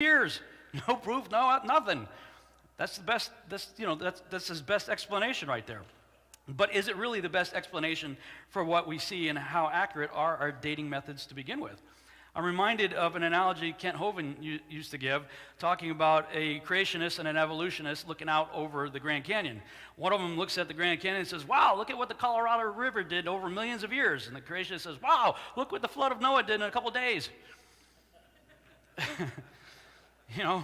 years. No proof, no nothing. That's the best, that's his best explanation right there. But is it really the best explanation for what we see, and how accurate are our dating methods to begin with? I'm reminded of an analogy Kent Hovind used to give, talking about a creationist and an evolutionist looking out over the Grand Canyon. One of them looks at the Grand Canyon and says, wow, look at what the Colorado River did over millions of years. And the creationist says, wow, look what the flood of Noah did in a couple days. You know,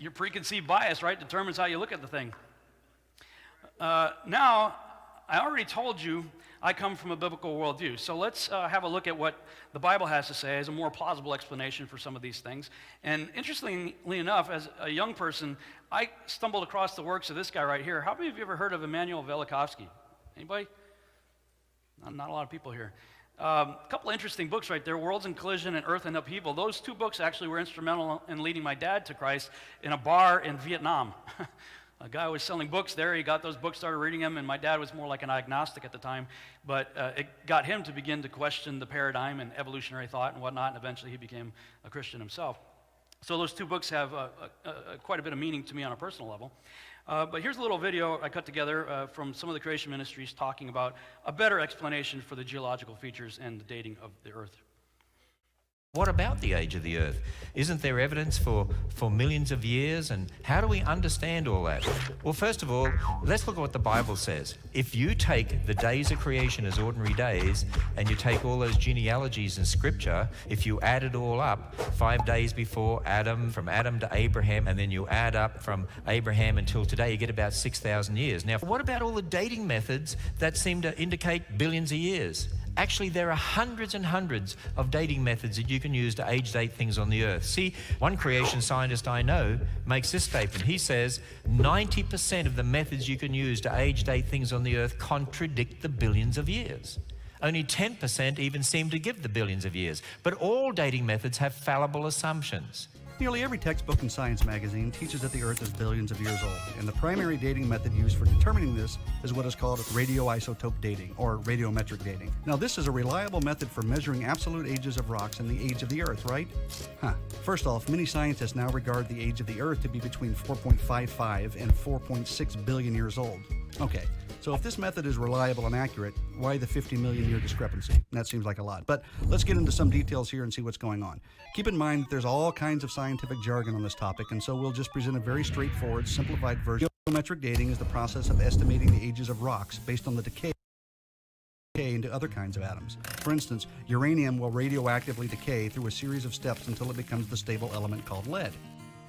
your preconceived bias, right, determines how you look at the thing. Now, I already told you I come from a biblical worldview. So let's have a look at what the Bible has to say as a more plausible explanation for some of these things. And interestingly enough, as a young person, I stumbled across the works of this guy right here. How many of you ever heard of Immanuel Velikovsky? Anybody? Not a lot of people here. A couple of interesting books right there, Worlds in Collision and Earth in Upheaval. Those two books actually were instrumental in leading my dad to Christ in a bar in Vietnam. A guy was selling books there. He got those books, started reading them, and my dad was more like an agnostic at the time. But it got him to begin to question the paradigm and evolutionary thought and whatnot, and eventually he became a Christian himself. So those two books have quite a bit of meaning to me on a personal level. But here's a little video I cut together from some of the creation ministries talking about a better explanation for the geological features and the dating of the Earth. What about the age of the Earth? Isn't there evidence for millions of years? And how do we understand all that? Well, first of all, let's look at what the Bible says. If you take the days of creation as ordinary days, and you take all those genealogies in Scripture, if you add it all up, 5 days before Adam, from Adam to Abraham, and then you add up from Abraham until today, you get about 6,000 years. Now, what about all the dating methods that seem to indicate billions of years? Actually, there are hundreds and hundreds of dating methods that you can use to age date things on the Earth. See, one creation scientist I know makes this statement. He says 90% of the methods you can use to age date things on the Earth contradict the billions of years. Only 10% even seem to give the billions of years. But all dating methods have fallible assumptions. Nearly every textbook in Science magazine teaches that the Earth is billions of years old, and the primary dating method used for determining this is what is called radioisotope dating, or radiometric dating. Now, this is a reliable method for measuring absolute ages of rocks and the age of the Earth, right? First off, many scientists now regard the age of the Earth to be between 4.55 and 4.6 billion years old. Okay, so if this method is reliable and accurate, why the 50 million year discrepancy? That seems like a lot. But let's get into some details here and see what's going on. Keep in mind that there's all kinds of scientific jargon on this topic, and so we'll just present a very straightforward, simplified version. Radiometric dating is the process of estimating the ages of rocks based on the decay into other kinds of atoms. For instance, uranium will radioactively decay through a series of steps until it becomes the stable element called lead.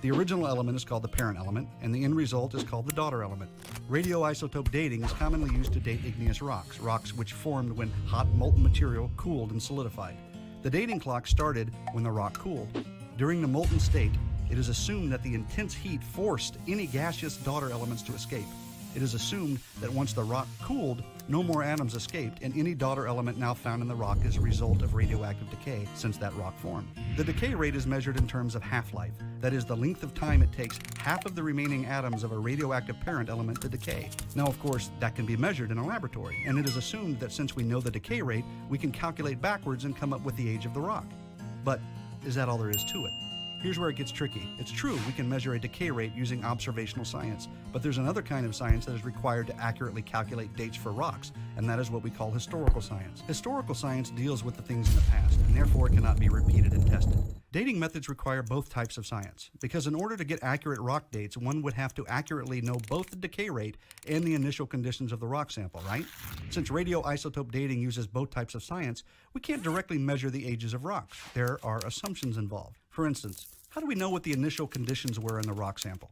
The original element is called the parent element, and the end result is called the daughter element. Radioisotope dating is commonly used to date igneous rocks, rocks which formed when hot molten material cooled and solidified. The dating clock started when the rock cooled. During the molten state, it is assumed that the intense heat forced any gaseous daughter elements to escape. It is assumed that once the rock cooled, no more atoms escaped, and any daughter element now found in the rock is a result of radioactive decay since that rock formed. The decay rate is measured in terms of half-life. That is the length of time it takes half of the remaining atoms of a radioactive parent element to decay. Now, of course, that can be measured in a laboratory, and it is assumed that since we know the decay rate, we can calculate backwards and come up with the age of the rock. But is that all there is to it? Here's where it gets tricky. It's true we can measure a decay rate using observational science, but there's another kind of science that is required to accurately calculate dates for rocks, and that is what we call historical science. Historical science deals with the things in the past, and therefore it cannot be repeated and tested. Dating methods require both types of science, because in order to get accurate rock dates, one would have to accurately know both the decay rate and the initial conditions of the rock sample, right? Since radioisotope dating uses both types of science, we can't directly measure the ages of rocks. There are assumptions involved. For instance, how do we know what the initial conditions were in the rock sample?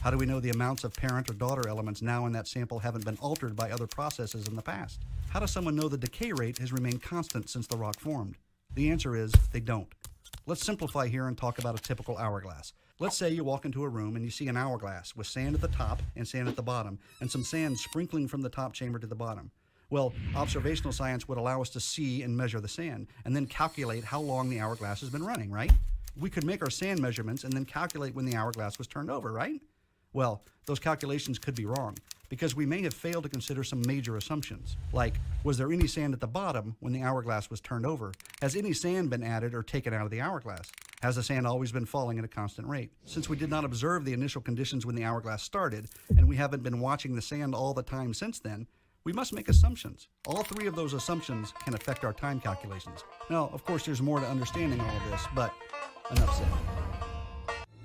How do we know the amounts of parent or daughter elements now in that sample haven't been altered by other processes in the past? How does someone know the decay rate has remained constant since the rock formed? The answer is they don't. Let's simplify here and talk about a typical hourglass. Let's say you walk into a room and you see an hourglass with sand at the top and sand at the bottom, and some sand sprinkling from the top chamber to the bottom. Well, observational science would allow us to see and measure the sand, and then calculate how long the hourglass has been running, right? We could make our sand measurements and then calculate when the hourglass was turned over, right? Well, those calculations could be wrong, because we may have failed to consider some major assumptions, like, was there any sand at the bottom when the hourglass was turned over? Has any sand been added or taken out of the hourglass? Has the sand always been falling at a constant rate? Since we did not observe the initial conditions when the hourglass started, and we haven't been watching the sand all the time since then, we must make assumptions. All three of those assumptions can affect our time calculations. Now, of course, there's more to understanding all of this, but enough said.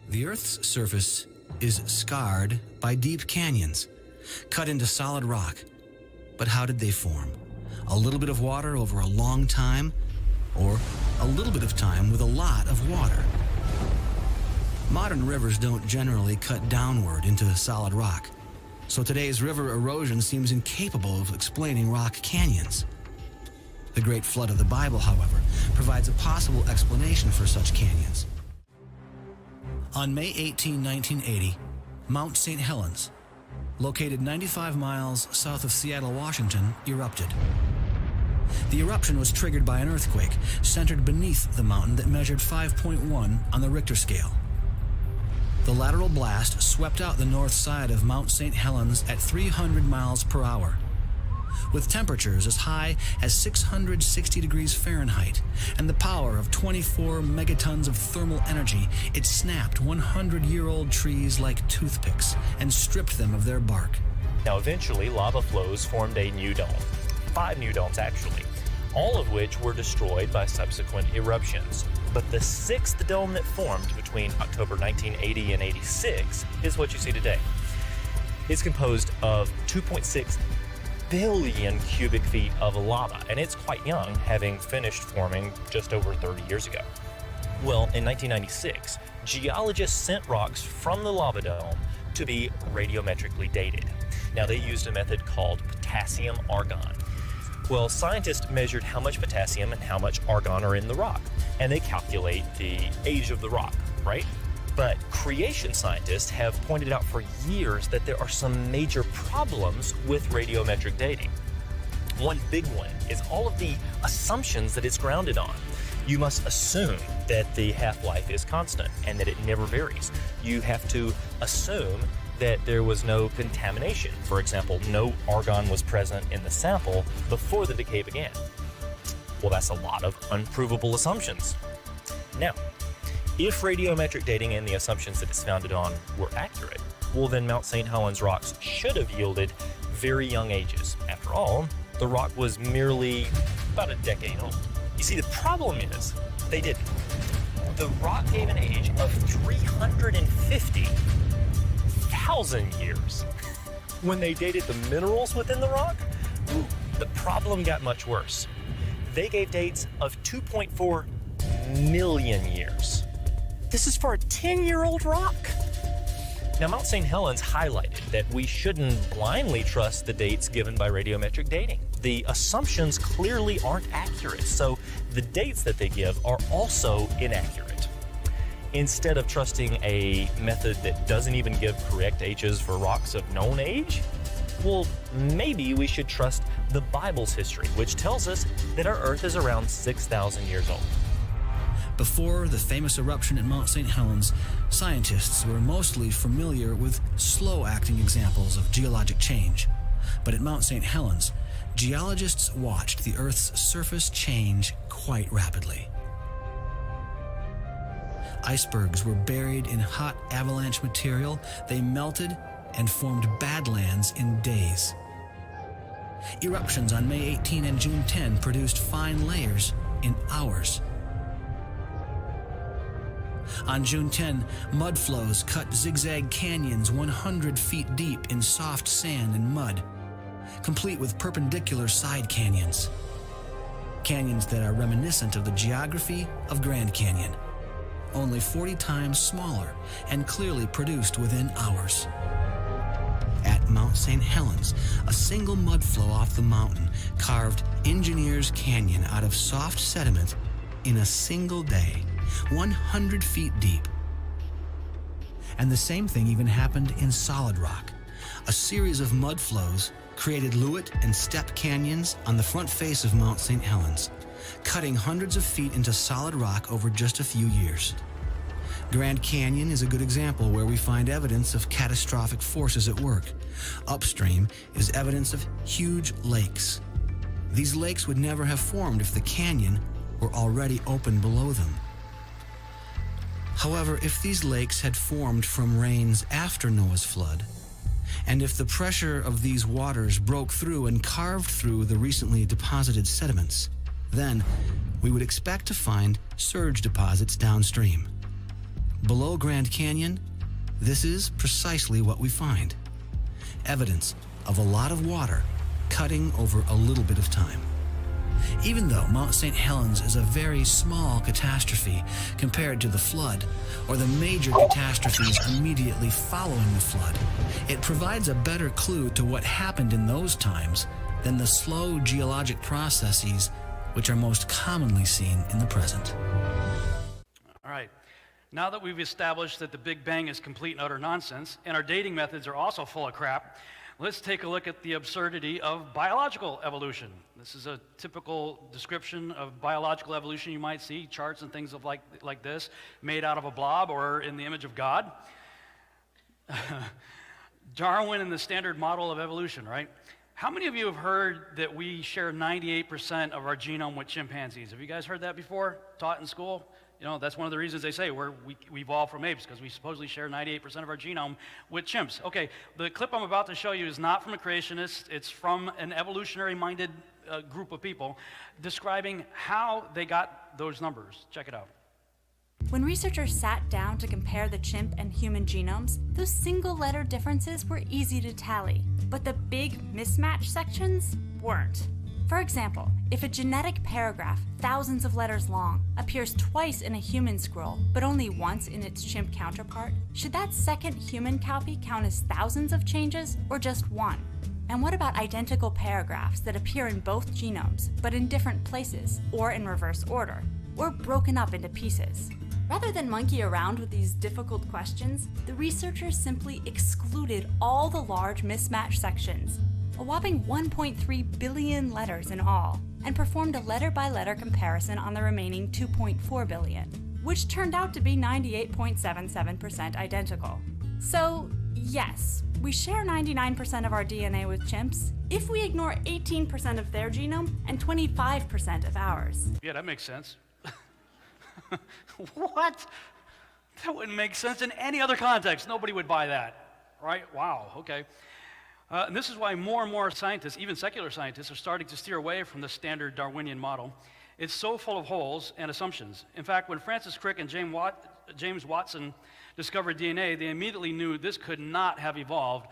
The Earth's surface is scarred by deep canyons, cut into solid rock. But how did they form? A little bit of water over a long time, or a little bit of time with a lot of water? Modern rivers don't generally cut downward into solid rock, so today's river erosion seems incapable of explaining rock canyons. The Great Flood of the Bible, however, provides a possible explanation for such canyons. On May 18, 1980, Mount St. Helens, located 95 miles south of Seattle, Washington, erupted. The eruption was triggered by an earthquake centered beneath the mountain that measured 5.1 on the Richter scale. The lateral blast swept out the north side of Mount St. Helens at 300 miles per hour. With temperatures as high as 660 degrees Fahrenheit and the power of 24 megatons of thermal energy, it snapped 100-year-old trees like toothpicks and stripped them of their bark. Now eventually lava flows formed a new dome, 5 new domes actually, all of which were destroyed by subsequent eruptions. But the 6th dome that formed between October 1980 and 86 is what you see today. It's composed of 2.6 billion cubic feet of lava, and it's quite young, having finished forming just over 30 years ago. Well, in 1996, geologists sent rocks from the lava dome to be radiometrically dated. Now, they used a method called potassium argon. Well, scientists measured how much potassium and how much argon are in the rock, and they calculate the age of the rock, right? But creation scientists have pointed out for years that there are some major problems with radiometric dating. One big one is all of the assumptions that it's grounded on. You must assume that the half-life is constant and that it never varies. You have to assume that there was no contamination. For example, no argon was present in the sample before the decay began. Well, that's a lot of unprovable assumptions. Now, if radiometric dating and the assumptions that it's founded on were accurate, well then Mount St. Helens rocks should have yielded very young ages. After all, the rock was merely about a decade old. You see, the problem is, they didn't. The rock gave an age of 350,000 years. When they dated the minerals within the rock, the problem got much worse. They gave dates of 2.4 million years. This is for a 10-year-old rock. Now, Mount St. Helens highlighted that we shouldn't blindly trust the dates given by radiometric dating. The assumptions clearly aren't accurate, so the dates that they give are also inaccurate. Instead of trusting a method that doesn't even give correct ages for rocks of known age, well, maybe we should trust the Bible's history, which tells us that our Earth is around 6,000 years old. Before the famous eruption at Mount St. Helens, scientists were mostly familiar with slow-acting examples of geologic change. But at Mount St. Helens, geologists watched the Earth's surface change quite rapidly. Icebergs were buried in hot avalanche material. They melted and formed badlands in days. Eruptions on May 18 and June 10 produced fine layers in hours. On June 10, mud flows cut zigzag canyons 100 feet deep in soft sand and mud, complete with perpendicular side canyons. Canyons that are reminiscent of the geography of Grand Canyon, only 40 times smaller and clearly produced within hours. At Mount St. Helens, a single mud flow off the mountain carved Engineers Canyon out of soft sediment in a single day, 100 feet deep. And the same thing even happened in solid rock. A series of mud flows created Lewitt and Step canyons on the front face of Mount St. Helens, cutting hundreds of feet into solid rock over just a few years. Grand Canyon is a good example where we find evidence of catastrophic forces at work. Upstream is evidence of huge lakes. These lakes would never have formed if the canyon were already open below them. However, if these lakes had formed from rains after Noah's flood, and if the pressure of these waters broke through and carved through the recently deposited sediments, then we would expect to find surge deposits downstream. Below Grand Canyon, this is precisely what we find. Evidence of a lot of water cutting over a little bit of time. Even though Mount St. Helens is a very small catastrophe compared to the flood or the major catastrophes immediately following the flood, it provides a better clue to what happened in those times than the slow geologic processes which are most commonly seen in the present. All right. Now that we've established that the Big Bang is complete and utter nonsense, and our dating methods are also full of crap, let's take a look at the absurdity of biological evolution. This is a typical description of biological evolution you might see, charts and things of like this, made out of a blob or in the image of God. Darwin and the standard model of evolution, right? How many of you have heard that we share 98% of our genome with chimpanzees? Have you guys heard that before, taught in school? You know, that's one of the reasons they say we evolved from apes, because we supposedly share 98% of our genome with chimps. Okay, the clip I'm about to show you is not from a creationist. It's from an evolutionary-minded group of people describing how they got those numbers. Check it out. When researchers sat down to compare the chimp and human genomes, those single-letter differences were easy to tally, but the big mismatch sections weren't. For example, if a genetic paragraph, thousands of letters long, appears twice in a human scroll, but only once in its chimp counterpart, should that second human copy count as thousands of changes, or just one? And what about identical paragraphs that appear in both genomes, but in different places, or in reverse order, or broken up into pieces? Rather than monkey around with these difficult questions, the researchers simply excluded all the large mismatch sections, a whopping 1.3 billion letters in all, and performed a letter-by-letter comparison on the remaining 2.4 billion, which turned out to be 98.77% identical. So, yes, we share 99% of our DNA with chimps if we ignore 18% of their genome and 25% of ours. Yeah, that makes sense. What? That wouldn't make sense in any other context. Nobody would buy that, right? Wow, okay. And this is why more and more scientists, even secular scientists, are starting to steer away from the standard Darwinian model. It's so full of holes and assumptions. In fact, when Francis Crick and James Watson discovered DNA, they immediately knew this could not have evolved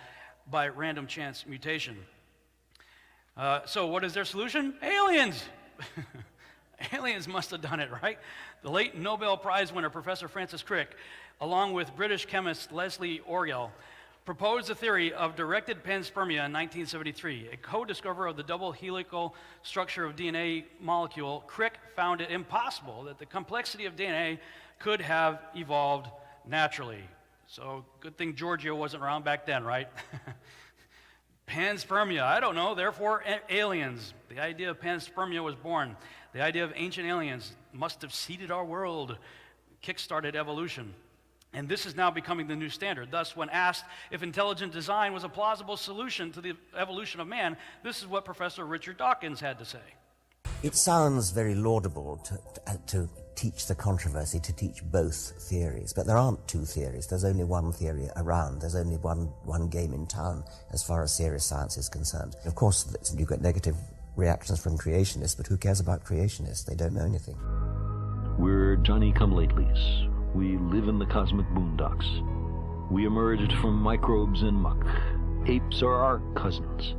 by random chance mutation. So what is their solution? Aliens! Aliens must have done it, right? The late Nobel Prize winner, Professor Francis Crick, along with British chemist Leslie Oriel, proposed the theory of directed panspermia in 1973. A co-discoverer of the double helical structure of DNA molecule, Crick found it impossible that the complexity of DNA could have evolved naturally. So good thing Giorgio wasn't around back then, right? Panspermia, I don't know, therefore aliens. The idea of panspermia was born. The idea of ancient aliens must have seeded our world, kick-started evolution. And this is now becoming the new standard. Thus, when asked if intelligent design was a plausible solution to the evolution of man, this is what Professor Richard Dawkins had to say. It sounds very laudable to teach the controversy, to teach both theories, but there aren't two theories. There's only one theory around. There's only one game in town as far as serious science is concerned. Of course, you get negative reactions from creationists, but who cares about creationists? They don't know anything. We're Johnny-come-latelys. We live in the cosmic boondocks. We emerged from microbes and muck. Apes are our cousins.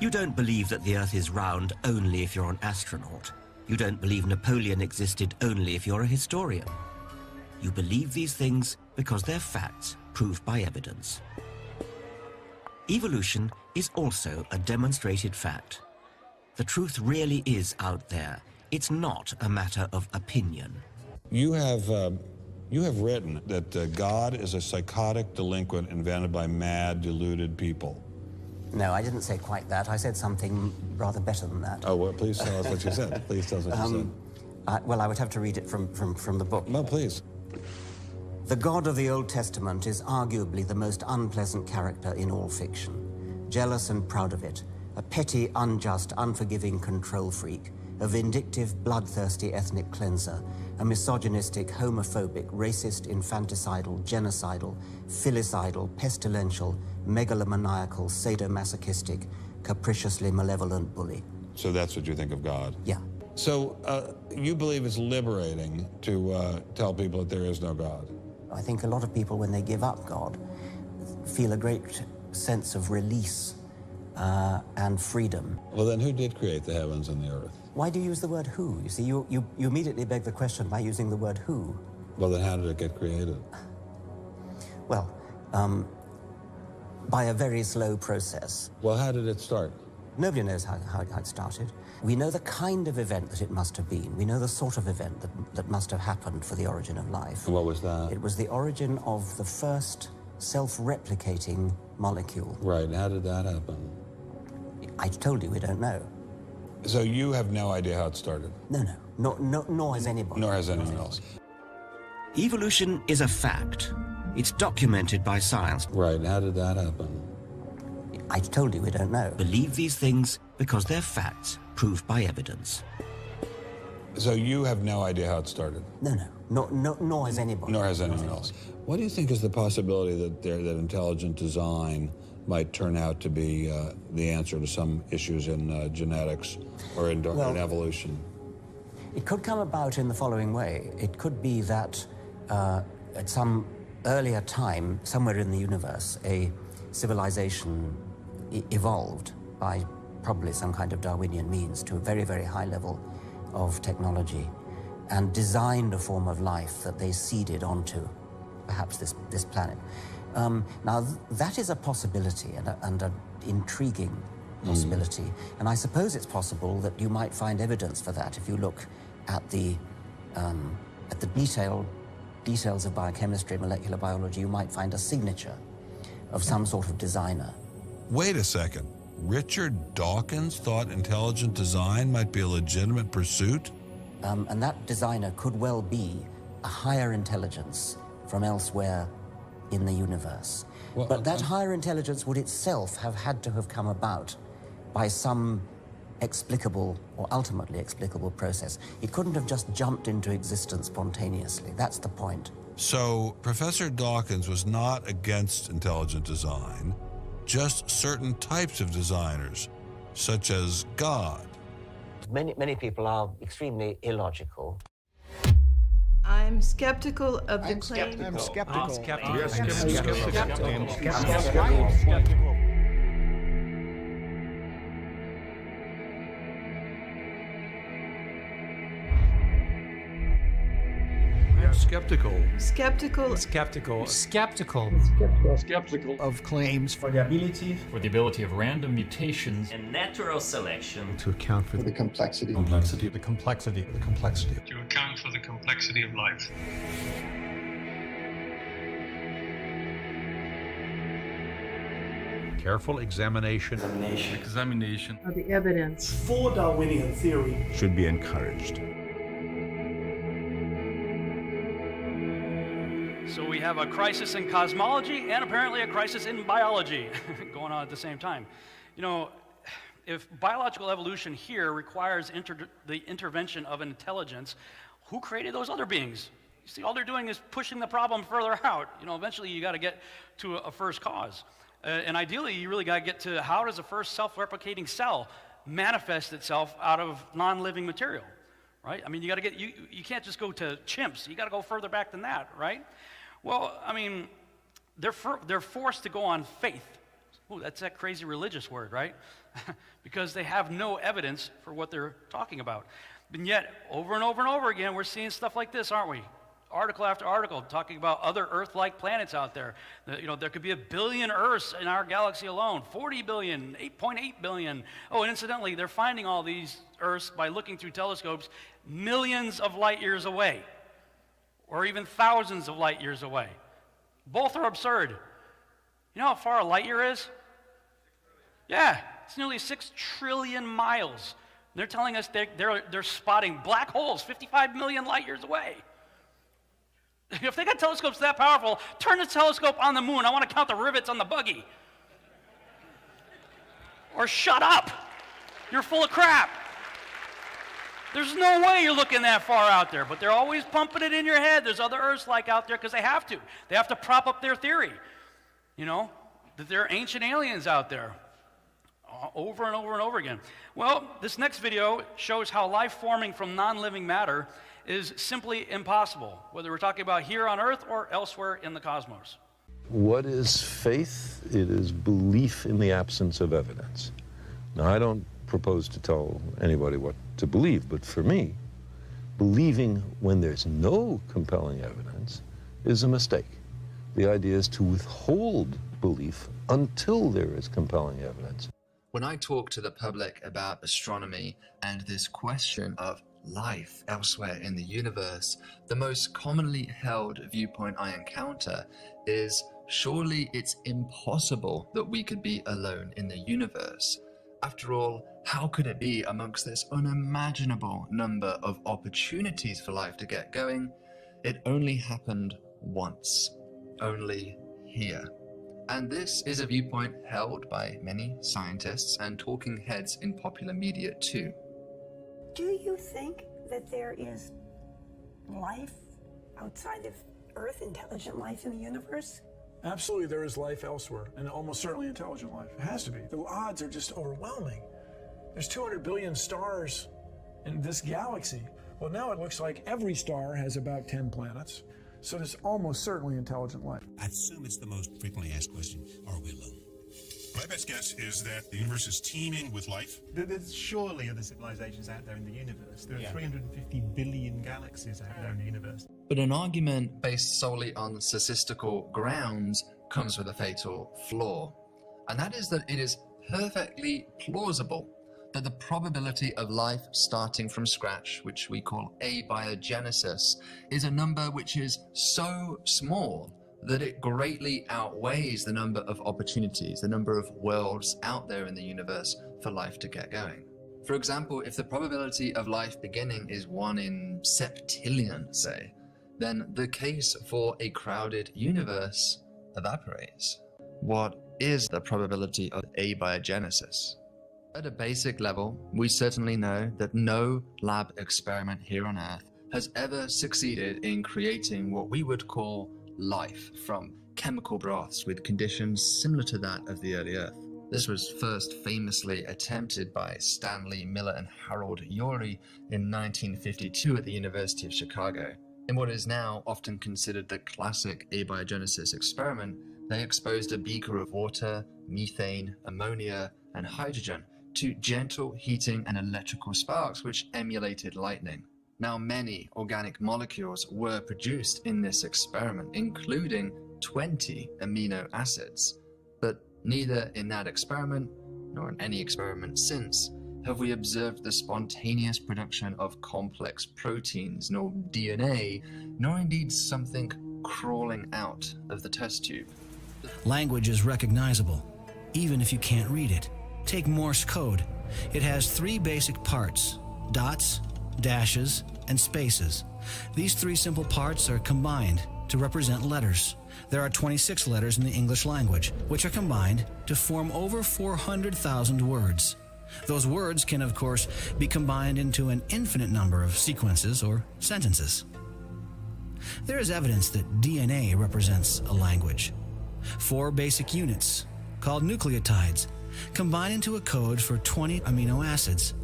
You don't believe that the Earth is round only if you're an astronaut. You don't believe Napoleon existed only if you're a historian. You believe these things because they're facts proved by evidence. Evolution is also a demonstrated fact. The truth really is out there. It's not a matter of opinion. You have written that God is a psychotic delinquent invented by mad, deluded people. No, I didn't say quite that. I said something rather better than that. Oh, well, please tell us what you said. Please tell us what you said. Well, I would have to read it from the book. No, please. The God of the Old Testament is arguably the most unpleasant character in all fiction. Jealous and proud of it, a petty, unjust, unforgiving control freak, a vindictive, bloodthirsty ethnic cleanser, a misogynistic, homophobic, racist, infanticidal, genocidal, filicidal, pestilential, megalomaniacal, sadomasochistic, capriciously malevolent bully. So that's what you think of God? Yeah. So you believe it's liberating to tell people that there is no God? I think a lot of people, when they give up God, feel a great sense of release and freedom. Well, then who did create the heavens and the earth? Why do you use the word who? You see, you immediately beg the question by using the word who. Well, then how did it get created? Well, by a very slow process. Well, how did it start? Nobody knows how it started. We know the kind of event that it must have been. We know the sort of event that must have happened for the origin of life. And what was that? It was the origin of the first self-replicating molecule. Right, and how did that happen? I told you we don't know. So you have no idea how it started? No, nor has anybody. Nor has anyone else. Evolution is a fact. It's documented by science. Right, and how did that happen? I told you we don't know. Believe these things because they're facts, proved by evidence. So you have no idea how it started? Nor has anybody. Nor has anyone else. What do you think is the possibility that intelligent design might turn out to be the answer to some issues in genetics or in evolution? It could come about in the following way. It could be that at some earlier time, somewhere in the universe, a civilization evolved by probably some kind of Darwinian means to a very, very high level of technology and designed a form of life that they seeded onto perhaps this planet. Now, that is a possibility and an intriguing possibility. And I suppose it's possible that you might find evidence for that if you look at the details of biochemistry, molecular biology. You might find a signature of some sort of designer. Wait a second. Richard Dawkins thought intelligent design might be a legitimate pursuit? And that designer could well be a higher intelligence from elsewhere in the universe. Well, but that higher intelligence would itself have had to have come about by some explicable or ultimately explicable process. It couldn't have just jumped into existence spontaneously. That's the point. So Professor Dawkins was not against intelligent design, just certain types of designers, such as God. Many people are extremely illogical. I'm skeptical of the claim. I'm skeptical. I'm skeptical. I'm skeptical. Skeptical. Skeptical of claims for the ability of random mutations and natural selection to account for the complexity. To account for the complexity of life. Careful examination Of the evidence. For Darwinian theory should be encouraged. So we have a crisis in cosmology and apparently a crisis in biology going on at the same time. You know, if biological evolution here requires the intervention of intelligence, who created those other beings? You see, all they're doing is pushing the problem further out. You know, eventually you got to get to a first cause. And ideally, you really got to get to how does the first self-replicating cell manifest itself out of non-living material, right? I mean, you got to get, you can't just go to chimps. You got to go further back than that, right? Well, I mean, they're forced to go on faith. Ooh, that's that crazy religious word, right? Because they have no evidence for what they're talking about. And yet, over and over and over again, we're seeing stuff like this, aren't we? Article after article talking about other Earth-like planets out there. You know, there could be 1 billion Earths in our galaxy alone, 40 billion, 8.8 billion. Oh, and incidentally, they're finding all these Earths by looking through telescopes millions of light years away, or even thousands of light years away. Both are absurd. You know how far a light year is? Yeah, it's nearly 6 trillion miles. They're telling us they're spotting black holes 55 million light years away. If they got telescopes that powerful, turn the telescope on the moon. I want to count the rivets on the buggy. Or shut up. You're full of crap. There's no way you're looking that far out there, but they're always pumping it in your head. There's other Earths-like out there because they have to. They have to prop up their theory, you know, that there are ancient aliens out there over and over and over again. Well, this next video shows how life forming from non-living matter is simply impossible, whether we're talking about here on Earth or elsewhere in the cosmos. What is faith? It is belief in the absence of evidence. Now, I don't propose to tell anybody what to believe, but for me, believing when there's no compelling evidence is a mistake. The idea is to withhold belief until there is compelling evidence. When I talk to the public about astronomy and this question of life elsewhere in the universe, the most commonly held viewpoint I encounter is surely it's impossible that we could be alone in the universe. After all, how could it be amongst this unimaginable number of opportunities for life to get going? It only happened once, only here. And this is a viewpoint held by many scientists and talking heads in popular media too. Do you think that there is life outside of Earth, intelligent life in the universe? Absolutely, there is life elsewhere, and almost certainly intelligent life. It has to be. The odds are just overwhelming. There's 200 billion stars in this galaxy. Well, now it looks like every star has about 10 planets. So there's almost certainly intelligent life. I assume it's the most frequently asked question, are we alone? My best guess is that the universe is teeming with life. There's surely other civilizations out there in the universe. There are 350 billion galaxies out there in the universe. But an argument based solely on statistical grounds comes with a fatal flaw. And that is that it is perfectly plausible that the probability of life starting from scratch, which we call abiogenesis, is a number which is so small that it greatly outweighs the number of opportunities, the number of worlds out there in the universe for life to get going. For example, if the probability of life beginning is 1 in septillion, say, then the case for a crowded universe evaporates. What is the probability of abiogenesis? At a basic level, we certainly know that no lab experiment here on Earth has ever succeeded in creating what we would call life from chemical broths with conditions similar to that of the early Earth. This was first famously attempted by Stanley Miller and Harold Urey in 1952 at the University of Chicago. In what is now often considered the classic abiogenesis experiment, they exposed a beaker of water, methane, ammonia, and hydrogen to gentle heating and electrical sparks which emulated lightning. Now, many organic molecules were produced in this experiment, including 20 amino acids. But neither in that experiment, nor in any experiment since, have we observed the spontaneous production of complex proteins, nor DNA, nor indeed something crawling out of the test tube. Language is recognizable, even if you can't read it. Take Morse code. It has 3 basic parts: dots, dashes, and spaces. These 3 simple parts are combined to represent letters. There are 26 letters in the English language, which are combined to form over 400,000 words. Those words can, of course, be combined into an infinite number of sequences or sentences. There is evidence that DNA represents a language. 4 basic units, called nucleotides, combine into a code for 20 amino acids.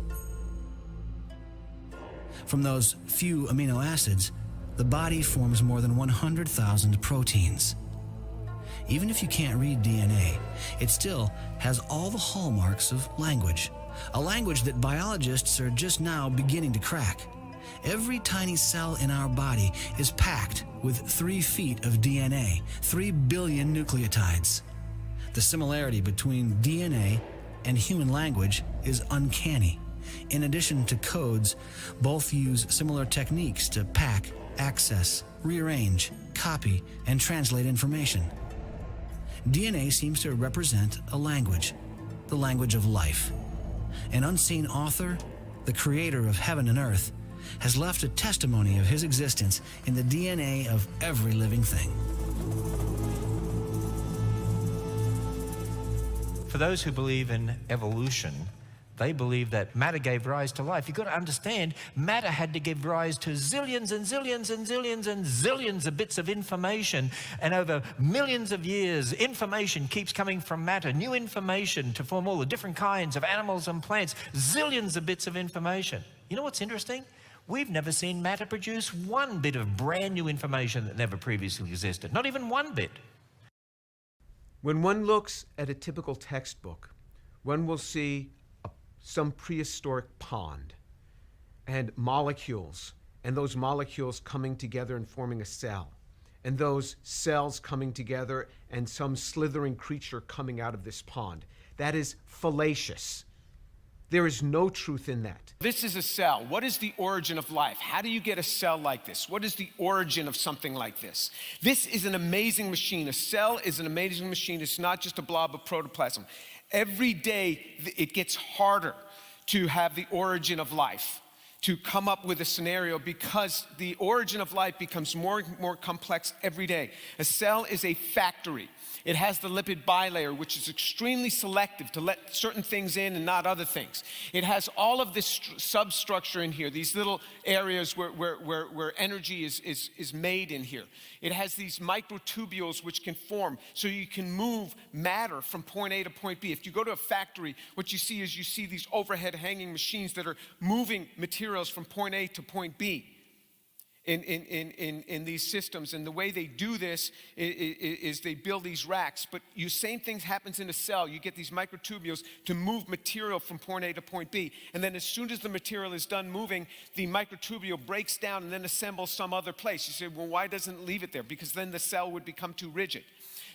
From those few amino acids, the body forms more than 100,000 proteins. Even if you can't read DNA, it still has all the hallmarks of language, a language that biologists are just now beginning to crack. Every tiny cell in our body is packed with 3 feet of DNA, 3 billion nucleotides. The similarity between DNA and human language is uncanny. In addition to codes, both use similar techniques to pack, access, rearrange, copy, and translate information. DNA seems to represent a language, the language of life. An unseen author, the creator of heaven and earth, has left a testimony of his existence in the DNA of every living thing. For those who believe in evolution, They believe that matter gave rise to life. You've got to understand, matter had to give rise to zillions and zillions and zillions and zillions of bits of information. And over millions of years, information keeps coming from matter, new information to form all the different kinds of animals and plants, zillions of bits of information. You know what's interesting? We've never seen matter produce one bit of brand new information that never previously existed, not even one bit. When one looks at a typical textbook, one will see some prehistoric pond and molecules, and those molecules coming together and forming a cell, and those cells coming together and some slithering creature coming out of this pond. That is fallacious. There is no truth in that. This is a cell. What is the origin of life? How do you get a cell like this? What is the origin of something like this? This is an amazing machine. A cell is an amazing machine. It's not just a blob of protoplasm. Every day it gets harder to have the origin of life, to come up with a scenario, because the origin of life becomes more and more complex every day. A cell is a factory. It has the lipid bilayer, which is extremely selective to let certain things in and not other things. It has all of this substructure in here, these little areas where energy is made in here. It has these microtubules which can form so you can move matter from point A to point B. If you go to a factory, what you see is these overhead hanging machines that are moving materials from point A to point B. In these systems, and the way they do this is they build these racks, but same thing happens in a cell. You get these microtubules to move material from point A to point B, and then as soon as the material is done moving, the microtubule breaks down and then assembles some other place. You say, well, why doesn't it leave it there? Because then the cell would become too rigid.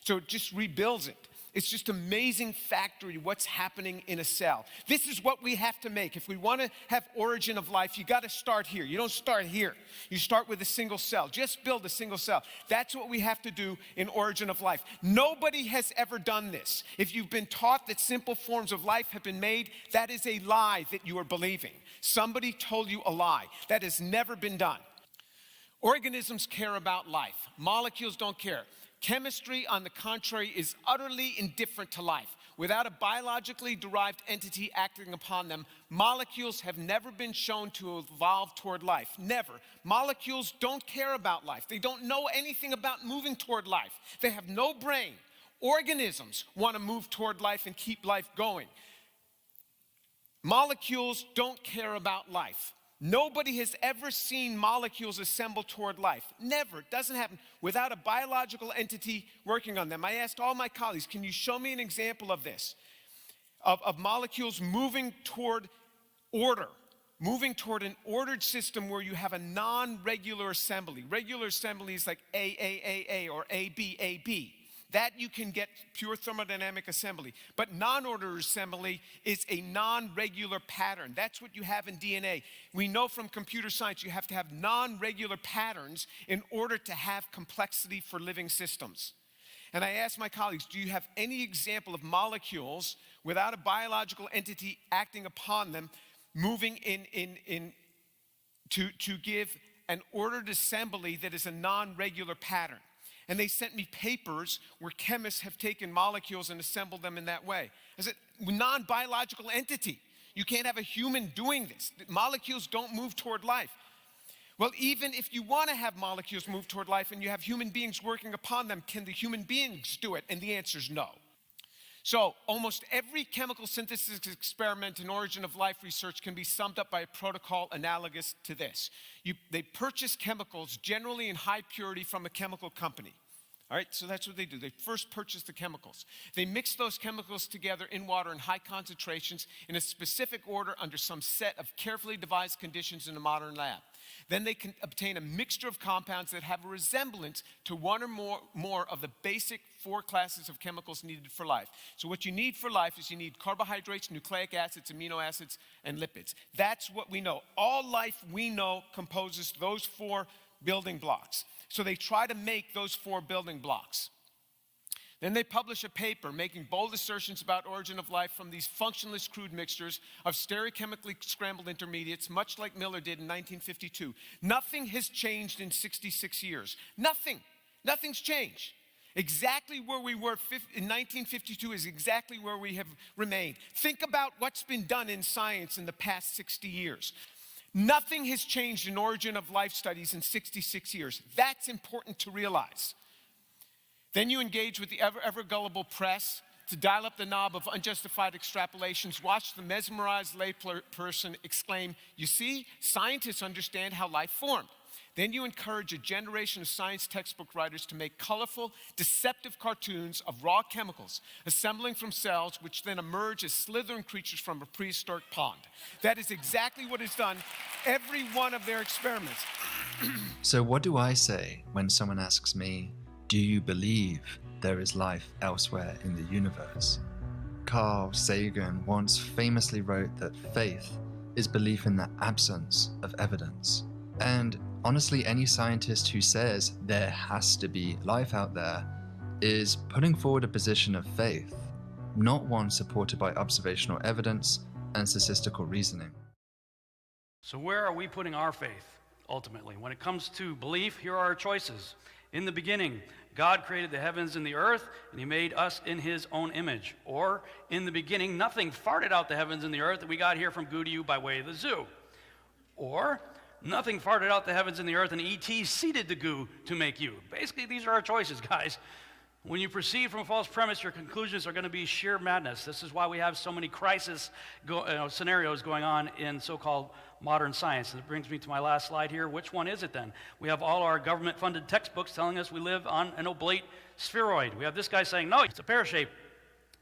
So it just rebuilds it. It's just amazing factory what's happening in a cell. This is what we have to make. If we want to have origin of life, you got to start here. You don't start here. You start with a single cell. Just build a single cell. That's what we have to do in origin of life. Nobody has ever done this. If you've been taught that simple forms of life have been made, that is a lie that you are believing. Somebody told you a lie. That has never been done. Organisms care about life. Molecules don't care. Chemistry, on the contrary, is utterly indifferent to life. Without a biologically derived entity acting upon them, molecules have never been shown to evolve toward life. Never. Molecules don't care about life. They don't know anything about moving toward life. They have no brain. Organisms want to move toward life and keep life going. Molecules don't care about life. Nobody has ever seen molecules assemble toward life. Never. It doesn't happen without a biological entity working on them. I asked all my colleagues, can you show me an example of this? Of molecules moving toward order, moving toward an ordered system where you have a non-regular assembly. Regular assembly is like A or AB. That you can get pure thermodynamic assembly. But non-ordered assembly is a non-regular pattern. That's what you have in DNA. We know from computer science you have to have non-regular patterns in order to have complexity for living systems. And I asked my colleagues, do you have any example of molecules without a biological entity acting upon them, moving to give an ordered assembly that is a non-regular pattern? And they sent me papers where chemists have taken molecules and assembled them in that way. I said, non-biological entity. You can't have a human doing this. Molecules don't move toward life. Well, even if you want to have molecules move toward life and you have human beings working upon them, can the human beings do it? And the answer is no. So almost every chemical synthesis experiment in origin of life research can be summed up by a protocol analogous to this. They purchase chemicals generally in high purity from a chemical company. All right, so that's what they do. They first purchase the chemicals. They mix those chemicals together in water in high concentrations in a specific order under some set of carefully devised conditions in a modern lab. Then they can obtain a mixture of compounds that have a resemblance to one or more of the basic 4 classes of chemicals needed for life. So what you need for life is you need carbohydrates, nucleic acids, amino acids, and lipids. That's what we know. All life we know composes those 4 building blocks. So they try to make those 4 building blocks. Then they publish a paper making bold assertions about origin of life from these functionless crude mixtures of stereochemically scrambled intermediates, much like Miller did in 1952. Nothing has changed in 66 years. Nothing. Nothing's changed. Exactly where we were in 1952 is exactly where we have remained. Think about what's been done in science in the past 60 years. Nothing has changed in origin of life studies in 66 years. That's important to realize. Then you engage with the ever gullible press to dial up the knob of unjustified extrapolations. Watch the mesmerized layperson exclaim, "You see, scientists understand how life formed." Then you encourage a generation of science textbook writers to make colorful, deceptive cartoons of raw chemicals assembling from cells which then emerge as slithering creatures from a prehistoric pond. That is exactly what is done every one of their experiments. So what do I say when someone asks me, do you believe there is life elsewhere in the universe? Carl Sagan once famously wrote that faith is belief in the absence of evidence. And honestly, any scientist who says there has to be life out there is putting forward a position of faith, not one supported by observational evidence and statistical reasoning. So where are we putting our faith, ultimately? When it comes to belief, here are our choices. In the beginning, God created the heavens and the earth, and he made us in his own image. Or, in the beginning, nothing farted out the heavens and the earth that we got here from Goo to You by way of the zoo. Or, nothing farted out the heavens and the earth, and E.T. seeded the goo to make you. Basically, these are our choices, guys. When you proceed from a false premise, your conclusions are going to be sheer madness. This is why we have so many crisis scenarios going on in so-called modern science. And it brings me to my last slide here. Which one is it then? We have all our government-funded textbooks telling us we live on an oblate spheroid. We have this guy saying, no, it's a pear shape.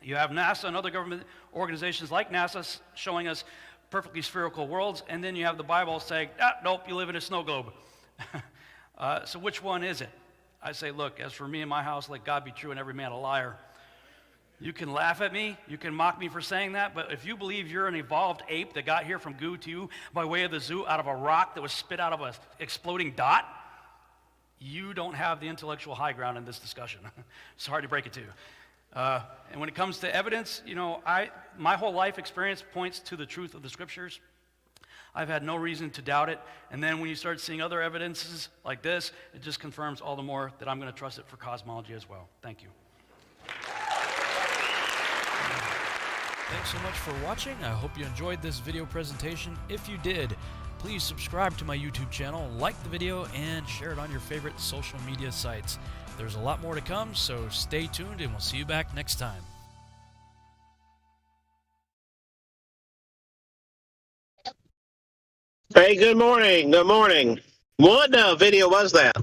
You have NASA and other government organizations like NASA showing us perfectly spherical worlds, and then you have the Bible saying, nope, you live in a snow globe. So which one is it? I say, look, as for me and my house, let God be true and every man a liar. You can laugh at me, you can mock me for saying that, but if you believe you're an evolved ape that got here from Goo to You by way of the zoo out of a rock that was spit out of an exploding dot, you don't have the intellectual high ground in this discussion. Sorry to break it to you. And when it comes to evidence, you know, my whole life experience points to the truth of the scriptures. I've had no reason to doubt it. And then when you start seeing other evidences like this, it just confirms all the more that I'm going to trust it for cosmology as well. Thank you. Thanks so much for watching. I hope you enjoyed this video presentation. If you did, please subscribe to my YouTube channel, like the video, and share it on your favorite social media sites. There's a lot more to come, so stay tuned, and we'll see you back next time. Hey, good morning. Good morning. What video was that?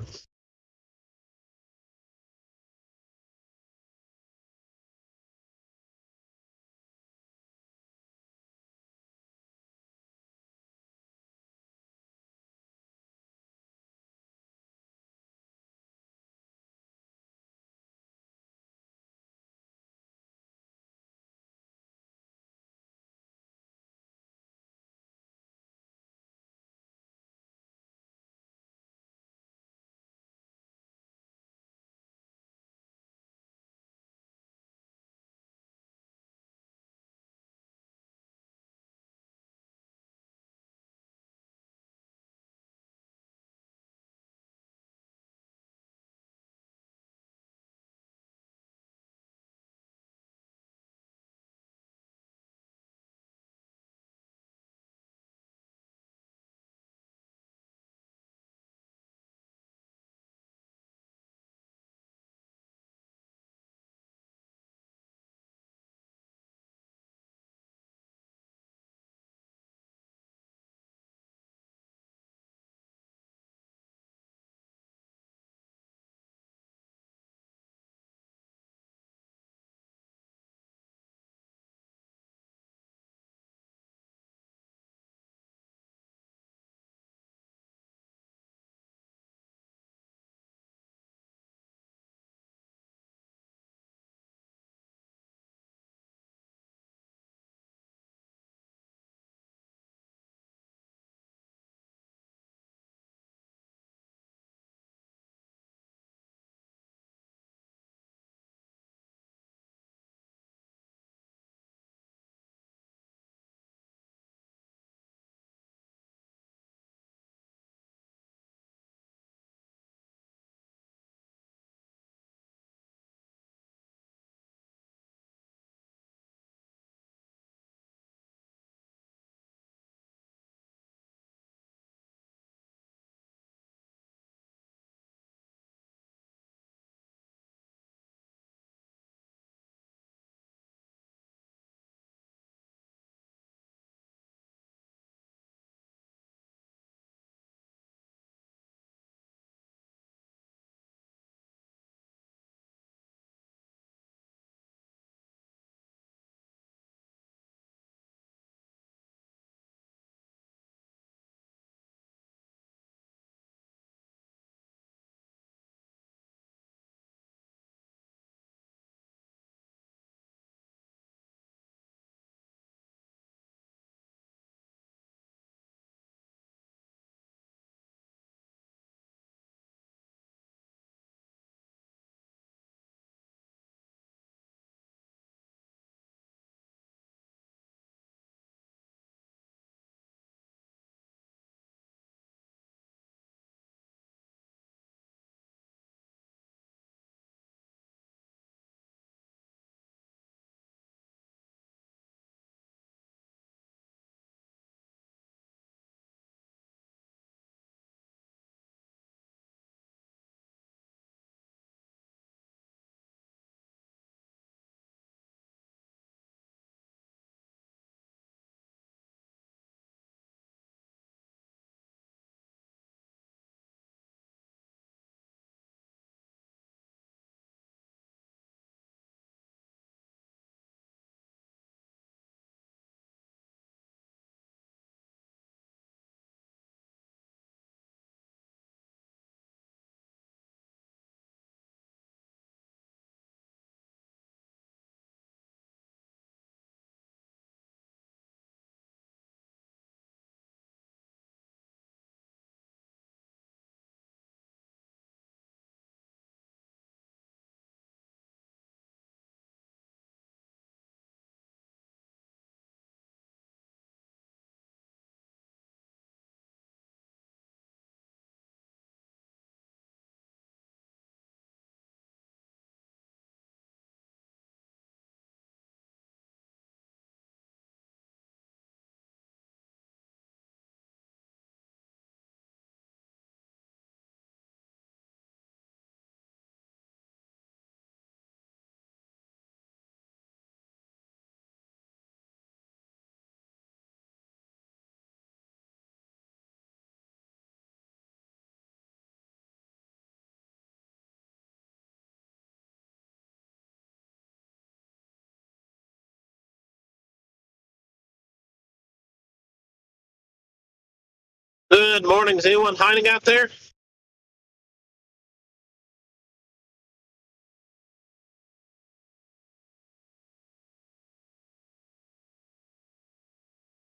Good morning. Is anyone hiding out there?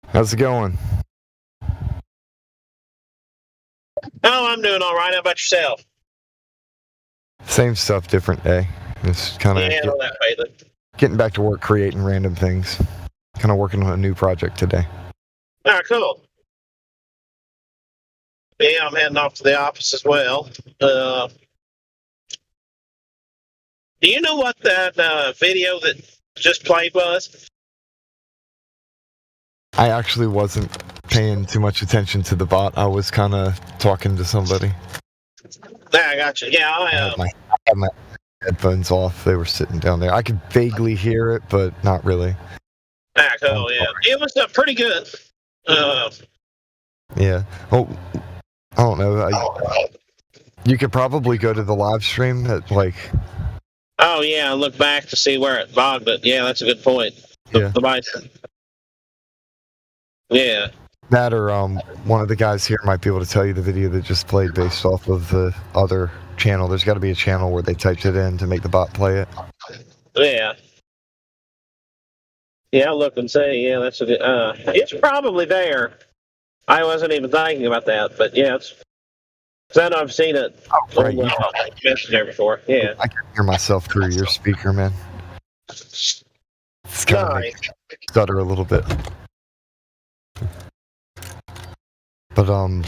How's it going? Oh, I'm doing all right. How about yourself? Same stuff, different day. Just kind of Yeah, that way then. getting back to work, creating random things. Kind of working on a new project today. All right, cool. Yeah, I'm heading off to the office as well. Do you know what that video that just played was? I actually wasn't paying too much attention to the bot. I was kind of talking to somebody. Yeah, I got you. Yeah, I had my headphones off. They were sitting down there. I could vaguely hear it, but not really. Ah, cool, yeah. It was pretty good. Yeah. Oh, I don't know. You could probably go to the live stream at like. Oh, yeah, and look back to see where it bogged it. Yeah, that's a good point. Yeah. Yeah. That or one of the guys here might be able to tell you the video that just played based off of the other channel. There's got to be a channel where they typed it in to make the bot play it. Yeah. Yeah, I'll look and see. Yeah, that's a good. It's probably there. I wasn't even thinking about that, but yeah, it's. Because I know I've seen it. Right, Mentioned there before. Yeah. I can hear myself through your speaker, man. It's kind of like stutter a little bit. But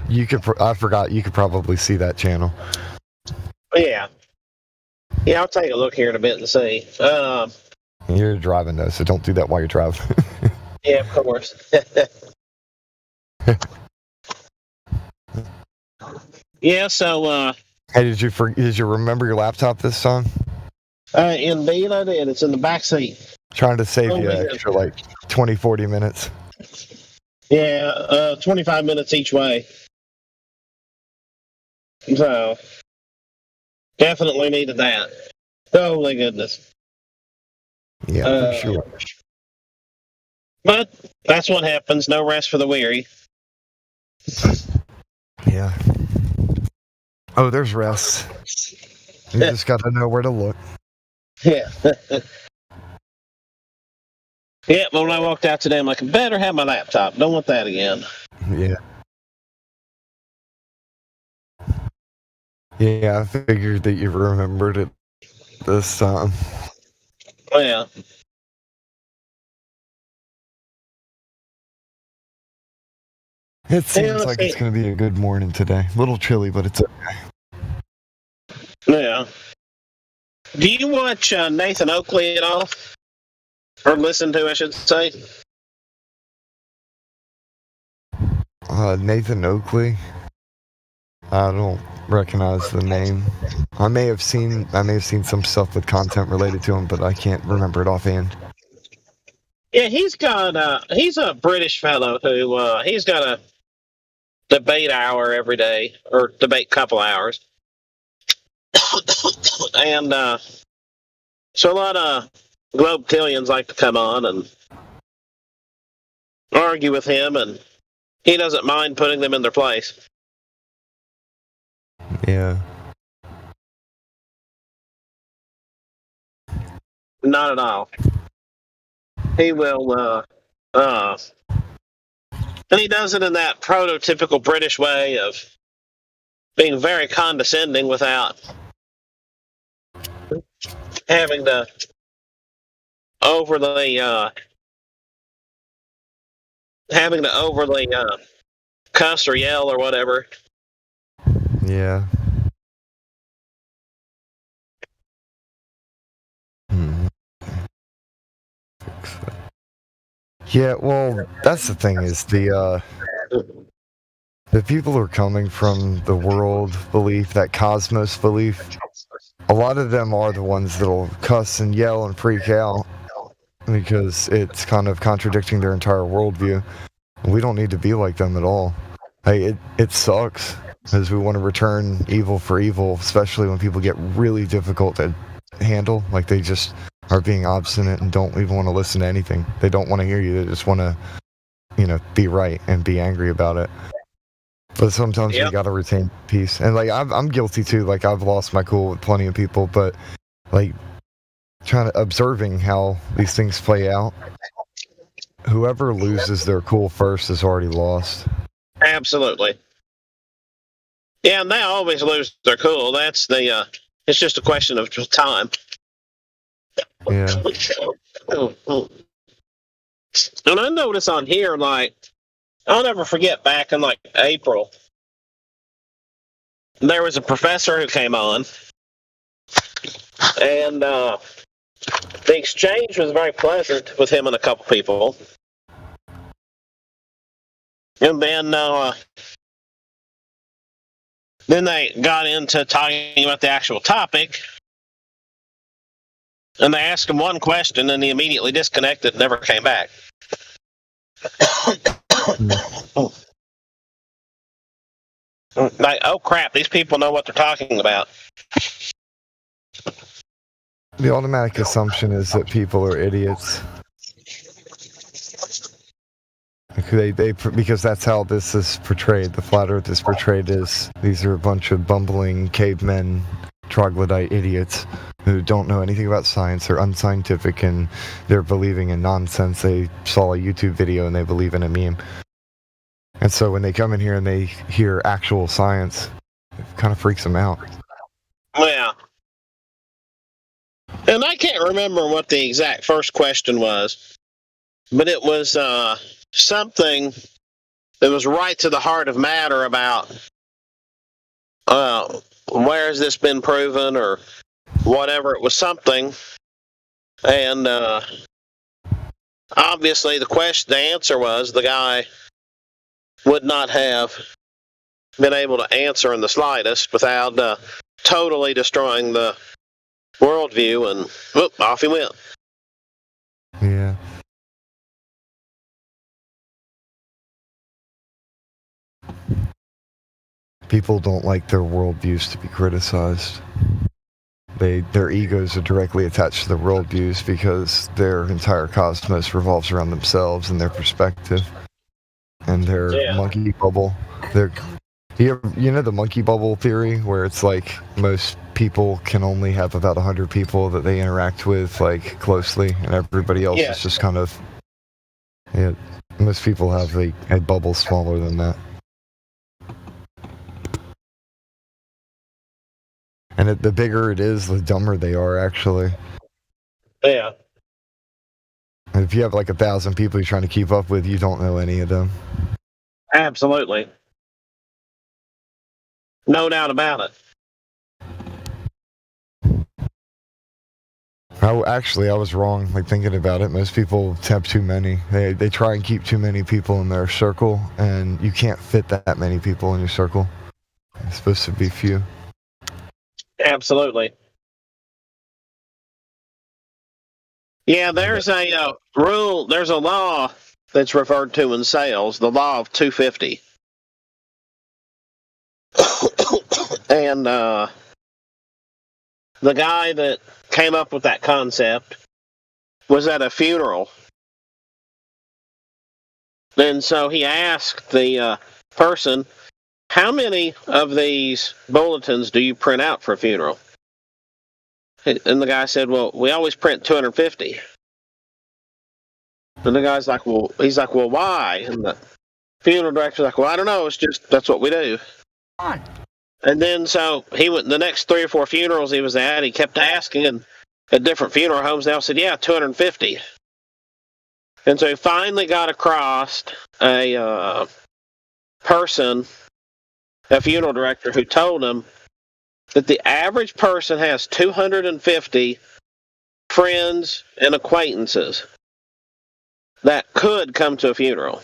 you could. I forgot you could probably see that channel. Yeah. Yeah, I'll take a look here in a bit and see. You're driving though, so don't do that while you're driving. Yeah, of course. Yeah. So. Hey, did you remember your laptop this time? Indeed, I did. It's in the back seat. Trying to save you extra like 20, 40 minutes. Yeah, 25 minutes each way. So, definitely needed that. Holy goodness. Yeah, for sure. But that's what happens. No rest for the weary. Yeah. Oh, there's rest. You just got to know where to look. Yeah. Yeah, but when I walked out today, I'm like, I better have my laptop. Don't want that again. Yeah. Yeah, I figured that you remembered it this time. Oh, yeah. It seems like it's going to be a good morning today. A little chilly, but it's okay. Yeah. Do you watch Nathan Oakley at all? Or listen to, I should say. Nathan Oakley. I don't recognize the name. I may have seen some stuff with content related to him, but I can't remember it offhand. Yeah, he's a British fellow who he's got a debate hour every day, or debate couple hours, and so a lot of Globe-tillions like to come on and argue with him, and he doesn't mind putting them in their place. Yeah. Not at all. He will, and he does it in that prototypical British way of being very condescending without having to overly cuss or yell or whatever. Yeah. Yeah, well, that's the thing is the people who are coming from the world belief, that cosmos belief, a lot of them are the ones that'll cuss and yell and freak out because it's kind of contradicting their entire worldview. We don't need to be like them at all. Hey, it sucks because we want to return evil for evil, especially when people get really difficult to handle, like they just are being obstinate and don't even want to listen to anything. They don't want to hear you. They just want to, be right and be angry about it. But sometimes you gotta retain peace. And like I'm guilty too. Like I've lost my cool with plenty of people, but like observing how these things play out. Whoever loses their cool first is already lost. Absolutely. Yeah, and they always lose their cool. That's the. It's just a question of time. Yeah. And I notice on here, like, I'll never forget back in like April, there was a professor who came on, and the exchange was very pleasant with him and a couple people. And then they got into talking about the actual topic, and they asked him one question, and he immediately disconnected and never came back. Like, oh crap, these people know what they're talking about. The automatic assumption is that people are idiots. Because that's how this is portrayed. The flat earth is portrayed as these are a bunch of bumbling cavemen, troglodyte idiots who don't know anything about science. They're unscientific and they're believing in nonsense. They saw a YouTube video and they believe in a meme. And so when they come in here and they hear actual science, it kind of freaks them out. Yeah. And I can't remember what the exact first question was, but it was something that was right to the heart of matter about where has this been proven or whatever. It was something. And obviously the answer was the guy would not have been able to answer in the slightest without totally destroying the worldview, and whoop, off he went. Yeah. People don't like their worldviews to be criticized. Their egos are directly attached to their worldviews because their entire cosmos revolves around themselves and their perspective and their monkey bubble. You know the monkey bubble theory, where it's like most people can only have about 100 people that they interact with like closely, and everybody else is just kind of. Yeah, most people have a bubble smaller than that. And the bigger it is, the dumber they are, actually. Yeah. And if you have like 1,000 people you're trying to keep up with, you don't know any of them. Absolutely. No doubt about it. I was wrong, like thinking about it. Most people have too many. They try and keep too many people in their circle, and you can't fit that many people in your circle. It's supposed to be few. Absolutely. Yeah, there's a rule, there's a law that's referred to in sales, the law of 250. And the guy that came up with that concept was at a funeral. And so he asked the person, how many of these bulletins do you print out for a funeral? And the guy said, well, we always print 250. And the guy's like, well, why? And the funeral director's like, well, I don't know. It's just, that's what we do. And then so he went, the next 3 or 4 funerals he was at, he kept asking, and at different funeral homes, they all said, yeah, 250. And so he finally got across a person, a funeral director, who told him that the average person has 250 friends and acquaintances that could come to a funeral.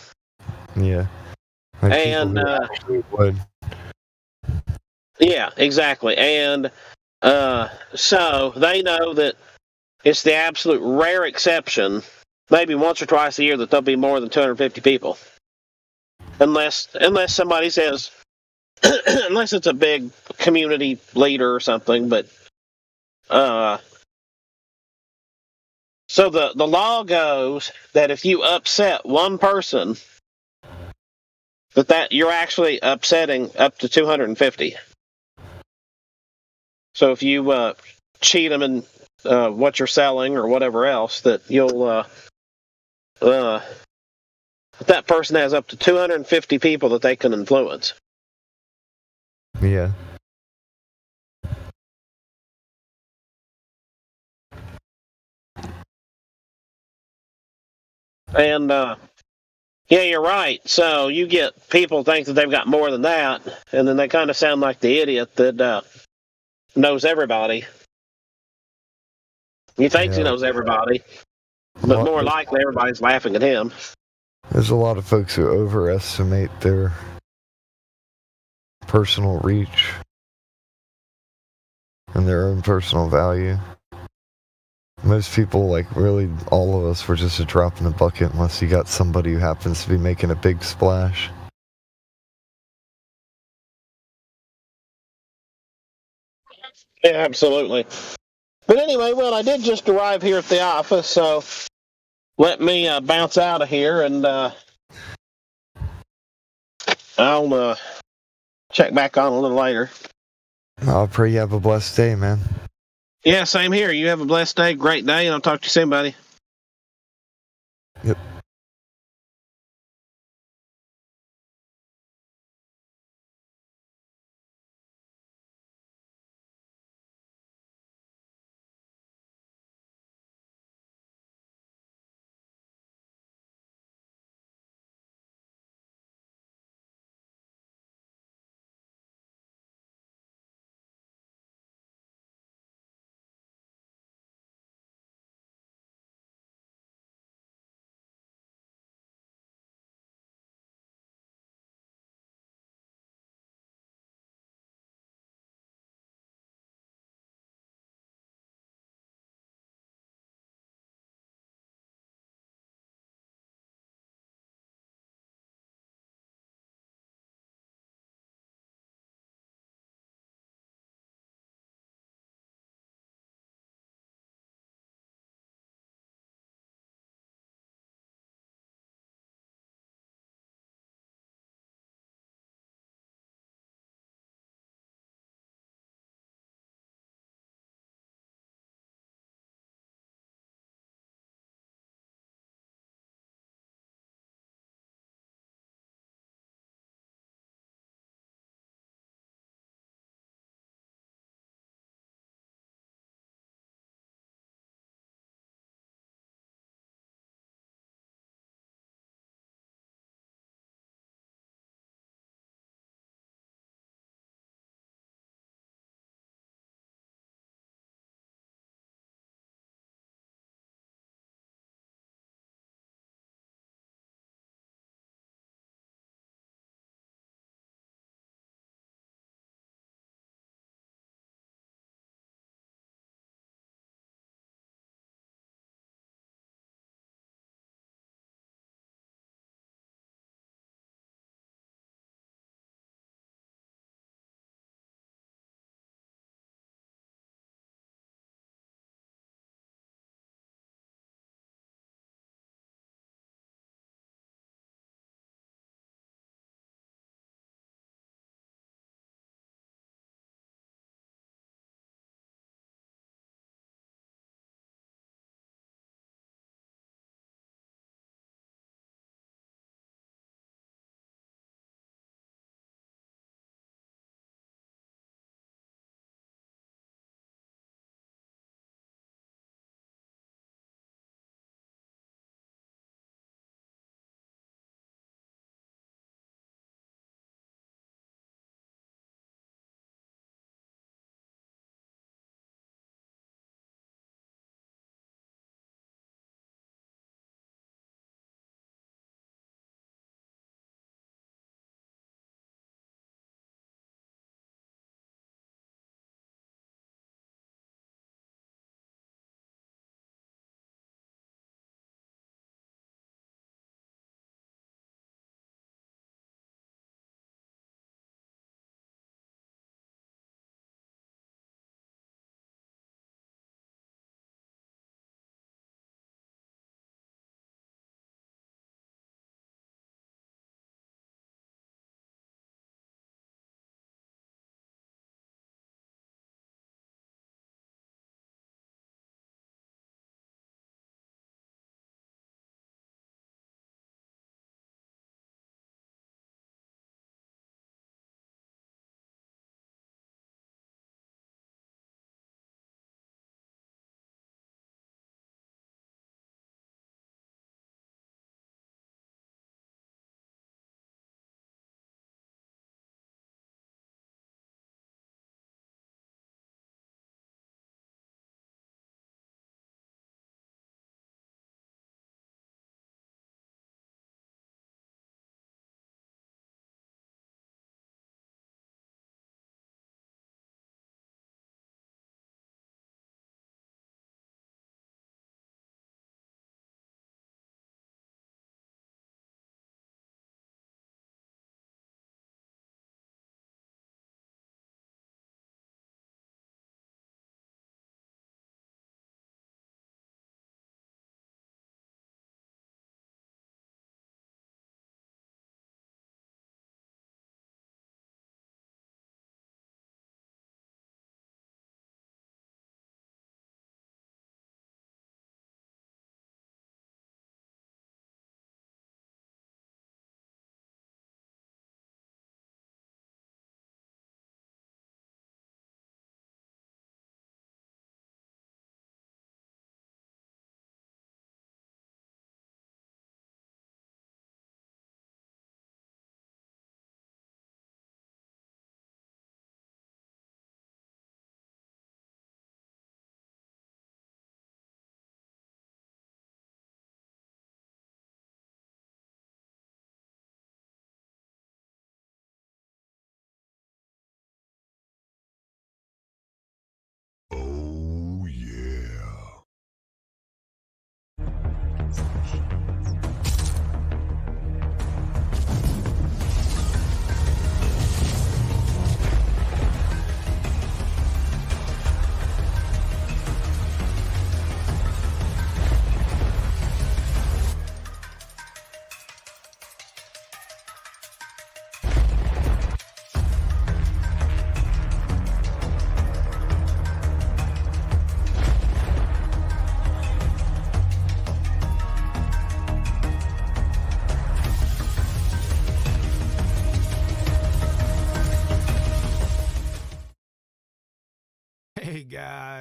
Yeah. Like, and would. Yeah, exactly. And so they know that it's the absolute rare exception, maybe once or twice a year, that there'll be more than 250 people. Unless somebody says, unless it's a big community leader or something, but so the law goes that if you upset one person, that you're actually upsetting up to 250. So if you cheat them in what you're selling or whatever else, that you'll that person has up to 250 people that they can influence. Yeah. And yeah, you're right. So you get people think that they've got more than that, and then they kind of sound like the idiot that knows everybody. He thinks he knows everybody, but more likely everybody's laughing at him. There's a lot of folks who overestimate their personal reach and their own personal value. Most people, like really all of us, were just a drop in the bucket unless you got somebody who happens to be making a big splash. Yeah, absolutely. But anyway, well, I did just arrive here at the office, so let me bounce out of here, and I'll check back on a little later. I'll pray you have a blessed day, man. Yeah, same here. You have a blessed day, great day, and I'll talk to you soon, buddy. Yep.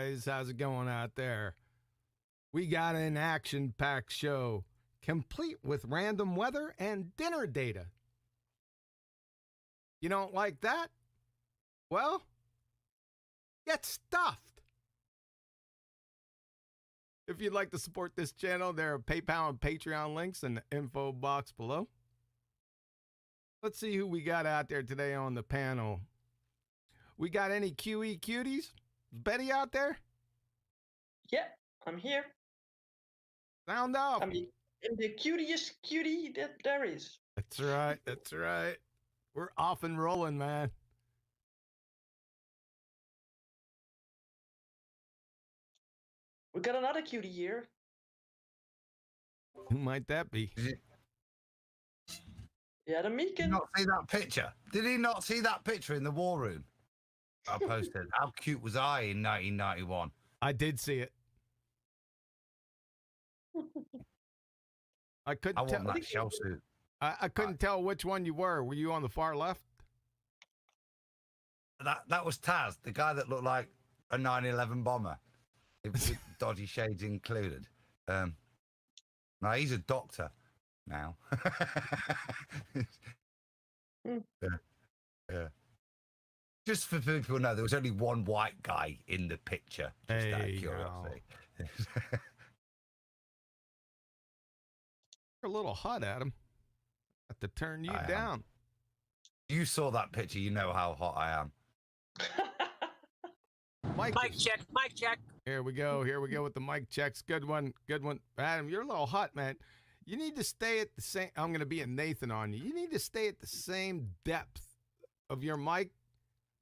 boys. How's it going out there? We got an action-packed show, complete with random weather and dinner data. You don't like that? Well, get stuffed. If you'd like to support this channel, there are PayPal and Patreon links in the info box below. Let's see who we got out there today on the panel. We got any QE cuties? Is Betty out there? Yeah, I'm here. Sound off. I'm the cutest cutie that there is. That's right. That's right. We're off and rolling, man. We got another cutie here. Who might that be? Yeah, the Meekin. Did he not see that picture? Did he not see that picture in the war room? I posted. How cute was I in 1991? I did see it. I couldn't tell. want that shell suit. I couldn't tell which one you were. Were you on the far left? That was Taz, the guy that looked like a 9/11 bomber, with dodgy shades included. No, he's a doctor now. Yeah. Just for people to know, there was only one white guy in the picture. Just out of curiosity. You're a little hot, Adam. I have to turn you down. You saw that picture. You know how hot I am. Mic check. Mic check. Here we go. Here we go with the mic checks. Good one. Good one. Adam, you're a little hot, man. You need to stay at the same. I'm going to be a Nathan on you. You need to stay at the same depth of your mic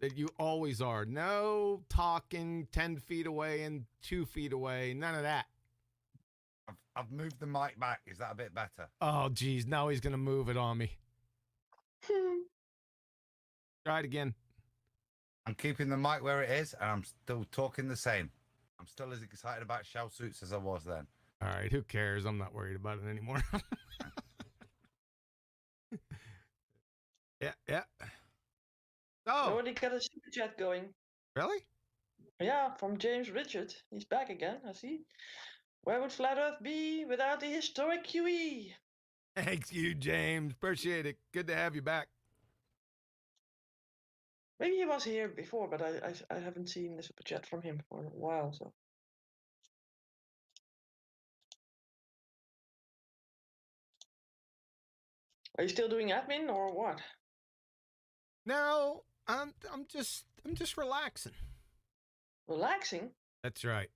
that you always are. No talking 10 feet away and 2 feet away. None of that. I've moved the mic back. Is that a bit better? Oh, geez. Now he's going to move it on me. Try it again. I'm keeping the mic where it is, and I'm still talking the same. I'm still as excited about shell suits as I was then. All right, who cares? I'm not worried about it anymore. Yeah. Oh, already got a super chat going. Really? Yeah, from James Richard. He's back again, I see. Where would Flat Earth be without the historic QE? Thanks you, James. Appreciate it. Good to have you back. Maybe he was here before, but I haven't seen the super chat from him for a while, so. Are you still doing admin or what? No, I'm just relaxing. Relaxing? That's right.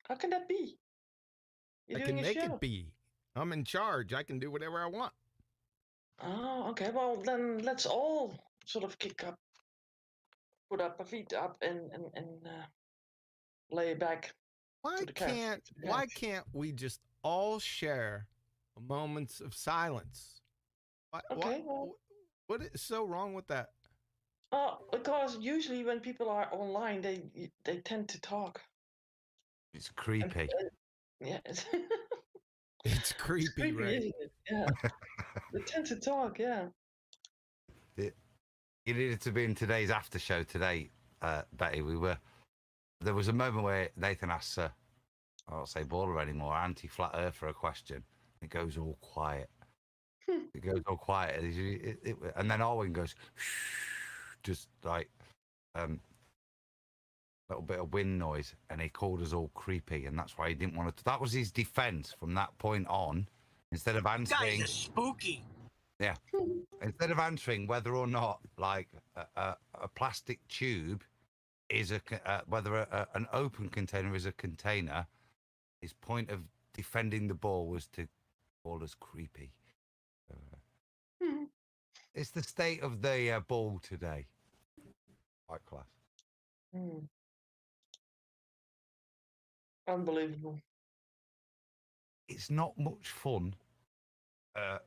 How can that be? You're I doing can a make show. it be. I'm in charge. I can do whatever I want. Oh, okay. Well, then let's all sort of put up our feet up and lay back. Why can't we just all share moments of silence? Okay. What is so wrong with that? Because usually when people are online, they tend to talk. It's creepy. Yeah. It's creepy, right? Isn't it? Yeah. They tend to talk, yeah. You needed to be in today's after show today, Betty. There was a moment where Nathan asks I don't say baller anymore, anti-flat earther a question. It goes all quiet. It goes all quiet. And then Owen goes, just like little bit of wind noise, and he called us all creepy, and that's why he didn't want to. That was his defense from that point on. Instead of answering, Guys are spooky. Yeah. Instead of answering whether or not, like, a plastic tube is whether an open container is a container, his point of defending the ball was to call us creepy. It's the state of the ball today. Quite class. Unbelievable. It's not much fun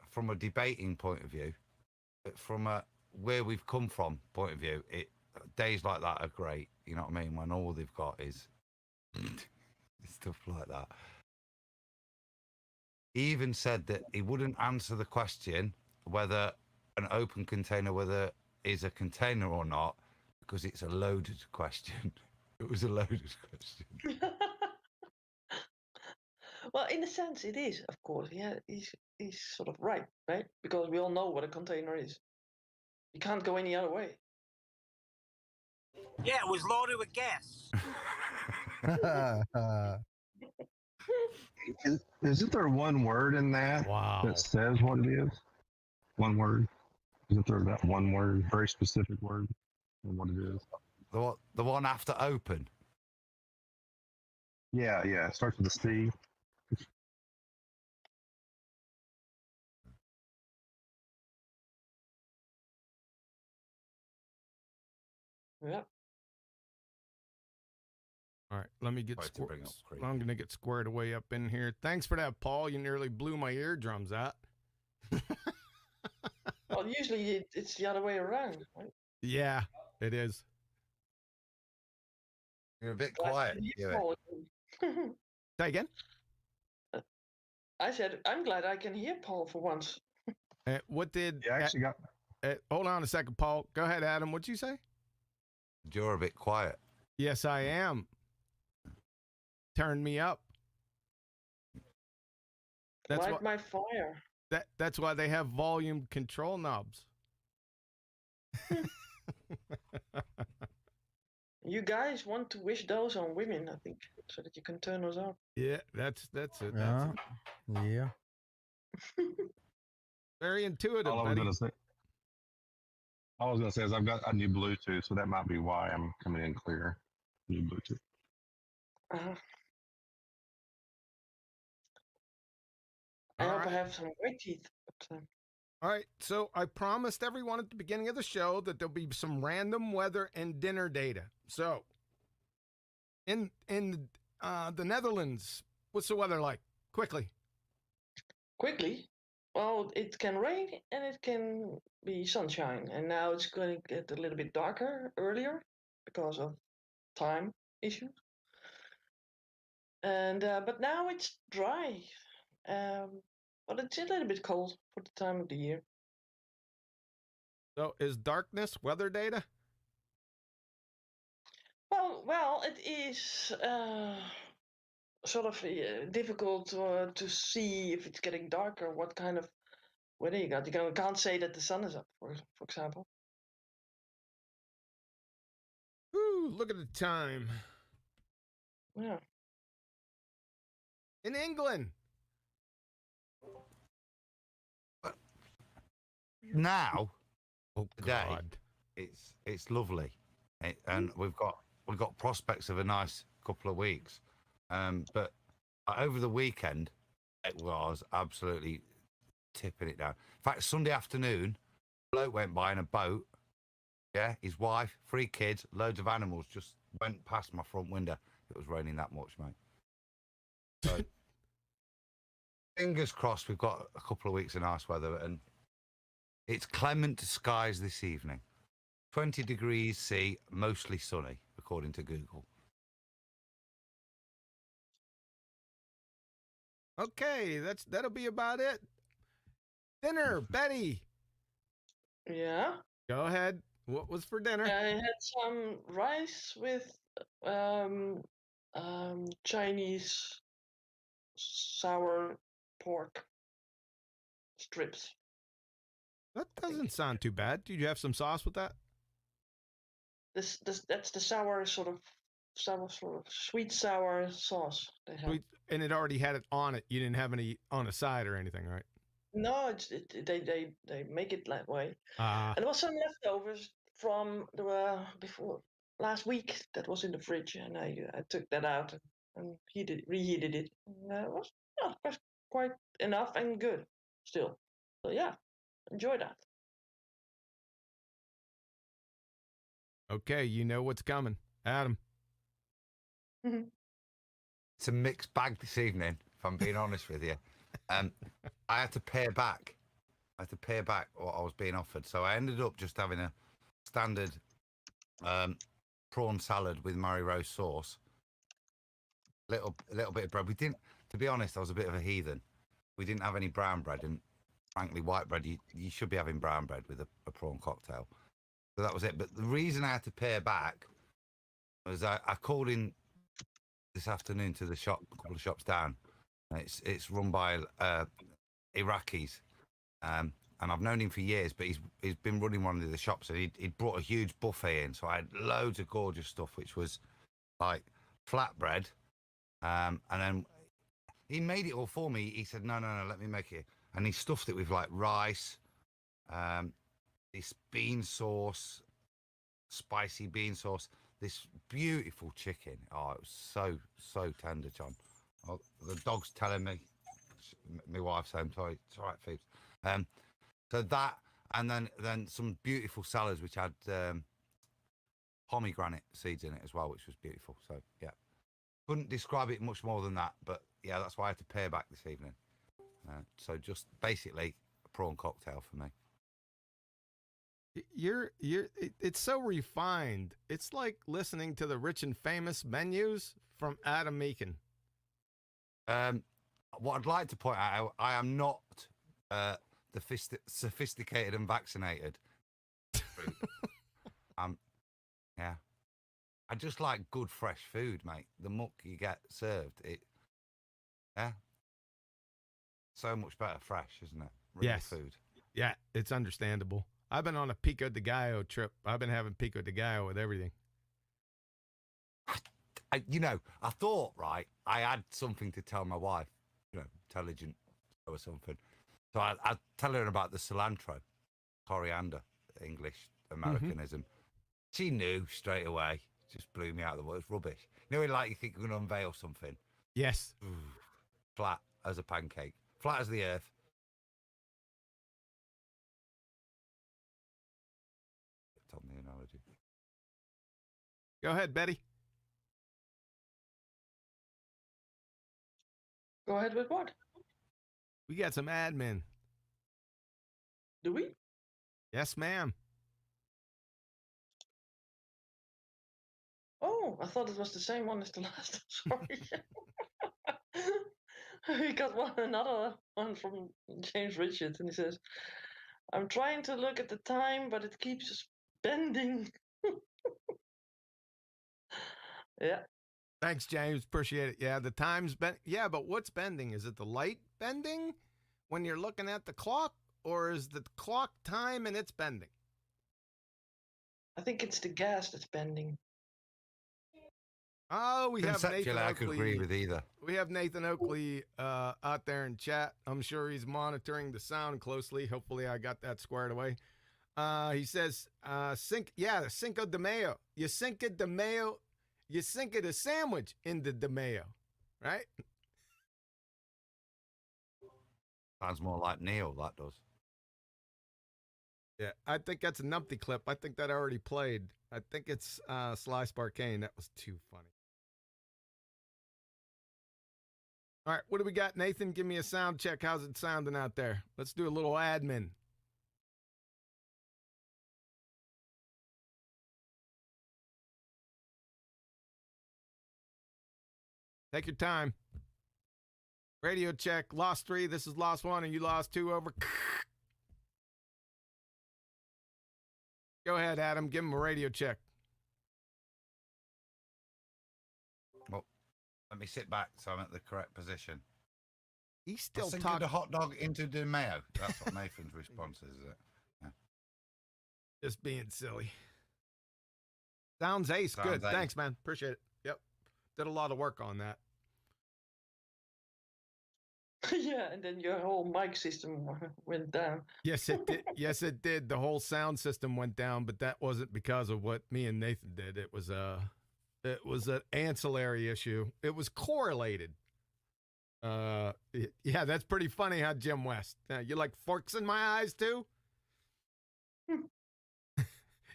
from a debating point of view, but from a where we've come from point of view, days like that are great. You know what I mean? When all they've got is stuff like that. He even said that he wouldn't answer the question whether an open container is a container or not, because it's a loaded question. It was a loaded question. Well, in a sense, it is, of course. Yeah, he's sort of right? Because we all know what a container is. You can't go any other way. Yeah, it was loaded with gas. Isn't there one word in that that says what it is? One word. Isn't there that one word, very specific word, on what it is? The one after open. Yeah, it starts with a C. Yeah. All right, let me get I'm going to get squared away up in here. Thanks for that, Paul. You nearly blew my eardrums out. Well, usually it's the other way around, right? Yeah, it is. You're a bit quiet. Say again? I said, I'm glad I can hear Paul for once. What did... You actually got... hold on a second, Paul. Go ahead, Adam. What'd you say? You're a bit quiet. Yes, I am. Turn me up. Light my fire. That's why they have volume control knobs. You guys want to wish those on women, I think, so that you can turn those up. Yeah, that's it. Yeah. Very intuitive. All I was gonna say is I've got a new Bluetooth, so that might be why I'm coming in clear. New Bluetooth. I hope I have some great teeth. But, all right, so I promised everyone at the beginning of the show that there'll be some random weather and dinner data. So, in the Netherlands, what's the weather like? Quickly. Well, it can rain and it can be sunshine, and now it's going to get a little bit darker earlier because of time issues. And but now it's dry. But it's a little bit cold for the time of the year. So is darkness weather data? Well, it is sort of difficult to see if it's getting darker. What kind of weather you got? You can't say that the sun is up, for example. Ooh, look at the time. Yeah. In England. Now, today, God. it's lovely, and we've got prospects of a nice couple of weeks. But over the weekend, it was absolutely tipping it down. In fact, Sunday afternoon, a bloke went by in a boat. Yeah, his wife, 3 kids, loads of animals just went past my front window. It was raining that much, mate. So, fingers crossed, we've got a couple of weeks of nice weather, and it's clement skies this evening. 20 degrees C, mostly sunny, according to Google. Okay, that'll be about it. Dinner, Betty. Yeah. Go ahead. What was for dinner? I had some rice with Chinese sour pork strips. That doesn't sound too bad. Did you have some sauce with that? That's the sour sort of sweet sour sauce they have. And it already had it on it. You didn't have any on the side or anything, right? No, they make it that way. Ah. And there was some leftovers from the before last week that was in the fridge, and I took that out and reheated it. And, it was quite enough and good still. So yeah, enjoy that. Okay, you know what's coming, Adam. It's a mixed bag this evening, if I'm being honest with you. I had to pay back. What I was being offered, so I ended up just having a standard prawn salad with Mary Rose sauce. A little bit of bread. We didn't, to be honest, I was a bit of a heathen. We didn't have any brown bread, and frankly, white bread. You should be having brown bread with a prawn cocktail. So that was it. But the reason I had to pay back was I called in this afternoon to the shop, a couple of shops down. It's run by Iraqis, and I've known him for years. But he's been running one of the shops, and he'd brought a huge buffet in. So I had loads of gorgeous stuff, which was like flatbread, and then he made it all for me. He said, no, let me make it. And he stuffed it with like rice, this bean sauce, spicy bean sauce, this beautiful chicken. Oh, it was so tender, John. Oh, the dog's telling me, my wife's saying, sorry, it's all right, Phoebes. So that, and then some beautiful salads, which had pomegranate seeds in it as well, which was beautiful. So, yeah. Couldn't describe it much more than that, but yeah, that's why I had to pay back this evening. So just basically a prawn cocktail for me. It's so refined. It's like listening to the Rich and Famous menus from Adam Meakin. What I'd like to point out, I am not the sophisticated and vaccinated. Yeah. I just like good fresh food, mate. The muck you get served, yeah. So much better fresh, isn't it? Real Yes. food. Yeah, it's understandable. I've been on a Pico de Gallo trip. I've been having Pico de Gallo with everything. I thought, right, I had something to tell my wife, intelligent or something. So I tell her about the cilantro, coriander, English Americanism. She knew straight away. Just blew me out of the water. It's rubbish. When you think you're going to unveil something. Yes. Flat as a pancake. Flat as the earth. Tell me the analogy. Go ahead, Betty. Go ahead with what? We got some admin. Do we? Yes, ma'am. Oh, I thought it was the same one as the last. Sorry. We got another one from James Richards, and he says, "I'm trying to look at the time, but it keeps bending." Yeah. Thanks, James. Appreciate it. Yeah, the time's been. Yeah, but what's bending? Is it the light bending when you're looking at the clock, or is the clock time and it's bending? I think it's the gas that's bending. Oh, we have Nathan I could agree with either. We have Nathan Oakley out there in chat. I'm sure he's monitoring the sound closely. Hopefully I got that squared away. He says, Cinco de Mayo. You Cinco de Mayo, you Cinco de sandwich into de Mayo, right? Sounds more like Neil, that does. Yeah, I think that's a numpty clip. I think that already played. I think it's Sly Sparkane. That was too funny. All right, what do we got, Nathan? Give me a sound check. How's it sounding out there? Let's do a little admin. Take your time. Radio check. Lost 3. This is lost 1, and you lost 2 over. Go ahead, Adam. Give him a radio check. Well, let me sit back so I'm at the correct position. He's still talking the hot dog into the mayo. That's what Nathan's response is it? Yeah. Just being silly. Sounds ace. Sounds Good. ace. Thanks, man. Appreciate it. Yep. Did a lot of work on that. Yeah, and then your whole mic system went down. Yes, it did. Yes, it did. The whole sound system went down, but that wasn't because of what me and Nathan did. It was an ancillary issue. It was correlated. Yeah, that's pretty funny, huh, Jim West? You like forks in my eyes too?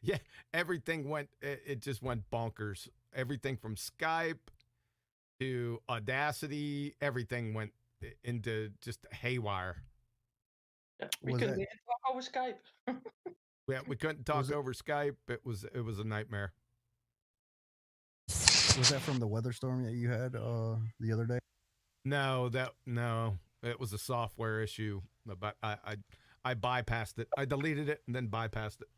Yeah, everything went. It just went bonkers. Everything from Skype to Audacity, everything went into just haywire. Yeah, we couldn't even talk over Skype. Yeah, we couldn't talk over Skype. It was a nightmare. Was that from the weather storm that you had the other day? No, it was a software issue. But I bypassed it. I deleted it and then bypassed it.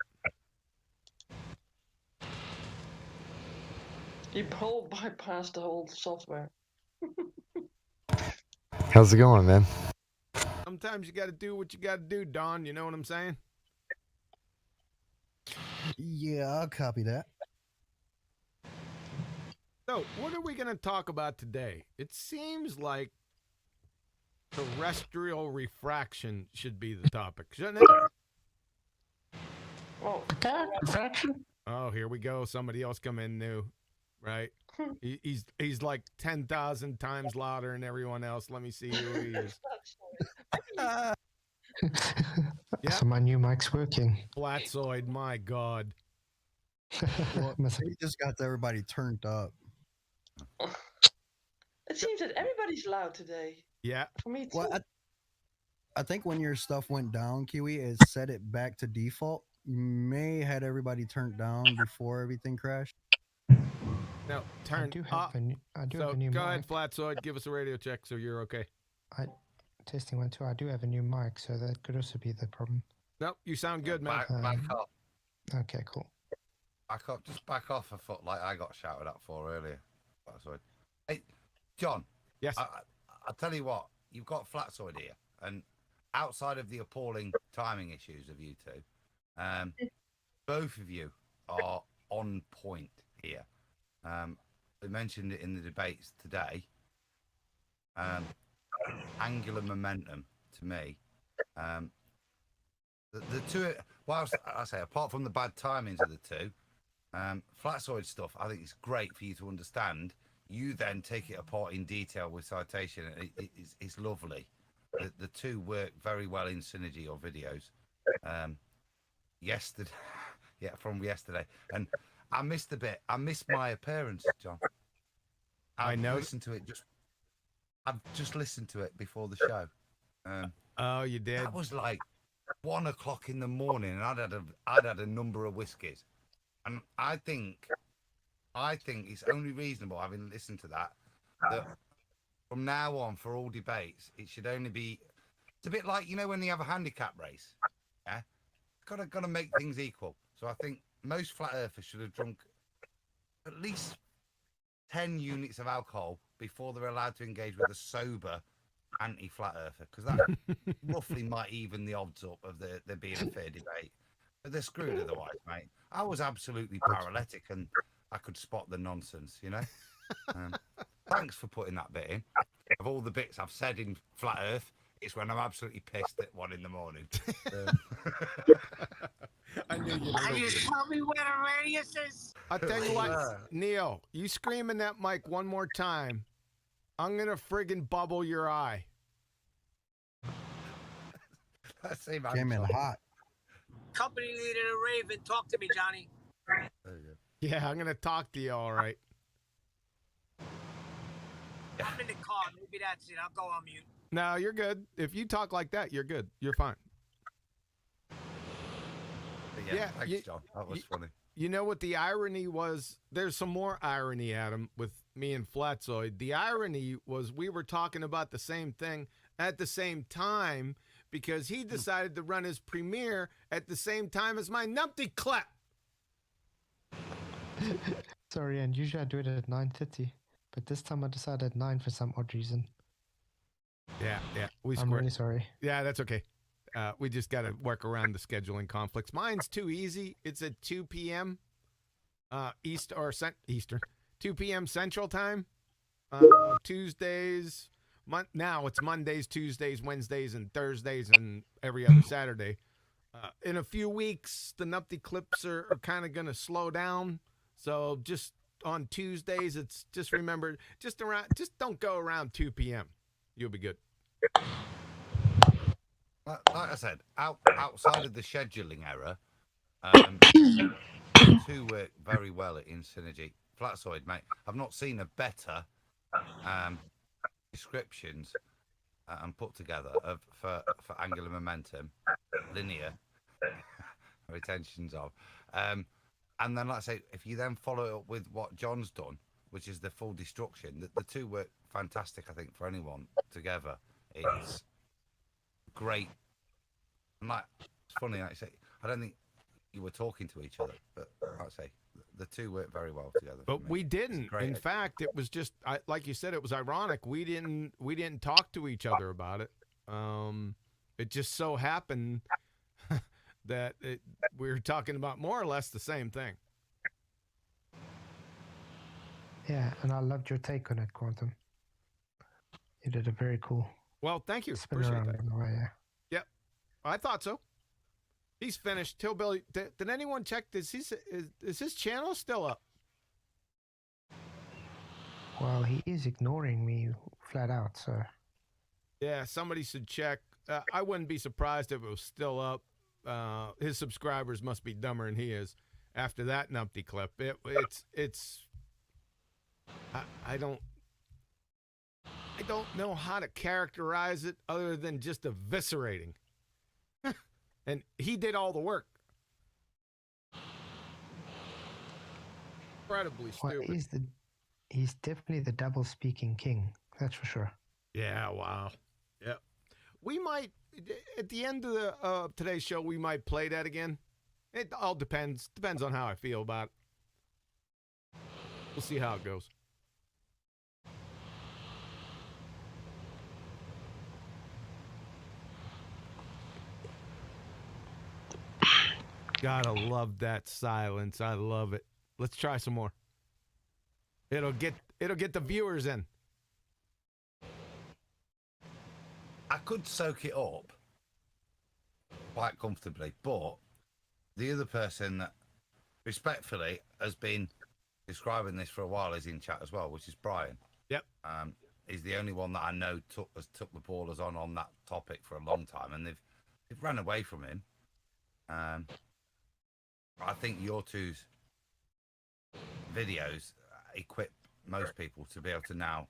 He bypassed the whole software. How's it going, man? Sometimes you got to do what you got to do, Don. You know what I'm saying? Yeah, I'll copy that. So, what are we going to talk about today? It seems like terrestrial refraction should be the topic, shouldn't it? Oh, refraction? Oh, here we go. Somebody else come in new, right? He's like 10,000 times louder than everyone else. Let me see who he is. So my new mic's working. Flatsoid, my God. Well, he just got everybody turned up. It seems that everybody's loud today. Yeah. For me too. Well, I think when your stuff went down, Kiwi, it set it back to default. You may had everybody turned down before everything crashed. No, turn I do have up. a new, I do So have a new go mic. ahead, Flatsoid. Give us a radio check so you're okay. Testing 1 2. I do have a new mic, so that could also be the problem. Nope, you sound good, man. Back up. Okay, cool. Back up. Just back off a foot like I got shouted at for earlier. Flatsoid. Hey, John. Yes. I'll tell you what. You've got Flatsoid here, and outside of the appalling timing issues of you two, both of you are on point here. We mentioned it in the debates today. Angular momentum to me. The two, whilst I say apart from the bad timings of the two, Flatsoid stuff, I think it's great for you to understand. You then take it apart in detail with citation. It's lovely. The two work very well in synergy, your videos. Yesterday, from yesterday, and I missed a bit. I missed my appearance, John. I know. I've just listened to it before the show. Oh, you did? That was like 1 o'clock in the morning, and I'd had a number of whiskeys, and I think it's only reasonable, having listened to that from now on for all debates, it should only be. It's a bit like when you have a handicap race, yeah. Got to make things equal. So I think most flat earthers should have drunk at least 10 units of alcohol before they're allowed to engage with a sober anti-flat earther, because that roughly might even the odds up of there being a fair debate. But they're screwed otherwise, mate. I was absolutely paralytic, and I could spot the nonsense, Thanks for putting that bit in. Of all the bits I've said in flat earth, it's when I'm absolutely pissed at 1 in the morning. I knew you. Can you tell me where the radius is? I'll tell you what, Neil, you scream in that mic one more time, I'm gonna friggin' bubble your eye. Came in hot. Company leader the Raven, talk to me, Johnny. Yeah, I'm gonna talk to you, all right. I'm in the car. Maybe that's it. I'll go on mute. No, you're good. If you talk like that, you're good. You're fine. Yeah, thanks, John. That was funny. You know what the irony was? There's some more irony, Adam, with me and Flatsoid. The irony was we were talking about the same thing at the same time because he decided to run his premiere at the same time as my numpty clap. Sorry, and usually I do it at 9:30, but this time I decided at 9 for some odd reason. Yeah. I'm really sorry. Yeah, that's okay. We just got to work around the scheduling conflicts. Mine's too easy. It's at 2 p.m. Eastern, 2 p.m. Central Time. Tuesdays. Now it's Mondays, Tuesdays, Wednesdays, and Thursdays, and every other Saturday. In a few weeks, the Nupty clips are kind of going to slow down. So just on Tuesdays, it's just remember, just don't go around 2 p.m. You'll be good. Like I said, outside of the scheduling error, the two work very well in synergy. Flatsoid, mate, I've not seen a better descriptions and put together for angular momentum, linear retentions of, and then like I say, if you then follow it up with what John's done, which is the full destruction, the two work fantastic. I think for anyone together, it's great. And like, it's funny, like I say, I don't think you were talking to each other, but like I say, the two work very well together. for But me. we It's didn't. great. In fact, it was just like you said. It was ironic. We didn't talk to each other about it. It just so happened that we were talking about more or less the same thing. Yeah, and I loved your take on it, Quantum. You did a very cool Well, thank you. spin Appreciate around that. in a way. Yeah. Yep, I thought so. He's finished. Hillbilly. Did anyone check? Is his channel still up? Well, he is ignoring me flat out, so. Yeah, somebody should check. I wouldn't be surprised if it was still up. His subscribers must be dumber than he is. After that numpty clip, I don't know how to characterize it other than just eviscerating. And he did all the work. Incredibly Well, stupid. he's definitely the double speaking king. That's for sure. Yeah, wow. Yep. We might, at the end of the today's show, we might play that again. It all depends. Depends on how I feel about it. We'll see how it goes. Gotta love that silence. I love it. Let's try some more. It'll get the viewers in. I could soak it up quite comfortably, but the other person that respectfully has been describing this for a while is in chat as well, which is Brian. Yep. He's the only one that I know took the ballers on that topic for a long time, and they've ran away from him. I think your two's videos equip most people to be able to now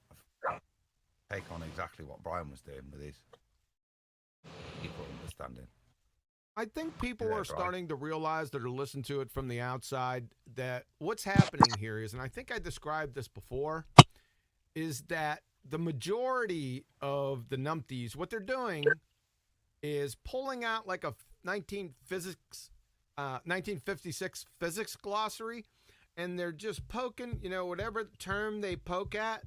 take on exactly what Brian was doing with his equal understanding. I think people Yeah, are Brian. starting to realize that are listening to it from the outside that what's happening here is, and I think I described this before, is that the majority of the numpties, what they're doing is pulling out like a 1956 physics glossary, and they're just poking, whatever term they poke at,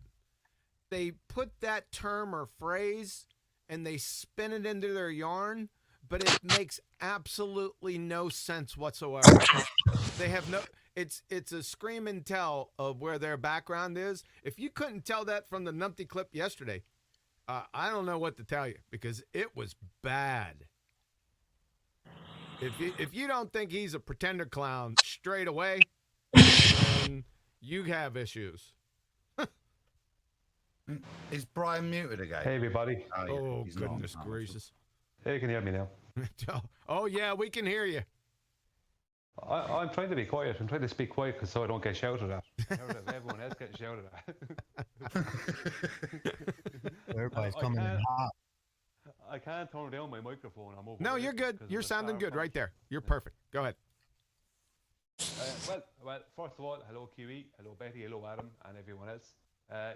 they put that term or phrase and they spin it into their yarn, but it makes absolutely no sense whatsoever. They have no, it's a scream and tell of where their background is. If you couldn't tell that from the numpty clip yesterday, I don't know what to tell you, because it was bad. If you don't think he's a pretender clown straight away, then you have issues. Is Brian muted again? Hey, everybody. Oh, he's not. goodness gracious. Hey, you can hear me now. Oh, yeah, we can hear you. I'm trying to be quiet. I'm trying to speak quiet so I don't get shouted at. Everyone else getting shouted at. Everybody's coming in hot. I can't turn down my microphone. I'm over. No, you're good. You're sounding good right there. You're perfect. Go ahead. Well, first of all, hello Kiwi, hello Betty, hello Adam, and everyone else.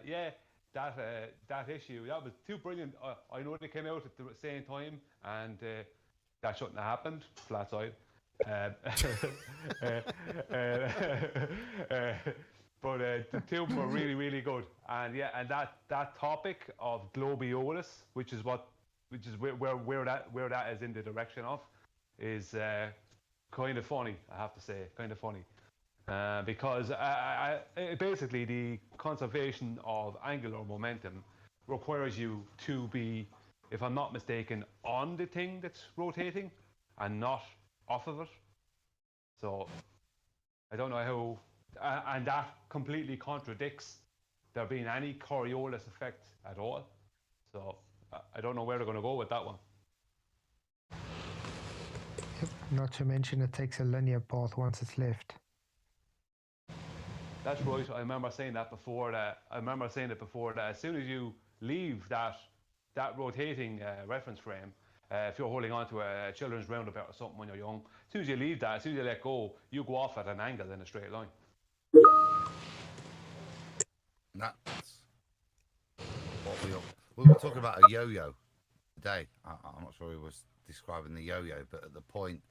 Yeah, that issue, that was too brilliant. I know they came out at the same time, and that shouldn't have happened. Flat side. But the two were really, really good. And yeah, and that topic of Globiolis, which is where that is in the direction of, is kind of funny. I have to say, kind of funny, because basically the conservation of angular momentum requires you to be, if I'm not mistaken, on the thing that's rotating and not off of it. So I don't know how, and that completely contradicts there being any Coriolis effect at all. So I don't know where they're going to go with that one. Not to mention it takes a linear path once it's left. That's right. I remember saying it before that as soon as you leave that rotating reference frame, if you're holding on to a children's roundabout or something when you're young, as soon as you leave that, as soon as you let go, you go off at an angle in a straight line. That's what we were talking about a yo-yo today. I'm not sure he was describing the yo-yo, but at the point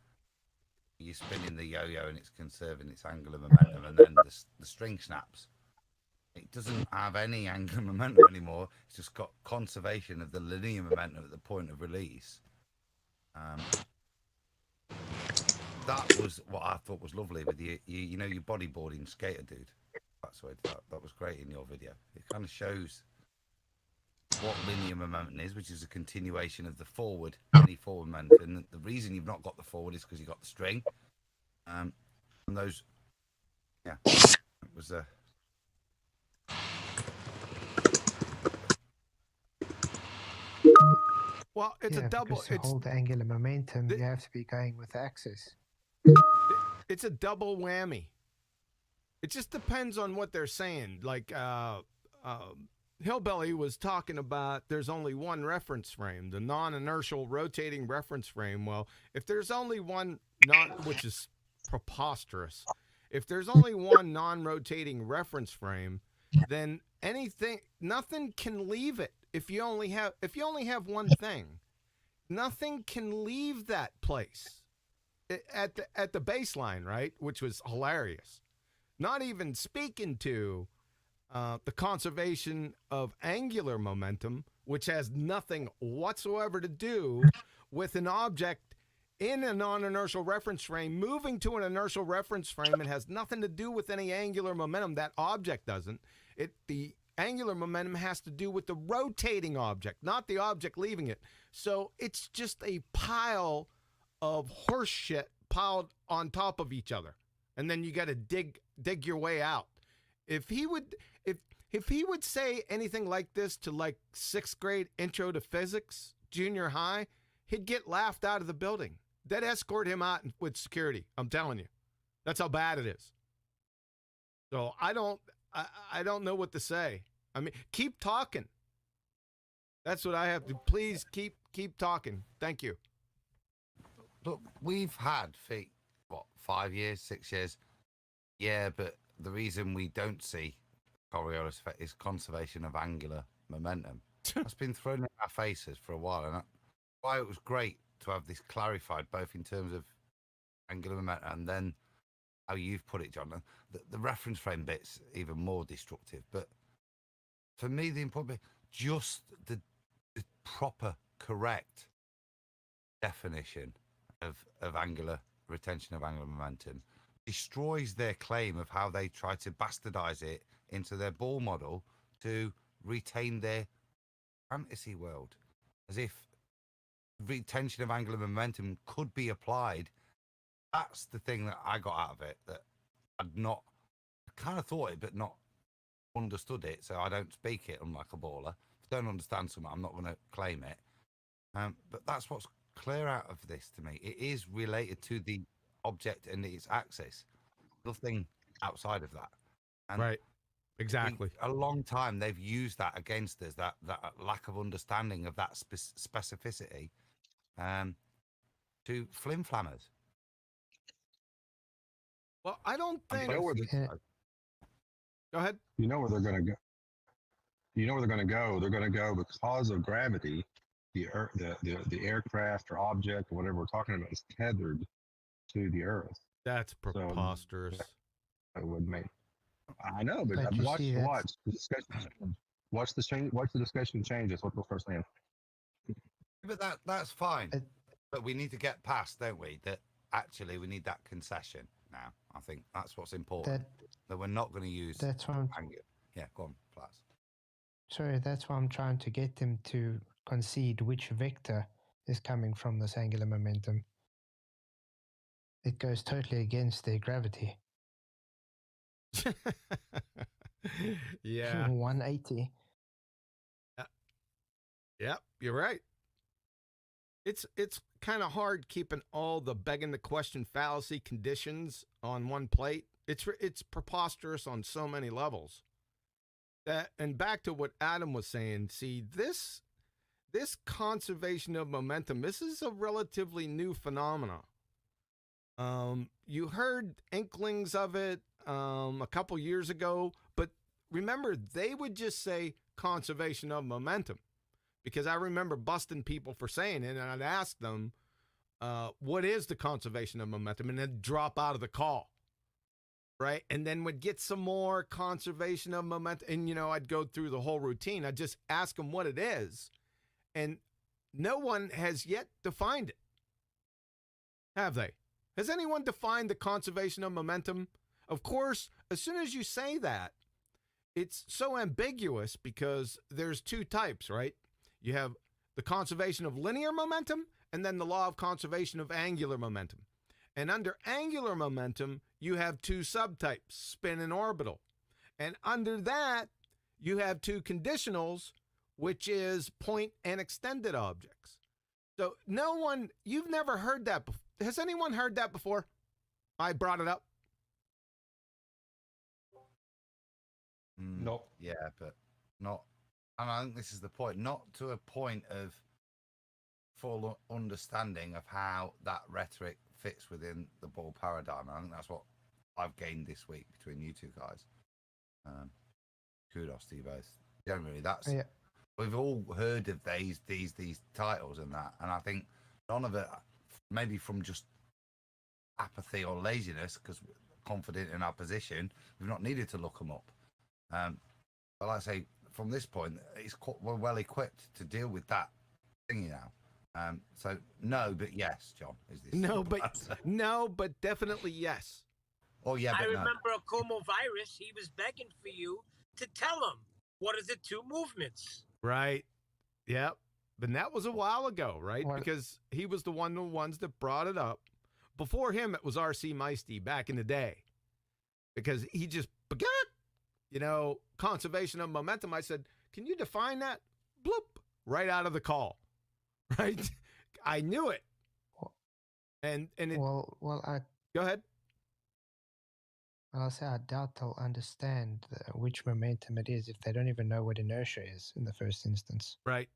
you're spinning the yo-yo and it's conserving its angular momentum, and then the string snaps. It doesn't have any angular momentum anymore. It's just got conservation of the linear momentum at the point of release. That was what I thought was lovely with you know, your bodyboarding skater dude. That's what that was great in your video. It kind of shows what linear momentum is, which is a continuation of the forward, any forward momentum. And the reason you've not got the forward is because you've got the string. And those, yeah, it was Well, it's yeah, a double. because to It's hold angular momentum, you have to be going with the axis. it's a double whammy. It just depends on what they're saying. Like Hillbilly was talking about, there's only one reference frame, the non-inertial rotating reference frame. Well, if there's only one, which is preposterous. If there's only one non-rotating reference frame, then nothing can leave it. If you only have one thing, nothing can leave that place at the baseline, right? Which was hilarious. Not even speaking to the conservation of angular momentum, which has nothing whatsoever to do with an object in a non-inertial reference frame moving to an inertial reference frame. It has nothing to do with any angular momentum. That object doesn't. The angular momentum has to do with the rotating object, not the object leaving it. So it's just a pile of horse shit piled on top of each other. And then you got to dig your way out. If he would say anything like this to like 6th grade intro to physics, junior high, he'd get laughed out of the building. They'd escort him out with security. I'm telling you. That's how bad it is. So I don't know what to say. I mean, keep talking. That's what I have to. Please keep talking. Thank you. Look, we've had for 5 years, 6 years. Yeah, but the reason we don't see Coriolis effect is conservation of angular momentum. That's been thrown in our faces for a while, and that's why it was great to have this clarified, both in terms of angular momentum and then how you've put it, John. The reference frame bit's even more destructive. But for me, the important bit, just the proper, correct definition of angular retention of angular momentum destroys their claim of how they try to bastardize it into their ball model to retain their fantasy world, as if retention of angular momentum could be applied. That's the thing that I got out of it, that I kind of thought it but not understood it, so I don't speak it, unlike a baller. If I don't understand something, I'm not going to claim it. But that's what's clear out of this to me. It is related to the object and its axis, nothing outside of that. And right, exactly. A long time they've used that against us, that lack of understanding of that specificity, to flim-flammers. Well, I don't think. Go ahead. You know where they're going to go. You know where they're going to go. They're going to go because of gravity. The aircraft or object or whatever we're talking about is tethered to the Earth. That's preposterous. So it would make. I know, but watch the discussion. Watch the discussion change. That's what we'll start saying. But that's fine. But we need to get past, don't we? That actually we need that concession now. I think that's what's important. That we're not going to use. That's what Yeah, go on, Platz. Sorry, that's why I'm trying to get them to concede which vector is coming from this angular momentum. It goes totally against their gravity. Yeah. 180. Yep, you're right. It's kind of hard keeping all the begging the question fallacy conditions on one plate. It's preposterous on so many levels. And back to what Adam was saying, see, this conservation of momentum, this is a relatively new phenomenon. You heard inklings of it a couple years ago, but remember, they would just say conservation of momentum, because I remember busting people for saying it, and I'd ask them, what is the conservation of momentum, and then drop out of the call. Right. And then would get some more conservation of momentum. And, you know, I'd go through the whole routine. I'd just ask them what it is. And no one has yet defined it. Have they? Has anyone defined the conservation of momentum? Of course, as soon as you say that, it's so ambiguous because there's two types, right? You have the conservation of linear momentum and then the law of conservation of angular momentum. And under angular momentum, you have two subtypes, spin and orbital. And under that, you have two conditionals, which is point and extended objects. So no one, you've never heard that before. Has anyone heard that before? I brought it up. No. Yeah, but not, and I think this is the point, not to a point of full understanding of how that rhetoric fits within the ball paradigm. I think that's what I've gained this week between you two guys. Kudos to you both. Generally, that's we've all heard of these titles and that, and I think none of it, maybe from just apathy or laziness, because we're confident in our position, we've not needed to look them up. But like I say, from this point, we're well equipped to deal with that thingy now. So no, but yes, John. Is this no, but definitely yes. Oh yeah, I but remember a Como virus. He was begging for you to tell him what are the two movements. Right. Yep. But that was a while ago, right? Because he was the ones that brought it up. Before him, it was R.C. Meisty back in the day. Because he just began, you know, conservation of momentum. I said, can you define that? Bloop. Right out of the call. Right? I knew it. And it. Well, go ahead. I'll say I doubt they'll understand which momentum it is if they don't even know what inertia is in the first instance. Right.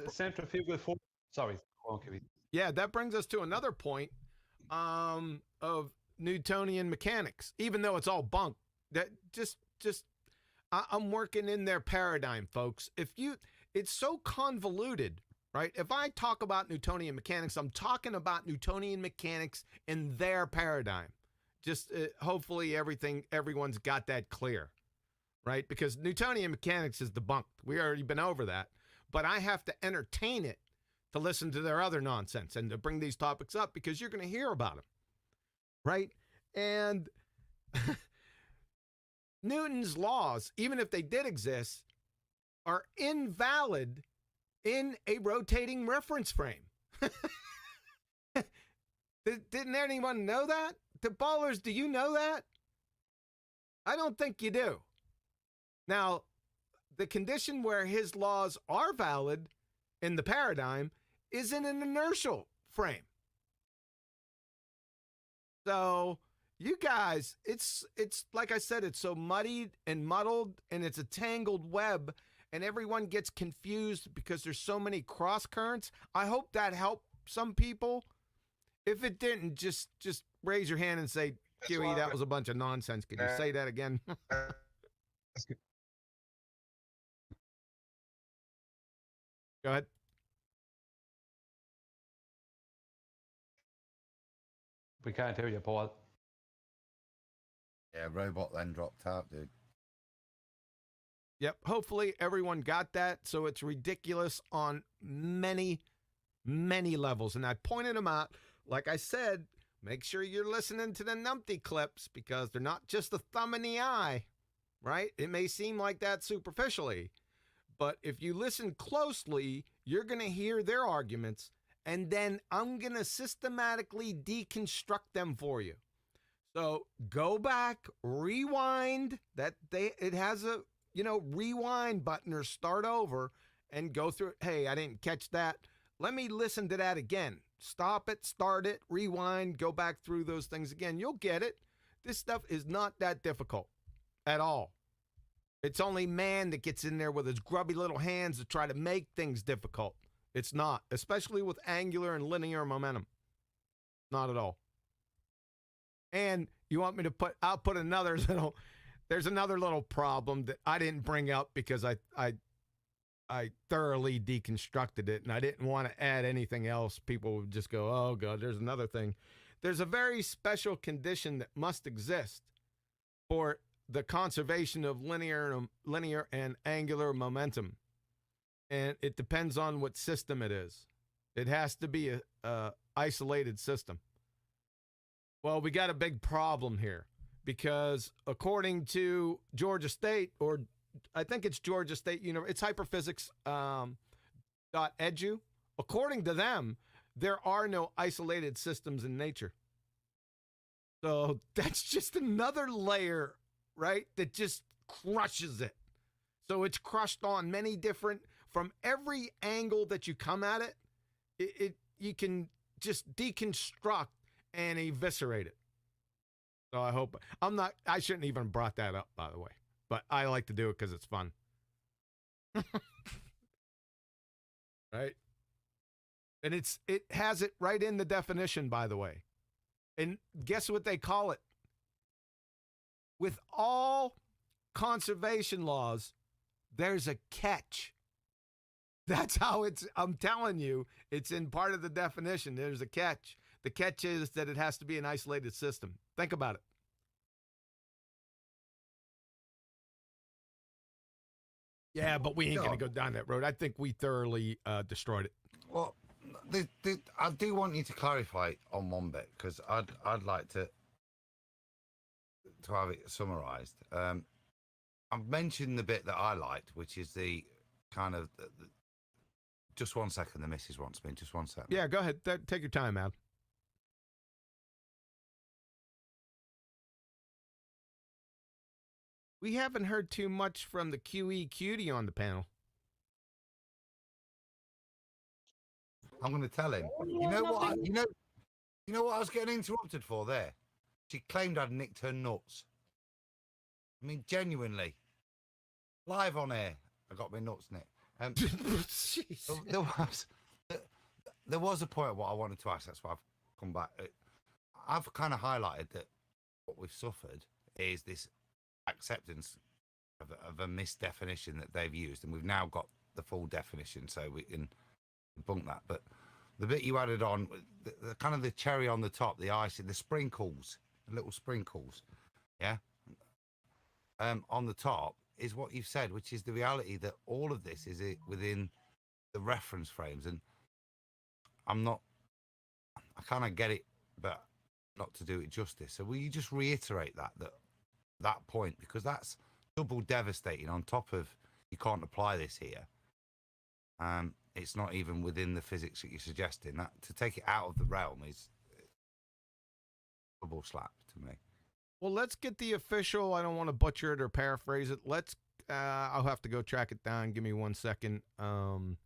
Centrifugal force. Sorry. Okay. Yeah, that brings us to another point of Newtonian mechanics. Even though it's all bunk, that I'm working in their paradigm, folks. It's so convoluted. Right? If I talk about Newtonian mechanics, I'm talking about Newtonian mechanics in their paradigm. Just hopefully everyone's got that clear, right? Because Newtonian mechanics is debunked. We already been over that. But I have to entertain it to listen to their other nonsense and to bring these topics up because you're going to hear about them, right? And Newton's laws, even if they did exist, are invalid in a rotating reference frame. Didn't anyone know that? The ballers, do you know that? I don't think you do. Now, the condition where his laws are valid in the paradigm is in an inertial frame. So, you guys, it's like I said, it's so muddied and muddled, and it's a tangled web, and everyone gets confused because there's so many cross currents. I hope that helped some people. If it didn't, just raise your hand and say, QE, that was a bunch of nonsense. Can you say that again? Go ahead. We can't hear you, Paul. Yeah, robot then dropped out, dude. Yep. Hopefully everyone got that. So it's ridiculous on many, many levels. And I pointed them out. Like I said, make sure you're listening to the numpty clips because they're not just a thumb in the eye, right? It may seem like that superficially, but if you listen closely, you're going to hear their arguments. And then I'm going to systematically deconstruct them for you. So go back, rewind. It has a rewind button or start over and go through. Hey, I didn't catch that. Let me listen to that again. Stop it, start it, rewind, go back through those things again. You'll get it. This stuff is not that difficult at all. It's only man that gets in there with his grubby little hands to try to make things difficult. It's not, especially with angular and linear momentum. Not at all. And you want me to I'll put another there's another little problem that I didn't bring up because I I thoroughly deconstructed it, and I didn't want to add anything else. People would just go, oh, God, there's another thing. There's a very special condition that must exist for the conservation of linear and angular momentum. And it depends on what system it is. It has to be a isolated system. Well, we got a big problem here because according to Georgia State, or I think it's Georgia State University, it's hyperphysics.edu. According to them, there are no isolated systems in nature. So that's just another layer, right, that just crushes it. So it's crushed on many different, from every angle that you come at it, you can just deconstruct and eviscerate it. So I shouldn't even brought that up, by the way, but I like to do it because it's fun. Right? And it has it right in the definition, by the way. And guess what they call it? With all conservation laws, there's a catch. That's how I'm telling you, it's in part of the definition. There's a catch. The catch is that it has to be an isolated system. Think about it. Yeah, but we ain't going to go down that road. I think we thoroughly destroyed it. Well, I do want you to clarify on one bit, because I'd like to have it summarised. I've mentioned the bit that I liked, which is the kind of... just 1 second, the missus wants me. Just 1 second. Yeah, go ahead. Take your time, man. We haven't heard too much from the QE cutie on the panel. I'm going to tell him. You know what? You know what I was getting interrupted for there? She claimed I'd nicked her nuts. I mean, genuinely, live on air, I got my nuts nicked. There was a point of what I wanted to ask. That's why I've come back. I've kind of highlighted that what we've suffered is this acceptance of a misdefinition that they've used, and we've now got the full definition, so we can debunk that. But the bit you added on, the kind of the cherry on the top, the icing, the sprinkles, the little sprinkles, yeah, on the top is what you've said, which is the reality that all of this is within the reference frames. And I kind of get it, but not to do it justice. So will you just reiterate that point, because that's double devastating. On top of, you can't apply this here. It's not even within the physics that you're suggesting. That to take it out of the realm is double slap to me. Well, let's get the official. I don't want to butcher it or paraphrase it. I'll have to go track it down. Give me 1 second. Go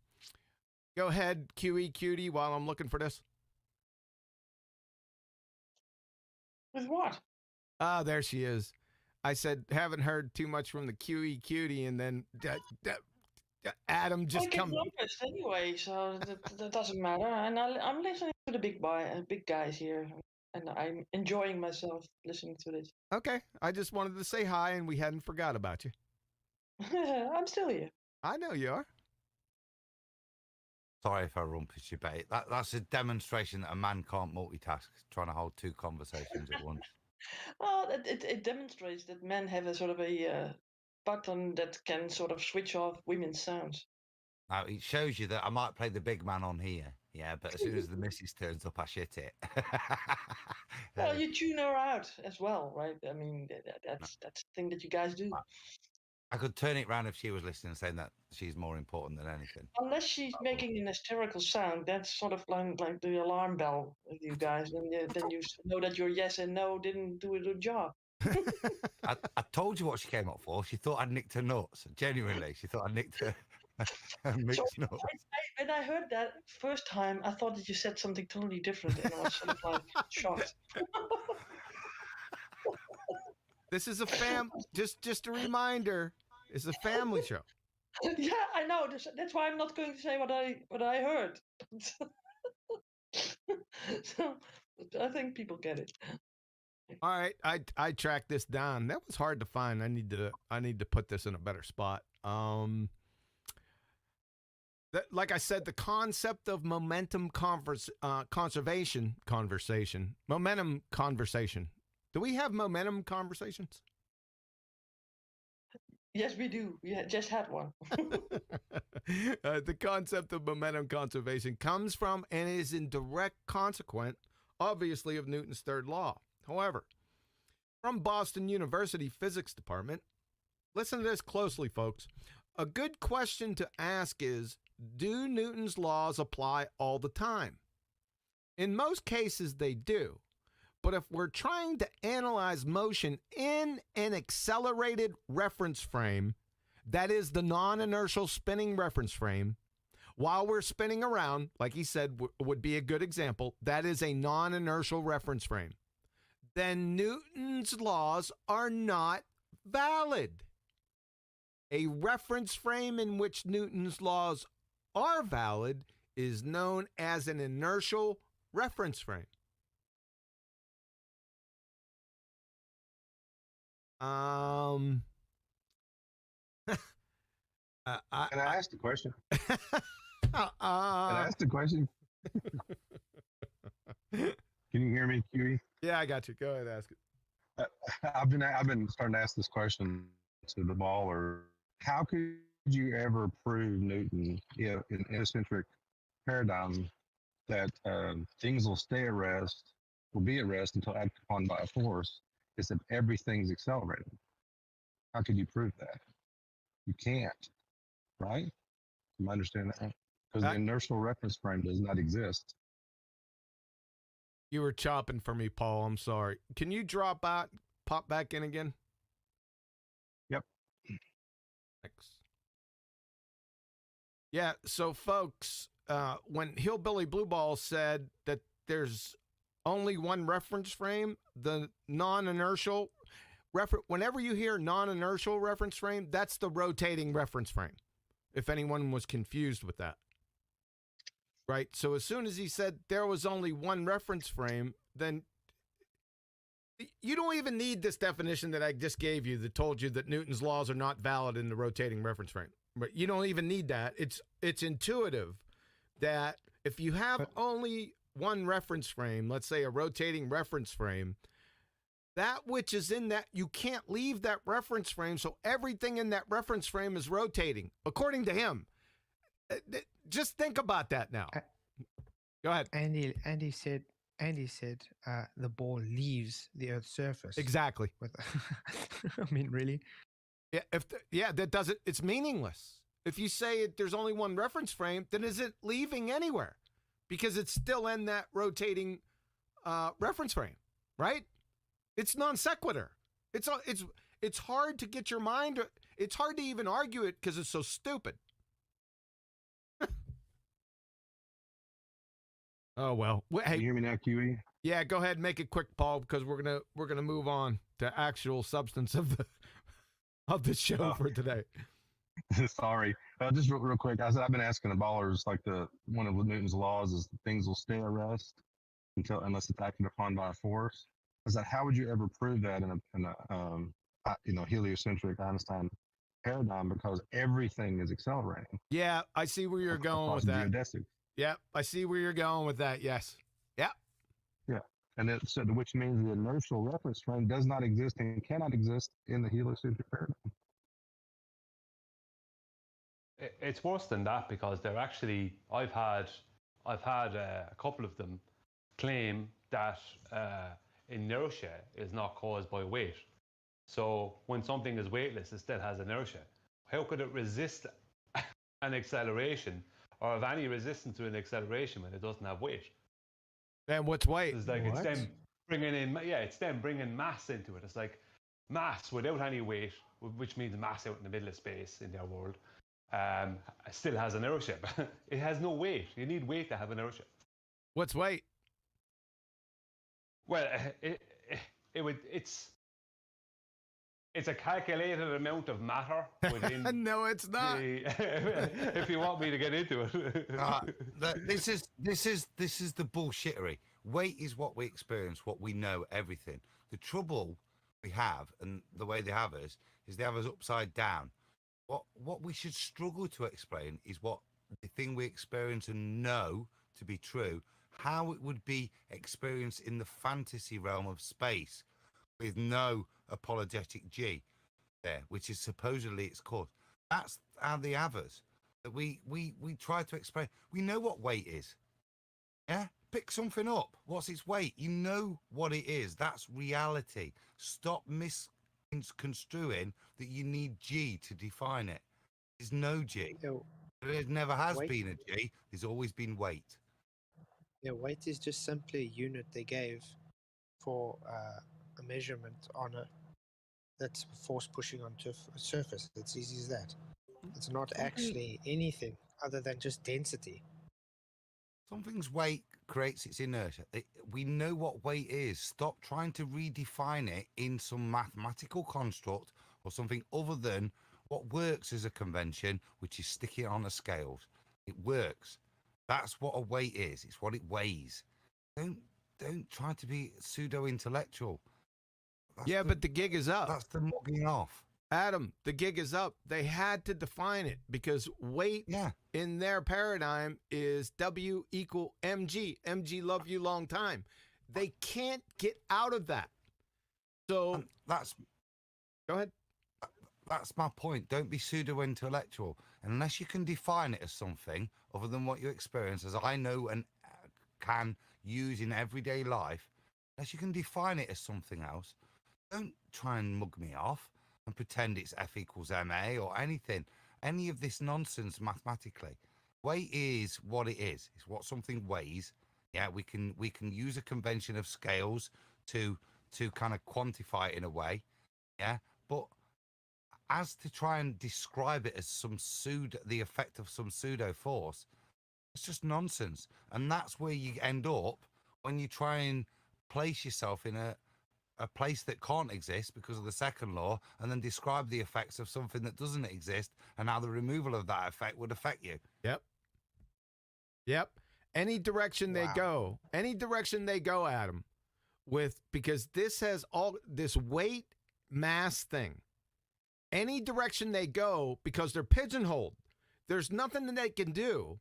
ahead, QE cutie, while I'm looking for this. With what? Ah, there she is. I said, haven't heard too much from the QE cutie, and then Adam just come. Anyway, so that doesn't matter. And I'm listening to the big guys here, and I'm enjoying myself listening to this. Okay, I just wanted to say hi, and we hadn't forgot about you. I'm still here. I know you are. Sorry if I rumpus you, Betty. That's a demonstration that a man can't multitask, trying to hold two conversations at once. Well, it demonstrates that men have a sort of a button that can sort of switch off women's sounds. Now, it shows you that I might play the big man on here, yeah, but as soon as the missus turns up, I shit it. Well, you tune her out as well, right? I mean, that's the thing that you guys do. I could turn it around if she was listening, saying that she's more important than anything. Unless she's making an hysterical sound, that's sort of like the alarm bell with you guys. Then you know that your yes and no didn't do a good job. I told you what she came up for. She thought I'd nicked her nuts. Genuinely, she thought I nicked her mixed nuts. When I heard that first time, I thought that you said something totally different, and I was sort of like shocked. This is a just a reminder. It's a family show. Yeah, I know. That's why I'm not going to say what I heard. So I think people get it. All right, I tracked this down. That was hard to find. I need to put this in a better spot. like I said, the concept of momentum conservation. Momentum conversation. Do we have momentum conversations? Yes, we do. We just had one. The concept of momentum conservation comes from and is in direct consequence, obviously, of Newton's third law. However, from Boston University Physics Department, listen to this closely, folks. A good question to ask is, do Newton's laws apply all the time? In most cases, they do. But if we're trying to analyze motion in an accelerated reference frame, that is the non-inertial spinning reference frame, while we're spinning around, like he said would be a good example, that is a non-inertial reference frame, then Newton's laws are not valid. A reference frame in which Newton's laws are valid is known as an inertial reference frame. Can I ask the question? Can I ask the question? Can you hear me, QE? Yeah, I got you. Go ahead, ask it. I've been starting to ask this question to the baller. How could you ever prove Newton in an eccentric paradigm that things will be at rest until acted upon by a force? Is that everything's accelerating? How could you prove that? You can't, right? You understand that? Because the inertial reference frame does not exist. You were chopping for me, Paul. I'm sorry. Can you drop out, pop back in again? Yep. Thanks. Yeah, so folks, when Hillbilly Blue Ball said that there's only one reference frame, the non-inertial whenever you hear non-inertial reference frame, that's the rotating reference frame, if anyone was confused with that. Right? So as soon as he said there was only one reference frame, then you don't even need this definition that I just gave you that told you that Newton's laws are not valid in the rotating reference frame. But you don't even need that. It's intuitive that if you have only one reference frame, let's say a rotating reference frame, that which is in that, you can't leave that reference frame, so everything in that reference frame is rotating, according to him. Just think about that now. Go ahead. Andy said the ball leaves the Earth's surface. Exactly. I mean, really? Yeah, that doesn't. It's meaningless. If you say there's only one reference frame, then is it leaving anywhere? Because it's still in that rotating reference frame, right? It's non sequitur. It's hard to get your mind. It's hard to even argue it because it's so stupid. Oh well. Hey, can you hear me now, QE? Yeah, go ahead and make it quick, Paul, because we're gonna move on to actual substance of the show for today. Sorry, just real quick. I've been asking the ballers, like one of Newton's laws is things will stay at rest unless it's acted upon by a force. I said, how would you ever prove that in a heliocentric Einstein paradigm? Because everything is accelerating. Yeah, I see where you're going with that. Geodesics. Yeah, I see where you're going with that. Yes. Yeah. Yeah, and which means the inertial reference frame does not exist and cannot exist in the heliocentric paradigm. It's worse than that because they're actually. I've had a couple of them claim that inertia is not caused by weight. So when something is weightless, it still has inertia. How could it resist an acceleration or have any resistance to an acceleration when it doesn't have weight? And what's weight? It's like it's them bringing mass into it. It's like mass without any weight, which means mass out in the middle of space in their world. Still has inertia. It has no weight. You need weight to have inertia. What's weight? Well, it's a calculated amount of matter within. No, it's not. If you want me to get into it, this is the bullshittery. Weight is what we experience, what we know, everything. The trouble we have, and the way they have us, is they have us upside down. What we should struggle to explain is what the thing we experience and know to be true, how it would be experienced in the fantasy realm of space with no apologetic G there, which is supposedly its cause. That's how the others that we try to explain. We know what weight is. Yeah, pick something up. What's its weight? You know what it is. That's reality. Stop misconstruing that you need G to define it. There's no G. There never has Weight. been a G. There's always been weight. Yeah, weight is just simply a unit they gave for a measurement on that's force pushing onto a surface. It's easy as that. It's not actually anything other than just density. Something's weight creates its inertia. We know what weight is. Stop trying to redefine it in some mathematical construct or something other than what works as a convention, which is sticking it on the scales. It works. That's what a weight is. It's what it weighs. Don't try to be pseudo-intellectual. Yeah, but the gig is up. That's the mugging off. Adam, the gig is up. They had to define it because weight in their paradigm is W equal mg. Mg love you long time. They can't get out of that. So that's go ahead. That's my point. Don't be pseudo-intellectual. Unless you can define it as something other than what you experience, as I know and can use in everyday life, unless you can define it as something else, don't try and mug me off and pretend it's F equals MA or anything. Any of this nonsense mathematically. Weight is what it is. It's what something weighs. Yeah, we can use a convention of scales to kind of quantify it in a way. Yeah, but as to try and describe it as the effect of some pseudo force, it's just nonsense. And that's where you end up when you try and place yourself in a place that can't exist because of the second law, and then describe the effects of something that doesn't exist and how the removal of that effect would affect you. Yep. Any direction they go, Adam, because this has all this weight mass thing. Any direction they go, because they're pigeonholed, there's nothing that they can do.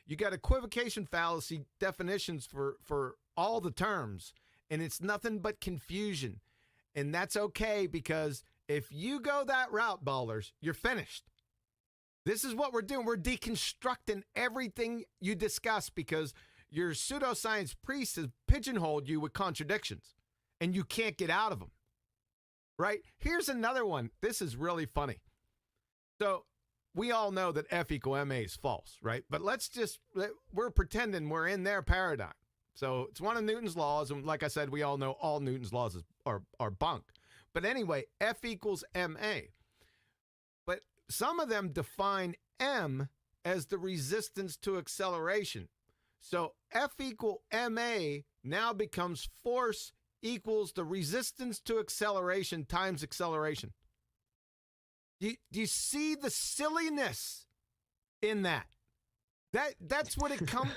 You got equivocation fallacy definitions for all the terms, and it's nothing but confusion. And that's okay, because if you go that route, ballers, you're finished. This is what we're doing. We're deconstructing everything you discuss because your pseudoscience priest has pigeonholed you with contradictions, and you can't get out of them. Right? Here's another one. This is really funny. So we all know that F equal MA is false, right? But we're pretending we're in their paradigm. So it's one of Newton's laws. And like I said, we all know all Newton's laws are bunk. But anyway, F equals MA. But some of them define M as the resistance to acceleration. So F equal MA now becomes force equals the resistance to acceleration times acceleration. Do you see the silliness in that? That's what it comes.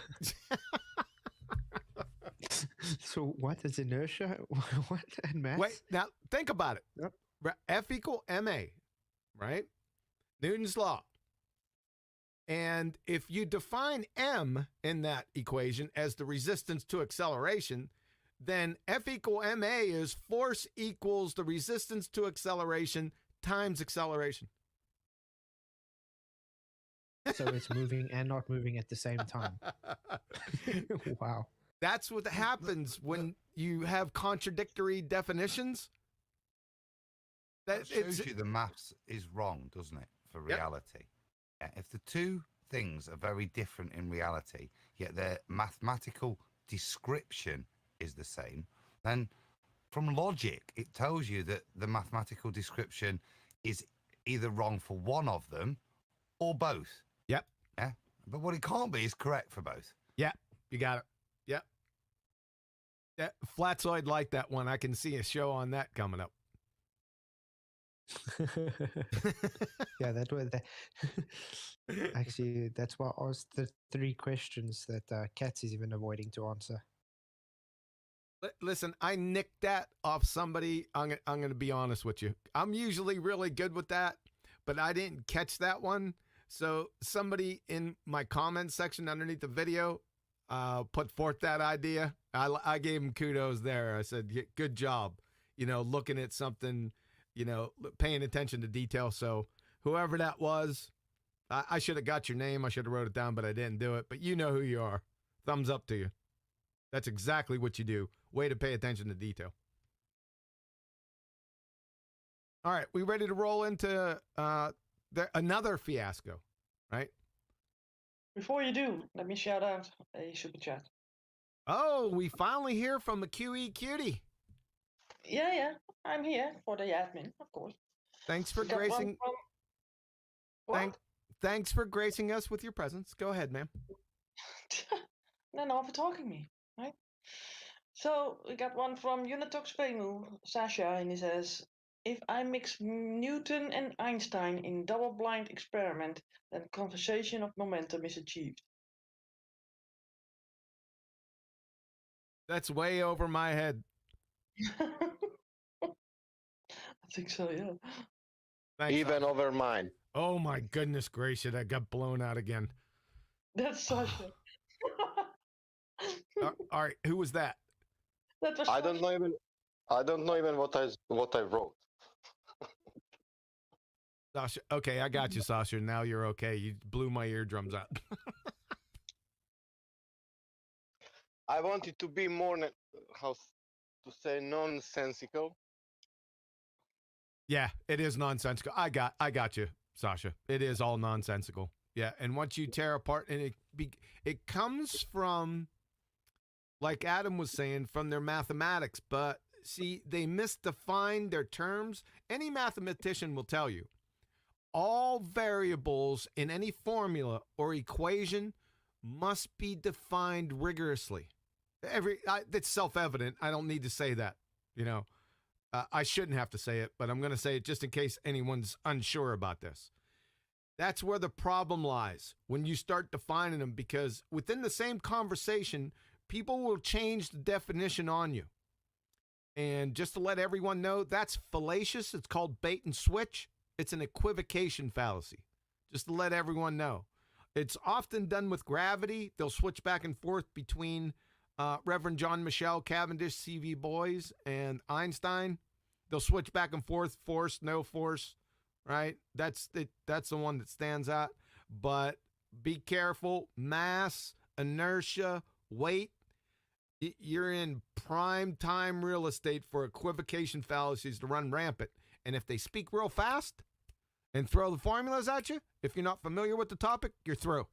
So what is inertia? What and mass? Wait, now think about it. Yep. F equal MA, right? Newton's law. And if you define M in that equation as the resistance to acceleration, then F equal MA is force equals the resistance to acceleration times acceleration. So it's moving and not moving at the same time. Wow. That's what happens when you have contradictory definitions. That shows you the maths is wrong, doesn't it, for reality? Yeah, if the two things are very different in reality, yet their mathematical description is the same, then from logic, it tells you that the mathematical description is either wrong for one of them or both. Yep. Yeah. But what it can't be is correct for both. Yeah. You got it. Yep. Yeah. Flatzoid like that one. I can see a show on that coming up. Yeah, that was actually, that's why I asked the 3 questions that Katz is even avoiding to answer. Listen, I nicked that off somebody. I'm going to be honest with you. I'm usually really good with that, but I didn't catch that one. So somebody in my comment section underneath the video put forth that idea. I gave him kudos there. I said, good job, looking at something, paying attention to detail. So whoever that was, I should have got your name. I should have wrote it down, but I didn't do it. But you know who you are. Thumbs up to you. That's exactly what you do. Way to pay attention to detail. All right, we ready to roll into another fiasco, right? Before you do, let me shout out a super chat. Oh, we finally hear from a QE cutie. Yeah, I'm here for the admin, of course. Thanks for We got one gracing. from- What? Thanks for gracing us with your presence. Go ahead, ma'am. No, for talking me, right? So we got one from Unitox Pemu, Sasha, and he says, if I mix Newton and Einstein in double-blind experiment, then conservation of momentum is achieved. That's way over my head. I think so, yeah. Thanks, Even over mine. Oh my goodness gracious, I got blown out again. That's Sasha. All right, who was that? That was I don't know even what I wrote. Sasha. Okay, I got you, Sasha. Now you're okay. You blew my eardrums out. I wanted to be more, how to say, nonsensical. Yeah, it is nonsensical. I got you, Sasha. It is all nonsensical. Yeah, and once you tear apart, and it comes from, like Adam was saying, from their mathematics. But see, they misdefined their terms. Any mathematician will tell you, all variables in any formula or equation must be defined rigorously. That's self-evident. I don't need to say that. I shouldn't have to say it, but I'm going to say it just in case anyone's unsure about this. That's where the problem lies when you start defining them, because within the same conversation, people will change the definition on you. And just to let everyone know, that's fallacious. It's called bait and switch. It's an equivocation fallacy. Just to let everyone know. It's often done with gravity. They'll switch back and forth between Reverend John Michel Cavendish, C.V. Boys, and Einstein. They'll switch back and forth, force, no force, right? That's the one that stands out. But be careful. Mass, inertia, weight. You're in prime time real estate for equivocation fallacies to run rampant. And if they speak real fast and throw the formulas at you, if you're not familiar with the topic, you're through.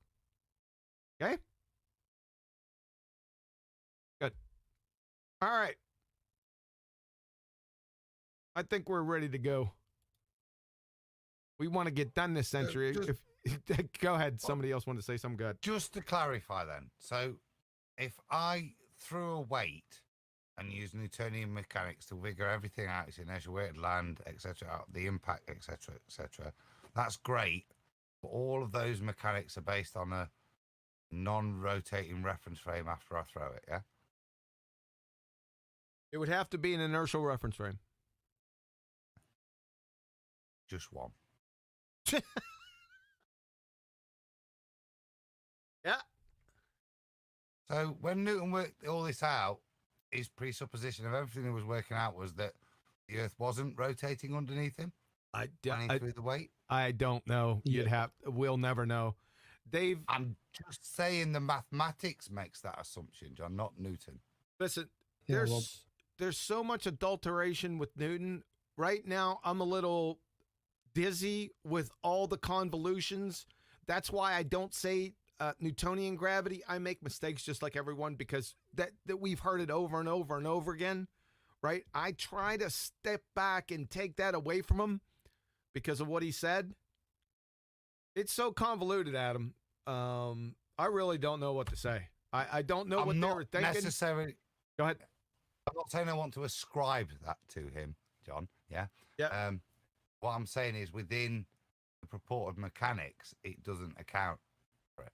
Okay? Good. All right. I think we're ready to go. We want to get done this century. Go ahead. Somebody else want to say something good. Just to clarify then. So if I threw a weight and used Newtonian mechanics to figure everything out, its inertia, where it land, etc., the impact, etc., etc., that's great. But all of those mechanics are based on a non-rotating reference frame after I throw it, yeah? It would have to be an inertial reference frame. Just one. Yeah. So when Newton worked all this out, his presupposition of everything he was working out was that the Earth wasn't rotating underneath him. Through the weight. I don't know. We'll never know. Dave, I'm just saying the mathematics makes that assumption, John, not Newton. Listen, Yeah, there's so much adulteration with Newton. Right now, I'm a little dizzy with all the convolutions. That's why I don't say Newtonian gravity. I make mistakes just like everyone, because that we've heard it over and over and over again, right? I try to step back and take that away from him because of what he said. It's so convoluted, Adam. I really don't know what to say. I don't know what they were thinking. Necessarily. Go ahead. I'm not saying I want to ascribe that to him, John. Yeah. Yeah. What I'm saying is within the purported mechanics, it doesn't account for it.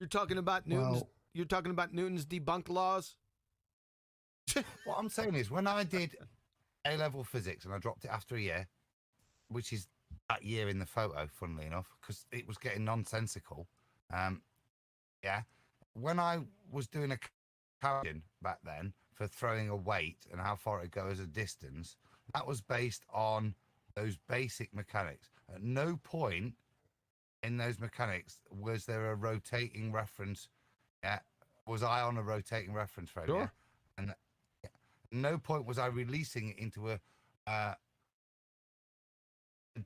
You're talking about Newton's. You're talking about Newton's debunked laws. What I'm saying is, when I did A-level physics and I dropped it after a year, which is that year in the photo, funnily enough, because it was getting nonsensical. Yeah. When I was doing a calculation back then for throwing a weight and how far it goes as a distance, that was based on those basic mechanics. At no point in those mechanics was there a rotating reference. Yeah. Was I on a rotating reference frame? Sure. Yeah? And at no point was I releasing it into a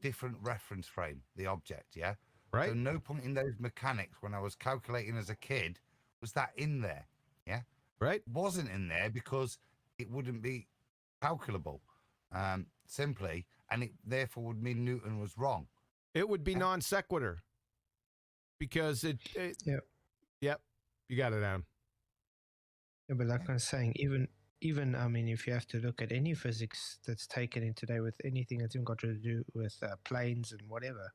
different reference frame, the object, yeah? Right. So no point in those mechanics when I was calculating as a kid was that in there, yeah? Right. Wasn't in there because it wouldn't be calculable, simply, and it therefore would mean Newton was wrong. It would be non sequitur because it Yep. You got it, Adam. Yeah, but like I was saying, even I mean, if you have to look at any physics that's taken in today with anything that's even got to do with planes and whatever,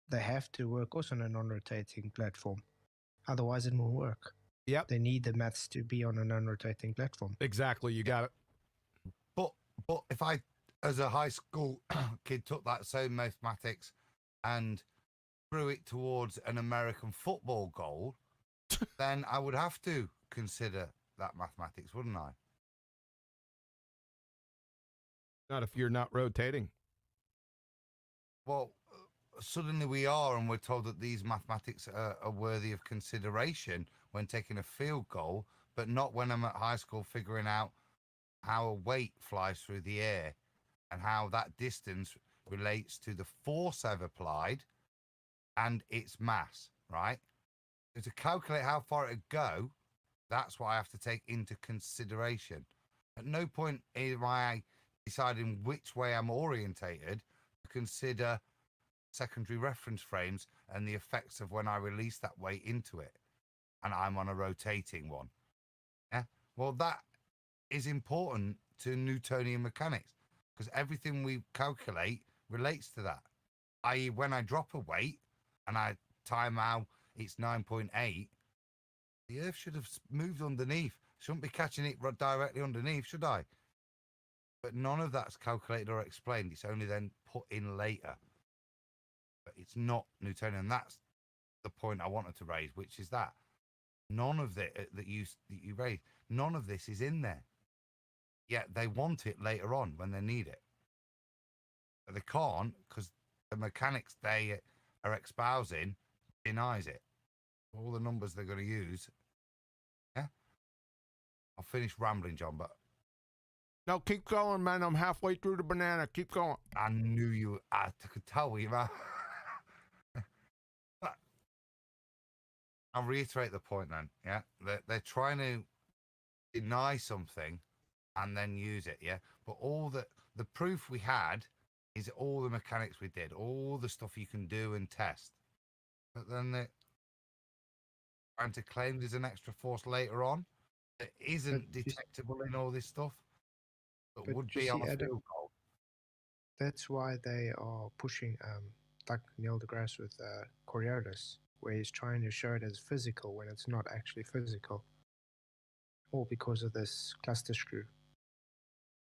they have to work also on a non-rotating platform. Otherwise, it won't work. Yep. They need the maths to be on a non-rotating platform. Exactly. You got it. But if I, as a high school kid, took that same mathematics and threw it towards an American football goal, then I would have to consider that mathematics, wouldn't I? Not if you're not rotating. Well, suddenly we are, and we're told that these mathematics are worthy of consideration when taking a field goal, but not when I'm at high school figuring out how a weight flies through the air and how that distance relates to the force I've applied and its mass, right? So to calculate how far it'd go, that's what I have to take into consideration. At no point am I deciding which way I'm orientated to consider secondary reference frames and the effects of when I release that weight into it and I'm on a rotating one. Yeah. Well, that is important to Newtonian mechanics because everything we calculate relates to that. I.e., when I drop a weight and I time how it's 9.8, the Earth should have moved underneath. Shouldn't be catching it directly underneath, should I? But none of that's calculated or explained. It's only then put in later. But it's not Newtonian. That's the point I wanted to raise, which is that none of that you raised, none of this is in there. Yet they want it later on when they need it. But they can't because the mechanics they are espousing denies it. All the numbers they're going to use. Yeah. I'll finish rambling, John, but no, keep going, man. I'm halfway through the banana. Keep going. I knew you. I could tell you, man. But I'll reiterate the point then. Yeah, they're trying to deny something and then use it. Yeah, but all the proof we had is all the mechanics we did, all the stuff you can do and test. But then they're trying to claim there's an extra force later on that isn't detectable in all this stuff. But would be on a field goal. That's why they are pushing, like Neil deGrasse with Coriolis, where he's trying to show it as physical when it's not actually physical. All because of this cluster screw.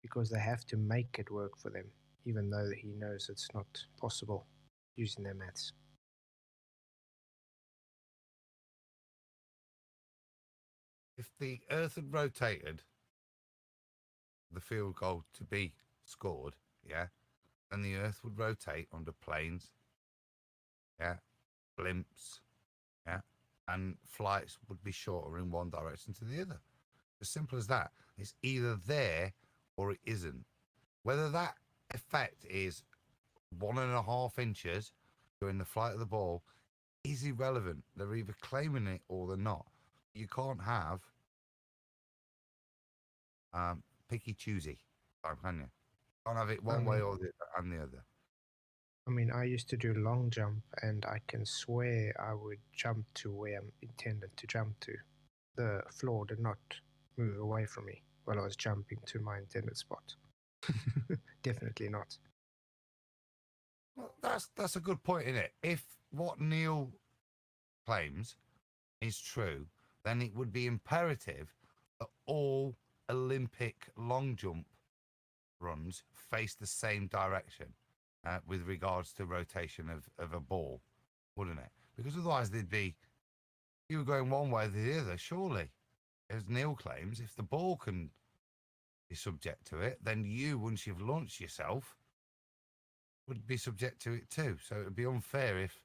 Because they have to make it work for them, even though he knows it's not possible using their maths. If the Earth had rotated the field goal to be scored, yeah, then the Earth would rotate under planes, yeah, blimps, yeah, and flights would be shorter in one direction to the other. As simple as that. It's either there or it isn't. Whether that effect is 1.5 inches during the flight of the ball is irrelevant. They're either claiming it or they're not. You can't have picky choosy, can you? Can't have it one way or the other. I mean, I used to do long jump, and I can swear I would jump to where I'm intended to jump to. The floor did not move away from me while I was jumping to my intended spot. Definitely not. Well, that's a good point, isn't it? If what Neil claims is true, then it would be imperative that all Olympic long jump runs face the same direction. with regards to rotation of a ball, wouldn't it? Because otherwise you were going one way or the other, surely. As Neil claims, if the ball can be subject to it, then you, once you've launched yourself, would be subject to it too. So it would be unfair if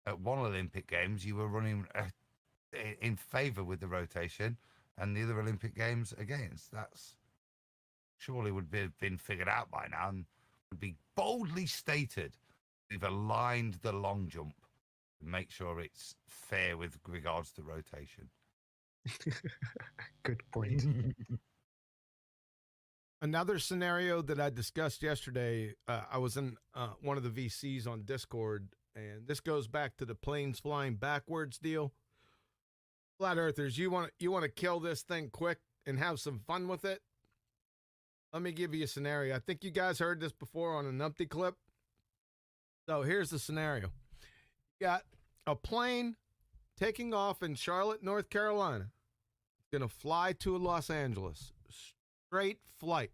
at one Olympic Games you were running in favour with the rotation and the other Olympic Games against. That's surely would have been figured out by now and would be boldly stated. We've aligned the long jump to make sure it's fair with regards to rotation. Good point. Another scenario that I discussed yesterday, I was in one of the VCs on Discord, and this goes back to the planes flying backwards deal. Flat Earthers, you want to kill this thing quick and have some fun with it? Let me give you a scenario. I think you guys heard this before on an Numpty clip. So here's the scenario. You got a plane taking off in Charlotte, North Carolina. It's going to fly to Los Angeles. Straight flight.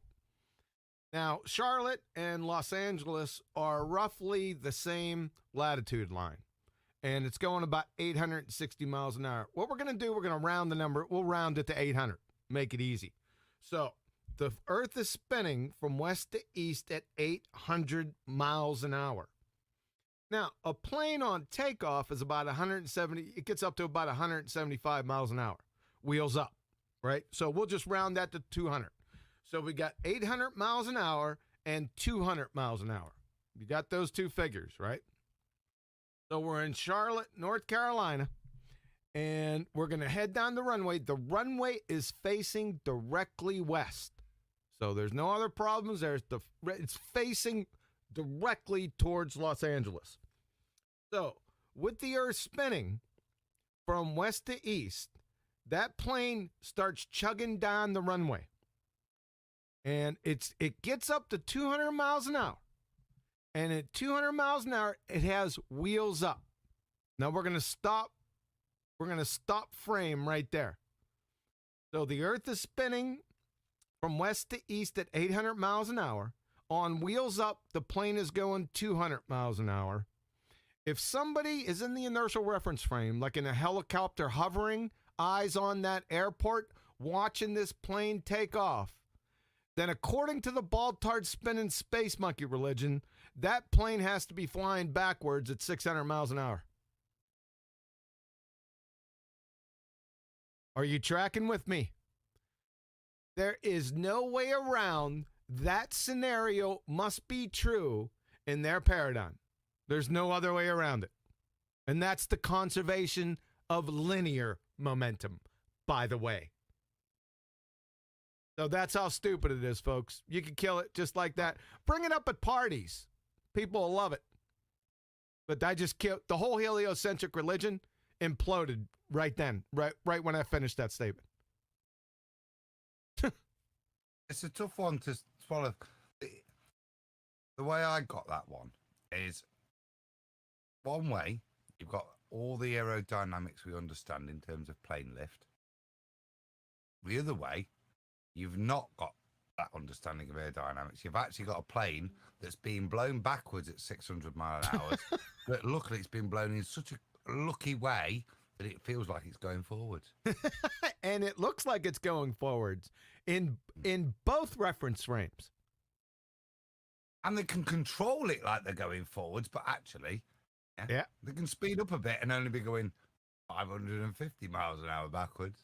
Now, Charlotte and Los Angeles are roughly the same latitude line, and it's going about 860 miles an hour. What we're going to do, we're going to round the number. We'll round it to 800. Make it easy. So the Earth is spinning from west to east at 800 miles an hour. Now, a plane on takeoff is about 170. It gets up to about 175 miles an hour. Wheels up, right? So we'll just round that to 200. So we got 800 miles an hour and 200 miles an hour. You got those two figures, right? So we're in Charlotte, North Carolina, and we're going to head down the runway. The runway is facing directly west. So there's no other problems. It's facing directly towards Los Angeles. So with the Earth spinning from west to east, that plane starts chugging down the runway. And it gets up to 200 miles an hour. And at 200 miles an hour, it has wheels up. Now we're going to stop. We're going to stop frame right there. So the Earth is spinning from west to east at 800 miles an hour. On wheels up, the plane is going 200 miles an hour. If somebody is in the inertial reference frame, like in a helicopter hovering, eyes on that airport, watching this plane take off, then according to the Baltard spinning space monkey religion, that plane has to be flying backwards at 600 miles an hour. Are you tracking with me? There is no way around that scenario must be true in their paradigm. There's no other way around it. And that's the conservation of linear momentum, by the way. So that's how stupid it is, folks. You can kill it just like that. Bring it up at parties. People will love it. But I just killed the whole heliocentric religion, imploded right then, right when I finished that statement. It's a tough one to swallow. The way I got that one is one way, you've got all the aerodynamics we understand in terms of plane lift. The other way, you've not got that understanding of aerodynamics. You've actually got a plane that's being blown backwards at 600 miles an hour, but luckily it's been blown in such a lucky way that it feels like it's going forwards. And it looks like it's going forwards in both reference frames. And they can control it like they're going forwards, but actually, yeah, they can speed up a bit and only be going 550 miles an hour backwards.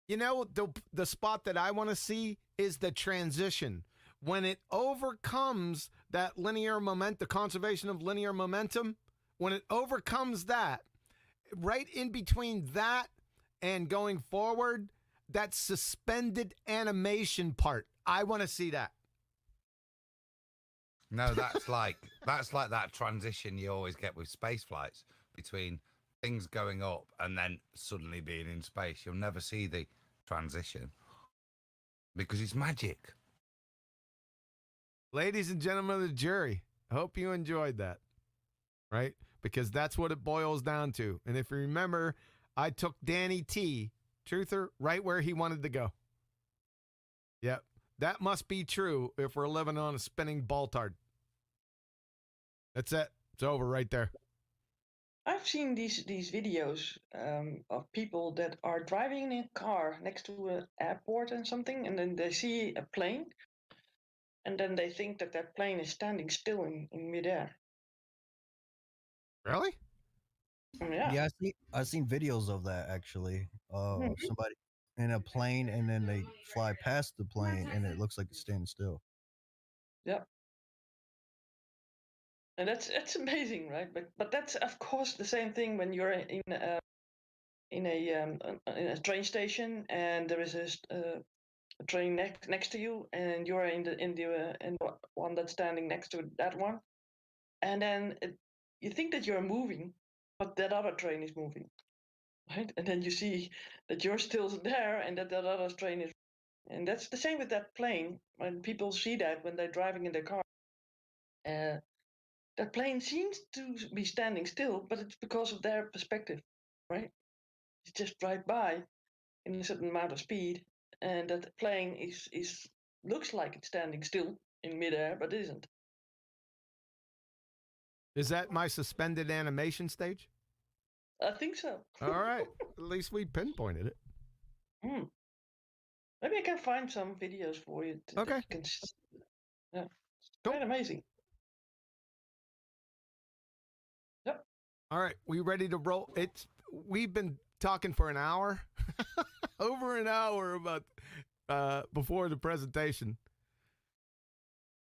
You know, the spot that I want to see is the transition. When it overcomes that linear momentum, the conservation of linear momentum, when it overcomes that, right in between that and going forward, that suspended animation part, I want to see that. No, that's like that transition you always get with space flights between things going up and then suddenly being in space. You'll never see the transition because it's magic. Ladies and gentlemen of the jury, I hope you enjoyed that, right? Because that's what it boils down to. And if you remember, I took Danny T, Truther, right where he wanted to go. Yep. That must be true if we're living on a spinning Baltard. That's it. It's over right there. I've seen these videos of people that are driving in a car next to an airport and something, and then they see a plane, and then they think that that plane is standing still in midair. Really? Yeah. Yeah, I've seen videos of that actually. Somebody in a plane and then they fly past the plane and it looks like it's standing still. Yep. And that's amazing, right? But that's of course the same thing when you're in a train station and there is a train next to you and you're in the one that's standing next to that one, and then you think that you're moving, but that other train is moving, right? And then you see that you're still there and that other train is, and that's the same with that plane. When people see that when they're driving in their car, that plane seems to be standing still, but it's because of their perspective, right? It's just drive by in a certain amount of speed, and that plane is looks like it's standing still in midair, but it isn't. Is that my suspended animation stage? I think so. All right. At least we pinpointed it. Maybe I can find some videos for you. Okay. Yeah. It's quite amazing. Yep. All right. We ready to roll? We've been talking for an hour, over an hour about before the presentation.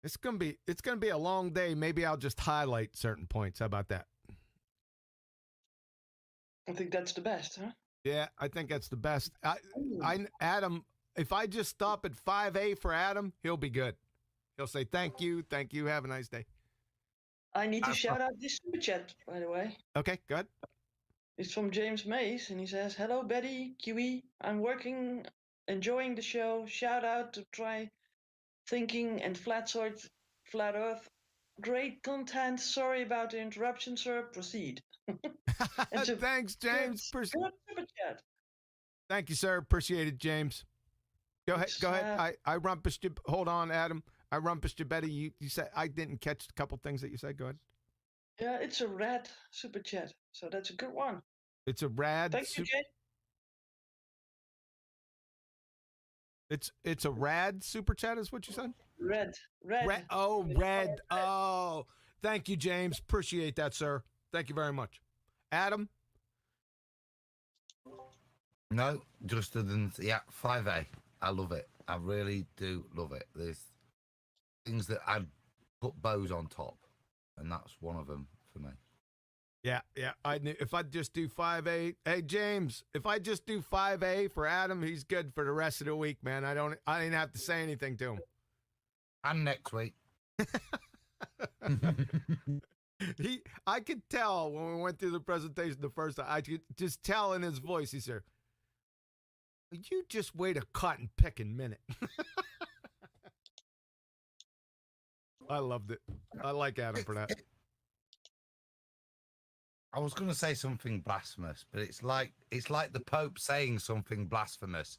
It's gonna be a long day. Maybe I'll just highlight certain points. How about that? I think that's the best, huh? Yeah, I think that's the best. Adam, if I just stop at 5A for Adam, he'll be good. He'll say thank you, have a nice day. I need to shout out this super chat, by the way. Okay, good. It's from James Mays, and he says, "Hello, Betty, QE. I'm working, enjoying the show. Shout out to Try Thinking and Flat Earth. Great content. Sorry about the interruption, sir. Proceed." Thanks, James. Good super chat. Thank you, sir. Appreciate it, James. Go ahead. I rumpushed you. Hold on, Adam. I rumpushed you, Betty. You said I didn't catch a couple things that you said. Go ahead. Yeah, it's a rad super chat, so that's a good one. It's a rad. Thank you, Jay. It's a rad super chat, is what you said? Red. Oh, red. Oh, thank you, James. Appreciate that, sir. Thank you very much. Adam? No, just other than 5A. I love it. I really do love it. There's things that I'd put bows on top, and that's one of them for me. Yeah. If I just do 5A, hey James, if I just do 5A for Adam, he's good for the rest of the week, man. I didn't have to say anything to him. And next week. I could tell when we went through the presentation the first time. I could just tell in his voice. He said, "You just wait a cotton picking minute." I loved it. I like Adam for that. I was going to say something blasphemous, but it's like the Pope saying something blasphemous.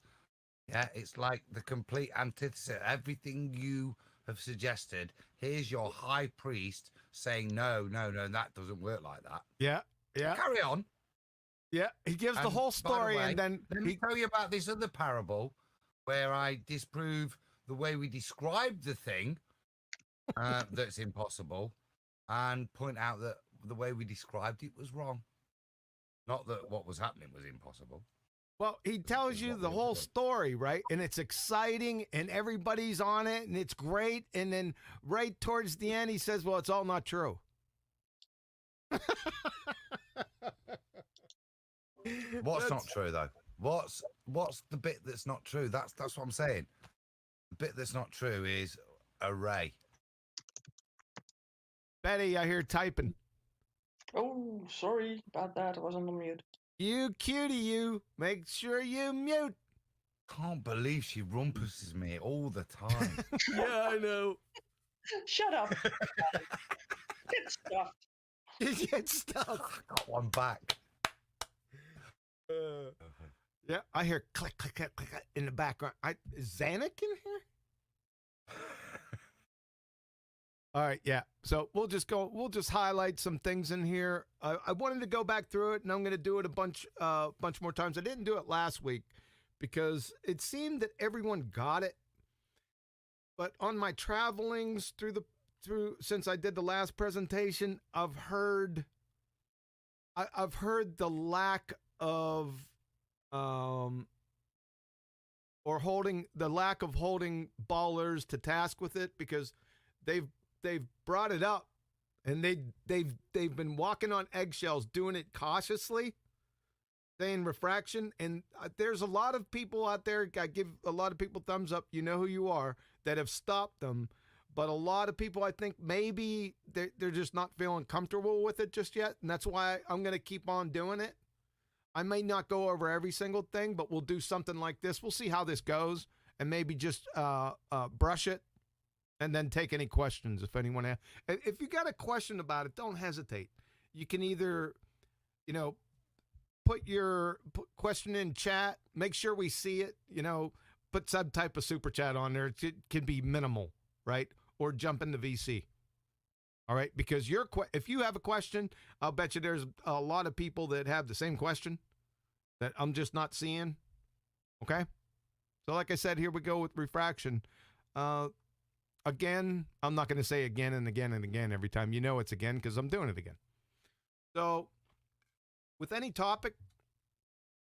Yeah, it's like the complete antithesis. Everything you have suggested. Here's your high priest saying, no, that doesn't work like that. Yeah. Carry on. Yeah, he gives the whole story, way, and then let me tell you about this other parable where I disprove the way we describe the thing that's impossible, and point out that the way we described it was wrong. Not that what was happening was impossible. Well, he tells you the whole story, right? And it's exciting, and everybody's on it, and it's great. And then right towards the end, he says, well, it's all not true. What's not true, though? What's the bit that's not true? That's what I'm saying. The bit that's not true is array. Betty, I hear typing. Oh, sorry about that. I was on the mute. You cutie, you. Make sure you mute. Can't believe she rumpuses me all the time. Yeah, I know. Shut up. Get stuffed. Get stuffed. Got one back. Yeah, I hear click, click, click, click in the background. Is Zanuck in here? All right, yeah. So we'll just highlight some things in here. I wanted to go back through it, and I'm going to do it a bunch more times. I didn't do it last week because it seemed that everyone got it. But on my travelings through since I did the last presentation, I've heard the lack of holding ballers to task with it, because they've brought it up and they've been walking on eggshells, doing it cautiously, saying refraction. And there's a lot of people out there, I give a lot of people thumbs up, you know who you are, that have stopped them. But a lot of people, I think maybe they're just not feeling comfortable with it just yet. And that's why I'm going to keep on doing it. I may not go over every single thing, but we'll do something like this. We'll see how this goes, and maybe just brush it and then take any questions if anyone has. If you got a question about it, don't hesitate. You can either, put your question in chat, make sure we see it, put some type of super chat on there. It can be minimal, right? Or jump into VC. All right, because if you have a question, I'll bet you there's a lot of people that have the same question that I'm just not seeing. Okay? So like I said, here we go with refraction. Again, I'm not going to say again and again and again every time. You know it's again because I'm doing it again. So with any topic,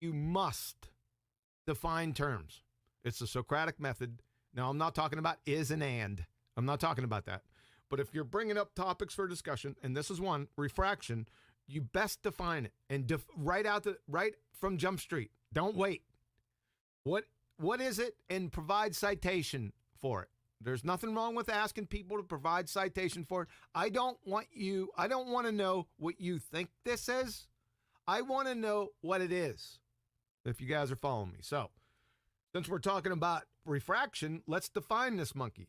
you must define terms. It's the Socratic method. Now, I'm not talking about is and and. I'm not talking about that. But if you're bringing up topics for discussion, and this is one, refraction, you best define it and right from Jump Street. Don't wait. What is it? And provide citation for it. There's nothing wrong with asking people to provide citation for it. I don't want to know what you think this is. I want to know what it is, if you guys are following me. So, since we're talking about refraction, let's define this monkey.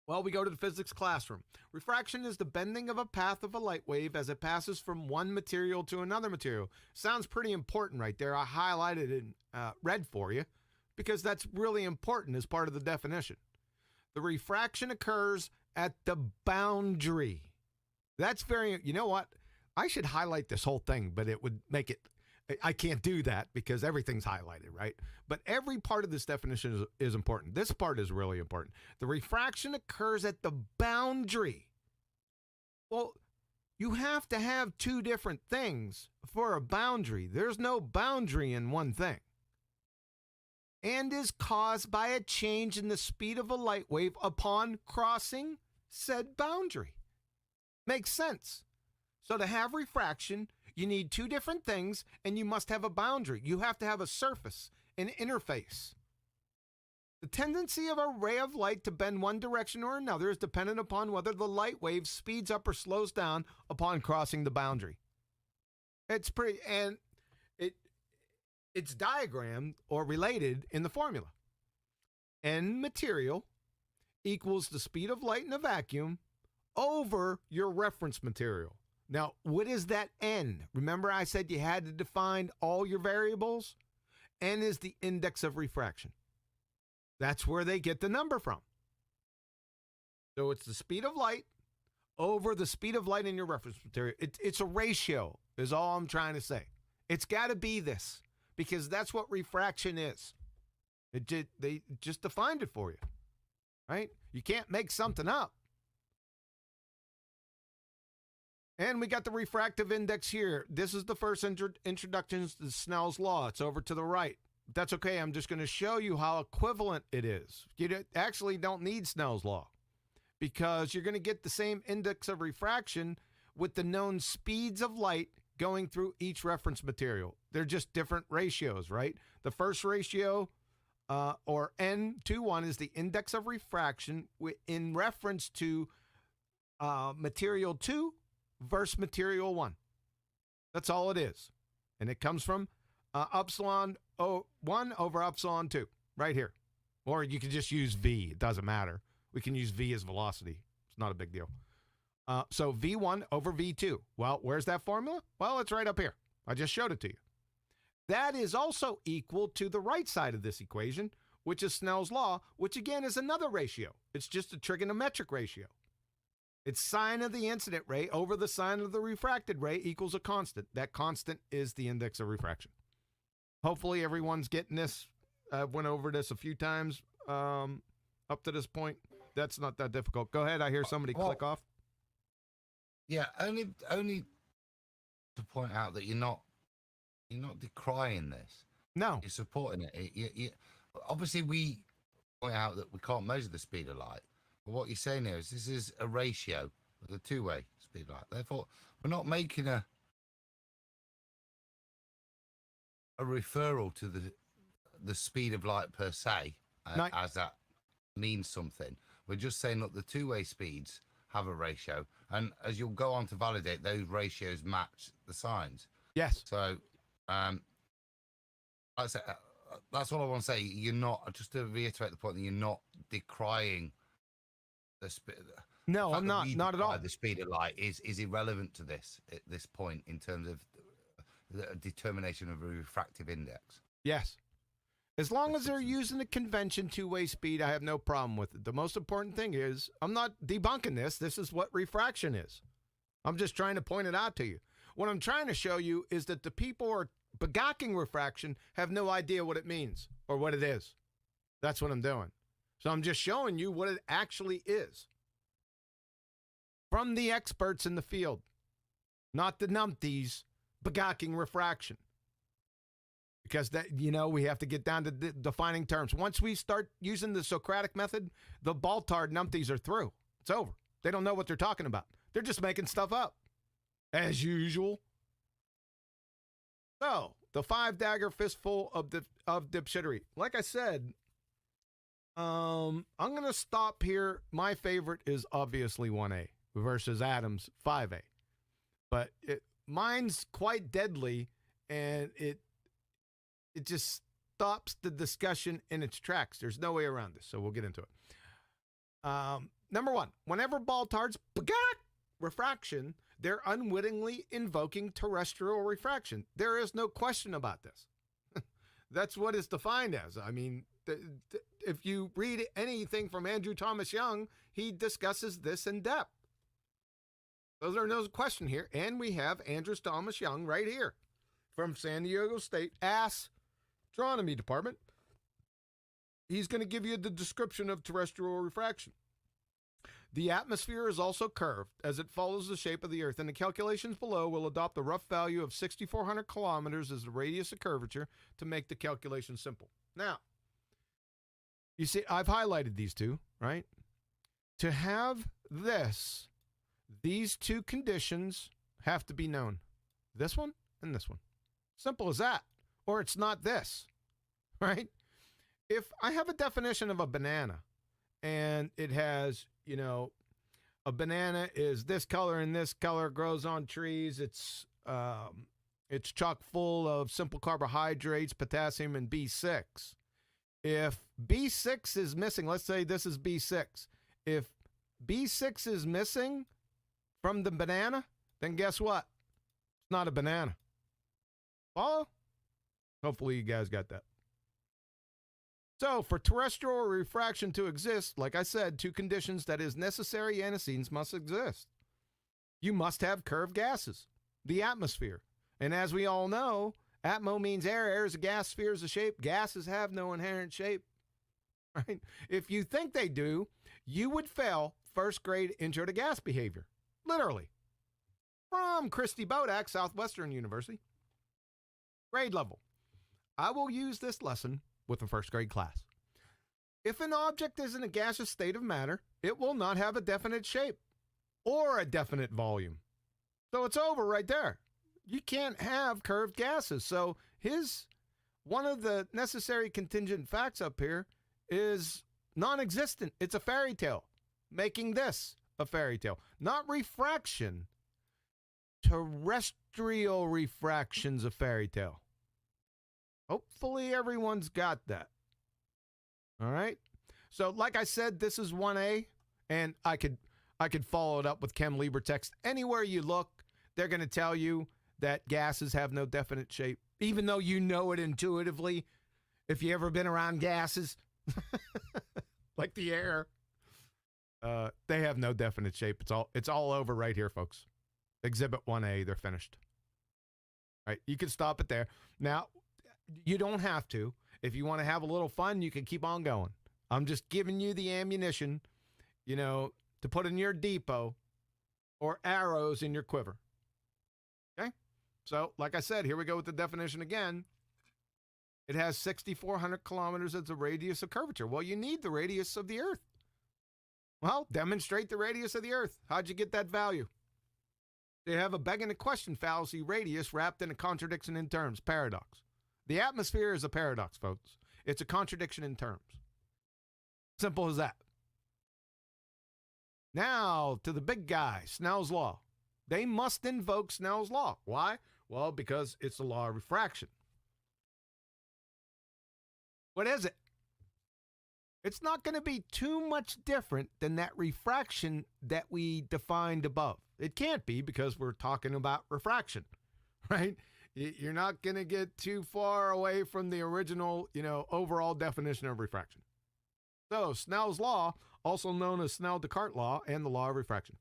Well, we go to the physics classroom. Refraction is the bending of a path of a light wave as it passes from one material to another material. Sounds pretty important right there. I highlighted it in red for you because that's really important as part of the definition. The refraction occurs at the boundary. That's you know what? I should highlight this whole thing, but it would make it, I can't do that because everything's highlighted, right? But every part of this definition is important. This part is really important. The refraction occurs at the boundary. Well, you have to have two different things for a boundary. There's no boundary in one thing. And is caused by a change in the speed of a light wave upon crossing said boundary. Makes sense. So to have refraction, you need two different things, and you must have a boundary. You have to have a surface, an interface. The tendency of a ray of light to bend one direction or another is dependent upon whether the light wave speeds up or slows down upon crossing the boundary. It's diagrammed or related in the formula. N material equals the speed of light in a vacuum over your reference material. Now, what is that N? Remember I said you had to define all your variables? N is the index of refraction. That's where they get the number from. So it's the speed of light over the speed of light in your reference material. It's a ratio is all I'm trying to say. It's got to be this because that's what refraction is. They just defined it for you, right? You can't make something up. And we got the refractive index here. This is the first introduction to Snell's law. It's over to the right. That's okay. I'm just going to show you how equivalent it is. You actually don't need Snell's law because you're going to get the same index of refraction with the known speeds of light going through each reference material. They're just different ratios, right? The first ratio, or N21, is the index of refraction in reference to material 2 versus material 1. That's all it is. And it comes from epsilon 1 over epsilon 2 right here. Or you can just use V. It doesn't matter. We can use V as velocity. It's not a big deal. So V1 over V2. Well, where's that formula? Well, it's right up here. I just showed it to you. That is also equal to the right side of this equation, which is Snell's law, which again is another ratio. It's just a trigonometric ratio. It's sine of the incident ray over the sine of the refracted ray equals a constant. That constant is the index of refraction. Hopefully everyone's getting this. I went over this a few times up to this point. That's not that difficult. Go ahead. I hear somebody click off. Yeah, only to point out that you're not decrying this. No, you're supporting it. Obviously, we point out that we can't measure the speed of light. But what you're saying here is this is a ratio of the two-way speed of light. Therefore, we're not making a referral to the speed of light per se as that means something. We're just saying that the two-way speeds have a ratio, and as you'll go on to validate, those ratios match the signs. Yes. So, that's all I want to say. You're not, just to reiterate the point, that you're not decrying the speed. No, I'm not at all. The speed of light is irrelevant to this at this point in terms of the determination of a refractive index. Yes. As long as they're using the convention two-way speed, I have no problem with it. The most important thing is, I'm not debunking this. This is what refraction is. I'm just trying to point it out to you. What I'm trying to show you is that the people who are begocking refraction have no idea what it means or what it is. That's what I'm doing. So I'm just showing you what it actually is. From the experts in the field, not the numpties begocking refraction. Because that, we have to get down to defining terms. Once we start using the Socratic method, the Baltard numpties are through. It's over. They don't know what they're talking about. They're just making stuff up, as usual. So, the 5-dagger fistful of dipshittery. Like I said, I'm going to stop here. My favorite is obviously 1A versus Adam's 5A. But mine's quite deadly, and it just stops the discussion in its tracks. There's no way around this, so we'll get into it. Number one, whenever Baltards refraction, they're unwittingly invoking terrestrial refraction. There is no question about this. That's what it's defined as. I mean, if you read anything from Andrew Thomas Young, he discusses this in depth. Those are no question here. And we have Andrew Thomas Young right here from San Diego State Astronomy Department. He's going to give you the description of terrestrial refraction. The atmosphere is also curved as it follows the shape of the Earth, and the calculations below will adopt the rough value of 6,400 kilometers as the radius of curvature to make the calculation simple. Now, you see, I've highlighted these two, right? To have this, these two conditions have to be known. This one and this one. Simple as that. Or it's not this, right? If I have a definition of a banana and it has, a banana is this color and this color, grows on trees. It's chock full of simple carbohydrates, potassium, and B6. If B6 is missing, let's say this is B6. If B6 is missing from the banana, then guess what? It's not a banana. Follow? Hopefully you guys got that. So for terrestrial refraction to exist, like I said, two conditions that is necessary antecedents must exist. You must have curved gases, the atmosphere. And as we all know, atmo means air. Air is a gas, sphere is a shape. Gases have no inherent shape. Right? If you think they do, you would fail first grade intro to gas behavior. Literally. From Christy Bodak, Southwestern University. Grade level. I will use this lesson with a first grade class. If an object is in a gaseous state of matter, it will not have a definite shape or a definite volume. So it's over right there. You can't have curved gases. So one of the necessary contingent facts up here is non-existent. It's a fairy tale, making this a fairy tale. Not refraction. Terrestrial refraction's a fairy tale. Hopefully everyone's got that. All right. So like I said, this is 1A, and I could follow it up with Chem Libre text. Anywhere you look, they're going to tell you that gases have no definite shape, even though you know it intuitively. If you ever been around gases, like the air. They have no definite shape. It's all over right here, folks. Exhibit 1A, they're finished. Right? You can stop it there. Now, you don't have to. If you want to have a little fun, you can keep on going. I'm just giving you the ammunition, to put in your depot or arrows in your quiver. Okay? So, like I said, here we go with the definition again. It has 6,400 kilometers as the radius of curvature. Well, you need the radius of the Earth. Well, demonstrate the radius of the Earth. How'd you get that value? They have a begging the question fallacy radius wrapped in a contradiction in terms, paradox. The atmosphere is a paradox, folks. It's a contradiction in terms. Simple as that. Now, to the big guy, Snell's law. They must invoke Snell's law. Why? Well, because it's the law of refraction. What is it? It's not going to be too much different than that refraction that we defined above. It can't be because we're talking about refraction, right? You're not going to get too far away from the original, overall definition of refraction. So Snell's law, also known as Snell-Descartes law and the law of refraction,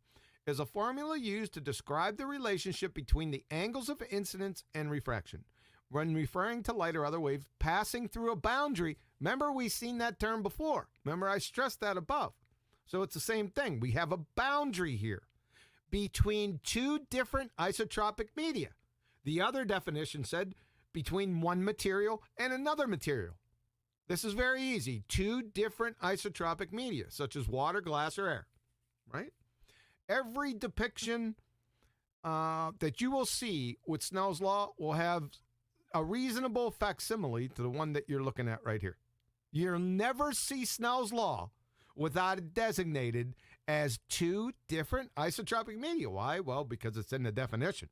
is a formula used to describe the relationship between the angles of incidence and refraction. When referring to light or other waves passing through a boundary, remember we've seen that term before. Remember I stressed that above. So it's the same thing. We have a boundary here between two different isotropic media. The other definition said between one material and another material. This is very easy. Two different isotropic media, such as water, glass, or air, right? Every depiction that you will see with Snell's law will have a reasonable facsimile to the one that you're looking at right here. You'll never see Snell's law without it designated as two different isotropic media. Why? Well, because it's in the definition,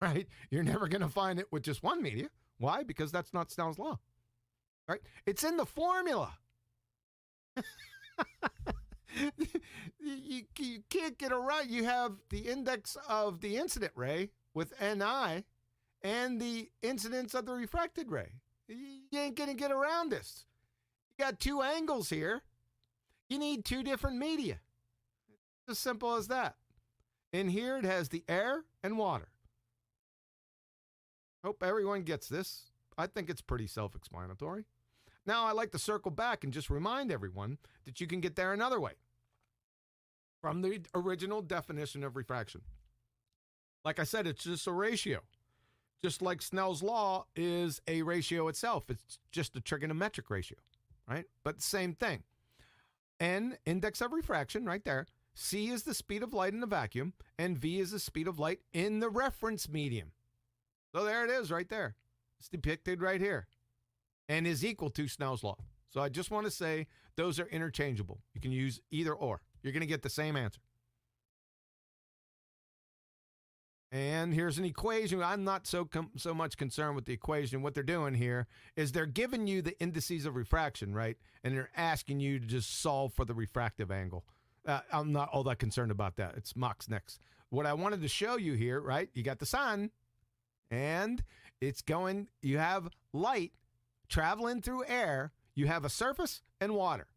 right? You're never going to find it with just one media. Why? Because that's not Snell's law, right? It's in the formula. you can't get around. You have the index of the incident ray with Ni and the incidence of the refracted ray. You ain't going to get around this. You got two angles here. You need two different media. It's as simple as that. In here, it has the air and water. Hope everyone gets this. I think it's pretty self-explanatory. Now, I like to circle back and just remind everyone that you can get there another way from the original definition of refraction. Like I said, it's just a ratio. Just like Snell's law is a ratio itself. It's just a trigonometric ratio, right? But same thing. N, index of refraction, right there. C is the speed of light in the vacuum, and V is the speed of light in the reference medium. So there it is right there. It's depicted right here and is equal to Snell's law. So I just want to say those are interchangeable. You can use either or. You're going to get the same answer. And here's an equation. I'm not so much concerned with the equation. What they're doing here is they're giving you the indices of refraction, right? And they're asking you to just solve for the refractive angle. I'm not all that concerned about that. It's Mach's next. What I wanted to show you here, right? You got the sun, and it's going, you have light traveling through air. You have a surface and water.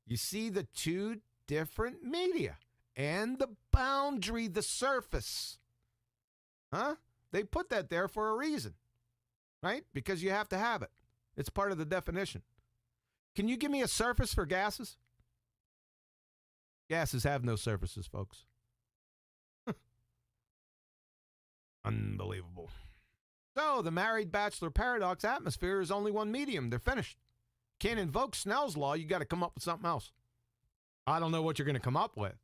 You see the two different media and the boundary, the surface. Huh? They put that there for a reason, right? Because you have to have it. It's part of the definition. Can you give me a surface for gases? Gases have no surfaces, folks. Unbelievable. So, the married bachelor paradox atmosphere is only one medium. They're finished. Can't invoke Snell's law. You got to come up with something else. I don't know what you're going to come up with.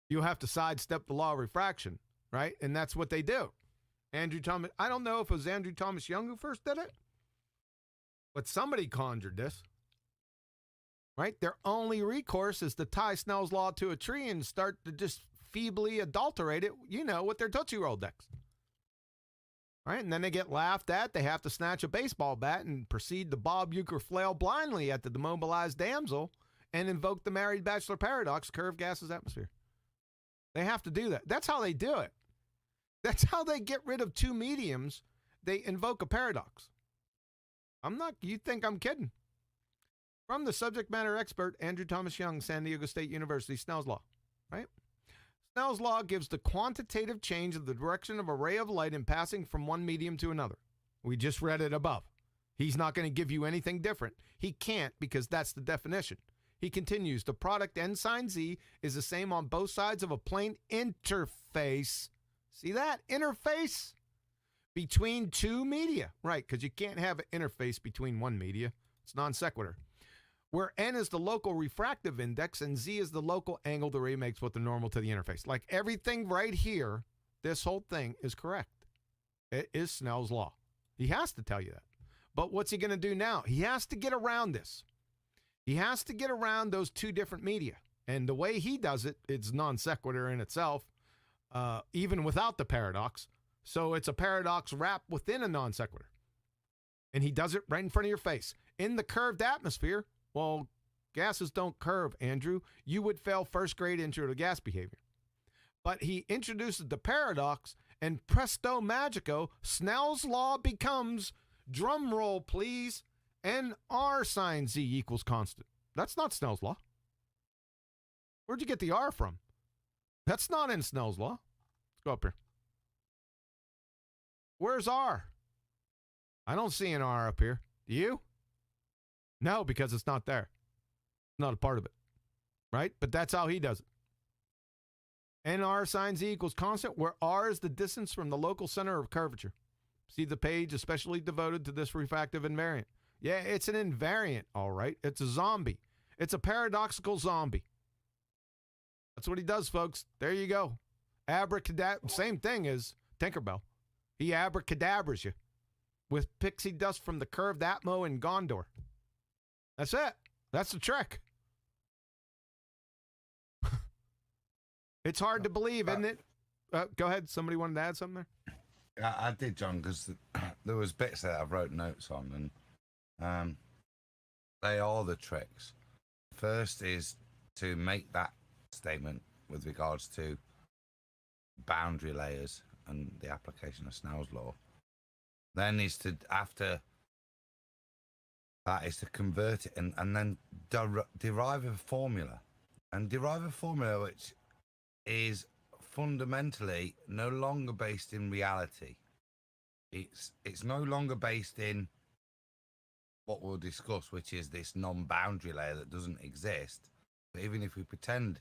You'll have to sidestep the law of refraction, right? And that's what they do. Andrew Thomas, I don't know if it was Andrew Thomas Young who first did it, but somebody conjured this, right? Their only recourse is to tie Snell's law to a tree and start to just feebly adulterate it, with their Tootsie Roll decks. Right? And then they get laughed at. They have to snatch a baseball bat and proceed to Bob Euchre flail blindly at the demobilized damsel and invoke the married bachelor paradox, curved gases atmosphere. They have to do that. That's how they do it. That's how they get rid of two mediums. They invoke a paradox. You think I'm kidding. From the subject matter expert, Andrew Thomas Young, San Diego State University, Snell's Law, right? Snell's Law gives the quantitative change of the direction of a ray of light in passing from one medium to another. We just read it above. He's not going to give you anything different. He can't, because that's the definition. He continues, the product n sine z is the same on both sides of a plane interface. See that? Interface between two media. Right, because you can't have an interface between one media. It's non sequitur. Where n is the local refractive index and z is the local angle the ray makes with the normal to the interface. Like everything right here, this whole thing is correct. It is Snell's Law. He has to tell you that. But what's he going to do now? He has to get around this. He has to get around those two different media. And the way he does it, it's non sequitur in itself, even without the paradox. So it's a paradox wrapped within a non sequitur. And he does it right in front of your face. In the curved atmosphere, well, gases don't curve, Andrew. You would fail first grade intro to gas behavior. But he introduces the paradox, and presto magico, Snell's Law becomes, drum roll please, nr sine z equals constant. That's not Snell's Law. Where'd you get the R from? That's not in Snell's Law. Let's go up here. Where's R? I don't see an R up here. Do you? No, because it's not there. It's not a part of it. Right? But that's how he does it. nr sine z equals constant, where r is the distance from the local center of curvature. See the page especially devoted to this refractive invariant. Yeah, it's an invariant, all right. It's a zombie. It's a paradoxical zombie. That's what he does, folks. There you go. Abracadabra. Same thing as Tinkerbell. He abracadabras you with pixie dust from the curved Atmo in Gondor. That's it. That's the trick. It's hard to believe, isn't it? Go ahead. Somebody wanted to add something there? I did, John, because there was bits that I wrote notes on, and they are the tricks. First is to make that statement with regards to boundary layers and the application of Snell's Law. Then is to, after that, is to convert it and then derive a formula. And derive a formula which is fundamentally no longer based in reality. It's no longer based in what we'll discuss, which is this non-boundary layer that doesn't exist. But even if we pretend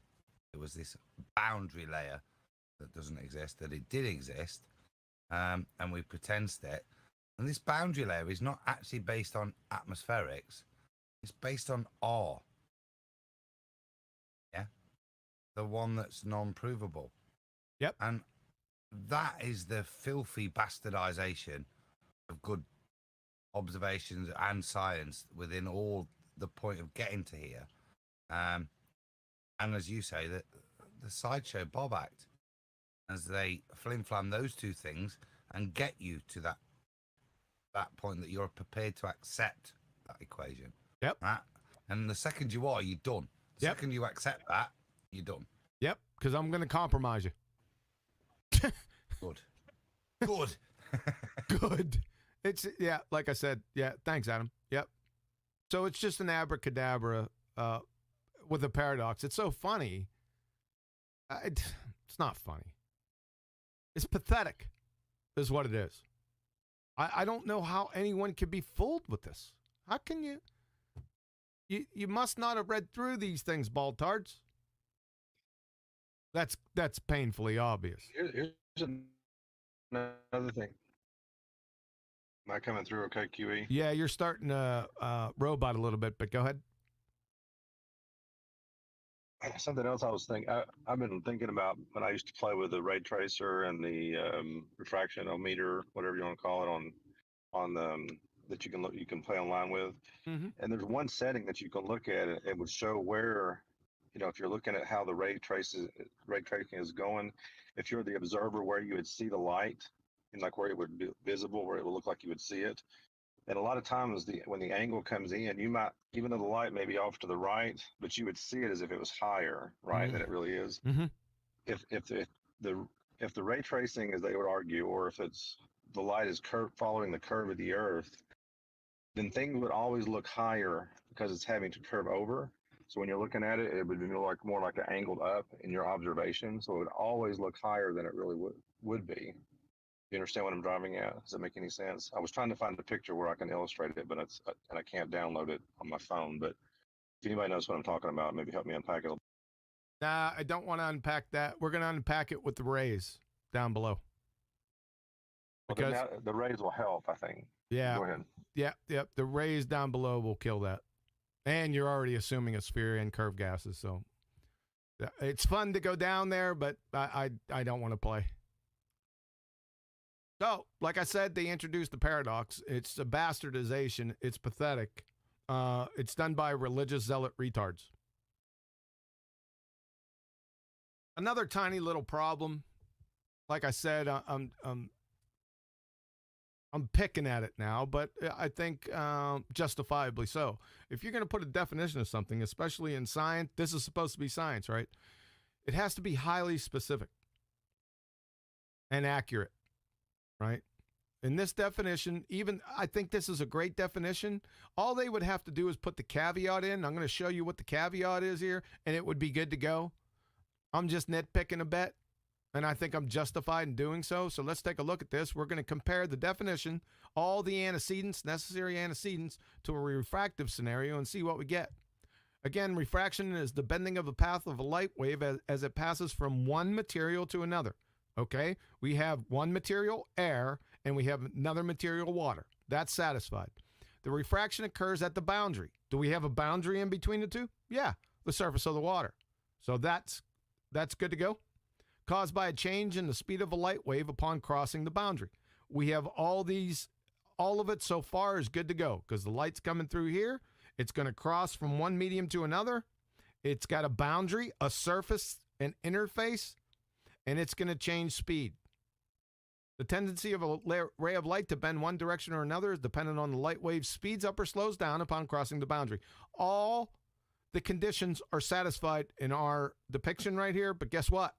it was this boundary layer that doesn't exist, that it did exist, and we pretend that, and this boundary layer is not actually based on atmospherics, it's based on R. Yeah? The one that's non-provable. Yep. And that is the filthy bastardization of good observations and science within all the point of getting to here. And as you say, the sideshow Bob Act, as they flim-flam those two things and get you to that point that you're prepared to accept that equation. Yep. Right? And the second you are, you're done. The second you accept that, you're done. Yep, because I'm going to compromise you. Good. Good. Good. It's, yeah, like I said, yeah, thanks, Adam. Yep. So it's just an abracadabra with a paradox. It's so funny. It's not funny. It's pathetic, is what it is. I don't know how anyone can be fooled with this. How can you? You must not have read through these things, baltards. That's painfully obvious. Here's another thing. Am I coming through okay, QE? Yeah, you're starting to robot a little bit, but go ahead. Something else I was thinking. I've been thinking about when I used to play with the ray tracer and the refractionometer, whatever you want to call it, on that you can play online with. Mm-hmm. And there's one setting that you can look at. It would show where, if you're looking at how the ray tracing is going, if you're the observer, where you would see the light, and like where it would be visible, where it would look like you would see it. And a lot of times, when the angle comes in, you might, even though the light may be off to the right, but you would see it as if it was higher, right, than it really is. Mm-hmm. If the ray tracing, as they would argue, or if it's the light is following the curve of the Earth, then things would always look higher because it's having to curve over. So when you're looking at it, it would be more like an angled up in your observation. So it would always look higher than it really would be. You understand what I'm driving at? Does that make any sense? I was trying to find a picture where I can illustrate it, but and I can't download it on my phone. But if anybody knows what I'm talking about, maybe help me unpack it. Nah, I don't want to unpack that. We're going to unpack it with the rays down below. Because the rays will help, I think. Yeah. Go ahead. Yep. The rays down below will kill that. And you're already assuming a sphere and curved gases, so it's fun to go down there, but I don't want to play. So, like I said, they introduced the paradox. It's a bastardization. It's pathetic. It's done by religious zealot retards. Another tiny little problem. Like I said, I'm picking at it now, but I think justifiably so. If you're going to put a definition of something, especially in science, this is supposed to be science, right? It has to be highly specific and accurate, right? In this definition, even I think this is a great definition. All they would have to do is put the caveat in. I'm going to show you what the caveat is here, and it would be good to go. I'm just nitpicking a bit. And I think I'm justified in doing so. So let's take a look at this. We're going to compare the definition, all the antecedents, necessary antecedents, to a refractive scenario and see what we get. Again, refraction is the bending of the path of a light wave as it passes from one material to another. Okay? We have one material, air, and we have another material, water. That's satisfied. The refraction occurs at the boundary. Do we have a boundary in between the two? Yeah, the surface of the water. So that's good to go. Caused by a change in the speed of a light wave upon crossing the boundary. We have all of it so far is good to go because the light's coming through here. It's going to cross from one medium to another. It's got a boundary, a surface, an interface, and it's going to change speed. The tendency of a ray of light to bend one direction or another is dependent on the light wave speeds up or slows down upon crossing the boundary. All the conditions are satisfied in our depiction right here, but guess what?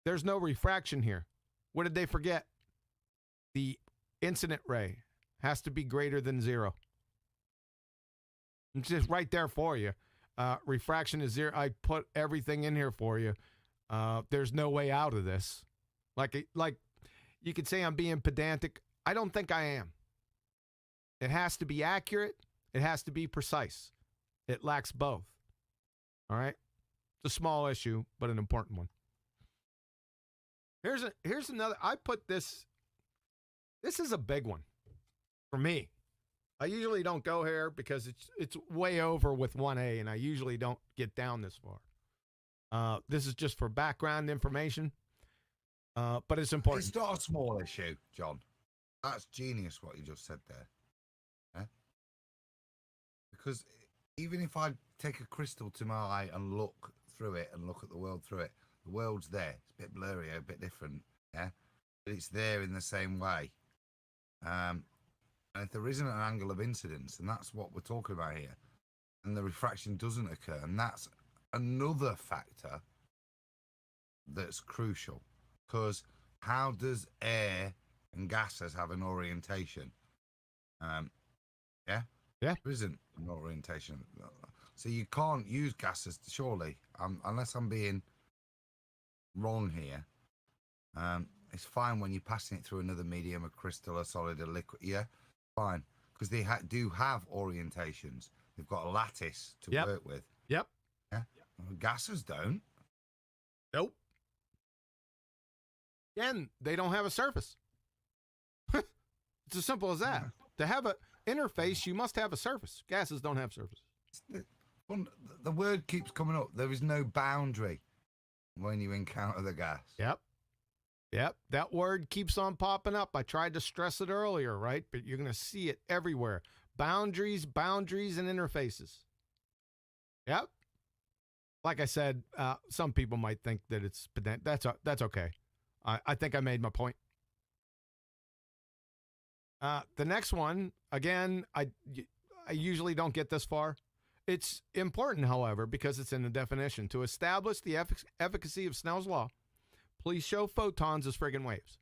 There's no refraction here. What did they forget? The incident ray has to be greater than 0. It's just right there for you. Refraction is 0. I put everything in here for you. There's no way out of this. Like you could say I'm being pedantic. I don't think I am. It has to be accurate. It has to be precise. It lacks both. All right? It's a small issue, but an important one. Here's another. I put this. This is a big one for me. I usually don't go here because it's way over with 1A, and I usually don't get down this far. This is just for background information, but it's important. It's not a small issue, John. That's genius what you just said there. Yeah? Because even if I take a crystal to my eye and look through it and look at the world through it, the world's there. It's a bit blurry, a bit different, yeah? But it's there in the same way. And if there isn't an angle of incidence, and that's what we're talking about here, and the refraction doesn't occur, and that's another factor that's crucial. Because how does air and gases have an orientation? Yeah? Yeah. There isn't an orientation. So you can't use gases, surely, unless I'm being wrong here. It's fine when you're passing it through another medium, a crystal, a solid, a liquid. Yeah, fine, because they do have orientations. They've got a lattice to work with. Yep. Yeah. Well, gases don't. Nope. Again, they don't have a surface. It's as simple as that. To have an interface, you must have a surface. Gases don't have surface. The word keeps coming up. There is no boundary when you encounter the gas. Yep. That word keeps on popping up. I tried to stress it earlier, right? But you're going to see it everywhere. Boundaries, and interfaces. Yep. Like I said, some people might think that it's pedant. That's okay. I think I made my point. The next one, again, I usually don't get this far. It's important, however, because it's in the definition. To establish the efficacy of Snell's law, please show photons as friggin' waves.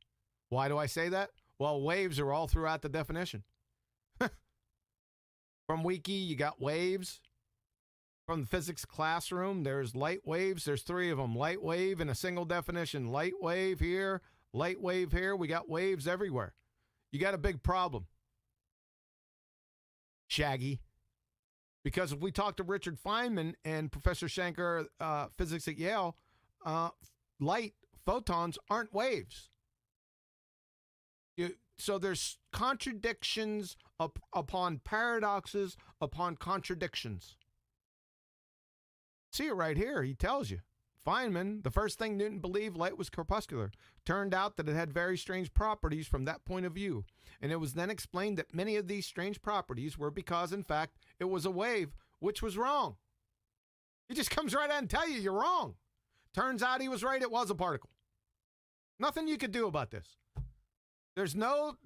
Why do I say that? Well, waves are all throughout the definition. From Wiki, you got waves. From the physics classroom, there's light waves. There's 3 of them. Light wave in a single definition. Light wave here, light wave here. We got waves everywhere. You got a big problem, Shaggy. Because if we talk to Richard Feynman and Professor Shankar, physics at Yale, light, photons aren't waves. So there's contradictions upon paradoxes upon contradictions. See it right here. He tells you. Feynman, the first thing Newton believed light was corpuscular. Turned out that it had very strange properties from that point of view. And it was then explained that many of these strange properties were because, in fact, it was a wave, which was wrong. He just comes right out and tell you you're wrong. Turns out he was right. It was a particle. Nothing you could do about this. There's no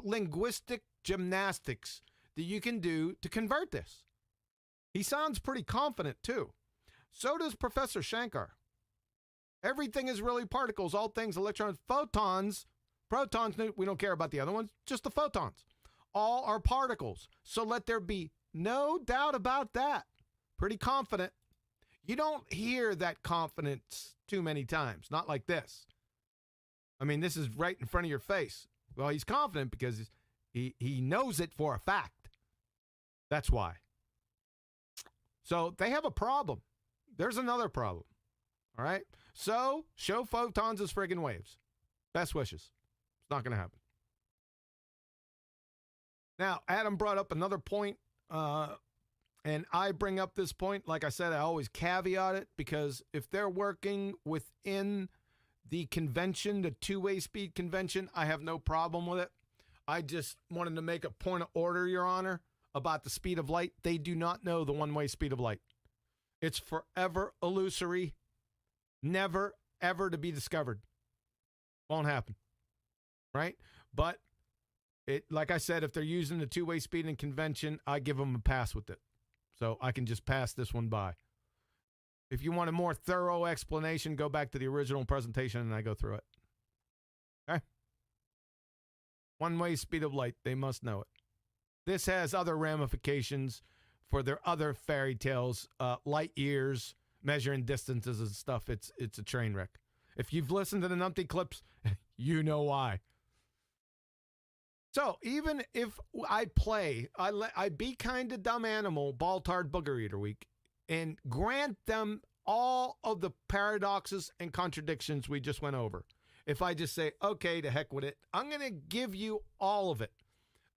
linguistic gymnastics that you can do to convert this. He sounds pretty confident, too. So does Professor Shankar. Everything is really particles, all things, electrons, photons, protons, we don't care about the other ones, just the photons. All are particles. So let there be no doubt about that. Pretty confident. You don't hear that confidence too many times, not like this. I mean, this is right in front of your face. Well, he's confident because he knows it for a fact. That's why. So they have a problem. There's another problem. All right? So show photons as friggin' waves. Best wishes. It's not going to happen. Now, Adam brought up another point, and I bring up this point. Like I said, I always caveat it because if they're working within the convention, the two-way speed convention, I have no problem with it. I just wanted to make a point of order, Your Honor, about the speed of light. They do not know the one-way speed of light. It's forever illusory, never, ever to be discovered. Won't happen, right? But, like I said, if they're using the two-way speed in convention, I give them a pass with it. So I can just pass this one by. If you want a more thorough explanation, go back to the original presentation and I go through it. Okay? One-way speed of light, they must know it. This has other ramifications for their other fairy tales, light years, measuring distances and stuff. It's a train wreck. If you've listened to the Numpty clips, you know why. So even if I play, I be kind of dumb animal, Baltard Booger Eater Week, and grant them all of the paradoxes and contradictions we just went over. If I just say, okay, to heck with it, I'm going to give you all of it.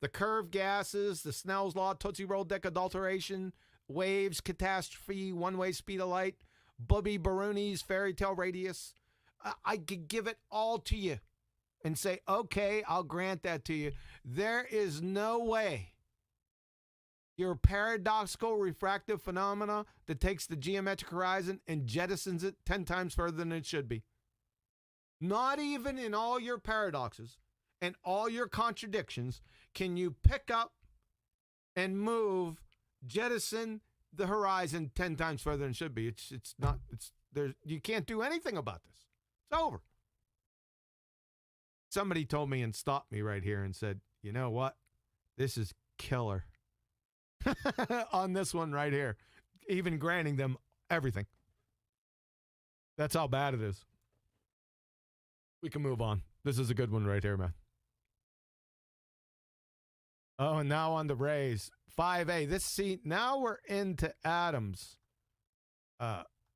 The curved gases, the Snell's law, Tootsie Roll decadulteration, waves, catastrophe, one-way speed of light, Bubby Baruni's fairy tale radius. I could give it all to you and say, okay, I'll grant that to you. There is no way your paradoxical refractive phenomena that takes the geometric horizon and jettisons it 10 times further than it should be. Not even in all your paradoxes and all your contradictions can you pick up and move, jettison the horizon 10 times further than it should be. You can't do anything about this. It's over. Somebody told me and stopped me right here and said, you know what? This is killer. On this one right here. Even granting them everything. That's how bad it is. We can move on. This is a good one right here, man. Oh, and now on the Rays. 5A. Now we're into Adam's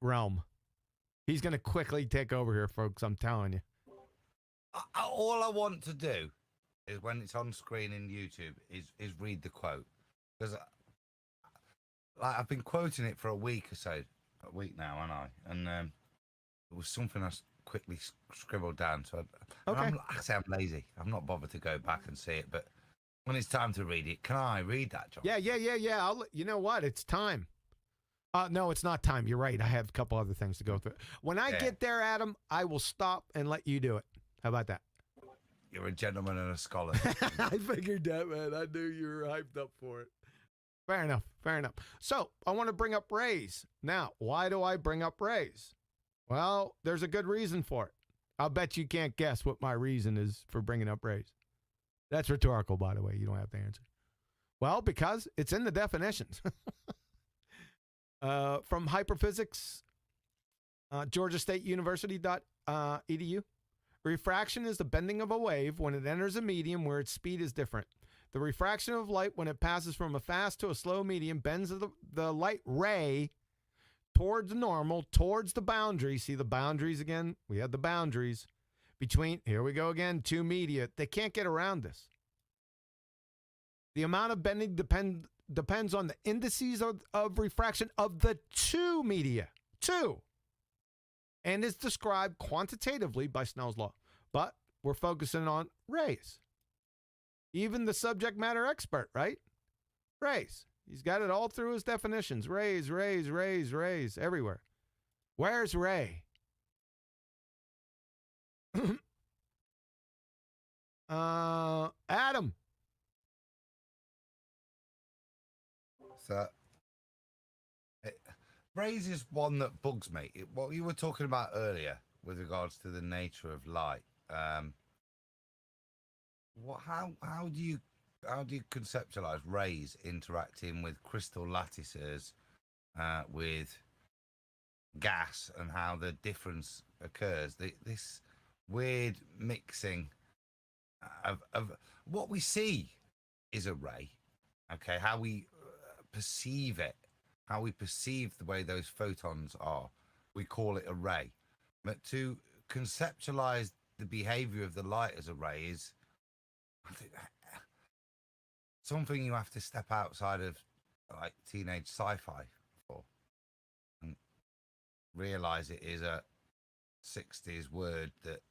realm. He's going to quickly take over here, folks. I'm telling you. All I want to do is when it's on screen in YouTube is read the quote. Because I've been quoting it for a week or so. A week now, haven't I? And it was something I quickly scribbled down. So okay. I'm lazy. I'm not bothered to go back and see it. But when it's time to read it, can I read that, John? Yeah. You know what? It's time. No, it's not time. You're right. I have a couple other things to go through. When I get there, Adam, I will stop and let you do it. How about that? You're a gentleman and a scholar. I figured that, man. I knew you were hyped up for it. Fair enough. So, I want to bring up rays. Now, why do I bring up rays? Well, there's a good reason for it. I'll bet you can't guess what my reason is for bringing up rays. That's rhetorical, by the way. You don't have to answer. Well, because it's in the definitions. From Hyperphysics, Georgia State University .edu. Refraction is the bending of a wave when it enters a medium where its speed is different. The refraction of light when it passes from a fast to a slow medium bends the light ray towards normal, towards the boundary. See the boundaries again? We had the boundaries between, here we go again, two media. They can't get around this. The amount of bending depends on the indices of refraction of the two media. Two. And is described quantitatively by Snell's law. But we're focusing on rays. Even the subject matter expert, right? Rays. He's got it all through his definitions. Rays, rays, rays, rays, everywhere. Where's Ray? Adam. So, rays is one that bugs me. What you were talking about earlier with regards to the nature of light. How do you conceptualize rays interacting with crystal lattices, with gas, and how the difference occurs? This weird mixing of what we see is a ray. Okay, how we perceive it, how we perceive the way those photons are, we call it a ray. But to conceptualize the behavior of the light as a ray is, I think, something you have to step outside of like teenage sci-fi for and realize it is a 60s word that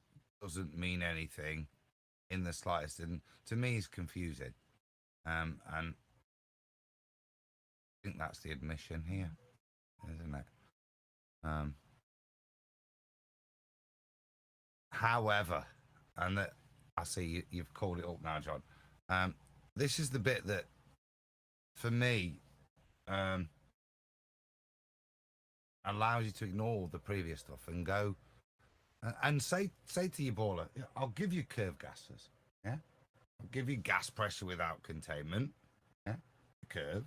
doesn't mean anything in the slightest, and to me is confusing. And I think that's the admission here, isn't it? However, and that I see you've called it up now, John. This is the bit that, for me, allows you to ignore the previous stuff and go and say to your baller, I'll give you curve gases, yeah. I'll give you gas pressure without containment, yeah. Curve.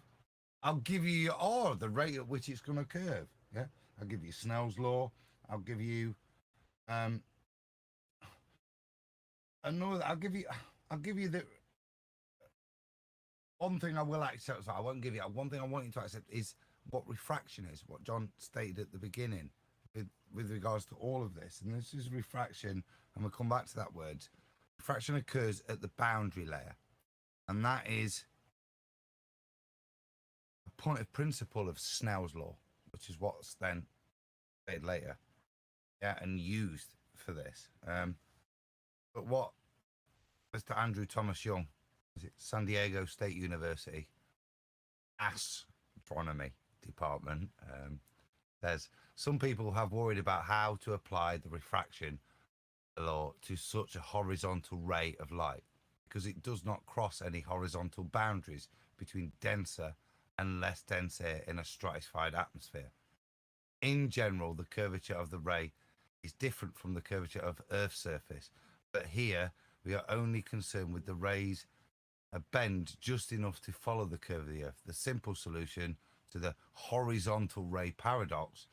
I'll give you your R, the rate at which it's going to curve, yeah. I'll give you Snell's law. I'll give you another. I'll give you the one thing I will accept. So I won't give you. One thing I want you to accept is what refraction is. What John stated at the beginning, with regards to all of this, and this is refraction. And we'll come back to that word. Refraction occurs at the boundary layer, and that is a point of principle of Snell's law, which is what's then stated later, yeah, and used for this. But what Mr. Andrew Thomas Young, is it San Diego State University astronomy department, says some people have worried about how to apply the refraction law to such a horizontal ray of light because it does not cross any horizontal boundaries between denser and less dense air in a stratified atmosphere. In general, the curvature of the ray is different from the curvature of Earth's surface, but here we are only concerned with the rays bend just enough to follow the curve of the Earth. The simple solution to the horizontal ray paradox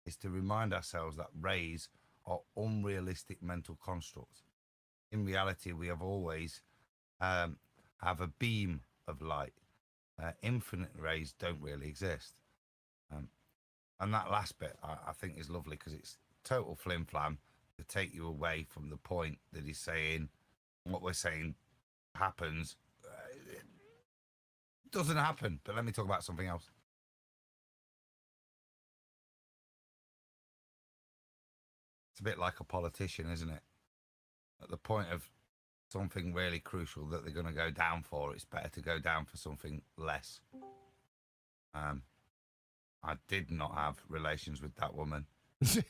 is to remind ourselves that rays are unrealistic mental constructs. In reality, we have always have a beam of light. Infinite rays don't really exist. And that last bit, I think, is lovely because it's total flim-flam to take you away from the point that he's saying what we're saying happens. It doesn't happen, but let me talk about something else. It's a bit like a politician, isn't it? At the point of something really crucial that they're going to go down for, it's better to go down for something less. I did not have relations with that woman. It's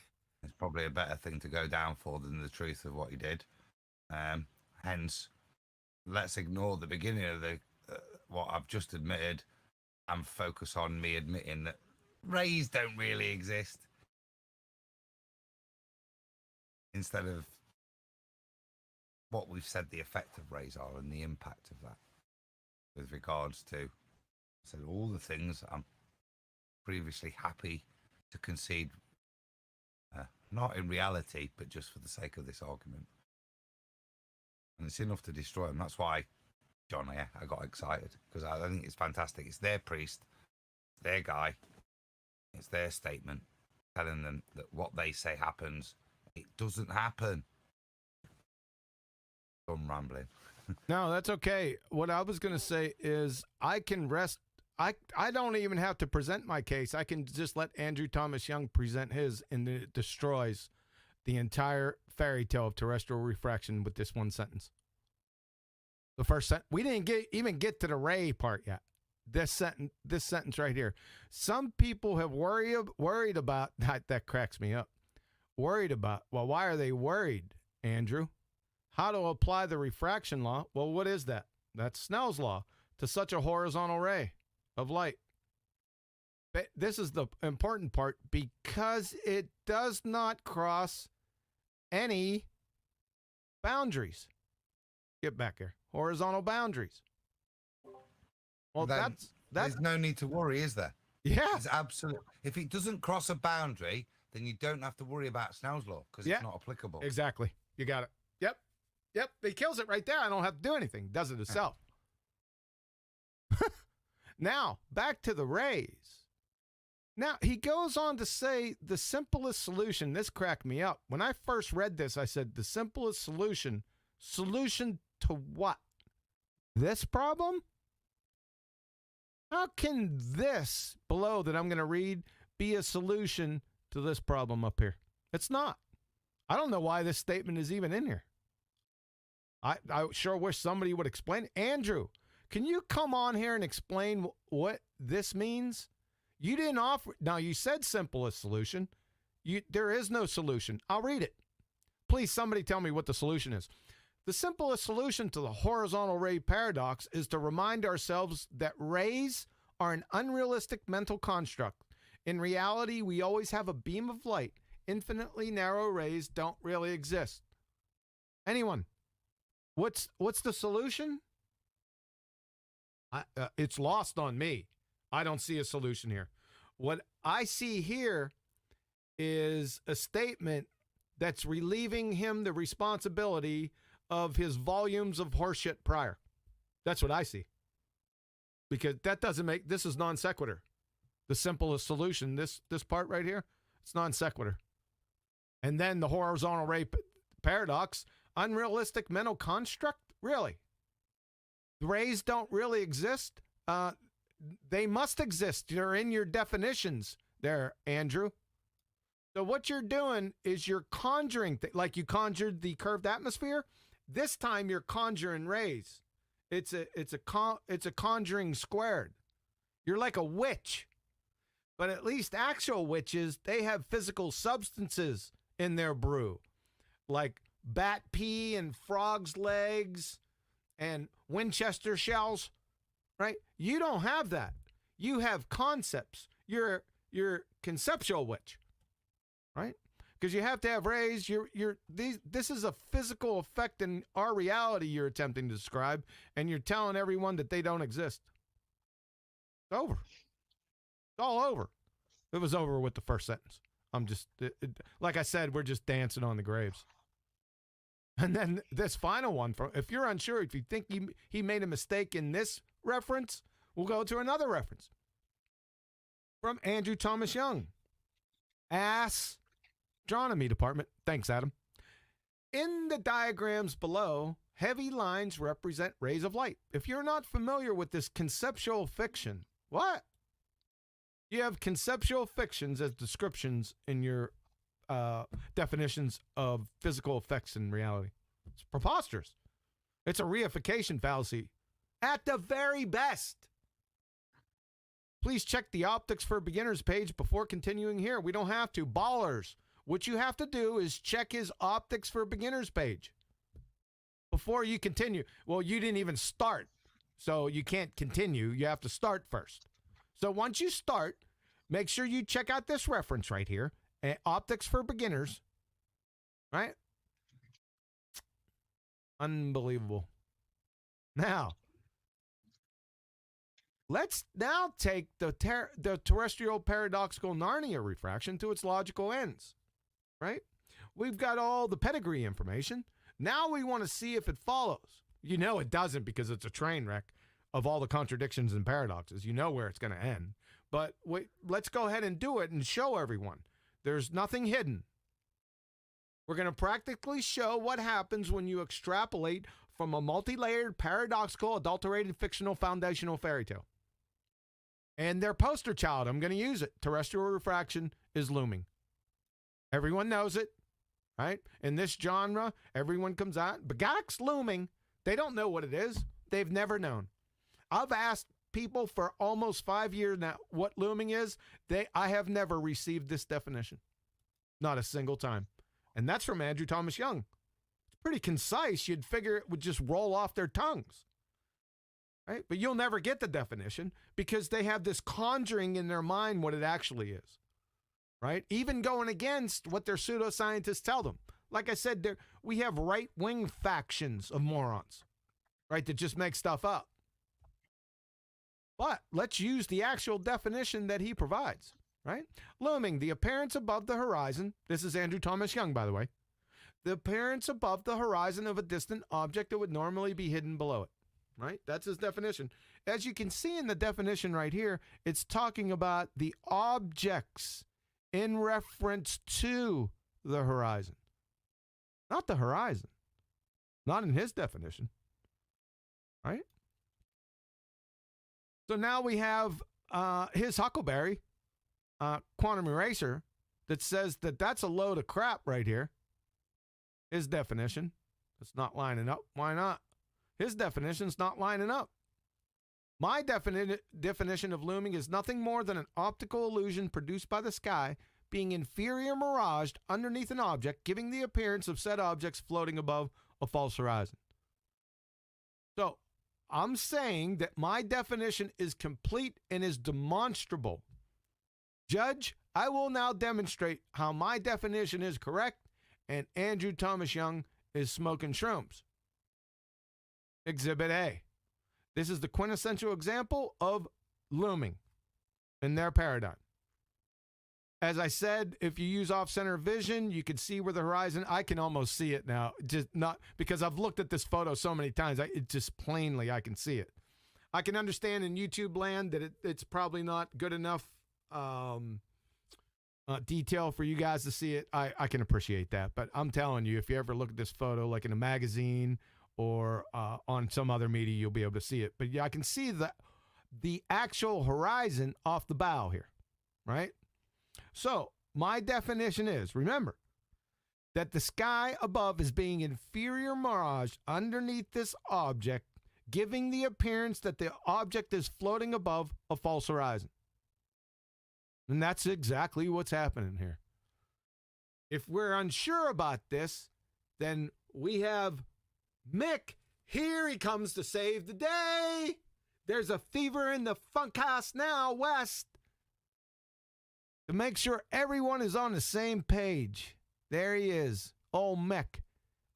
probably a better thing to go down for than the truth of what he did. Hence, let's ignore the beginning of the what I've just admitted and focus on me admitting that rays don't really exist, instead of what we've said the effect of rays are and the impact of that. with regards to all the things I'm previously happy to concede, not in reality, but just for the sake of this argument. And it's enough to destroy them. That's why, John, I got excited, because I think it's fantastic. It's their priest, their guy, it's their statement telling them that what they say happens. It doesn't happen. I'm rambling. No, that's okay. What I was going to say is I can rest. I don't even have to present my case. I can just let Andrew Thomas Young present his, and it destroys the entire fairy tale of terrestrial refraction with this one sentence. The first sentence. We didn't even get to the ray part yet. This sentence right here. Some people have worried about that cracks me up. Worried about. Well, why are they worried, Andrew? How to apply the refraction law? Well, what is that? That's Snell's law to such a horizontal ray of light. But this is the important part, because it does not cross any boundaries. Get back here. Horizontal boundaries. Well, that's there's no need to worry, is there? Yeah. It's absolute. If it doesn't cross a boundary, then you don't have to worry about Snell's law, because it's not applicable. Exactly. You got it. Yep. It kills it right there. I don't have to do anything. It does it itself. Now, back to the rays. Now, he goes on to say the simplest solution. This cracked me up. When I first read this, I said the simplest solution. Solution to what? This problem? How can this below that I'm going to read be a solution to this problem up here? It's not. I don't know why this statement is even in here. I sure wish somebody would explain it. Andrew, can you come on here and explain what this means? You didn't offer. Now, you said simplest solution. There is no solution. I'll read it. Please, somebody tell me what the solution is. The simplest solution to the horizontal ray paradox is to remind ourselves that rays are an unrealistic mental construct. In reality, we always have a beam of light. Infinitely narrow rays don't really exist. Anyone? What's the solution? It's lost on me. I don't see a solution here. What I see here is a statement that's relieving him the responsibility of his volumes of horseshit prior. That's what I see. Because that doesn't make, this is non sequitur. The simplest solution, this part right here, it's non sequitur. And then the horizontal ray paradox, unrealistic mental construct? Really? The rays don't really exist? They must exist. They're in your definitions there, Andrew. So what you're doing is you're conjuring, like you conjured the curved atmosphere. This time you're conjuring rays. It's a conjuring squared. You're like a witch. But at least actual witches, they have physical substances in their brew, like bat pee and frog's legs and Winchester shells, right? You don't have that. You have concepts. You're conceptual witch, right? Because you have to have rays. This is a physical effect in our reality you're attempting to describe, and you're telling everyone that they don't exist. It's over. It's all over. It was over with the first sentence. Like I said, we're just dancing on the graves. And then this final one, if you're unsure, if you think he made a mistake in this reference, we'll go to another reference. From Andrew Thomas Young. Astronomy Department. Thanks, Adam. In the diagrams below, heavy lines represent rays of light. If you're not familiar with this conceptual fiction, what? You have conceptual fictions as descriptions in your definitions of physical effects in reality. It's preposterous. It's a reification fallacy at the very best. Please check the Optics for Beginners page before continuing here. We don't have to. Ballers, what you have to do is check his Optics for Beginners page before you continue. Well, you didn't even start, so you can't continue. You have to start first. So once you start, make sure you check out this reference right here. Optics for Beginners, right? Unbelievable. Now, Let's now take the terrestrial paradoxical Narnia refraction to its logical ends, right? We've got all the pedigree information. Now we want to see if it follows. You know it doesn't because it's a train wreck of all the contradictions and paradoxes. You know where it's going to end. But let's go ahead and do it and show everyone. There's nothing hidden. We're going to practically show what happens when you extrapolate from a multi-layered, paradoxical, adulterated, fictional, foundational fairy tale. And their poster child, I'm going to use it. Terrestrial refraction is looming. Everyone knows it, right? In this genre, everyone comes out. Bagak's looming. They don't know what it is. They've never known. I've asked people for almost 5 years now what looming is. I have never received this definition. Not a single time. And that's from Andrew Thomas Young. It's pretty concise. You'd figure it would just roll off their tongues. Right? But you'll never get the definition because they have this conjuring in their mind what it actually is. Right? Even going against what their pseudoscientists tell them. Like I said, we have right-wing factions of morons, right, that just make stuff up. But let's use the actual definition that he provides, right? Looming, the appearance above the horizon. This is Andrew Thomas Young, by the way. The appearance above the horizon of a distant object that would normally be hidden below it, right? That's his definition. As you can see in the definition right here, it's talking about the objects in reference to the horizon. Not the horizon. Not in his definition. Right? So now we have his Huckleberry quantum eraser that says that that's a load of crap right here. His definition. It's not lining up. Why not? His definition's not lining up. My definition of looming is nothing more than an optical illusion produced by the sky being inferior miraged underneath an object, giving the appearance of said objects floating above a false horizon. So, I'm saying that my definition is complete and is demonstrable. Judge, I will now demonstrate how my definition is correct and Andrew Thomas Young is smoking shrooms. Exhibit A. This is the quintessential example of looming in their paradigm. As I said, if you use off-center vision, you can see where the horizon, I can almost see it now, just not because I've looked at this photo so many times, it just plainly I can see it. I can understand in YouTube land that it's probably not good enough detail for you guys to see it. I can appreciate that, but I'm telling you, if you ever look at this photo like in a magazine or on some other media, you'll be able to see it. But yeah, I can see the actual horizon off the bow here, right? So, my definition is, remember, that the sky above is being inferior mirage underneath this object, giving the appearance that the object is floating above a false horizon. And that's exactly what's happening here. If we're unsure about this, then we have Mick. Here he comes to save the day. There's a fever in the funk house now, West. To make sure everyone is on the same page. There he is. Old Mick.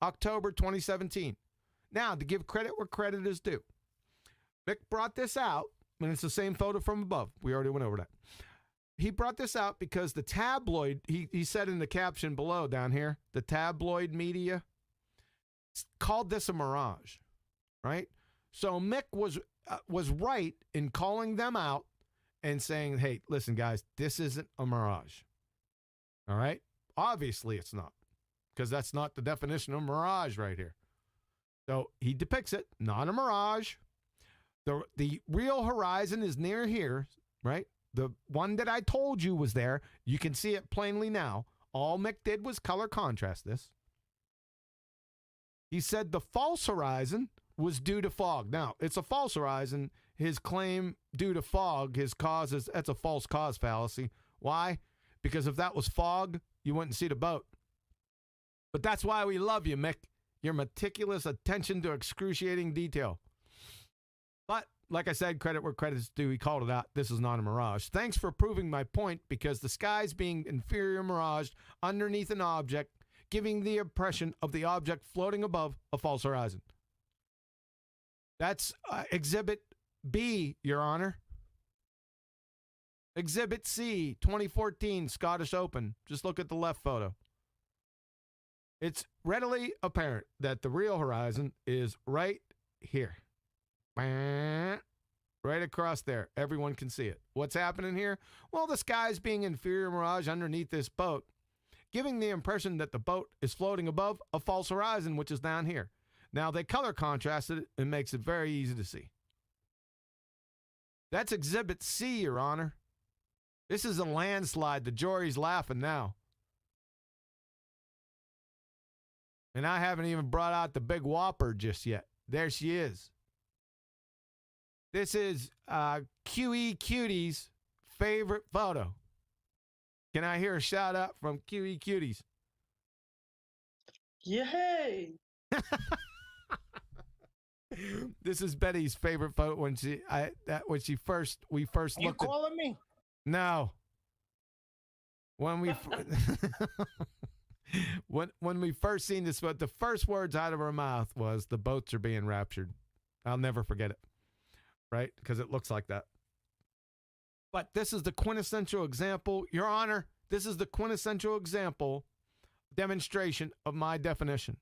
October 2017. Now, to give credit where credit is due. Mick brought this out, and it's the same photo from above. We already went over that. He brought this out because the tabloid, he said in the caption below down here, the tabloid media called this a mirage, right? So Mick was right in calling them out and saying, hey, listen, guys, this isn't a mirage. All right? Obviously, it's not, because that's not the definition of mirage right here. So he depicts it, not a mirage. The real horizon is near here, right? The one that I told you was there. You can see it plainly now. All Mick did was color contrast this. He said the false horizon was due to fog. Now, it's a false horizon. His claim due to fog, that's a false cause fallacy. Why? Because if that was fog, you wouldn't see the boat. But that's why we love you, Mick. Your meticulous attention to excruciating detail. But, like I said, credit where credit's due. He called it out. This is not a mirage. Thanks for proving my point, because the sky's being inferior miraged underneath an object, giving the impression of the object floating above a false horizon. That's Exhibit B, Your Honor. Exhibit C, 2014 Scottish Open. Just look at the left photo. It's readily apparent that the real horizon is right here. Right across there. Everyone can see it. What's happening here? Well, the sky's being inferior mirage underneath this boat, giving the impression that the boat is floating above a false horizon, which is down here. Now, they color contrasted it and makes it very easy to see. That's Exhibit C, Your Honor. This is a landslide. The jury's laughing now. And I haven't even brought out the big whopper just yet. There she is. This is QE Cuties' favorite photo. Can I hear a shout out from QE Cuties? Yay! This is Betty's favorite photo when we first You looked at. calling me? No. When we when we first seen this, but the first words out of her mouth was, "The boats are being raptured." I'll never forget it. Right? Because it looks like that. But this is the quintessential example, Your Honor. This is the quintessential example demonstration of my definition.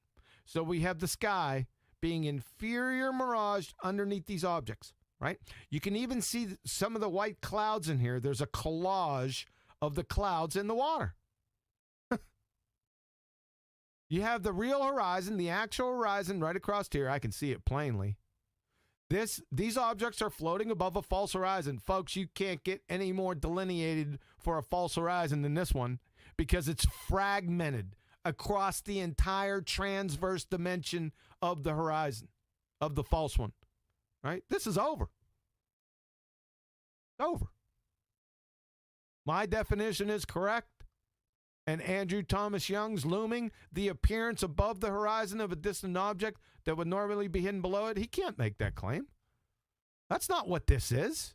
So we have the sky being inferior mirage underneath these objects, right? You can even see some of the white clouds in here. There's a collage of the clouds in the water. You have the real horizon, the actual horizon right across here. I can see it plainly. These objects are floating above a false horizon. Folks, you can't get any more delineated for a false horizon than this one because it's fragmented across the entire transverse dimension of the horizon, of the false one, right? This is over. Over. My definition is correct. And Andrew Thomas Young's looming, the appearance above the horizon of a distant object that would normally be hidden below it, he can't make that claim. That's not what this is.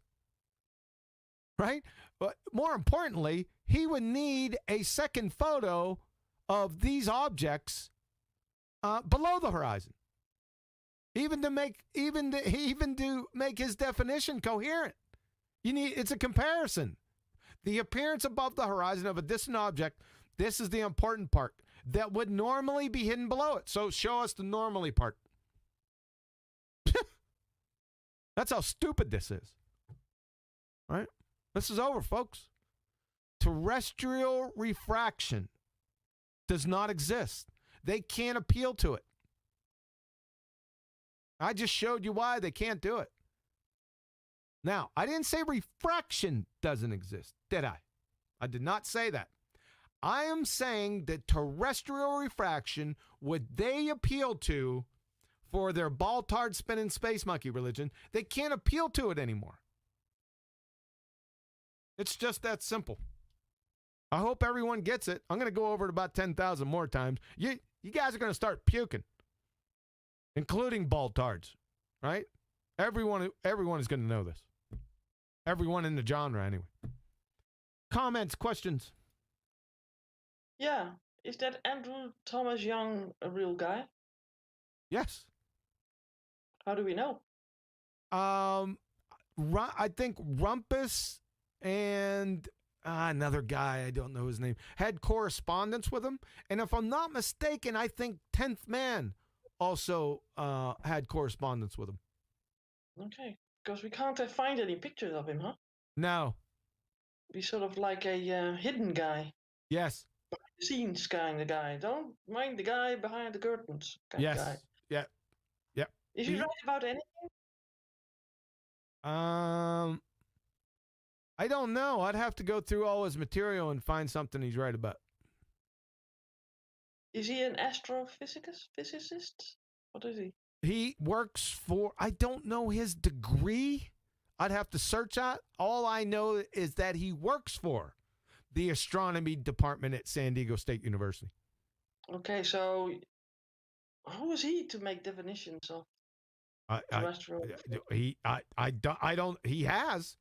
Right? But more importantly, he would need a second photo of these objects below the horizon. Even to make his definition coherent. It's a comparison. The appearance above the horizon of a distant object, this is the important part, that would normally be hidden below it. So show us the normally part. That's how stupid this is. All right? This is over, folks. Terrestrial refraction does not exist. They can't appeal to it. I just showed you why they can't do it. Now, I didn't say refraction doesn't exist, did I? I did not say that. I am saying that terrestrial refraction, what they appeal to for their ball-tard spinning space monkey religion, they can't appeal to it anymore. It's just that simple. I hope everyone gets it. I'm going to go over it about 10,000 more times. You guys are going to start puking, including ball-tards, right? Everyone is going to know this. Everyone in the genre, anyway. Comments, questions? Yeah. Is that Andrew Thomas Young a real guy? Yes. How do we know? I think Rumpus and another guy, I don't know his name, had correspondence with him. And if I'm not mistaken, I think 10th Man also had correspondence with him. Okay. Because we can't find any pictures of him, huh? No. He's sort of like a hidden guy. Yes. Behind the scenes kind of guy. Don't mind the guy behind the curtains kind of guy. Yeah. Yeah. Is he right about anything? I don't know. I'd have to go through all his material and find something he's right about. Is he an astrophysicist? What is he? He works for, I don't know his degree. I'd have to search out. All I know is that he works for the astronomy department at San Diego State University. Okay, so who is he to make definitions of terrestrial? He has.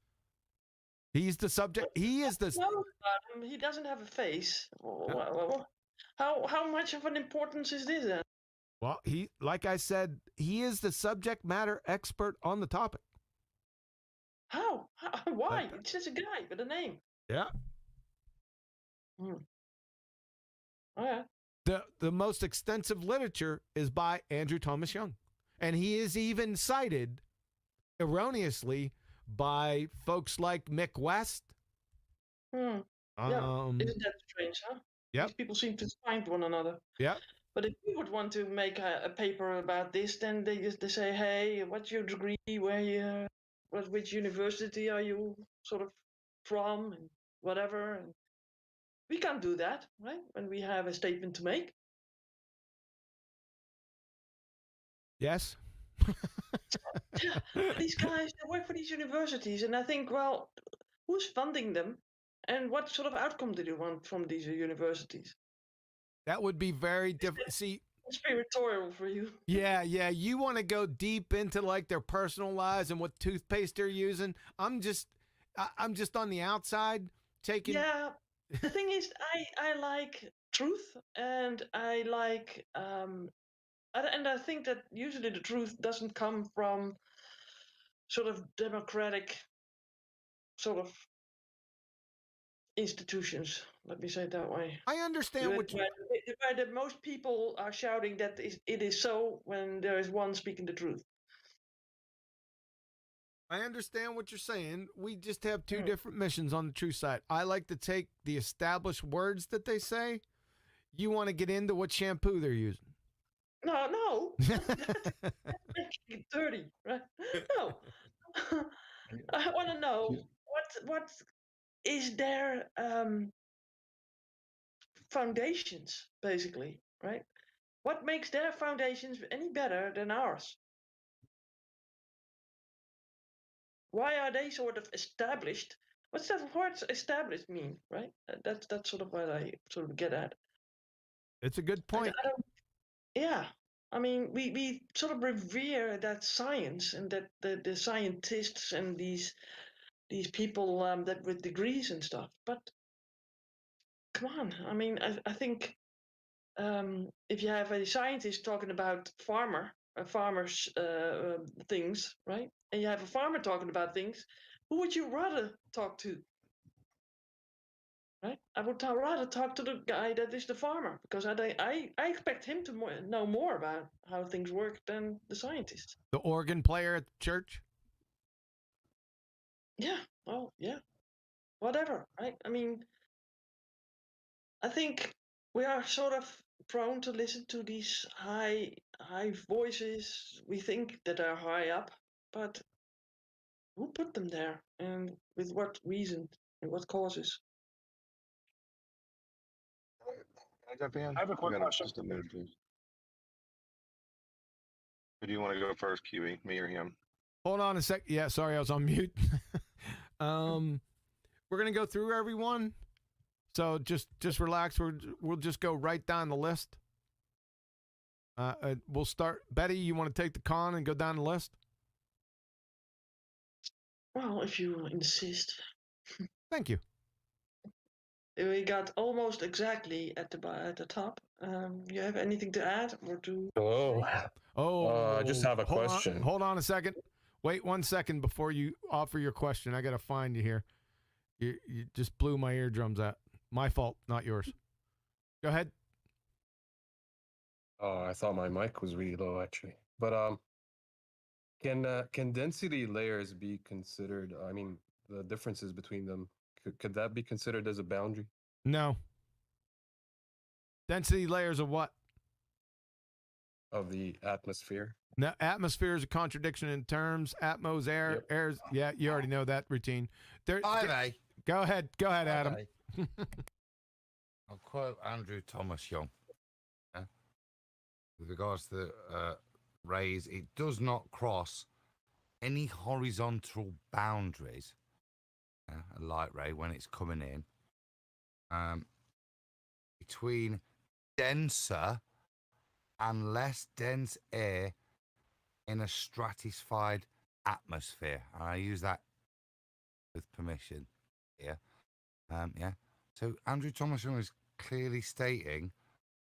He's the subject. He is the. No, he doesn't have a face. How much of an importance is this then? Well, like I said, he is the subject matter expert on the topic. How? Why? It's just a guy with a name. Yeah. Hmm. Oh, yeah. The most extensive literature is by Andrew Thomas Young. And he is even cited erroneously by folks like Mick West. Yeah. Isn't that strange, huh? Yep. These people seem to find one another. Yeah. But if you would want to make a paper about this, then they say, hey, what's your degree? Which university are you sort of from, and whatever. And we can't do that, right? When we have a statement to make. Yes. Yeah, these guys, they work for these universities, and I think, well, who's funding them, and what sort of outcome do you want from these universities? That would be very different. See, conspiratorial for you. yeah. You want to go deep into like their personal lives and what toothpaste they're using. I'm just on the outside taking. Yeah, the thing is, I like truth, and I like and I think that usually the truth doesn't come from sort of democratic sort of institutions. Let me say it that way. I understand what you. Where the most people are shouting that it is so when there is one speaking the truth. I understand what you're saying. We just have two different missions on the true side. I like to take the established words that they say. You want to get into what shampoo they're using. No. Making it dirty, right? No. I want to know what is their foundations, basically, right? What makes their foundations any better than ours? Why are they sort of established? What's that word established mean, right? That's sort of what I sort of get at. It's a good point. Yeah. I mean, we sort of revere that science and that the scientists and these people that with degrees and stuff. But come on, I mean, I think if you have a scientist talking about farmers things, right, and you have a farmer talking about things, who would you rather talk to? Right, I would rather talk to the guy that is the farmer, because I expect him to know more about how things work than the scientist. The organ player at the church? Yeah, well, yeah. Whatever, right? I mean, I think we are sort of prone to listen to these high voices we think that are high up, but who put them there, and with what reason and what causes? Can I jump in? I have a quick question. Just a minute, please. Who do you want to go first, QE? Me or him? Hold on a sec. Yeah, sorry, I was on mute. We're gonna go through everyone, so just relax. We'll just go right down the list. We'll start. Betty, you want to take the con and go down the list? Well, if you insist. Thank you. We got almost exactly at the top. You have anything to add or to? Hello. Oh, I just have a question. Hold on a second. Wait 1 second before you offer your question. I gotta find you here. You just blew my eardrums out. My fault, not yours. Go ahead. Oh, I thought my mic was really low actually. But can density layers be considered? I mean, the differences between them, could that be considered as a boundary? No. Density layers of what? Of the atmosphere. No, atmosphere is a contradiction in terms. Atmos, air, airs. Yeah, you already know that routine. Go ahead, Adam. I'll quote Andrew Thomas Young. With regards to the rays, it does not cross any horizontal boundaries, a light ray, when it's coming in, between denser and less dense air in a stratified atmosphere. And I use that with permission here. So Andrew Thomas Young is clearly stating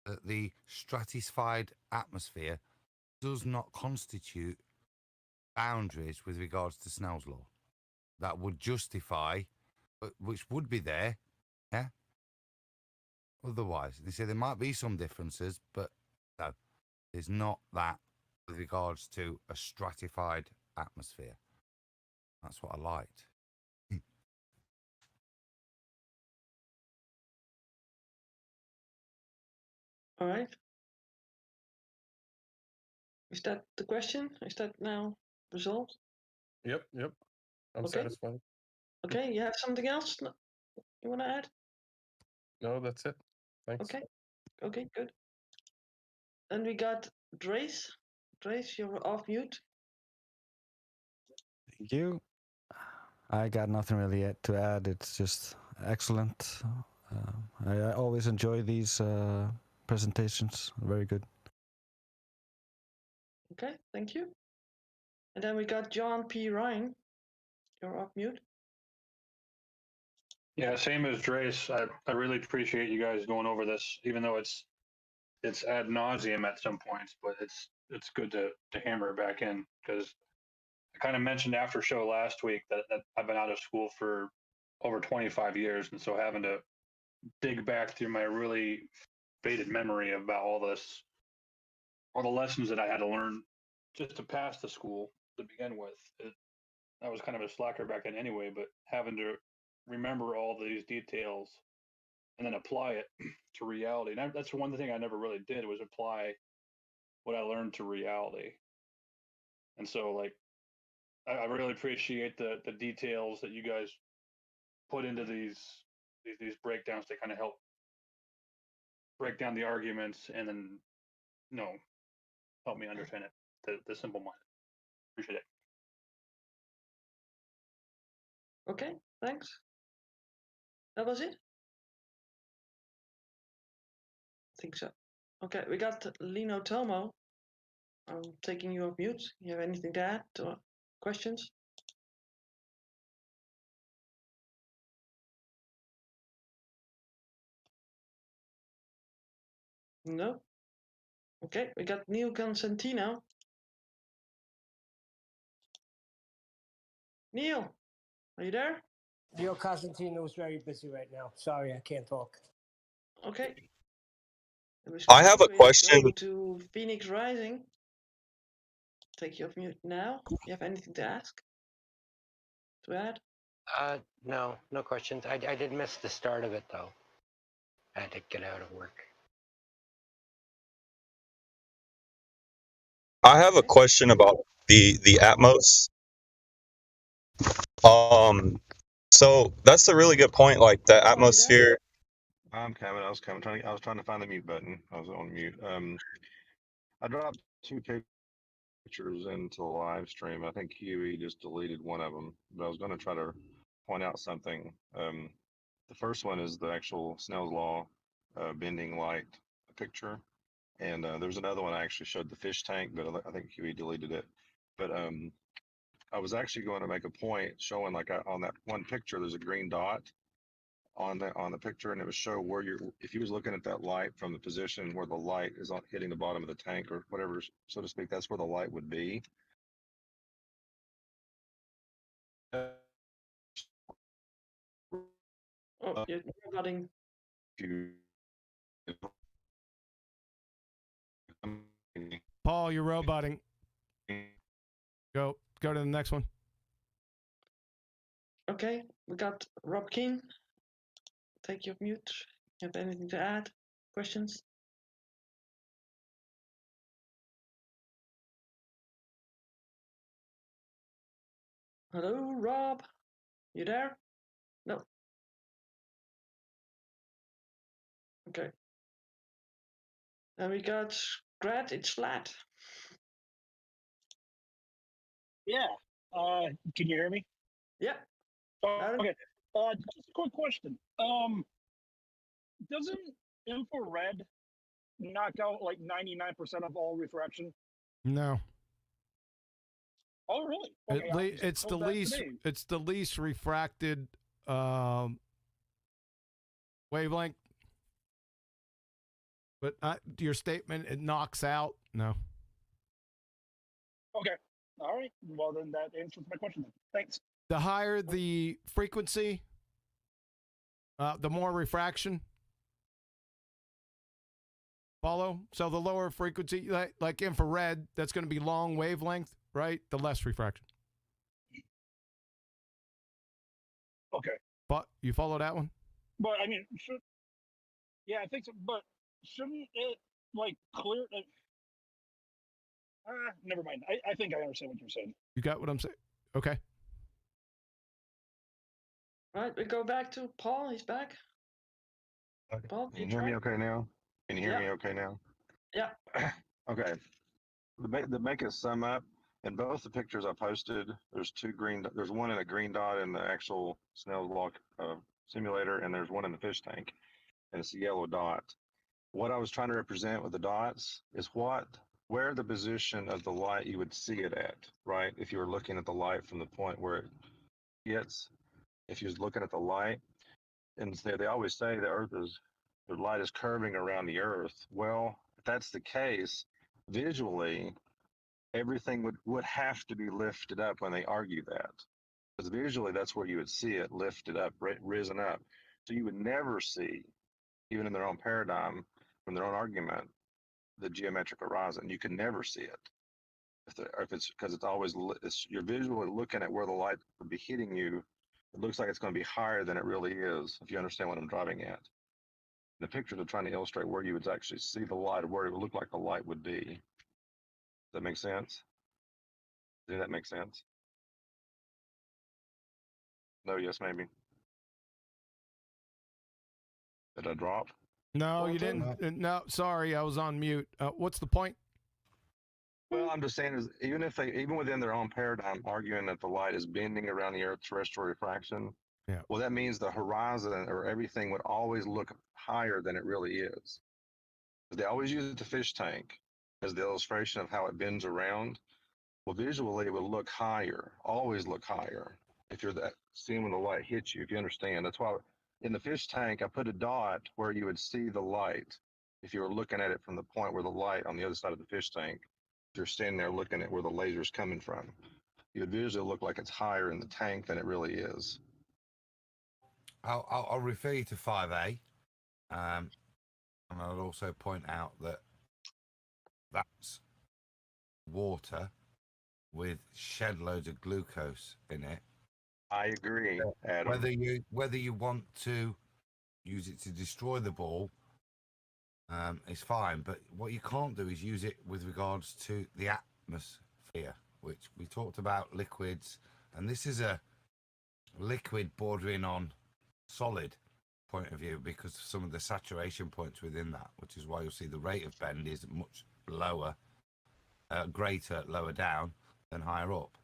that the stratified atmosphere does not constitute boundaries with regards to Snell's law. that would justify, which would be there, yeah. Otherwise, they say there might be some differences, but no, there's not that with regards to a stratified atmosphere. That's what I liked. All right. Is that the question? Is that now resolved? Yep. I'm Okay. satisfied. Okay, you have something else you want to add? No, that's it. Thanks. Okay. Okay, good. Then we got Drace. Drace, you're off mute. Thank you. I got nothing really yet to add. It's just excellent. I always enjoy these presentations. Very good. Okay, thank you. And then we got John P. Ryan. You're off mute. Yeah, same as Drace. I really appreciate you guys going over this, even though it's ad nauseum at some points, but it's good to hammer it back in, because I kind of mentioned after show last week that I've been out of school for over 25 years, and so having to dig back through my really faded memory about all the lessons that I had to learn just to pass the school to begin with. I was kind of a slacker back then anyway, but having to remember all these details and then apply it to reality. And that's one thing I never really did, was apply what I learned to reality. And so, like, I really appreciate the details that you guys put into these breakdowns to kind of help break down the arguments and then, help me understand it, the simple mind. Appreciate it. Okay, thanks. That was it? I think so. Okay, we got Lino Tomo. I'm taking you off mute. You have anything to add or questions? No? Okay, we got Neil Constantino. Neil, are you there? Neil Costantino is very busy right now. Sorry, I can't talk. Okay. I have a question. Going to Phoenix Rising. Take you off mute now. You have anything to ask? To add? No questions. I did miss the start of it though. I had to get out of work. I have a question about the Atmos. So that's a really good point. Like the atmosphere. I'm coming. I was trying to find the mute button. I was on mute. I dropped 2 pictures into the live stream. I think QE just deleted one of them, but I was going to try to point out something. The first one is the actual Snell's law bending light picture, and there's another one I actually showed the fish tank, but I think QE deleted it. But I was actually going to make a point showing, like, on that one picture, there's a green dot on the picture, and it would show where if you was looking at that light from the position where the light is hitting the bottom of the tank or whatever, so to speak, that's where the light would be. Oh, you're roboting. Paul, you're roboting. Go to the next one. Okay, we got Rob Keane. Take you off mute. You have anything to add? Questions? Hello, Rob. You there? No. Okay. And we got Scrat. It's flat. Yeah. Can you hear me? Yeah. Okay. Just a quick question. Doesn't infrared knock out like 99% of all refraction? No. Oh, really? Okay, It's the least refracted wavelength. But your statement, it knocks out. No. Okay. All right. Well, then that answers my question. Then. Thanks. The higher the frequency, the more refraction. Follow? So the lower frequency, like infrared, that's going to be long wavelength, right? The less refraction. Okay. But you follow that one? But I mean, yeah, I think so. But shouldn't it like clear? Never mind. I think I understand what you're saying. You got what I'm saying? Okay. Right, we go back to Paul. He's back. Paul, Can you hear me okay now? Can you hear me okay now? Yeah. Okay. To make it sum up, in both the pictures I posted, there's there's one in a green dot in the actual Snell's Law simulator, and there's one in the fish tank, and it's a yellow dot. What I was trying to represent with the dots is where the position of the light you would see it at, right? If you were looking at the light from the point where it hits, if you was looking at the light, and they always say the light is curving around the earth. Well, if that's the case, visually, everything would have to be lifted up when they argue that. Because visually, that's where you would see it lifted up, risen up. So you would never see, even in their own paradigm, from their own argument, the geometric horizon. You can never see it. If it's because it's always, you're visually looking at where the light would be hitting you. It looks like it's going to be higher than it really is, if you understand what I'm driving at. The pictures are trying to illustrate where you would actually see the light, or where it would look like the light would be. Does that make sense? Does that make sense? No, yes, maybe. Did I drop? No, you didn't. No, sorry, I was on mute. What's the point? Well, I'm just saying is even within their own paradigm, arguing that the light is bending around the Earth's terrestrial refraction. Yeah. Well, that means the horizon or everything would always look higher than it really is. They always use the fish tank as the illustration of how it bends around. Well, visually, it would look higher, always look higher. If you're seeing when the light hits you, if you understand. That's why in the fish tank, I put a dot where you would see the light. If you were looking at it from the point where the light on the other side of the fish tank, if you're standing there looking at where the laser's coming from, you would visually look like it's higher in the tank than it really is. I'll refer you to 5A, and I'll also point out that that's water with shed loads of glucose in it. I agree, Adam. Whether you want to use it to destroy the ball, is fine. But what you can't do is use it with regards to the atmosphere, which we talked about liquids, and this is a liquid bordering on solid point of view because of some of the saturation points within that, which is why you'll see the rate of bend is much lower, greater lower down than higher up.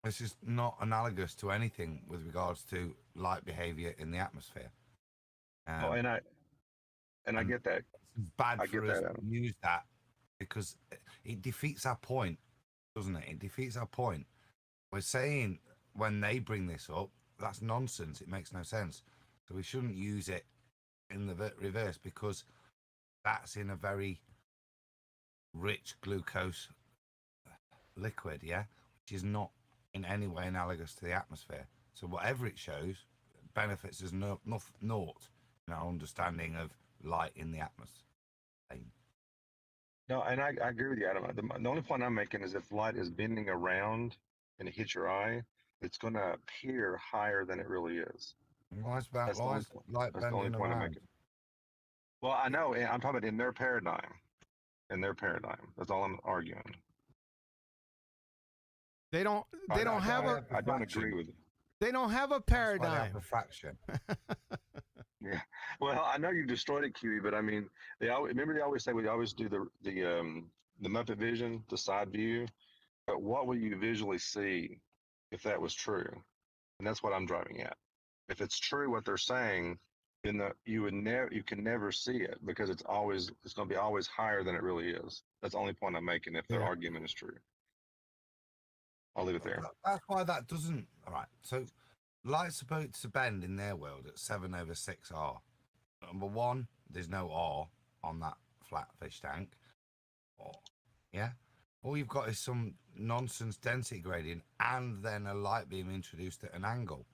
This is not analogous to anything with regards to light behavior in the atmosphere. And I get that. It's bad I for get us that, to use that because it defeats our point, doesn't it? It defeats our point. We're saying when they bring this up, that's nonsense. It makes no sense. So we shouldn't use it in the reverse because that's in a very rich glucose liquid, yeah, which is not in any way analogous to the atmosphere. So whatever it shows benefits us naught in our understanding of light in the atmosphere. No, and I agree with you, Adam. The only point I'm making is if light is bending around and it hits your eye, it's going to appear higher than it really is. That's the only point I'm making. Well, I know. I'm talking about in their paradigm. In their paradigm. That's all I'm arguing. They don't have a. I don't agree with it. They don't have a paradigm. Refraction. Yeah. Well, I know you destroyed it, QE, but I mean, they always say we always do the Muppet vision, the side view. But what will you visually see if that was true? And that's what I'm driving at. If it's true what they're saying, then you can never see it because it's going to be always higher than it really is. That's the only point I'm making if their argument is true. I'll leave it there. That's why that doesn't. All right. So light's supposed to bend in their world at 7/6R. Number one, there's no R on that flat fish tank. Yeah. All you've got is some nonsense density gradient and then a light beam introduced at an angle.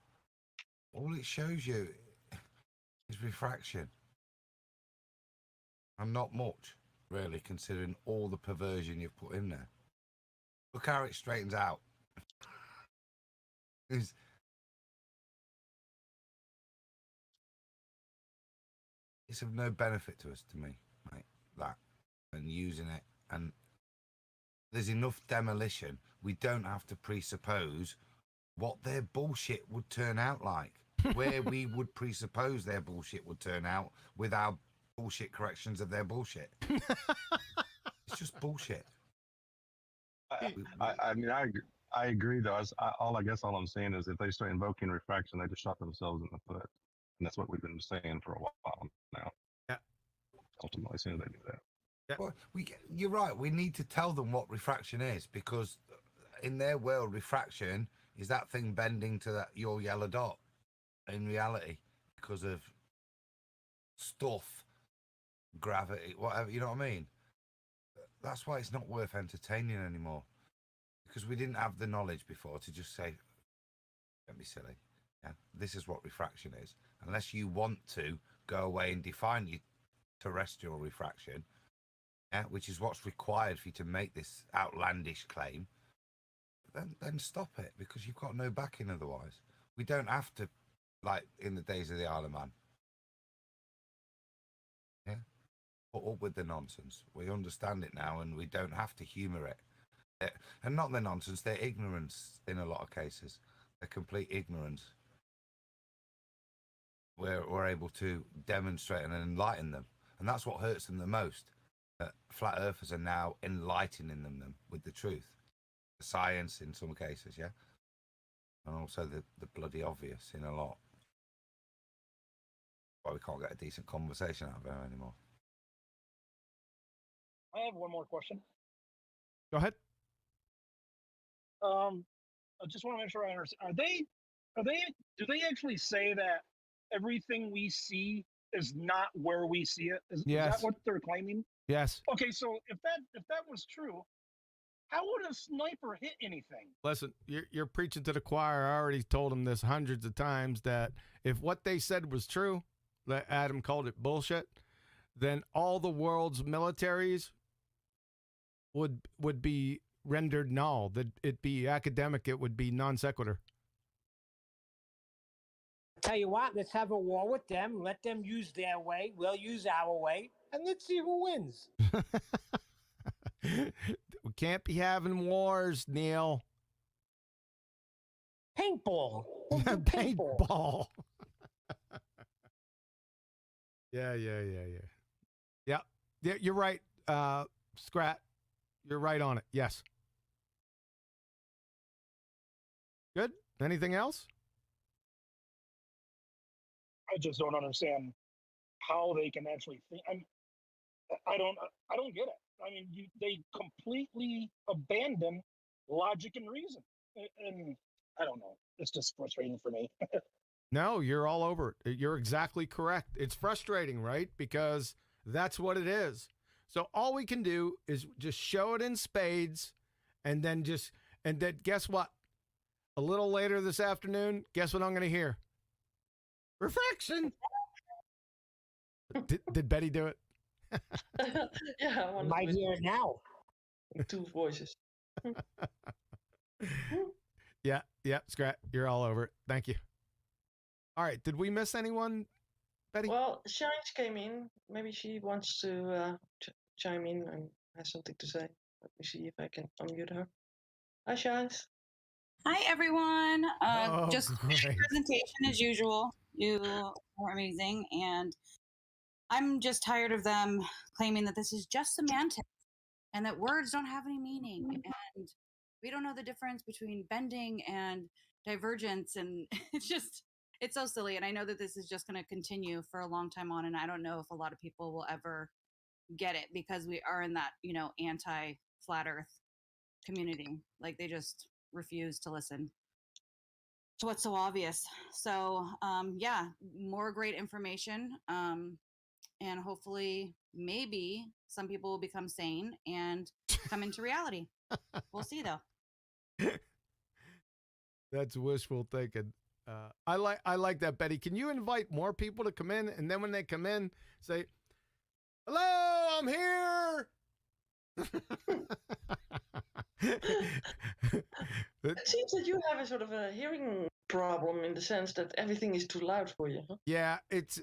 All it shows you is refraction. And not much, really, considering all the perversion you've put in there. Look how it straightens out. It's of no benefit to us, to me, mate, that, and using it. And there's enough demolition. We don't have to presuppose what their bullshit would turn out like. Where we would presuppose their bullshit would turn out with our bullshit corrections of their bullshit. It's just bullshit. I mean, I agree, though. I guess all I'm saying is if they start invoking refraction, they just shot themselves in the foot. And that's what we've been saying for a while now. Yeah. Ultimately, as soon as they do that. Yeah. Well, you're right. We need to tell them what refraction is, because in their world, refraction is that thing bending to your yellow dot. In reality, because of stuff, gravity, whatever, you know what I mean? That's why it's not worth entertaining anymore, because we didn't have the knowledge before to just say, don't be silly. Yeah, this is what refraction is. Unless you want to go away and define your terrestrial refraction, yeah, which is what's required for you to make this outlandish claim, then stop it, because you've got no backing otherwise. We don't have to, like in the days of the Isle of Man. Yeah, put up with the nonsense. We understand it now, and we don't have to humour it. And not the nonsense, their ignorance in a lot of cases. Their complete ignorance. We're able to demonstrate and enlighten them. And that's what hurts them the most. That flat earthers are now enlightening them with the truth. The science in some cases, yeah? And also the bloody obvious in a lot. Why we can't get a decent conversation out of them anymore. I have one more question. Go ahead. I just want to make sure I understand. Do they actually say that everything we see is not where we see it? Is Yes. that what they're claiming? Yes. Okay, so if that was true, how would a sniper hit anything? Listen, you're preaching to the choir. I already told them this hundreds of times, that if what they said was true, that Adam called it bullshit, then all the world's militaries would be rendered null. That it'd be academic. It would be non sequitur. Tell you what, let's have a war with them. Let them use their way. We'll use our way. And let's see who wins. We can't be having wars, Neil. Paintball. Paintball. Yeah. Yeah, you're right, Scrat. You're right on it. Yes. Good. Anything else? I just don't understand how they can actually think. I don't get it. I mean, they completely abandon logic and reason, and I don't know. It's just frustrating for me. No, you're all over it. You're exactly correct. It's frustrating, right? Because that's what it is. So all we can do is just show it in spades, and then guess what? A little later this afternoon, guess what I'm going to hear? Refraction. Did Betty do it? Yeah, I might hear it now. Two voices. Yeah, Scrat, you're all over it. Thank you. All right, did we miss anyone, Betty? Well, Shines came in. Maybe she wants to chime in and has something to say. Let me see if I can unmute her. Hi, Shines. Hi, everyone. Just great. presentation as usual. You are amazing. And I'm just tired of them claiming that this is just semantics and that words don't have any meaning. And we don't know the difference between bending and divergence. And it's so silly. And I know that this is just going to continue for a long time on. And I don't know if a lot of people will ever get it, because we are in that, anti-flat earth community. Like, they just refuse to listen to what's so obvious. So more great information, and hopefully maybe some people will become sane and come into reality. We'll see, though. That's wishful thinking. I like that, Betty. Can you invite more people to come in, and then when they come in, say, "Hello, I'm here." It seems that you have a sort of a hearing problem in the sense that everything is too loud for you. Huh? Yeah, it's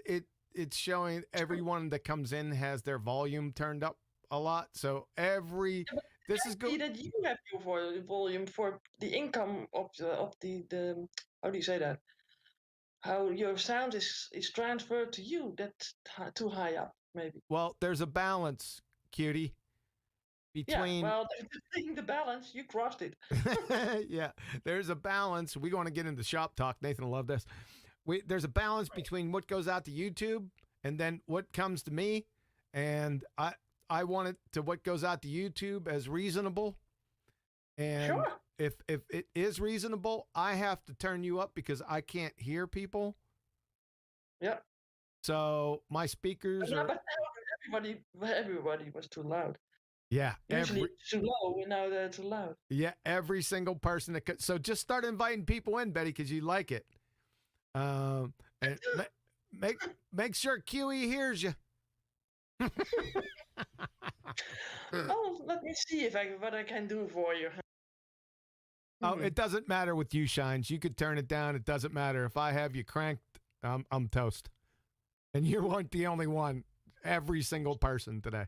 showing everyone that comes in has their volume turned up a lot. So this is good. That you have your volume for the income of the how do you say that? How your sound is transferred to you. That's too high up, maybe. Well, there's a balance, cutie. Between yeah, well, the balance, you crossed it. yeah, there's a balance. We're going to get into shop talk. Nathan will love this. There's a balance between what goes out to YouTube and then what comes to me, and I want it to what goes out to YouTube as reasonable. And sure. If it is reasonable, I have to turn you up because I can't hear people. Yep. So my speakers are. But everybody was too loud. Yeah. Usually it's too low, and now they're too loud. Yeah, every single person that could. So just start inviting people in, Betty, because you like it. And make sure QE hears you. Oh, let me see what I can do for you. Oh, it doesn't matter with you, Shines. You could turn it down. It doesn't matter. If I have you cranked, I'm toast. And you weren't the only one. Every single person today.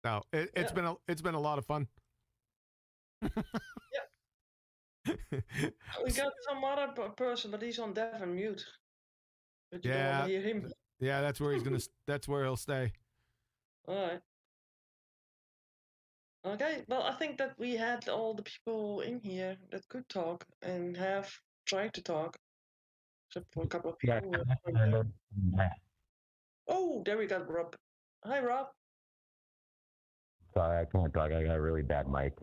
So it's been a lot of fun. We got some other person, but he's on deaf and mute. But you don't want to hear him. Yeah, that's where he's gonna. That's where he'll stay. All right. Okay. Well, I think that we had all the people in here that could talk and have tried to talk, except for a couple of people. Oh, there we got Rob. Hi, Rob. Sorry, I can't talk. I got a really bad mic.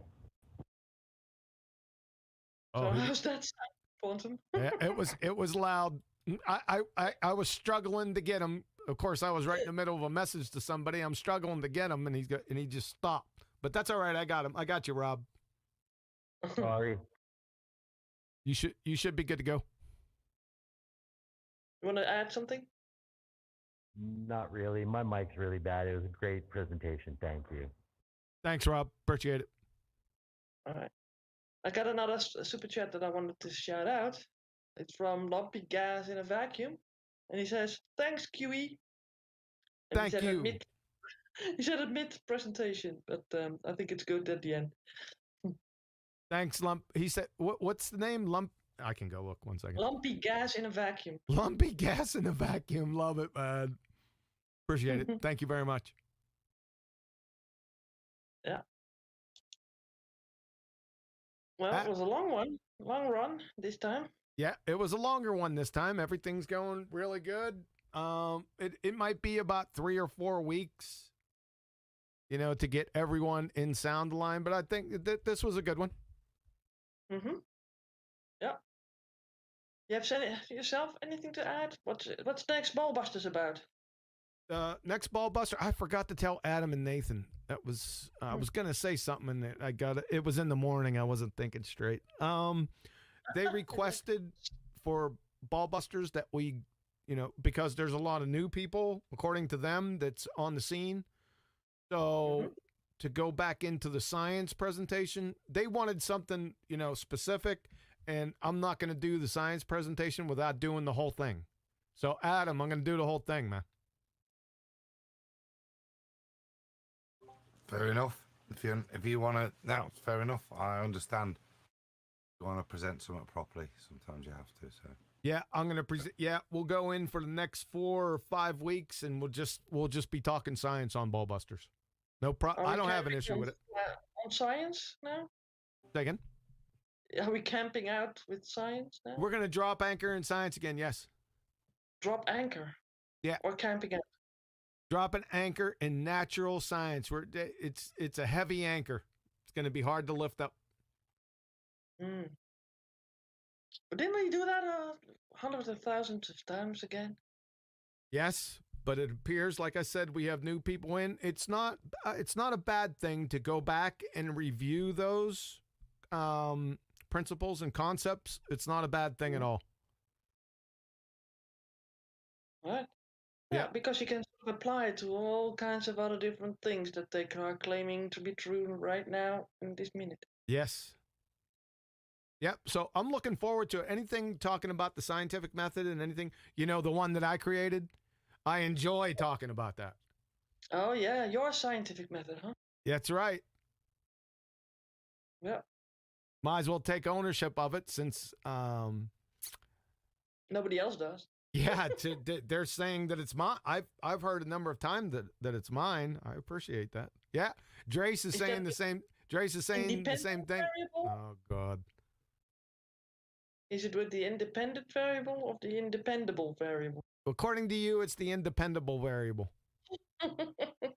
So how's that sound, Quantum? Yeah, it was loud. I was struggling to get him. Of course, I was right in the middle of a message to somebody. I'm struggling to get him, and he just stopped. But that's all right. I got him. I got you, Rob. Sorry. You should be good to go. You want to add something? Not really. My mic's really bad. It was a great presentation. Thank you. Thanks, Rob. Appreciate it. All right. I got another super chat that I wanted to shout out. It's from Lumpy Gas in a Vacuum. And he says, thanks, QE. And Thank you. He said it mid-presentation, but I think it's good at the end. Thanks, Lump. He said, what's the name? Lump. I can go look 1 second. Lumpy Gas in a Vacuum. Lumpy Gas in a Vacuum. Love it, man. Appreciate it. Thank you very much. Yeah. Well, it was a long run this time. Yeah, it was a longer one this time. Everything's going really good. It might be about 3 or 4 weeks, to get everyone in sound line, but I think that this was a good one. Mm-hmm. Yeah. You have yourself anything to add? What's next Ballbusters about? Next Ballbuster, I forgot to tell Adam and Nathan. That was I was gonna say something and I got it. It was in the morning. I wasn't thinking straight. They requested for Ballbusters that we, because there's a lot of new people, according to them, that's on the scene. So to go back into the science presentation, they wanted something, specific, and I'm not going to do the science presentation without doing the whole thing. So Adam, I'm going to do the whole thing, man. Fair enough. If you want to, no, it's fair enough. I understand. You want to present something properly. Sometimes you have to. So yeah, I'm gonna present. Yeah, we'll go in for the next 4 or 5 weeks, and we'll just be talking science on Ballbusters. No problem. I don't have an issue with it. On science now? Say again? Are we camping out with science now? We're gonna drop anchor in science again. Yes. Drop anchor. Yeah. Or camping out. Drop an anchor in natural science. It's a heavy anchor. It's gonna be hard to lift up. But didn't we do that hundreds of thousands of times again? Yes, but it appears, like I said, we have new people in. It's not a bad thing to go back and review those principles and concepts. It's not a bad thing at all. Right. Yeah, because you can sort of apply it to all kinds of other different things that they are claiming to be true right now in this minute. Yes. Yep. So I'm looking forward to anything talking about the scientific method and anything, the one that I created. I enjoy talking about that. Oh yeah, your scientific method, huh? That's right. Yeah. Might as well take ownership of it since nobody else does. Yeah, they're saying that it's mine. I've heard a number of times that it's mine. I appreciate that. Yeah, Drace is saying the same. Drace is saying the same thing. Variable? Oh God. Is it with the independent variable or the independable variable? According to you, it's the independable variable.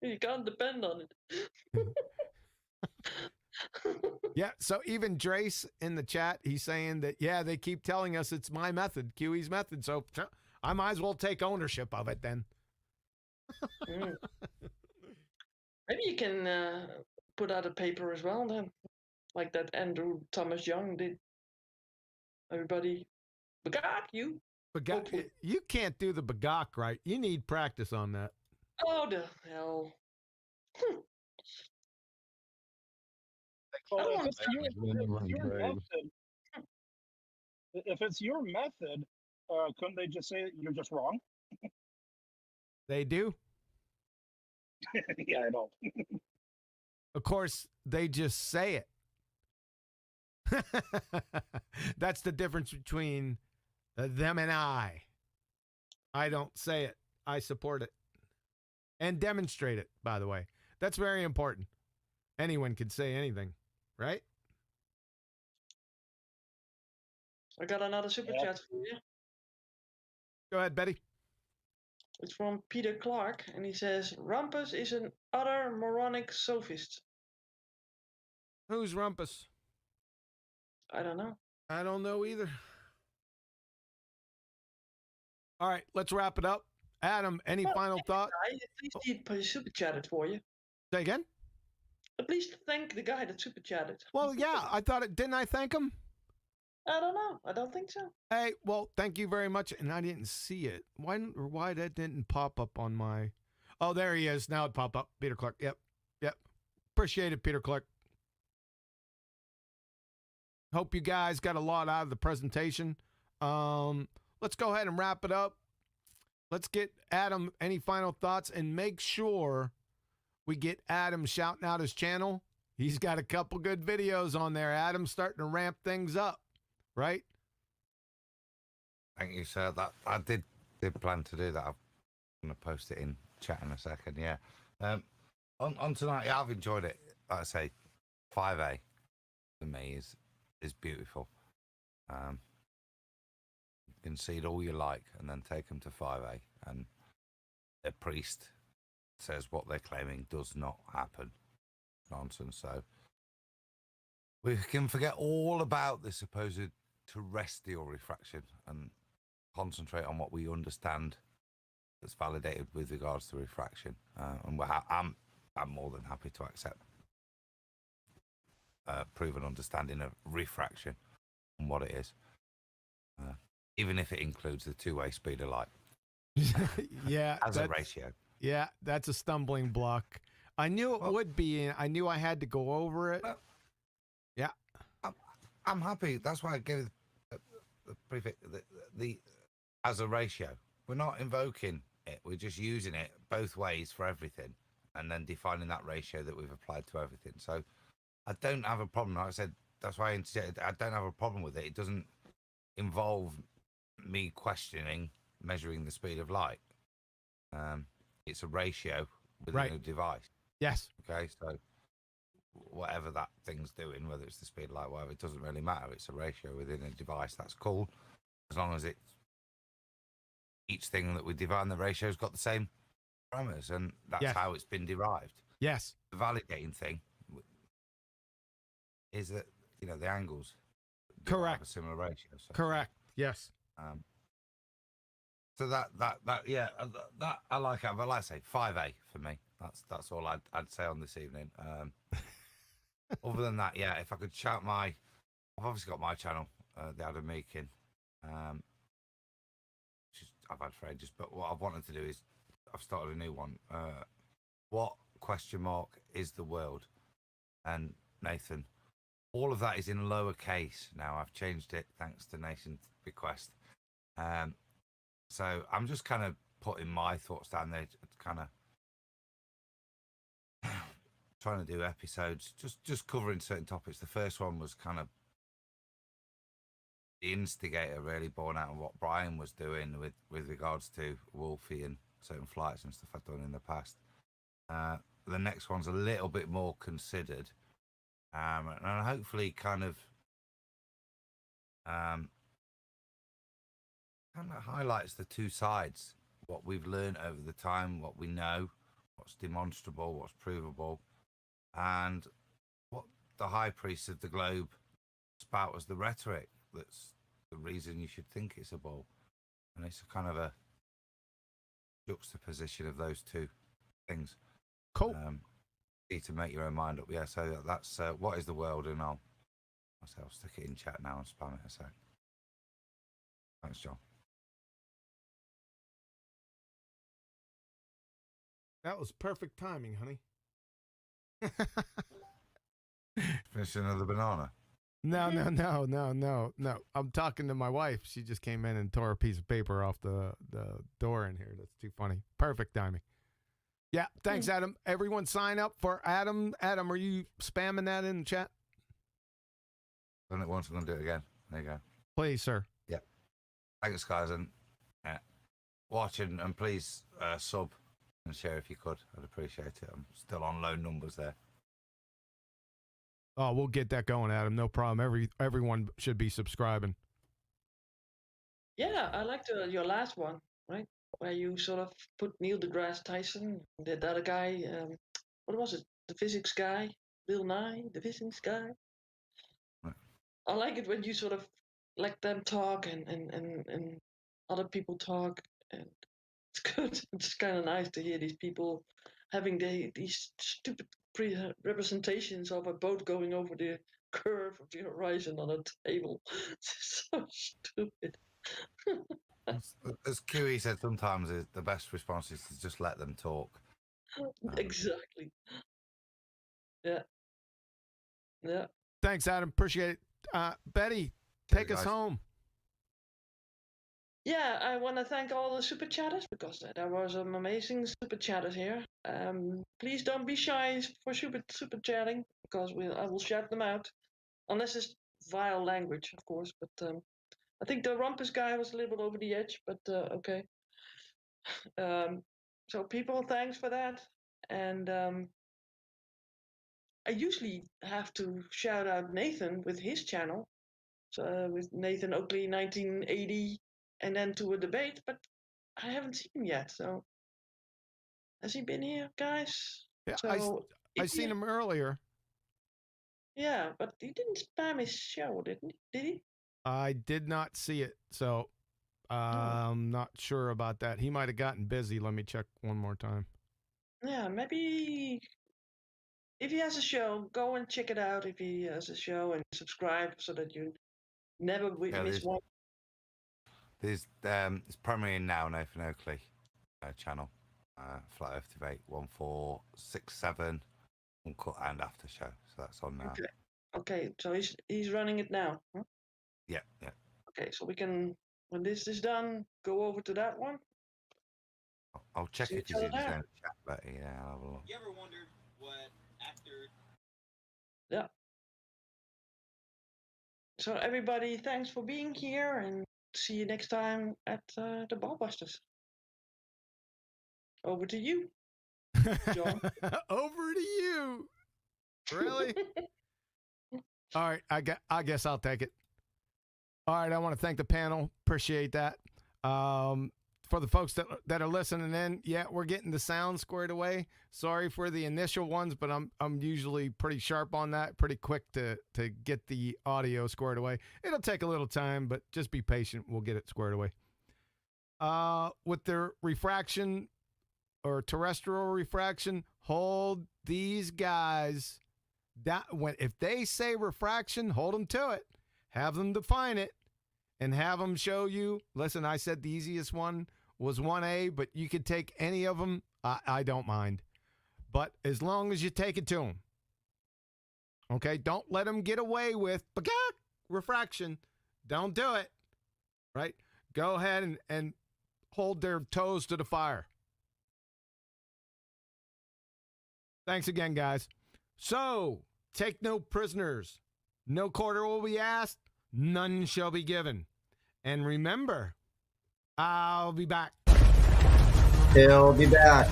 You can't depend on it. Yeah, so even Drace in the chat, he's saying that, yeah, they keep telling us it's my method, QE's method, so I might as well take ownership of it then. Maybe you can put out a paper as well then, like that Andrew Thomas Young did. Everybody, begok you. Begok, you can't do the begok right. You need practice on that. Oh, the hell. Well, if it's your method, couldn't they just say you're just wrong? They do. Yeah, I know. Of course, they just say it. That's the difference between them and I. I don't say it. I support it. And demonstrate it, by the way. That's very important. Anyone can say anything, right? I got another super chat for you. Go ahead, Betty. It's from Peter Clark, and he says, Rumpus is an utter moronic sophist. Who's Rumpus? I don't know. I don't know either. All right, let's wrap it up. Adam, any final thought? At least he super chatted for you. Say again? At least thank the guy that super chatted. Well, yeah, I thought it. Didn't I thank him? I don't know. I don't think so. Hey, well, thank you very much. And I didn't see it. Why that didn't pop up on my... Oh, there he is. Now it popped up. Peter Clark. Yep. Appreciate it, Peter Clark. Hope you guys got a lot out of the presentation. Let's go ahead and wrap it up. Let's get Adam any final thoughts, and make sure we get Adam shouting out his channel. He's got a couple good videos on there. Adam's starting to ramp things up, right? Thank you, sir. That I did plan to do that. I'm going to post it in chat in a second. Yeah. On tonight, yeah, I've enjoyed it. Like I say, 5A for me is beautiful. You can seed all you like and then take them to 5A, and a priest says what they're claiming does not happen. Nonsense. So we can forget all about the supposed terrestrial refraction and concentrate on what we understand that's validated with regards to refraction. And I'm more than happy to accept proven understanding of refraction and what it is, even if it includes the two-way speed of light. Yeah, as a ratio. Yeah, that's a stumbling block. I knew it would be. I knew I had to go over it. Yeah, I'm happy. That's why I gave the prefix the as a ratio. We're not invoking it. We're just using it both ways for everything, and then defining that ratio that we've applied to everything. So I don't have a problem. Like I said, that's why I interjected. I don't have a problem with it. It doesn't involve me questioning measuring the speed of light. It's a ratio within a device. Yes. Okay, so whatever that thing's doing, whether it's the speed of light, whatever, it doesn't really matter. It's a ratio within a device. That's cool, as long as each thing that we define the ratio's got the same parameters, and that's how it's been derived. Yes. The validating thing is that the angles correct have a similar ratio. So. Correct. Yes. So that that I like it. But like I say, 5A for me. That's all I'd say on this evening. Other than that, yeah, if I could shout I've obviously got my channel, the Adam Meakin, which I've had for ages. But what I've wanted to do is I've started a new one. What question mark is the world? And Nathan, all of that is in lowercase now. I've changed it thanks to Nathan's bequest. So I'm just kind of putting my thoughts down there, kind of trying to do episodes, just covering certain topics. The first one was kind of the instigator, really born out of what Brian was doing with regards to Wolfie and certain flights and stuff I've done in the past. The next one's a little bit more considered, and hopefully kind of highlights the two sides, what we've learned over the time, what we know, what's demonstrable, what's provable, and what the high priests of the globe spout as the rhetoric that's the reason you should think it's a ball. And it's a kind of a juxtaposition of those two things. Cool. Need to make your own mind up. Yeah, so that's what is the world, and I'll stick it in chat now and spam it a sec. Thanks, John. That was perfect timing, honey. Finish another banana. No. I'm talking to my wife. She just came in and tore a piece of paper off the door in here. That's too funny. Perfect timing. Yeah, thanks, Adam. Everyone sign up for Adam. Adam, are you spamming that in the chat? Done it once, I'm going to do it again. There you go. Please, sir. Yeah. Thanks, guys, and watch and please sub and share if you could. I'd appreciate it. I'm still on low numbers there. Oh, we'll get that going, Adam. No problem. Everyone should be subscribing. Yeah, I liked your last one, right? Where you sort of put Neil deGrasse Tyson, that other guy, what was it? The physics guy, Bill Nye, the physics guy. Right. I like it when you sort of let them talk and other people talk, and it's good. It's kind of nice to hear these people having these stupid representations of a boat going over the curve of the horizon on a table. It's so stupid. As QE said, sometimes the best response is to just let them talk. Exactly. Yeah. Thanks, Adam. Appreciate it. Betty, take us home. Yeah, I want to thank all the super chatters because there were some amazing super chatters here. Please don't be shy for super chatting because I will shout them out, unless it's vile language, of course. But I think the Rumpus guy was a little bit over the edge, but okay. So people, thanks for that. And I usually have to shout out Nathan with his channel, so with Nathan Oakley 1980, and then to a debate, but I haven't seen him yet. So has he been here, guys? Yeah, so I seen him earlier. Yeah, but he didn't spam his show, did he? I did not see it, so I'm not sure about that. He might have gotten busy. Let me check one more time. Yeah, maybe if he has a show, go and check it out. If he has a show, and subscribe so that you never miss one. It's premiering now, Nathan Oakley channel, Flat Earth Debate 1467, Uncut and After Show. So that's on now. Okay. So he's running it now. Huh? Yeah. Okay, so we can, when this is done, go over to that one. I'll check See if each he's in other the there. same chat, but yeah, I'll have a look. You ever wondered what actor? Yeah. So everybody, thanks for being here, and see you next time at the Ballbusters. Over to you, John. Over to you. Really? All right, I guess I'll take it. All right, I want to thank the panel. Appreciate that. For the folks that are listening in, yeah, we're getting the sound squared away. Sorry for the initial ones, but I'm usually pretty sharp on that, pretty quick to get the audio squared away. It'll take a little time, but just be patient. We'll get it squared away. with their refraction or terrestrial refraction, hold these guys down. If they say refraction, hold them to it. Have them define it and have them show you. Listen, I said the easiest one was 1A, but you could take any of them. I don't mind. But as long as you take it to them. Okay, don't let them get away with refraction. Don't do it. Right? Go ahead and hold their toes to the fire. Thanks again, guys. So, take no prisoners. No quarter will be asked. None shall be given. And remember, I'll be back. He'll be back.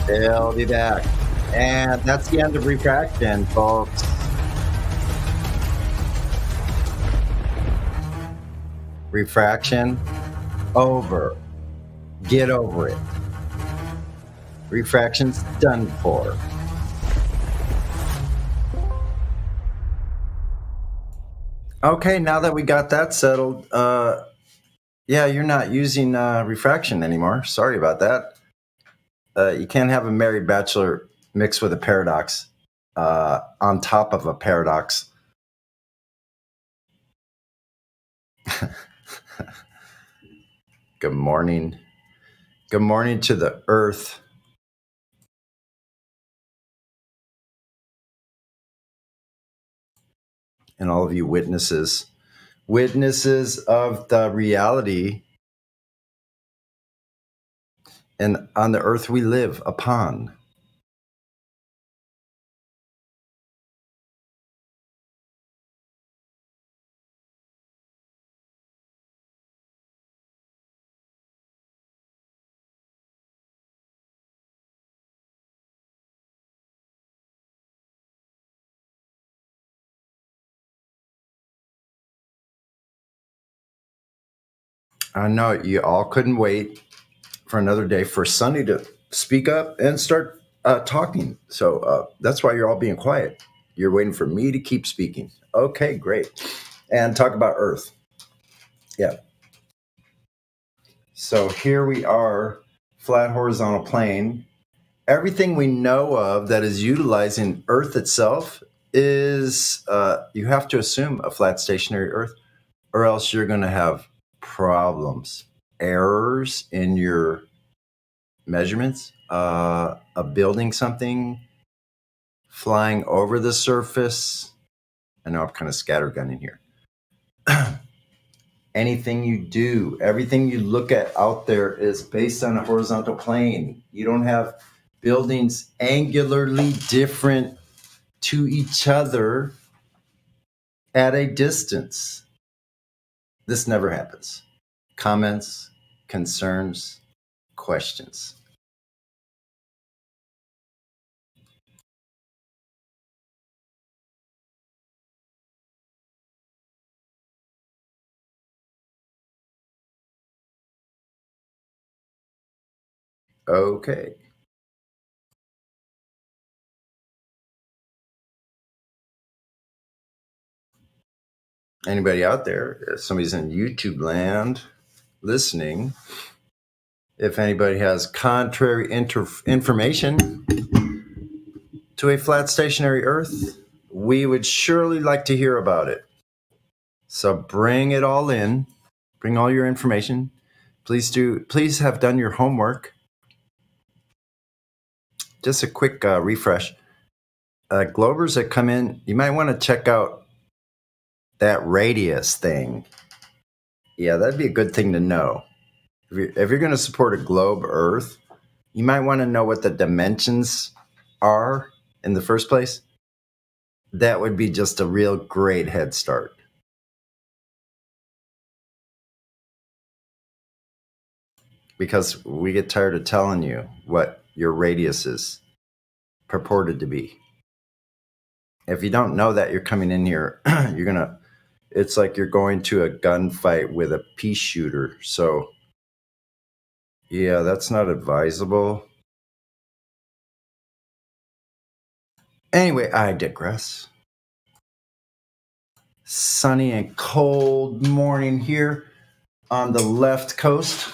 He'll be back. And that's the end of refraction, folks. Refraction over. Get over it. Refraction's done for. Okay, now that we got that settled, yeah, you're not using refraction anymore. Sorry about that. You can't have a married bachelor mixed with a paradox on top of a paradox. Good morning. Good morning to the earth. And all of you witnesses of the reality and on the earth we live upon. I know you all couldn't wait for another day for Sunny to speak up and start talking. So that's why you're all being quiet. You're waiting for me to keep speaking. Okay, great. And talk about Earth. Yeah. So here we are, flat horizontal plane. Everything we know of that is utilizing Earth itself is, you have to assume a flat stationary Earth, or else you're going to have problems, errors in your measurements, building something, flying over the surface. I know I'm kind of scattergunning here. Anything you do, everything you look at out there is based on a horizontal plane. You don't have buildings angularly different to each other at a distance. This never happens. Comments, concerns, questions. Okay. Anybody out there, if somebody's in YouTube land listening, if anybody has contrary information to a flat stationary Earth, we would surely like to hear about it. So bring it all in, bring all your information. Please have done your homework. Just a quick refresh. Globers that come in, you might want to check out that radius thing. Yeah, that'd be a good thing to know. If you're going to support a globe Earth, you might want to know what the dimensions are in the first place. That would be just a real great head start. Because we get tired of telling you what your radius is purported to be. If you don't know that, you're coming in here, it's like you're going to a gunfight with a pea shooter. So, yeah, that's not advisable. Anyway, I digress. Sunny and cold morning here. on the left coast.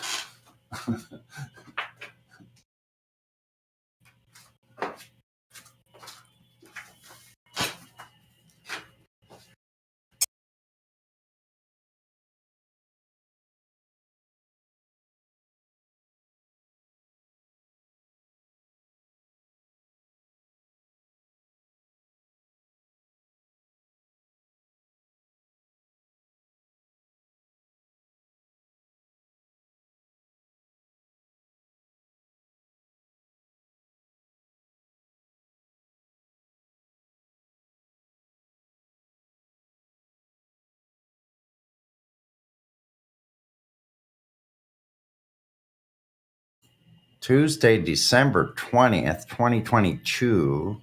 Tuesday, December 20th, 2022.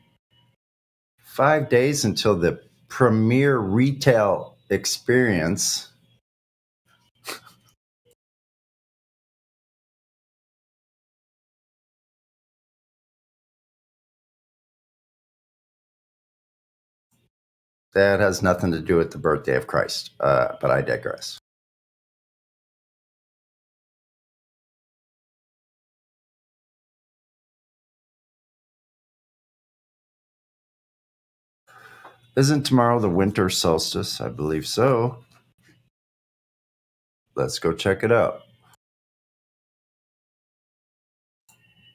5 days until the premier retail experience. That has nothing to do with the birthday of Christ, but I digress. Isn't tomorrow the winter solstice? I believe so. Let's go check it out.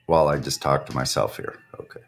While I just talk to myself here. Okay.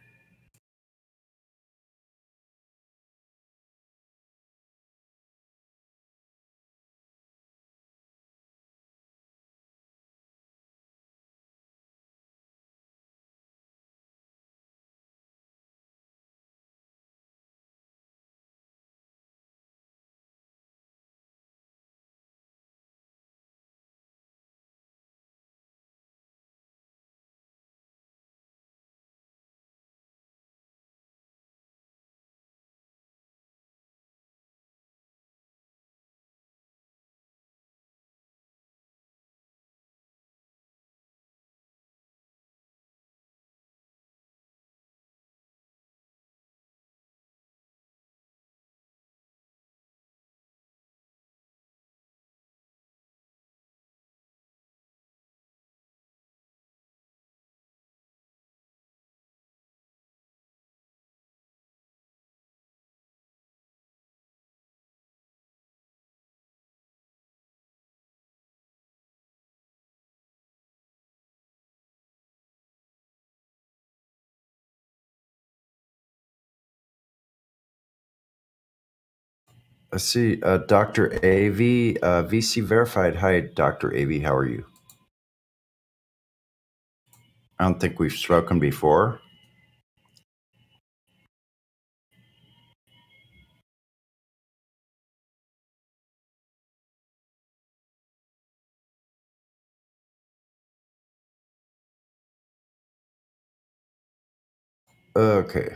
I see Dr. AV, VC verified. Hi, Dr. AV. How are you? I don't think we've spoken before. Okay.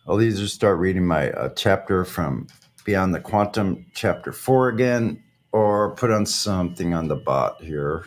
I'll either start reading my chapter from Beyond the Quantum, chapter 4 again, or put on something on the bot here.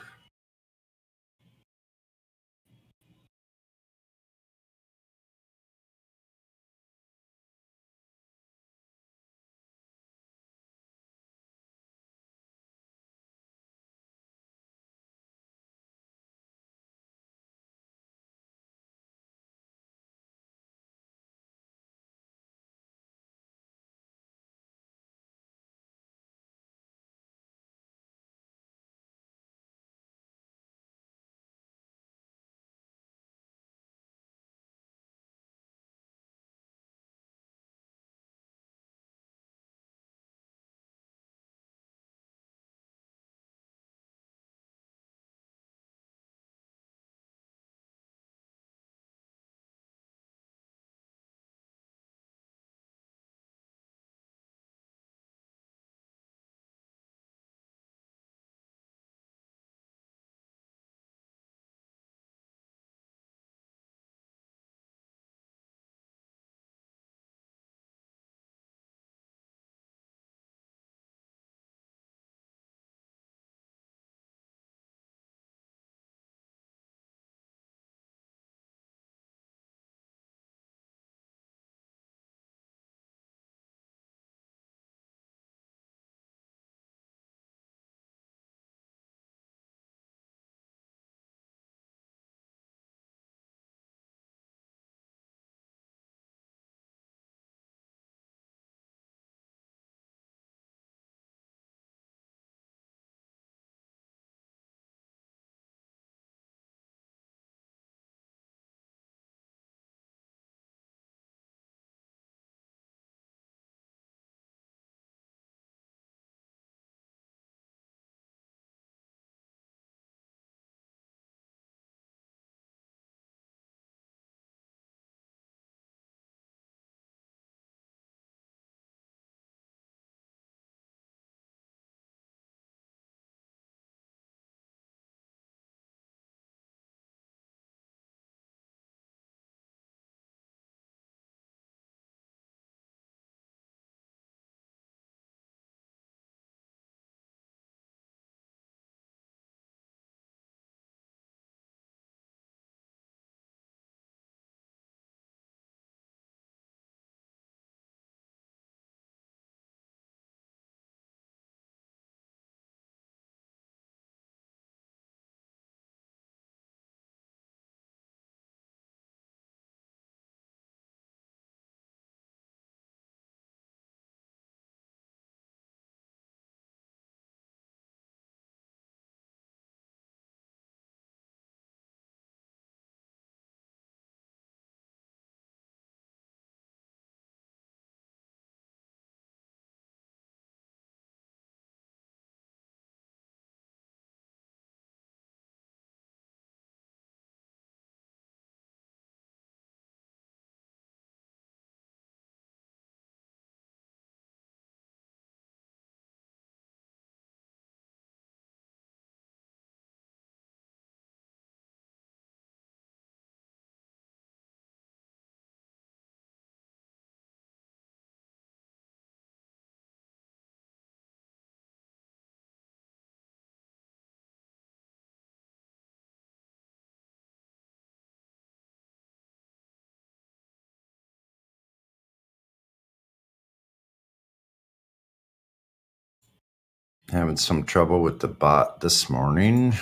Having some trouble with the bot this morning.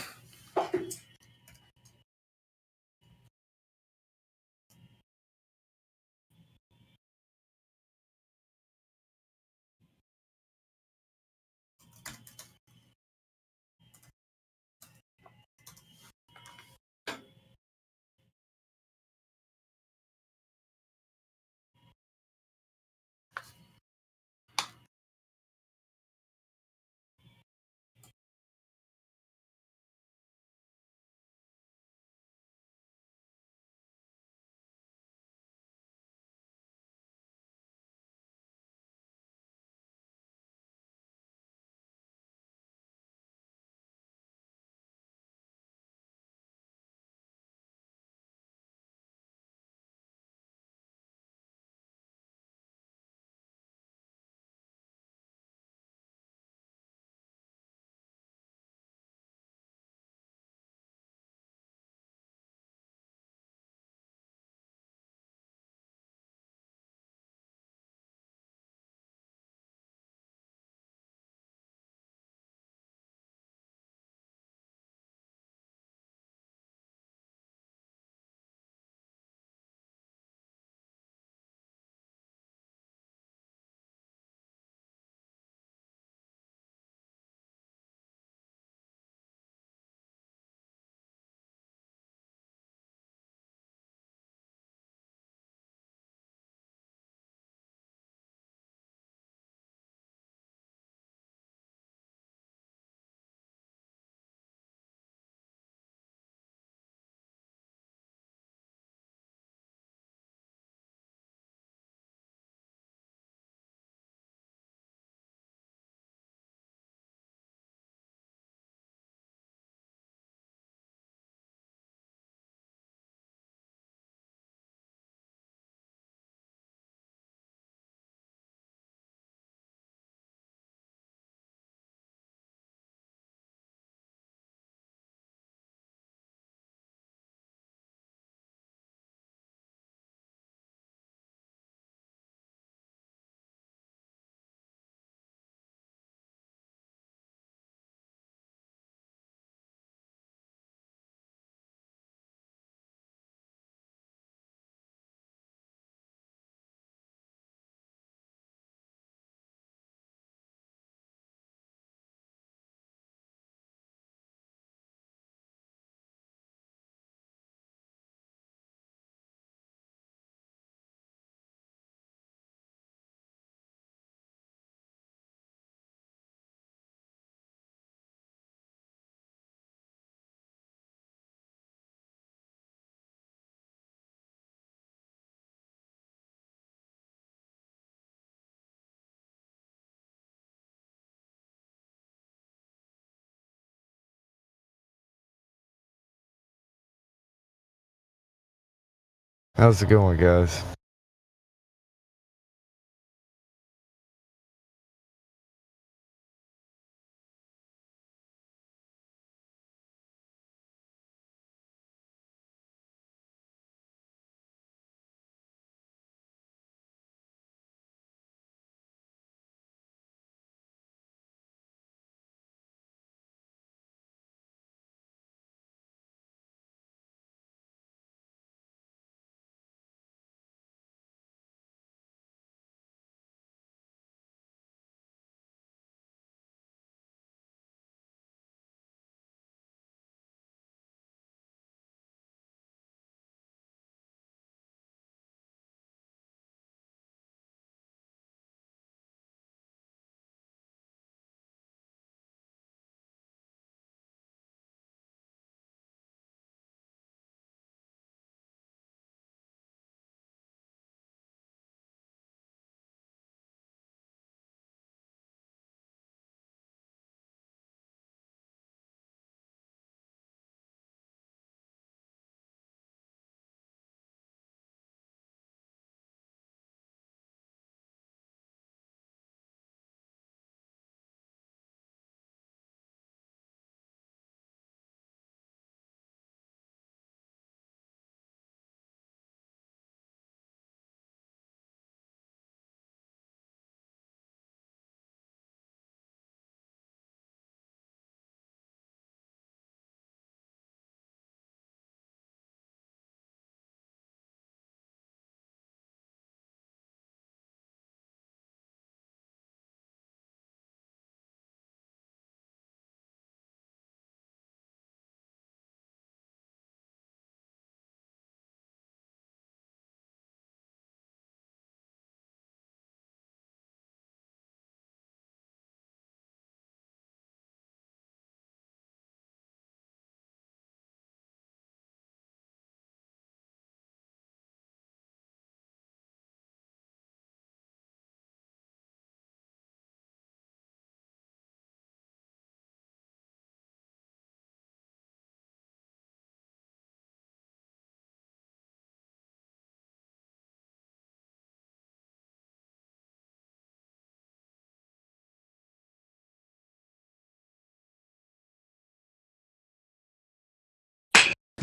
How's it going, guys?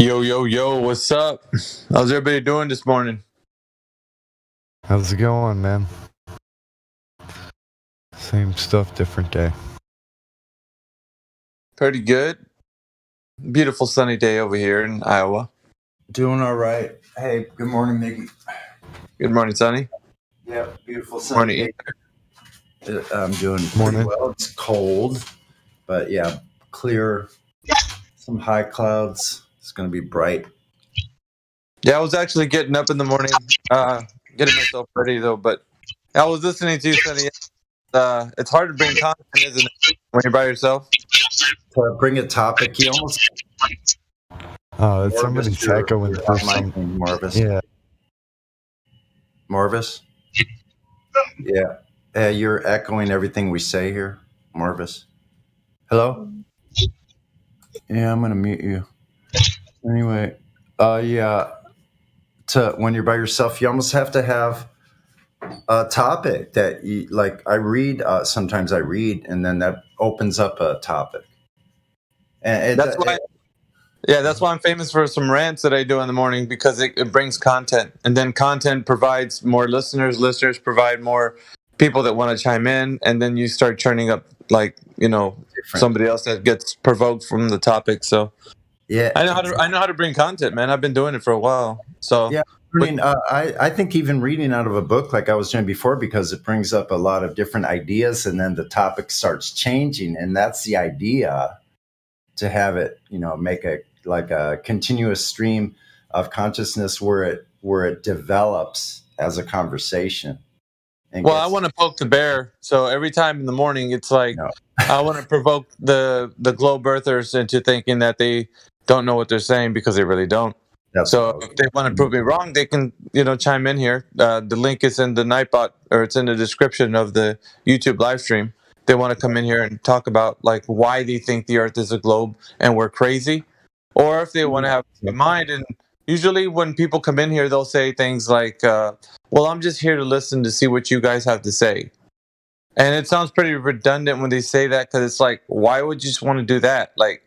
Yo, yo, yo, what's up? How's everybody doing this morning? How's it going, man? Same stuff, different day. Pretty good. Beautiful sunny day over here in Iowa. Doing all right. Hey, good morning, Miggy. Good morning, Sonny. Yeah, beautiful Morning. sunny day. I'm doing pretty Morning. well. It's cold, but yeah, clear. Some high clouds. It's going to be bright. Yeah, I was actually getting up in the morning, getting myself ready though, but I was listening to you, Sonny. It's hard to bring content, isn't it, when you're by yourself? To bring a topic, you almost Oh, it's somebody's echoing through some. Marvis. Yeah. Marvis? Yeah. You're echoing everything we say here, Marvis. Hello? Yeah, I'm going to mute you. Anyway, yeah. When you're by yourself, you almost have to have a topic that you like. I read, sometimes I read, and then that opens up a topic. And That's why. Yeah, that's why I'm famous for some rants that I do in the morning, because it brings content, and then content provides more listeners. Listeners provide more people that want to chime in, and then you start churning up, like, somebody else that gets provoked from the topic. So yeah, I know how to bring content, man. I've been doing it for a while. So yeah, I mean, I think even reading out of a book like I was doing before, because it brings up a lot of different ideas, and then the topic starts changing, and that's the idea, to have it, make a continuous stream of consciousness where it develops as a conversation. Well, I want to poke the bear. So every time in the morning, it's like I want to provoke the globe earthers into thinking that they don't know what they're saying, because they really don't. So if they want to prove me wrong, they can, chime in here. The link is in the Nightbot, or it's in the description of the YouTube live stream. They want to come in here and talk about like why they think the Earth is a globe and we're crazy, or if they want to have a mind. And usually when people come in here, they'll say things like, well, I'm just here to listen to see what you guys have to say. And it sounds pretty redundant when they say that, because it's like, why would you just want to do that? Like,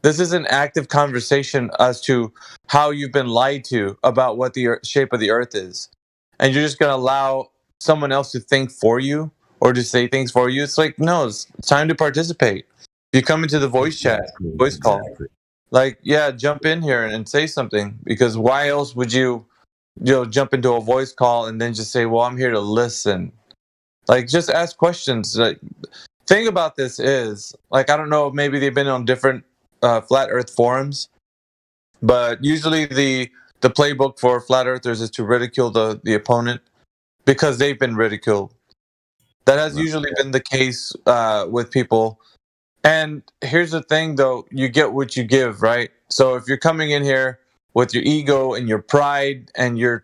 this is an active conversation as to how you've been lied to about what the shape of the Earth is. And you're just going to allow someone else to think for you or to say things for you. It's like, no, it's time to participate. You come into the voice chat, voice call. Like, yeah, jump in here and say something, because why else would you jump into a voice call and then just say, well, I'm here to listen? Like, just ask questions. Like, thing about this is, like, I don't know if maybe they've been on different flat earth forums, but usually the playbook for flat earthers is to ridicule the opponent, because they've been ridiculed. That has usually been the case with people. And here's the thing, though, you get what you give, right? So if you're coming in here with your ego and your pride, and you're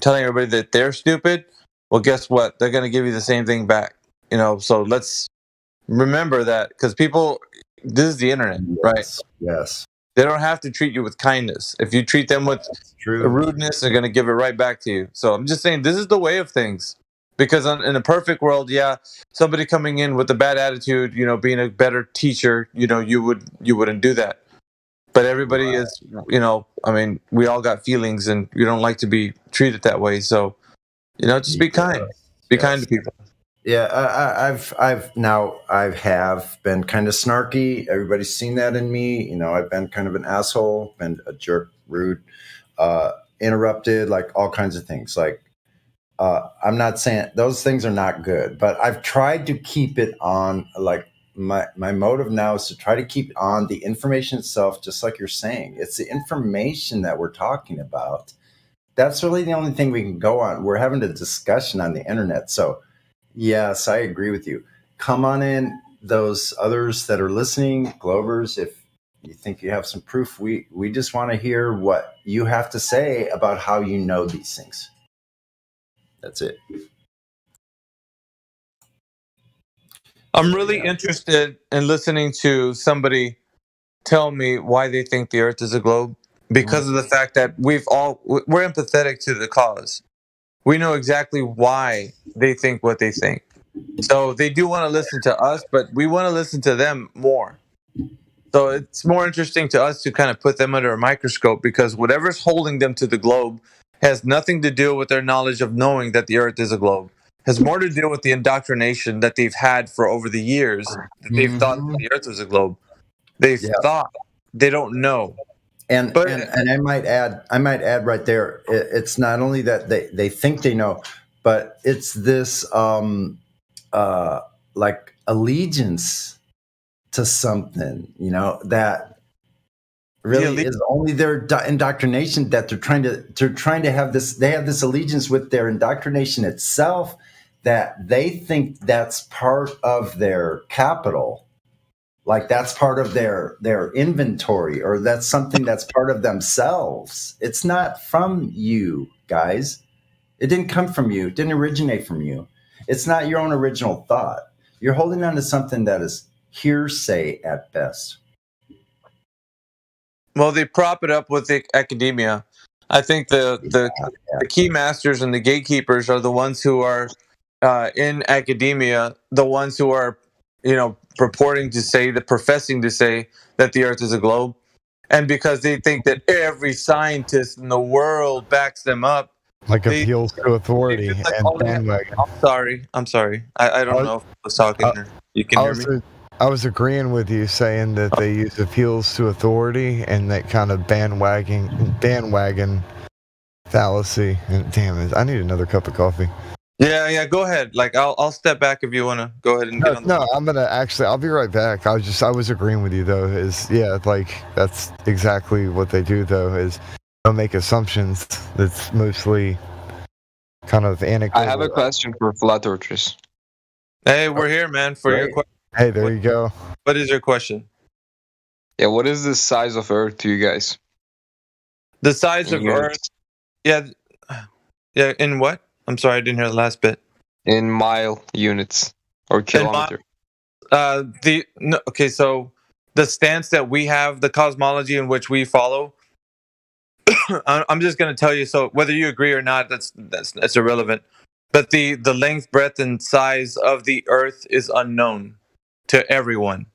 telling everybody that they're stupid, well, guess what? They're going to give you the same thing back. So let's remember that, because people, this is the internet, right? Yes. They don't have to treat you with kindness. If you treat them with rudeness, they're going to give it right back to you. So I'm just saying, this is the way of things. Because in a perfect world, yeah, somebody coming in with a bad attitude, being a better teacher, you wouldn't do that. But everybody is, I mean, we all got feelings, and we don't like to be treated that way. So, just be kind. Be kind to people. Yeah, I have been kind of snarky. Everybody's seen that in me. I've been kind of an asshole, been a jerk, rude, interrupted, like all kinds of things. Like, I'm not saying those things are not good, but I've tried to keep it on. Like, my motive now is to try to keep on the information itself, just like you're saying. It's the information that we're talking about. That's really the only thing we can go on. We're having a discussion on the internet. So, yes, I agree with you. Come on in, those others that are listening, Glovers, if you think you have some proof, we just want to hear what you have to say about how you know these things. That's it. I'm really interested in listening to somebody tell me why they think the Earth is a globe, because of the fact that we're empathetic to the cause. We know exactly why they think what they think. So they do want to listen to us, but we want to listen to them more. So it's more interesting to us to kind of put them under a microscope, because whatever's holding them to the globe has nothing to do with their knowledge of knowing that the Earth is a globe. Has more to do with the indoctrination that they've had for over the years, that they've thought that the Earth was a globe. They've thought, they don't know. And I might add right there, it's not only that they think they know, but it's this like allegiance to something, that really is only their indoctrination, that they're trying to have this. They have this allegiance with their indoctrination itself, that they think that's part of their capital. Like that's part of their inventory, or that's something that's part of themselves. It's not from you guys. It didn't come from you. It didn't originate from you. It's not your own original thought. You're holding on to something that is hearsay at best. Well, they prop it up with the academia. I think the key masters and the gatekeepers are the ones who are in academia, the ones who are, professing to say that the Earth is a globe. And because they think that every scientist in the world backs them up. Like appeals to authority and bandwagon. I'm sorry. I don't know if I was talking or you can hear me. I was agreeing with you saying that they use appeals to authority and that kind of bandwagon fallacy. And damn it, I need another cup of coffee. Yeah, go ahead. Like I'll step back if you want to go ahead and get on. No, I'm gonna I'll be right back. I was agreeing with you though. That's exactly what they do though. Is they'll make assumptions that's mostly kind of anecdotal. I have a question for flat earthers. Hey, we're here, man, for your question. Hey, there you go. What is your question? Yeah, what is the size of Earth to you guys? The size of Earth? Yeah. In what? I'm sorry, I didn't hear the last bit. In mile units or kilometer. Okay, so the stance that we have, the cosmology in which we follow, I'm just going to tell you. So whether you agree or not, that's irrelevant. But the length, breadth, and size of the Earth is unknown to everyone.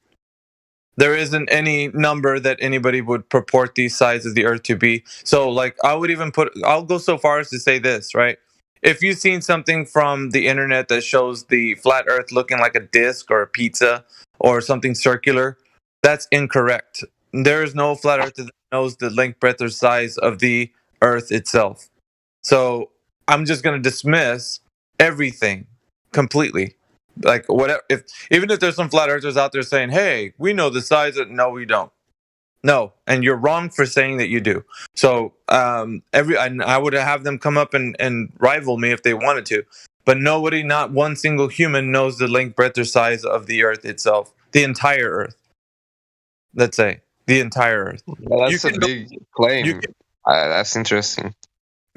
There isn't any number that anybody would purport the size of the Earth to be. So, like, I'll go so far as to say this, right? If you've seen something from the internet that shows the flat Earth looking like a disc or a pizza or something circular, that's incorrect. There is no flat Earth that knows the length, breadth, or size of the Earth itself. So I'm just going to dismiss everything completely. Like, whatever, even if there's some flat earthers out there saying, hey, we know the size of, no, we don't. No, and you're wrong for saying that you do. So I would have them come up and rival me if they wanted to. But nobody, not one single human, knows the length, breadth, or size of the Earth itself. The entire Earth. Let's say the entire Earth. Well, that's a big claim. That's interesting.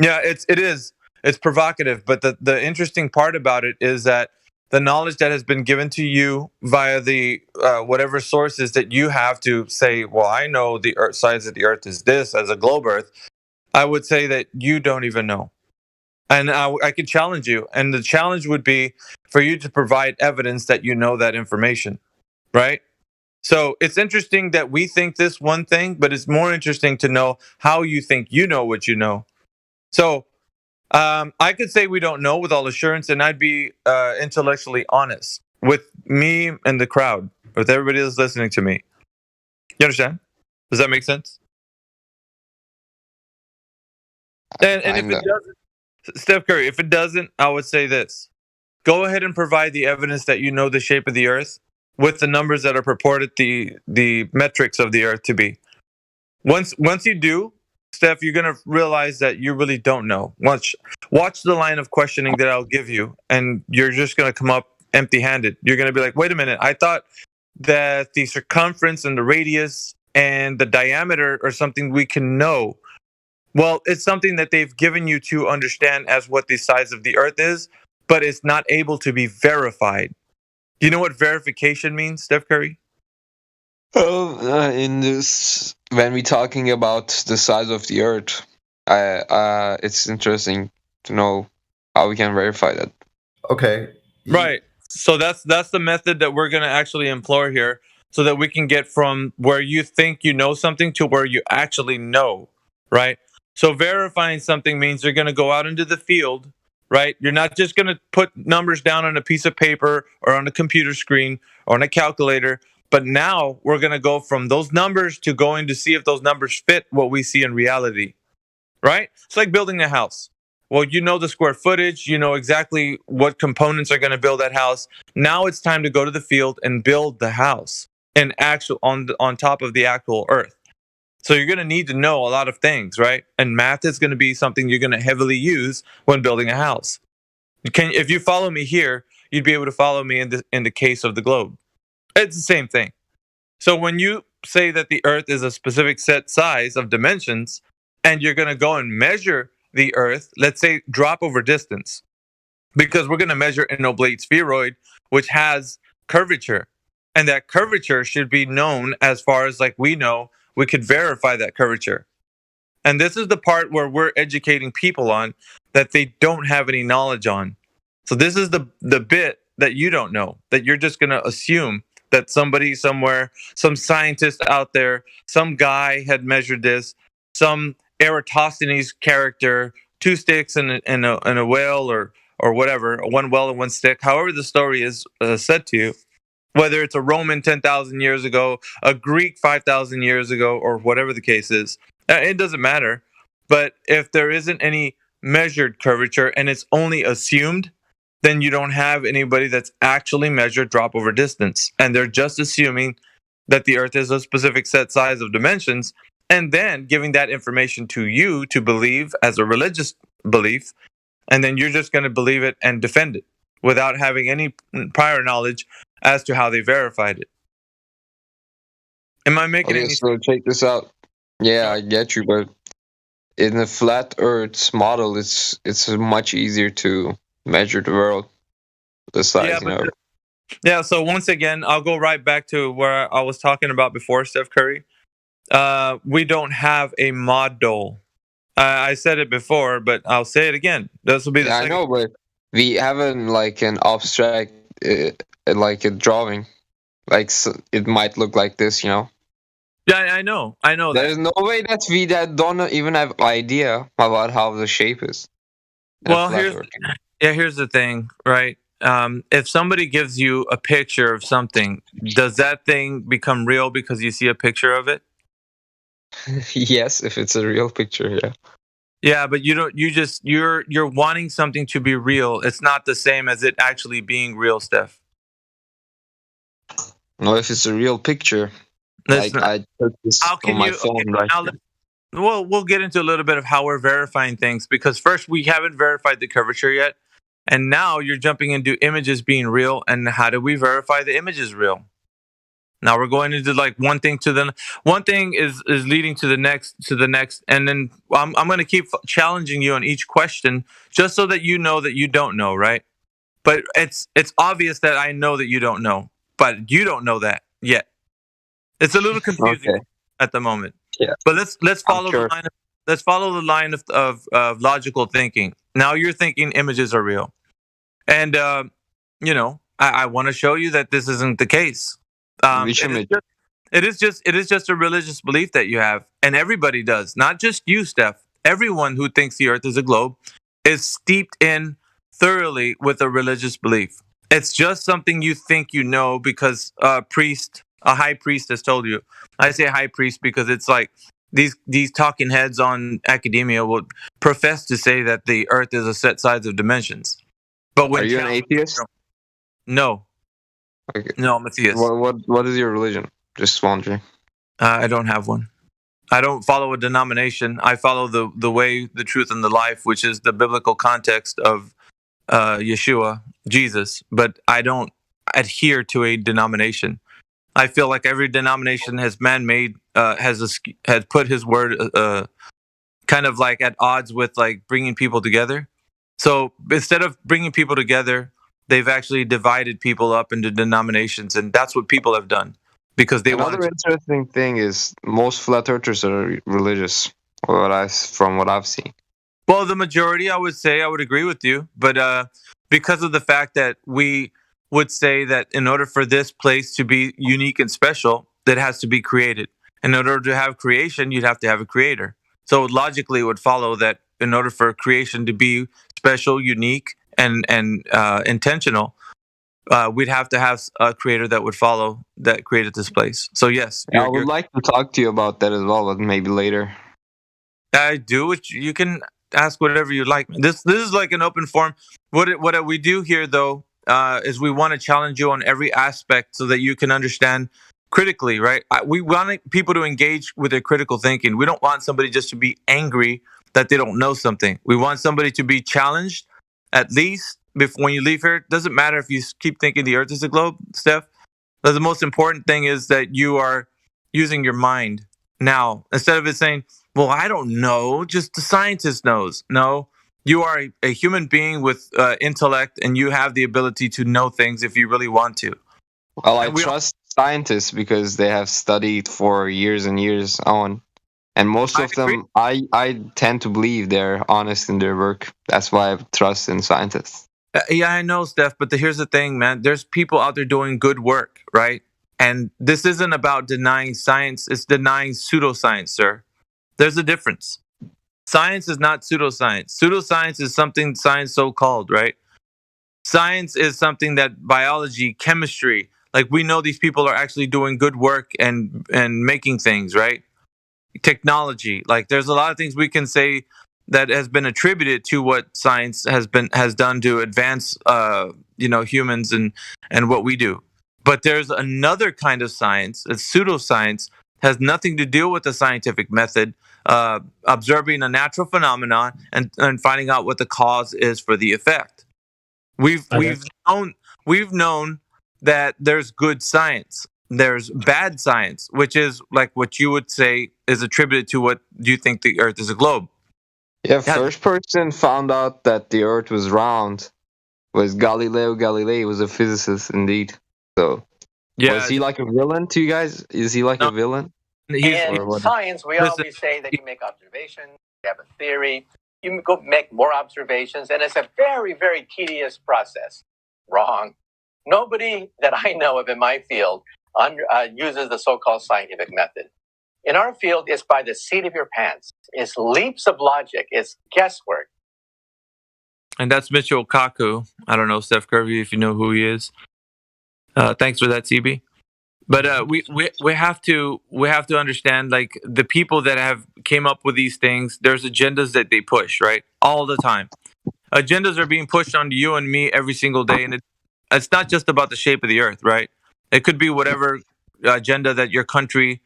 Yeah, it is. It's provocative. But the interesting part about it is that the knowledge that has been given to you via the whatever sources that you have to say, well, I know the Earth size of the Earth is this as a globe Earth. I would say that you don't even know. And I could challenge you. And the challenge would be for you to provide evidence that you know that information, right? So it's interesting that we think this one thing, but it's more interesting to know how you think you know what you know. So I could say we don't know with all assurance, and I'd be intellectually honest with me and the crowd, with everybody that's listening to me. You understand? Does that make sense? And if it doesn't, Steph Curry, if it doesn't, I would say this. Go ahead and provide the evidence that you know the shape of the Earth with the numbers that are purported the metrics of the Earth to be. Once you do, Steph, you're going to realize that you really don't know. Watch the line of questioning that I'll give you, and you're just going to come up empty-handed. You're going to be like, wait a minute, I thought that the circumference and the radius and the diameter are something we can know. Well, it's something that they've given you to understand as what the size of the Earth is, but it's not able to be verified. Do you know what verification means, Steph Curry? In this, when we're talking about the size of the Earth, it's interesting to know how we can verify that. Okay. Right. So that's the method that we're going to actually employ here. so that we can get from where you think you know something to where you actually know, right? So verifying something means you're going to go out into the field, right? You're not just going to put numbers down on a piece of paper or on a computer screen or on a calculator, but now we're going to go from those numbers to going to see if those numbers fit what we see in reality, right? It's like building a house. Well, you know the square footage, you know exactly what components are going to build that house. Now it's time to go to the field and build the house and actual on top of the actual earth. So you're going to need to know a lot of things, right? And math is going to be something you're going to heavily use when building a house. If you follow me here, you'd be able to follow me in the case of the globe. It's the same thing. So when you say that the earth is a specific set size of dimensions, and you're going to go and measure the earth, let's say drop over distance, because we're going to measure an oblate spheroid, which has curvature. And that curvature should be known as far as like we know, we could verify that curvature. And this is the part where we're educating people on that they don't have any knowledge on. So this is the bit that you don't know, that you're just going to assume that somebody somewhere, some scientist out there, some guy had measured this, some Eratosthenes character, 2 sticks and a whale or whatever, one well and one stick, however the story is said to you, whether it's a Roman 10,000 years ago, a Greek 5,000 years ago, or whatever the case is, it doesn't matter. But if there isn't any measured curvature and it's only assumed, then you don't have anybody that's actually measured drop over distance. And they're just assuming that the earth is a specific set size of dimensions, and then giving that information to you to believe as a religious belief. And then you're just going to believe it and defend it without having any prior knowledge as to how they verified it. Am I making Okay, any sense? so check this out. Yeah, I get you, but in the flat Earth's model, it's much easier to measure the world, the size, Yeah, you know. Yeah, so once again, I'll go right back to where I was talking about before, Steph Curry. We don't have a model. I said it before, but I'll say it again. This will be the Yeah, I second. know, but we haven't like an abstract, like a drawing, like it might look like this, you know. Yeah, I know There's no way that we that don't even have idea about how the shape is. in a Well, flat here's Earth. here's the thing, right? If somebody gives you a picture of something, does that thing become real because you see a picture of it? Yes, if it's a real picture, yeah. Yeah, but you don't. You're wanting something to be real. It's not the same as it actually being real, Steph. No, if it's a real picture, like Listen, I took this how on can my you? phone Okay, right now here. well, we'll get into a little bit of how we're verifying things, because first we haven't verified the curvature yet, and now you're jumping into images being real. And how do we verify the image is real? Now we're going into like one thing is leading to the next, and then I'm going to keep challenging you on each question just so that you know that you don't know, right? But it's obvious that I know that you don't know, but you don't know that yet. It's a little confusing Okay. at the moment. Yeah. But let's I'm follow sure. the line of logical thinking. Now you're thinking images are real, and I want to show you that this isn't the case. Which image? It is just a religious belief that you have, and everybody does. Not just you, Steph. Everyone who thinks the Earth is a globe is steeped in thoroughly with a religious belief. It's just something you think you know because a high priest has told you. I say high priest because it's like these talking heads on academia will profess to say that the Earth is a set size of dimensions. But when Are you an challenged- atheist? No, Okay. no, I'm a theist. What is your religion? Just wondering. I don't have one. I don't follow a denomination. I follow the way, the truth, and the life, which is the biblical context of Yeshua, Jesus. But I don't adhere to a denomination. I feel like every denomination has man-made, has put his word kind of like at odds with like bringing people together. So instead of bringing people together, they've actually divided people up into denominations, and that's what people have done because they Another want. interesting thing is most flat earthers are religious. From what I've seen. Well, the majority, I would say, I would agree with you, but because of the fact that we would say that in order for this place to be unique and special, that has to be created. In order to have creation, you'd have to have a creator. So logically, it would follow that in order for creation to be special, unique, and intentional, we'd have to have a creator that would follow that created this place. So yes, I would like to talk to you about that as well, but maybe later. I do. You can ask whatever you like. This is like an open forum. What we do here though is we want to challenge you on every aspect so that you can understand critically, right? We want people to engage with their critical thinking. We don't want somebody just to be angry that they don't know something. We want somebody to be challenged, at least before when you leave here. It doesn't matter if you keep thinking the Earth is a globe, Steph. But the most important thing is that you are using your mind now instead of it saying, well, I don't know, just the scientist knows. No, you are a human being with intellect, and you have the ability to know things if you really want to. Well, I trust scientists because they have studied for years and years on. And most of them, I tend to believe they're honest in their work. That's why I trust in scientists. Yeah, I know, Steph, but here's the thing, man. There's people out there doing good work, right? And this isn't about denying science. It's denying pseudoscience, sir. There's a difference. Science is not pseudoscience. Pseudoscience is something science so-called, right? Science is something that biology, chemistry, like we know these people are actually doing good work and making things, right? Technology, like there's a lot of things we can say that has been attributed to what science has done to advance humans and what we do. But there's another kind of science, it's pseudoscience, has nothing to do with the scientific method, observing a natural phenomenon and finding out what the cause is for the effect. We've known that there's good science. There's bad science, which is like what you would say is attributed to what you think the Earth is a globe. Yeah, first person found out that the Earth was round was Galileo Galilei. Was a physicist indeed. So, was he like a villain to you guys? Is he like a villain? In science, we always say that you make observations, you have a theory, you go make more observations, and it's a very, very tedious process. Wrong. Nobody that I know of in my field uses the so-called scientific method. In our field, it's by the seat of your pants. It's leaps of logic. It's guesswork. And that's Michio Kaku. I don't know, Steph Curry, if you know who he is. Thanks for that, CB. But we have to understand, like, the people that have came up with these things, there's agendas that they push, right? All the time. Agendas are being pushed onto you and me every single day. And it's not just about the shape of the Earth, right? It could be whatever agenda that your country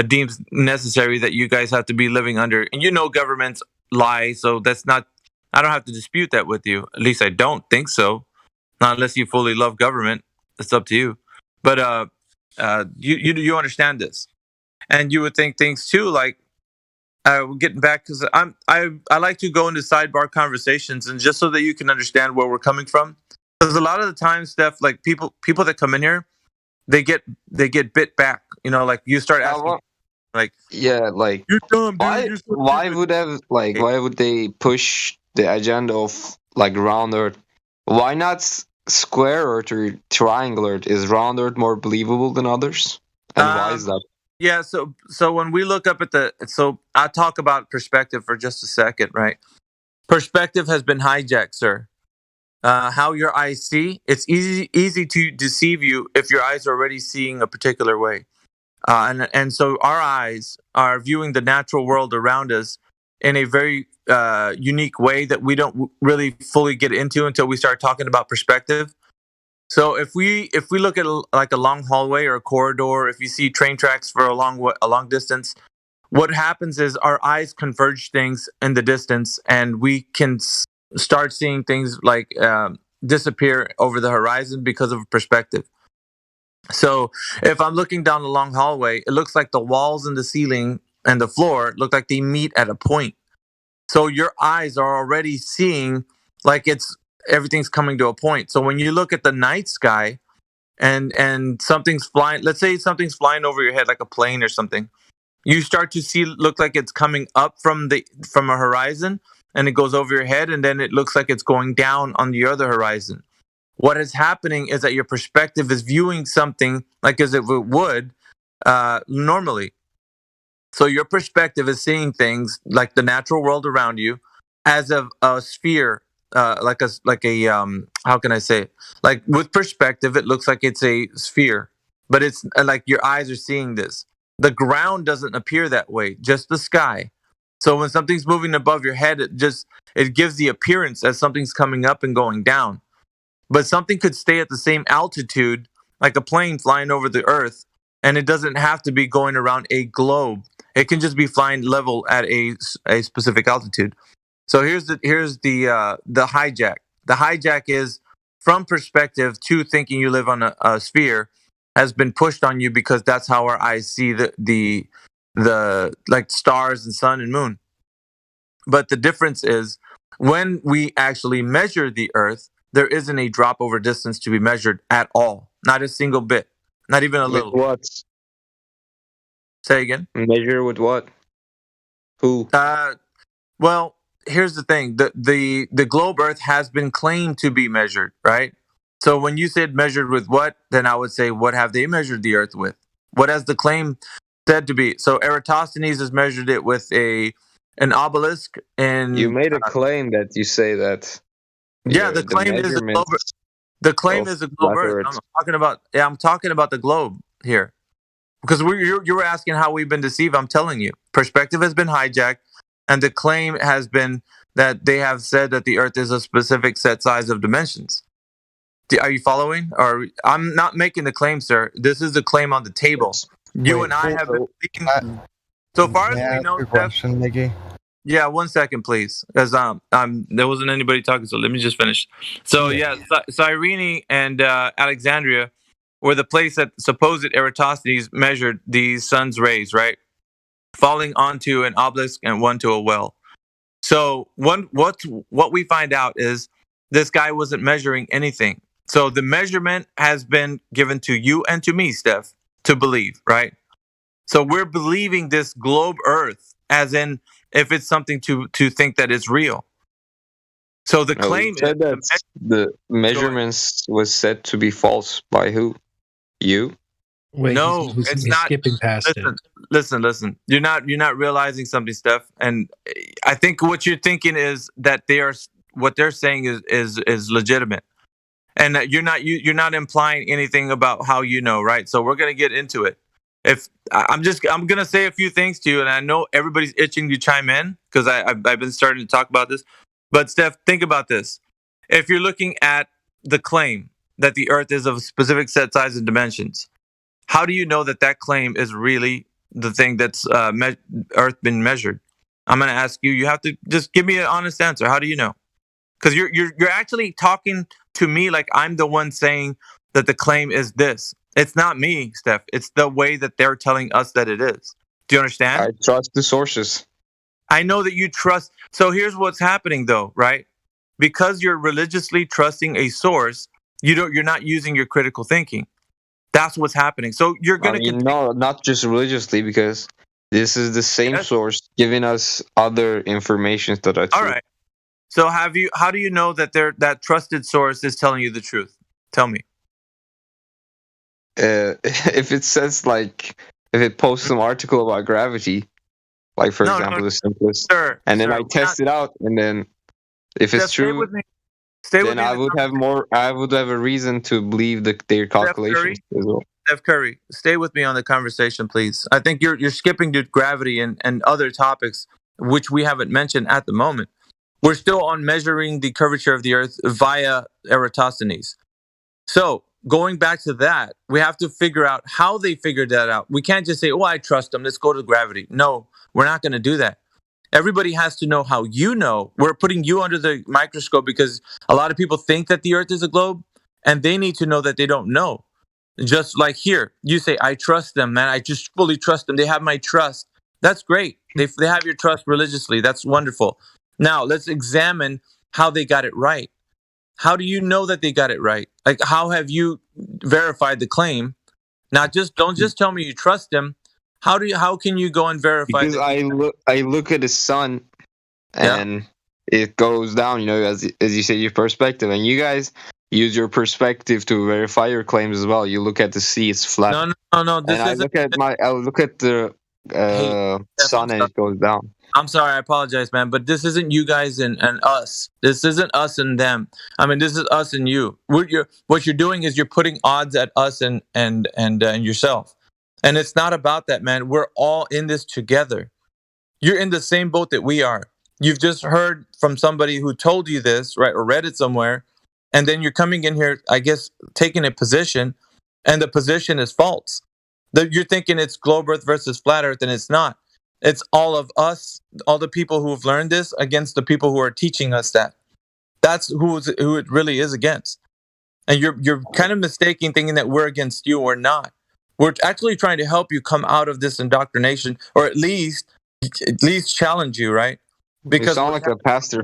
deems necessary that you guys have to be living under. And you know governments lie, so that's not, I don't have to dispute that with you. At least I don't think so. Not unless you fully love government. It's up to you. But you understand this. And you would think things too, like, getting back, because I like to go into sidebar conversations, and just so that you can understand where we're coming from. Because a lot of the time, Steph, like people that come in here, they get bit back. You know, like you start asking, like, yeah, like you're dumb, dude. why would they push the agenda of like round Earth? Why not square Earth or triangle Earth? Is round Earth more believable than others? And why is that? Yeah, so when we look up at so I'll talk about perspective for just a second, right? Perspective has been hijacked, sir. How your eyes see, it's easy to deceive you if your eyes are already seeing a particular way. And so our eyes are viewing the natural world around us in a very unique way that we don't really fully get into until we start talking about perspective. So if we look at like a long hallway or a corridor, if you see train tracks for a long distance, what happens is our eyes converge things in the distance, and we can start seeing things like disappear over the horizon because of perspective. So if I'm looking down the long hallway, it looks like the walls and the ceiling and the floor look like they meet at a point. So your eyes are already seeing like everything's coming to a point. So when you look at the night sky and something's flying, let's say something's flying over your head like a plane or something, you start to look like it's coming up from a horizon, and it goes over your head, and then it looks like it's going down on the other horizon. what is happening is that your perspective is viewing something like as if it would normally. So your perspective is seeing things like the natural world around you as a sphere, like a how can I say it? Like with perspective, it looks like it's a sphere, but it's like your eyes are seeing this. The ground doesn't appear that way, just the sky. So when something's moving above your head, it gives the appearance as something's coming up and going down. But something could stay at the same altitude, like a plane flying over the earth, and it doesn't have to be going around a globe. It can just be flying level at a specific altitude. So here's the hijack. The hijack is from perspective to thinking you live on a sphere has been pushed on you because that's how our eyes see the like stars and sun and moon. But the difference is when we actually measure the Earth, there isn't a drop over distance to be measured at all. Not a single bit. Not even a little. With what? Say again? Measure with what? Who? Well, here's the thing. The globe Earth has been claimed to be measured, right? So when you said measured with what, then I would say, what have they measured the Earth with? What has the claim said to be? So Eratosthenes has measured it with an obelisk. And You made a claim that you say that. yeah, the claim is the globe. The claim is the globe Earth. I'm talking about the globe here, because you were asking how we've been deceived. I'm telling you, perspective has been hijacked, and the claim has been that they have said that the Earth is a specific set size of dimensions. Are you following? Or I'm not making the claim, sir. This is the claim on the table. You and I have been speaking. So far as we know, question, Nikki. yeah, 1 second, please, because there wasn't anybody talking. So let me just finish. So Cyrene and Alexandria were the place that supposed Eratosthenes measured the sun's rays, right, falling onto an obelisk and one to a well. So what we find out is this guy wasn't measuring anything. So the measurement has been given to you and to me, Steph, to believe, right? So we're believing this globe Earth, as in if it's something to think that it's real. So the claim is that the measurements was said to be false by who? You? Wait, no, it's not. Skipping past it. Listen. You're not realizing something, Steph. And I think what you're thinking is that what they're saying is legitimate, and that you're not implying anything about how you know, right? So we're gonna get into it. I'm gonna say a few things to you, and I know everybody's itching to chime in because I've been starting to talk about this. But Steph, think about this: if you're looking at the claim that the Earth is of a specific set size and dimensions, how do you know that claim is really the thing that's Earth been measured? I'm gonna ask you. You have to just give me an honest answer. How do you know? Because you're actually talking to me like I'm the one saying that the claim is this. It's not me, Steph. It's the way that they're telling us that it is. Do you understand? I trust the sources. I know that you trust. So here's what's happening, though, right? Because you're religiously trusting a source, you're not using your critical thinking. That's what's happening. So you're gonna no, not just religiously, because this is the same source giving us other information that are true. All right. So how do you know that that trusted source is telling you the truth? Tell me. If it says if it posts some article about gravity, like for example the simplest, and then I test it out, and then if it's true, then I would have a reason to believe their calculations as well. Steph Curry, stay with me on the conversation, please. I think you're skipping to gravity and other topics which we haven't mentioned at the moment. We're still on measuring the curvature of the Earth via Eratosthenes. So going back to that, we have to figure out how they figured that out. We can't just say, oh, I trust them. Let's go to gravity. No, we're not going to do that. Everybody has to know how you know. We're putting you under the microscope because a lot of people think that the Earth is a globe, and they need to know that they don't know. Just like here, you say, I trust them, man. I just fully trust them. They have my trust. That's great. They have your trust religiously. That's wonderful. Now, let's examine how they got it right. How do you know that they got it right? Like, how have you verified the claim? Don't just tell me you trust them. How can you go and verify? Because I look at the sun, and it goes down. As you say, your perspective, and you guys use your perspective to verify your claims as well. You look at the sea; it's flat. No. This And I look at the sun, and it goes down. I'm sorry, I apologize, man, but this isn't you guys and us. This isn't us and them. I mean, this is us and you. What you're doing is you're putting odds at us and yourself, and it's not about that, man. We're all in this together. You're in the same boat that we are. You've just heard from somebody who told you this, right, or read it somewhere, and then you're coming in here, I guess, taking a position, and the position is false. You're thinking it's globe Earth versus flat Earth, and it's not. It's all of us, all the people who have learned this against the people who are teaching us that. That's who it really is against. And you're kind of mistaking, thinking that we're against you or not. We're actually trying to help you come out of this indoctrination, or at least challenge you, right? Because you sound like a pastor.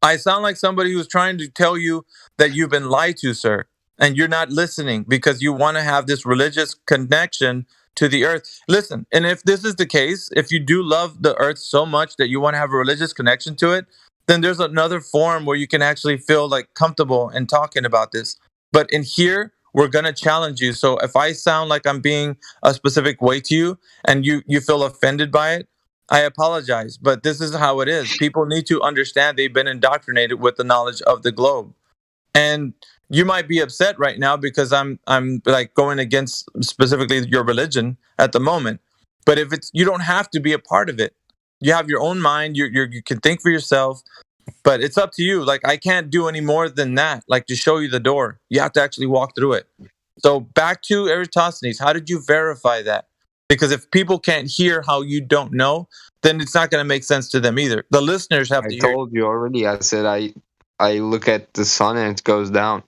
I sound like somebody who's trying to tell you that you've been lied to, sir, and you're not listening because you want to have this religious connection to the earth. Listen, and if this is the case, if you do love the earth so much that you want to have a religious connection to it, then there's another forum where you can actually feel like comfortable in talking about this. But in here, we're going to challenge you. So if I sound like I'm being a specific way to you and you feel offended by it, I apologize, but this is how it is. People need to understand they've been indoctrinated with the knowledge of the globe. And you might be upset right now because I'm like going against specifically your religion at the moment. But if it's, you don't have to be a part of it. You have your own mind. You can think for yourself, but it's up to you. Like, I can't do any more than that. Like, to show you the door, you have to actually walk through it. So back to Eratosthenes, how did you verify that? Because if people can't hear how you don't know, then it's not going to make sense to them either. The listeners have to hear. I told you already. I said I look at the sun and it goes down.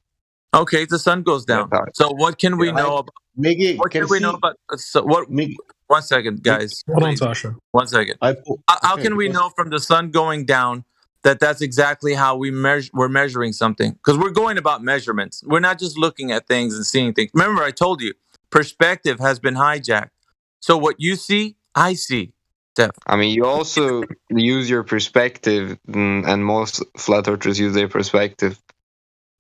Okay, the sun goes down. So what can we know about? Miggy, what can we know about? So what? Miggy, 1 second, guys. Hold on, please. Sasha. 1 second. How can we know from the sun going down that that's exactly how we're measuring something? Because we're going about measurements. We're not just looking at things and seeing things. Remember, I told you, perspective has been hijacked. So what you see, I see. Steph. I mean, you also use your perspective, and most flat earthers use their perspective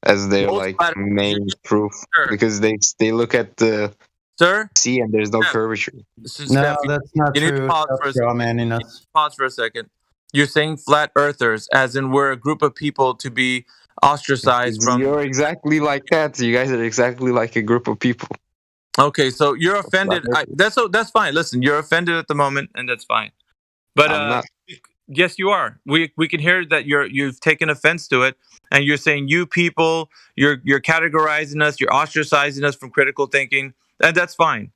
as their main proof, because they look at the sea and there's no curvature. No, that's not you true. Need to pause for a second. Pause for a second. You're saying flat earthers, as in we're a group of people to be ostracized from. You're exactly like that. You guys are exactly like a group of people. Okay, so you're offended. That's fine. Listen, you're offended at the moment, and that's fine. But yes, you are. We can hear that you've taken offense to it, and you're saying you people, you're categorizing us, you're ostracizing us from critical thinking, and that's fine.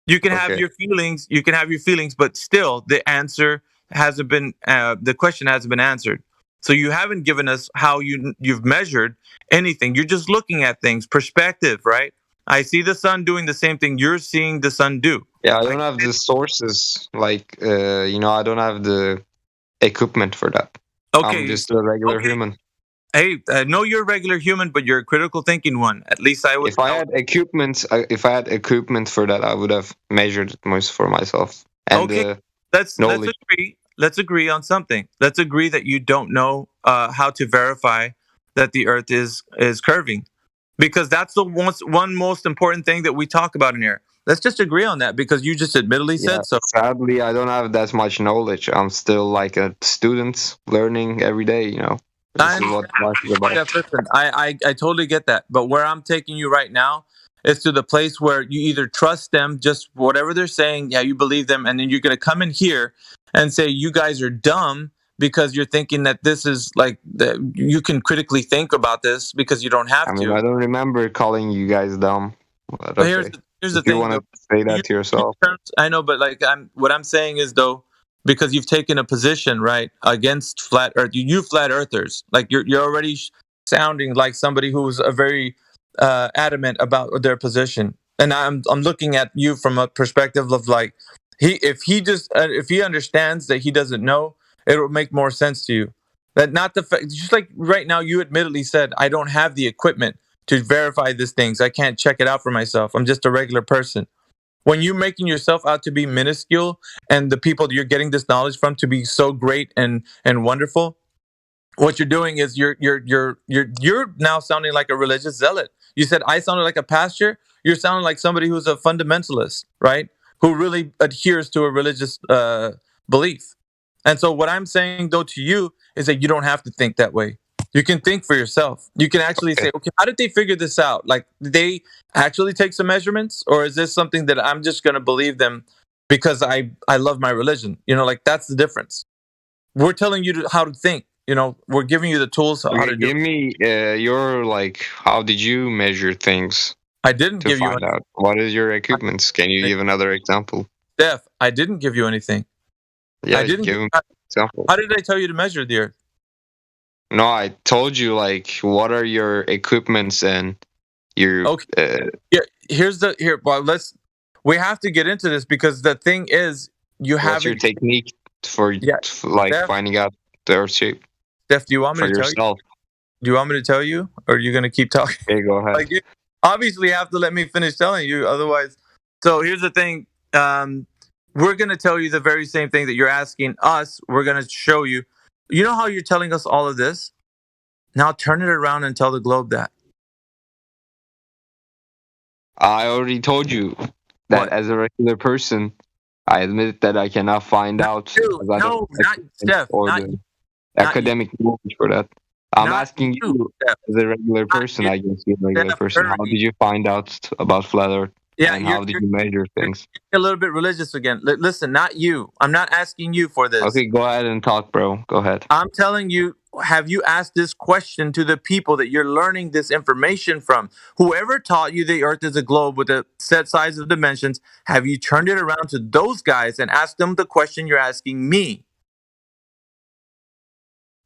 You can have your feelings. You can have your feelings, but still, the answer hasn't been. The question hasn't been answered. So you haven't given us how you've measured anything. You're just looking at things, perspective, right? I see the sun doing the same thing you're seeing the sun do. Yeah, I don't have the sources, like, I don't have the equipment for that. Okay. I'm just a regular human. Hey, no, you're a regular human, but you're a critical thinking one. At least I would. If I had equipment for that, I would have measured it most for myself. And, let's agree. Let's agree on something. Let's agree that you don't know how to verify that the Earth is curving. Because that's the one most important thing that we talk about in here. Let's just agree on that, because you just admittedly said so. Sadly, I don't have that much knowledge. I'm still like a student learning every day, This is what life is about. Listen, I totally get that. But where I'm taking you right now is to the place where you either trust them, just whatever they're saying, yeah, you believe them, and then you're going to come in here and say you guys are dumb, because you're thinking that this is like you can critically think about this because you don't have to. I mean, I don't remember calling you guys dumb. But here's the thing. You want to say that to yourself? I know, but like what I'm saying is, though, because you've taken a position right against flat Earth, you flat earthers, like you're already sounding like somebody who's a very adamant about their position, and I'm looking at you from a perspective of like if he understands that he doesn't know, it will make more sense to you. That not the fact, just like right now, you admittedly said, I don't have the equipment to verify these things. I can't check it out for myself. I'm just a regular person. When you're making yourself out to be minuscule and the people that you're getting this knowledge from to be so great and wonderful, what you're doing is you're now sounding like a religious zealot. You said I sounded like a pastor. You're sounding like somebody who's a fundamentalist, right? Who really adheres to a religious belief. And so what I'm saying though to you is that you don't have to think that way. You can think for yourself. You can actually say, okay, how did they figure this out? Like, did they actually take some measurements, or is this something that I'm just going to believe them because I love my religion? You know, like that's the difference. We're telling you how to think. You know, we're giving you the tools how to do. Give me your like. How did you measure things? I didn't to give you find out what is your equipments. Can you give another example? Steph, I didn't give you anything. Yeah, I didn't give an example. How did I tell you to measure the earth? No, I told you like what are your equipments and your. Okay. Well, we have to get into this because the thing is, What's your technique for like Steph, finding out the earth shape? Steph, do you want me for to tell yourself? Do you want me to tell you, or are you going to keep talking? Okay, go ahead. Like, you obviously have to let me finish telling you, otherwise. So here's the thing. We're going to tell you the very same thing that you're asking us. We're going to show you. You know how you're telling us all of this? Now turn it around and tell the globe that. I already told you that as a regular person, I admit that I cannot find out. Because I don't not Steph. or Not, the academic knowledge for that. I'm asking you, as a regular person, I guess you're a regular person. How did you find out about flat Earth? Yeah, and how did you measure things? a little bit religious again. Listen, not you. I'm not asking you for this. Okay, go ahead and talk, bro. Go ahead. I'm telling you, have you asked this question to the people that you're learning this information from? Whoever taught you the earth is a globe with a set size of dimensions, have you turned it around to those guys and asked them the question you're asking me?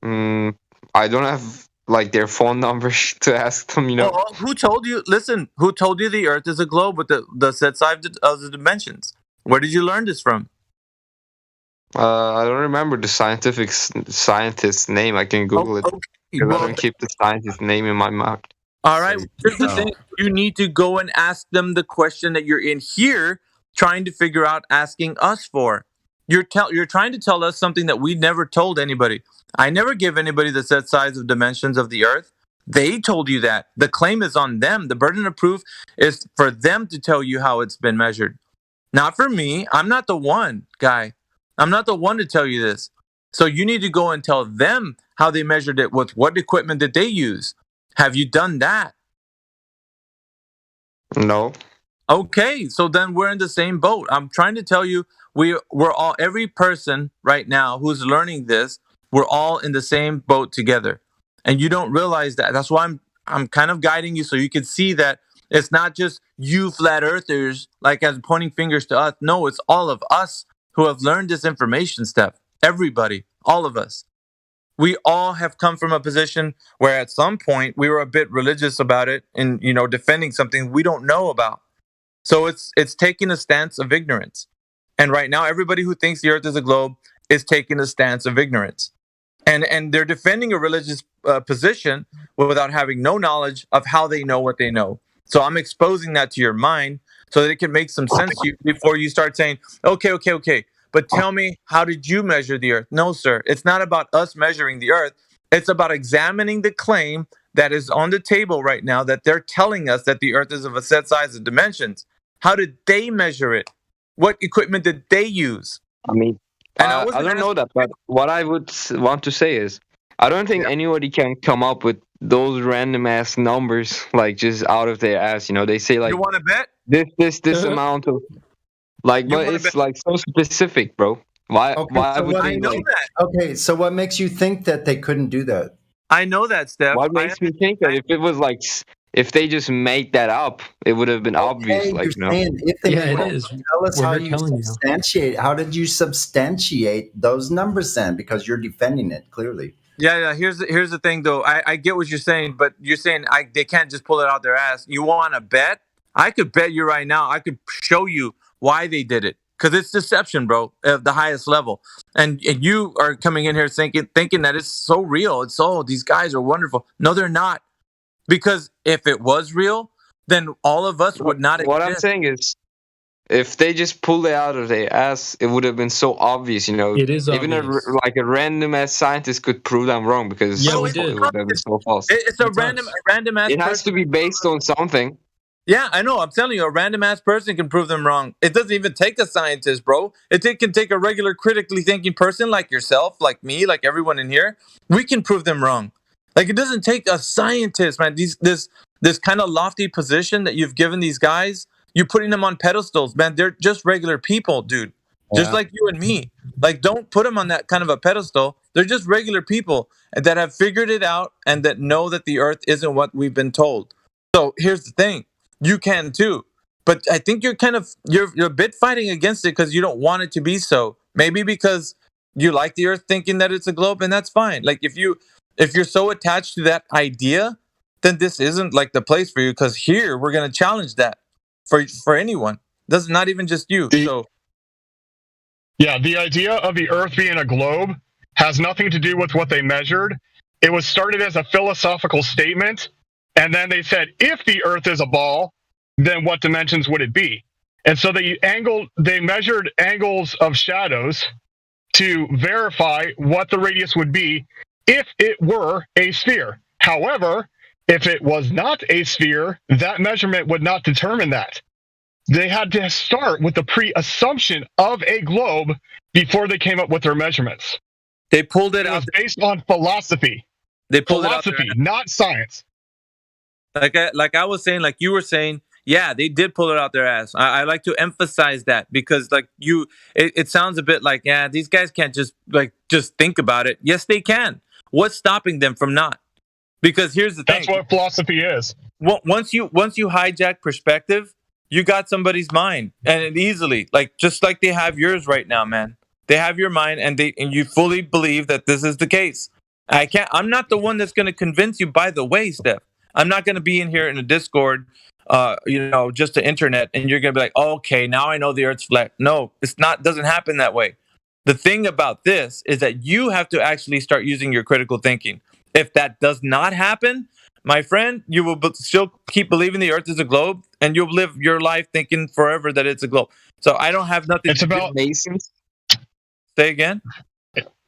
I don't have like their phone numbers to ask them, you know. Well, who told you? Listen, who told you the earth is a globe with the set size of the dimensions? Where did you learn this from? I don't remember the scientist's name. I can Google it because I don't keep the scientist's name in my mouth. All right. Here's the thing. You need to go and ask them the question that you're in here trying to figure out asking us for. You're trying to tell us something that we never told anybody. I never give anybody the set size of dimensions of the earth. They told you that. The claim is on them. The burden of proof is for them to tell you how it's been measured. Not for me. I'm not the one, guy. I'm not the one to tell you this. So you need to go and tell them how they measured it with what equipment did they use. Have you done that? No. Okay, so then we're in the same boat. I'm trying to tell you, we're all, every person right now who's learning this, we're all in the same boat together. And you don't realize that. That's why I'm kind of guiding you so you can see that it's not just you flat earthers, like as pointing fingers to us. No, it's all of us who have learned this information, Steph. Everybody, all of us. We all have come from a position where at some point we were a bit religious about it and, defending something we don't know about. So it's taking a stance of ignorance. And right now, everybody who thinks the earth is a globe is taking a stance of ignorance. And they're defending a religious position without having no knowledge of how they know what they know. So I'm exposing that to your mind so that it can make some sense to you before you start saying, okay. But tell me, how did you measure the earth? No, sir. It's not about us measuring the earth. It's about examining the claim that is on the table right now that they're telling us that the earth is of a set size of dimensions. How did they measure it? What equipment did they use? I mean, I don't know that, but what I would want to say is, I don't think anybody can come up with those random ass numbers like just out of their ass. They say like, you want to bet this amount of like, but it's like so specific, bro. Why would they know that? Okay, so what makes you think that they couldn't do that? I know that, Steph. What makes me think that if it was like, if they just made that up, it would have been obvious. Like, if they tell us how you substantiate. How did you substantiate those numbers then? Because you're defending it clearly. Yeah. Here's the thing, though. I get what you're saying, but you're saying they can't just pull it out their ass. You want to bet? I could bet you right now. I could show you why they did it. Because it's deception, bro, at the highest level. And you are coming in here thinking that it's so real. It's these guys are wonderful. No, they're not. Because if it was real, then all of us would not exist. What I'm saying is, if they just pulled it out of their ass, it would have been so obvious, you know. It is Even obvious. a random ass scientist could prove them wrong because Yeah, we it did. would have been so false. It's a random ass It has person. to be based on something. Yeah, I know. I'm telling you, a random ass person can prove them wrong. It doesn't even take a scientist, bro. Can take a regular critically thinking person like yourself, like me, like everyone in here. We can prove them wrong. Like, it doesn't take a scientist, man. This kind of lofty position that you've given these guys, you're putting them on pedestals, man. They're just regular people, dude. Just Yeah. like you and me. Like, don't put them on that kind of a pedestal. They're just regular people that have figured it out and that know that the earth isn't what we've been told. So here's the thing. You can too. But I think you're a bit fighting against it because you don't want it to be so. Maybe because you like the earth thinking that it's a globe, and that's fine. Like, if you're so attached to that idea, then this isn't like the place for you, because here we're going to challenge that for anyone. That's not even just you. So Yeah, the idea of the Earth being a globe has nothing to do with what they measured. It was started as a philosophical statement, and then they said, if the Earth is a ball, then what dimensions would it be? And so they measured angles of shadows to verify what the radius would be if it were a sphere. However, if it was not a sphere, that measurement would not determine that. They had to start with the pre-assumption of a globe before they came up with their measurements. They pulled it out. out. It was based on philosophy. They pulled it out philosophy, there. not science. Like I was saying, like you were saying, yeah, they did pull it out their ass. I like to emphasize that because, like, it sounds a bit like, yeah, these guys can't just think about it. Yes, they can. What's stopping them from not? Because here's the thing. That's what philosophy is. Once you hijack perspective, you got somebody's mind, and easily, just like they have yours right now, man. They have your mind, and you fully believe that this is the case. I'm not the one that's going to convince you. By the way, Steph, I'm not going to be in here in a Discord, just the internet, and you're going to be like, oh, okay, now I know the Earth's flat. No, it's not. Doesn't happen that way. The thing about this is that you have to actually start using your critical thinking. If that does not happen, my friend, you will still keep believing the Earth is a globe, and you'll live your life thinking forever that it's a globe. So I don't have nothing. It's about Masons. Say again.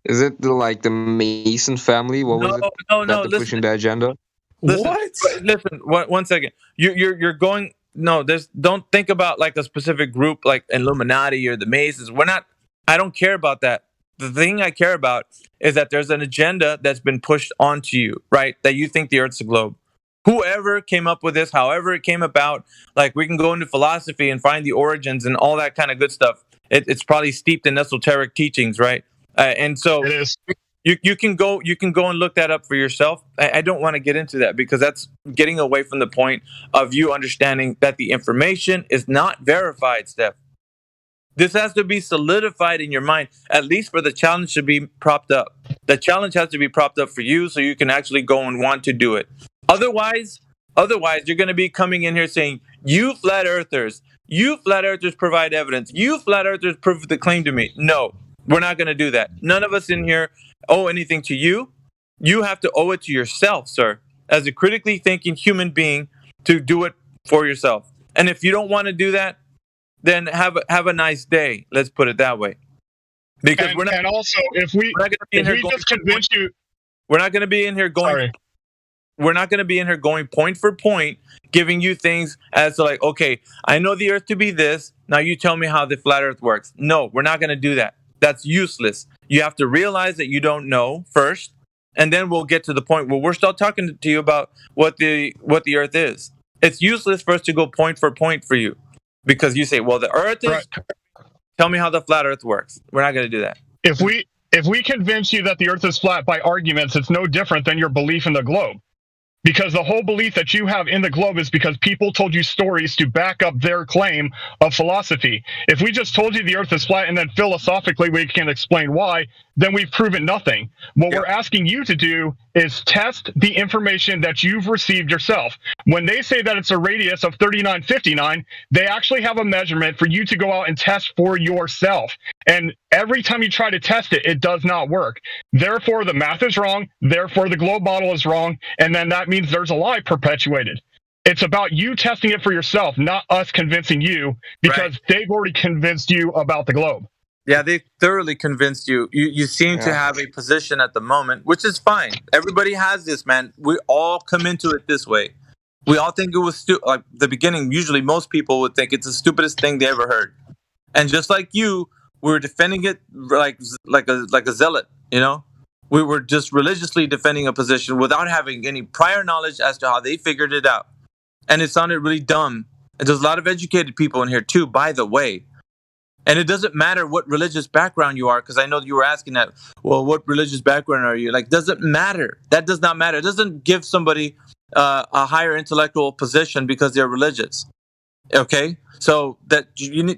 Is it the Mason family? What was it? No. That they're pushing the agenda. Listen. One second. You're going. No, don't think about like a specific group like Illuminati or the Masons. I don't care about that. The thing I care about is that there's an agenda that's been pushed onto you, right? That you think the Earth's a globe. Whoever came up with this, however it came about, like, we can go into philosophy and find the origins and all that kind of good stuff. It's probably steeped in esoteric teachings, right? And so it is. You can go and look that up for yourself. I don't want to get into that because that's getting away from the point of you understanding that the information is not verified, Steph. This has to be solidified in your mind, at least for the challenge to be propped up. The challenge has to be propped up for you so you can actually go and want to do it. Otherwise, you're going to be coming in here saying, you flat earthers provide evidence. You flat earthers prove the claim to me. No, we're not going to do that. None of us in here owe anything to you. You have to owe it to yourself, sir, as a critically thinking human being, to do it for yourself. And if you don't want to do that, then have a nice day. Let's put it that way. Because we're not. And also, if we just convince you, we're not going to be in here going. Sorry. We're not going to be in here going point for point, giving you things as to like, okay, I know the Earth to be this. Now you tell me how the flat Earth works. No, we're not going to do that. That's useless. You have to realize that you don't know first, and then we'll get to the point where we're still talking to you about what the Earth is. It's useless for us to go point for point for you. Because you say, well, the Earth is. Right. Tell me how the flat Earth works. We're not going to do that. If we convince you that the Earth is flat by arguments, it's no different than your belief in the globe. Because the whole belief that you have in the globe is because people told you stories to back up their claim of philosophy. If we just told you the Earth is flat and then philosophically we can explain why, then we've proven nothing. What we're asking you to do is test the information that you've received yourself. When they say that it's a radius of 3959, they actually have a measurement for you to go out and test for yourself. And every time you try to test it, it does not work. Therefore, the math is wrong. Therefore, the globe model is wrong. And then that means there's a lie perpetuated. It's about you testing it for yourself, not us convincing you, because they've already convinced you about the globe. Yeah, they thoroughly convinced you. You seem to have a position at the moment, which is fine. Everybody has this, man. We all come into it this way. We all think it was like the beginning. Usually, most people would think it's the stupidest thing they ever heard. And just like you, we were defending it like a zealot. You know, we were just religiously defending a position without having any prior knowledge as to how they figured it out. And it sounded really dumb. And there's a lot of educated people in here too, by the way. And it doesn't matter what religious background you are, because I know you were asking that. Well, what religious background are you? Like, doesn't matter. That does not matter. It doesn't give somebody a higher intellectual position because they're religious. Okay, so that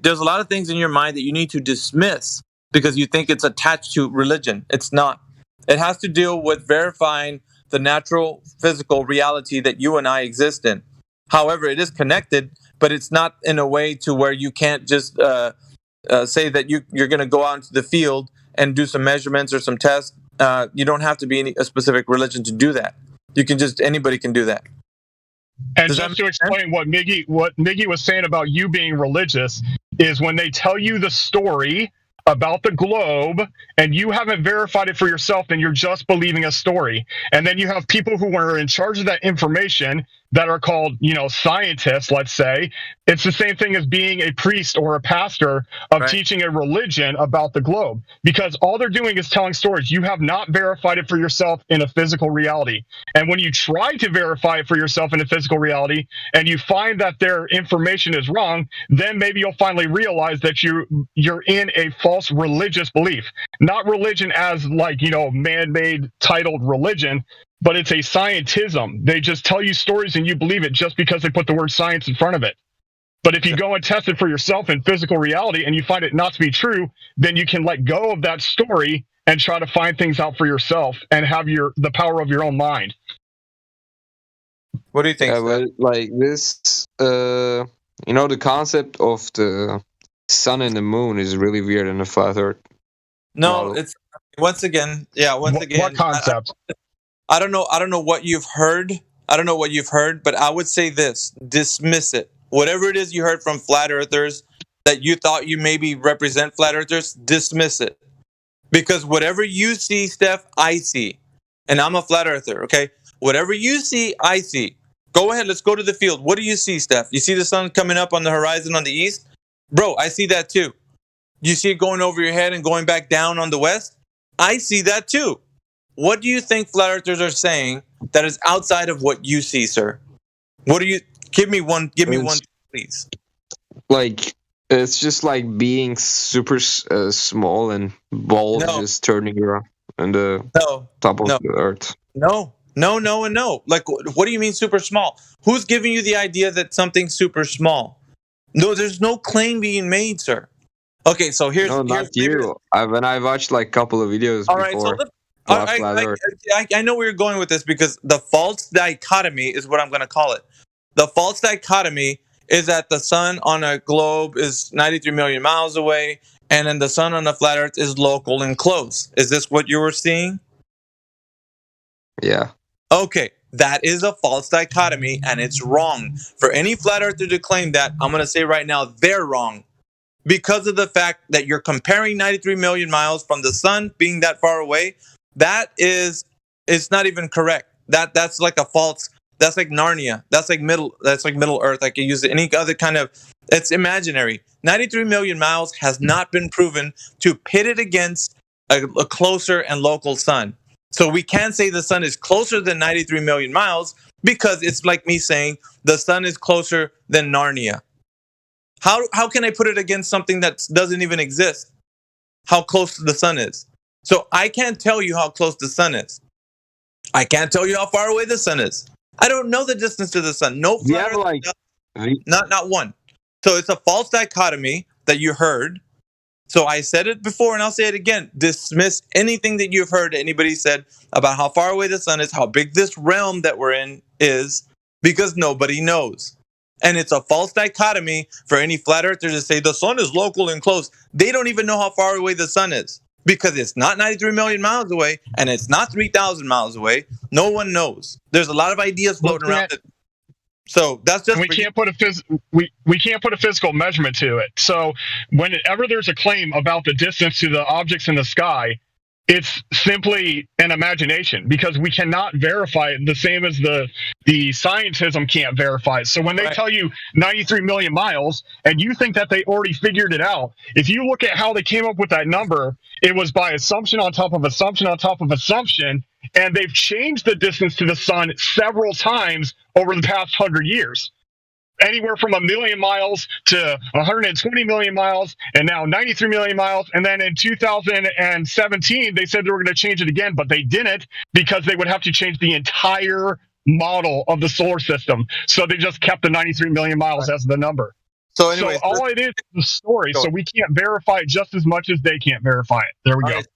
there's a lot of things in your mind that you need to dismiss because you think it's attached to religion. It's not. It has to deal with verifying the natural physical reality that you and I exist in. However, it is connected, but it's not in a way to where you can't just say that you're going to go out into the field and do some measurements or some tests. You don't have to be a specific religion to do that. You can anybody can do that. And just to explain what Miggy was saying about you being religious is when they tell you the story about the globe and you haven't verified it for yourself, then you're just believing a story. And then you have people who are in charge of that information that are called, scientists, let's say. It's the same thing as being a priest or a pastor of teaching a religion about the globe, because all they're doing is telling stories. You have not verified it for yourself in a physical reality. And when you try to verify it for yourself in a physical reality and you find that their information is wrong, then maybe you'll finally realize that you're in a false religious belief. Not religion as man-made titled religion, but it's a scientism. They just tell you stories and you believe it just because they put the word science in front of it. But if you go and test it for yourself in physical reality and you find it not to be true, then you can let go of that story and try to find things out for yourself and have the power of your own mind. What do you think? Like this, the concept of the sun and the moon is really weird in the flat Earth. No, model. it's once again. What concept? I don't know what you've heard. I don't know what you've heard, but I would say this: dismiss it. Whatever it is you heard from flat earthers that you thought you maybe represent flat earthers, dismiss it. Because whatever you see, Steph, I see. And I'm a flat earther, okay? Whatever you see, I see. Go ahead, let's go to the field. What do you see, Steph? You see the sun coming up on the horizon on the east? Bro, I see that too. You see it going over your head and going back down on the west? I see that too. What do you think flat earthers are saying that is outside of what you see, sir? What do you... Give me one, please. Like, it's just like being super small and balls just turning around on the top of the Earth. No. Like, what do you mean super small? Who's giving you the idea that something's super small? No, there's no claim being made, sir. Okay, so here's... No, not you. When I watched like a couple of videos before. I know where you're going with this because the false dichotomy is what I'm going to call it. The false dichotomy is that the sun on a globe is 93 million miles away, and then the sun on the flat Earth is local and close. Is this what you were seeing? Yeah. Okay, that is a false dichotomy, and it's wrong. For any flat earther to claim that, I'm going to say right now, they're wrong. Because of the fact that you're comparing 93 million miles from the sun being that far away, it's not even correct. That's like a false... That's like Narnia. That's like Middle Earth. I can use any other kind of... It's imaginary. 93 million miles has not been proven to pit it against a closer and local sun. So we can say the sun is closer than 93 million miles because it's like me saying the sun is closer than Narnia. How can I put it against something that doesn't even exist? How close the sun is. So I can't tell you how close the sun is. I can't tell you how far away the sun is. I don't know the distance to the sun. No flat earth, not one. So it's a false dichotomy that you heard. So I said it before and I'll say it again. Dismiss anything that you've heard anybody said about how far away the sun is, how big this realm that we're in is, because nobody knows. And it's a false dichotomy for any flat earther to say the sun is local and close. They don't even know how far away the sun is because it's not 93 million miles away and it's not 3,000 miles away. No one knows. There's a lot of ideas floating around. So that's just And we can't put we can't put a physical measurement to it. So whenever there's a claim about the distance to the objects in the sky, it's simply an imagination because we cannot verify it the same as the scientism can't verify it. So when they tell you 93 million miles and you think that they already figured it out, if you look at how they came up with that number, it was by assumption on top of assumption on top of assumption, and they've changed the distance to the sun several times over the past 100 years. Anywhere from 1 million miles to 120 million miles, and now 93 million miles. And then in 2017, they said they were going to change it again, but they didn't because they would have to change the entire model of the solar system. So they just kept the 93 million miles as the number. So anyway, all it is a story. So we can't verify it just as much as they can't verify it. There we go. Right.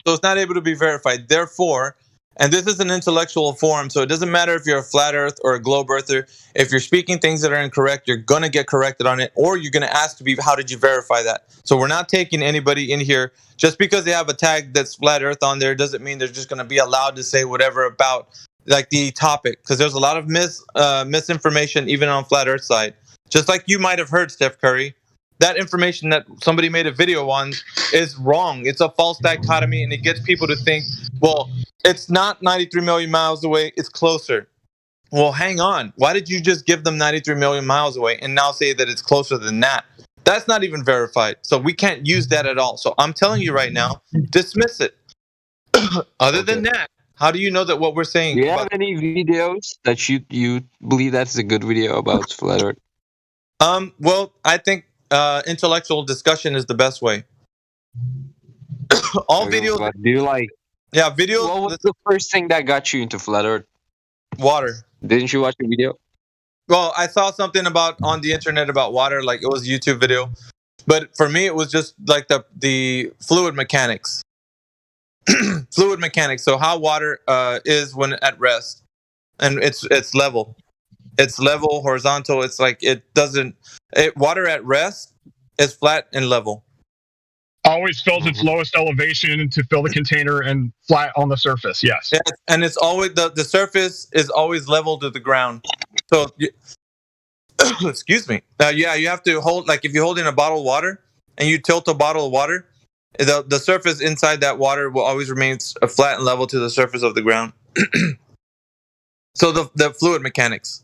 So it's not able to be verified. Therefore, and this is an intellectual forum, so it doesn't matter if you're a flat earth or a globe earther. If you're speaking things that are incorrect, you're going to get corrected on it, or you're going to ask to be, how did you verify that? So we're not taking anybody in here. Just because they have a tag that's flat earth on there doesn't mean they're just going to be allowed to say whatever about like the topic, because there's a lot of misinformation even on flat earth side. Just like you might have heard, Steph Curry, that information that somebody made a video on is wrong. It's a false dichotomy, and it gets people to think, well, it's not 93 million miles away, it's closer. Well, hang on. Why did you just give them 93 million miles away and now say that it's closer than that? That's not even verified. So we can't use that at all. So I'm telling you right now, dismiss it. Other than that, how do you know that what we're saying? Do you have any videos that you believe that's a good video about flat Earth? Well, I think intellectual discussion is the best way. All videos. But do you like? Yeah, videos. What was the first thing that got you into flat Earth? Water. Didn't you watch a video? Well, I saw something about on the internet about water, like it was a YouTube video. But for me, it was just like the fluid mechanics. Fluid mechanics. So how water is when at rest, and it's level. It's level, horizontal. It's like water at rest is flat and level. Always fills its lowest elevation to fill the container and flat on the surface. Yes. Yeah, and it's always the surface is always level to the ground. So, excuse me. Yeah, you have to hold, like if you're holding a bottle of water and you tilt a bottle of water, the surface inside that water will always remain flat and level to the surface of the ground. So the fluid mechanics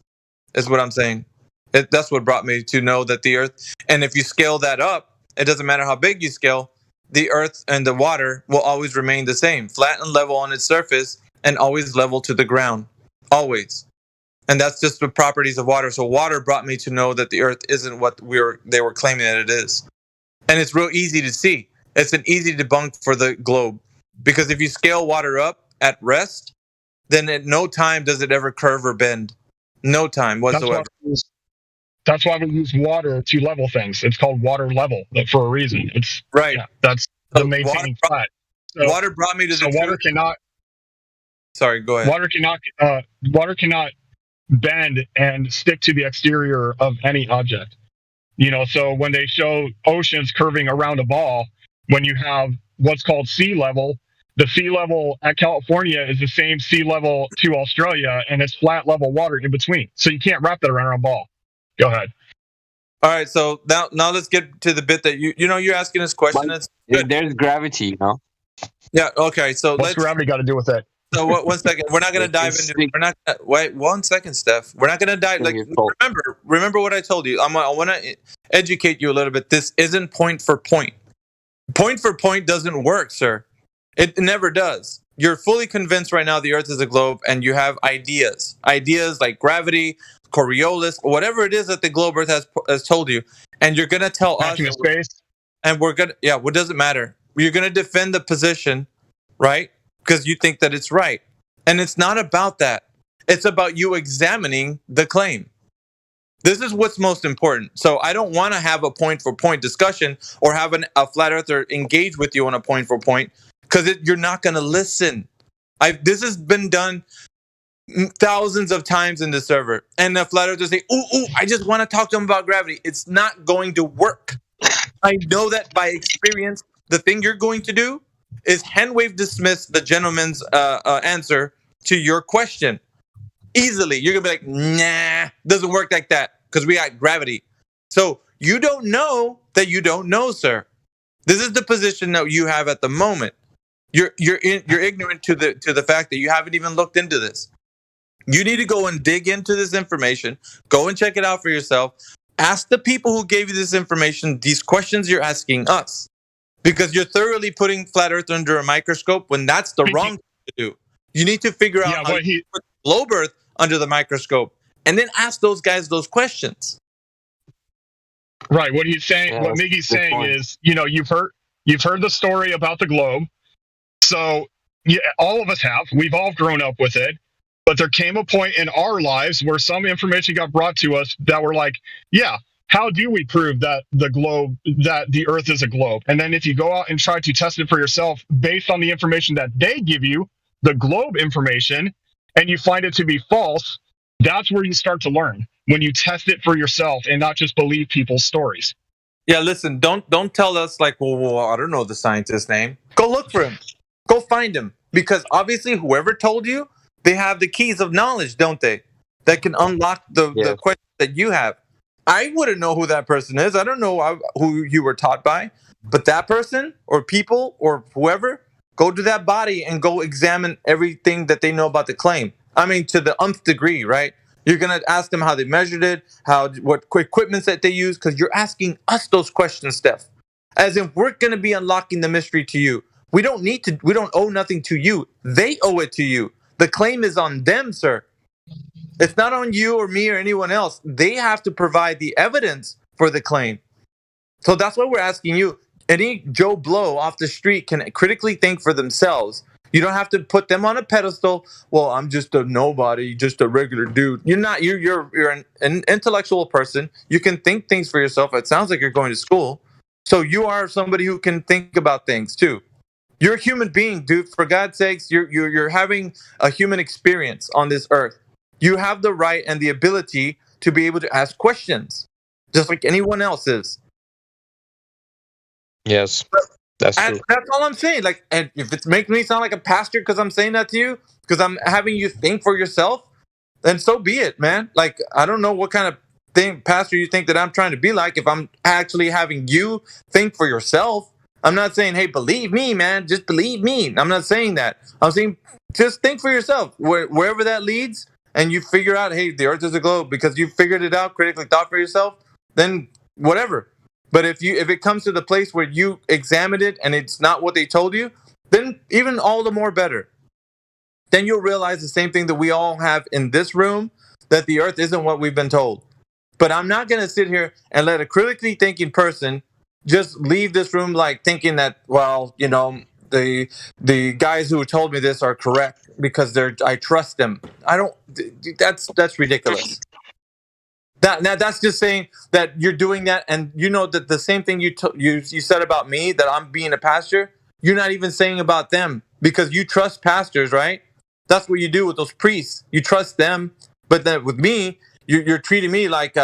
is what I'm saying. That's what brought me to know that the Earth, and if you scale that up, it doesn't matter how big you scale, the Earth and the water will always remain the same, flat and level on its surface and always level to the ground, always. And that's just the properties of water. So water brought me to know that the Earth isn't what they were claiming that it is. And it's real easy to see. It's an easy debunk for the globe, because if you scale water up at rest, then at no time does it ever curve or bend. No time whatsoever. That's why we use water to level things. It's called water level for a reason. It's right. Yeah, that's the maintaining flat. So, water brought me to the water cannot. Sorry, go ahead. Water cannot bend and stick to the exterior of any object. So when they show oceans curving around a ball, when you have what's called sea level, the sea level at California is the same sea level to Australia, and it's flat level water in between. So you can't wrap that around a ball. Go ahead. All right, so now let's get to the bit that you're asking this question. There's gravity, Yeah. Okay. So what's gravity got to do with it? So 1 second. We're not going to dive into. We're not. Wait 1 second, Steph. We're not going to dive. Like remember what I told you. I want to educate you a little bit. This isn't point for point. Point for point doesn't work, sir. It never does. You're fully convinced right now the Earth is a globe, and you have ideas like gravity, Coriolis, whatever it is that the globe Earth has told you, and you're gonna tell us, and we're gonna, what does it matter? You're gonna defend the position, right? Because you think that it's right, and it's not about that. It's about you examining the claim. This is what's most important. So I don't want to have a point for point discussion or have a flat earther engage with you on a point for point, because you're not gonna listen. This has been done thousands of times in the server, and the flat earthers say, ooh, I just want to talk to them about gravity. It's not going to work. I know that by experience. The thing you're going to do is hand wave dismiss the gentleman's answer to your question. Easily. You're going to be like, nah, doesn't work like that because we got gravity. So you don't know that you don't know, sir. This is the position that you have at the moment. You're ignorant to the fact that you haven't even looked into this. You need to go and dig into this information. Go and check it out for yourself. Ask the people who gave you this information these questions you're asking us, because you're thoroughly putting flat Earth under a microscope when that's the wrong thing to do. You need to figure out how to put globe Earth under the microscope, and then ask those guys those questions. Right. What he's saying, what Miggy's saying is, you've heard the story about the globe. So yeah, all of us have. We've all grown up with it. But there came a point in our lives where some information got brought to us that were like, yeah, how do we prove that the Earth is a globe? And then if you go out and try to test it for yourself based on the information that they give you, the globe information, and you find it to be false, that's where you start to learn, when you test it for yourself and not just believe people's stories. Yeah, listen, don't tell us like, well, I don't know the scientist's name. Go look for him. Go find him. Because obviously whoever told you, they have the keys of knowledge, don't they? That can unlock the question that you have. I wouldn't know who that person is. I don't know who you were taught by. But that person or people or whoever, go to that body and go examine everything that they know about the claim. I mean, to the nth degree, right? You're going to ask them how they measured it, what equipments that they use, because you're asking us those questions, Steph. As if we're going to be unlocking the mystery to you. We don't owe nothing to you. They owe it to you. The claim is on them, sir. It's not on you or me or anyone else. They have to provide the evidence for the claim. So that's why we're asking you. Any Joe Blow off the street can critically think for themselves. You don't have to put them on a pedestal. Well, I'm just a nobody, just a regular dude. You're not. You're an intellectual person. You can think things for yourself. It sounds like you're going to school. So you are somebody who can think about things too. You're a human being, dude. For God's sakes, you're having a human experience on this earth. You have the right and the ability to be able to ask questions, just like anyone else is. Yes, that's true. That's all I'm saying. Like, and if it makes me sound like a pastor because I'm saying that to you, because I'm having you think for yourself, then so be it, man. Like, I don't know what kind of pastor you think that I'm trying to be like. If I'm actually having you think for yourself. I'm not saying, hey, believe me, man. Just believe me. I'm not saying that. I'm saying just think for yourself. Wherever that leads, and you figure out, hey, the Earth is a globe because you figured it out, critically thought for yourself, then whatever. But if it comes to the place where you examined it and it's not what they told you, then even all the more better. Then you'll realize the same thing that we all have in this room, that the Earth isn't what we've been told. But I'm not going to sit here and let a critically thinking person just leave this room like thinking that, well, the guys who told me this are correct because I trust them. I don't. That's ridiculous. That's just saying that you're doing that, and you know that the same thing you said about me, that I'm being a pastor. You're not even saying about them because you trust pastors, right? That's what you do with those priests. You trust them, but then with me, you're treating me like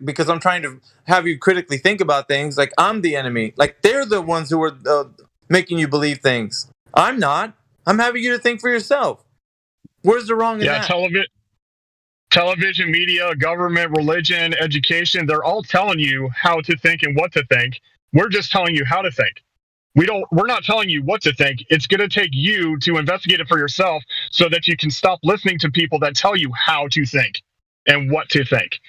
because I'm trying to have you critically think about things, like I'm the enemy. Like they're the ones who are making you believe things. I'm not. I'm having you to think for yourself. Where's the wrong in that? Television, media, government, religion, education, they're all telling you how to think and what to think. We're just telling you how to think. We're not telling you what to think. It's going to take you to investigate it for yourself so that you can stop listening to people that tell you how to think and what to think.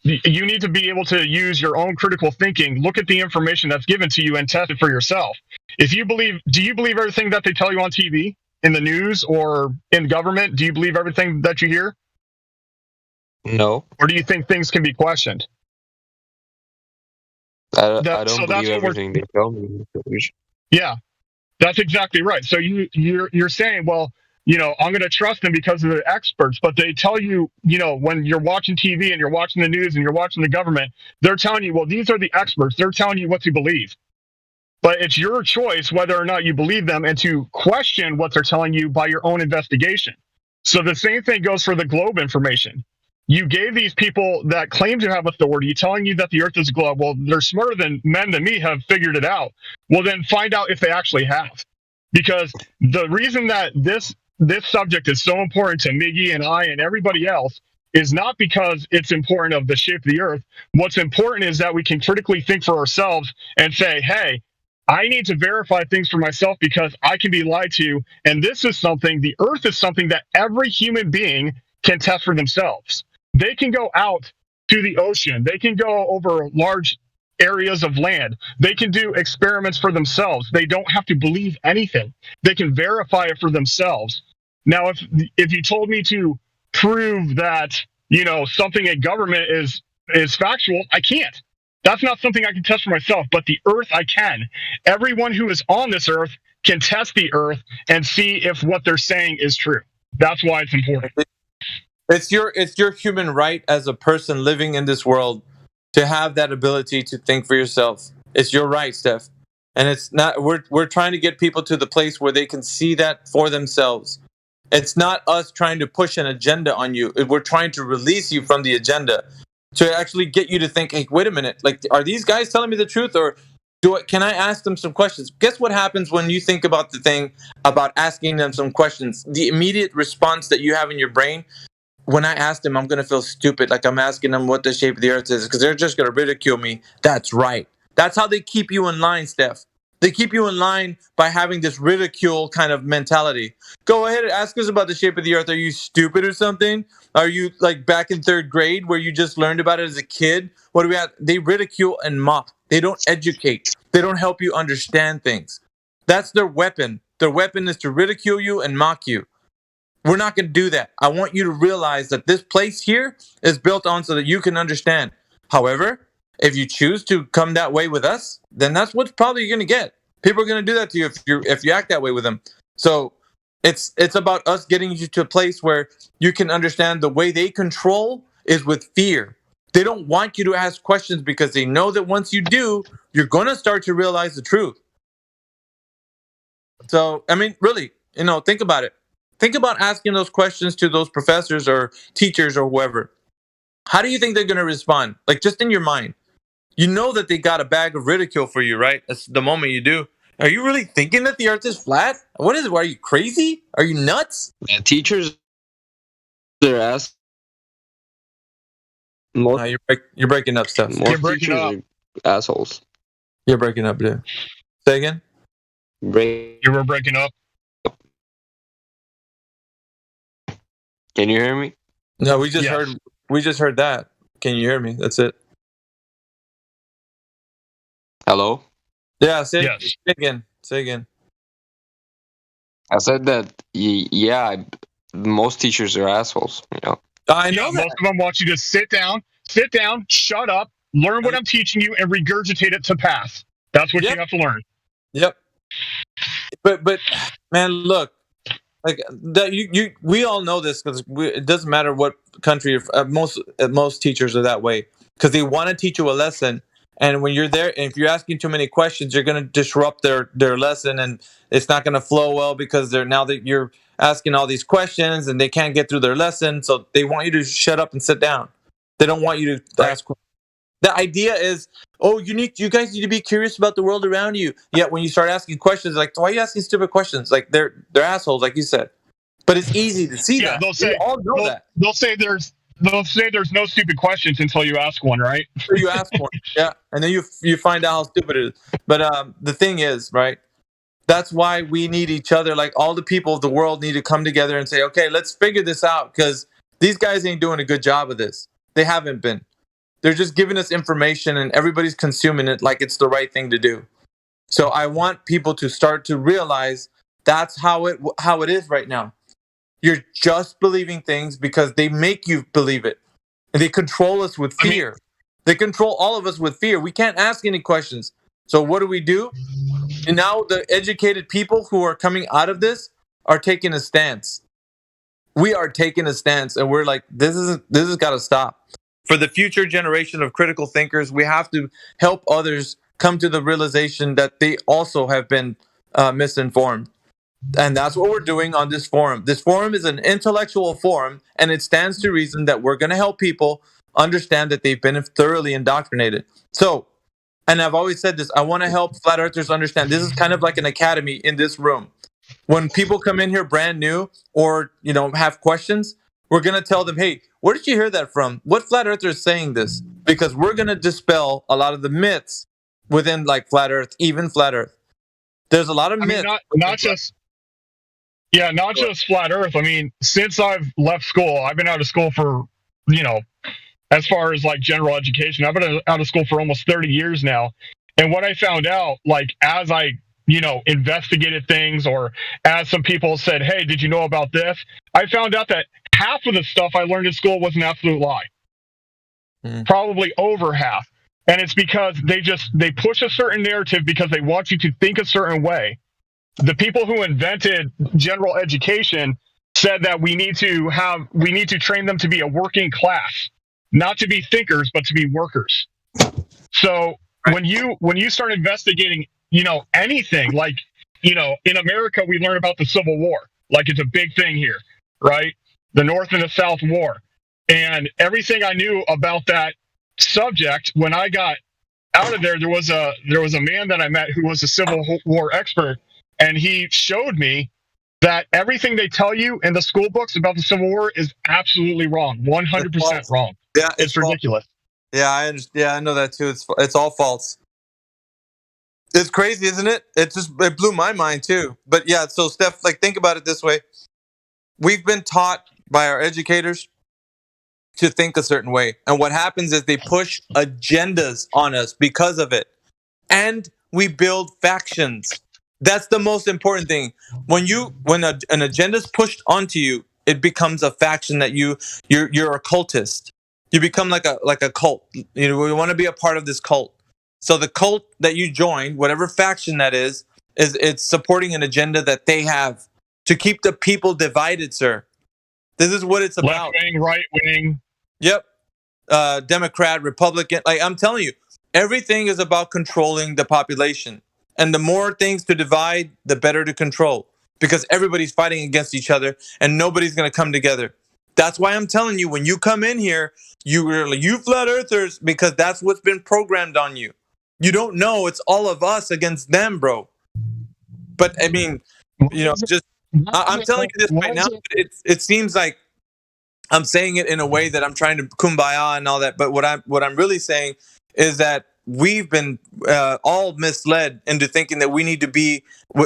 You need to be able to use your own critical thinking, look at the information that's given to you and test it for yourself. Do you believe everything that they tell you on TV, in the news, or in government? Do you believe everything that you hear? No. Or do you think things can be questioned? I don't believe everything they tell me. Yeah, that's exactly right. So you're saying, well, I'm going to trust them because of the experts, but they tell you, when you're watching TV and you're watching the news and you're watching the government, they're telling you, well, these are the experts. They're telling you what to believe. But it's your choice whether or not you believe them and to question what they're telling you by your own investigation. So the same thing goes for the globe information. You gave these people that claim to have authority telling you that the Earth is a globe. Well, they're smarter than men than me have figured it out. Well, then find out if they actually have. Because the reason that this this subject is so important to Miggy and I and everybody else is not because it's important of the shape of the earth. What's important is that we can critically think for ourselves and say, hey, I need to verify things for myself because I can be lied to. And this is something, the earth is something that every human being can test for themselves. They can go out to the ocean. They can go over large areas of land. They can do experiments for themselves. They don't have to believe anything. They can verify it for themselves. Now, if you told me to prove that, something in government is factual, I can't. That's not something I can test for myself, but the earth I can. Everyone who is on this earth can test the earth and see if what they're saying is true. That's why it's important. It's your human right as a person living in this world to have that ability to think for yourself. It's your right, Steph. And it's not we're trying to get people to the place where they can see that for themselves. It's not us trying to push an agenda on you. We're trying to release you from the agenda to actually get you to think, hey, wait a minute, like, are these guys telling me the truth, or can I ask them some questions? Guess what happens when you think about the thing about asking them some questions? The immediate response that you have in your brain, when I ask them, I'm going to feel stupid, like I'm asking them what the shape of the earth is, because they're just going to ridicule me. That's right. That's how they keep you in line, Steph. They keep you in line by having this ridicule kind of mentality. Go ahead and ask us about the shape of the earth. Are you stupid or something? Are you like back in 3rd grade where you just learned about it as a kid? What do we have? They ridicule and mock. They don't educate. They don't help you understand things. That's their weapon. Their weapon is to ridicule you and mock you. We're not going to do that. I want you to realize that this place here is built on so that you can understand. However, if you choose to come that way with us, then that's what's probably going to get. People are going to do that to you if you act that way with them. So it's about us getting you to a place where you can understand the way they control is with fear. They don't want you to ask questions because they know that once you do, you're going to start to realize the truth. So, I mean, really, think about it. Think about asking those questions to those professors or teachers or whoever. How do you think they're going to respond? Like, just in your mind. You know that they got a bag of ridicule for you, right? That's the moment you do. Are you really thinking that the earth is flat? What is it? Are you crazy? Are you nuts? Yeah, teachers, their ass. You're breaking up, Steph. Most teachers are assholes. You're breaking up, dude. Say again? You were breaking up. Can you hear me? No, we just heard that. Can you hear me? That's it. Hello? Yeah, say again. Say again. I said that, most teachers are assholes, I know that. Most of them want you to sit down, shut up, learn what I'm teaching you, and regurgitate it to pass. That's what you have to learn. Yep. But man, look, like that. We all know this because it doesn't matter what country. Most teachers are that way because they want to teach you a lesson. And when you're there, and if you're asking too many questions, you're going to disrupt their lesson, and it's not going to flow well because now that you're asking all these questions and they can't get through their lesson, so they want you to shut up and sit down. They don't want you to ask questions. The idea is, you guys need to be curious about the world around you. Yet when you start asking questions, like, why are you asking stupid questions? Like they're assholes, like you said. But it's easy to see that. We all know that. They'll say there's no stupid questions until you ask one, right? Until you ask one, yeah, and then you find out how stupid it is. But the thing is, right? That's why we need each other. Like all the people of the world need to come together and say, okay, let's figure this out because these guys ain't doing a good job of this. They haven't been. They're just giving us information and everybody's consuming it like it's the right thing to do. So I want people to start to realize that's how it is right now. You're just believing things because they make you believe it. And they control us with fear. They control all of us with fear. We can't ask any questions. So what do? And now the educated people who are coming out of this are taking a stance. We are taking a stance and we're like, this has got to stop. For the future generation of critical thinkers, we have to help others come to the realization that they also have been misinformed. And that's what we're doing on this forum. This forum is an intellectual forum, and it stands to reason that we're going to help people understand that they've been thoroughly indoctrinated. So, and I've always said this, I want to help flat earthers understand this is kind of like an academy in this room. When people come in here brand new or, have questions, we're going to tell them, hey, where did you hear that from? What flat earther is saying this? Because we're going to dispel a lot of the myths within like flat earth, even flat earth. There's a lot of myths. Not just flat earth. I mean, since I've left school, I've been out of school for, as far as like general education, I've been out of school for almost 30 years now. And what I found out, like, as I, investigated things, or as some people said, hey, did you know about this? I found out that half of the stuff I learned in school was an absolute lie. Probably over half. And it's because they push a certain narrative because they want you to think a certain way. The people who invented general education said that we need to train them to be a working class, not to be thinkers, but to be workers. So when you start investigating, anything, like, in America, we learn about the Civil War, like it's a big thing here, right? The North and the South War. And everything I knew about that subject, when I got out of there was a man that I met who was a Civil War expert, and he showed me that everything they tell you in the school books about the Civil War is absolutely wrong, 100% wrong. Yeah, it's ridiculous. Yeah, I understand. Yeah, I know that too. It's all false. It's crazy, isn't it? It blew my mind too. But yeah, so Steph, like, think about it this way: we've been taught by our educators to think a certain way, and what happens is they push agendas on us because of it, and we build factions. That's the most important thing. When an agenda is pushed onto you, it becomes a faction that you're a cultist. You become like a cult. We want to be a part of this cult. So the cult that you join, whatever faction that is it's supporting an agenda that they have to keep the people divided, sir. This is what it's about. Left wing, right wing. Yep. Democrat, Republican. Like, I'm telling you, everything is about controlling the population. And the more things to divide, the better to control. Because everybody's fighting against each other and nobody's going to come together. That's why I'm telling you, when you come in here, you flat earthers, because that's what's been programmed on you. You don't know it's all of us against them, bro. But I mean, I'm telling you this right now. It seems like I'm saying it in a way that I'm trying to kumbaya and all that. But what I'm really saying is that we've been all misled into thinking that we need to be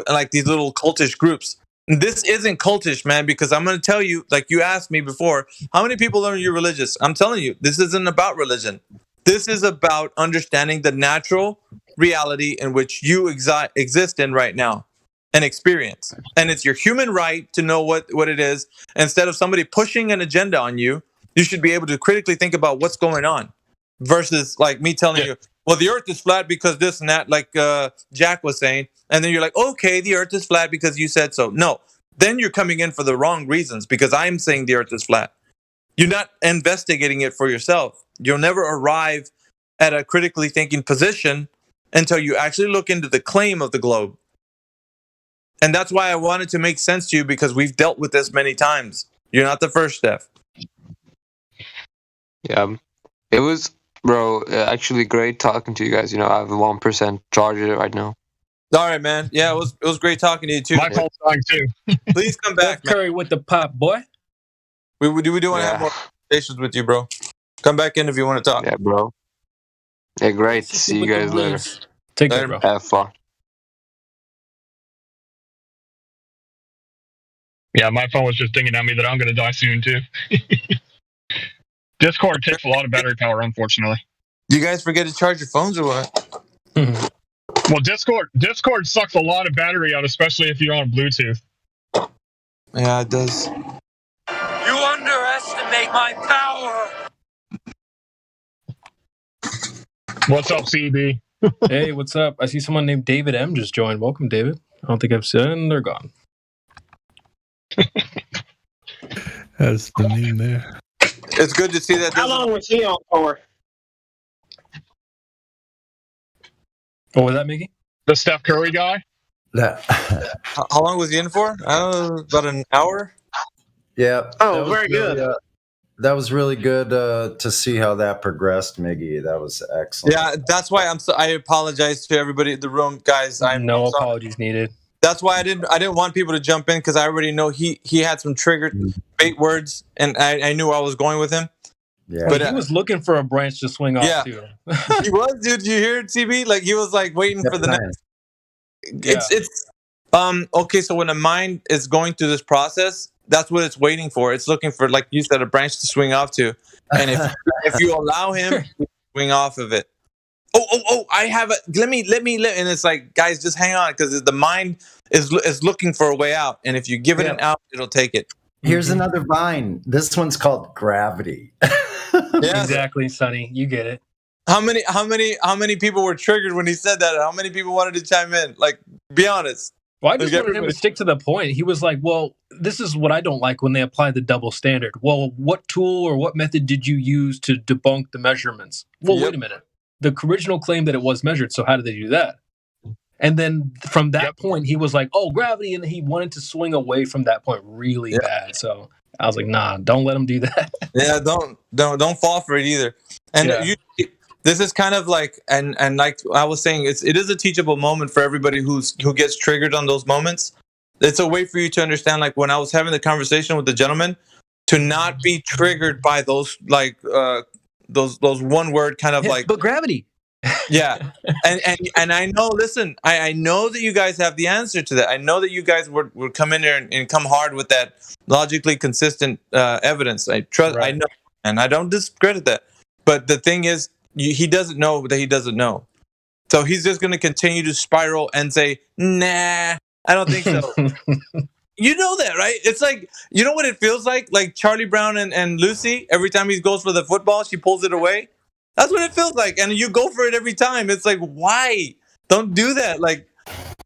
like these little cultish groups. And this isn't cultish, man, because I'm going to tell you, like you asked me before, how many people are you religious? I'm telling you, this isn't about religion. This is about understanding the natural reality in which you exist in right now and experience. And it's your human right to know what it is. Instead of somebody pushing an agenda on you, you should be able to critically think about what's going on versus like me telling you, well, the earth is flat because this and that, like Jack was saying. And then you're like, okay, the earth is flat because you said so. No, then you're coming in for the wrong reasons because I'm saying the earth is flat. You're not investigating it for yourself. You'll never arrive at a critically thinking position until you actually look into the claim of the globe. And that's why I wanted to make sense to you, because we've dealt with this many times. You're not the first, Steph. Yeah, it was, bro, actually great talking to you guys. I have a 1% charger right now. All right, man. Yeah, it was great talking to you too. My phone's dying too. Please come back, man. Curry with the pop, boy. We do want to have more conversations with you, bro. Come back in if you want to talk. Yeah, bro. Yeah, great. See you guys later. Take care, bro. Have fun. Yeah, my phone was just dinging at me that I'm going to die soon too. Discord takes a lot of battery power, unfortunately. You guys forget to charge your phones or what? Well, Discord sucks a lot of battery out, especially if you're on Bluetooth. Yeah, it does. You underestimate my power. What's up, CB? Hey, what's up? I see someone named David M just joined. Welcome, David. I don't think I've seen. They're gone. That's the name there. It's good to see that. How long was he on for? What was that, Mickey? The Steph Curry guy? How long was he in for? I don't know, about an hour? Yeah. Oh, very good. That was really good to see how that progressed, Miggy. That was excellent. Yeah, that's why I apologize to everybody in the room, guys. No apologies needed. That's why I didn't want people to jump in, because I already know he had some triggered bait words, and I knew where I was going with him. Yeah. But he was looking for a branch to swing off to. He was, dude. You hear it, TB? Like, he was like waiting for the next. It's okay. So when the mind is going through this process, that's what it's waiting for. It's looking for, like you said, a branch to swing off to, and if you allow him to swing off of it. Oh! I have a. Let me. And it's like, guys, just hang on, because the mind is looking for a way out, and if you give it an out, it'll take it. Here's another vine. This one's called Gravity. Exactly, Sonny. You get it. How many people were triggered when he said that? How many people wanted to chime in? Like, be honest. Well, I just wanted him to stick to the point. He was like, well, this is what I don't like when they apply the double standard. Well, what tool or what method did you use to debunk the measurements? Well, wait a minute. The original claim that it was measured, so how did they do that? And then from that point, he was like, oh, gravity, and he wanted to swing away from that point really bad. So I was like, nah, don't let him do that. Yeah, don't fall for it either. And this is kind of like, and like I was saying, it is a teachable moment for everybody who gets triggered on those moments. It's a way for you to understand, like when I was having the conversation with the gentleman, to not be triggered by those like those one word kind of like. But gravity. Yeah, and I know. Listen, I know that you guys have the answer to that. I know that you guys would come in there and come hard with that logically consistent evidence. I trust. Right. I know, and I don't discredit that. But the thing is, he doesn't know that he doesn't know. So he's just going to continue to spiral and say, "Nah, I don't think so." You know that, right? It's like, you know what it feels like? Like Charlie Brown and Lucy. Every time he goes for the football, she pulls it away. That's what it feels like. And you go for it every time. It's like, why? Don't do that. Like,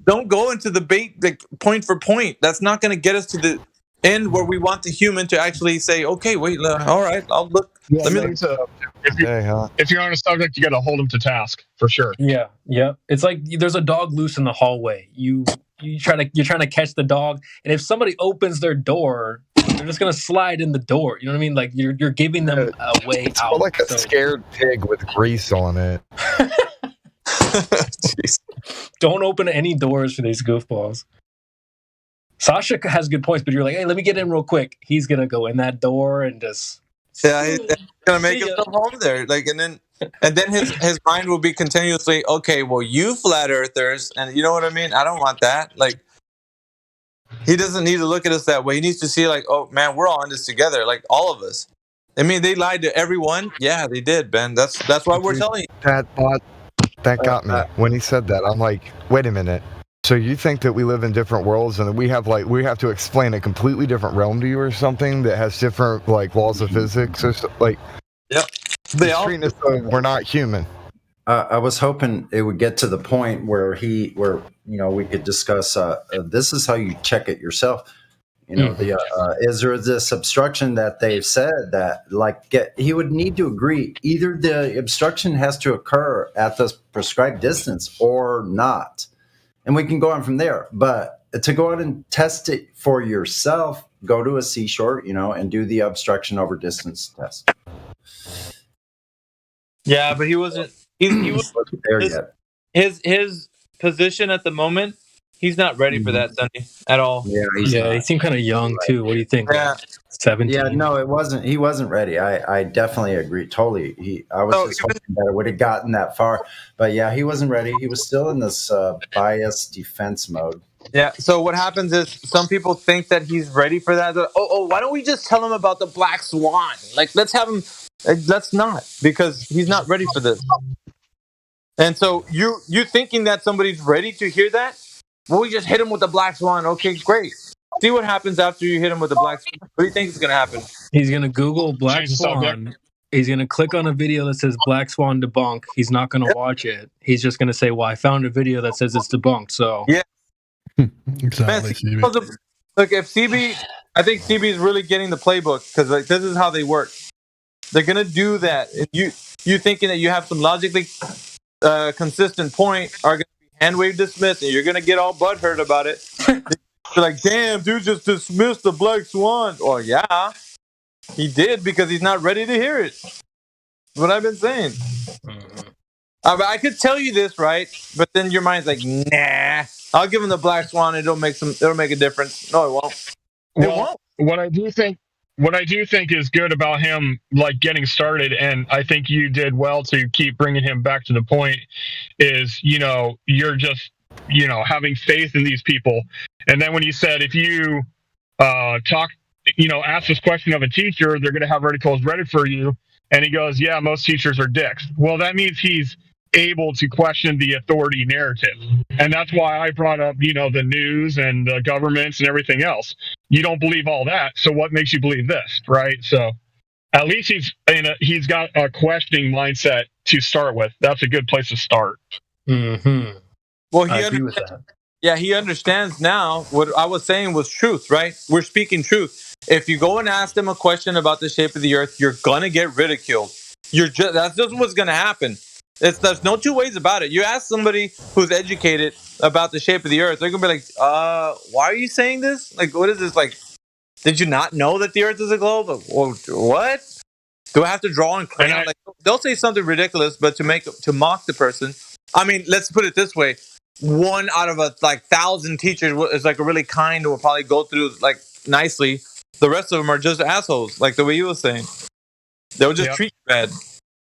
don't go into the bait, like, point for point. That's not going to get us to the end where we want the human to actually say, okay, wait, all right, I'll look. Yeah, if you're on a subject, you got to hold them to task for sure. Yeah. It's like there's a dog loose in the hallway. You're trying to catch the dog, and if somebody opens their door, they're just gonna slide in the door. You know what I mean? Like you're giving them a way it's out. Like a scared pig with grease on it. Don't open any doors for these goofballs. Sasha has good points, but you're like, hey, let me get in real quick. He's gonna go in that door and just he's gonna make himself home there. Like, and then his mind will be continuously, okay, well, you flat earthers, and you know what I mean? I don't want that. Like, he doesn't need to look at us that way. He needs to see, like, oh man, we're all in this together, like all of us. I mean, they lied to everyone. Yeah, they did, Ben. That's why we're telling you. That got me when he said that. I'm like, wait a minute. So you think that we live in different worlds and that we have to explain a completely different realm to you or something that has different like laws of physics or like? Yep. We're not human. I was hoping it would get to the point where we could discuss. This is how you check it yourself. You know, is there this obstruction that they've said that he would need to agree either the obstruction has to occur at the prescribed distance or not, and we can go on from there. But to go out and test it for yourself, go to a seashore, and do the obstruction over distance test. Yeah, but he wasn't. He wasn't there yet. His position at the moment, he's not ready for that, Sonny, at all. Yeah, he seemed kind of young too. What do you think? Yeah, 17. Yeah, no, it wasn't. He wasn't ready. I definitely agree. Totally. I was just hoping that it would have gotten that far, but yeah, he wasn't ready. He was still in this bias defense mode. Yeah. So what happens is some people think that he's ready for that. Why don't we just tell him about the black swan? Like, let's have him. Let's not, because he's not ready for this. And so you thinking that somebody's ready to hear that? Well, we just hit him with the black swan. Okay, great. See what happens after you hit him with the black swan. What do you think is going to happen? He's going to Google black swan. He's going to click on a video that says black swan debunk. He's not going to watch it. He's just going to say, well, I found a video that says it's debunked. So yeah. Exactly. Man, look, if CB, I think CB is really getting the playbook, because like this is how they work. They're gonna do that. If you thinking that you have some logically consistent point are gonna be hand wave dismissed, and you're gonna get all butthurt about it. You're like, damn, dude just dismissed the black swan. Oh yeah, he did, because he's not ready to hear it. That's what I've been saying. I could tell you this, right? But then your mind's like, nah. I'll give him the black swan. It'll make a difference. No, it won't. It Well, won't. what I do think is good about him, like, getting started, and I think you did well to keep bringing him back to the point, is, you're just, having faith in these people. And then when you said, if you ask this question of a teacher, they're going to have articles ready for you. And he goes, yeah, most teachers are dicks. Well, that means he's able to question the authority narrative. And that's why I brought up, the news and the governments and everything else. You don't believe all that. So what makes you believe this, right? So at least he's got a questioning mindset to start with. That's a good place to start. Mm-hmm. Well, I agree with that. Yeah, he understands now. What I was saying was truth, right? We're speaking truth. If you go and ask them a question about the shape of the earth, you're gonna get ridiculed. That's just what's gonna happen. There's no two ways about it. You ask somebody who's educated about the shape of the earth, they're gonna be like, why are you saying this? Like, what is this? Like, did you not know that the earth is a globe? What? Do I have to draw in crayon? Like, they'll say something ridiculous, but to mock the person. I mean, let's put it this way. 1 out of 1,000 teachers is like a really kind and will probably go through like nicely. The rest of them are just assholes, like the way you were saying. They'll just treat you bad.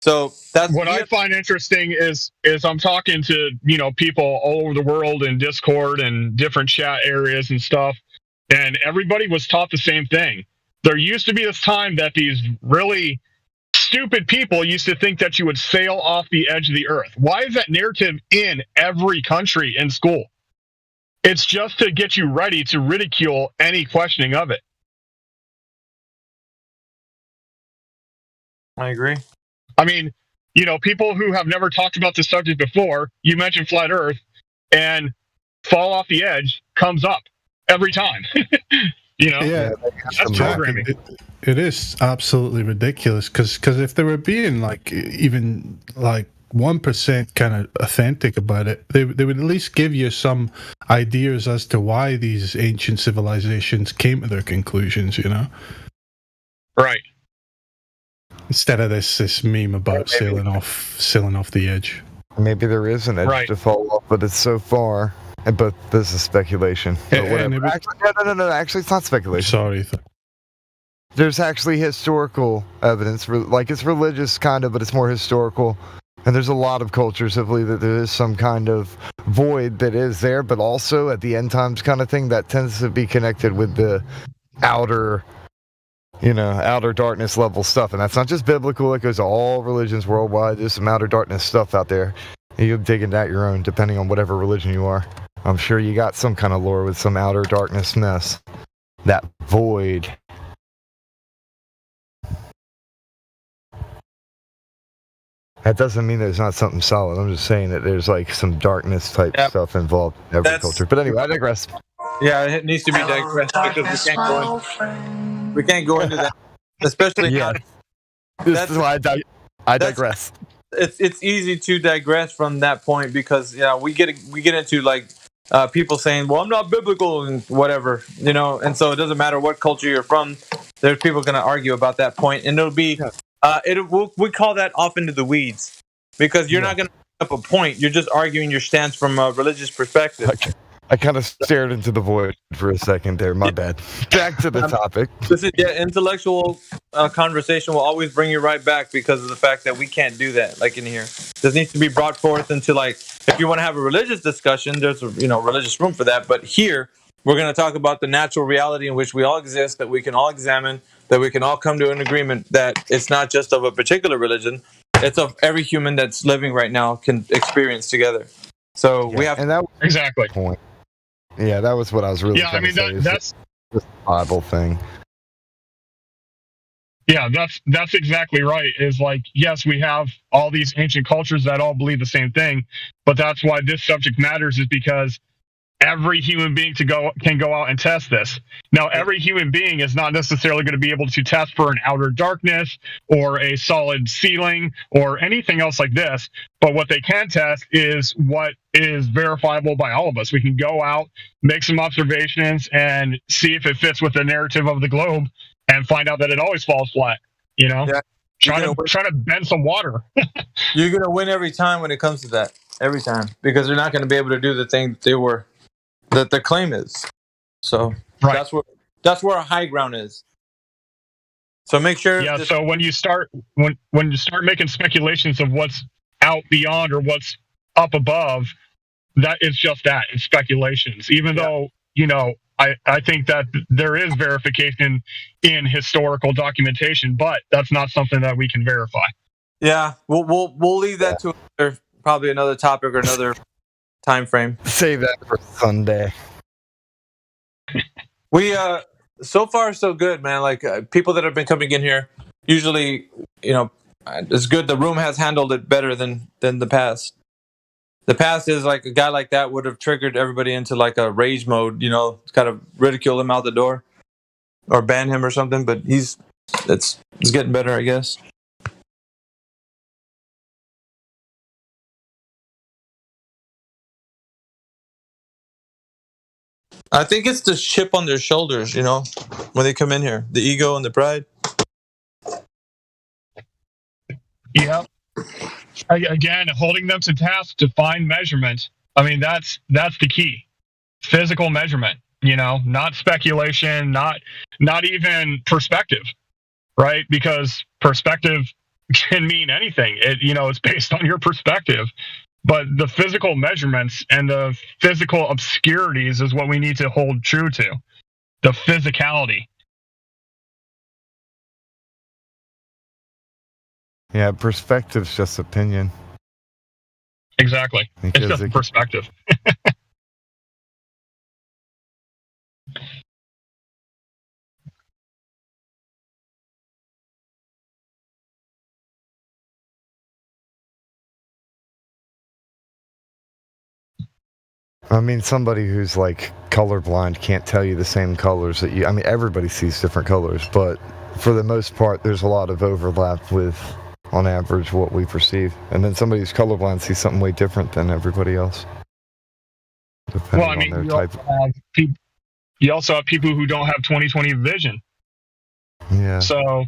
So that's what I find interesting is I'm talking to people all over the world in Discord and different chat areas and stuff, and everybody was taught the same thing. There used to be this time that these really stupid people used to think that you would sail off the edge of the earth. Why is that narrative in every country in school? It's just to get you ready to ridicule any questioning of it. I agree. I mean, people who have never talked about this subject before, you mentioned flat earth, and fall off the edge comes up every time. Yeah, that's programming. It is absolutely ridiculous because if they were being even 1% kind of authentic about it, they would at least give you some ideas as to why these ancient civilizations came to their conclusions, Right. Instead of this meme about sailing off the edge. Maybe there is an edge to fall off, but it's so far. But this is speculation. Actually, no. Actually, it's not speculation. Sorry. There's actually historical evidence. It's religious, kind of, but it's more historical. And there's a lot of cultures that believe that there is some kind of void that is there, but also at the end times kind of thing that tends to be connected with the outer darkness level stuff. And that's not just biblical. It goes to all religions worldwide. There's some outer darkness stuff out there. You'll dig into that your own, depending on whatever religion you are. I'm sure you got some kind of lore with some outer darkness mess. That void. That doesn't mean there's not something solid. I'm just saying that there's some darkness type stuff involved in every culture. But anyway, I digress. Yeah, it needs to be digressed because we can't go into that, especially now. This is why I digress. It's easy to digress from that point because we get into people saying, well, I'm not biblical and whatever, and so it doesn't matter what culture you're from. There's people going to argue about that point, and it'll be we call that off into the weeds because you're not going to make up a point. You're just arguing your stance from a religious perspective. I kind of stared into the void for a second there. My bad. Back to the topic. Intellectual conversation will always bring you right back because of the fact that we can't do that in here. This needs to be brought forth into if you want to have a religious discussion, there's a religious room for that. But here we're going to talk about the natural reality in which we all exist, that we can all examine, that we can all come to an agreement that it's not just of a particular religion, it's of every human that's living right now can experience together. So we have exactly point. Yeah, that was what I was really trying to say. That's the Bible thing. Yeah, that's exactly right. Is yes, we have all these ancient cultures that all believe the same thing, but that's why this subject matters, is because every human being can go out and test this. Now, every human being is not necessarily going to be able to test for an outer darkness or a solid ceiling or anything else like this. But what they can test is what is verifiable by all of us. We can go out, make some observations, and see if it fits with the narrative of the globe, and find out that it always falls flat. Yeah. trying to bend some water. You're gonna win every time when it comes to that. Every time, because they're not going to be able to do the thing that the claim is. So that's where our high ground is. So make sure. Yeah. So when you start making speculations of what's out beyond or what's up above, that it's just that it's speculations. Even though I think that there is verification in historical documentation, but that's not something that we can verify. Yeah, we'll leave that to probably another topic or another time frame. Save that for Sunday. We so far so good, man. Like people that have been coming in here, usually, it's good. The room has handled it better than the past. The past is like a guy like that would have triggered everybody into like a rage mode, kind of ridicule him out the door or ban him or something. But it's getting better, I guess. I think it's the chip on their shoulders, when they come in here, the ego and the pride. Yeah. Again, holding them to task to find measurement. I mean, that's the key. Physical measurement, not speculation, not even perspective, right? Because perspective can mean anything. It's based on your perspective. But the physical measurements and the physical obscurities is what we need to hold true to. The physicality. Yeah, perspective's just opinion. Exactly. Because it's just perspective. I mean, somebody who's like colorblind can't tell you the same colors that you. I mean, everybody sees different colors, but for the most part, there's a lot of overlap with, on average, what we perceive. And then somebody who's colorblind sees something way different than everybody else. Well, I mean, you also have people who don't have 20/20 vision. Yeah. So,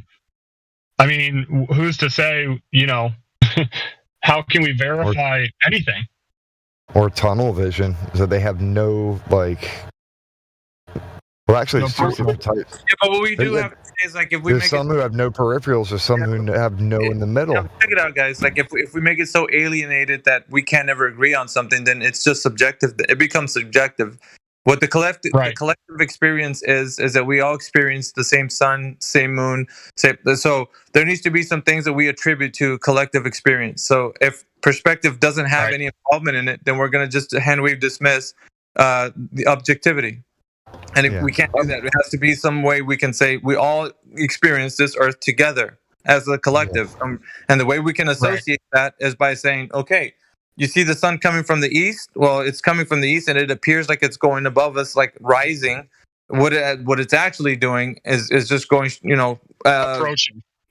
I mean, who's to say, how can we verify anything? Or tunnel vision, so they have no, like... Well, actually, it's two different types. Yeah, but what we do have to say is, like, if we There's some who have no peripherals, or some who have no in the middle. Check it out, guys. Like, if we make it so alienated that we can't ever agree on something, then it's just subjective. It becomes subjective. What the collective experience is that we all experience the same sun, same moon. So there needs to be some things that we attribute to collective experience. So if perspective doesn't have any involvement in it, then we're going to just hand wave dismiss the objectivity. And if we can't do that, it has to be some way we can say we all experience this earth together as a collective. And the way we can associate that is by saying, okay, you see the sun coming from the east? Well, it's coming from the east and it appears like it's going above us, like rising. What it's actually doing is just going,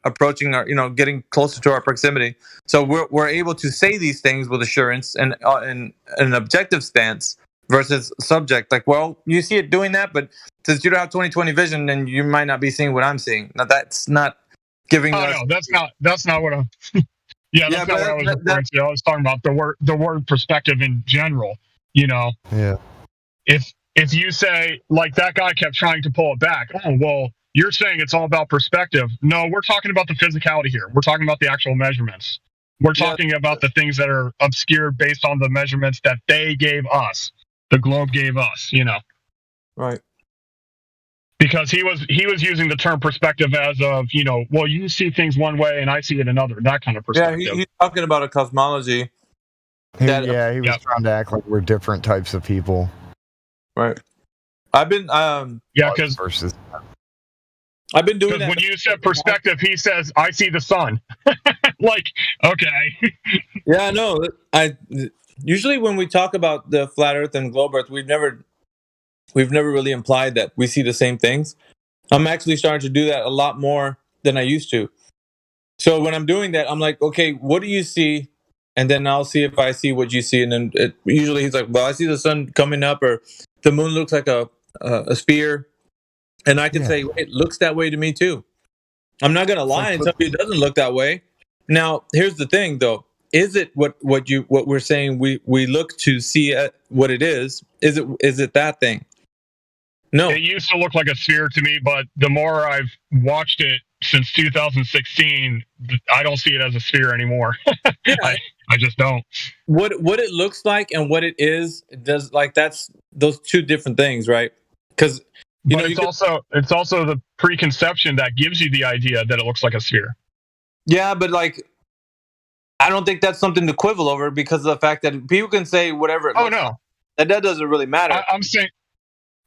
approaching our, getting closer to our proximity. So we're able to say these things with assurance and an objective stance versus subject. Like, well, you see it doing that, but since you don't have 20/20 vision, then you might not be seeing what I'm seeing. Now that's not giving us. No, that's not what I'm. Yeah, that's not what I was referring to. I was talking about the word perspective in general. Yeah. If you say, like, that guy kept trying to pull it back, oh well, you're saying it's all about perspective. No, we're talking about the physicality here. We're talking about the actual measurements. We're talking about the things that are obscured based on the measurements that they gave us. The globe gave us. Right. Because he was using the term perspective as of, well, you see things one way and I see it another, that kind of perspective. Yeah, he's talking about a cosmology. He was trying to act like we're different types of people. Right. I've been because I've been doing that. When you said perspective, he says, I see the sun. Like, okay. Yeah, no. Usually when we talk about the flat earth and globe earth, we've never really implied that we see the same things. I'm actually starting to do that a lot more than I used to. So when I'm doing that, I'm like, okay, what do you see? And then I'll see if I see what you see. And then usually he's like, well, I see the sun coming up, or the moon looks like a sphere. And I can say, it looks that way to me too. I'm not gonna lie and tell you it doesn't look that way. Now, here's the thing, though: is it what we're saying? We look to see what it is. Is it that thing? No. It used to look like a sphere to me, but the more I've watched it since 2016, I don't see it as a sphere anymore. I just don't. What it looks like and what it is does that's those two different things, right? Because it's also the preconception that gives you the idea that it looks like a sphere. Yeah, but I don't think that's something to quibble over because of the fact that people can say whatever. That doesn't really matter.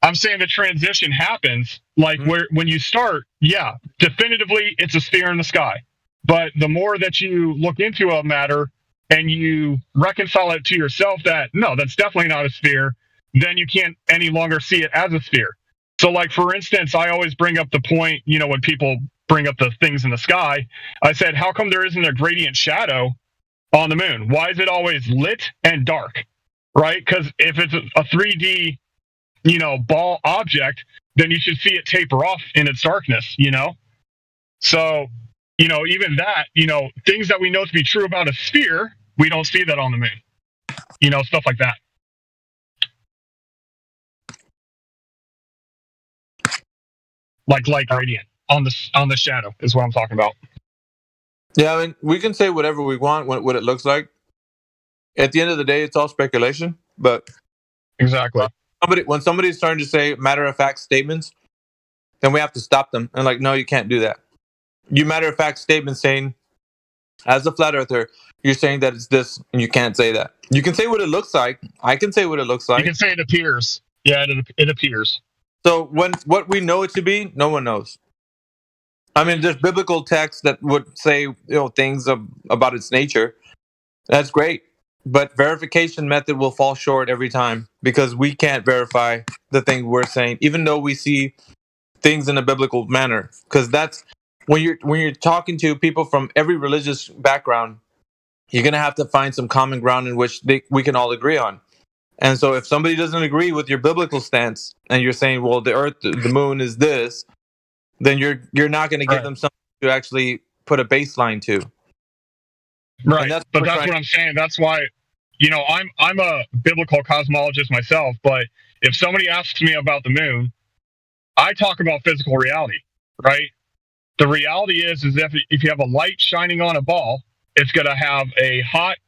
I'm saying the transition happens where when you start, definitively it's a sphere in the sky. But the more that you look into a matter and you reconcile it to yourself that no, that's definitely not a sphere, then you can't any longer see it as a sphere. So for instance, I always bring up the point, when people bring up the things in the sky, I said, how come there isn't a gradient shadow on the moon? Why is it always lit and dark? Right? Because if it's a 3D ball object, then you should see it taper off in its darkness, So, even that, things that we know to be true about a sphere, we don't see that on the moon. Stuff like that. Like light gradient on the shadow is what I'm talking about. Yeah, I mean, we can say whatever we want, what it looks like. At the end of the day, it's all speculation, but exactly. When somebody's starting to say matter-of-fact statements, then we have to stop them. And no, you can't do that. You matter-of-fact statements saying, as a flat earther, you're saying that it's this, and you can't say that. You can say what it looks like. I can say what it looks like. You can say it appears. Yeah, it appears. So what we know it to be, no one knows. I mean, there's biblical texts that would say things about its nature. That's great. But verification method will fall short every time because we can't verify the thing we're saying, even though we see things in a biblical manner. Because that's when you're talking to people from every religious background, you're gonna have to find some common ground in which we can all agree on. And so, if somebody doesn't agree with your biblical stance, and you're saying, "Well, the Earth, the Moon is this," then you're not going to give them something to actually put a baseline to. Right. That's what I'm saying. That's why. I'm a biblical cosmologist myself, but if somebody asks me about the moon, I talk about physical reality, right? The reality is if you have a light shining on a ball, it's going to have a hot,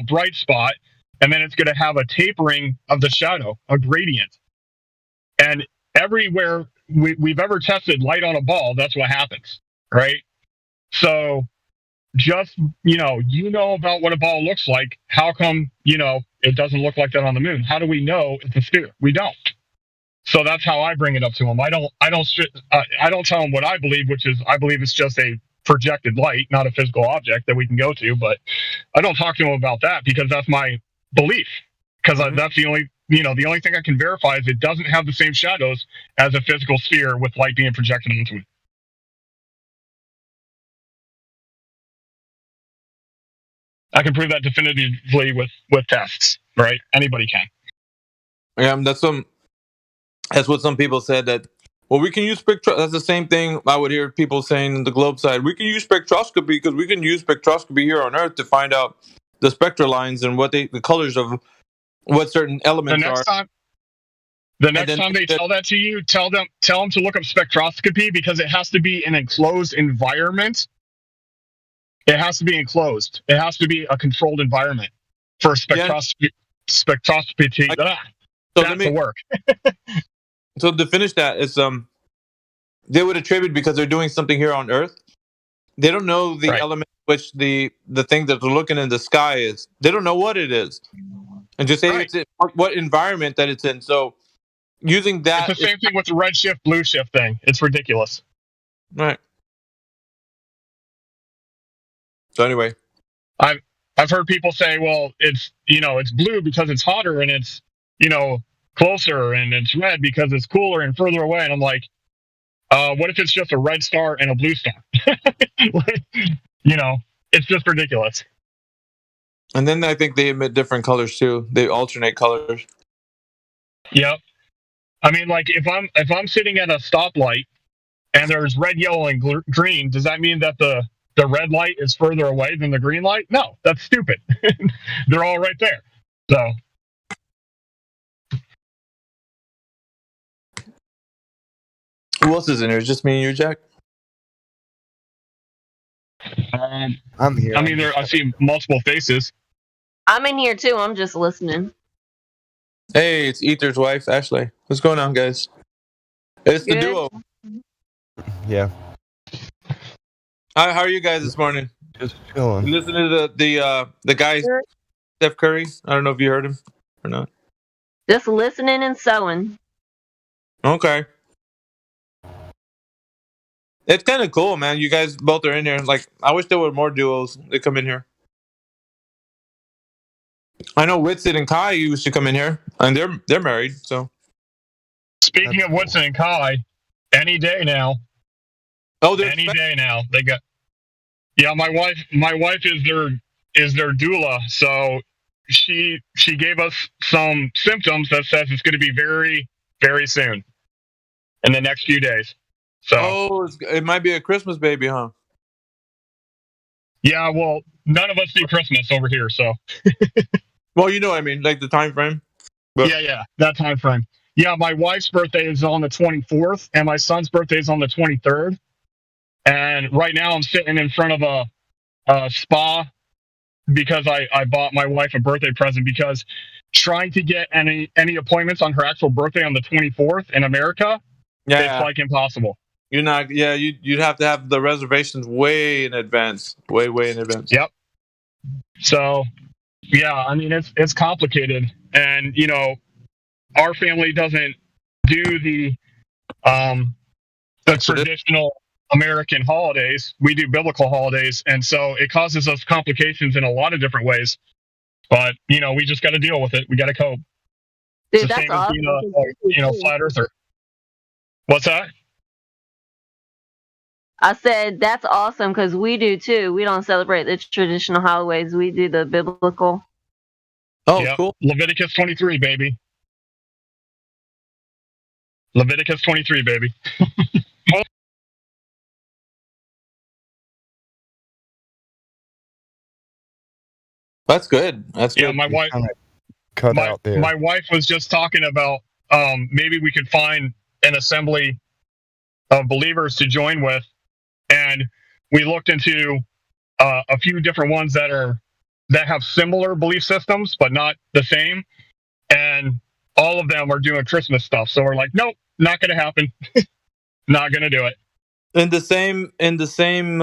bright spot, and then it's going to have a tapering of the shadow, a gradient. And everywhere we've ever tested light on a ball, that's what happens, right? So just, about what a ball looks like. How come, it doesn't look like that on the moon? How do we know it's a sphere? We don't. So that's how I bring it up to them. I don't tell them what I believe, which is I believe it's just a projected light, not a physical object that we can go to. But I don't talk to them about that because that's my belief. Because that's the only, the only thing I can verify is it doesn't have the same shadows as a physical sphere with light being projected into it. I can prove that definitively with tests, right? Anybody can. Yeah, that's what some people said that. Well, we can use that's the same thing I would hear people saying in the globe side. We can use spectroscopy because we can use spectroscopy here on Earth to find out the spectral lines and the colors of what certain elements are. The next time they tell that to you, tell them to look up spectroscopy because it has to be an enclosed environment. It has to be enclosed. It has to be a controlled environment for spectroscopy. To work. So to finish that, it's they would attribute because they're doing something here on Earth. They don't know the element which the thing that they're looking in the sky is. They don't know what it is, and just say it's what environment that it's in. So using that, it's the same thing with the red shift, blue shift thing. It's ridiculous. Right. So anyway, I've heard people say, well, it's it's blue because it's hotter and it's closer, and it's red because it's cooler and further away. And I'm like, what if it's just a red star and a blue star? It's just ridiculous. And then I think they emit different colors too. They alternate colors. Yep. I mean, like if I'm sitting at a stoplight and there's red, yellow, and green, does that mean that the red light is further away than the green light? No, that's stupid. They're all right there. So. Who else is in here? Just me and you, Jack? I'm here. I mean, I see multiple faces. I'm in here too. I'm just listening. Hey, it's Ether's wife, Ashley. What's going on, guys? It's the Good. duo. Yeah. How are you guys this morning? Just chilling. You listening to the guy, Steph Curry? I don't know if you heard him or not. Just listening and sewing. Okay. It's kind of cool, man. You guys both are in here. Like, I wish there were more duos that come in here. I know Whitson and Kai used to come in here, and they're married. So, speaking of Whitson and Kai, any day now. Oh, any day now. They got. Yeah, my wife is their doula. So she gave us some symptoms that says it's going to be very, very soon, in the next few days. So, it might be a Christmas baby, huh? Yeah, well, none of us do Christmas over here, so. Well, you know what I mean, like the time frame. But... Yeah, that time frame. Yeah, my wife's birthday is on the 24th, and my son's birthday is on the 23rd. And right now I'm sitting in front of a spa because I bought my wife a birthday present, because trying to get any appointments on her actual birthday on the 24th in America, it's like impossible. You're not, you'd have to have the reservations way in advance, way in advance. Yep. So, yeah, I mean, it's complicated, and our family doesn't do the traditional American holidays. We do biblical holidays, and so it causes us complications in a lot of different ways. But we just got to deal with it. We got to cope. Dude, it's the that's same as being a flat earther. What's that? I said that's awesome because we do too. We don't celebrate the traditional holidays. We do the biblical. Oh, yep. Cool. Leviticus 23, baby. Leviticus 23, baby. That's good. That's good. Yeah, my wife. Out there. My wife was just talking about maybe we could find an assembly of believers to join with, and we looked into a few different ones that have similar belief systems but not the same, and all of them are doing Christmas stuff. So we're like, nope, not going to happen. Not going to do it. In the same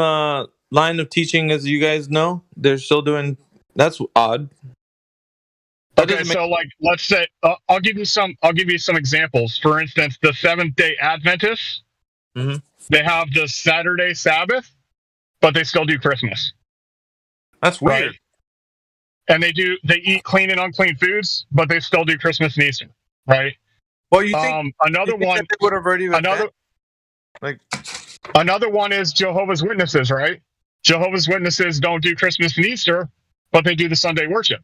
line of teaching as you guys know, they're still doing. That's odd. Okay, so like, let's say I'll give you some examples. For instance, the Seventh-day Adventists, they have the Saturday Sabbath, but they still do Christmas. That's weird. Right? And they eat clean and unclean foods, but they still do Christmas and Easter, right? Well, you think another one would have already another one is Jehovah's Witnesses, right? Jehovah's Witnesses don't do Christmas and Easter, but they do the Sunday worship,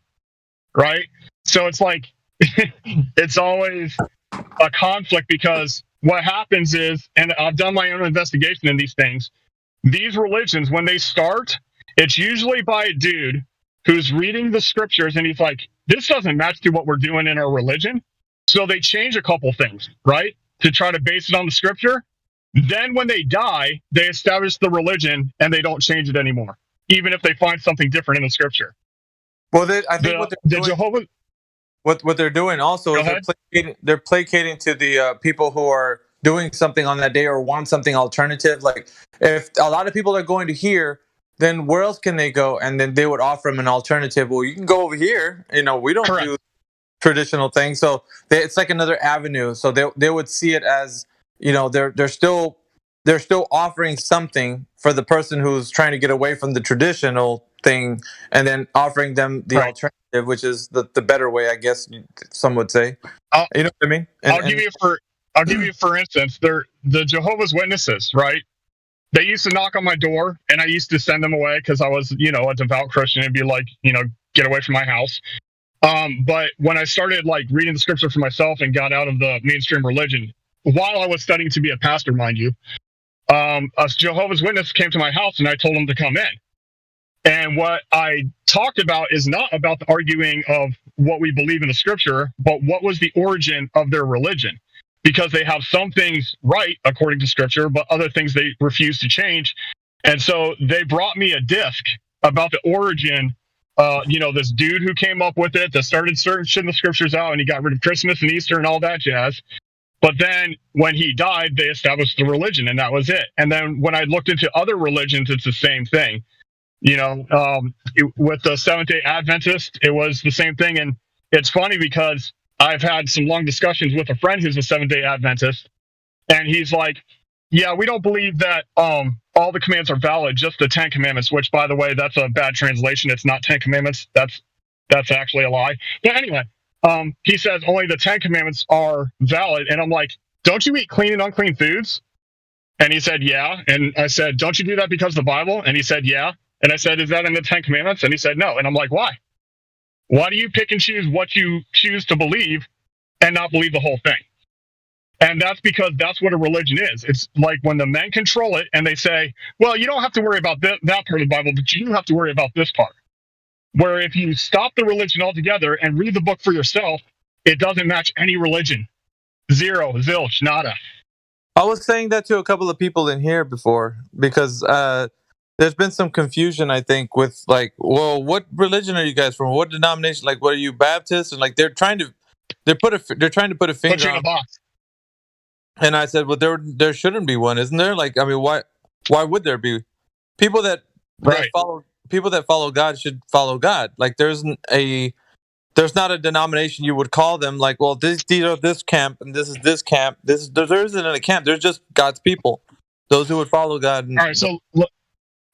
right? So it's like it's always a conflict, because what happens is, and I've done my own investigation in these things, these religions, when they start, it's usually by a dude who's reading the scriptures and he's like, this doesn't match to what we're doing in our religion. So they change a couple things, right? To try to base it on the scripture. Then when they die, they establish the religion and they don't change it anymore, even if they find something different in the scripture. Well, I think what they're doing also is they're placating to the people who are doing something on that day or want something alternative. Like, if a lot of people are going to here, then where else can they go? And then they would offer them an alternative. Well, you can go over here. We don't do traditional things. So it's like another avenue. So they would see it as, they're still offering something for the person who's trying to get away from the traditional thing, and then offering them the alternative, which is the better way, I guess some would say. You know what I mean? I'll give you for instance, the Jehovah's Witnesses, right? They used to knock on my door, and I used to send them away because I was, a devout Christian, and be like, get away from my house. But when I started reading the scripture for myself and got out of the mainstream religion, while I was studying to be a pastor, mind you, a Jehovah's Witness came to my house and I told him to come in. And what I talked about is not about the arguing of what we believe in the scripture, but what was the origin of their religion. Because they have some things right according to scripture, but other things they refuse to change. And so they brought me a disc about the origin. This dude who came up with it that started searching the scriptures out, and he got rid of Christmas and Easter and all that jazz. But then when he died, they established the religion, and that was it. And then when I looked into other religions, it's the same thing. With the Seventh-day Adventist, it was the same thing. And it's funny because I've had some long discussions with a friend who's a Seventh-day Adventist, and he's like, yeah, we don't believe that all the commands are valid, just the 10 Commandments, which, by the way, that's a bad translation. It's not 10 Commandments. That's actually a lie. But anyway, he says only the 10 Commandments are valid. And I'm like, don't you eat clean and unclean foods? And he said, yeah. And I said, don't you do that because of the Bible? And he said, yeah. And I said, is that in the 10 Commandments? And he said, no. And I'm like, why? Why do you pick and choose what you choose to believe and not believe the whole thing? And that's because that's what a religion is. It's like when the men control it and they say, well, you don't have to worry about that part of the Bible, but you do have to worry about this part. Where if you stop the religion altogether and read the book for yourself, it doesn't match any religion. Zero, zilch, nada. I was saying that to a couple of people in here before because there's been some confusion, I think, with like, well, what religion are you guys from? What denomination? Like, what are you, Baptist? And like, they're trying to put a finger Put you in on. a box. And I said, well, there shouldn't be one, isn't there? Like, I mean, why would there be? People that follow God should follow God. Like, there's not a denomination you would call them like, well, these are this camp and this is this camp. There isn't a camp. There's just God's people, those who would follow God. All right, so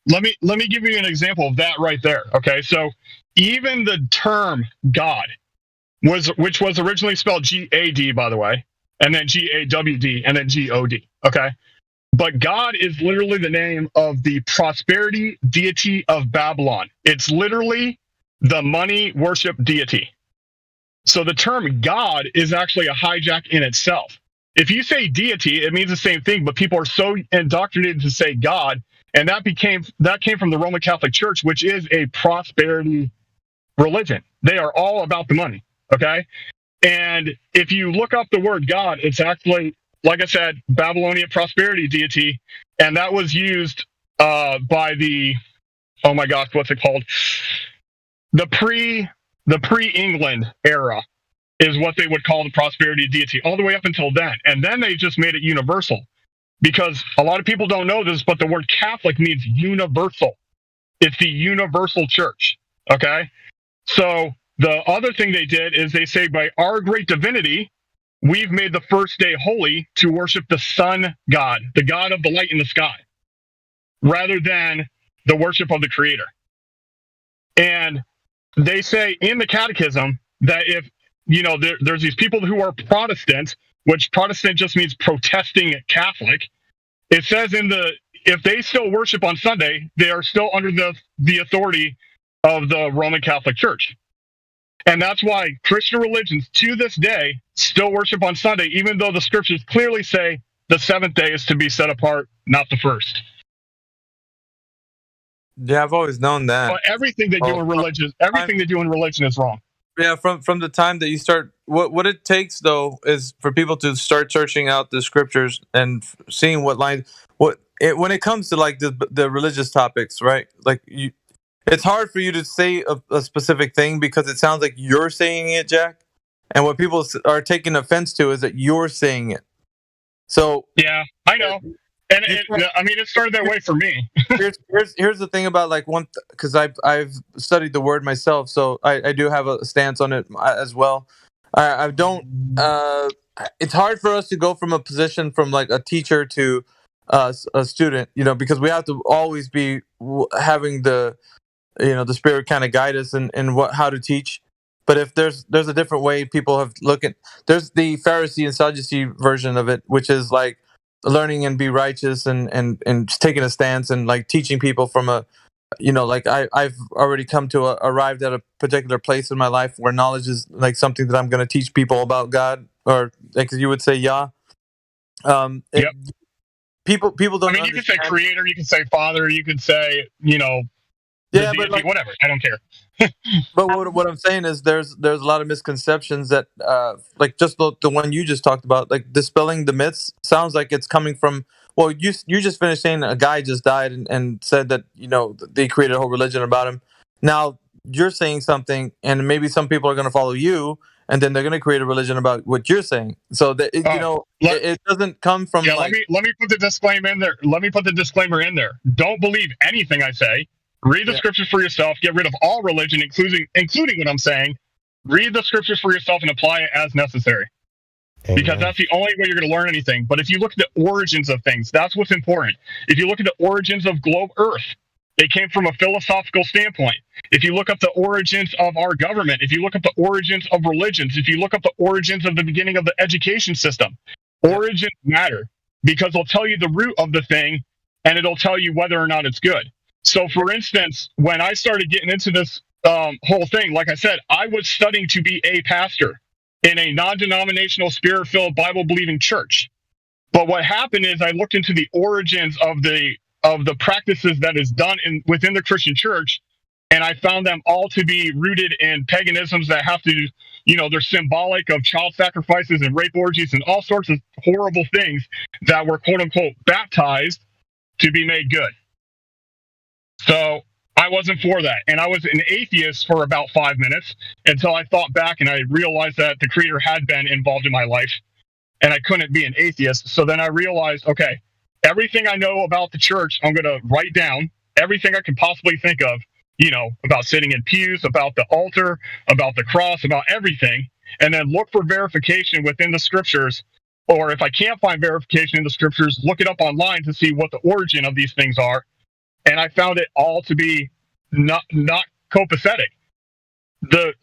let me give you an example of that right there. Okay, so even the term God which was originally spelled G-A-D, by the way, and then G-A-W-D, and then G-O-D. Okay, but God is literally the name of the prosperity deity of Babylon. It's literally the money worship deity. So the term God is actually a hijack in itself. If you say deity, it means the same thing, but people are so indoctrinated to say God, and that came from the Roman Catholic Church, which is a prosperity religion. They are all about the money, okay? And if you look up the word God, it's actually, like I said, Babylonian prosperity deity, and that was used by the, oh my gosh, what's it called? The pre-England era is what they would call the prosperity deity, all the way up until then. And then they just made it universal, because a lot of people don't know this, but the word Catholic means universal. It's the universal church, okay? So the other thing they did is they say, by our great divinity, we've made the first day holy to worship the sun god, the god of the light in the sky, rather than the worship of the creator. And they say in the catechism that if, there's these people who are Protestant, which Protestant just means protesting Catholic. It says if they still worship on Sunday, they are still under the authority of the Roman Catholic Church. And that's why Christian religions to this day still worship on Sunday, even though the scriptures clearly say the seventh day is to be set apart, not the first. Yeah, I've always known that. But everything they do in religion is wrong. Yeah, from the time that you start, what it takes though is for people to start searching out the scriptures and seeing what lines. When it comes to like the religious topics, right? Like it's hard for you to say a specific thing because it sounds like you're saying it, Jack. And what people are taking offense to is that you're saying it. So yeah, I know. And it started that way for me. here's the thing about like because I've studied the word myself, so I do have a stance on it as well. I don't. It's hard for us to go from a position from like a teacher to a student, because we have to always be having the Spirit kind of guide us in how to teach. But if there's a different way people have there's the Pharisee and Sadducee version of it, which is like learning and be righteous and taking a stance and like teaching people from a, like I've already come to arrived at a particular place in my life where knowledge is like something that I'm going to teach people about God, or like you would say, Yah. Yep. people don't. I mean, you can say creator, you can say father, you can say, you know, the Yeah, but deity, like, whatever. I don't care. but what I'm saying is there's a lot of misconceptions that like just the one you just talked about, like dispelling the myths sounds like it's coming from, well, you just finished saying a guy just died and said that, you know, they created a whole religion about him. Now you're saying something, and maybe some people are going to follow you, and then they're going to create a religion about what you're saying. So that you know, it doesn't come from Yeah, like. let me put the disclaimer in there. Let me put the disclaimer in there. Don't believe anything I say. Read the scriptures for yourself. Get rid of all religion, including what I'm saying. Read the scriptures for yourself and apply it as necessary. Because that's the only way you're going to learn anything. But if you look at the origins of things, that's what's important. If you look at the origins of globe Earth, they came from a philosophical standpoint. If you look up the origins of our government, if you look up the origins of religions, if you look up the origins of the beginning of the education system, origins matter because they'll tell you the root of the thing and it'll tell you whether or not it's good. So, for instance, when I started getting into this whole thing, like I said, I was studying to be a pastor in a non-denominational, spirit-filled, Bible-believing church. But what happened is I looked into the origins of the practices that is done within the Christian church, and I found them all to be rooted in paganisms that have to, you know, they're symbolic of child sacrifices and rape orgies and all sorts of horrible things that were quote-unquote baptized to be made good. So I wasn't for that. And I was an atheist for about 5 minutes until I thought back and I realized that the Creator had been involved in my life and I couldn't be an atheist. So then I realized, okay, everything I know about the church, I'm going to write down everything I can possibly think of, you know, about sitting in pews, about the altar, about the cross, about everything, and then look for verification within the scriptures. Or if I can't find verification in the scriptures, look it up online to see what the origin of these things are. And I found it all to be not copacetic. The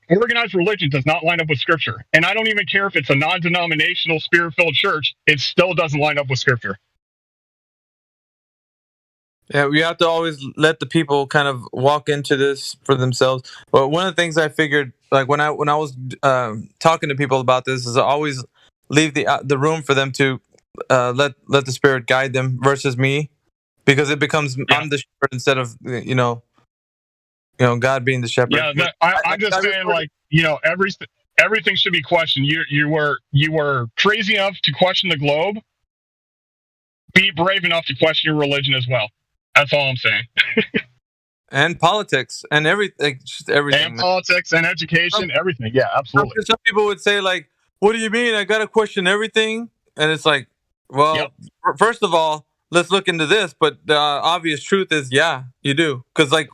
organized religion does not line up with scripture. And I don't even care if it's a non-denominational, spirit-filled church, it still doesn't line up with scripture. Yeah, we have to always let the people kind of walk into this for themselves. But one of the things I figured, like when I was talking to people about this, is I always leave the room for them to let the Spirit guide them versus me, because it becomes I'm the shepherd instead of you know God being the shepherd. Yeah, I'm just saying, like, you know, everything should be questioned. You were crazy enough to question the globe. Be brave enough to question your religion as well. That's all I'm saying. And politics and everything, just everything. And politics and education, everything. Yeah, absolutely. Some people would say, like, "What do you mean? I gotta question everything?" And it's like, well, first of all, let's look into this. But the obvious truth is, yeah, you do. Because, like,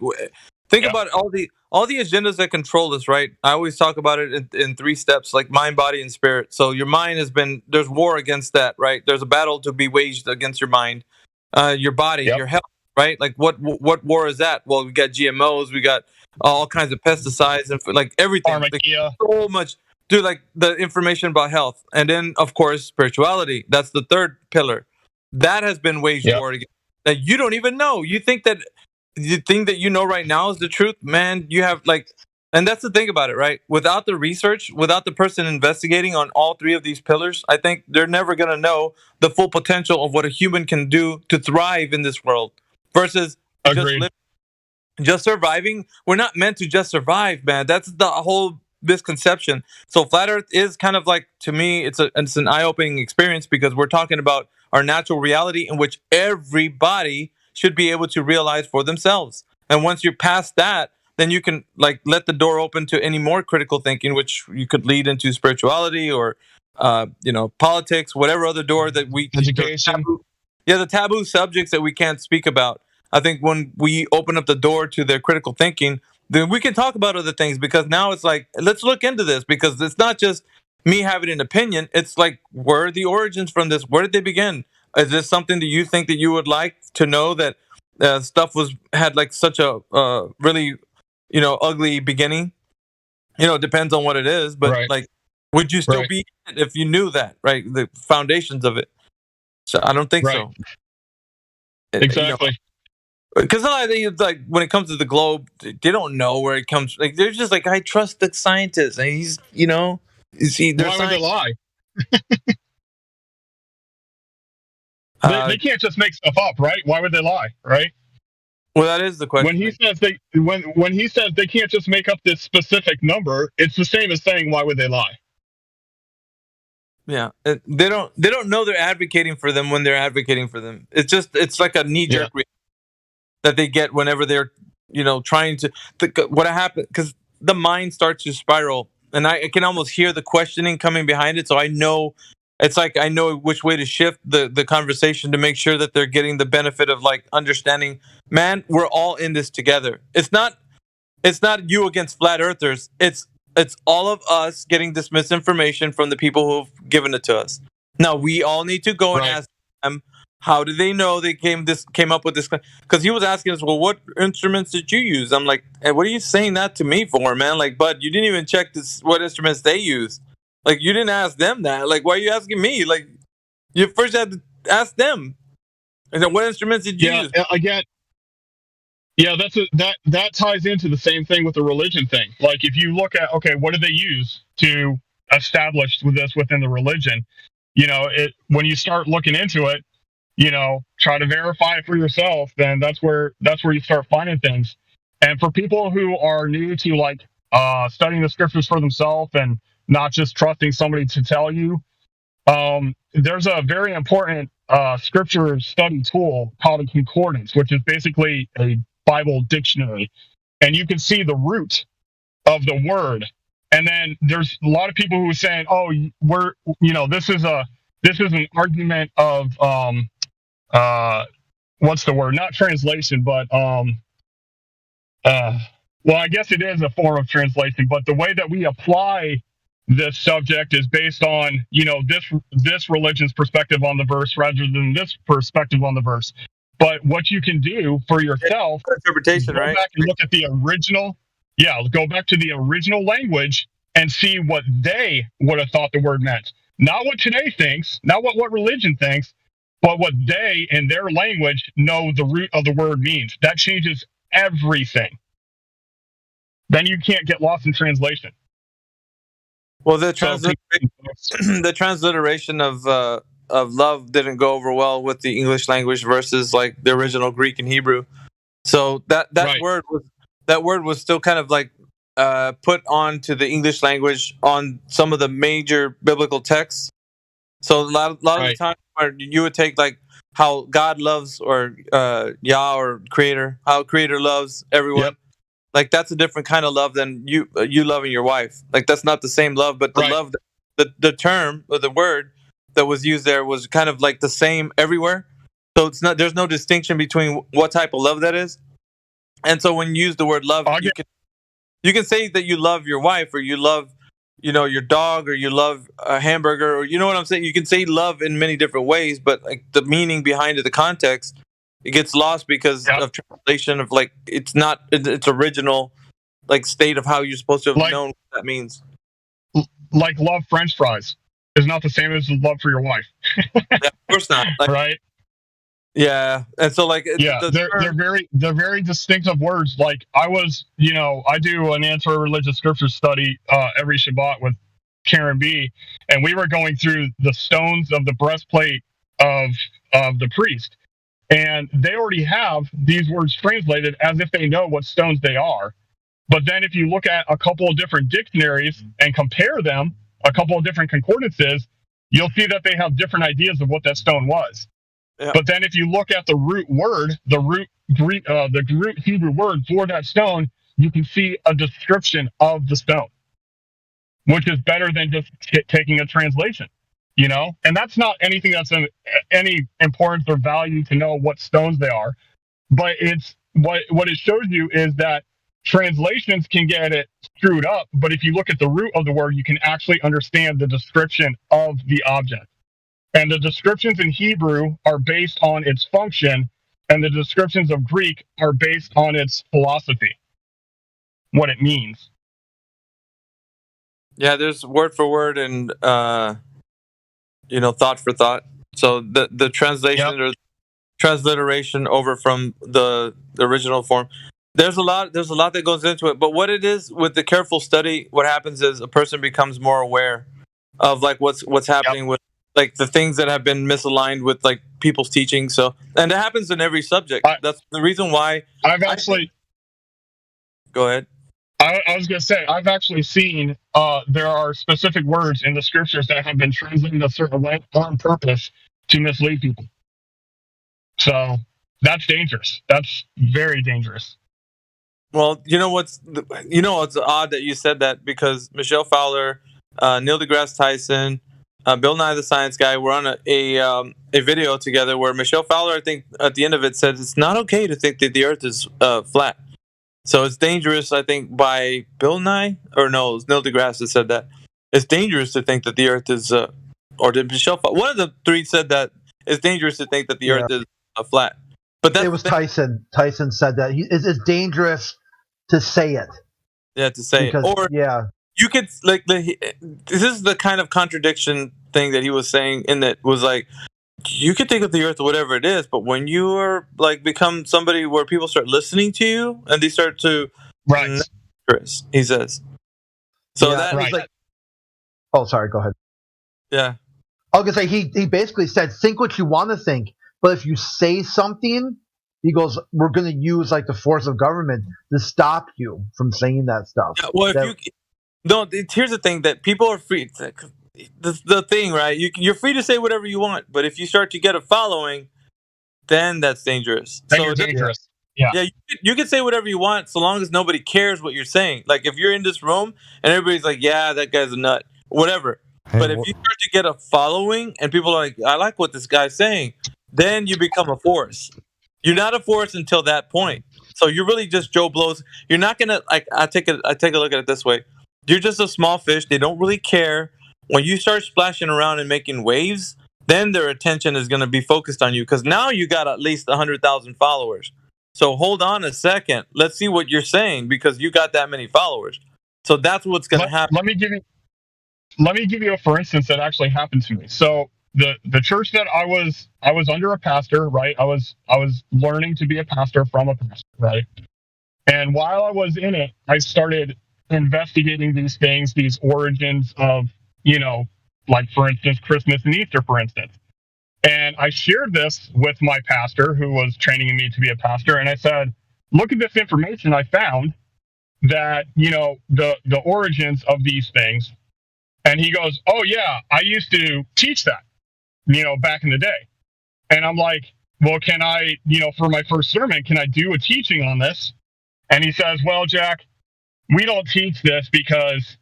think about all the agendas that control us, right? I always talk about it in 3 steps, like mind, body, and spirit. So your mind there's war against that, right? There's a battle to be waged against your mind, your body, your health, right? Like what war is that? Well, we got GMOs, we got all kinds of pesticides, and like everything. Like, so much, dude. Like the information about health, and then of course spirituality. That's the 3rd pillar. That has been waged war against. That you don't even know. You think that you know right now is the truth, man. You have and that's the thing about it, right? Without the research, without the person investigating on all 3 of these pillars, I think they're never gonna know the full potential of what a human can do to thrive in this world. Versus just surviving. We're not meant to just survive, man. That's the whole misconception. So flat Earth is kind of like, to me, it's an eye-opening experience, because we're talking about our natural reality in which everybody should be able to realize for themselves. And once you're past that, then you can let the door open to any more critical thinking, which you could lead into spirituality or politics, whatever other door that we education. The taboo subjects that we can't speak about. I think when we open up the door to their critical thinking, then we can talk about other things, because now it's like, let's look into this, because it's not just me having an opinion. It's like, where are the origins from this? Where did they begin? Is this something that you think that you would like to know, that stuff had like such a really, ugly beginning? It depends on what it is, but would you still be in it if you knew that, right? The foundations of it. So I don't think so. Exactly. Because a lot of things, like when it comes to the globe, they don't know where it comes. Like they're just like, I trust the scientist, and he's, why would they lie? They can't just make stuff up, right? Why would they lie, right? Well, that is the question. When he says when he says they can't just make up this specific number, it's the same as saying why would they lie? Yeah, they don't know they're advocating for them when they're advocating for them. It's like a knee jerk reaction that they get whenever they're trying to. What happened, because the mind starts to spiral, and I can almost hear the questioning coming behind it. So I know it's like I know which way to shift the conversation to make sure that they're getting the benefit of like understanding. Man, we're all in this together. It's not you against flat earthers. It's all of us getting this misinformation from the people who've given it to us. Now we all need to go and ask them, how do they know they came up with this? Because he was asking us, well, what instruments did you use? I'm like, hey, what are you saying that to me for, man? Like, bud, you didn't even check what instruments they use. Like, you didn't ask them that. Like, why are you asking me? Like, you first had to ask them. And then, what instruments did you use? Again, that ties into the same thing with the religion thing. Like, if you look at, okay, what did they use to establish this within the religion? When you start looking into it, try to verify it for yourself, then that's where you start finding things. And for people who are new to like studying the scriptures for themselves and not just trusting somebody to tell you, there's a very important scripture study tool called a concordance, which is basically a Bible dictionary, and you can see the root of the word. And then there's a lot of people who are saying, oh, this is an argument of what's the word? Not translation, but well, I guess it is a form of translation, but the way that we apply this subject is based on, this religion's perspective on the verse rather than this perspective on the verse. But what you can do for yourself, interpretation, go back and look at the original. Yeah, go back to the original language and see what they would have thought the word meant. Not what today thinks, not what religion thinks, but what they, in their language, know the root of the word means. That changes everything. Then you can't get lost in translation. Well, the transliteration of love didn't go over well with the English language versus like the original Greek and Hebrew. So that word was still kind of like put onto the English language on some of the major biblical texts. So a lot of the time you would take like how God loves, or Yah, or Creator, how Creator loves everyone. Yep. Like, that's a different kind of love than you loving your wife. Like, that's not the same love, but the love, the term or the word that was used there was kind of like the same everywhere. So there's no distinction between what type of love that is. And so when you use the word love, you can say that you love your wife, or you love, your dog, or you love a hamburger, or you know what I'm saying? You can say love in many different ways, but like the meaning behind it, the context, it gets lost because of translation of like, it's not its original like state of how you're supposed to have known what that means. Like love French fries is not the same as love for your wife. Yeah, of course not. Like, right? Yeah. And so like, they're very distinctive words. Like I do an anti-religious scripture study every Shabbat with Karen B, and we were going through the stones of the breastplate of the priest. And they already have these words translated as if they know what stones they are. But then if you look at a couple of different dictionaries and compare them, a couple of different concordances, you'll see that they have different ideas of what that stone was. Yeah. But then if you look at the root word, the root Hebrew word for that stone, you can see a description of the stone, which is better than just taking a translation. And that's not anything that's any importance or value to know what stones they are, but it's what it shows you is that translations can get it screwed up, but if you look at the root of the word, you can actually understand the description of the object. And the descriptions in Hebrew are based on its function, and the descriptions of Greek are based on its philosophy, what it means. Yeah, there's word for word and thought for thought. So the translation or transliteration over from the original form. There's a lot that goes into it. But what it is with the careful study, what happens is a person becomes more aware of like what's happening with like the things that have been misaligned with like people's teaching. So, and it happens in every subject. That's the reason why go ahead. I was going to say, I've actually seen there are specific words in the scriptures that have been translated a certain way on purpose to mislead people. So that's dangerous. That's very dangerous. Well, you know what's odd that you said that, because Michelle Fowler, Neil deGrasse Tyson, Bill Nye the Science Guy were on a video together where Michelle Fowler, I think, at the end of it said it's not okay to think that the Earth is flat. So it's dangerous, I think, by Bill Nye, or no, it was Neil deGrasse that said that. It's dangerous to think that the Earth is, or did Michelle Fowler, one of the three said that it's dangerous to think that the Earth is flat. But it was Tyson. Tyson said that it's dangerous to say it. Yeah, to say because, it. Or you could like this is the kind of contradiction thing that he was saying, in that was like, you can think of the Earth or whatever it is, but when you are like become somebody where people start listening to you and they start to he says. So that was like, oh, sorry, go ahead. Yeah. I was gonna say he basically said think what you want to think, but if you say something, he goes, we're going to use like the force of government to stop you from saying that stuff. Yeah, well, here's the thing, that people are free. The thing, right? You're free to say whatever you want, but if you start to get a following, then that's dangerous. Then you're dangerous. Yeah. You can say whatever you want so long as nobody cares what you're saying. Like if you're in this room and everybody's like, yeah, that guy's a nut, whatever. But if you start to get a following and people are like, I like what this guy's saying, then you become a force. You're not a force until that point. So you're really just Joe Blows. You're not gonna like. I take a look at it this way. You're just a small fish. They don't really care. When you start splashing around and making waves, then their attention is gonna be focused on you, because now you got at least 100,000 followers. So hold on a second. Let's see what you're saying, because you got that many followers. So that's what's gonna happen. Let me give you a for instance that actually happened to me. So the church that I was under a pastor, right? I was learning to be a pastor from a pastor, right? And while I was in it, I started investigating these things, these origins of, like for instance, Christmas and Easter, for instance. And I shared this with my pastor who was training me to be a pastor. And I said, look at this information I found that, the origins of these things. And he goes, oh yeah, I used to teach that, back in the day. And I'm like, well, can I, for my first sermon, can I do a teaching on this? And he says, well, Jack, we don't teach this because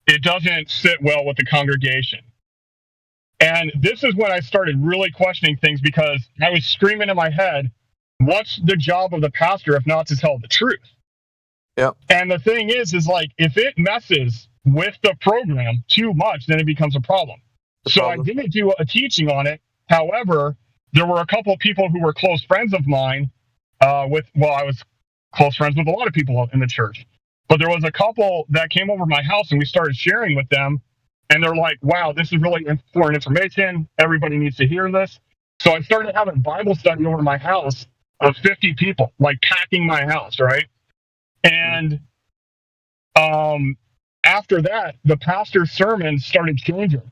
it doesn't sit well with the congregation. And this is when I started really questioning things, because I was screaming in my head, what's the job of the pastor if not to tell the truth? Yeah. And the thing is like, if it messes with the program too much, then it becomes a problem. I didn't do a teaching on it. However, there were a couple of people who were close friends of mine I was close friends with a lot of people in the church, but there was a couple that came over my house and we started sharing with them, and they're like, wow, this is really important information. Everybody needs to hear this. So I started having Bible study over my house of 50 people, like packing my house, right? And after that, the pastor's sermons started changing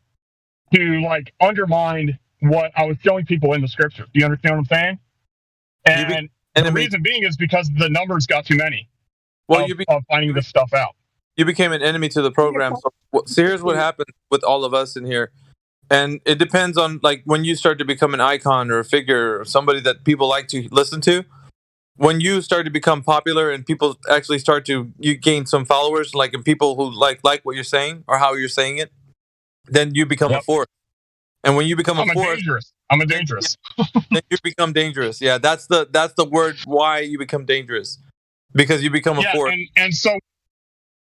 to like undermine what I was showing people in the scripture. Do you understand what I'm saying? And the reason being is because the numbers got too many of finding this stuff out. You became an enemy to the program. So here's what happened with all of us in here. And it depends on like when you start to become an icon or a figure or somebody that people like to listen to. When you start to become popular and people actually you gain some followers, like, and people who like what you're saying or how you're saying it, then you become a force. And when you become I'm a dangerous. Then you become dangerous. Yeah, that's the word why you become dangerous, because you become a force. And so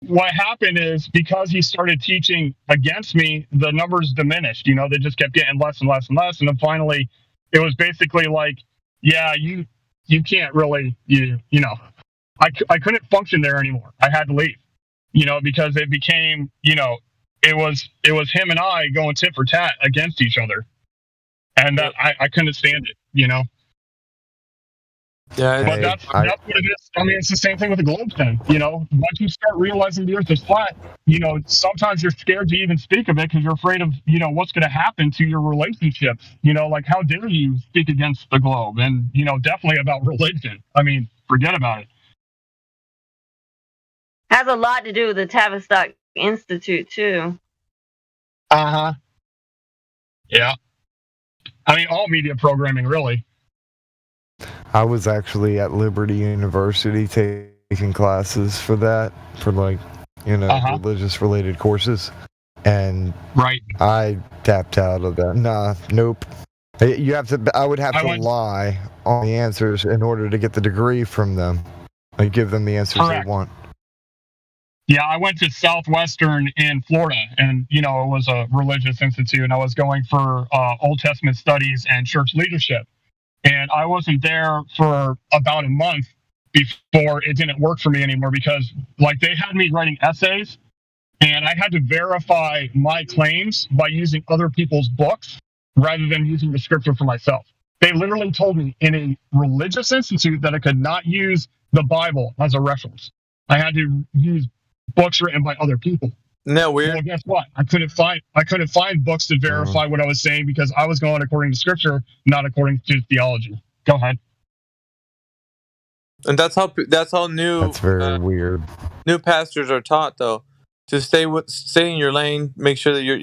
what happened is, because he started teaching against me, the numbers diminished. They just kept getting less and less and less, and then finally, it was basically like, yeah, you can't really, I couldn't function there anymore. I had to leave, because it became, it was him and I going tit for tat against each other. And that I couldn't stand it, Yeah, But that's what it is. I mean, it's the same thing with the globe thing. You know, once you start realizing the Earth is flat, you know, sometimes you're scared to even speak of it because you're afraid of, you know, what's going to happen to your relationships. You know, like how dare you speak against the globe? And, you know, definitely about religion. I mean, forget about it. Has a lot to do with the Tavistock Institute too. Uh-huh. Yeah. I mean, all media programming, really. I was actually at Liberty University taking classes for that, for like, you know, religious related courses. And right, I tapped out of that. Nope. You have to. I would have to lie on the answers in order to get the degree from them. Like give them the answers Correct. they want. Yeah, I went to Southwestern in Florida, and you know it was a religious institute, and I was going for Old Testament studies and church leadership, and I wasn't there for about a month before it didn't work for me anymore because like they had me writing essays, and I had to verify my claims by using other people's books rather than using the scripture for myself. They literally told me in a religious institute that I could not use the Bible as a reference. I had to use books written by other people. No, weird. Well, guess what? I couldn't find books to verify what I was saying because I was going according to scripture, not according to theology. Go ahead. And that's how new. That's very weird. New pastors are taught though to stay in your lane. Make sure that you're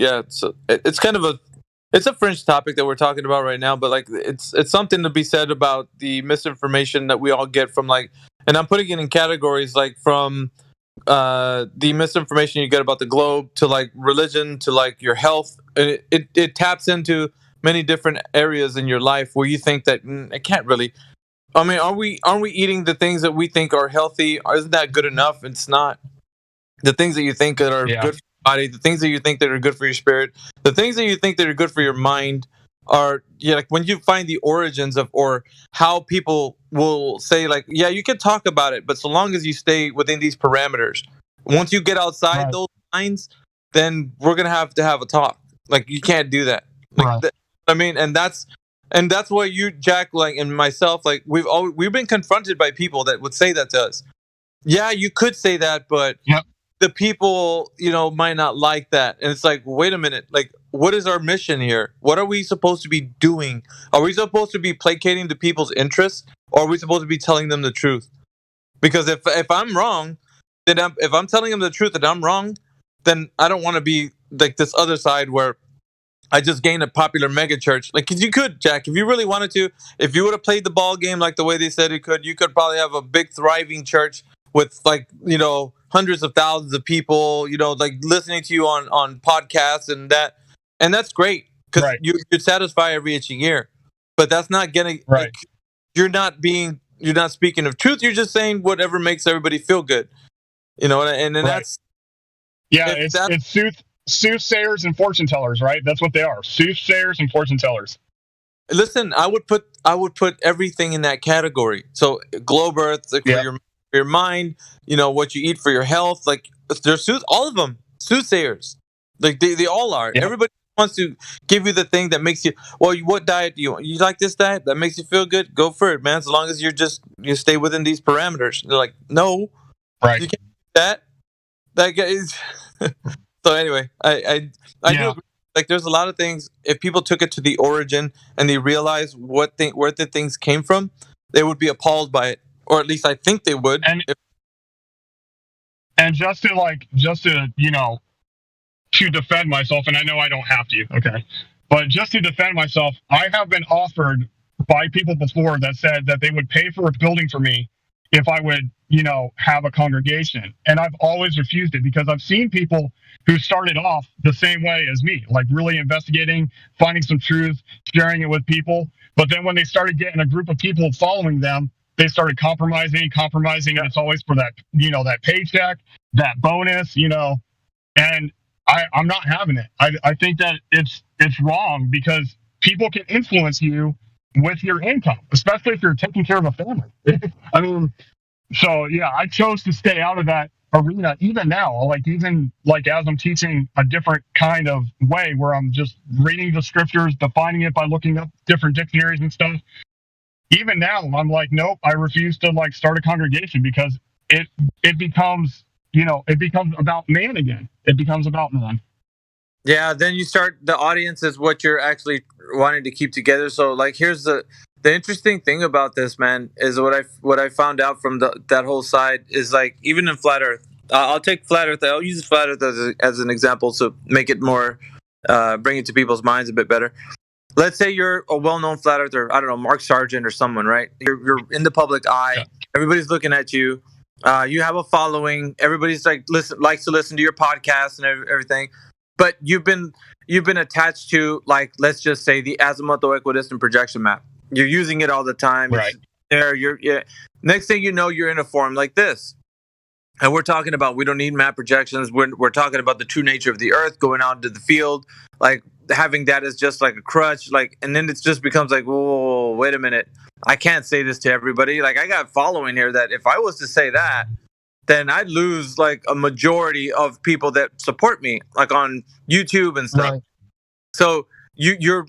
it's kind of it's a fringe topic that we're talking about right now, but like it's something to be said about the misinformation that we all get from like, and I'm putting it in categories like from the misinformation you get about the globe to like religion to like your health. It taps into many different areas in your life where you think that it can't really. I mean, aren't we eating the things that we think are healthy? Isn't that good enough? It's not. The things that you think that are good for your body, the things that you think that are good for your spirit, the things that you think that are good for your mind are like when you find the origins of or how people will say like, yeah, you can talk about it, but so long as you stay within these parameters. Once you get outside those lines, then we're gonna have to have a talk. Like you can't do that. Like, I mean, and that's why you, Jack, like, and myself, like we've been confronted by people that would say that to us. Yeah, you could say that, but the people, you know, might not like that. And it's like, wait a minute, like, what is our mission here? What are we supposed to be doing? Are we supposed to be placating the people's interests, or are we supposed to be telling them the truth? Because if I'm wrong, then if I'm telling them the truth and I'm wrong, then I don't want to be like this other side where I just gained a popular mega church. Like, cause you could, Jack, if you really wanted to, if you would have played the ball game like the way they said you could probably have a big thriving church with like, you know, hundreds of thousands of people, you know, like listening to you on podcasts and that's great because you satisfy every itching ear. But that's not getting like, you're not speaking of truth. You're just saying whatever makes everybody feel good, you know. And that's it's soothsayers and fortune tellers, right? That's what they are. Soothsayers and fortune tellers. Listen, I would put everything in that category. So globe earth, like for your mind, you know, what you eat for your health, like there's all of them soothsayers. Like they all are. Everybody wants to give you the thing that makes you. Well, what diet do you want? You like this diet that makes you feel good? Go for it, man. As long as you stay within these parameters. They're like, no, you can't do that. That is. So anyway, I do agree. Like there's a lot of things. If people took it to the origin and they realized where the things came from, they would be appalled by it, or at least I think they would. And just to you know, to defend myself, and I know I don't have to, okay, but just to defend myself, I have been offered by people before that said that they would pay for a building for me if I would, you know, have a congregation. And I've always refused it because I've seen people who started off the same way as me, like really investigating, finding some truth, sharing it with people. But then when they started getting a group of people following them, they started compromising, and it's always for that, you know, that paycheck, that bonus, you know, and I'm not having it. I think that it's wrong because people can influence you with your income, especially if you're taking care of a family. I mean, so yeah, I chose to stay out of that arena. Even now, even as I'm teaching a different kind of way where I'm just reading the scriptures, defining it by looking up different dictionaries and stuff. even now, I'm like, nope, I refuse to like start a congregation because it becomes, it becomes about man again. It becomes about man. Yeah, then you start, the audience is what you're actually wanting to keep together. So like, here's the interesting thing about this, man, is what I found out from that whole side is like, even in flat Earth, I'll take flat Earth. I'll use flat Earth as an example to make it more, bring it to people's minds a bit better. Let's say you're a well-known flat earther, I don't know, Mark Sargent or someone, right? You're in the public eye. Yeah. Everybody's looking at you. You have a following. Everybody's like likes to listen to your podcast and everything. But you've been attached to, like, let's just say the azimuthal equidistant projection map. You're using it all the time. Right. It's next thing you know, you're in a forum like this. And we're talking about, we don't need map projections. We're talking about the true nature of the Earth, going out into the field, like having that as just like a crutch, like, and then it just becomes like, whoa, wait a minute, I can't say this to everybody. Like, I got following here that if I was to say that, then I'd lose like a majority of people that support me, like on YouTube and stuff. Right. So you're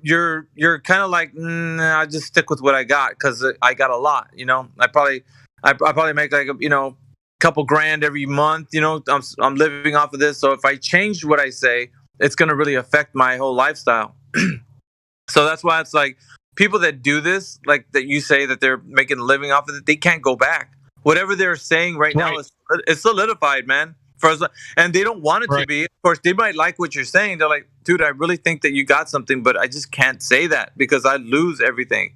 kind of like, I just stick with what I got because I got a lot. I probably make like a couple grand every month. I'm living off of this. So if I change what I say, it's going to really affect my whole lifestyle. So that's why it's like, people that do this, like that you say that they're making a living off of it, they can't go back. Whatever they're saying right now is solidified, man. And they don't want it to be. Of course, they might like what you're saying. They're like, dude, I really think that you got something, but I just can't say that because I lose everything.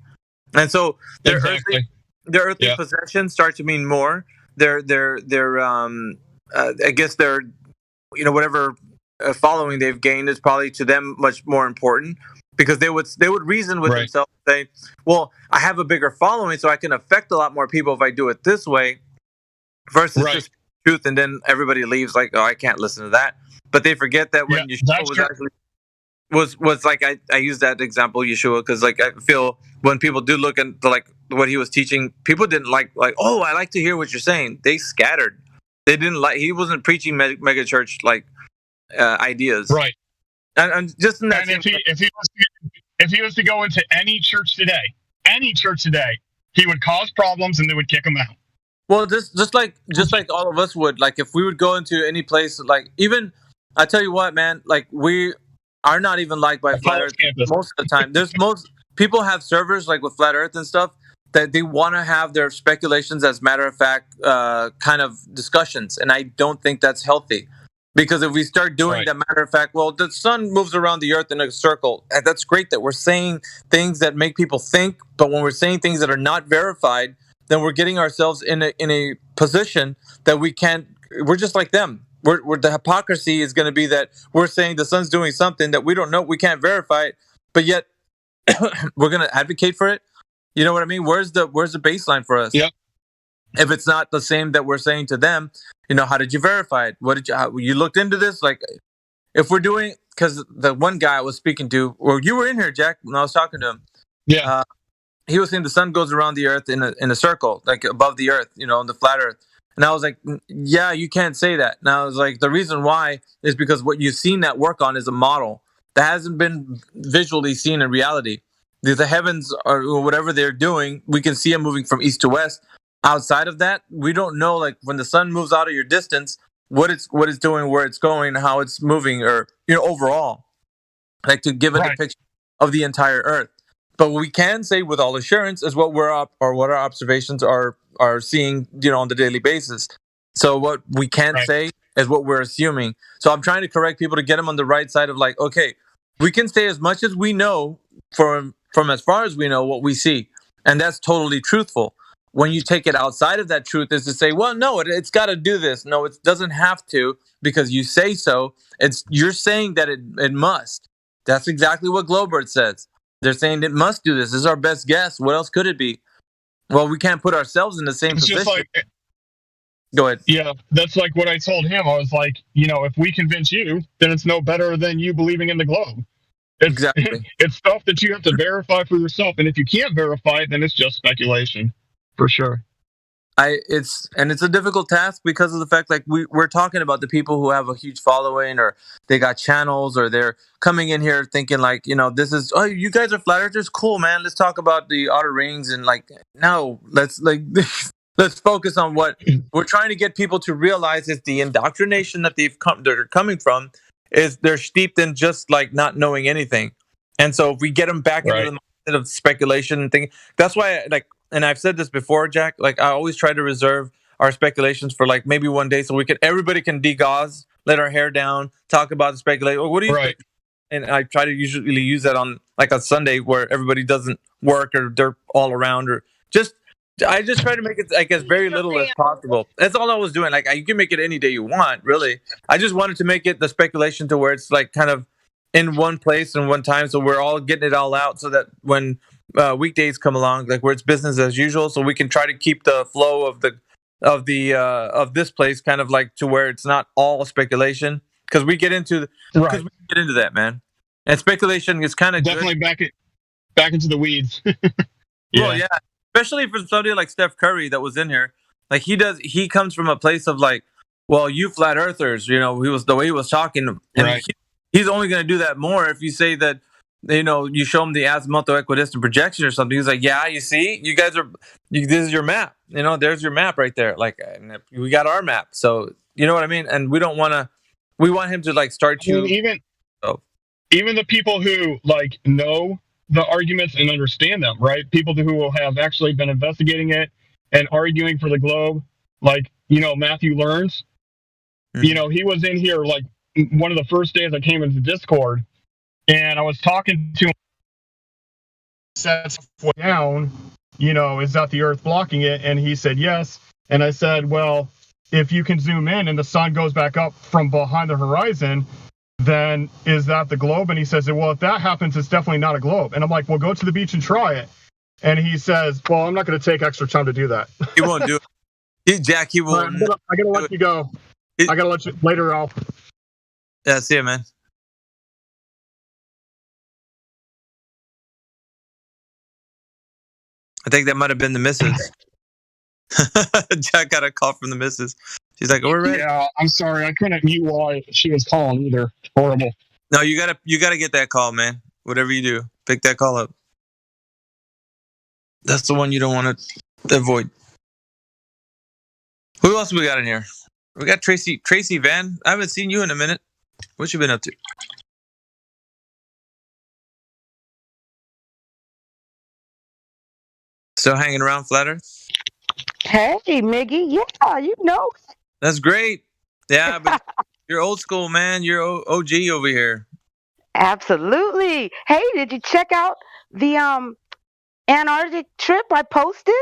And so their earthly possessions start to mean more. Their I guess their whatever following they've gained is probably to them much more important, because they would reason with themselves and say, well, I have a bigger following, so I can affect a lot more people if I do it this way, versus just truth. And then everybody leaves like, oh, I can't listen to that. But they forget that when Yeshua was like, I use that example, Yeshua, because like I feel when people do look into like what he was teaching, people didn't like, oh, I like to hear what you're saying. They scattered. They didn't like, he wasn't preaching mega church like ideas. Right. And just in that, and if he was to go into any church today, he would cause problems and they would kick him out. Well, just like all of us would, like if we would go into any place, like even, I tell you what, man, like we are not even liked by Flat Earth most of the time. Most people have servers like with Flat Earth and stuff that they want to have their speculations as matter of fact kind of discussions, and I don't think that's healthy. Because if we start doing that matter of fact, well, the sun moves around the earth in a circle. And that's great that we're saying things that make people think. But when we're saying things that are not verified, then we're getting ourselves in a position that we can't. We're just like them. We're the hypocrisy is going to be that we're saying the sun's doing something that we don't know. We can't verify it, but yet we're going to advocate for it. You know what I mean? Where's the baseline for us? Yep. If it's not the same that we're saying to them, how did you verify it? What did you looked into this? Like, if we're doing, because the one guy I was speaking to, or you were in here, Jack, when I was talking to him. Yeah. He was saying the sun goes around the earth in a circle, like above the earth, on the flat earth. And I was like, yeah, you can't say that. And I was like, the reason why is because what you've seen that work on is a model that hasn't been visually seen in reality. The heavens or whatever they're doing, we can see them moving from east to west. Outside of that, we don't know, like when the sun moves out of your distance, what it's doing, where it's going, how it's moving, or overall, like to give a depiction of the entire earth. But what we can say with all assurance is what we're up, or what our observations are seeing, on the daily basis. So what we can't say is what we're assuming. So I'm trying to correct people to get them on the right side of like, okay, we can say as much as we know from as far as we know what we see, and that's totally truthful. When you take it outside of that truth is to say, well, no, it's got to do this. No, it doesn't have to because you say so. You're saying that it must. That's exactly what Glowbird says. They're saying it must do this. This is our best guess. What else could it be? Well, we can't put ourselves in the same position. Go ahead. Yeah, that's like what I told him. I was like, if we convince you, then it's no better than you believing in the globe. Exactly. It's stuff that you have to verify for yourself. And if you can't verify it, then it's just speculation. For sure. it's a difficult task because of the fact like we're talking about the people who have a huge following or they got channels or they're coming in here thinking like, this is, oh, you guys are flat earthers, cool, man, let's talk about the outer rings. And like, no, let's let's focus on what we're trying to get people to realize is the indoctrination that they're coming from is they're steeped in just like not knowing anything. And so if we get them back into the mindset of speculation and thing, that's why and I've said this before, Jack, like I always try to reserve our speculations for like maybe one day so everybody can degauze, let our hair down, talk about the speculation. What do you think? And I try to usually use that on like a Sunday where everybody doesn't work or they're all around or I just try to make it like as very little as possible. That's all I was doing. Like you can make it any day you want, really. I just wanted to make it the speculation to where it's like kind of in one place and one time, so we're all getting it all out, so that when weekdays come along, like where it's business as usual, so we can try to keep the flow of this place kind of like to where it's not all speculation because we get into that, man. And speculation is kind of definitely back into the weeds. Well, yeah. Especially for somebody like Steph Curry that was in here, like he comes from a place of like, well, you flat earthers, he was the way he was talking, and he's only going to do that more if you say that, you show him the azimuthal equidistant projection or something. He's like, yeah, you see, you guys this is your map, there's your map right there. Like we got our map, so you know what I mean. And we want him to like start to even the people who like know the arguments and understand them, right? People who will have actually been investigating it and arguing for the globe, like, Matthew Learns. He was in here like one of the first days I came into Discord, and I was talking to him, set down, is that the Earth blocking it? And he said yes. And I said, well, if you can zoom in and the sun goes back up from behind the horizon, then is that the globe? And he says, well, if that happens, it's definitely not a globe. And I'm like, well, go to the beach and try it. And he says, well, I'm not going to take extra time to do that. He won't do it. Jack, he won't. I got to let you go. I got to let you later, Ralph. Yeah, see you, man. I think that might have been the missus. Jack got a call from the missus. She's like, "We're ready." Yeah, I'm sorry, I couldn't mute while she was calling either. Horrible. No, you gotta get that call, man. Whatever you do, pick that call up. That's the one you don't want to avoid. Who else we got in here? We got Tracy Van. I haven't seen you in a minute. What you been up to? Still hanging around Flat Earth? Hey, Miggy. Yeah, That's great. Yeah, but you're old school, man. You're OG over here. Absolutely. Hey, did you check out the Antarctic trip I posted?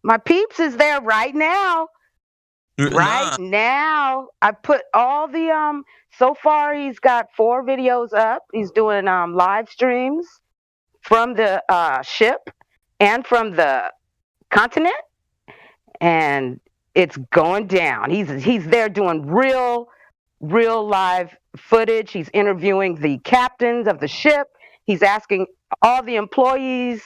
My peeps is there right now. Right now. I put all the so far he's got 4 videos up. He's doing live streams from the ship and from the continent. And it's going down. He's there doing real live footage. He's interviewing the captains of the ship. He's asking all the employees,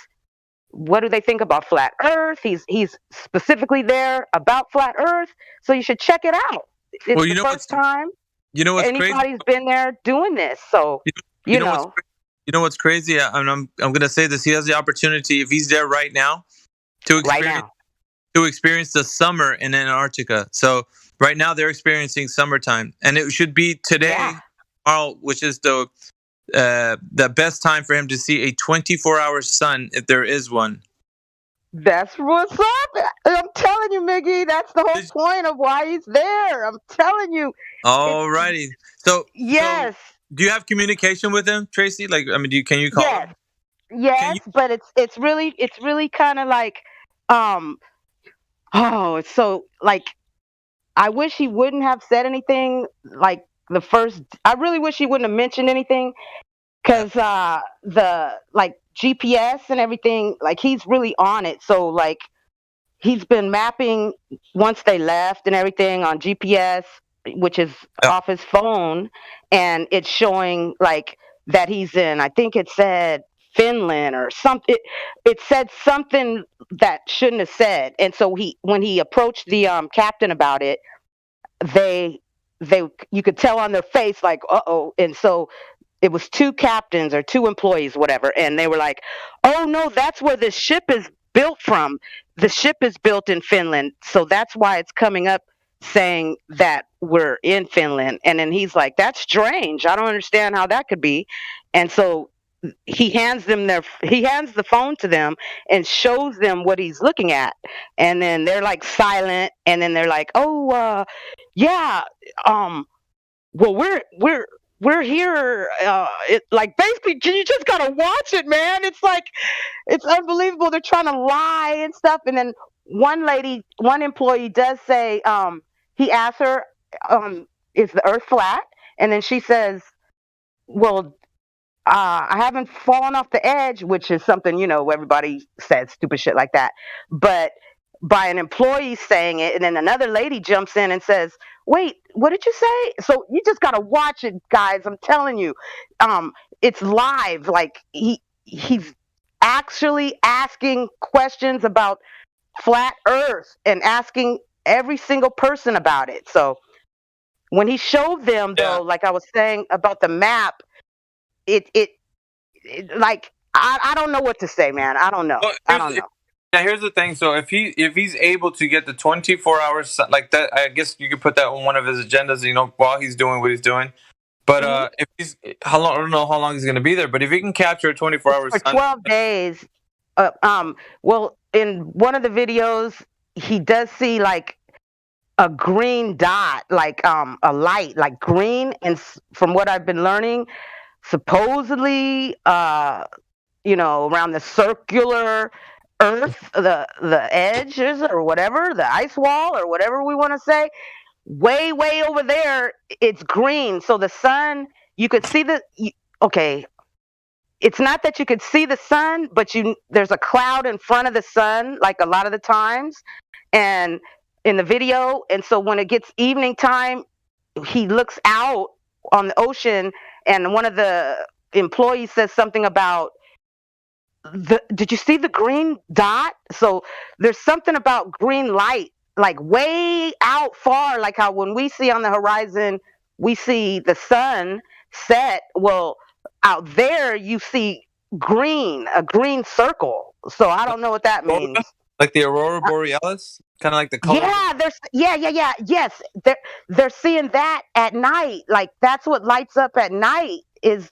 what do they think about flat Earth? He's specifically there about flat Earth. So you should check it out. It's the first time anybody's been there doing this. So you know. You know what's crazy? I'm going to say this. He has the opportunity, if he's there right now, to experience the summer in Antarctica. So right now they're experiencing summertime, and it should be today, tomorrow, which is the best time for him to see a 24-hour sun if there is one. That's what's up. I'm telling you, Miggy, that's the whole point of why he's there. I'm telling you. All righty. So yes. So do you have communication with him, Tracy? Like, I mean, can you call him? Yes, but it's really kind of like it's so like I wish he wouldn't have said anything like the first. I really wish he wouldn't have mentioned anything because the like GPS and everything, like he's really on it. So like he's been mapping once they left and everything on GPS, which is off his phone, and it's showing like that he's in, I think it said Finland or something. It said something that shouldn't have said. And so when he approached the captain about it, they you could tell on their face like, uh-oh. And so it was 2 captains or 2 employees, whatever, and they were like, oh no, that's where the ship is built from. The ship is built in Finland, so that's why it's coming up saying that we're in Finland. And then he's like, that's strange, I don't understand how that could be. And so he hands the phone to them and shows them what he's looking at, and then they're like silent, and then they're like, oh yeah, well we're here, like basically you just gotta watch it, man. It's like, it's unbelievable. They're trying to lie and stuff. And then one employee does say, he asks her, is the earth flat? And then she says, well, I haven't fallen off the edge, which is something, everybody says stupid shit like that. But by an employee saying it, and then another lady jumps in and says, wait, what did you say? So you just got to watch it, guys. I'm telling you, it's live. Like he's actually asking questions about flat earth and asking every single person about it. So when he showed them, though, like I was saying about the map, it like, I don't know what to say, man. I don't know. I don't know. Yeah, here's the thing. So if he's able to get the 24 hours like that, I guess you could put that on one of his agendas, while he's doing what he's doing. But if he's I don't know how long he's going to be there, but if he can capture 24 hours for 12 days, well, in one of the videos, he does see like a green dot, like a light, like green, and from what I've been learning, supposedly, around the circular earth, the edges or whatever, the ice wall or whatever we want to say, way over there, it's green. So the sun, you could see it's not that you could see the sun, but there's a cloud in front of the sun, like a lot of the times, and in the video. And so when it gets evening time, he looks out on the ocean, and one of the employees says something about, did you see the green dot? So there's something about green light, like way out far, like how when we see on the horizon, we see the sun set. Well, out there you see a green circle. So I don't know what that means. Like the Aurora Borealis? Kind of like the color. Yeah, yes. They're seeing that at night. Like that's what lights up at night is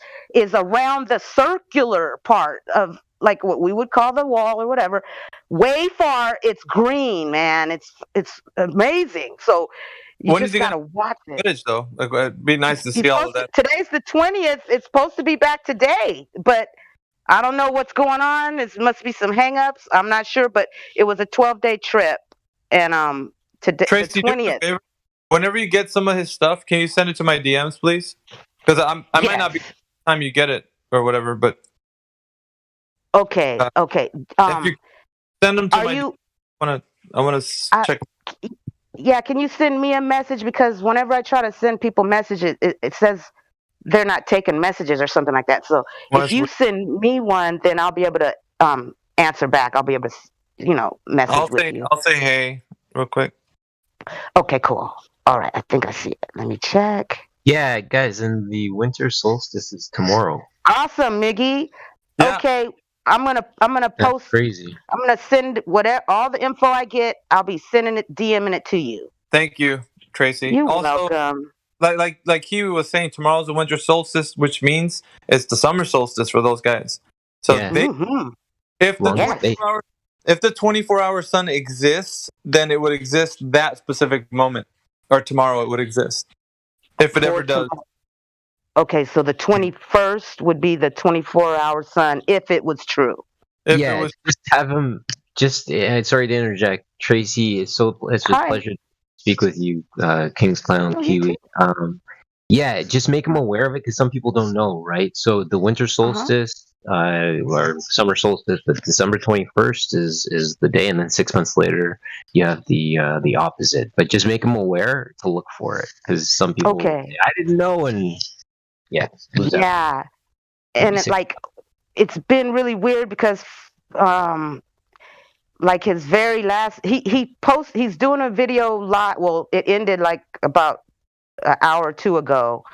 around the circular part of like what we would call the wall or whatever. Way far, it's green, man. It's amazing. So you just gotta watch it. Footage though, like, it'd be nice to see all of that. Today's the 20th. It's supposed to be back today, but I don't know what's going on. It must be some hangups. I'm not sure, but it was a 12-day trip, and today Tracy, the 20th. Whenever you get some of his stuff, can you send it to my DMs, please? Because I might not be the time you get it or whatever, but okay. If you send them to I want to check. Yeah, can you send me a message? Because whenever I try to send people messages, it says they're not taking messages or something like that. So if you send me one, then I'll be able to answer back. I'll be able to, message with you. I'll say hey real quick. Okay, cool. All right, I think I see it. Let me check. Yeah, guys, and the winter solstice is tomorrow. Awesome, Miggy. Yeah. Okay, I'm gonna post. That's crazy. I'm gonna send all the info I get. I'll be DMing it to you. Thank you, Tracy. You're welcome. Like he was saying, tomorrow's the winter solstice, which means it's the summer solstice for those guys. So if the 24-hour sun exists, then it would exist that specific moment, or tomorrow it would exist, if it ever does. Okay, so the 21st would be the 24-hour sun if it was true. Just have him. Sorry to interject, Tracy. It's a pleasure to speak with you, King's Clown Kiwi. Just make them aware of it because some people don't know, right? So the winter solstice or summer solstice, but December 21st is the day, and then 6 months later you have the opposite. But just make them aware to look for it because some people I didn't know, and and it's been really weird because like his very last he's doing a video live. Well, it ended like about an hour or two ago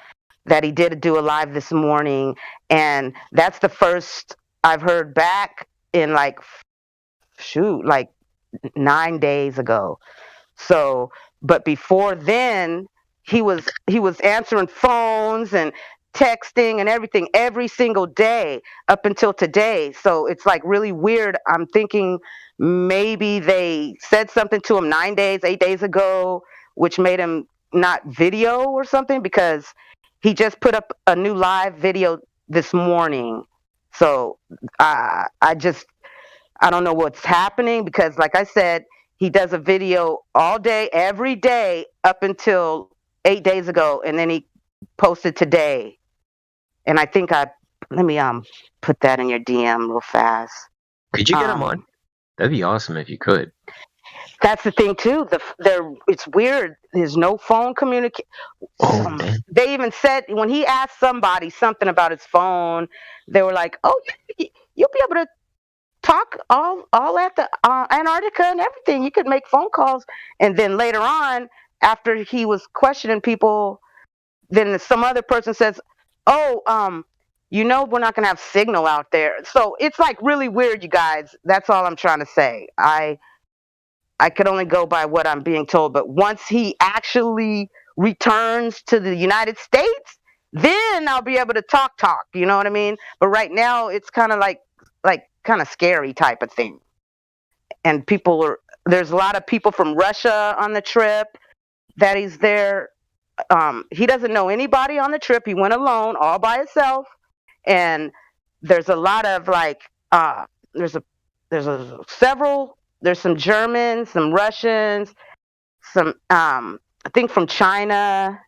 that he did do a live this morning, and that's the first I've heard back in like 9 days ago. So, but before then, he was answering phones and texting and everything every single day up until today. So it's like really weird. I'm thinking maybe they said something to him 9 days, 8 days ago, which made him not video or something, because he just put up a new live video this morning. So I don't know what's happening, because like I said, he does a video all day, every day up until 8 days ago, and then he posted today. And I think let me put that in your DM real fast. Could you get him on? That'd be awesome if you could. That's the thing too. It's weird. There's no phone communication. They even said when he asked somebody something about his phone, they were like, "Oh, you'll be able to talk all at the Antarctica and everything. You could make phone calls." And then later on, after he was questioning people, then some other person says, "Oh, we're not gonna have signal out there." So it's like really weird, you guys. That's all I'm trying to say. I could only go by what I'm being told, but once he actually returns to the United States, then I'll be able to talk, you know what I mean? But right now it's kind of like kind of scary type of thing. And there's a lot of people from Russia on the trip that he's there. He doesn't know anybody on the trip. He went alone, all by himself. And there's a lot of there's some Germans, some Russians, some I think from China,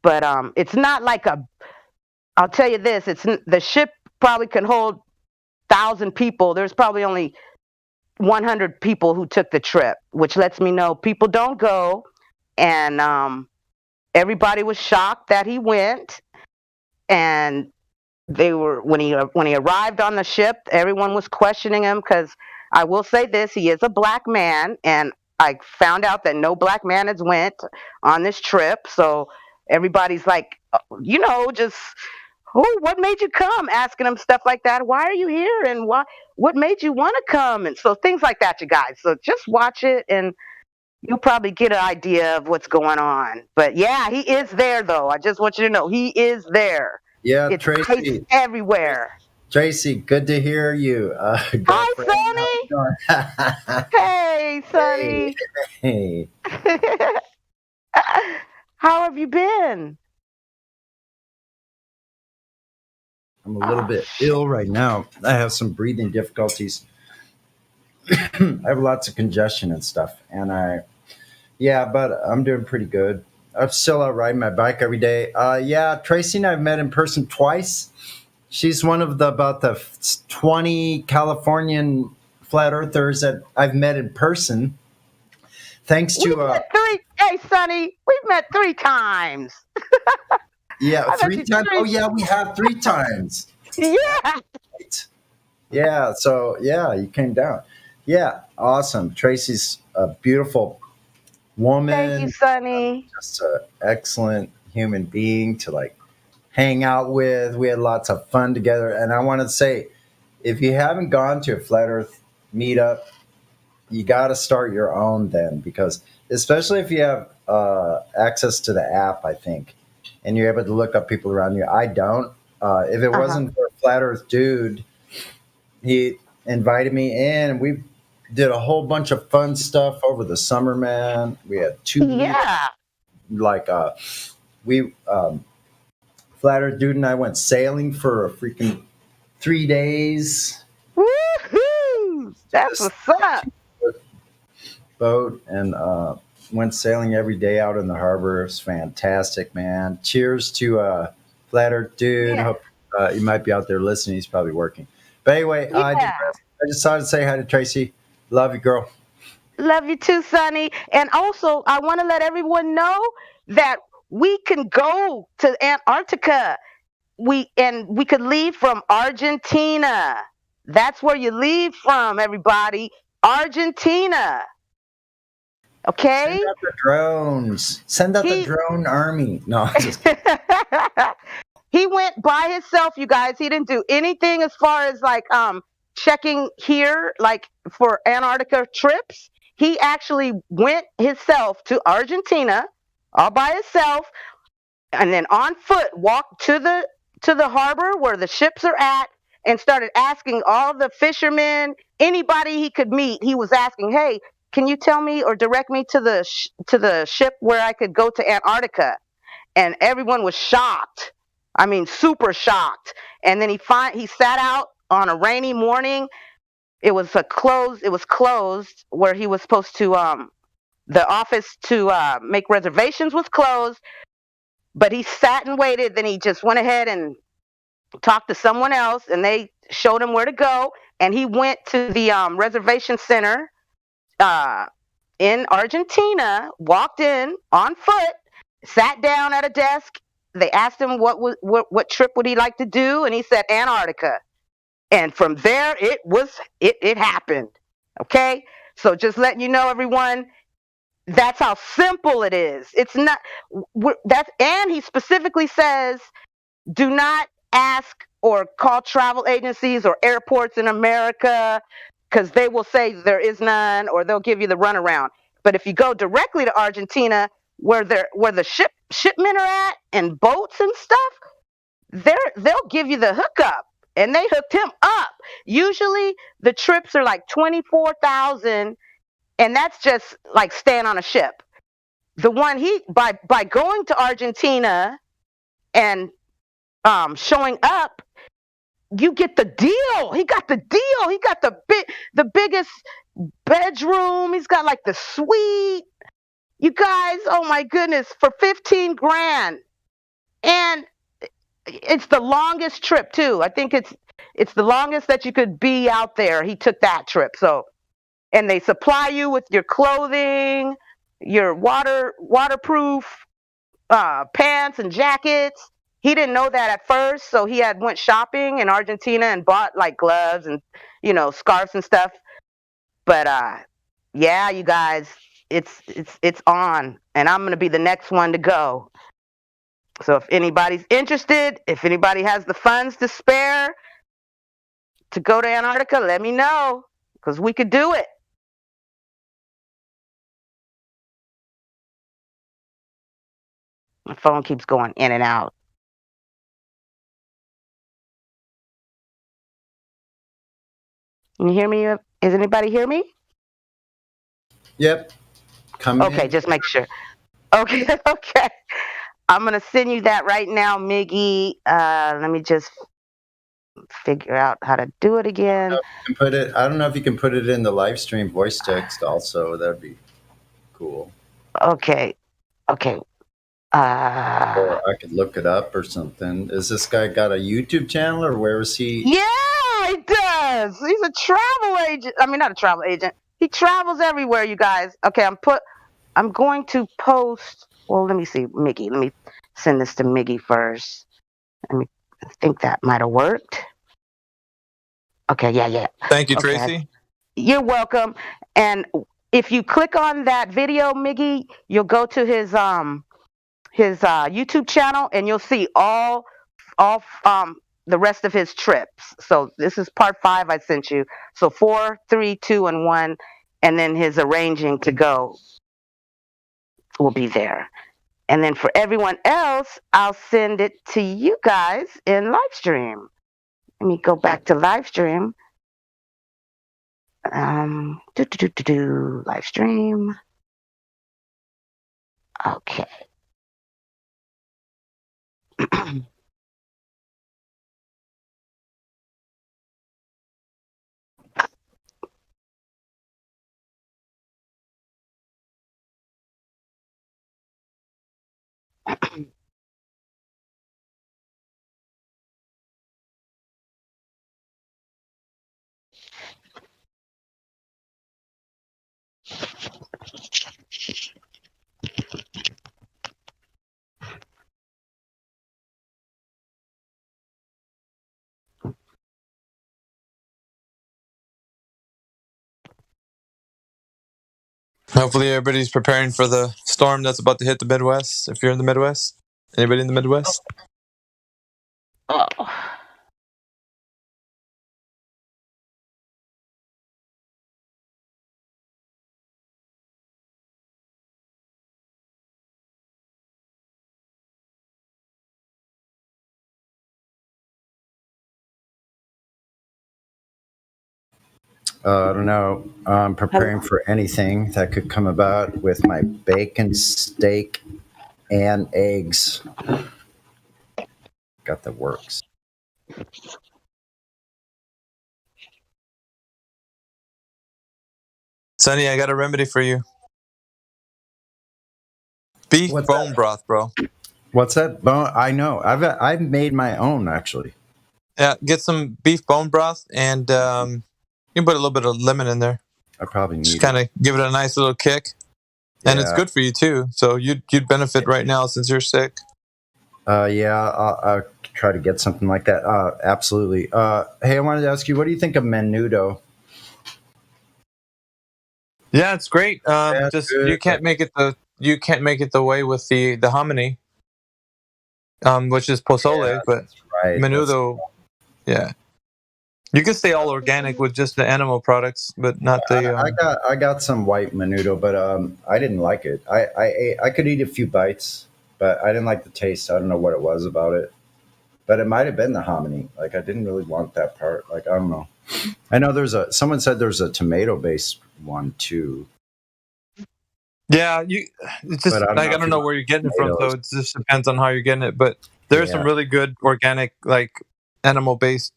but it's not like I'll tell you this, the ship probably can hold 1,000 people. There's probably only 100 people who took the trip, which lets me know people don't go. And everybody was shocked that he went, and they were when he arrived on the ship, everyone was questioning him, because I will say this, he is a black man, and I found out that no black man has went on this trip. So everybody's like, just, what made you come? Asking him stuff like that. Why are you here? And what made you want to come? And so things like that, you guys. So just watch it, and you'll probably get an idea of what's going on. But yeah, he is there, though. I just want you to know he is there. Yeah, it's Tracy. Everywhere. Tracy, good to hear you. Hi, Sonny. Hey, Sonny. Hey. How have you been? I'm a little bit ill right now. I have some breathing difficulties. I have lots of congestion and stuff. And but I'm doing pretty good. I'm still out riding my bike every day. Tracy and I've met in person twice. She's one of about the 20 Californian flat earthers that I've met in person. Thanks to Hey, Sonny, we've met 3 times. Yeah, 3 times. Oh, yeah, we have 3 times. Yeah. Yeah. So you came down. Yeah, awesome. Tracy's a beautiful woman. Thank you, Sonny. Just an excellent human being to hang out with. We had lots of fun together. And I want to say, if you haven't gone to a Flat Earth meetup, you got to start your own then, because especially if you have access to the app, I think, and you're able to look up people around you. I don't. If it wasn't for a Flat Earth dude, he invited me in, and we did a whole bunch of fun stuff over the summer, man. We had 2 Flat Earth dude and I went sailing for a freaking 3 days. Woohoo! That's what's up. Boat and went sailing every day out in the harbor. It was fantastic, man. Cheers to Flat Earth dude. Yeah. Hope you might be out there listening. He's probably working. But anyway, I just thought to say hi to Tracy. Love you, girl. Love you too, Sonny. And also, I want to let everyone know that we can go to Antarctica we could leave from Argentina. That's where you leave from, everybody. Argentina. Okay? Send out the drones. Send out the drone army. No, I'm just kidding. He went by himself, you guys. He didn't do anything as far as like checking here, like for Antarctica trips. He actually went himself to Argentina all by himself, and then on foot walked to the harbor where the ships are at, and started asking all the fishermen, anybody he could meet. He was asking, "Hey, can you tell me or direct me to the ship where I could go to Antarctica?" And everyone was shocked. I mean, super shocked. And then he sat out on a rainy morning. It was closed where he was supposed to the office to make reservations was closed, but he sat and waited. Then he just went ahead and talked to someone else, and they showed him where to go, and he went to the reservation center in Argentina, walked in on foot, sat down at a desk. They asked him what trip would he like to do, and he said Antarctica. And from there, it happened. Okay, so just letting you know, everyone, that's how simple it is. It's not and he specifically says, do not ask or call travel agencies or airports in America, because they will say there is none, or they'll give you the runaround. But if you go directly to Argentina, where the shipmen are at and boats and stuff, they'll give you the hookup, and they hooked him up. Usually the trips are like 24,000, and that's just like staying on a ship. The one by going to Argentina and showing up, you get the deal. He got the deal. He got the biggest bedroom. He's got like the suite. You guys, oh my goodness, for 15 grand. And it's the longest trip too. I think it's the longest that you could be out there. He took that trip. So, and they supply you with your clothing, your waterproof pants and jackets. He didn't know that at first, so he went shopping in Argentina and bought like gloves and scarves and stuff. But yeah, you guys, it's on, and I'm gonna be the next one to go. So if anybody's interested, if anybody has the funds to spare to go to Antarctica, let me know, because we could do it. My phone keeps going in and out. Can you hear me? Does anybody hear me? Yep. Okay, just make sure. Okay, okay. I'm going to send you that right now, Miggy. Let me just figure out how to do it again. I don't know if you can put it in the live stream voice text also. That'd be cool. Okay. Okay. Or I could look it up or something. Is this guy got a YouTube channel, or where is he? Yeah, he does. He's a travel agent. I mean, not a travel agent. He travels everywhere, you guys. Okay, I'm going to post. Well, let me see, Miggy. Let me send this to Miggy first. I think that might have worked. Okay, yeah. Thank you, Okay. Tracy. You're welcome. And if you click on that video, Miggy, you'll go to his YouTube channel, and you'll see all the rest of his trips. So this is part 5 I sent you. So 4, 3, 2, and 1, and then his arranging to go will be there. And then for everyone else, I'll send it to you guys in live stream. Let me go back to live stream. Live stream. Okay. Hopefully, everybody's preparing for the storm that's about to hit the Midwest. If you're in the Midwest, anybody in the Midwest? Oh. I don't know. I'm preparing for anything that could come about with my bacon, steak, and eggs. Got the works. Sonny, I got a remedy for you. Beef bone broth, bro. What's that? Bone? I know. I've made my own actually. Yeah, get some beef bone broth, and you can put a little bit of lemon in there. I probably need just kind of give it a nice little kick, and it's Yeah. good for you too. So you'd benefit right now since you're sick. Yeah, I'll try to get something like that. Absolutely. Hey, I wanted to ask you, what do you think of menudo? Yeah, it's great. Yeah, Just good. you can't make it the way with the hominy, which is pozole, Yeah, but right. menudo, yeah. You can stay all organic with just the animal products, but not the. I got some white menudo, but I didn't like it. I could eat a few bites, but I didn't like the taste. I don't know what it was about it, but it might have been the hominy. Like I didn't really want that part. Like I don't know. I know someone said there's a tomato based one too. Yeah, it's just But I'm like not I don't know feeling where you're getting it from, so tomatoes. it just depends on how you're getting it. But there's some Yeah. really good organic, like animal based.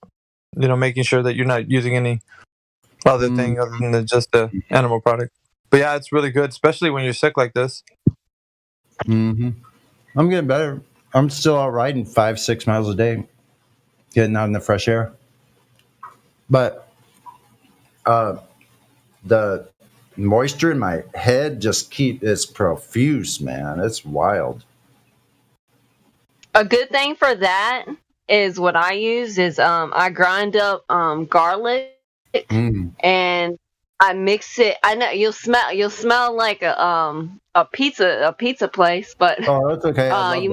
Making sure that you're not using any other thing other than just the animal product. But yeah, it's really good, especially when you're sick like this. Mm-hmm. I'm getting better. I'm still out riding 5-6 miles a day, getting out in the fresh air. But the moisture in my head it's profuse, man. It's wild. A good thing for that is what I use is I grind up garlic and I mix it. I know you'll smell like a pizza place, but Oh, that's okay. I love you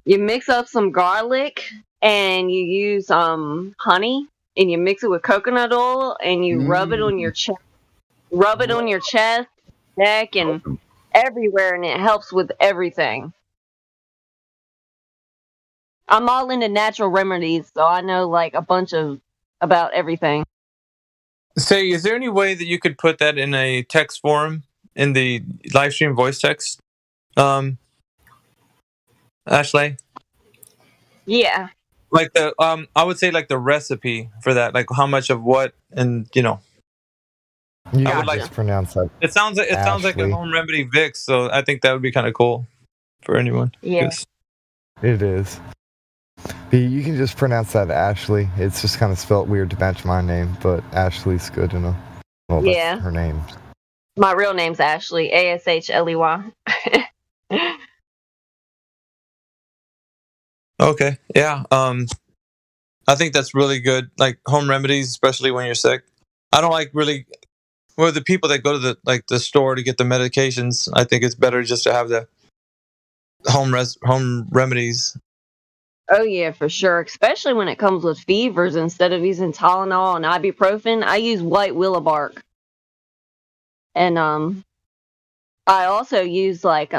that. mix up some garlic and you use honey and you mix it with coconut oil and you rub it on your chest, neck, and everywhere, and it helps with everything. I'm all into natural remedies, so I know like a bunch about everything. Say, is there any way that you could put that in a text form in the live stream voice text, Ashley? Yeah. Like the I would say like the recipe for that, like how much of what, and You I would can like. just pronounce that. It sounds like a Ashley. home remedy Vicks, so I think that would be kind of cool for anyone. Yeah. 'Cause- It is. You can just pronounce that Ashley. It's just kind of spelled weird to match my name, but Ashley's good enough. Well, that's Yeah. her name. My real name's Ashley, Ashley. Okay, yeah. I think that's really good. Like home remedies, especially when you're sick. I don't like really. Well, the people that go to the store to get the medications, I think it's better just to have the home remedies. Oh yeah, for sure. Especially when it comes with fevers, instead of using Tylenol and ibuprofen, I use white willow bark. And I also use like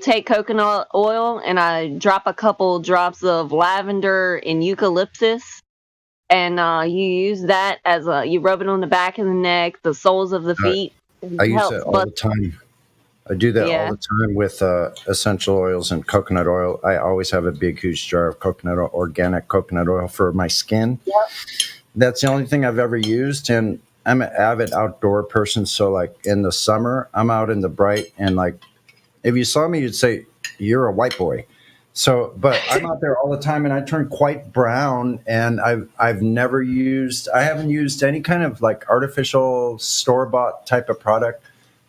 take coconut oil and I drop a couple drops of lavender and eucalyptus, and you use that as you rub it on the back of the neck, the soles of the feet. I use helps it all the time. I do that Yeah. all the time with essential oils and coconut oil. I always have a big, huge jar of coconut oil, organic coconut oil for my skin. Yep. That's the only thing I've ever used. And I'm an avid outdoor person. So, like in the summer, I'm out in the bright. And, like, if you saw me, you'd say, you're a white boy. So, but I'm out there all the time and I turn quite brown. And I haven't used any kind of like artificial store-bought type of product.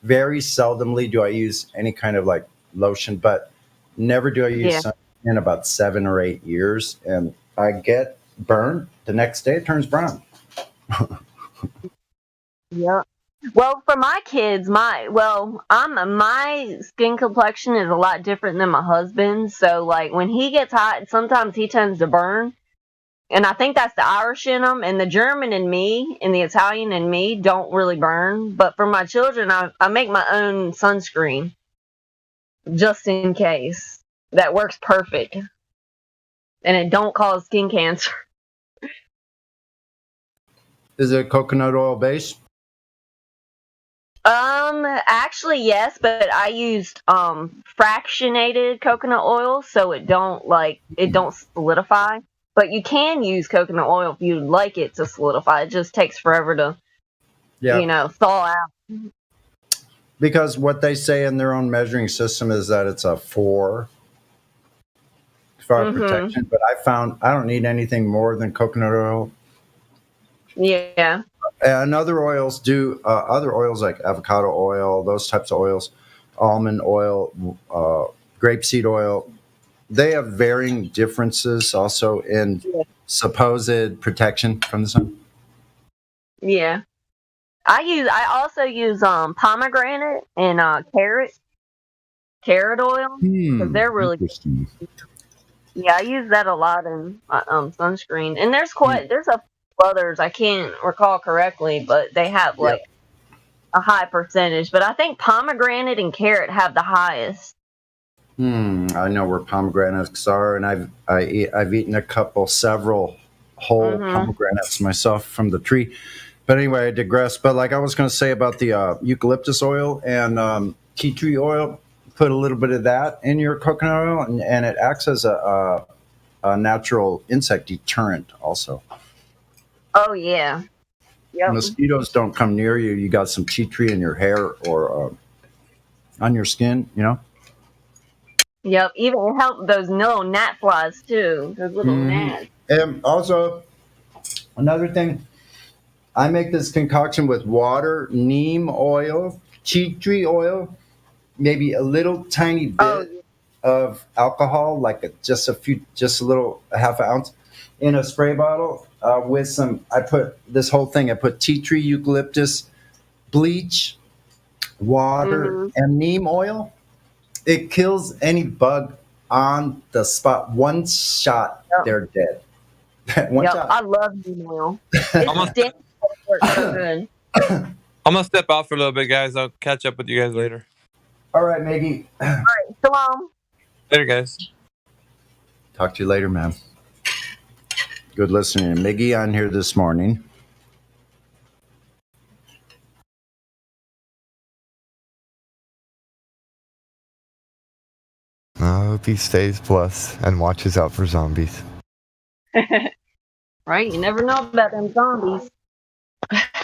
Very seldomly do I use any kind of like lotion, but never do I use something in about 7 or 8 years. And I get burned. The next day it turns brown. Yeah. Well, for my kids, my skin complexion is a lot different than my husband's. So like when he gets hot, sometimes he tends to burn, and I think that's the Irish in him, and the German in me and the Italian in me don't really burn. But for my children, I make my own sunscreen just in case. That works perfect, and it don't cause skin cancer. Is it coconut oil based? Actually, yes, but I used fractionated coconut oil, so it don't solidify. But you can use coconut oil if you'd like it to solidify. It just takes forever to, thaw out. Because what they say in their own measuring system is that it's a 4 for protection. But I found I don't need anything more than coconut oil. Yeah. And other oils like avocado oil, those types of oils, almond oil, grapeseed oil, they have varying differences also in supposed protection from the sun. Yeah. I also use pomegranate and carrot oil because they're really interesting. Yeah, I use that a lot in sunscreen. And there's a others I can't recall correctly, but they have like a high percentage. But I think pomegranate and carrot have the highest. I know where pomegranates are, and I've eaten several whole pomegranates myself from the tree. But anyway, I digress. But like I was going to say about the eucalyptus oil and tea tree oil, put a little bit of that in your coconut oil, and it acts as a natural insect deterrent also. Oh yeah. Yep. Mosquitoes don't come near you. You got some tea tree in your hair or on your skin, Yep. Even it helped those little gnat flies too. Those little gnats. And also, another thing, I make this concoction with water, neem oil, tea tree oil, maybe a little tiny bit of alcohol, like just a little half an ounce in a spray bottle with some. I put this whole thing. I put tea tree, eucalyptus, bleach, water, and neem oil. It kills any bug on the spot. One shot, they're dead. One shot. I love neem oil. It works so good. I'm gonna step out for a little bit, guys. I'll catch up with you guys later. All right, Maggie. All right, shalom. Later, guys. Talk to you later, man. Good listening. Miggy on here this morning. I hope he stays blessed and watches out for zombies. Right? You never know about them zombies.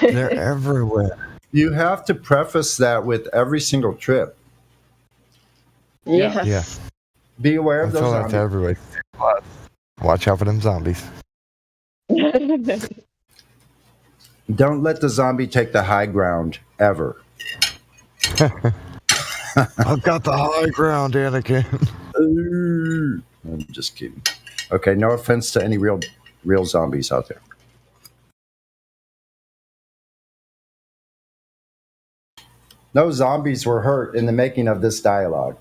They're everywhere. You have to preface that with every single trip. Yes. Yeah. Be aware of those Tell that zombies. to everybody. Watch out for them zombies. Don't let the zombie take the high ground, ever. I've got the high ground, Anakin. I'm just kidding. Okay, no offense to any real zombies out there. No zombies were hurt in the making of this dialogue.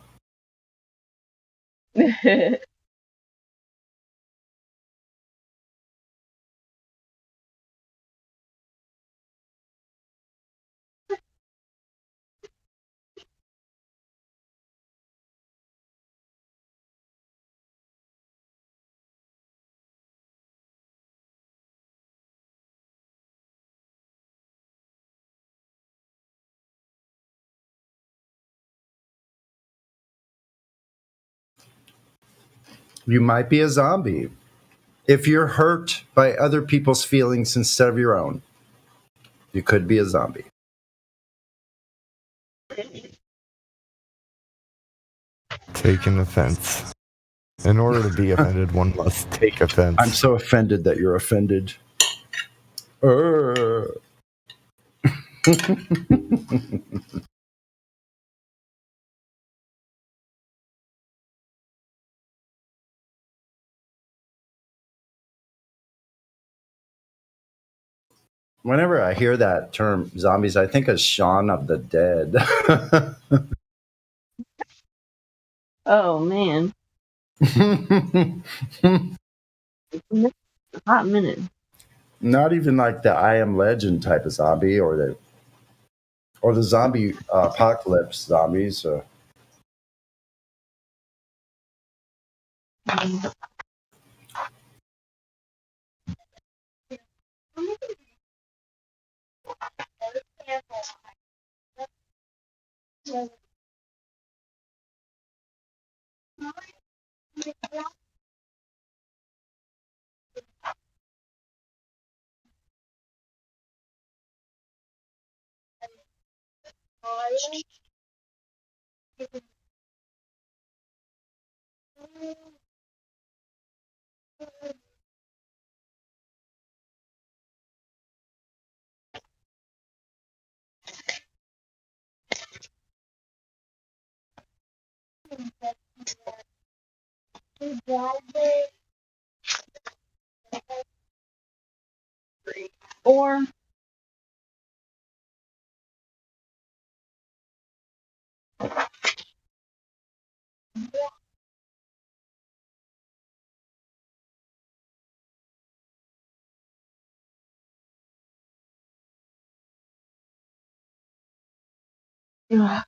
You might be a zombie if you're hurt by other people's feelings instead of your own. You could be a zombie. Taking offense. In order to be offended, one must take offense. I'm so offended that you're offended. Whenever I hear that term zombies, I think of Shaun of the Dead. Oh man, hot minute. Not even like the I Am Legend type of zombie or the zombie apocalypse zombies. Or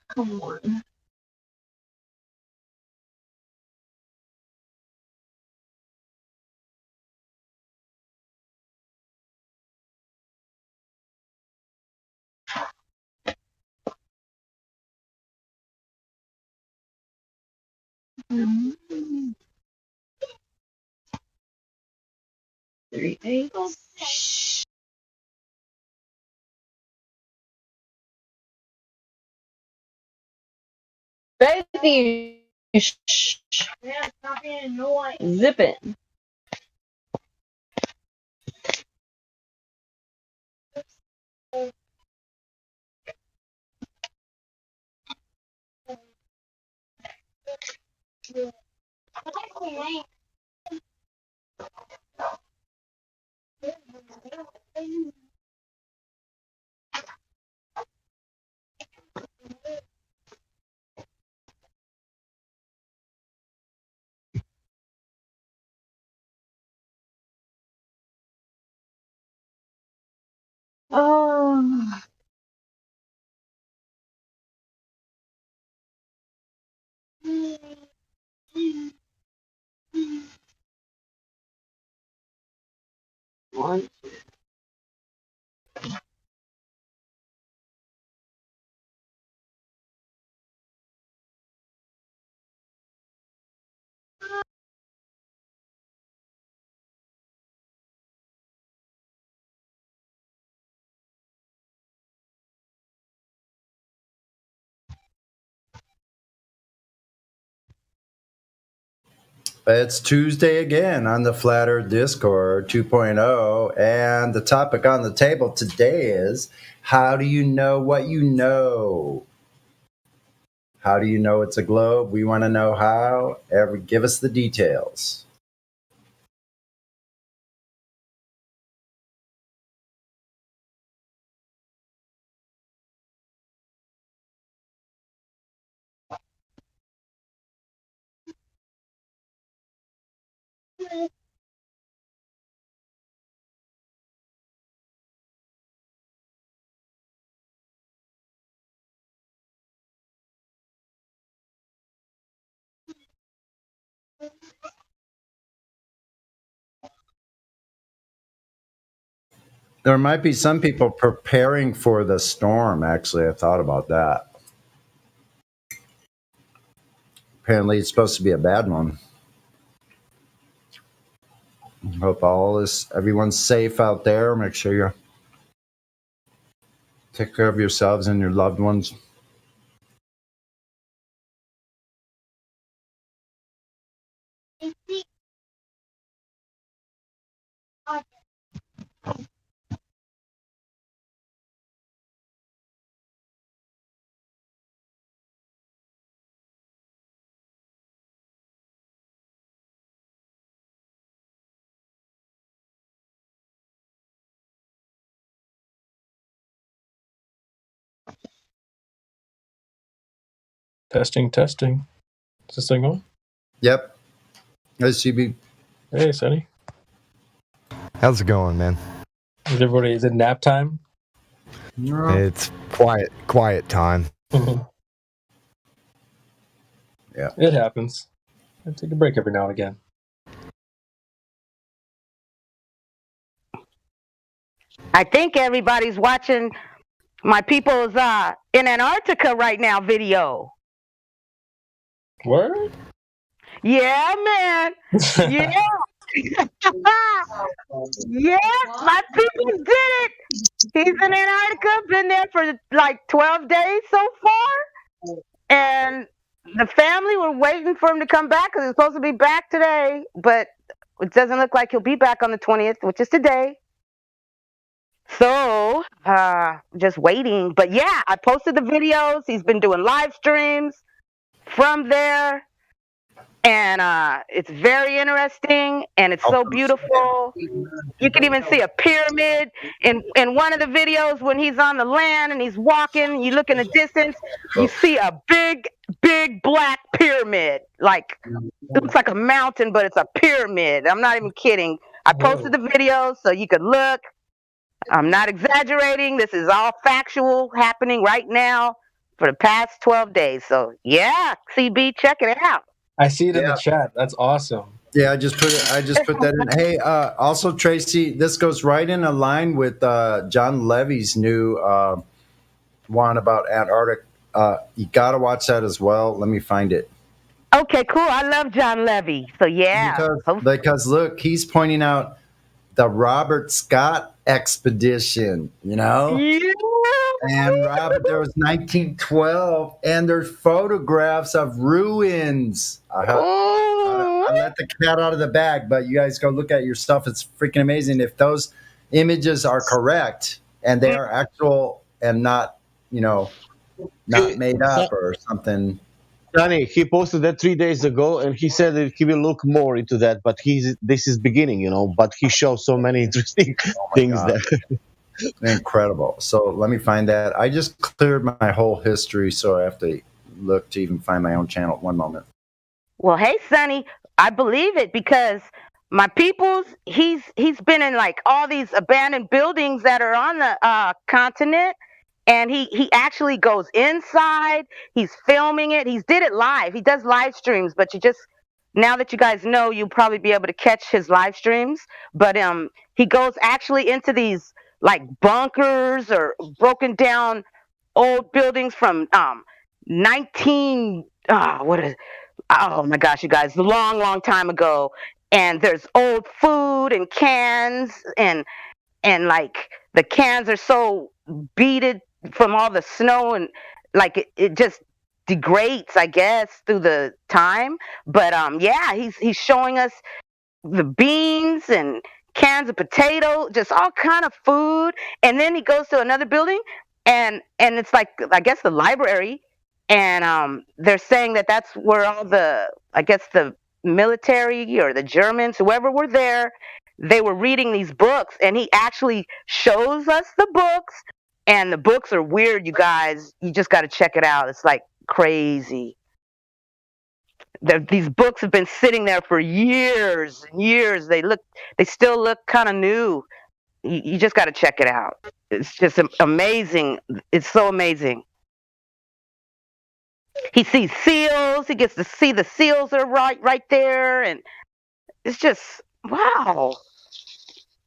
come on. Mm-hmm. 3 8. Baby, zip it. Oh. One. It's Tuesday again on the Flat Earth Discord 2.0, and the topic on the table today is how do you know what you know? How do you know it's a globe? We want to know how. Give us the details. There might be some people preparing for the storm, actually. I thought about that. Apparently, it's supposed to be a bad one. Hope everyone's safe out there. Make sure you take care of yourselves and your loved ones. Testing. Is this thing on? Yep. SCB. Hey, Sonny. How's it going, man? Is it nap time? No. It's quiet time. Yeah. It happens. I take a break every now and again. I think everybody's watching my people's in Antarctica right now video. Word? Yeah, man. Yeah. Yes, my people did it. He's in Antarctica, been there for like 12 days so far. And the family were waiting for him to come back because he's supposed to be back today. But it doesn't look like he'll be back on the 20th, which is today. So, just waiting. But yeah, I posted the videos. He's been doing live streams from there. And it's very interesting, and it's so beautiful. You can even see a pyramid in one of the videos when he's on the land and he's walking. You look in the distance, you see a big black pyramid. Like, it looks like a mountain, but it's a pyramid. I'm not even kidding. I posted the videos so you could look. I'm not exaggerating. This is all factual happening right now for the past 12 days. So, yeah, CB, check it out. I see it in the chat. That's awesome. Yeah, I just put that in. Hey, also Tracy, this goes right in a line with John Levy's new one about Antarctic. You got to watch that as well. Let me find it. Okay, cool. I love John Levy. So yeah. Because look, he's pointing out the Robert Scott expedition, you know? Yeah. And Robert, there was 1912, and there's photographs of ruins. I let the cat out of the bag, but you guys go look at your stuff. It's freaking amazing. If those images are correct and they are actual and not, not made up or something. Johnny, he posted that 3 days ago, and he said that he will look more into that. But this is beginning, but he shows so many interesting things there. Incredible. So let me find that. I just cleared my whole history, so I have to look to even find my own channel. One moment. Well, hey, Sonny, I believe it because my people's he's been in like all these abandoned buildings that are on the continent, and he actually goes inside. He's filming it. He did it live. He does live streams, but now that you guys know, you'll probably be able to catch his live streams. But he goes actually into these like bunkers or broken down old buildings from oh my gosh, you guys, long time ago. And there's old food and cans and like the cans are so beaded from all the snow and like it just degrades, I guess, through the time. But yeah, he's showing us the beans and cans of potato, just all kind of food. And then he goes to another building and it's like, I guess, the library. And they're saying that that's where all the military or the Germans, whoever were there, they were reading these books. And he actually shows us the books. And the books are weird, you guys. You just got to check it out. It's like crazy. These books have been sitting there for years and years. They still look kind of new. You just got to check it out. It's just amazing. It's so amazing. He sees seals. He gets to see the seals are right there, and it's just wow.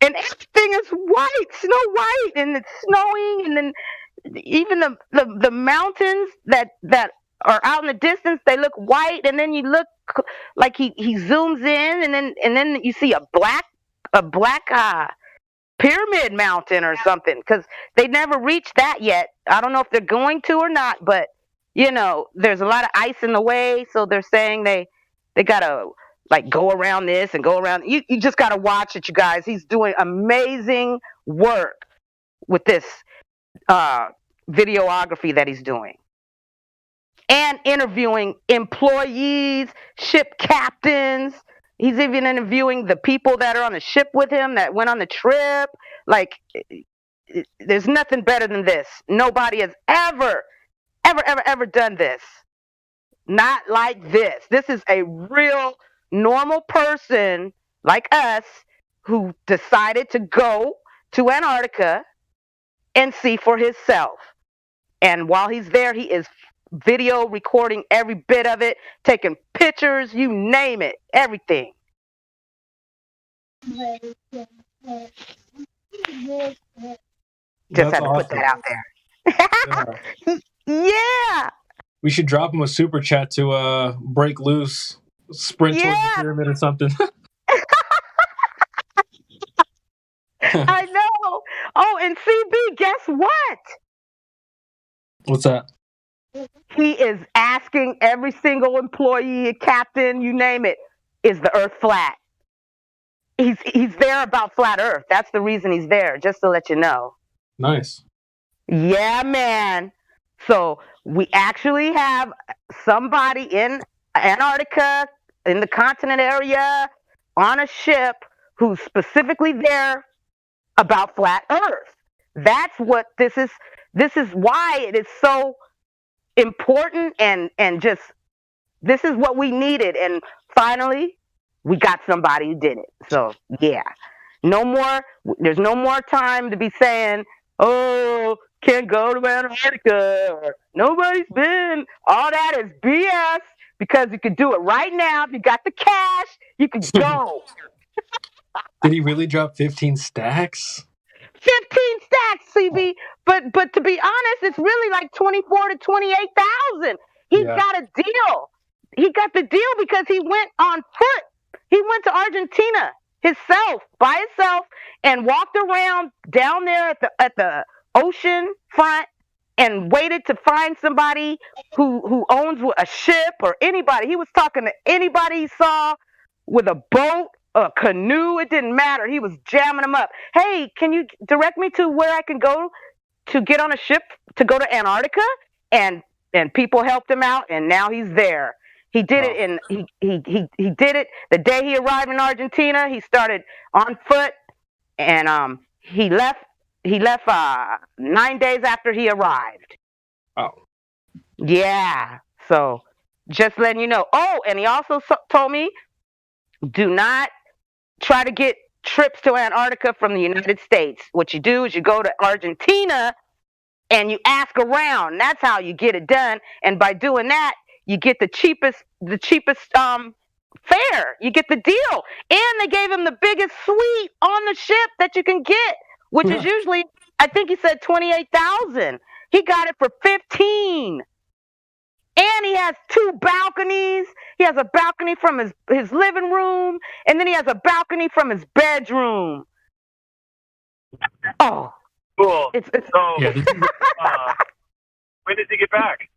And everything is white, snow white, and it's snowing, and then even the mountains that are out in the distance, they look white, and then you look like he zooms in, and then you see a black pyramid mountain or something, because they never reached that yet. I don't know if they're going to or not, but there's a lot of ice in the way, so they're saying they gotta like go around this and go around. You just gotta watch it, you guys. He's doing amazing work with this videography that he's doing. And interviewing employees, ship captains. He's even interviewing the people that are on the ship with him that went on the trip. Like, there's nothing better than this. Nobody has ever done this. Not like this. This is a real normal person like us who decided to go to Antarctica and see for himself. And while he's there, he is video recording every bit of it, taking pictures, you name it, everything. Just had to put that out there. Yeah. We should drop him a super chat to break loose, sprint towards the pyramid or something. I know. Oh, and CB, guess what? What's that? He is asking every single employee, captain, you name it, is the Earth flat? He's there about flat Earth. That's the reason he's there, just to let you know. Nice. Yeah, man. So we actually have somebody in Antarctica, in the continent area, on a ship who's specifically there about flat Earth. That's what this is. This is why it is so important and just this is what we needed. And finally, we got somebody who did it. So yeah, there's no more time to be saying, oh, can't go to Antarctica, or nobody's been. All that is BS, because you could do it right now. If you got the cash, you could go. Did he really drop 15 stacks? 15 stacks, CB. But to be honest, it's really like 24 to 28,000. He got a deal. He got the deal because he went on foot. He went to Argentina by himself, and walked around down there at the ocean front and waited to find somebody who owns a ship or anybody. He was talking to anybody he saw with a boat, a canoe, it didn't matter. He was jamming them up. Hey, can you direct me to where I can go to get on a ship to go to Antarctica? And people helped him out, and now he's there. He did it, and he did it the day he arrived in Argentina. He started on foot, and he left 9 days after he arrived. Oh. Yeah. So just letting you know. Oh, and he also told me, do not try to get trips to Antarctica from the United States. What you do is you go to Argentina and you ask around. That's how you get it done. And by doing that, you get the cheapest fare. You get the deal. And they gave him the biggest suite on the ship that you can get, which is usually, I think he said 28,000. He got it for 15. And he has 2 balconies. He has a balcony from his living room, and then he has a balcony from his bedroom. Oh, cool. It's so, when does he get back?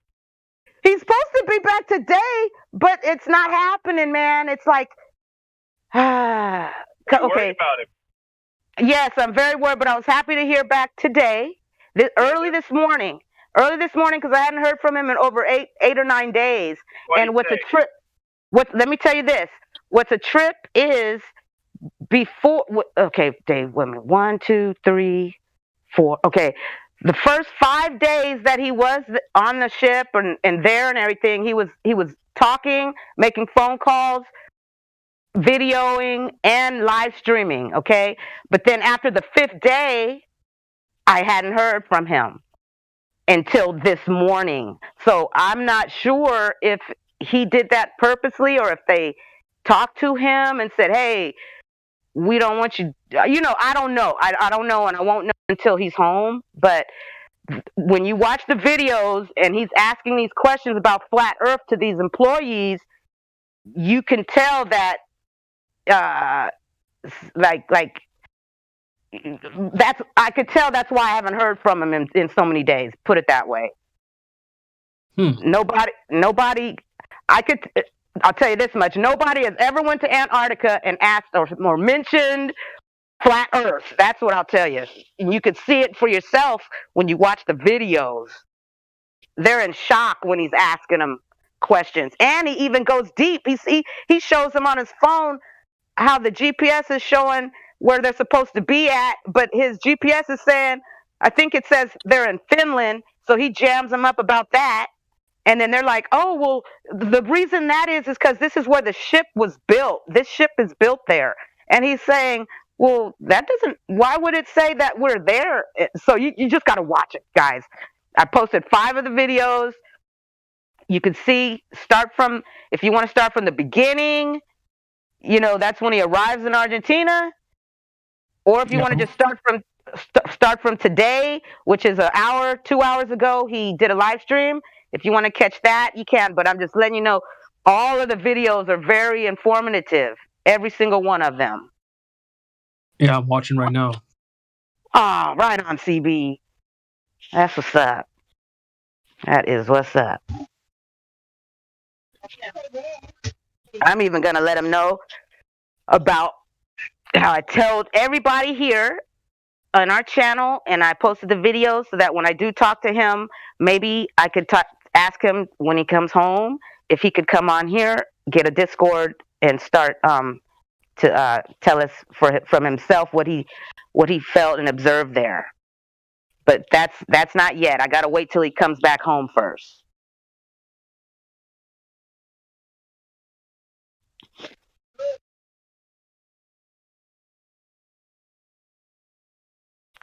He's supposed to be back today, but it's not happening, man. It's like, Are you worried about him? Yes, I'm very worried, but I was happy to hear back today, early this morning, because I hadn't heard from him in over 8 or 9 days. And what's a trip? Let me tell you this. What's a trip is before. Okay, Dave. Wait a minute. 1, 2, 3, 4. Okay, the first 5 days that he was on the ship and there and everything, he was talking, making phone calls, videoing, and live streaming. Okay, but then after the 5th day, I hadn't heard from him until this morning. So I'm not sure if he did that purposely or if they talked to him and said, hey, we don't want you, I don't know. I don't know, and I won't know until he's home. But when you watch the videos and he's asking these questions about flat Earth to these employees, you can tell that I could tell that's why I haven't heard from him in so many days. Put it that way. Nobody. I'll tell you this much: nobody has ever went to Antarctica and asked or mentioned flat Earth. That's what I'll tell you. And you can see it for yourself when you watch the videos. They're in shock when he's asking them questions, and he even goes deep. He shows them on his phone how the GPS is showing where they're supposed to be at, but his GPS is saying, I think it says they're in Finland, so he jams them up about that. And then they're like, oh, well, the reason that is because this is where the ship was built. This ship is built there. And he's saying, well, that doesn't, why would it say that we're there? So you just got to watch it, guys. I posted 5 of the videos. You can see, if you want to start from the beginning, that's when he arrives in Argentina. Or if you want to just start from today, which is 2 hours ago, he did a live stream. If you want to catch that, you can. But I'm just letting you know, all of the videos are very informative. Every single one of them. Yeah, I'm watching right now. Oh, right on, CB. That's what's up. That is what's up. I'm even going to let him know about how I told everybody here on our channel, and I posted the video so that when I do talk to him, maybe I could ask him when he comes home if he could come on here, get a Discord, and start to tell us from himself what he felt and observed there. But that's not yet. I got to wait till he comes back home first.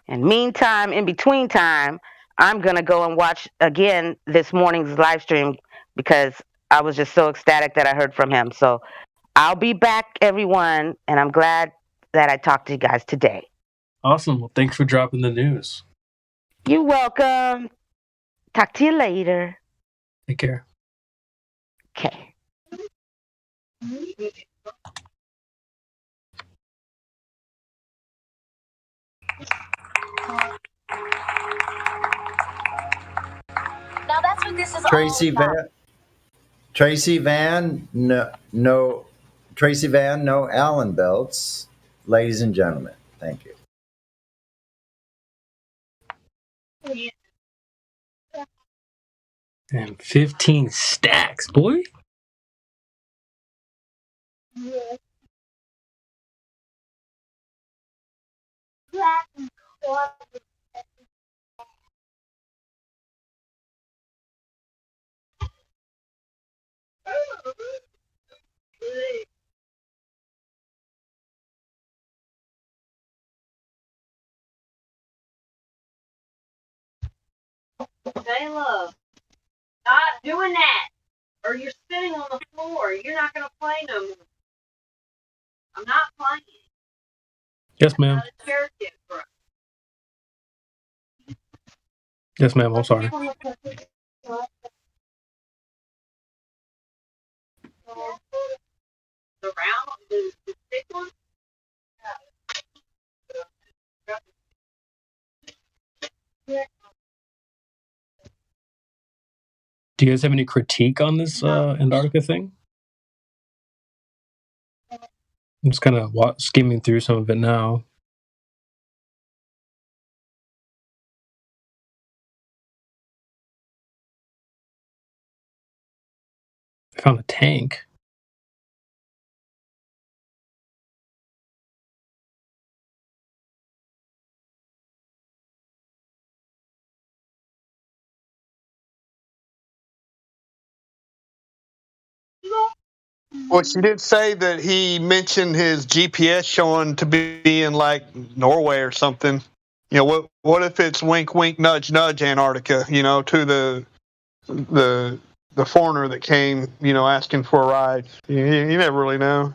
And meantime, in between time, I'm going to go and watch again this morning's live stream because I was just so ecstatic that I heard from him. So I'll be back, everyone, and I'm glad that I talked to you guys today. Awesome. Well, thanks for dropping the news. You're welcome. Talk to you later. Take care. Okay. Now that's what this is Tracy all about. Van. Tracy Van, no Tracy Van, no Allen belts. Ladies and gentlemen, thank you. And 15 stacks, boy. Jayla, stop doing that, or you're sitting on the floor. You're not gonna play no more. I'm not playing. Yes, ma'am. Not a chair kid for us. Yes, ma'am. I'm sorry. The round, the thick one. Do you guys have any critique on this Antarctica thing? I'm just kind of skimming through some of it now. I found a tank. Well, she did say that he mentioned his GPS showing to be in like Norway or something. You know, what if it's wink, wink, nudge, nudge, Antarctica? You know, to the foreigner that came, asking for a ride. You never really know.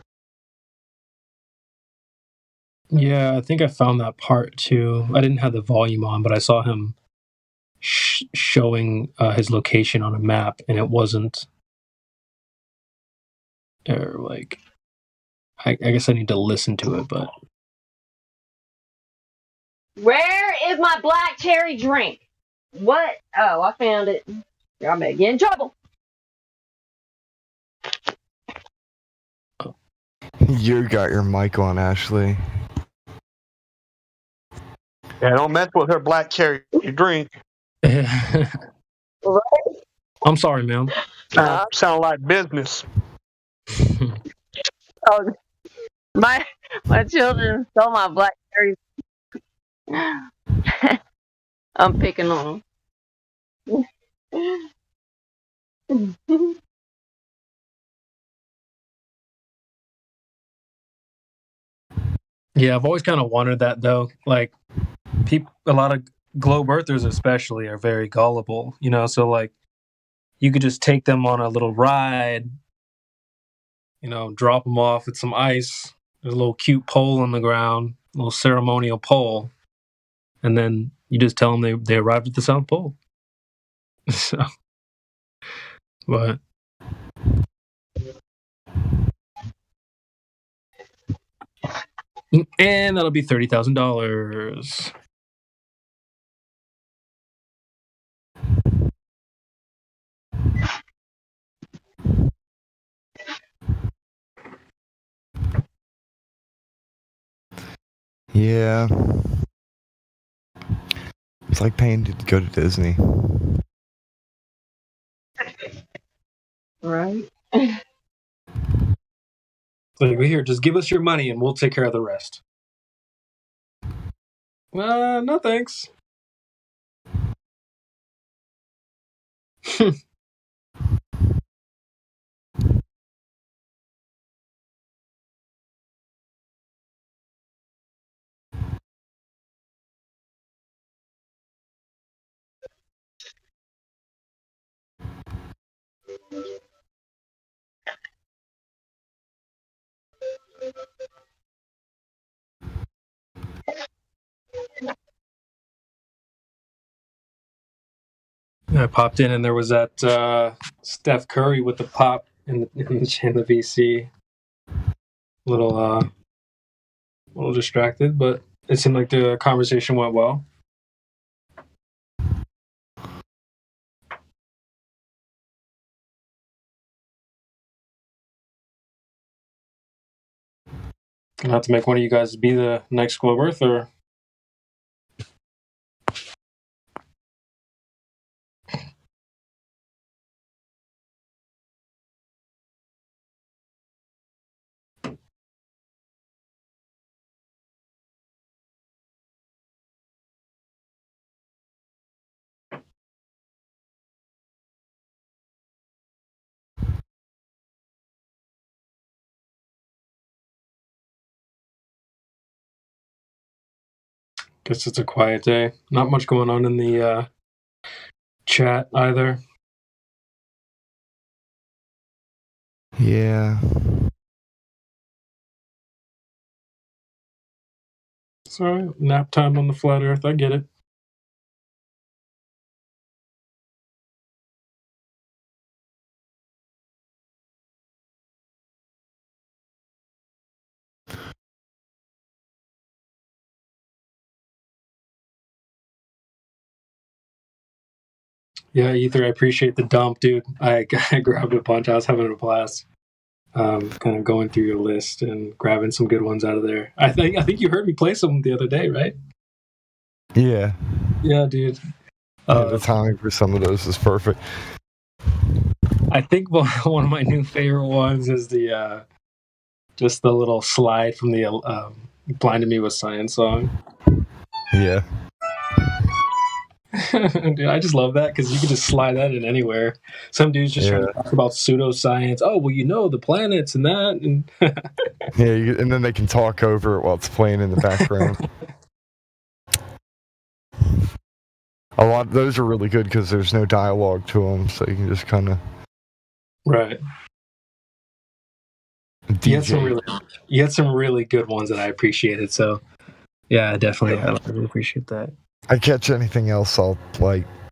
Yeah, I think I found that part too. I didn't have the volume on, but I saw him showing his location on a map, and it wasn't. Or like, I guess I need to listen to it, but. Where is my black cherry drink? What? Oh, I found it. I may get in trouble. You got your mic on, Ashley. Yeah, don't mess with her black cherry drink. Right? I'm sorry, ma'am. Sound like business. Oh, my children stole my black cherries. I'm picking on them. Yeah, I've always kind of wondered that though. Like, a lot of globe earthers especially are very gullible, you know. So like, you could just take them on a little ride, you know, drop them off with some ice. There's a little cute pole on the ground, a little ceremonial pole, and then you just tell them they arrived at the South Pole. So, but and that'll be $30,000. Yeah. It's like paying to go to Disney. Right. Like, here, just give us your money and we'll take care of the rest. No thanks. I popped in and there was that Steph Curry with the pop in the VC. Little distracted, but it seemed like the conversation went well. Not to make one of you guys be the next globe earther. Guess it's a quiet day. Not much going on in the chat either. Yeah. Sorry, nap time on the flat earth. I get it. Yeah, Ether, I appreciate the dump, dude. I grabbed a bunch. I was having a blast. Kind of going through your list and grabbing some good ones out of there. I think you heard me play some the other day, right? Yeah. Yeah, dude. The timing for some of those is perfect. I think one of my new favorite ones is the just the little slide from the "Blinded Me with Science" song. Yeah. Dude, I just love that because you can just slide that in anywhere. Some dude's just trying to talk about pseudoscience. Oh, well, you know, the planets and that. And Yeah, and then they can talk over it while it's playing in the background. A lot of those are really good because there's no dialogue to them, so you can just kind of... Right. You had some really good ones that I appreciated, so yeah, definitely. I really appreciate that. I catch anything else, I'll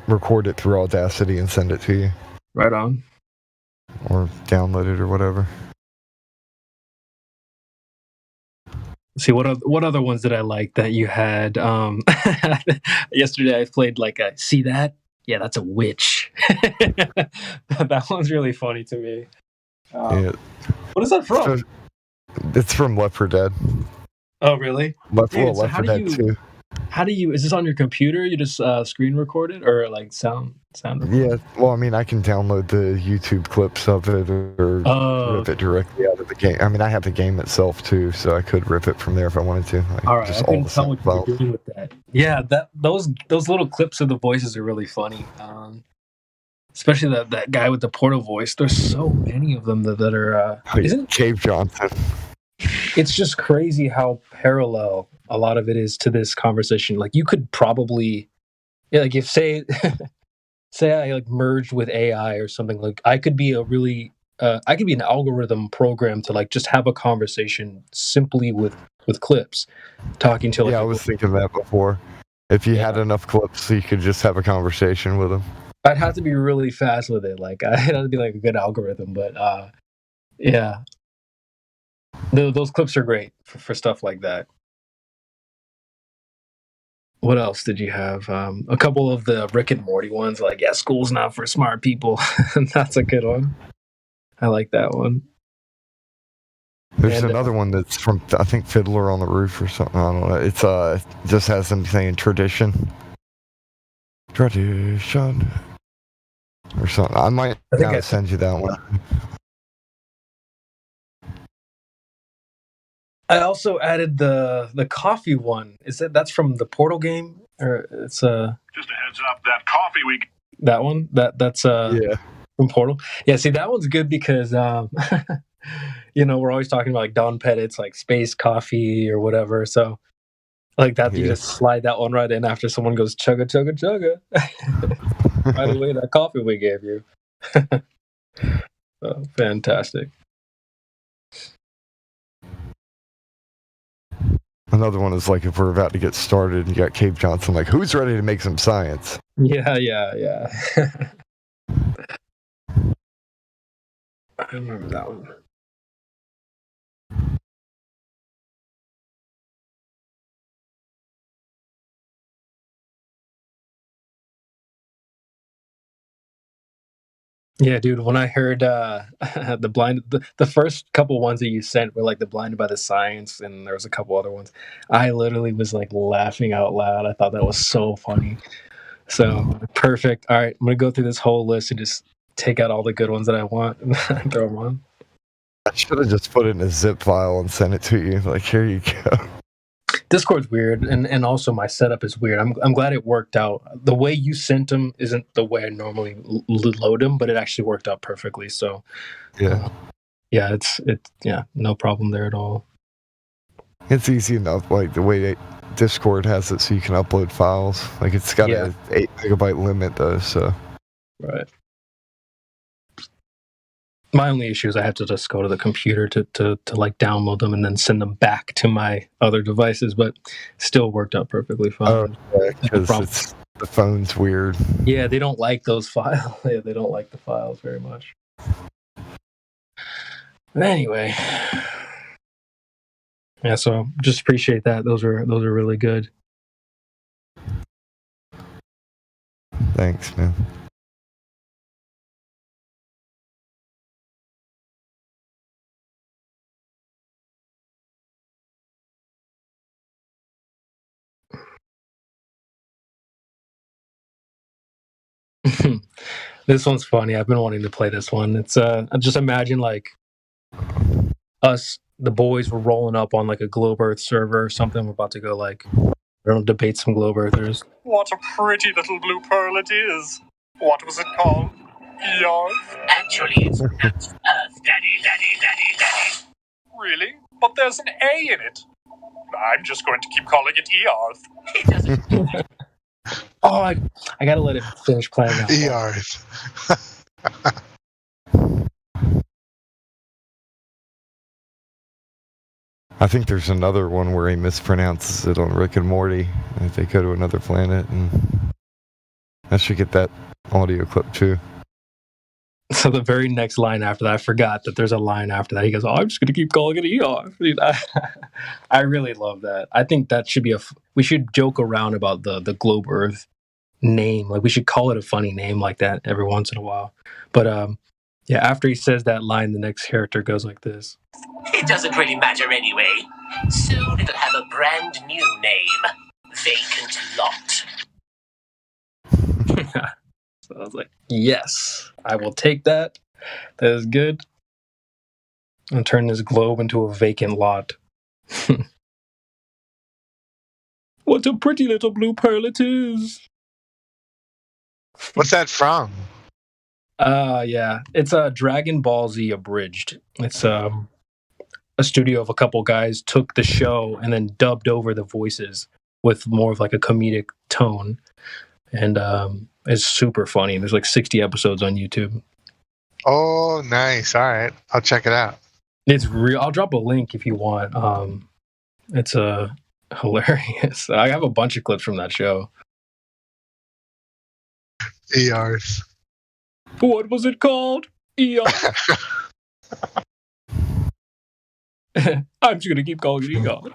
record it through Audacity and send it to you. Right on. Or download it or whatever. See, what other ones did I like that you had? Yesterday I played see that? Yeah, that's a witch. That one's really funny to me. Yeah. What is that from? It's from Left 4 Dead. Oh, really? Left 4 Dead 2. How do you? Is this on your computer? You just screen record it or sound? Yeah. Well, I mean, I can download the YouTube clips of it or rip it directly out of the game. I mean, I have the game itself too, so I could rip it from there if I wanted to. All right, I couldn't tell what you're doing with that. Yeah, those little clips of the voices are really funny. especially that guy with the Portal voice. There's so many of them that are. Isn't Cave Johnson? It's just crazy how parallel a lot of it is to this conversation. Like you could probably, like if say I like merged with AI or something, like I could be I could be an algorithm program to like just have a conversation simply with clips, talking to like. Yeah, I was thinking that before. If you had enough clips, you could just have a conversation with them. I'd have to be really fast with it. Like I'd have to be like a good algorithm, but yeah, those clips are great for stuff like that. What else did you have? A couple of the Rick and Morty ones, like yeah, school's not for smart people. That's a good one. I like that one. There's another one that's from, I think, Fiddler on the Roof or something. I don't know. It's just has them saying tradition or something. I might send you that one. I also added the coffee one. That's from the Portal game, or it's Just a heads up, that coffee we. that one that's from Portal. Yeah, see that one's good because we're always talking about like Don Pettit's like space coffee or whatever. So like that, you just slide that one right in after someone goes chugga chugga chugga. By the way, that coffee we gave you. So, fantastic. Another one is like if we're about to get started, you got Cave Johnson like, who's ready to make some science? Yeah. I remember that one. Yeah, dude, when I heard the first couple ones that you sent were like the Blinded by the Science, and there was a couple other ones. I literally was like laughing out loud. I thought that was so funny. So perfect. All right, I'm gonna go through this whole list and just take out all the good ones that I want and throw them on. I should have just put it in a zip file and sent it to you. Like, here you go. Discord's weird, and also my setup is weird. I'm glad it worked out. The way you sent them isn't the way I normally load them, but it actually worked out perfectly. So, it's no problem there at all. It's easy enough. Like the way Discord has it, so you can upload files. Like it's got a 8 megabyte limit though. So, right. My only issue is I have to just go to the computer to like download them and then send them back to my other devices, but still worked out perfectly fine. Oh, because the phone's weird. Yeah, they don't like those files. Yeah, they don't like the files very much. But anyway, yeah. So just appreciate that. Those are really good. Thanks, man. This one's funny. I've been wanting to play this one. It's just imagine like us, the boys, were rolling up on like a Globe Earth server or something. We're about to go like, I don't know, debate some Globe Earthers. What a pretty little blue pearl it is. What was it called? Earth? Actually, it's not Earth, Daddy. Really? But there's an A in it. I'm just going to keep calling it Earth. It doesn't. Oh, I gotta let it finish playing that. I think there's another one where he mispronounces it on Rick and Morty. If they go to another planet, and I should get that audio clip too. So the very next line after that, I forgot that there's a line after that. He goes, "Oh, I'm just gonna keep calling it ER." I really love that. I think that should be we should joke around about the Globe Earth name. Like we should call it a funny name like that every once in a while. But after he says that line, the next character goes like this. It doesn't really matter anyway. Soon it'll have a brand new name. Vacant Lot. So I was like, yes, I will take that. That is good. And turn this globe into a vacant lot. What a pretty little blue pearl it is. What's that from? Yeah, it's a Dragon Ball Z abridged. It's a studio of a couple guys took the show and then dubbed over the voices with more of like a comedic tone, and it's super funny. There's like 60 episodes on YouTube. Oh, nice. All right, I'll check it out. It's real. I'll drop a link if you want. It's hilarious. I have a bunch of clips from that show. ERs. What was it called? ER. I'm just gonna keep calling it ER.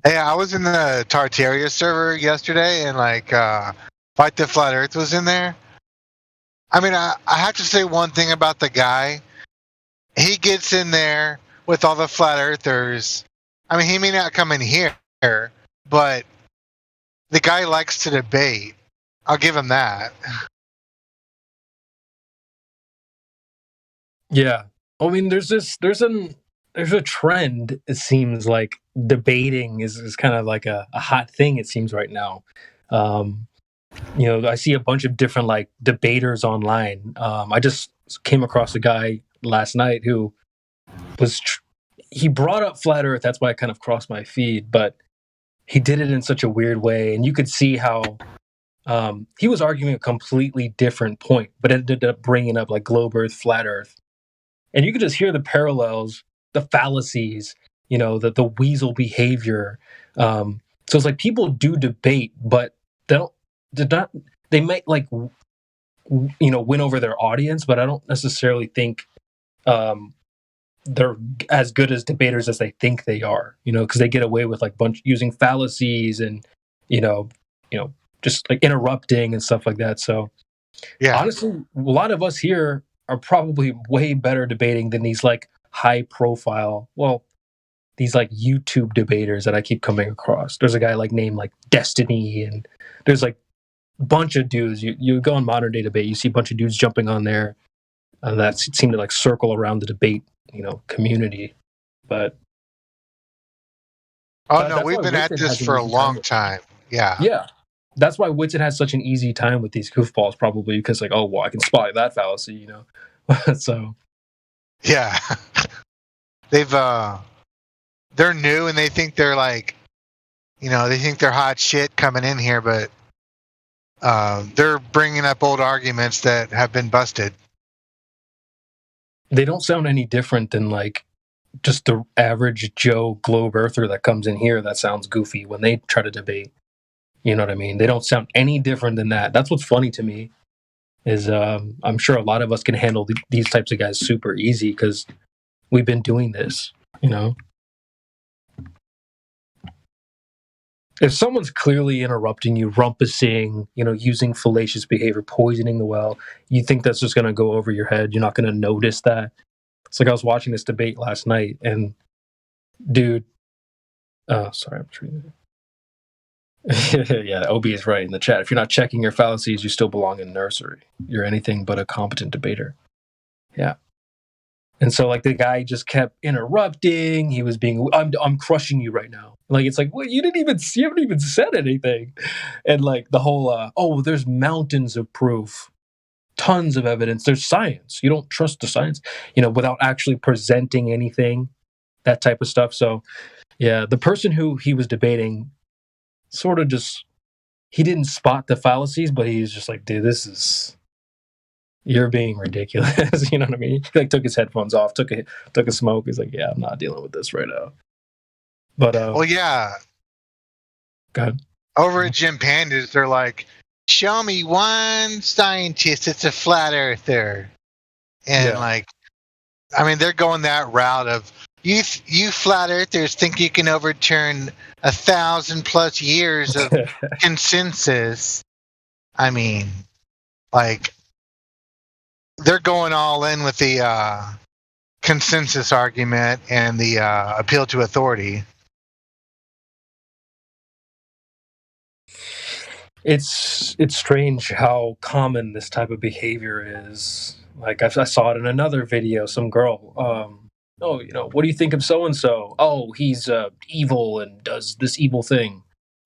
Hey, I was in the Tartaria server yesterday, and like, Fight the Flat Earth was in there. I mean, I have to say one thing about the guy. He gets in there with all the flat earthers. I mean, he may not come in here, but the guy likes to debate. I'll give him that. Yeah. I mean, there's a trend, it seems like debating is kind of like a hot thing, it seems right now. I see a bunch of different like debaters online. I just came across a guy last night who he brought up flat earth. That's why it kind of crossed my feed, but he did it in such a weird way. And you could see how he was arguing a completely different point, but ended up bringing up like globe earth, flat earth. And you could just hear the parallels, the fallacies, the weasel behavior. So it's like people do debate, but they might like, win over their audience, but I don't necessarily think they're as good as debaters as they think they are, because they get away with like using fallacies and, just like interrupting and stuff like that. So yeah, honestly, a lot of us here are probably way better debating than these like high profile, these like YouTube debaters that I keep coming across. There's a guy like named like Destiny, and there's like a bunch of dudes. You go on Modern Day Debate, you see a bunch of dudes jumping on there that seem to like circle around the debate, community. But we've been at this for a long time. Yeah. That's why Whitson has such an easy time with these goofballs, probably because like, I can spot that fallacy, So yeah, they're new and they think they're like, they think they're hot shit coming in here, but they're bringing up old arguments that have been busted. They don't sound any different than like just the average Joe globe earther that comes in here that sounds goofy when they try to debate. You know what I mean? They don't sound any different than that. That's what's funny to me is I'm sure a lot of us can handle these types of guys super easy because we've been doing this, If someone's clearly interrupting you, rumpusing, using fallacious behavior, poisoning the well, you think that's just going to go over your head. You're not going to notice that. It's like I was watching this debate last night and dude, sorry, I'm treating it. Yeah, OB is right in the chat. If you're not checking your fallacies, you still belong in nursery. You're anything but a competent debater. Yeah. And so like the guy just kept interrupting. He was being, I'm crushing you right now. Like, it's like, well, you haven't even said anything. And like the whole, there's mountains of proof, tons of evidence. There's science. You don't trust the science, without actually presenting anything, that type of stuff. So yeah, the person who he was debating sort of he didn't spot the fallacies, but he's just like, dude, you're being ridiculous. You know what I mean? He like took his headphones off, took a smoke. He's like, yeah, I'm not dealing with this right now. But yeah. Go ahead. Over at Jim Pandas, they're like, show me one scientist that's a flat earther. And they're going that route of you flat earthers think you can overturn 1,000+ years of consensus. I mean, like, they're going all in with the consensus argument and the appeal to authority. It's strange how common this type of behavior is. Like I saw it in another video. Some girl, Oh, what do you think of so and so? Oh, he's evil and does this evil thing.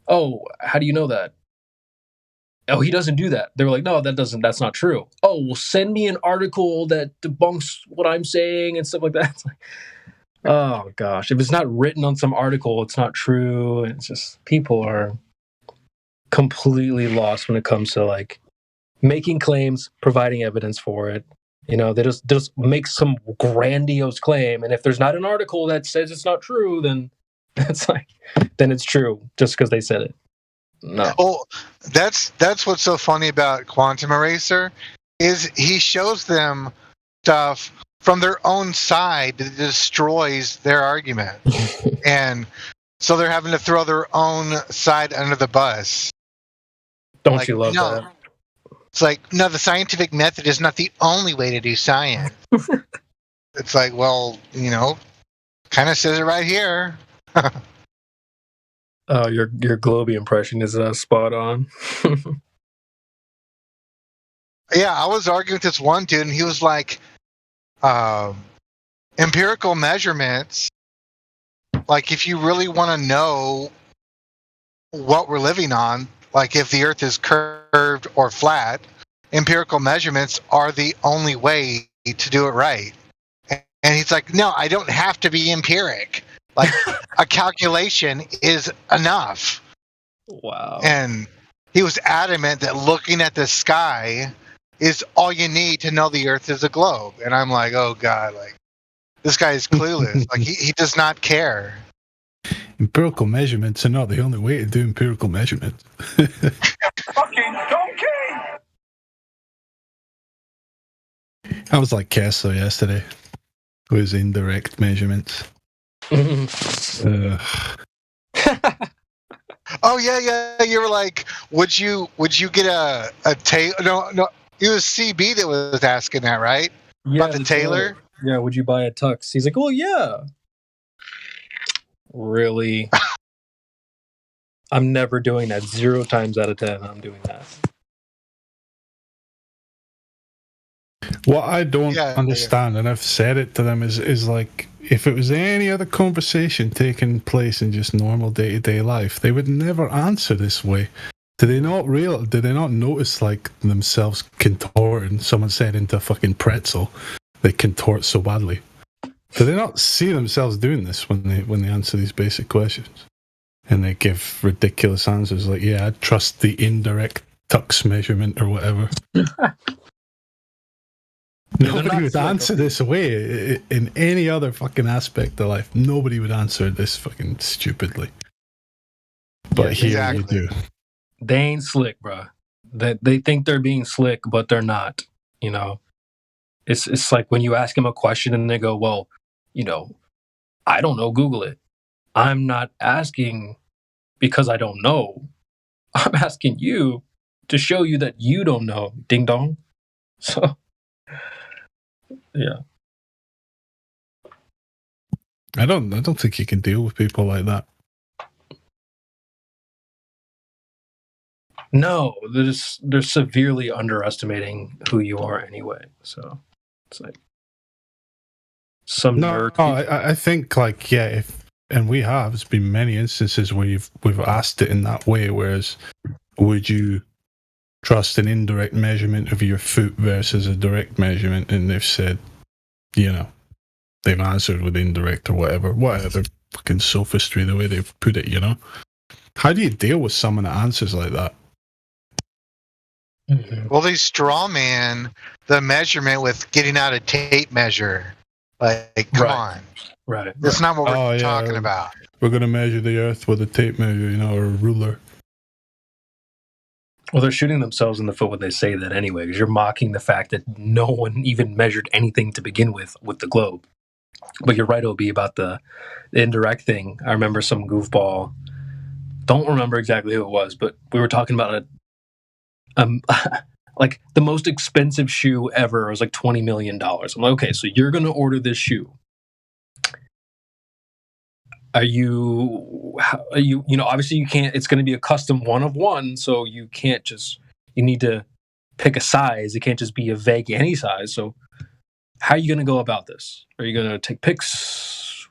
Oh, how do you know that? Oh, he doesn't do that. They were like, no, that's not true. Oh, well, send me an article that debunks what I'm saying and stuff like that. It's like, oh gosh, if it's not written on some article, it's not true. And it's just, people are completely lost when it comes to like making claims, providing evidence for it. They just make some grandiose claim, and if there's not an article that says it's not true, then then it's true just because they said it. No. Well, that's what's so funny about Quantum Eraser is he shows them stuff from their own side that destroys their argument, and so they're having to throw their own side under the bus. Don't you love that? It's like, no, the scientific method is not the only way to do science. It's like, well, kind of says it right here. Oh, your Globey impression is spot on. Yeah, I was arguing with this one dude, and he was like, empirical measurements, like if you really want to know what we're living on, like if the Earth is curved or flat, empirical measurements are the only way to do it right. And he's like, no, I don't have to be empiric. Like a calculation is enough. Wow. And he was adamant that looking at the sky is all you need to know the Earth is a globe. And I'm like, oh God, like this guy is clueless. Like he does not care. Empirical measurements are not the only way to do empirical measurements. Fucking donkey! I was like Kessler yesterday with his indirect measurements. Oh yeah. You were like, would you get a tailor? No. It was CB that was asking that, right? Yeah, about the tailor. Yeah. Would you buy a tux? He's like, oh yeah. Really? I'm never doing that. 0 times out of 10, I'm doing that. What I don't understand, and I've said it to them, is like, if it was any other conversation taking place in just normal day-to-day life, they would never answer this way. Did they not notice like themselves contorting? Someone said into a fucking pretzel, they contort so badly. Do they not see themselves doing this when they answer these basic questions? And they give ridiculous answers like, yeah, I trust the indirect tux measurement or whatever. Nobody would answer this way in any other fucking aspect of life. Nobody would answer this fucking stupidly. But here you do. They ain't slick, bro. They think they're being slick, but they're not. It's like when you ask them a question and they go, well, I don't know, Google it. I'm not asking because I don't know. I'm asking you to show you that you don't know. Ding dong. So, yeah. I don't think you can deal with people like that. No, they're severely underestimating who you are anyway. So it's like some nerd. I think like and we have. It's been many instances where we've asked it in that way. Whereas, would you trust an indirect measurement of your foot versus a direct measurement? And they've said, they've answered with indirect or whatever fucking sophistry the way they've put it. How do you deal with someone that answers like that? Mm-hmm. Well, they straw man the measurement with getting out a tape measure. Like, come on. Right. That's not what we're talking about. We're going to measure the Earth with a tape measure, or a ruler. Well, they're shooting themselves in the foot when they say that anyway, because you're mocking the fact that no one even measured anything to begin with the globe. But you're right, OB, about the indirect thing. I remember some goofball, don't remember exactly who it was, but we were talking about like the most expensive shoe ever. It was like $20 million. I'm like, okay, so you're going to order this shoe. Are you, obviously you can't, it's going to be a custom one of one. So you need to pick a size. It can't just be a vague any size. So how are you going to go about this? Are you going to take pics?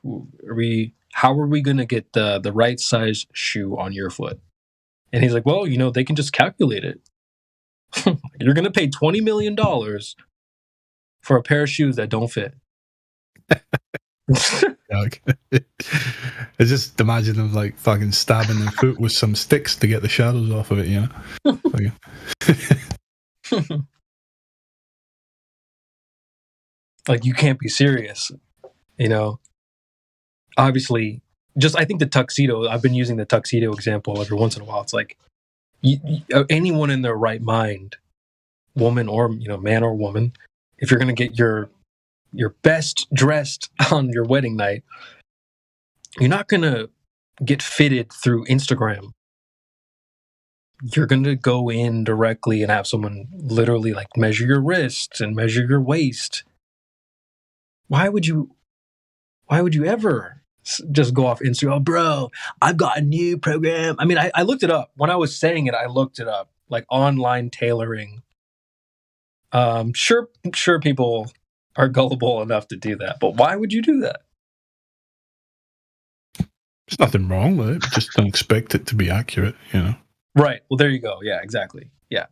How are we going to get the right size shoe on your foot? And he's like, well, they can just calculate it. You're going to pay $20 million for a pair of shoes that don't fit. I just imagine them like fucking stabbing their foot with some sticks to get the shadows off of it, Like, you can't be serious, Obviously, I think the tuxedo, I've been using the tuxedo example every once in a while. It's like, anyone in their right mind, woman or, man or woman, if you're going to get your best dressed on your wedding night, you're not going to get fitted through Instagram. You're going to go in directly and have someone literally like measure your wrists and measure your waist. Why would you ever just go off Instagram? Oh, bro, I've got a new program. I mean, I looked it up. When I was saying it, I looked it up, like online tailoring. Sure people are gullible enough to do that, but why would you do that? There's nothing wrong with it. Just don't expect it to be accurate, Right. Well, there you go. Yeah, exactly. Yeah.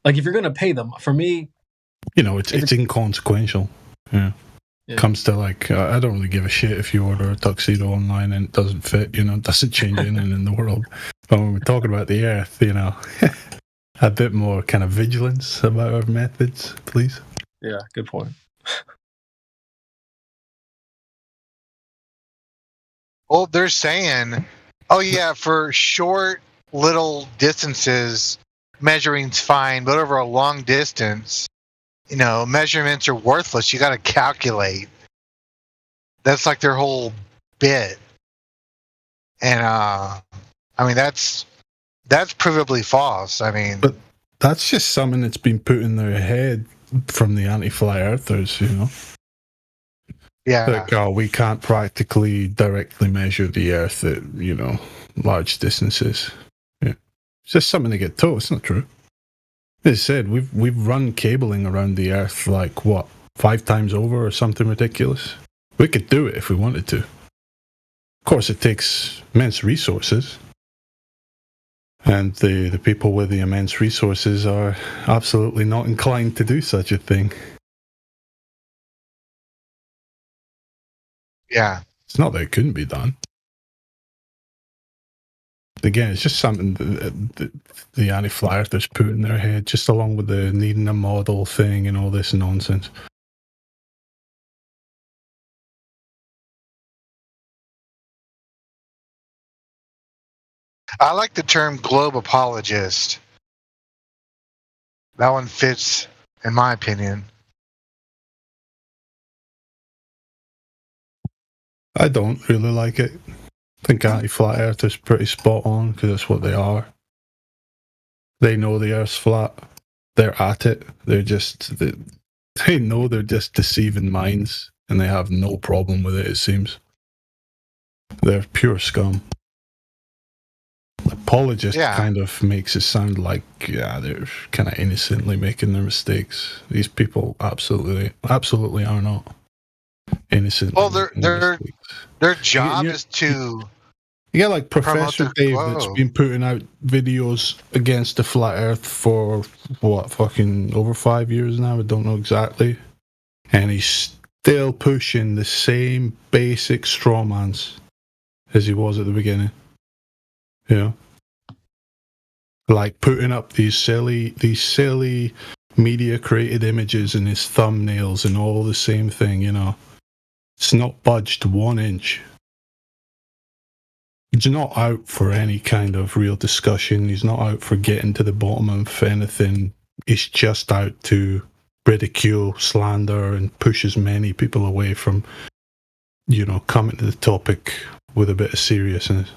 Like, if you're going to pay them, for me... it's inconsequential. Yeah. Comes to, like, I don't really give a shit if you order a tuxedo online and it doesn't fit, it doesn't change anything in the world. But when we're talking about the Earth, a bit more kind of vigilance about our methods, please. Yeah, good point. Well, they're saying, oh yeah, for short little distances, measuring's fine, but over a long distance, measurements are worthless. You got to calculate. That's like their whole bit. And I mean, that's provably false. I mean, but that's just something that's been put in their head from the anti-flat earthers, Yeah. Like, we can't practically directly measure the Earth at, large distances. Yeah. It's just something to get told. It's not true. As I said, we've run cabling around the Earth like, 5 times over or something ridiculous? We could do it if we wanted to. Of course, it takes immense resources. And the people with the immense resources are absolutely not inclined to do such a thing. Yeah. It's not that it couldn't be done. Again, it's just something that the anti-flat earthers put in their head, just along with the needing a model thing and all this nonsense. I like the term globe apologist. That one fits, in my opinion. I don't really like it. I think anti-flat earth is pretty spot on because that's what they are. They know the Earth's flat. They're at it. They know they're just deceiving minds, and they have no problem with it, it seems. They're pure scum. Apologist kind of makes it sound like, they're kind of innocently making their mistakes. These people absolutely are not innocent. Well, their job is to... You got like Professor Dave that's been putting out videos against the flat earth for fucking over 5 years now, I don't know exactly. And he's still pushing the same basic strawmans as he was at the beginning. Like putting up these silly media created images in his thumbnails and all the same thing, It's not budged 1 inch. He's not out for any kind of real discussion. He's not out for getting to the bottom of anything. He's just out to ridicule, slander, and push as many people away from, coming to the topic with a bit of seriousness.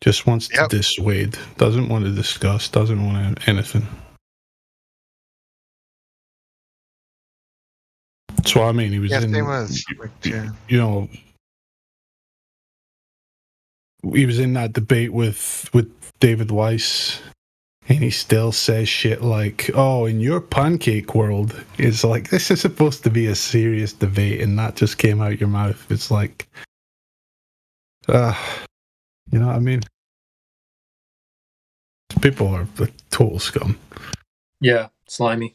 Just wants to dissuade. Doesn't want to discuss. Doesn't want anything. That's what I mean. He was he was in that debate with David Weiss, And he still says shit like, "Oh, in your pancake world," it's like this is supposed to be a serious debate, and that just came out your mouth. It's like, you know what I mean? People are the total scum. Yeah, slimy.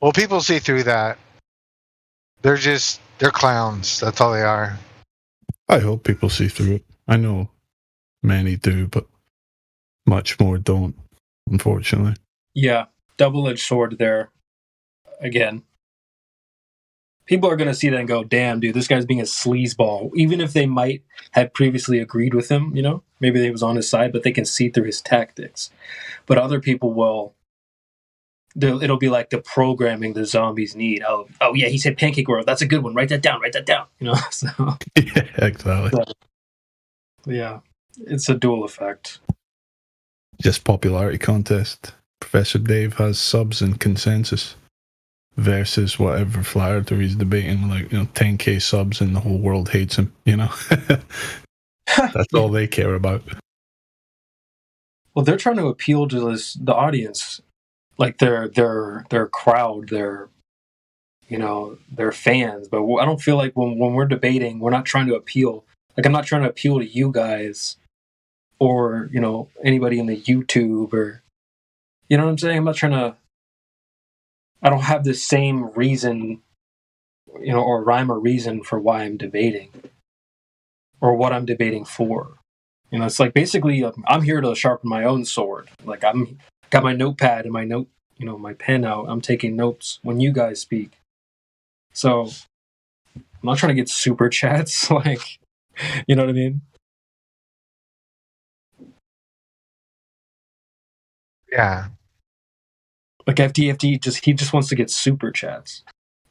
Well, people see through that. They're clowns. That's all they are. I hope people see through it. I know many do, but much more don't, unfortunately. Yeah, double-edged sword there. Again, people are going to see that and go, damn, dude, this guy's being a sleazeball. Even if they might have previously agreed with him, you know, maybe he was on his side, but they can see through his tactics. But other people will, it'll be like the programming the zombies need. Oh yeah, he said pancake world. That's a good one. Write that down. You know, so. Yeah, exactly. So, yeah, it's a dual effect. Just popularity contest. Professor Dave has subs and consensus versus whatever flat earther he's debating, like, you know, 10k subs and the whole world hates him, you know. That's all they care about. Well, they're trying to appeal to the audience, like their crowd, their fans. But I don't feel like when we're debating, we're not trying to appeal. Like, I'm not trying to appeal to you guys or, you know, anybody in the YouTube or, you know what I'm saying? I'm not trying to. I don't have the same reason, you know, or rhyme or reason for why I'm debating or what I'm debating for. You know, it's like basically I'm here to sharpen my own sword. Like, I'm got my notepad and my pen out. I'm taking notes when you guys speak. So I'm not trying to get super chats. Like, you know what I mean? Yeah. Like FDFD he just wants to get super chats.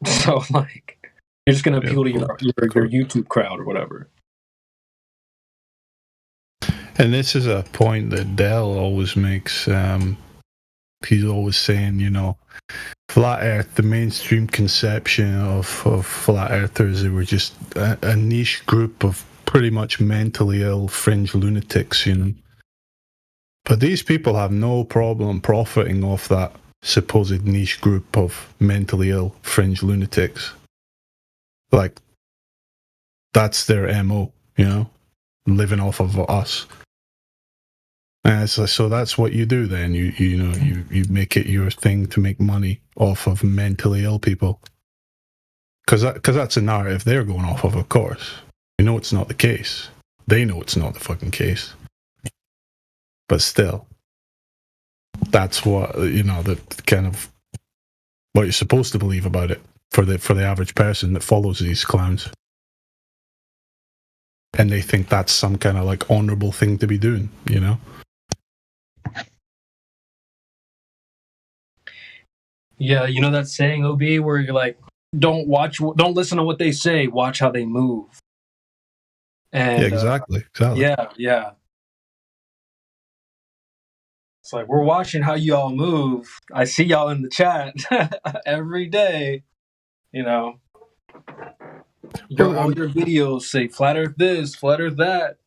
So like you're just gonna appeal to your YouTube crowd or whatever. And this is a point that Dell always makes. He's always saying, you know, flat Earth, the mainstream conception of flat earthers, they were just a niche group of pretty much mentally ill fringe lunatics, you know. But these people have no problem profiting off that supposed niche group of mentally ill fringe lunatics. Like, that's their MO, you know, living off of us. And so that's what you do then. You make it your thing to make money off of mentally ill people. Because that's a narrative they're going off of course. You know it's not the case. They know it's not the fucking case. But still, that's what, you know, the kind of what you're supposed to believe about it for the average person that follows these clowns. And they think that's some kind of like honorable thing to be doing, you know? Yeah, you know that saying, OB, where you're like, don't listen to what they say, watch how they move. And yeah, exactly. Yeah. It's like, we're watching how y'all move. I see y'all in the chat every day. You know, all your videos say flat earth this, flat earth that.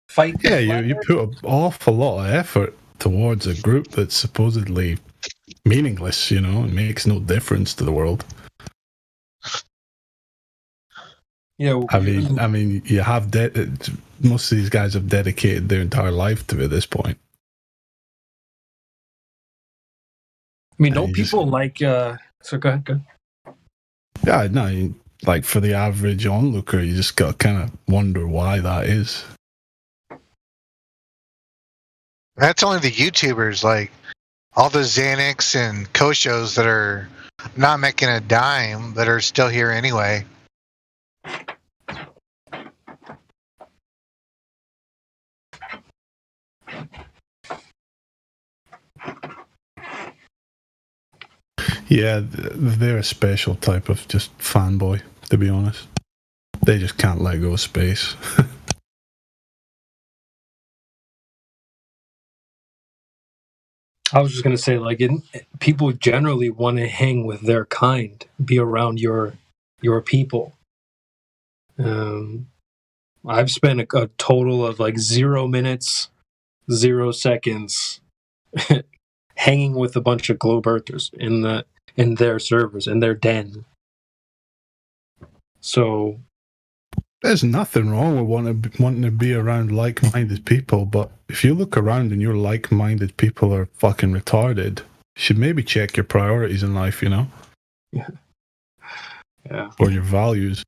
Fight. Yeah, you put an awful lot of effort towards a group that's supposedly meaningless, you know, and makes no difference to the world. Yeah, I mean, you have most of these guys have dedicated their entire life to it at this point. I mean, don't people like? So go ahead. Yeah, no, like for the average onlooker, you just got to kind of wonder why that is. That's only the YouTubers, like all the Xanax and Koshos that are not making a dime, that are still here anyway. Yeah, they're a special type of just fanboy, to be honest. They just can't let go of space. I was just going to say, like, people generally want to hang with their kind, be around your people. I've spent a total of like 0 minutes, 0 seconds hanging with a bunch of globe earthers in their servers, in their den. So there's nothing wrong with wanting to be around like-minded people, but if you look around and your like-minded people are fucking retarded, you should maybe check your priorities in life, you know? Yeah. Or your values.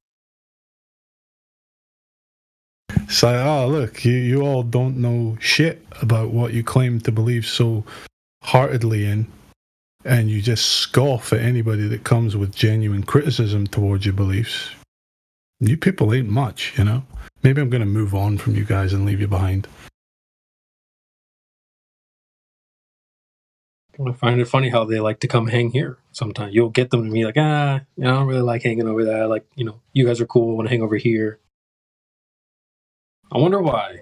Say, oh, look, you all don't know shit about what you claim to believe so heartedly in, and you just scoff at anybody that comes with genuine criticism towards your beliefs. You people ain't much, you know? Maybe I'm going to move on from you guys and leave you behind. I find it funny how they like to come hang here sometimes. You'll get them to be like, I don't really like hanging over there. Like, you guys are cool. I want to hang over here. I wonder why.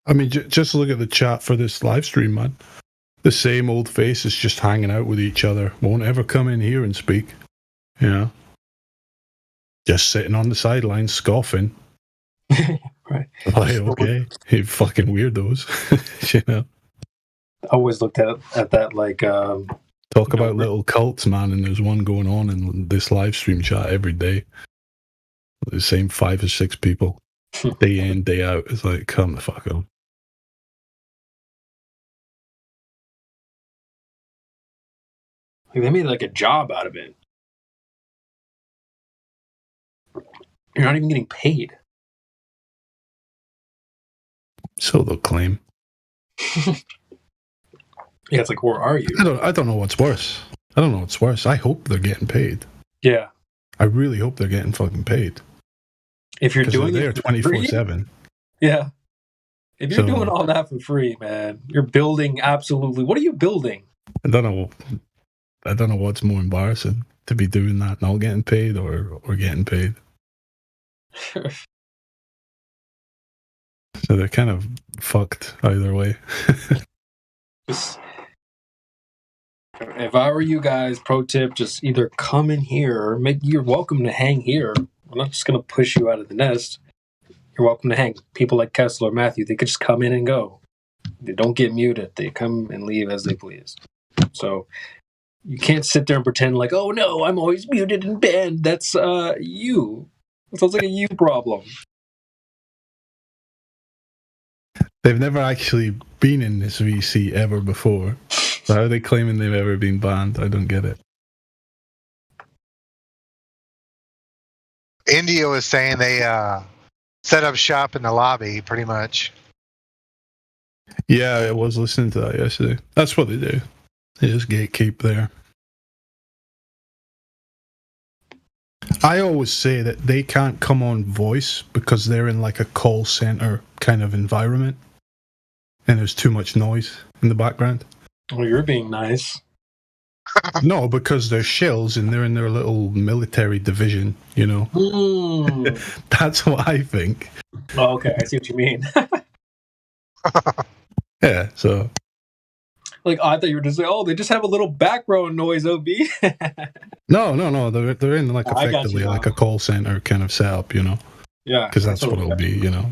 I mean, just look at the chat for this live stream, man. The same old faces just hanging out with each other. Won't ever come in here and speak. You know? Just sitting on the sidelines scoffing. Right. Like, okay. You fucking weirdos. You know? I always looked at that like... Talk about little cults, man, and there's one going on in this live stream chat every day. The same 5 or 6 people. Day in, day out. It's like, come the fuck on. They made like a job out of it. You're not even getting paid. So they'll claim. Yeah, it's like, where are you? I don't know what's worse. I don't know what's worse. I hope they're getting paid. Yeah. I really hope they're getting fucking paid. If you're doing it 24/7. Yeah. If you're doing all that for free, man, you're building absolutely. What are you building? I don't know what's more embarrassing, to be doing that, not getting paid, or getting paid. So they're kind of fucked either way. If I were you guys, pro tip, just either come in here or you're welcome to hang here. I'm not just going to push you out of the nest. You're welcome to hang. People like Kessler, Matthew, they could just come in and go. They don't get muted. They come and leave as they please. So you can't sit there and pretend like, oh no, I'm always muted and banned. That's you. It sounds like a you problem. They've never actually been in this VC ever before. So how are they claiming they've ever been banned? I don't get it. India was saying they set up shop in the lobby, pretty much. Yeah, I was listening to that yesterday. That's what they do. They just gatekeep there. I always say that they can't come on voice because they're in like a call center kind of environment. And there's too much noise in the background. Well, you're being nice. No, because they're shills and they're in their little military division, you know. That's what I think. Oh, okay. I see what you mean. Yeah, so. Like, I thought you were just saying, they just have a little background noise, OB. No. They're in like effectively like a call center kind of setup, you know. Yeah. Because that's what it'll be, you know.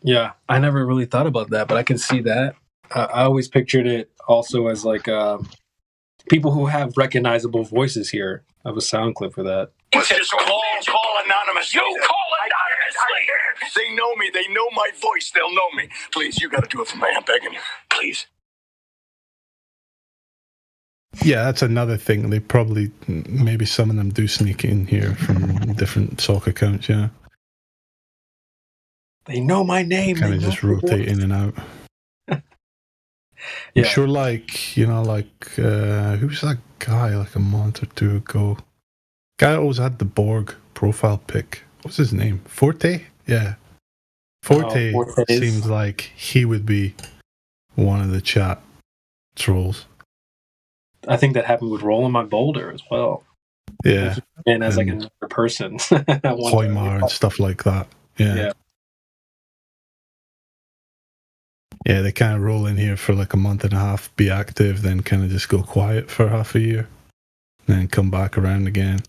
Yeah, I never really thought about that, but I can see that. I always pictured it also as like people who have recognizable voices here. I have a sound clip for that. Just call anonymous. You call anonymously. They know me. They know my voice. They'll know me. Please, you got to do it for me. I'm begging you. Please. Yeah, that's another thing. They probably, maybe some of them do sneak in here from different SOC accounts, yeah. They know my name. Kind of just rotate in and out. Yeah. I'm sure, like, you know, like, who's that guy like a month or two ago? Guy always had the Borg profile pic. What's his name? Forte? Yeah. Forte seems like he would be one of the chat trolls. I think that happened with Roland My Boulder as well. Yeah. And as like another person. Hoymar and stuff like that. Yeah. Yeah, they kind of roll in here for like a month and a half, be active, then kind of just go quiet for half a year, and then come back around again.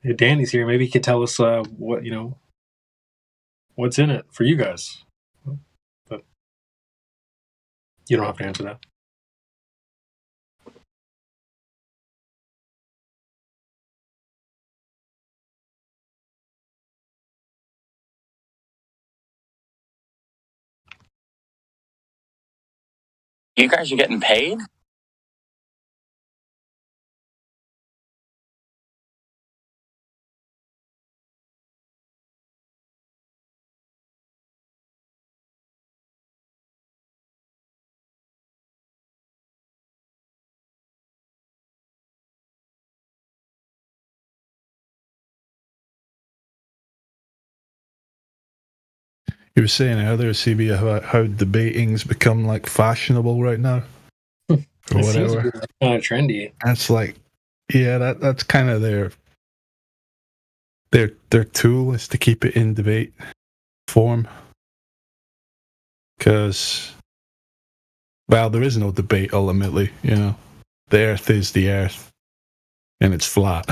Hey, Danny's here. Maybe he could tell us what what's in it for you guys. But you don't have to answer that. You guys are getting paid? You were saying earlier, CB, about how debating's become like fashionable right now, or It seems to whatever. be kind of trendy. That's like, yeah, that's kind of their tool is to keep it in debate form. Because, well, there is no debate ultimately. The Earth is the Earth, and it's flat.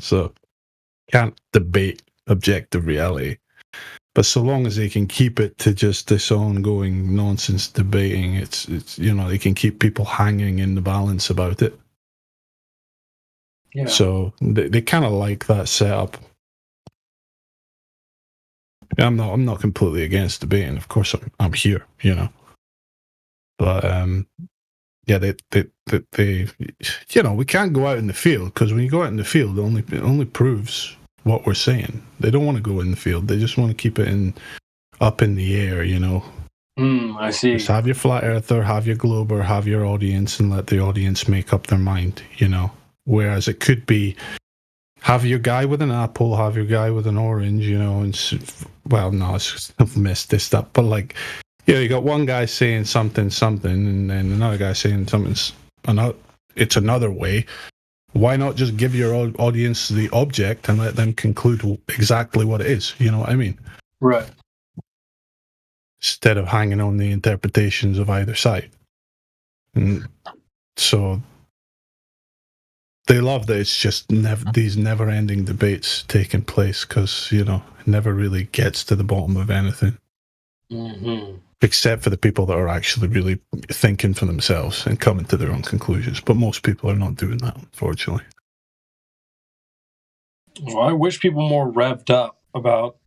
So can't debate objective reality. But so long as they can keep it to just this ongoing nonsense debating, it's they can keep people hanging in the balance about it. Yeah. So they kind of like that setup. I'm not completely against debating. Of course, I'm here. But yeah, they we can't go out in the field, because when you go out in the field, it only proves what we're saying. They don't want to go in the field. They just want to keep it up in the air, I see. Just have your flat earther, have your glober, have your audience, and let the audience make up their mind, Whereas it could be, have your guy with an apple, have your guy with an orange, I've messed this up, but you got one guy saying something, and then another guy saying something, it's another way. Why not just give your audience the object and let them conclude exactly what it is? You know what I mean? Right. Instead of hanging on the interpretations of either side. And so they love that it's just these never-ending debates taking place, because, it never really gets to the bottom of anything. Mm-hmm. Except for the people that are actually really thinking for themselves and coming to their own conclusions. But most people are not doing that, unfortunately. Well, I wish people more revved up about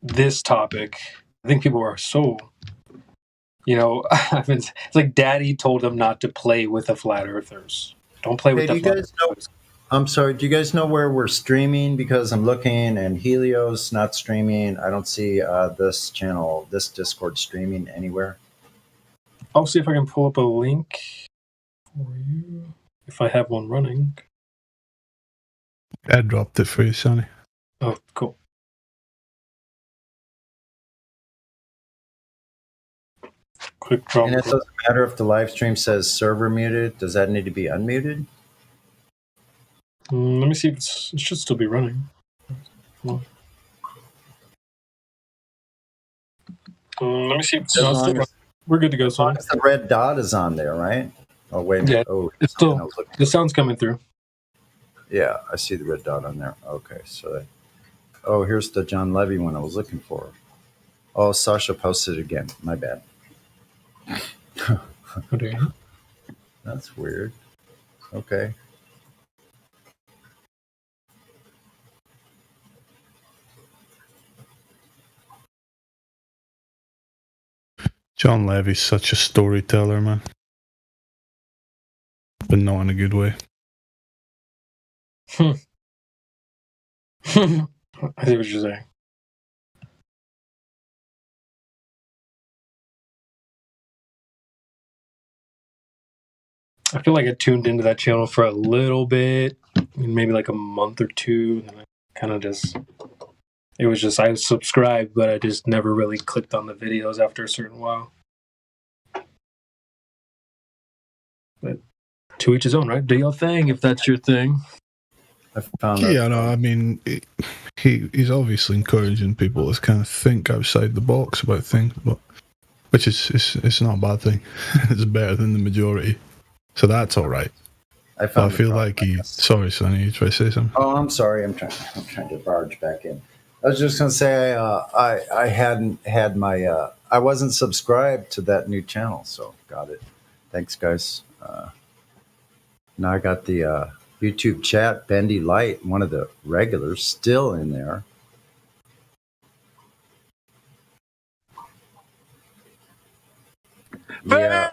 this topic. I think people are so, it's like Daddy told them not to play with the flat earthers. Don't play with the flat earthers. I'm sorry, do you guys know where we're streaming? Because I'm looking and Helios not streaming. I don't see this channel, this Discord streaming anywhere. I'll see if I can pull up a link for you, if I have one running. I dropped it for you, Sonny. Oh, cool. Quick drop. And it doesn't matter if the live stream says server muted. Does that need to be unmuted? Let me see if it should still be running. Let me see if it's still running. We're good to go, Sonny. The red dot is on there, right? Oh, wait a minute. Yeah, Oh, it's still, the sound's coming through. Yeah, I see the red dot on there. Okay, so here's the John Levy one I was looking for. Oh, Sasha posted it again. My bad. That's weird. Okay. John Levy's such a storyteller, man. But not in a good way. I see what you're saying. I feel like I tuned into that channel for a little bit, maybe like a month or two, and then I kind of I subscribed, but I just never really clicked on the videos after a certain while. But to each his own, right? Do your thing if that's your thing. I found Yeah, no, I mean, he's obviously encouraging people to kind of think outside the box about things, but which is it's not a bad thing. It's better than the majority, so that's all right. I I found. feel like he. Sorry, Sonny, you try to say something. Oh, I'm sorry. I'm trying to barge back in. I was just gonna say I hadn't had my I wasn't subscribed to that new channel, so got it. Thanks, guys. Now I got the YouTube chat. Bendy Light, one of the regulars, still in there. Yeah,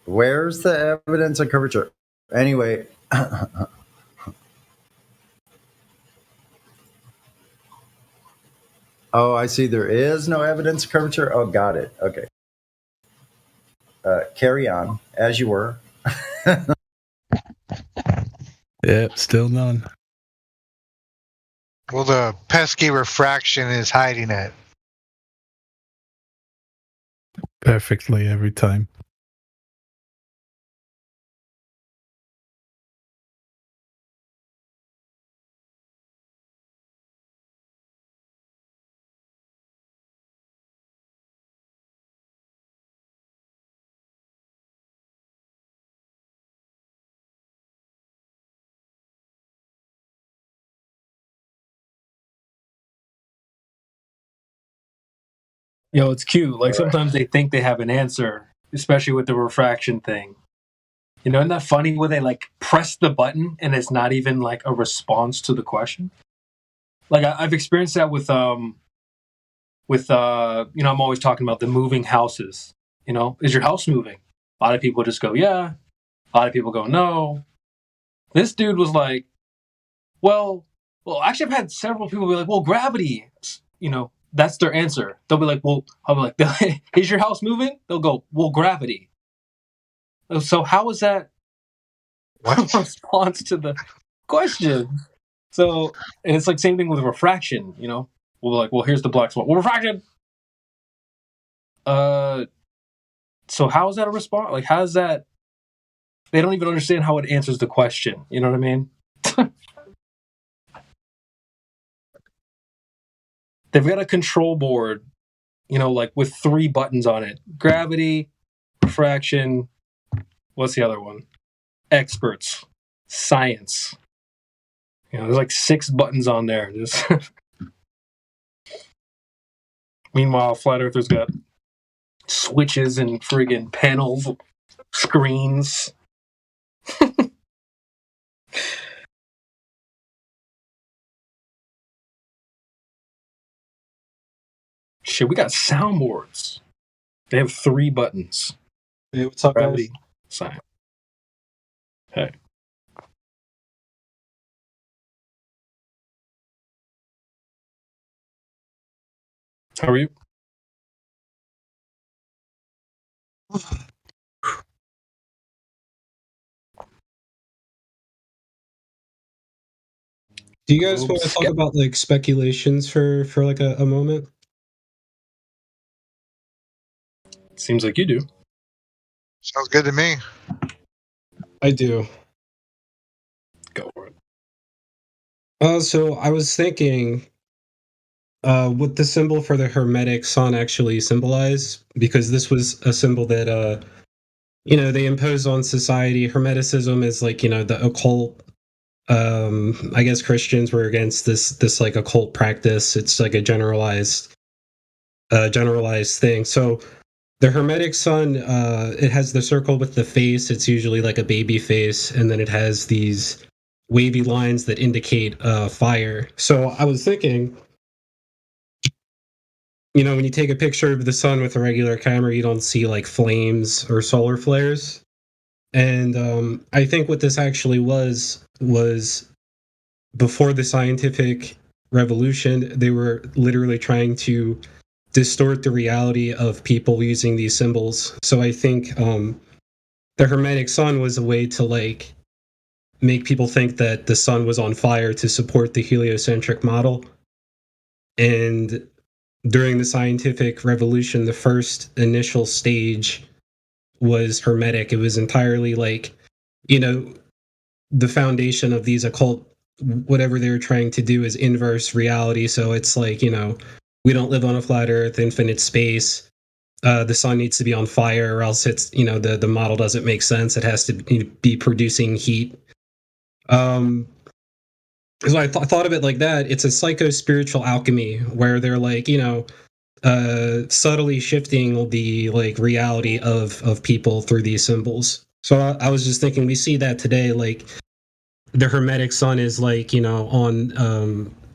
where's the evidence of curvature? Anyway, oh, I see. There is no evidence of curvature. Oh, got it. Okay. Carry on as you were. Yep, still none. Well, the pesky refraction is hiding it. Perfectly every time. It's cute. Like sometimes they think they have an answer, especially with the refraction thing. Isn't that funny where they like press the button and it's not even like a response to the question? Like I've experienced that with I'm always talking about the moving houses. Is your house moving? A lot of people just go, yeah. A lot of people go, no. This dude was like, well, actually I've had several people be like, well, gravity, that's their answer. They'll be like, well, I'll be like, is your house moving? They'll go, well, gravity. So how is that a response to the question? So, and it's like same thing with refraction, We'll be like, well, here's the black spot. Well, refraction. So how is that a response? Like, how is that? They don't even understand how it answers the question. You know what I mean? They've got a control board, like with 3 buttons on it. Gravity, refraction, what's the other one? Experts, science. There's like 6 buttons on there. Just Meanwhile, Flat Earthers got switches and friggin' panels, screens. Shit, we got soundboards. They have 3 buttons. Hey, what's up, Gravity, guys? science. Hey. How are you? Do you guys want to talk about like speculations for like a moment? Seems like you do. Sounds good to me. I do. Go for it. So I was thinking, what the symbol for the Hermetic sun actually symbolize, because this was a symbol that they imposed on society. Hermeticism is like the occult. I guess Christians were against this like occult practice. It's like a generalized thing. So the Hermetic sun, it has the circle with the face. It's usually like a baby face, and then it has these wavy lines that indicate fire. So I was thinking, when you take a picture of the sun with a regular camera, you don't see like flames or solar flares. And I think what this actually was before the scientific revolution, they were literally trying to distort the reality of people using these symbols. So I think the Hermetic sun was a way to like make people think that the sun was on fire to support the heliocentric model. And during the scientific revolution, the first initial stage was Hermetic. It was entirely like, the foundation of these occult, whatever they were trying to do is inverse reality. So it's like, we don't live on a flat earth, infinite space. the sun needs to be on fire, or else it's the model doesn't make sense. It has to be producing heat. So I thought of it like that. It's a psycho-spiritual alchemy where they're like, subtly shifting the like reality of people through these symbols. So I was just thinking, we see that today, like the Hermetic sun is like, on,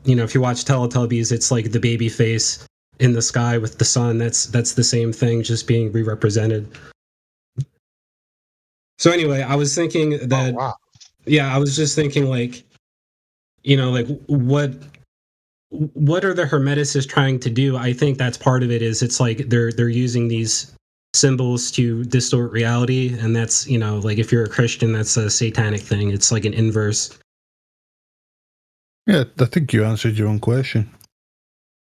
if you watch Teletubbies, it's like the baby face in the sky with the sun. That's the same thing, just being re-represented. So anyway, I was thinking that, I was just thinking like, like what are the Hermeticists trying to do? I think that's part of it. Is it's like they're using these symbols to distort reality, and that's like if you're a Christian, that's a satanic thing. It's like an inverse. Yeah, I think you answered your own question.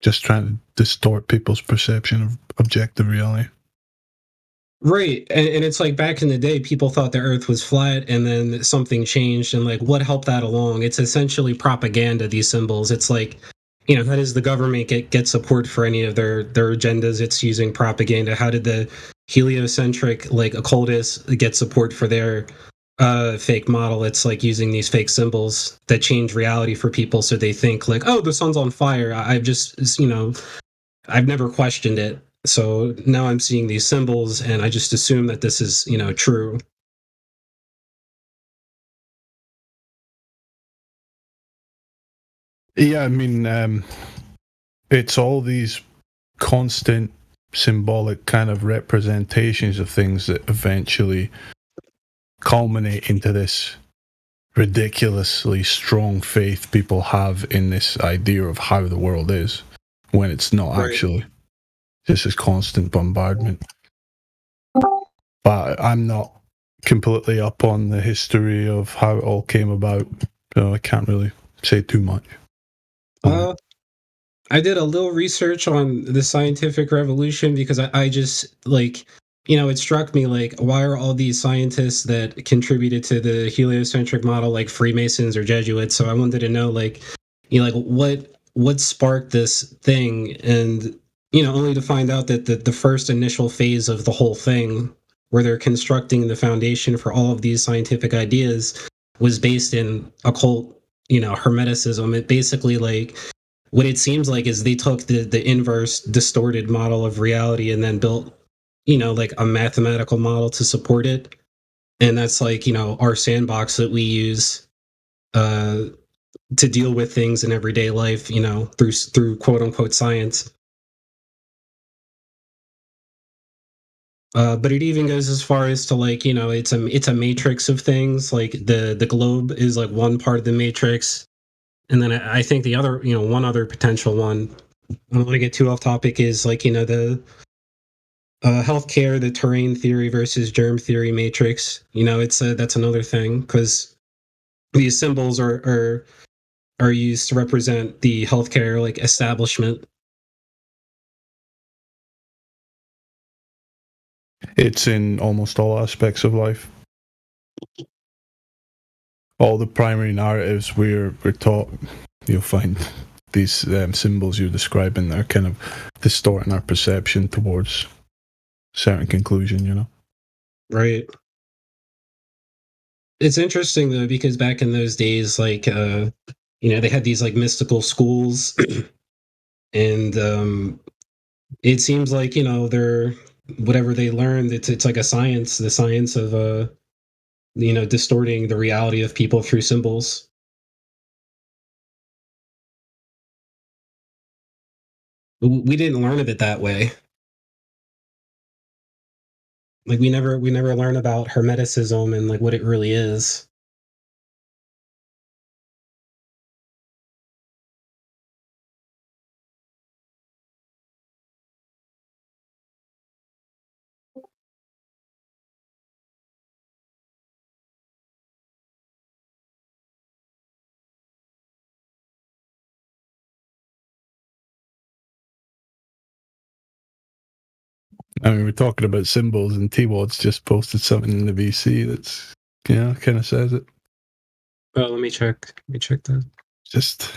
Just trying to distort people's perception of objective reality. Right, and it's like back in the day, people thought the Earth was flat, and then something changed, and like what helped that along? It's essentially propaganda. These symbols. It's like, how does the government get support for any of their agendas? It's using propaganda. How did the heliocentric like occultists get support for their fake model? It's like using these fake symbols that change reality for people, so they think like, oh, the sun's on fire. I've just I've never questioned it. So now I'm seeing these symbols, and I just assume that this is, true. Yeah, I mean, it's all these constant symbolic kind of representations of things that eventually culminate into this ridiculously strong faith people have in this idea of how the world is, when it's not actually. Just this constant bombardment. But I'm not completely up on the history of how it all came about, so I can't really say too much. I did a little research on the scientific revolution because I just like, it struck me like, why are all these scientists that contributed to the heliocentric model like Freemasons or Jesuits? So I wanted to know like, what sparked this thing, and only to find out that the first initial phase of the whole thing, where they're constructing the foundation for all of these scientific ideas, was based in occult, Hermeticism. It basically like, what it seems like is they took the inverse distorted model of reality and then built, like a mathematical model to support it. And that's like, our sandbox that we use to deal with things in everyday life, through quote unquote science. But it even goes as far as to like, it's a matrix of things. Like the globe is like one part of the matrix, and then I think the other, one other potential one, I don't want to get too off topic, is like, the healthcare, the terrain theory versus germ theory matrix. That's another thing, because these symbols are used to represent the healthcare like establishment. It's in almost all aspects of life. All the primary narratives we're taught, you'll find these symbols you're describing that are kind of distorting our perception towards a certain conclusion, Right. It's interesting though, because back in those days, like, they had these like mystical schools, and it seems like, they're, whatever they learned, it's like a science, the science of distorting the reality of people through symbols. We didn't learn of it that way. Like we never learn about Hermeticism and like what it really is. I mean, we're talking about symbols, and T-Wad's just posted something in the VC that's, kind of says it. Oh, let me check that. Just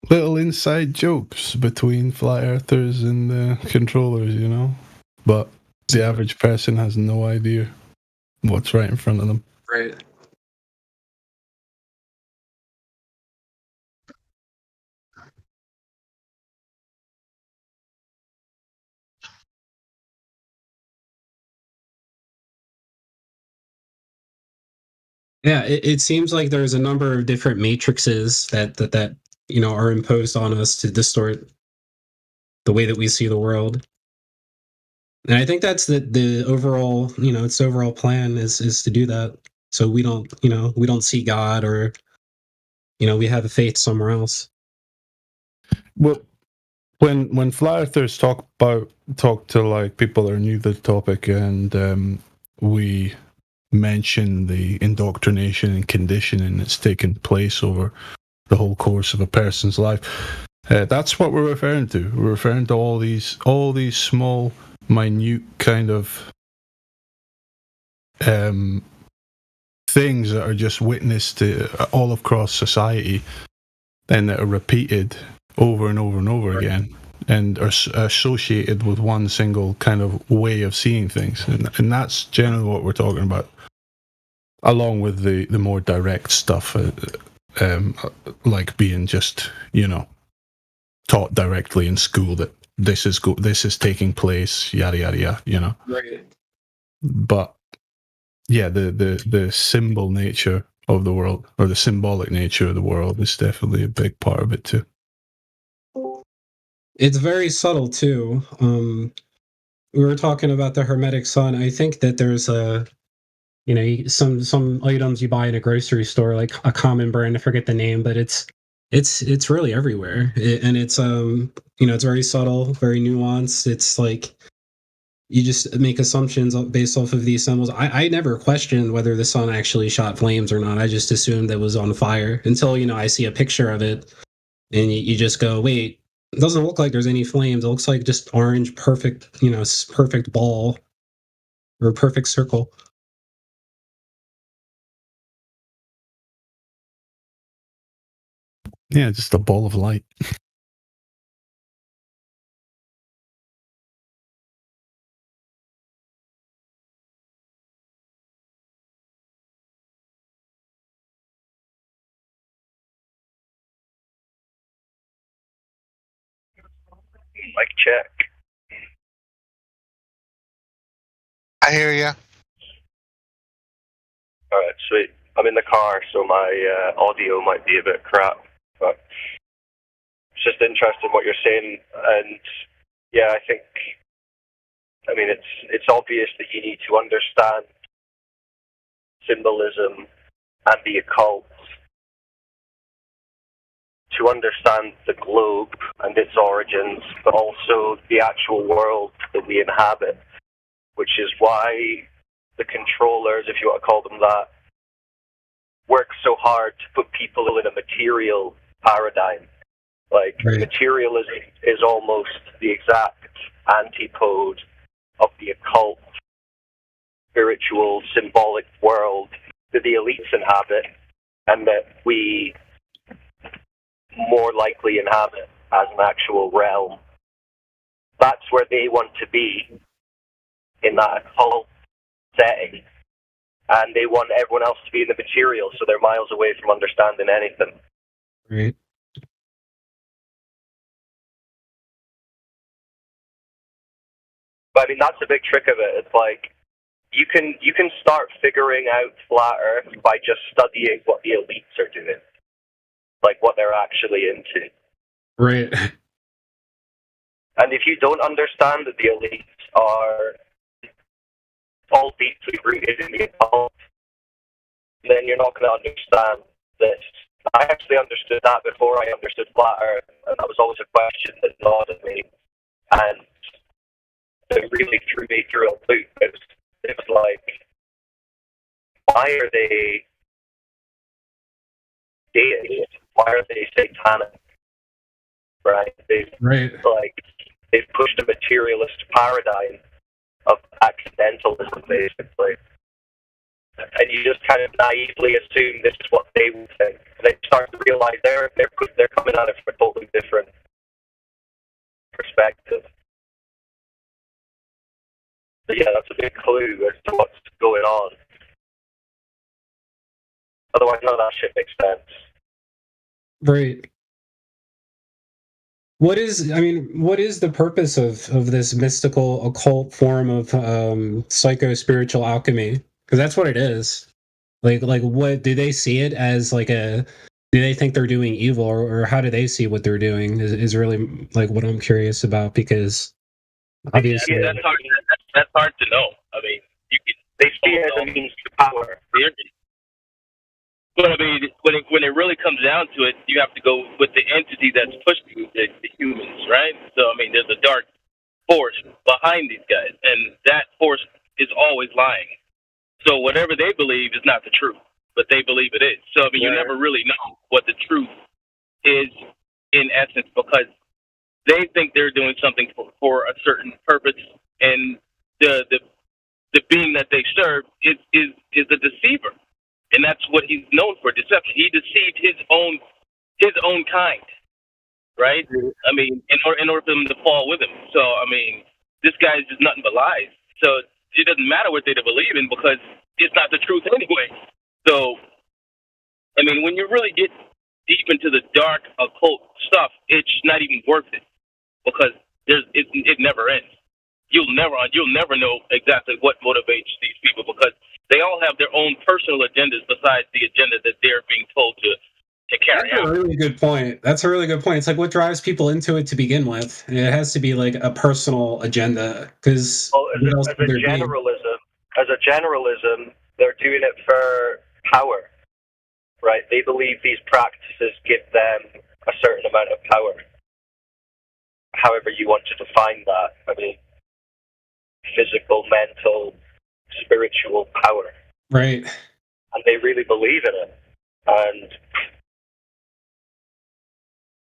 little inside jokes between flat earthers and the controllers, you know. But the average person has no idea what's right in front of them. Right. Yeah, it seems like there's a number of different matrices that you know are imposed on us to distort the way that we see the world. And I think that's the overall, you know, its overall plan is to do that. So we don't, you know, we don't see God, or, you know, we have a faith somewhere else. Well, when flat earthers talk to like people that are new to the topic, and we mention the indoctrination and conditioning that's taken place over the whole course of a person's life, that's what we're referring to. We're referring to all these small, minute kind of things that are just witnessed all across society, and that are repeated over and over and over again, and are associated with one single kind of way of seeing things, and that's generally what we're talking about, along with the more direct stuff, like being just, you know, taught directly in school that this is taking place, yada yada yada, you know. Right. But yeah, the symbol nature of the world, or the symbolic nature of the world, is definitely a big part of it too. It's very subtle too. We were talking about the Hermetic Sun. I think that there's a, you know, some items you buy in a grocery store, like a common brand, I forget the name, but it's really everywhere. And it's you know, it's very subtle, very nuanced. It's like you just make assumptions based off of these symbols. I never questioned whether the sun actually shot flames or not. I just assumed it was on fire until, you know, I see a picture of it, and you just go, wait, it doesn't look like there's any flames. It looks like just orange, perfect, you know, perfect ball or perfect circle. Yeah, just a ball of light. Mic check. I hear you. All right, sweet. I'm in the car, so my audio might be a bit crap, but it's just interesting what you're saying. And yeah, I mean, it's obvious that you need to understand symbolism and the occult to understand the globe and its origins, but also the actual world that we inhabit, which is why the controllers, if you want to call them that, work so hard to put people in a material paradigm. Like, materialism is almost the exact antipode of the occult, spiritual, symbolic world that the elites inhabit, and that we more likely inhabit as an actual realm. That's where they want to be, in that occult setting, and they want everyone else to be in the material, so they're miles away from understanding anything. Right. But I mean, that's a big trick of it. It's like you can start figuring out flat Earth by just studying what the elites are doing, like what they're actually into. Right. And if you don't understand that the elites are all deeply rooted in the occult, then you're not going to understand this. I actually understood that before I understood flat Earth, and that was always a question that gnawed at me, and it really threw me through a loop. It was like, why are they deists? Why are they satanic? Right? They've pushed a materialist paradigm of accidentalism, basically. And you just kind of naively assume this is what they would think. And then you start to realize they're coming at it from a totally yeah, that's a big clue as to what's going on. Otherwise, none of that shit makes sense. Right. What is the purpose of this mystical occult form of psycho-spiritual alchemy? Because that's what it is. Like what do they see it as? Like do they think they're doing evil, or how do they see what they're doing? Is really like what I'm curious about, because obviously Yeah, that's hard to know. I mean, they see it as a means to power. But I mean, when it really comes down to it, you have to go with the entity that's pushing the humans, right? So I mean, there's a dark force behind these guys, and that force is always lying. So whatever they believe is not the truth, but they believe it is. So I mean, you never really know what the truth is in essence, because they think they're doing something for a certain purpose, and the being that they serve is a deceiver. And that's what he's known for, deception. He deceived his own kind, right? I mean, in order for them to fall with him. So, I mean, this guy is just nothing but lies. So it doesn't matter what they believe in, because it's not the truth anyway. So, I mean, when you really get deep into the dark occult stuff, it's not even worth it, because it never ends. You'll never know exactly what motivates these people, because they all have their own personal agendas besides the agenda that they're being told to carry out. That's a really good point. That's a really good point. It's like what drives people into it to begin with. And it has to be like a personal agenda, because as a generalism, they're doing it for power, right? They believe these practices give them a certain amount of power. However you want to define that. I mean, physical, mental, spiritual power. Right. And they really believe in it. And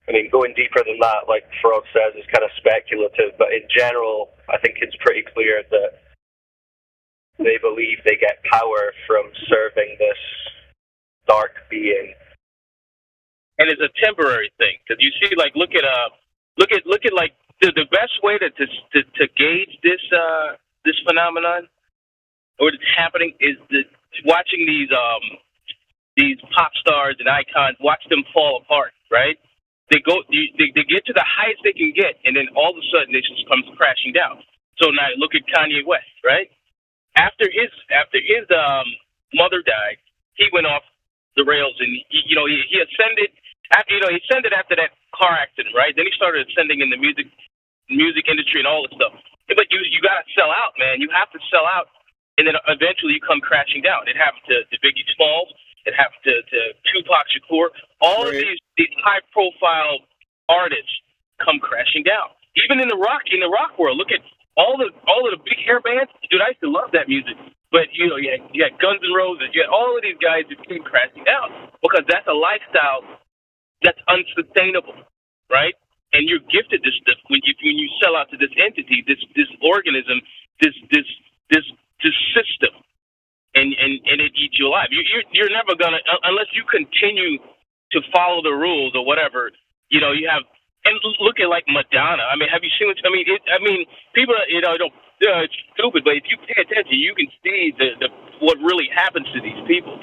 I mean, going deeper than that, like Frog says, is kind of speculative, but in general, I think it's pretty clear that they believe they get power from serving this dark being. And it's a temporary thing, because you see, like, look at like the best way to gauge this phenomenon, or what's happening, is watching these pop stars and icons, watch them fall apart, right? They get to the highest they can get, and then all of a sudden it just comes crashing down. So now look at Kanye West, right? After his mother died, he went off the rails, and he ascended. He ascended after that car accident, right? Then he started ascending in the music industry and all this stuff. But you gotta sell out, man. You have to sell out, and then eventually you come crashing down. It happened to Biggie Smalls. It happened to Tupac Shakur. All of these high-profile artists come crashing down. Even in the rock world, look at all of the big hair bands. Dude, I used to love that music. But you had Guns N' Roses. You had all of these guys who came crashing down, because that's a lifestyle that's unsustainable, right? And you're gifted this stuff when you sell out to this entity, this organism, this system. And it eats you alive. You're never gonna, unless you continue to follow the rules or whatever. You have, and look at like Madonna. I mean, have you seen what? I mean, people, don't. It's stupid, but if you pay attention, you can see what really happens to these people.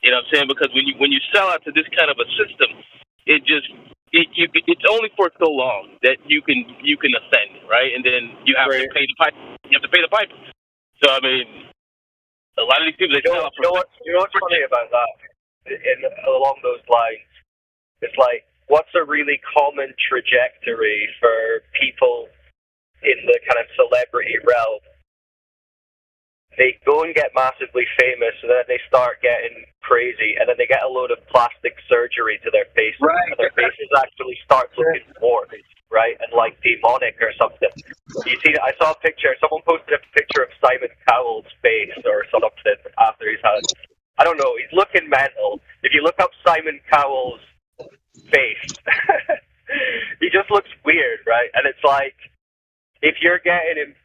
You know what I'm saying? Because when you sell out to this kind of a system, it's only for so long that you can ascend, right? And then you have to pay the pipe. You have to pay the piper. So I mean. A lot of these people, you know what's funny about that? Along those lines, it's like, what's a really common trajectory for people in the kind of celebrity realm? They go and get massively famous, and then they start getting crazy, and then they get a load of plastic surgery to their faces, and their faces actually start looking warped, right, and like demonic or something. You see, I saw a picture. Someone posted a picture of Simon Cowell's face or something after he's had. I don't know. He's looking mental. If you look up Simon Cowell's face, he just looks weird, right? And it's like, if you're getting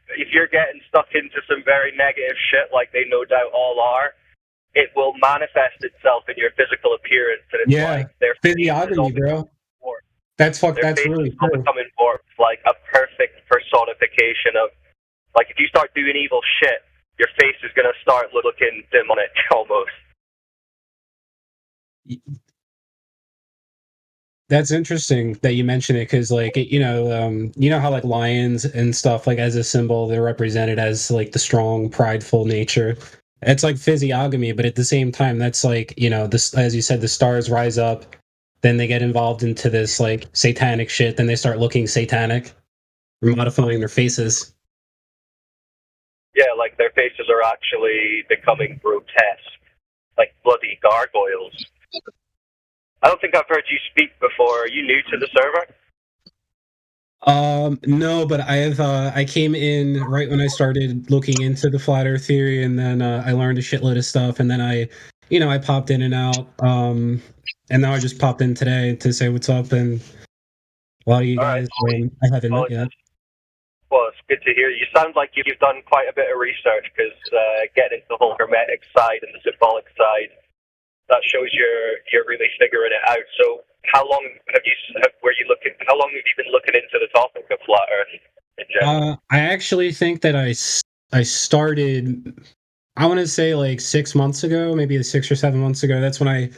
stuck into some very negative shit, like they no doubt all are, it will manifest itself in your physical appearance, and it's like their physiognomy, bro. That's really cool. Becoming warped, like a perfect personification of Like if you start doing evil shit, your face is gonna start looking demonic almost. That's interesting that you mention it because, like, you know how like lions and stuff, like as a symbol, they're represented as like the strong, prideful nature. It's like physiognomy, but at the same time, that's like this, as you said, the stars rise up, then they get involved into this like satanic shit, then they start looking satanic, modifying their faces. Yeah, like their faces are actually becoming grotesque, like bloody gargoyles. I don't think I've heard you speak before. Are you new to the server? No, but I came in right when I started looking into the flat Earth theory, and then I learned a shitload of stuff, and then I popped in and out, and now I just popped in today to say what's up, and a lot of you guys, I haven't met yet. Well, it's good to hear. You sound like you've done quite a bit of research, because getting into the whole hermetic side and the symbolic side, that shows you're really figuring it out. So, how long have you been looking into the topic of flat Earth in general? I actually think that I started, I want to say like 6 months ago, maybe 6 or 7 months ago. That's when I,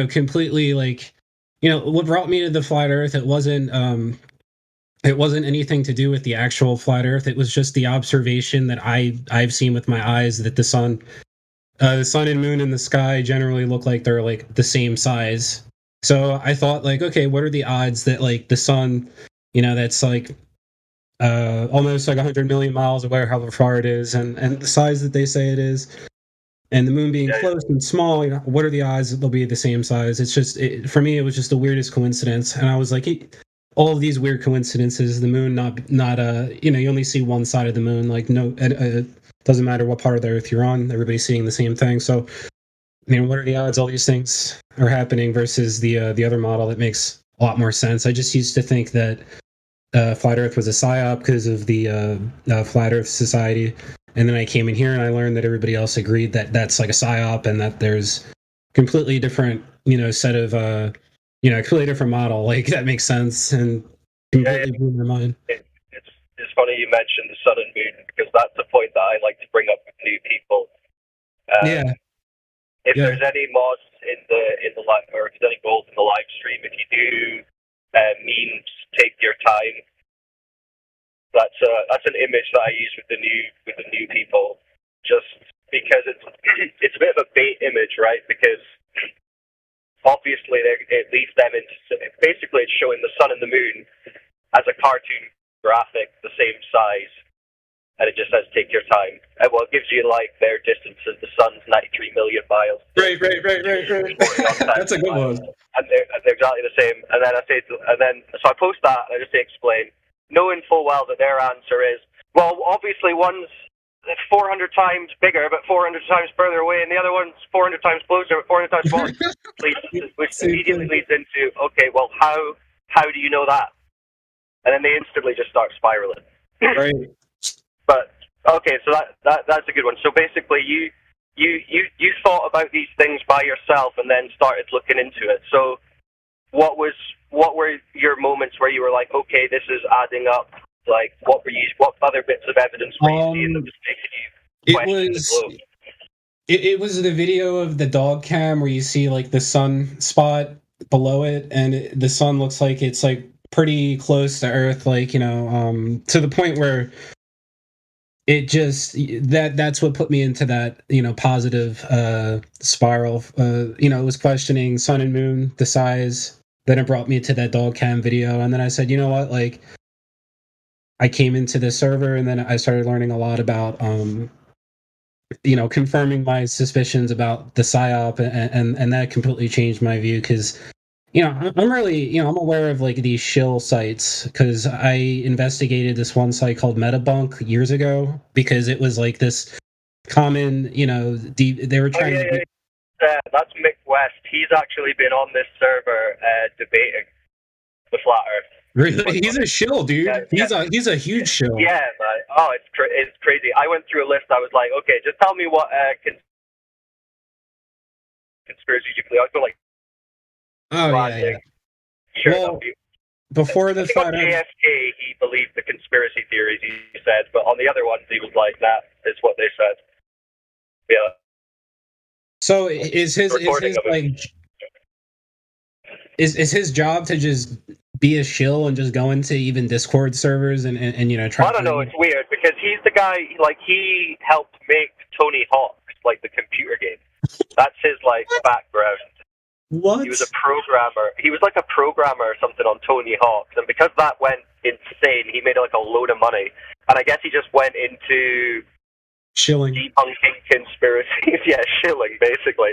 completely what brought me to the flat Earth. It wasn't anything to do with the actual flat Earth. It was just the observation that I've seen with my eyes that the sun and moon in the sky generally look like they're like the same size. So I thought like, okay, what are the odds that like the sun, that's like almost like 100 million miles away, however far it is, and the size that they say it is, and the moon being close and small, what are the odds that they'll be the same size? It's just, for me, it was just the weirdest coincidence. And I was like, all of these weird coincidences, the moon not you only see one side of the moon, like doesn't matter what part of the Earth you're on, everybody's seeing the same thing. So, what are the odds all these things are happening versus the other model that makes a lot more sense? I just used to think that Flat Earth was a psyop because of the Flat Earth Society, and then I came in here and I learned that everybody else agreed that that's like a psyop and that there's completely different, set of, completely different model. Like that makes sense and completely blew my mind. It's funny you mentioned the sun and moon, because that's the point that I like to bring up with new people. If there's any mods in the live, or if there's any gold in the live stream, if you do memes, take your time. That's an image that I use with the new people, just because it's a bit of a bait image, right? Because obviously it leads them into, basically it's showing the sun and the moon as a cartoon graphic, the same size, and it just says take your time. And well, it gives you like their distances. The sun's 93 million miles. Right. That's a good one. And they're exactly the same. And then so I post that and I just explain, knowing full well that their answer is, well, obviously one's 400 times bigger but 400 times further away, and the other one's 400 times closer but 400 times smaller. Which immediately leads into, okay, well, how do you know that? And then they instantly just start spiraling. Right. But okay, so that's a good one. So basically, you thought about these things by yourself and then started looking into it. So what were your moments where you were like, okay, this is adding up? Like, what other bits of evidence were you seeing that was making you question the globe? It was the video of the dog cam where you see like the sun spot below it, and the sun looks like it's like pretty close to Earth, like to the point where it just that's what put me into that positive spiral. It was questioning sun and moon, the size. Then it brought me to that dog cam video, and then I said, you know what, like. I came into the server and then I started learning a lot about, confirming my suspicions about the PSYOP, and that completely changed my view because, I'm really, I'm aware of like these shill sites because I investigated this one site called Metabunk years ago because it was like this common, they were trying to. That's Mick West. He's actually been on this server debating the flat Earth. Really? He's a shill, dude. Yeah, he's a huge shill. Yeah, man. Oh, it's crazy. I went through a list. I was like, okay, just tell me what conspiracies you believe. I feel like, yeah. Sure. Well, before the I think on flat Earth. JFK, he believed the conspiracy theories, he said, but on the other ones, he was like, that is what they said. Yeah. So is his like is his job to just be a shill and just go into even Discord servers and try? I don't know. It's weird because he's the guy. Like he helped make Tony Hawk, like the computer game. That's his like background. What? He was a programmer. He was like a programmer or something on Tony Hawk, and because that went insane, he made like a load of money. And I guess he just went into shilling, debunking conspiracies. Yeah, shilling basically.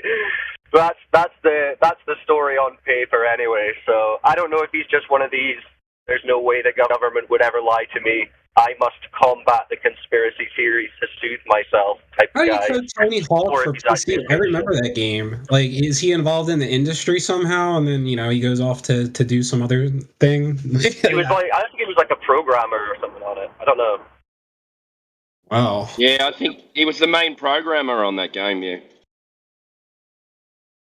That's the story on paper anyway. So I don't know if he's just one of these. There's no way the government would ever lie to me. I must combat the conspiracy theories to soothe myself type How of do you guy. know Tony Hawk for PC? I remember that game. Like, is he involved in the industry somehow? And then he goes off to do some other thing. He was like, I think he was like a programmer or something on it. I don't know. Wow. Yeah, I think he was the main programmer on that game. Yeah.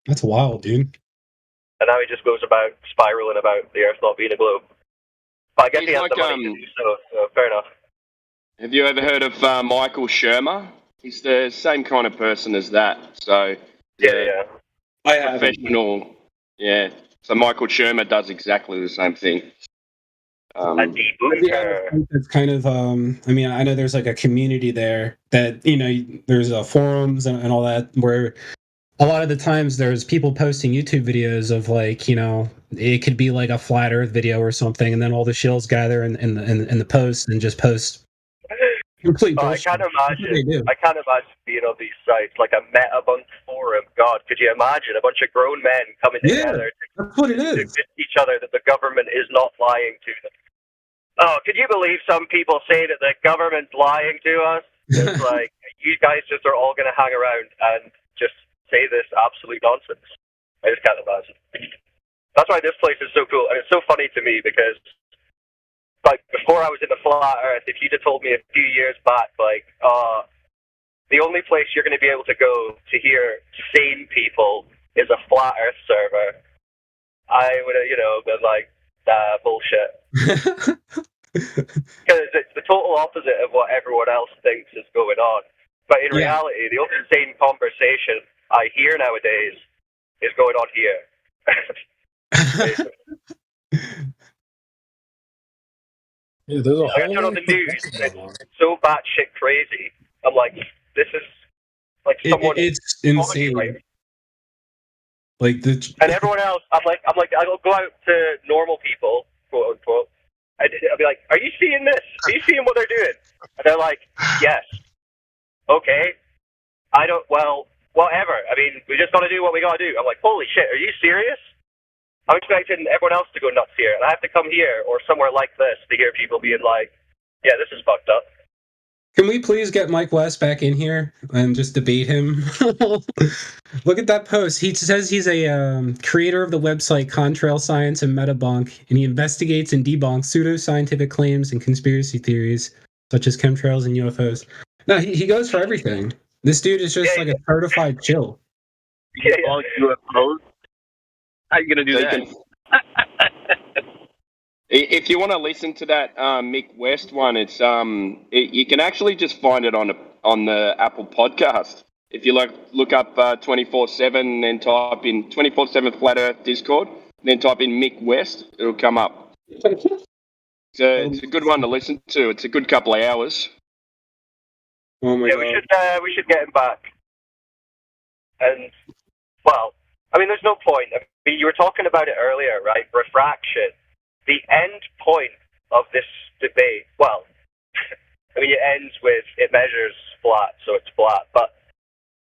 That's wild, dude. And now he just goes about spiraling about the Earth not being a globe. But I guess he has the money to do so fair enough. Have you ever heard of Michael Shermer? He's the same kind of person as that. So yeah. I have professional. Yeah. So Michael Shermer does exactly the same thing. It's kind of I mean, I know there's like a community there that there's forums and all that where a lot of the times there's people posting YouTube videos of like it could be like a flat Earth video or something, and then all the shills gather in the post and just post complete bullshit. I can't imagine being on these sites like a Metabunk forum. God, could you imagine a bunch of grown men coming together that's what it is. to convince each other that the government is not lying to them? Oh, could you believe some people say that the government's lying to us? It's like you guys just are all going to hang around and just say this absolute nonsense. I just can't imagine. That's why this place is so cool, and it's so funny to me because, like, before I was in the flat Earth, if you'd have told me a few years back, like, the only place you're going to be able to go to hear sane people is a flat Earth server, I would have, been like, nah, bullshit. Because it's the total opposite of what everyone else thinks is going on. But in reality, the only sane conversation I hear nowadays is going on here. Yeah, there's a I turn on the news, it's so batshit crazy. I'm like, this is like someone. It's insane. Right? Like and everyone else, I'm like, I'll go out to normal people, quote unquote. I'll be like, are you seeing this? Are you seeing what they're doing? And they're like, yes. Okay. Well, whatever. I mean, we just got to do what we got to do. I'm like, holy shit, are you serious? I'm expecting everyone else to go nuts here, and I have to come here or somewhere like this to hear people being like, yeah, this is fucked up. Can we please get Mike West back in here and just debate him? Look at that post. He says he's a creator of the website Contrail Science and Metabunk, and he investigates and debunks pseudoscientific claims and conspiracy theories, such as chemtrails and UFOs. No, he goes for everything. This dude is just like a certified chill. Yeah. UFOs? How are you going to do that? If you want to listen to that Mick West one, it's you can actually just find it on the Apple Podcast. If you look up 24/7 and type in 24/7 Flat Earth Discord, then type in Mick West, it'll come up. It's a good one to listen to. It's a good couple of hours. Oh my God. We should get him back. And well, I mean, there's no point. I mean, you were talking about it earlier, right? Refraction. The end point of this debate, well, I mean, it ends with it measures flat, so it's flat. But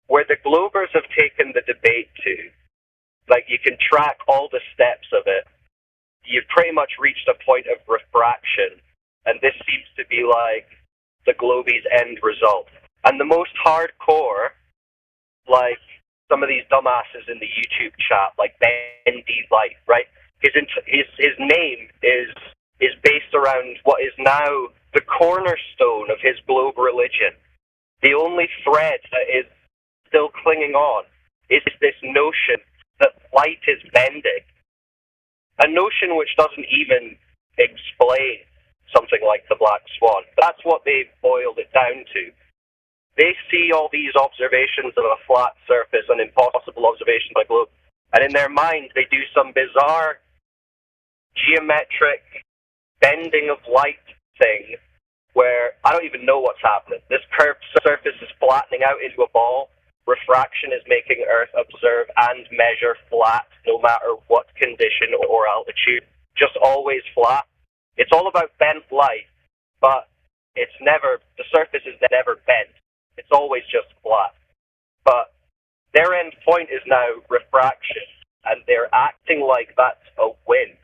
where the Globers have taken the debate to, like, you can track all the steps of it. You've pretty much reached a point of refraction, and this seems to be like the Globies' end result. And the most hardcore, like some of these dumbasses in the YouTube chat, like Ben D. Light, right? His name is based around what is now the cornerstone of his globe religion. The only thread that is still clinging on is this notion that light is bending. A notion which doesn't even explain something like the black swan. That's what they've boiled it down to. They see all these observations of a flat surface and impossible observations by globe, and in their mind they do some bizarre geometric bending of light thing where I don't even know what's happening. This curved surface is flattening out into a ball. Refraction is making Earth observe and measure flat no matter what condition or altitude, just always flat. It's all about bent light, but it's never, the surface is never bent. It's always just flat. But their end point is now refraction, and they're acting like that's a win.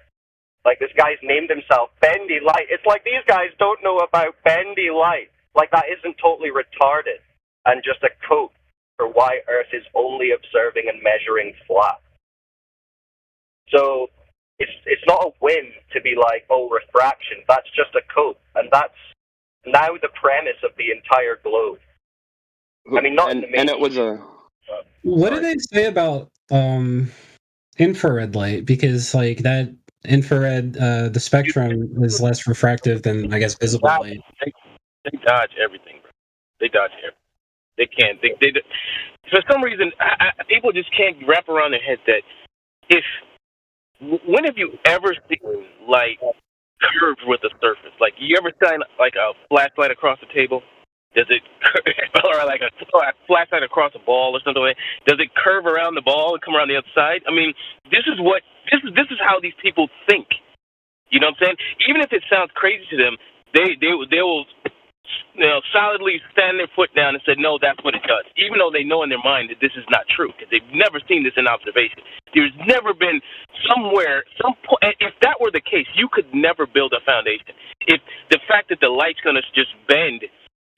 Like this guy's named himself Bendy Light. It's like these guys don't know about bendy light. Like that isn't totally retarded and just a code for why Earth is only observing and measuring flat. So it's not a win to be like, oh, refraction. That's just a code, and that's now the premise of the entire globe. I mean, not in the main. And it was a. What do they say about infrared light? Because like that infrared, the spectrum is less refractive than I guess visible light. They dodge everything, bro. They dodge everything. They can't. They for some reason, people just can't wrap around their head that when have you ever seen light curved with a surface? Like, you ever shine like a flashlight across the table? Does it, or like a flashlight across a ball or something like that? Does it curve around the ball and come around the other side? I mean, this is how these people think. You know what I'm saying? Even if it sounds crazy to them, they will solidly stand their foot down and say, no, that's what it does. Even though they know in their mind that this is not true, because they've never seen this in observation. There's never been some point. If that were the case, you could never build a foundation. If the fact that the light's going to just bend,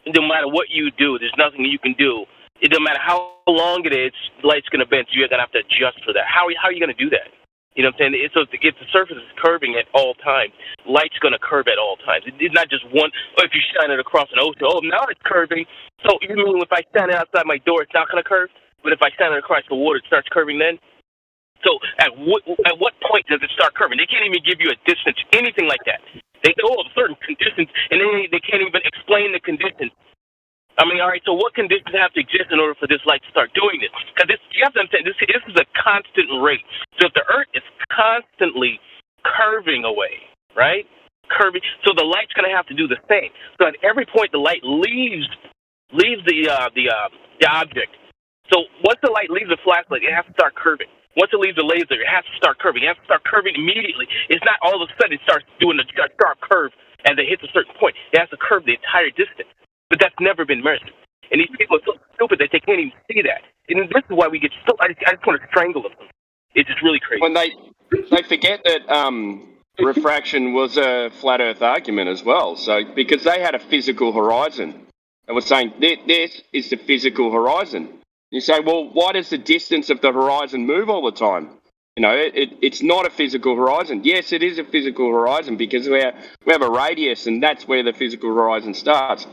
no matter what you do, there's nothing you can do. It doesn't matter how long it is, the light's going to bend, so you're going to have to adjust for that. How are you going to do that? You know what I'm saying? So if the surface is curving at all times, light's going to curve at all times. It's not just one. Or if you shine it across an ocean, now it's curving. So you mean if I stand it outside my door, it's not going to curve? But if I stand it across the water, it starts curving then? So at what point does it start curving? They can't even give you a distance, anything like that. They know of certain conditions, and then they can't even explain the conditions. I mean, all right, so what conditions have to exist in order for this light to start doing this? Because you have to understand, this is a constant rate. So if the Earth is constantly curving away, right? Curving, so the light's going to have to do the same. So at every point, the light leaves the object. So once the light leaves the flashlight, it has to start curving. Once it leaves the laser, it has to start curving. It has to start curving immediately. It's not all of a sudden it starts doing a sharp curve as it hits a certain point. It has to curve the entire distance. But that's never been measured. And these people are so stupid that they can't even see that. And this is why we get so... I just want to strangle them. It's just really crazy. When they forget that refraction was a flat Earth argument as well. So because they had a physical horizon. They were saying, this is the physical horizon. You say, well, why does the distance of the horizon move all the time? You know, it's not a physical horizon. Yes, it is a physical horizon because we have a radius, and that's where the physical horizon starts.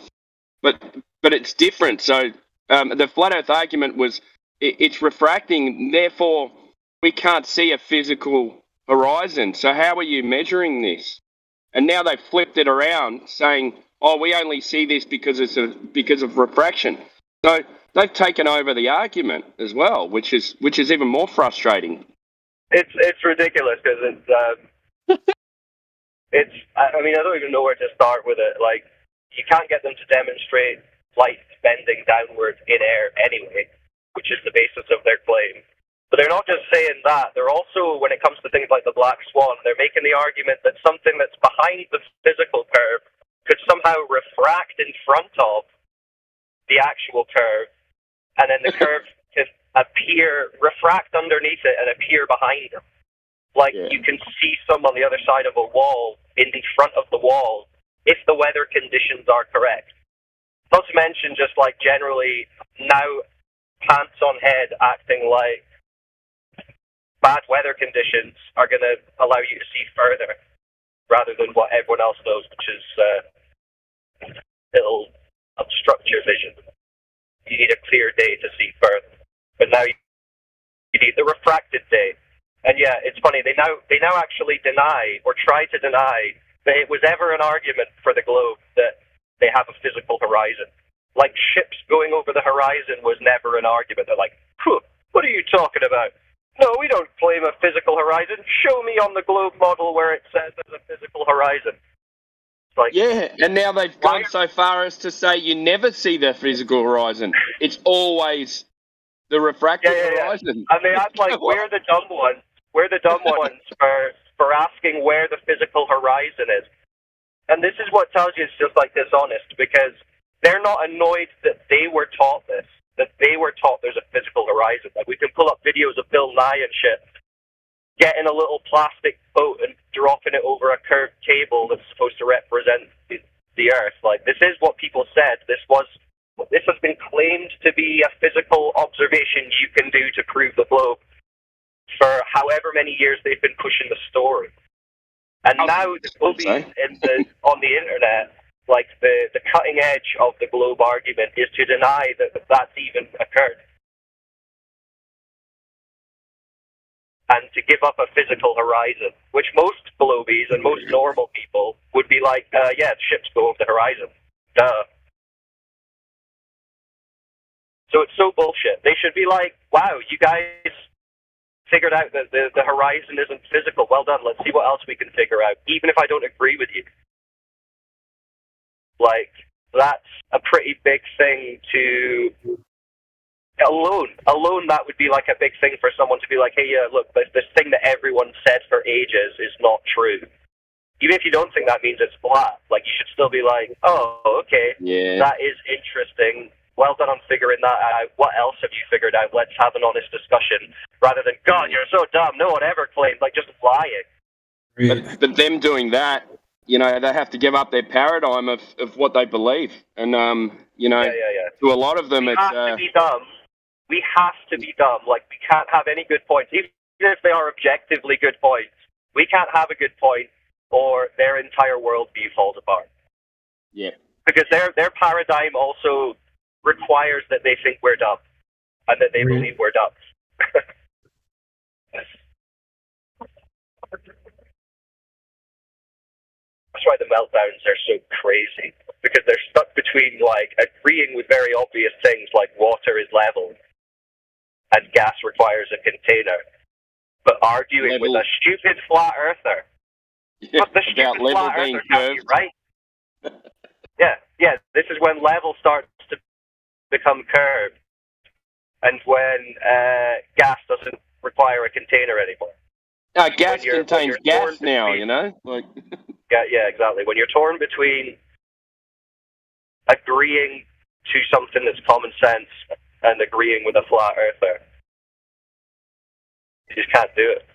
But it's different. So the flat Earth argument was it's refracting, therefore we can't see a physical horizon. So how are you measuring this? And now they've flipped it around, saying, oh, we only see this because of refraction. So they've taken over the argument as well, which is even more frustrating. It's ridiculous because it's. I mean, I don't even know where to start with it. Like, you can't get them to demonstrate light bending downwards in air anyway, which is the basis of their claim. But they're not just saying that. They're also, when it comes to things like the black swan, they're making the argument that something that's behind the physical curve could somehow refract in front of the actual curve, and then the curve can refract underneath it and appear behind it. Like, you can see some on the other side of a wall, in front of the wall, if the weather conditions are correct. Not to mention just like generally now pants on head acting like bad weather conditions are going to allow you to see further rather than what everyone else knows, which is it'll obstruct your vision. You need a clear day to see further. But now you need the refracted day. And yeah, it's funny, they now actually deny or try to deny that it was ever an argument for the globe that they have a physical horizon. Like, ships going over the horizon was never an argument. They're like, what are you talking about? No, we don't claim a physical horizon. Show me on the globe model where it says there's a physical horizon. It's like, yeah, and now they've gone so far as to say you never see the physical horizon. It's always the refracted horizon. I mean, I'm like, we're the dumb ones. We're the dumb ones for asking where the physical horizon is. And this is what tells you it's just like dishonest, because they're not annoyed that they were taught this, that they were taught there's a physical horizon. Like, we can pull up videos of Bill Nye and shit, getting a little plastic boat and dropping it over a curved cable that's supposed to represent the Earth. Like, this is what people said. This has been claimed to be a physical observation you can do to prove the globe for however many years they've been pushing the story. And now the movies on the internet, like the cutting edge of the globe argument is to deny that that's even occurred. And to give up a physical horizon, which most globies and most normal people would be like, yeah, ships go over the horizon. Duh. So it's so bullshit. They should be like, wow, you guys figured out that the horizon isn't physical. Well done. Let's see what else we can figure out, even if I don't agree with you. Like, that's a pretty big thing to... Alone, that would be like a big thing for someone to be like, hey, look, this thing that everyone said for ages is not true. Even if you don't think that means it's flat, like, you should still be like, oh, okay, that is interesting. Well done on figuring that out. What else have you figured out? Let's have an honest discussion. Rather than, God, you're so dumb. No one ever claimed, like, just lying. But them doing that, you know, they have to give up their paradigm of what they believe. And, you know, to a lot of them, we it's... have to be dumb. We have to be dumb. Like, we can't have any good points. Even if they are objectively good points, we can't have a good point or their entire worldview falls apart. Yeah. Because their paradigm also requires that they think we're dumb and that they believe we're dumb. That's why the meltdowns are so crazy, because they're stuck between, like, agreeing with very obvious things like water is level and gas requires a container, but arguing with a stupid flat earther. But the stupid flat earther can't be right. Yeah, this is when level starts to become curved, and when gas doesn't require a container anymore. Gas contains gas now, you know? Like... yeah, exactly. When you're torn between agreeing to something that's common sense and agreeing with a flat earther, you just can't do it.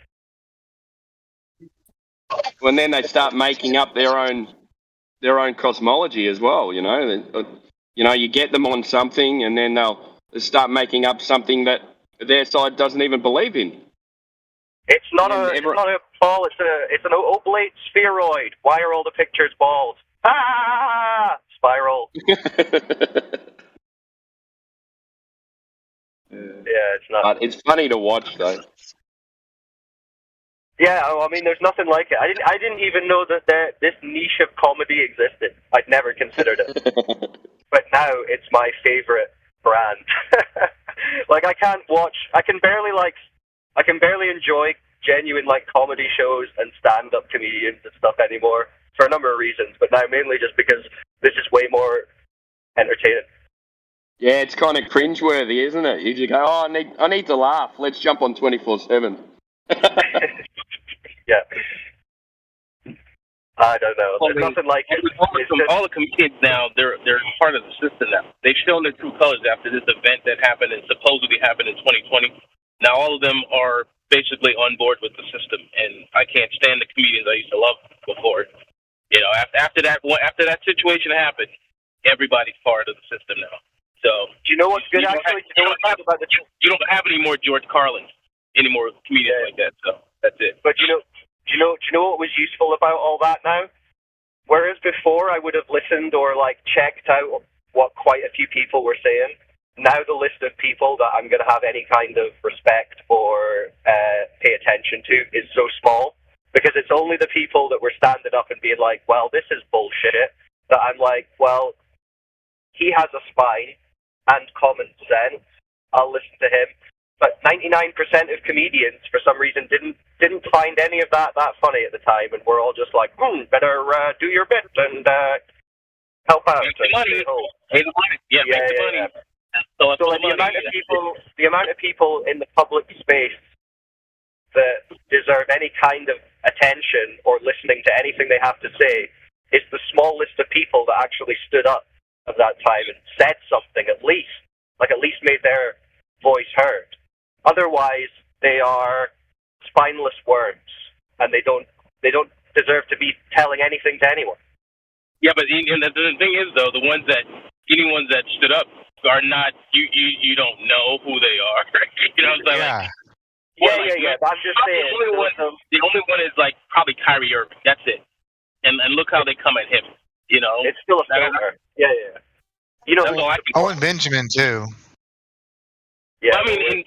Well, then they start making up their own cosmology as well, you know? You know, you get them on something, and then they'll start making up something that their side doesn't even believe in. It's not a ball. It's an oblate spheroid. Why are all the pictures balls? Ah! Spiral. Yeah, it's not. It's funny to watch, though. Yeah, I mean, there's nothing like it. I didn't even know that this niche of comedy existed. I'd never considered it. But now it's my favorite brand. Like, I can barely enjoy genuine, like, comedy shows and stand-up comedians and stuff anymore for a number of reasons, but now mainly just because this is way more entertaining. Yeah, it's kind of cringeworthy, isn't it? You just go, oh, I need to laugh. Let's jump on 24/7. Yeah. I don't know. There's nothing like it. All the comedians now, they're part of the system now. They've shown their true colors after this event that happened and supposedly happened in 2020. Now all of them are basically on board with the system, and I can't stand the comedians I used to love before. You know, after that situation happened, everybody's part of the system now. So do you know what's good? You don't have any more George Carlin, any more comedians like that. So that's it. But do you know what was useful about all that now? Whereas before I would have listened or like checked out what quite a few people were saying. Now the list of people that I'm going to have any kind of respect or pay attention to is so small, because it's only only the people that were standing up and being like, well, this is bullshit, that I'm like, well, he has a spine and common sense. I'll listen to him. But 99% of comedians, for some reason, didn't find any of that funny at the time, and we're all just like, better do your bit and help out. Make the money. Pay the money. Yeah, make the money. So like the amount of people in the public space that deserve any kind of attention or listening to anything they have to say is the small list of people that actually stood up at that time and said something at least made their voice heard. Otherwise, they are spineless worms, and they don't deserve to be telling anything to anyone. Yeah, but the thing is, though, anyone that stood up are not, you don't know who they are. You know what I'm saying? Yeah. But I'm just saying. The only one is like probably Kyrie Irving. That's it. And look how they come at him. You know, it's still a filter. Yeah. You know, Owen Benjamin too. Yeah. I mean,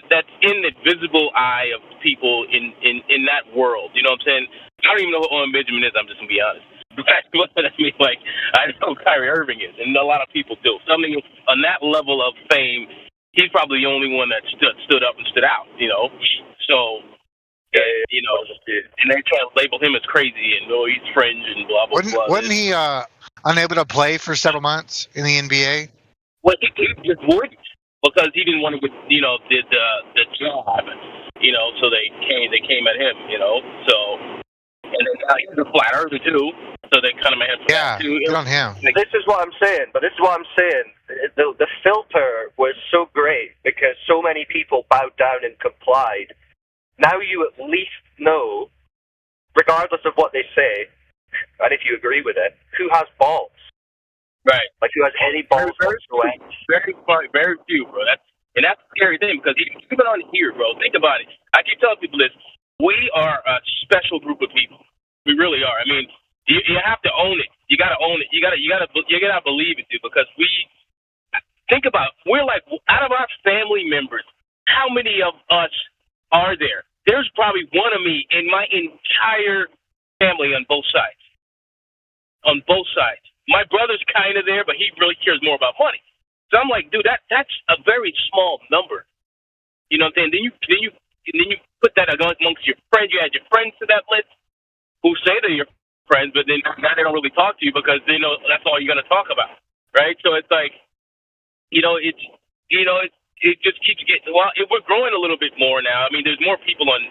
that's in the visible eye of people in that world. You know what I'm saying? I don't even know who Owen Benjamin is. I'm just gonna be honest. I mean, like, I know who Kyrie Irving is, and a lot of people do. Something on that level of fame, he's probably the only one that stood up and stood out. You know, so. You know, and they try to label him as crazy and he's fringe and blah blah blah. Wasn't he unable to play for several months in the NBA? Well, he just wouldn't because he didn't want to get the job. You know, so they came at him. You know, so and then he's a flat earther too, so they cut him at him. Yeah, good on him. This is what I'm saying. The filter was so great because so many people bowed down and complied. Now you at least know, regardless of what they say, and if you agree with it, who has balls. Right. Like, who has any balls whatsoever. Very few, bro. That's a scary thing because even on here, bro, think about it. I keep telling people this. We are a special group of people. We really are. I mean, you have to own it. You got to own it. You got to believe it, dude, because think about, we're like, out of our family members, how many of us are there? There's probably one of me in my entire family on both sides. On both sides. My brother's kind of there, but he really cares more about money. So I'm like, dude, that's a very small number. You know what I'm saying? Then you put that amongst your friends. You add your friends to that list who say they're your friends, but then now they don't really talk to you because they know that's all you're going to talk about, right? So it's like, it just keeps getting, we're growing a little bit more now. I mean, there's more people on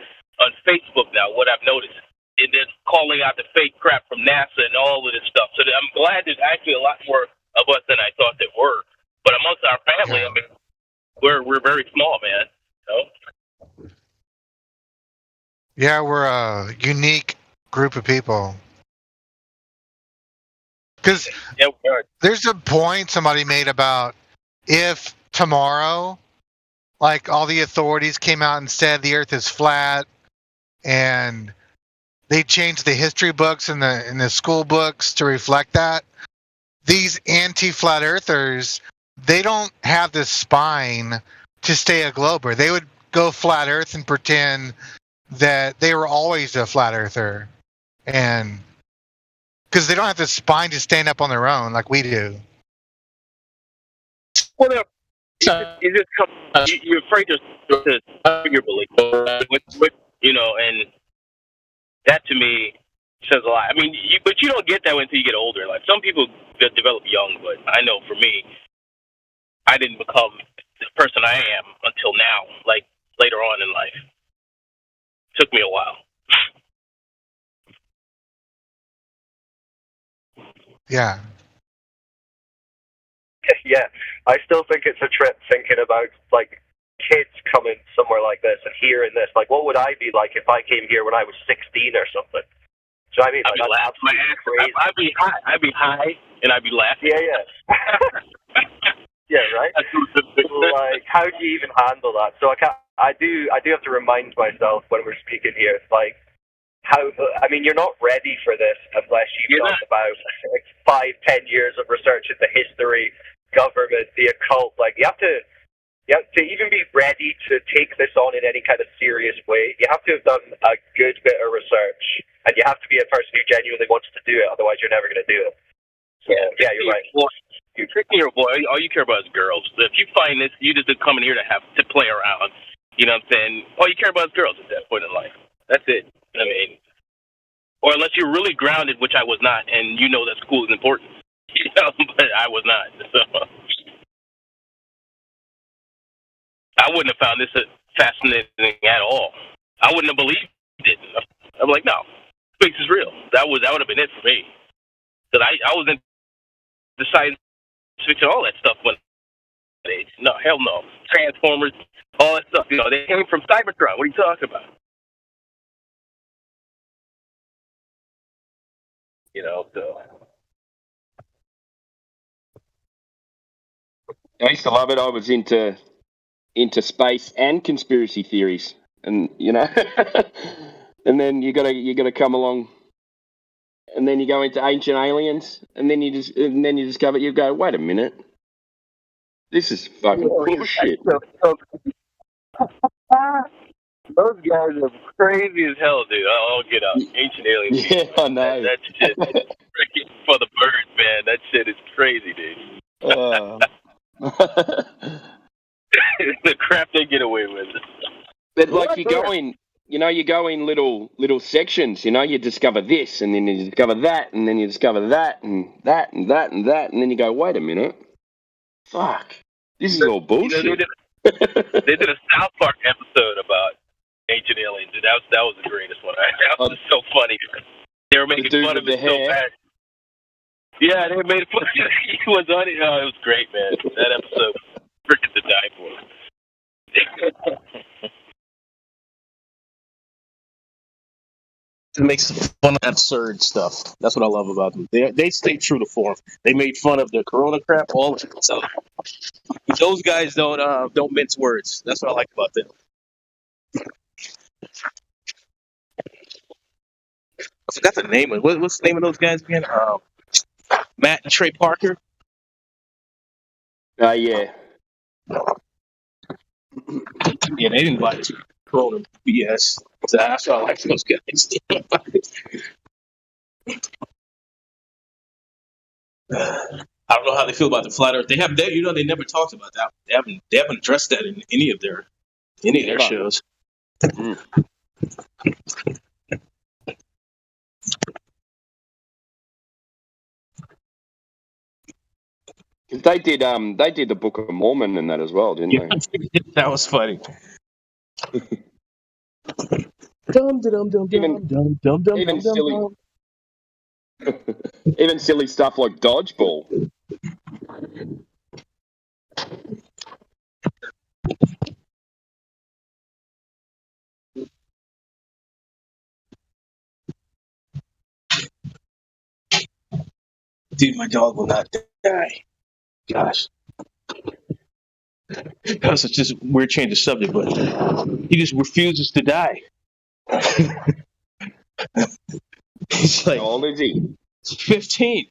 Facebook now, what I've noticed. And they're calling out the fake crap from NASA and all of this stuff. So I'm glad there's actually a lot more of us than I thought there were. But amongst our family, I mean, we're very small, man. You know? Yeah, we're a unique group of people. Because there's a point somebody made about if tomorrow, like, all the authorities came out and said the Earth is flat, and they changed the history books and the school books to reflect that. These anti-flat earthers, they don't have the spine to stay a glober. They would go flat Earth and pretend that they were always a flat earther, and because they don't have the spine to stand up on their own like we do. Well, you're afraid to your belief, you know, and that to me says a lot. I mean, but you don't get that until you get older. Like, some people develop young, but I know for me, I didn't become the person I am until now, like later on in life. It took me a while. Yeah. Yeah, I still think it's a trip thinking about, like, kids coming somewhere like this and hearing this. Like, what would I be like if I came here when I was 16 or something? So I mean, I'd be laughing my ass off. I'd be high and I'd be laughing. Yeah. Yeah, right. Like, how do you even handle that? So I do have to remind myself when we're speaking here. It's like, you're not ready for this unless you've done about 5-10 years of research into history, government, the occult. Like, you have to even be ready to take this on in any kind of serious way. You have to have done a good bit of research a person who genuinely wants to do it. Otherwise, you're never going to do it. So, yeah, you're right. You're tricking your boy. All you care about is girls. If you find this, you just coming here to play around. You know what I'm saying? All you care about is girls at that point in life. That's it. I mean, or unless you're really grounded, which I was not, and you know that school is important. You know, but I was not. So I wouldn't have found this fascinating at all. I wouldn't have believed it. I'm like, no, space is real. That would have been it for me. Because I was in the science fiction, all that stuff when age. No, hell no. Transformers, all that stuff. You know, they came from Cybertron. What are you talking about? You know, so. I used to love it. I was into space and conspiracy theories, and you know, and then you gotta come along, and then you go into ancient aliens, and then you discover, you go, wait a minute, this is fucking bullshit. Those guys are crazy as hell, dude. I'll get out. Ancient aliens. Yeah, I know. That shit is freaking for the birds, man. That shit is crazy, dude. The crap they get away with. But like you go in little sections. You know, you discover this, and then you discover that, and then you discover that, and that, and that, and that, and then you go, wait a minute, fuck, this is all bullshit. You know, they did a South Park episode about ancient aliens. Dude, that was the greatest one. That was so funny. They were making fun of it so bad. Yeah, they made fun. He was on it. Oh, it was great, man. That episode, freaking to die for. It makes fun of absurd stuff. That's what I love about them. They stay true to form. They made fun of the Corona crap, all of it. So those guys don't mince words. That's what I like about them. I forgot the name of what's the name of those guys again? Matt and Trey Parker. Yeah. Yeah, they didn't buy the Corona BS. So that's why I like those guys. I don't know how they feel about the flat Earth. They never talked about that. They haven't addressed that in any of their shows. They did the Book of Mormon and that as well, didn't they? That was funny. Even silly stuff like dodgeball. Dude, my dog will not die. Gosh. That was just a weird change of subject, but he just refuses to die. He's like, how old is he? 15.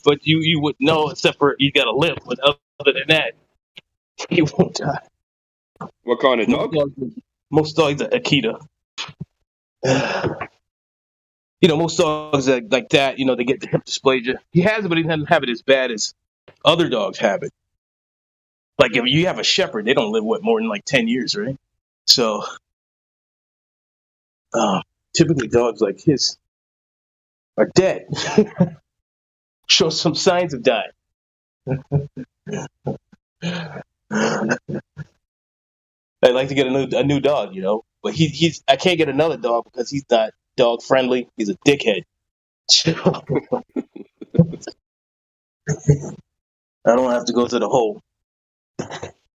But you would know, except for you got to live. But other than that, he won't die. What kind of dog? Most dogs are Akita. You know, most dogs like that, you know, they get the hip dysplasia. He has it, but he doesn't have it as bad as other dogs have it. Like if you have a shepherd, they don't live more than like 10 years, right? So typically dogs like his are dead. Show some signs of dying. I'd like to get a new dog, you know, but I can't get another dog because he's not dog friendly. He's a dickhead. I don't have to go through the whole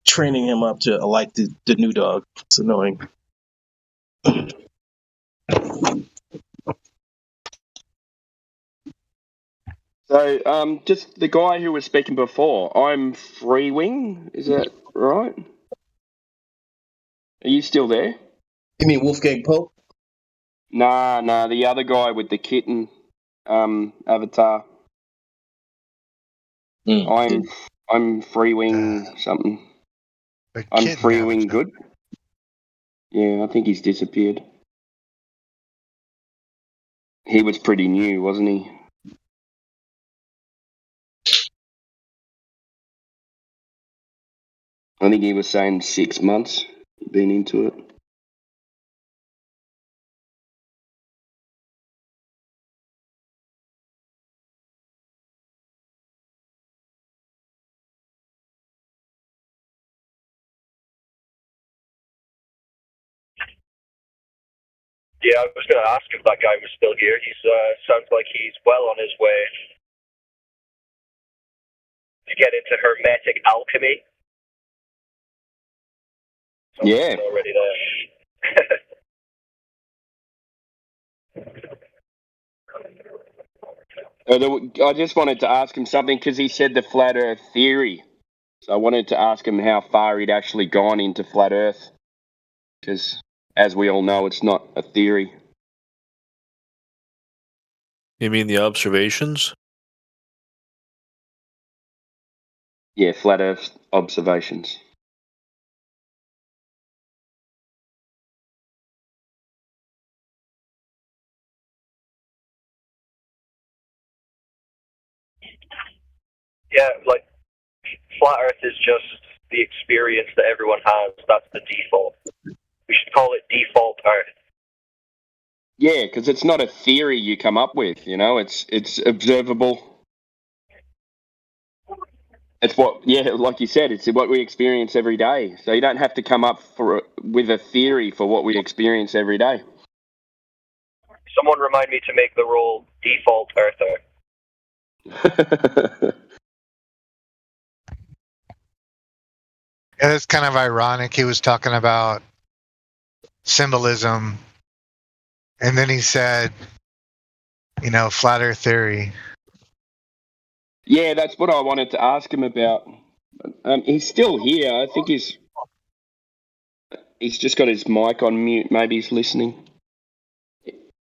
training him up to like the new dog. It's annoying. So, just the guy who was speaking before, I'm Freewing, is that right? Are you still there? You mean Wolfgang Pope? Nah, the other guy with the kitten avatar. I'm Freewing something. I'm Freewing good. Yeah, I think he's disappeared. He was pretty new, wasn't he? I think he was saying 6 months been into it. Yeah, I was going to ask if that guy was still here. He sounds like he's well on his way to get into hermetic alchemy. Yeah. Already there. I just wanted to ask him something because he said the flat Earth theory. So I wanted to ask him how far he'd actually gone into flat Earth. Because, as we all know, it's not a theory. You mean the observations? Yeah, flat Earth observations. Yeah, like, flat Earth is just the experience that everyone has. That's the default. We should call it default Earth. Yeah, because it's not a theory you come up with, you know, it's observable. It's what, yeah, like you said, it's what we experience every day. So you don't have to come up with a theory for what we experience every day. Someone remind me to make the role default Earther. Yeah, it's kind of ironic. He was talking about symbolism, and then he said, flat Earth theory. Yeah, that's what I wanted to ask him about. He's still here. I think he's just got his mic on mute. Maybe he's listening.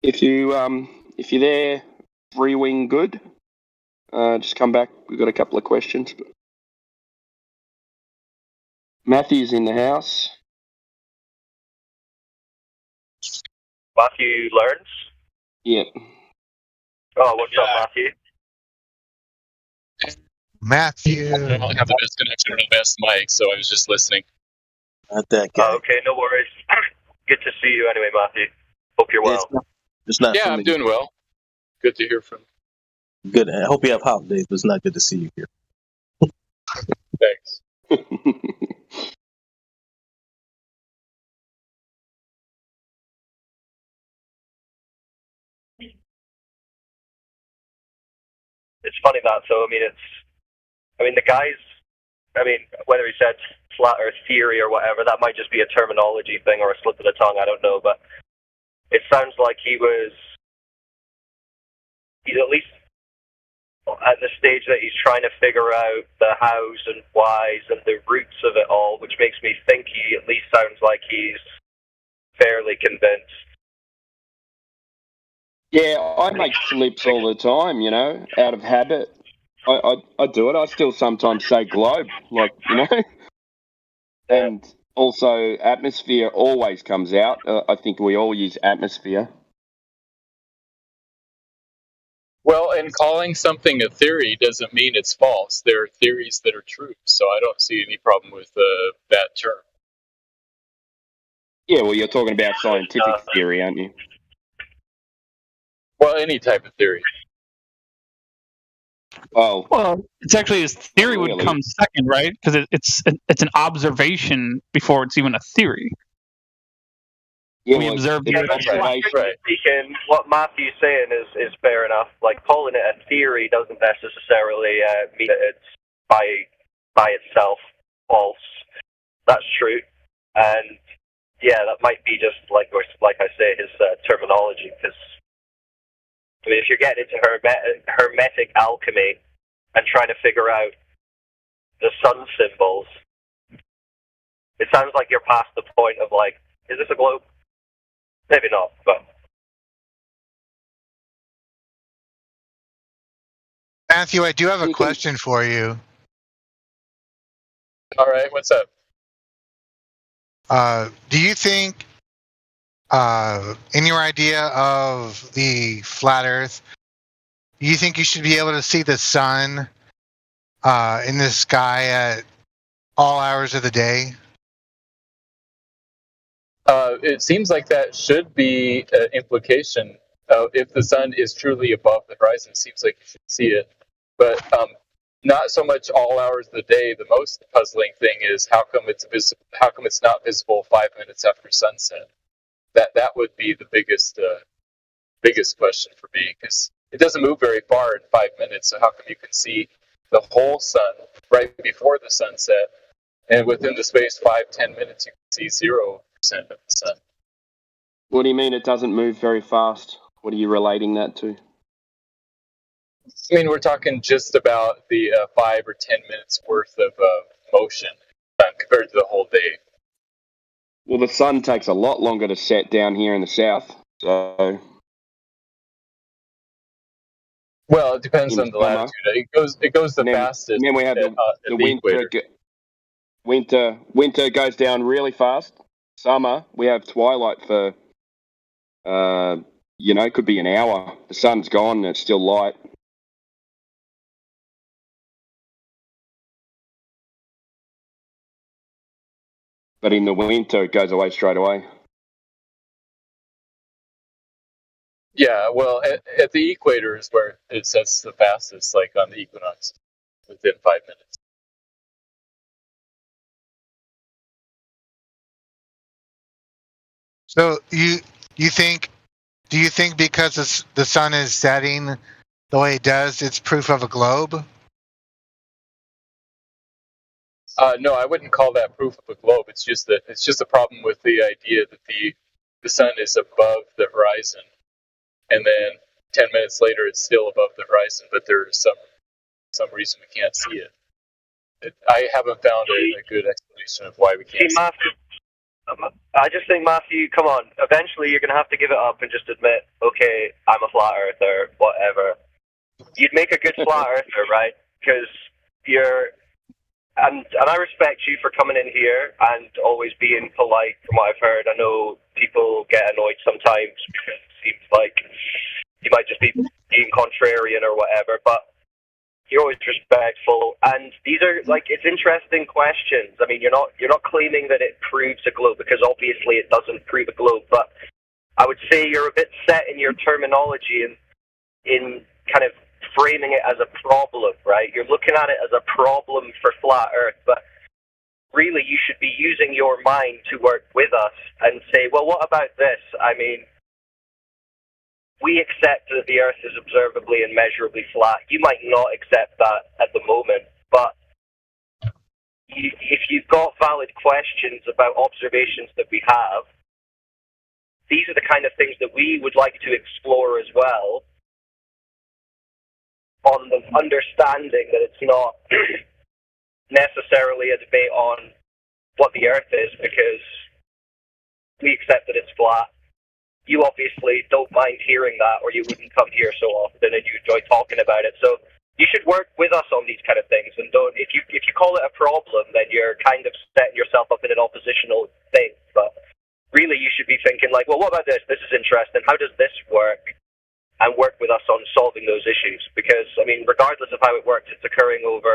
If you're there, Free Wing Good, just come back. We've got a couple of questions. Matthew's in the house. Matthew learns? Yeah. Oh, what's up, Matthew? Matthew. I don't have the best connection or the best mic, so I was just listening. Not that guy. Oh, okay, no worries. Good to see you anyway, Matthew. Hope you're well. It's not Yeah, I'm doing well. Good to hear from you. Good. I hope you have holidays, but it's not good to see you here. Thanks. It's funny that, so, the guys, whether he said flat Earth theory or whatever, that might just be a terminology thing or a slip of the tongue, I don't know, but it sounds like he's at least at the stage that he's trying to figure out the hows and whys and the roots of it all, which makes me think he at least sounds like he's fairly convinced. Yeah, I make slips all the time, out of habit. I do it. I still sometimes say globe, and also atmosphere always comes out. I think we all use atmosphere. Well, and calling something a theory doesn't mean it's false. There are theories that are true, so I don't see any problem with that term. Yeah, well, you're talking about scientific theory, aren't you? Well, any type of theory. Well, it's actually his theory would come second, right? Because it's an observation before it's even a theory. Yeah, we observe the right. Speaking, what Matthew's saying is fair enough. Like, calling it a theory doesn't necessarily mean that it's by itself false. That's true, and yeah, that might be just like I say, his terminology. Because if you're getting into hermetic alchemy and trying to figure out the sun symbols, it sounds like you're past the point of is this a globe? Maybe not, but... Matthew, I do have a question for you. All right, what's up? Do you think in your idea of the flat Earth, you think you should be able to see the sun in the sky at all hours of the day? It seems like that should be an implication. If the sun is truly above the horizon, it seems like you should see it. But not so much all hours of the day. The most puzzling thing is how come it's not visible 5 minutes after sunset? That would be the biggest question for me, because it doesn't move very far in 5 minutes. So how come you can see the whole sun right before the sunset, and within the space 5-10 minutes you can see 0% of the sun? What do you mean it doesn't move very fast? What are you relating that to? I mean, we're talking just about the 5 or 10 minutes worth of motion compared to the whole day. Well, the sun takes a lot longer to set down here in the south, so... Well, it depends on the latitude. It goes the fastest. And then we have the winter. Winter goes down really fast. Summer, we have twilight for, it could be an hour. The sun's gone and it's still light. But in the winter, it goes away straight away. Yeah, well, at the equator is where it sets the fastest, like on the equinox, within 5 minutes. So do you think because the sun is setting the way it does, it's proof of a globe? No, I wouldn't call that proof of a globe. It's just a problem with the idea that the sun is above the horizon, and then 10 minutes later it's still above the horizon, but there's some reason we can't see it. I haven't found a good explanation of why we can't see it. I just think, Matthew, come on. Eventually, you're going to have to give it up and just admit, okay, I'm a flat earther, whatever. You'd make a good flat earther, right? Because you're... And I respect you for coming in here and always being polite from what I've heard. I know people get annoyed sometimes because it seems like you might just be being contrarian or whatever, but you're always respectful. And these are, it's interesting questions. I mean, you're not claiming that it proves a globe, because obviously it doesn't prove a globe, but I would say you're a bit set in your terminology in kind of framing it as a problem, right? You're looking at it as a problem for flat Earth, but really you should be using your mind to work with us and say, well, what about this? I mean, we accept that the Earth is observably and measurably flat. You might not accept that at the moment, but if you've got valid questions about observations that we have, these are the kind of things that we would like to explore as well, on the understanding that it's not necessarily a debate on what the Earth is, because we accept that it's flat. You obviously don't mind hearing that, or you wouldn't come here so often and you enjoy talking about it. So you should work with us on these kind of things, and don't. If you call it a problem, then you're kind of setting yourself up in an oppositional thing. But really, you should be thinking like, well, what about this? This is interesting. How does this work? And work with us on solving those issues, because, I mean, regardless of how it works, it's occurring over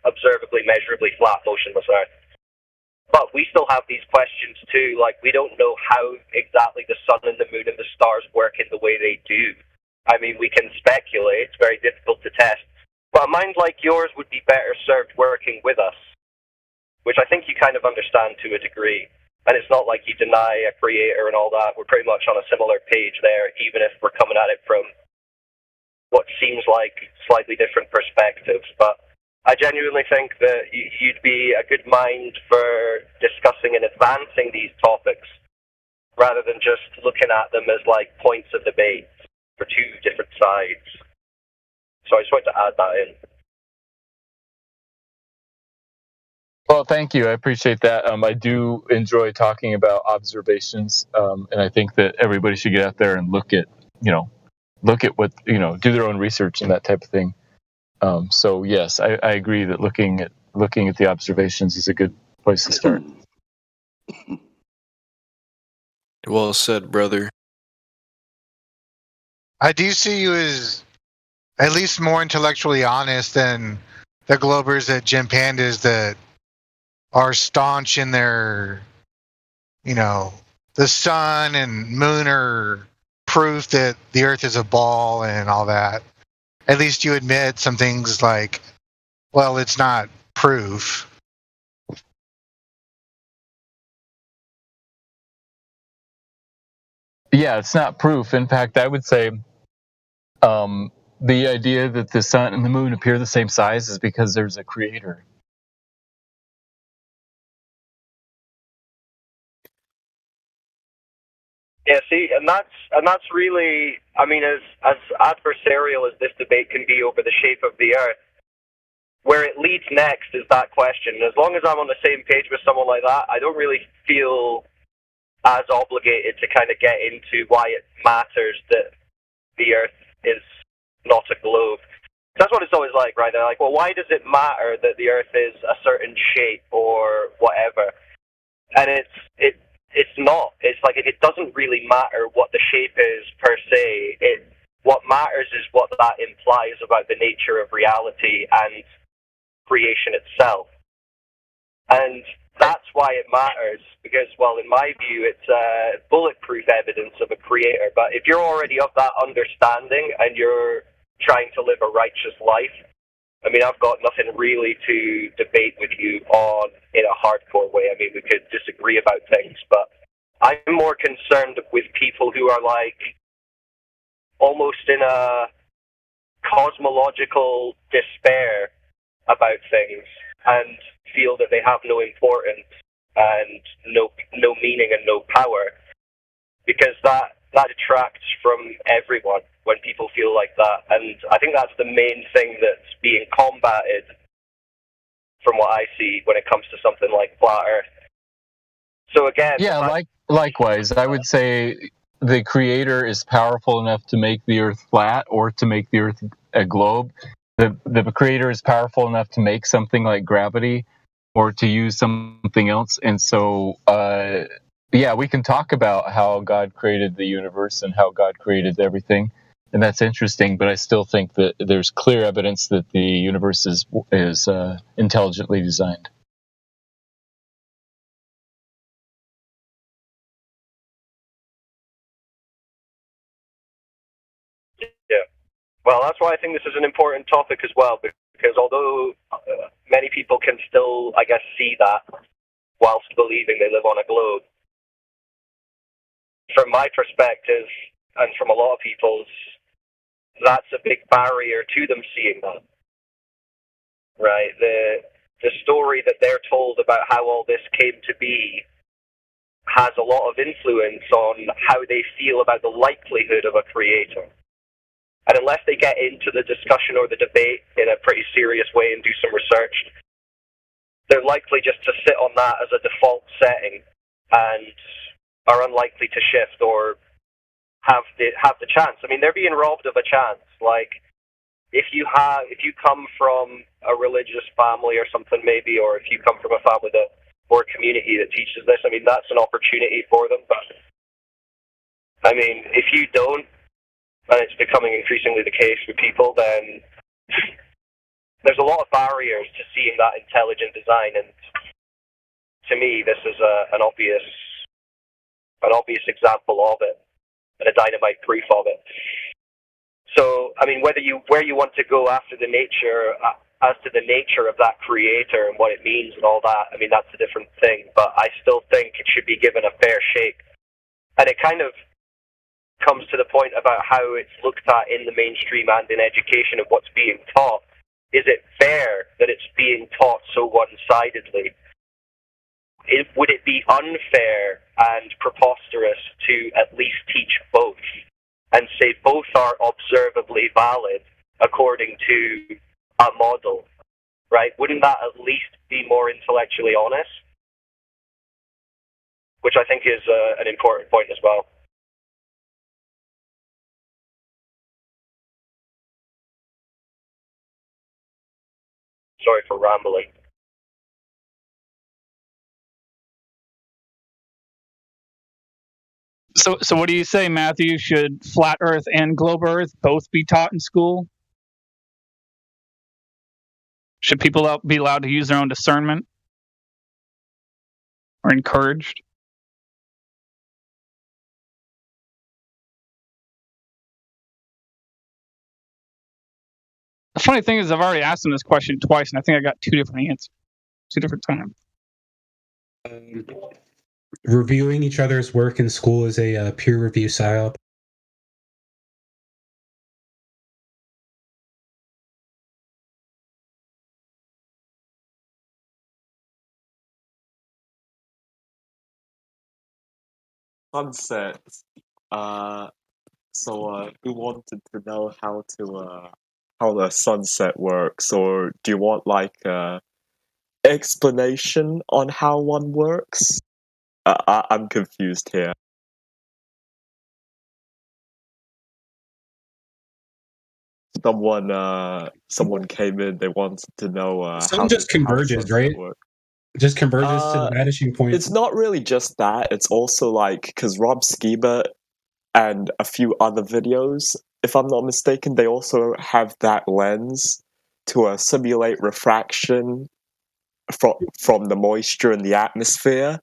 observably, measurably flat, motionless Earth. But we still have these questions too, like we don't know how exactly the sun and the moon and the stars work in the way they do. I mean, we can speculate, it's very difficult to test, but a mind like yours would be better served working with us, which I think you kind of understand to a degree. And it's not like you deny a creator and all that. We're pretty much on a similar page there, even if we're coming at it from what seems like slightly different perspectives. But I genuinely think that you'd be a good mind for discussing and advancing these topics, rather than just looking at them as like points of debate for two different sides. So I just wanted to add that in. Well, thank you. I appreciate that. I do enjoy talking about observations, and I think that everybody should get out there and look at what, do their own research and that type of thing. So yes, I agree that looking at the observations is a good place to start. Well said, brother. I do see you as at least more intellectually honest than the Globers at Jim Pandas that are staunch in their, the sun and moon are proof that the Earth is a ball and all that. At least you admit some things like, well, it's not proof. Yeah, it's not proof. In fact, I would say the idea that the sun and the moon appear the same size is because there's a creator. Yeah, see, and that's really, I mean, as adversarial as this debate can be over the shape of the Earth, where it leads next is that question. As long as I'm on the same page with someone like that, I don't really feel as obligated to kind of get into why it matters that the Earth is not a globe. That's what it's always like, right? They're like, well, why does it matter that the Earth is a certain shape or whatever? And it's not. It's like it doesn't really matter what the shape is per se. What matters is what that implies about the nature of reality and creation itself. And that's why it matters, because, well, in my view, it's bulletproof evidence of a creator. But if you're already of that understanding and you're trying to live a righteous life, I mean, I've got nothing really to debate with you on in a hardcore way. I mean, we could disagree about things, but I'm more concerned with people who are like almost in a cosmological despair about things and feel that they have no importance and no meaning and no power, because that detracts from everyone when people feel like that. And I think that's the main thing that's being combated from what I see when it comes to something like flat Earth. So again, yeah, likewise, I would say the creator is powerful enough to make the Earth flat or to make the Earth a globe. The creator is powerful enough to make something like gravity or to use something else. And so, yeah, we can talk about how God created the universe and how God created everything. And that's interesting, but I still think that there's clear evidence that the universe is intelligently designed. Yeah. Well, that's why I think this is an important topic as well, because although many people can still, I guess, see that whilst believing they live on a globe, from my perspective and from a lot of people's, that's a big barrier to them seeing that. Right? The story that they're told about how all this came to be has a lot of influence on how they feel about the likelihood of a creator. And unless they get into the discussion or the debate in a pretty serious way and do some research, they're likely just to sit on that as a default setting and are unlikely to shift or have the chance. I mean, they're being robbed of a chance. Like, if you come from a religious family or something maybe, or if you come from a family or a community that teaches this, I mean, that's an opportunity for them. But, I mean, if you don't, and it's becoming increasingly the case with people, then there's a lot of barriers to seeing that intelligent design. And to me, this is an obvious example of it, and a dynamite proof of it. So, I mean, where you want to go after the nature, as to the nature of that creator and what it means and all that, I mean, that's a different thing. But I still think it should be given a fair shake. And it kind of comes to the point about how it's looked at in the mainstream and in education and what's being taught. Is it fair that it's being taught so one-sidedly? Would it be unfair and preposterous to at least teach both and say both are observably valid according to a model, right? Wouldn't that at least be more intellectually honest? Which I think is an important point as well. Sorry for rambling. So what do you say, Matthew? Should flat Earth and globe Earth both be taught in school? Should people be allowed to use their own discernment, or encouraged? The funny thing is, I've already asked them this question twice, and I think I got two different answers, 2 different times. Reviewing each other's work in school is a peer review psyop. Sunset. Who wanted to know how the sunset works, or do you want like explanation on how one works? I'm confused here. Someone came in. They wanted to know The sun just converges, right? Works. Just converges to the vanishing point. It's not really just that. It's also like because Rob Skiba and a few other videos, if I'm not mistaken, they also have that lens to simulate refraction from the moisture in the atmosphere.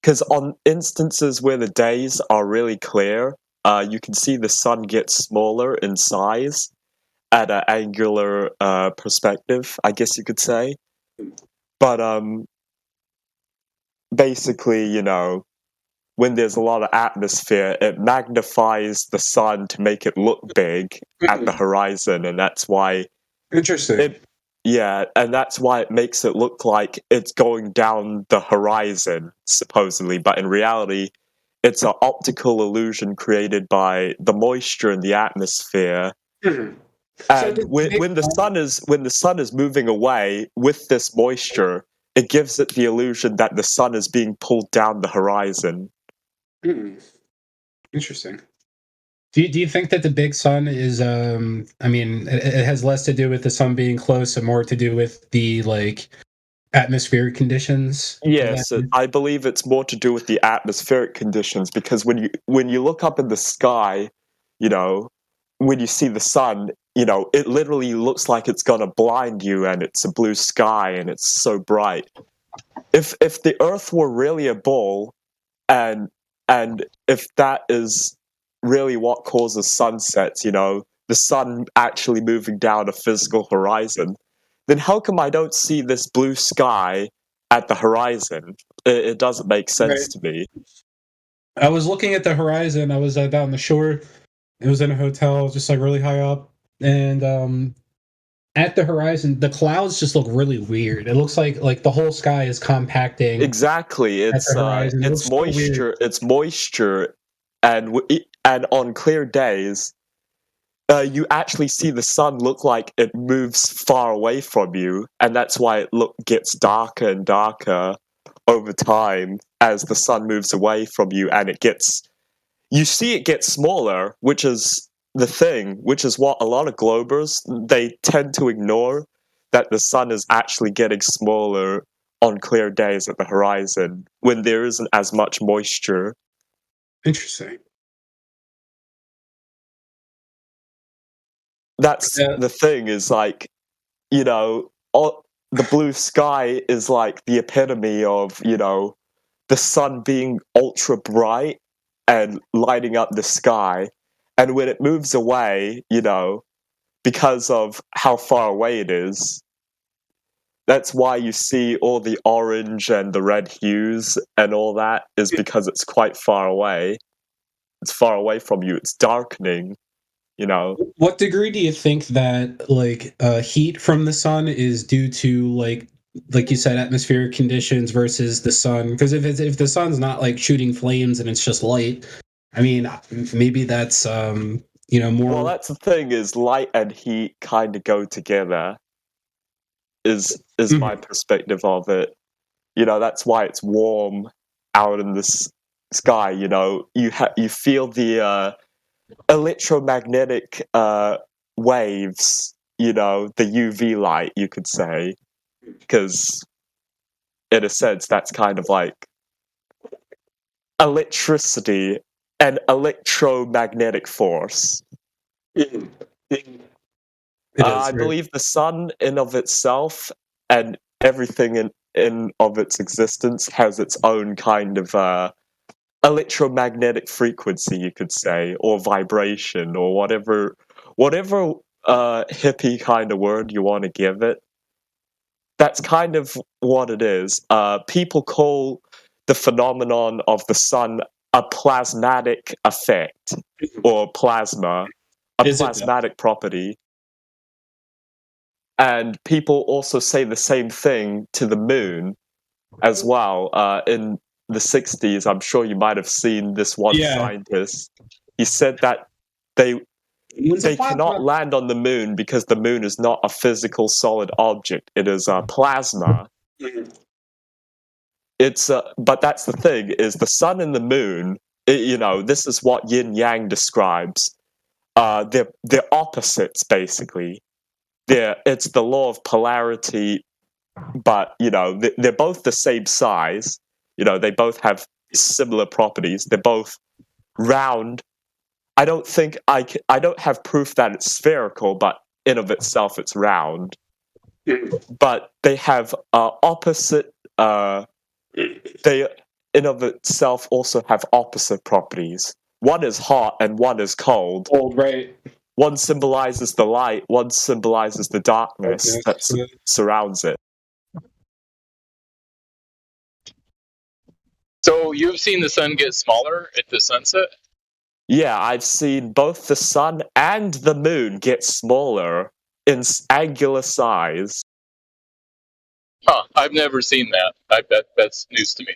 Because on instances where the days are really clear, you can see the sun get smaller in size at an angular perspective, I guess you could say. But basically, when there's a lot of atmosphere, it magnifies the sun to make it look big at the horizon, and that's why. Interesting. And that's why it makes it look like it's going down the horizon, supposedly, but in reality, it's an optical illusion created by the moisture in the atmosphere. Mm-hmm. And when the sun is moving away with this moisture, it gives it the illusion that the sun is being pulled down the horizon. Interesting. Do you think that the big sun is it has less to do with the sun being close and more to do with the atmospheric conditions? Yes, I believe it's more to do with the atmospheric conditions, because when you look up in the sky, when you see the sun, it literally looks like it's gonna blind you, and it's a blue sky and it's so bright. If the Earth were really a ball, and if that is really what causes sunsets, the sun actually moving down a physical horizon, then how come I don't see this blue sky at the horizon? It doesn't make sense to me. I was looking at the horizon. I was down the shore. It was in a hotel, just really high up, and at the horizon, the clouds just look really weird. It looks like the whole sky is compacting. Exactly, it's moisture. It's moisture, and on clear days, you actually see the sun look like it moves far away from you, and that's why it gets darker and darker over time as the sun moves away from you, and you see it get smaller, which is the thing, which is what a lot of globers, they tend to ignore, that the sun is actually getting smaller on clear days at the horizon when there isn't as much moisture. Interesting. That's the thing, is the blue sky is the epitome of, the sun being ultra bright and lighting up the sky. And when it moves away, because of how far away it is, that's why you see all the orange and the red hues and all that, is because it's quite far away. It's far away from you. It's darkening, What degree do you think that heat from the sun is due to like you said, atmospheric conditions versus the sun? Because if the sun's not shooting flames and it's just light, maybe that's more. Well, that's the thing, is light and heat kind of go together. Is my perspective of it. That's why it's warm out in the sky. You feel the electromagnetic waves. The UV light, you could say, because in a sense that's kind of like electricity an electromagnetic force. I believe the sun in of itself and everything in of its existence has its own kind of electromagnetic frequency, you could say, or vibration, or whatever hippie kind of word you want to give it. That's kind of what it is. People call the phenomenon of the sun a plasmatic effect, or plasma, a plasmatic property. And people also say the same thing to the moon as well. In the 60s, I'm sure you might have seen this one scientist. He said that they cannot land on the moon because the moon is not a physical solid object. It is a plasma. But that's the thing, is the sun and the moon, this is what yin yang describes. They're opposites, basically. It's the law of polarity, but they're both the same size. They both have similar properties. They're both round. I don't have proof that it's spherical, but in of itself it's round. But they have opposite. They in of itself also have opposite properties. One is hot and one is cold. Oh, right. One symbolizes the light, one symbolizes the darkness that surrounds it. So you've seen the sun get smaller at the sunset? Yeah, I've seen both the sun and the moon get smaller in angular size. Huh, I've never seen that. I bet that's news to me.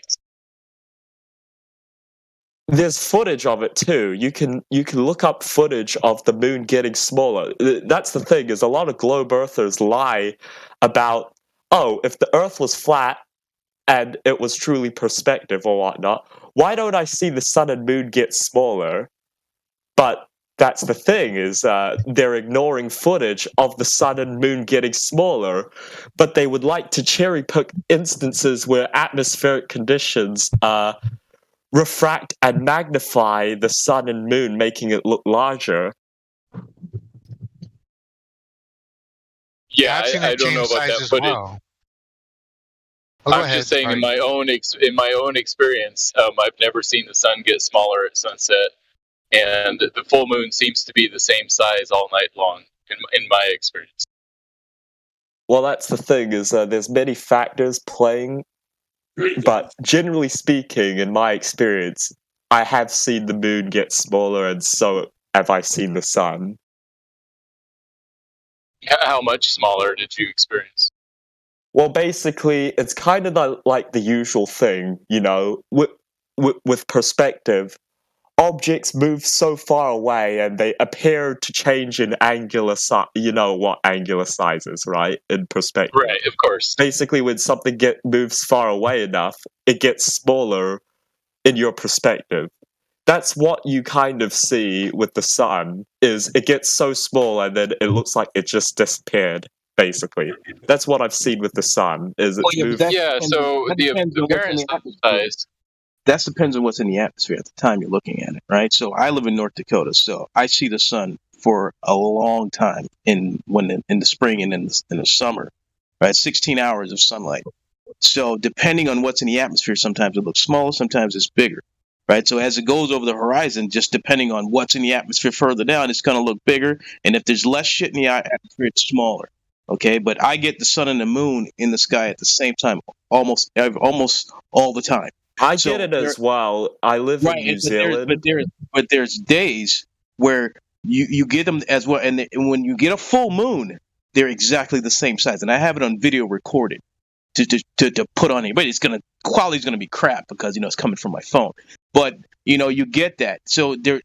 There's footage of it too. You can look up footage of the moon getting smaller. That's the thing, is a lot of globe earthers lie about, if the earth was flat and it was truly perspective or whatnot, why don't I see the sun and moon get smaller? But that's the thing, is they're ignoring footage of the sun and moon getting smaller, but they would like to cherry pick instances where atmospheric conditions refract and magnify the sun and moon, making it look larger. Yeah, I don't know about that footage. Well. I'm just saying, in my own experience, I've never seen the sun get smaller at sunset, and the full moon seems to be the same size all night long. In my experience. Well, that's the thing, is there's many factors playing. But generally speaking, in my experience, I have seen the moon get smaller, and so have I seen the sun. How much smaller did you experience? Well, basically, it's kind of like the usual thing, with perspective. Objects move so far away, and they appear to change in angular size. You know what angular size is, right? In perspective. Right, of course. Basically, when something moves far away enough, it gets smaller in your perspective. That's what you kind of see with the sun, is it gets so small and then it looks like it just disappeared, basically. That's what I've seen with the sun, is it's moved. So the apparent size. That depends on what's in the atmosphere at the time you're looking at it, right? So I live in North Dakota, so I see the sun for a long time in the spring and in the summer, right? 16 hours of sunlight. So depending on what's in the atmosphere, sometimes it looks small, sometimes it's bigger, right? So as it goes over the horizon, just depending on what's in the atmosphere further down, it's going to look bigger. And if there's less shit in the atmosphere, it's smaller. Okay, but I get the sun and the moon in the sky at the same time, almost all the time. I get it as well. I live in New Zealand. But there's days where you get them as well, and when you get a full moon, they're exactly the same size. And I have it on video recorded to put on it, but quality's gonna be crap because it's coming from my phone. But you get that. So they're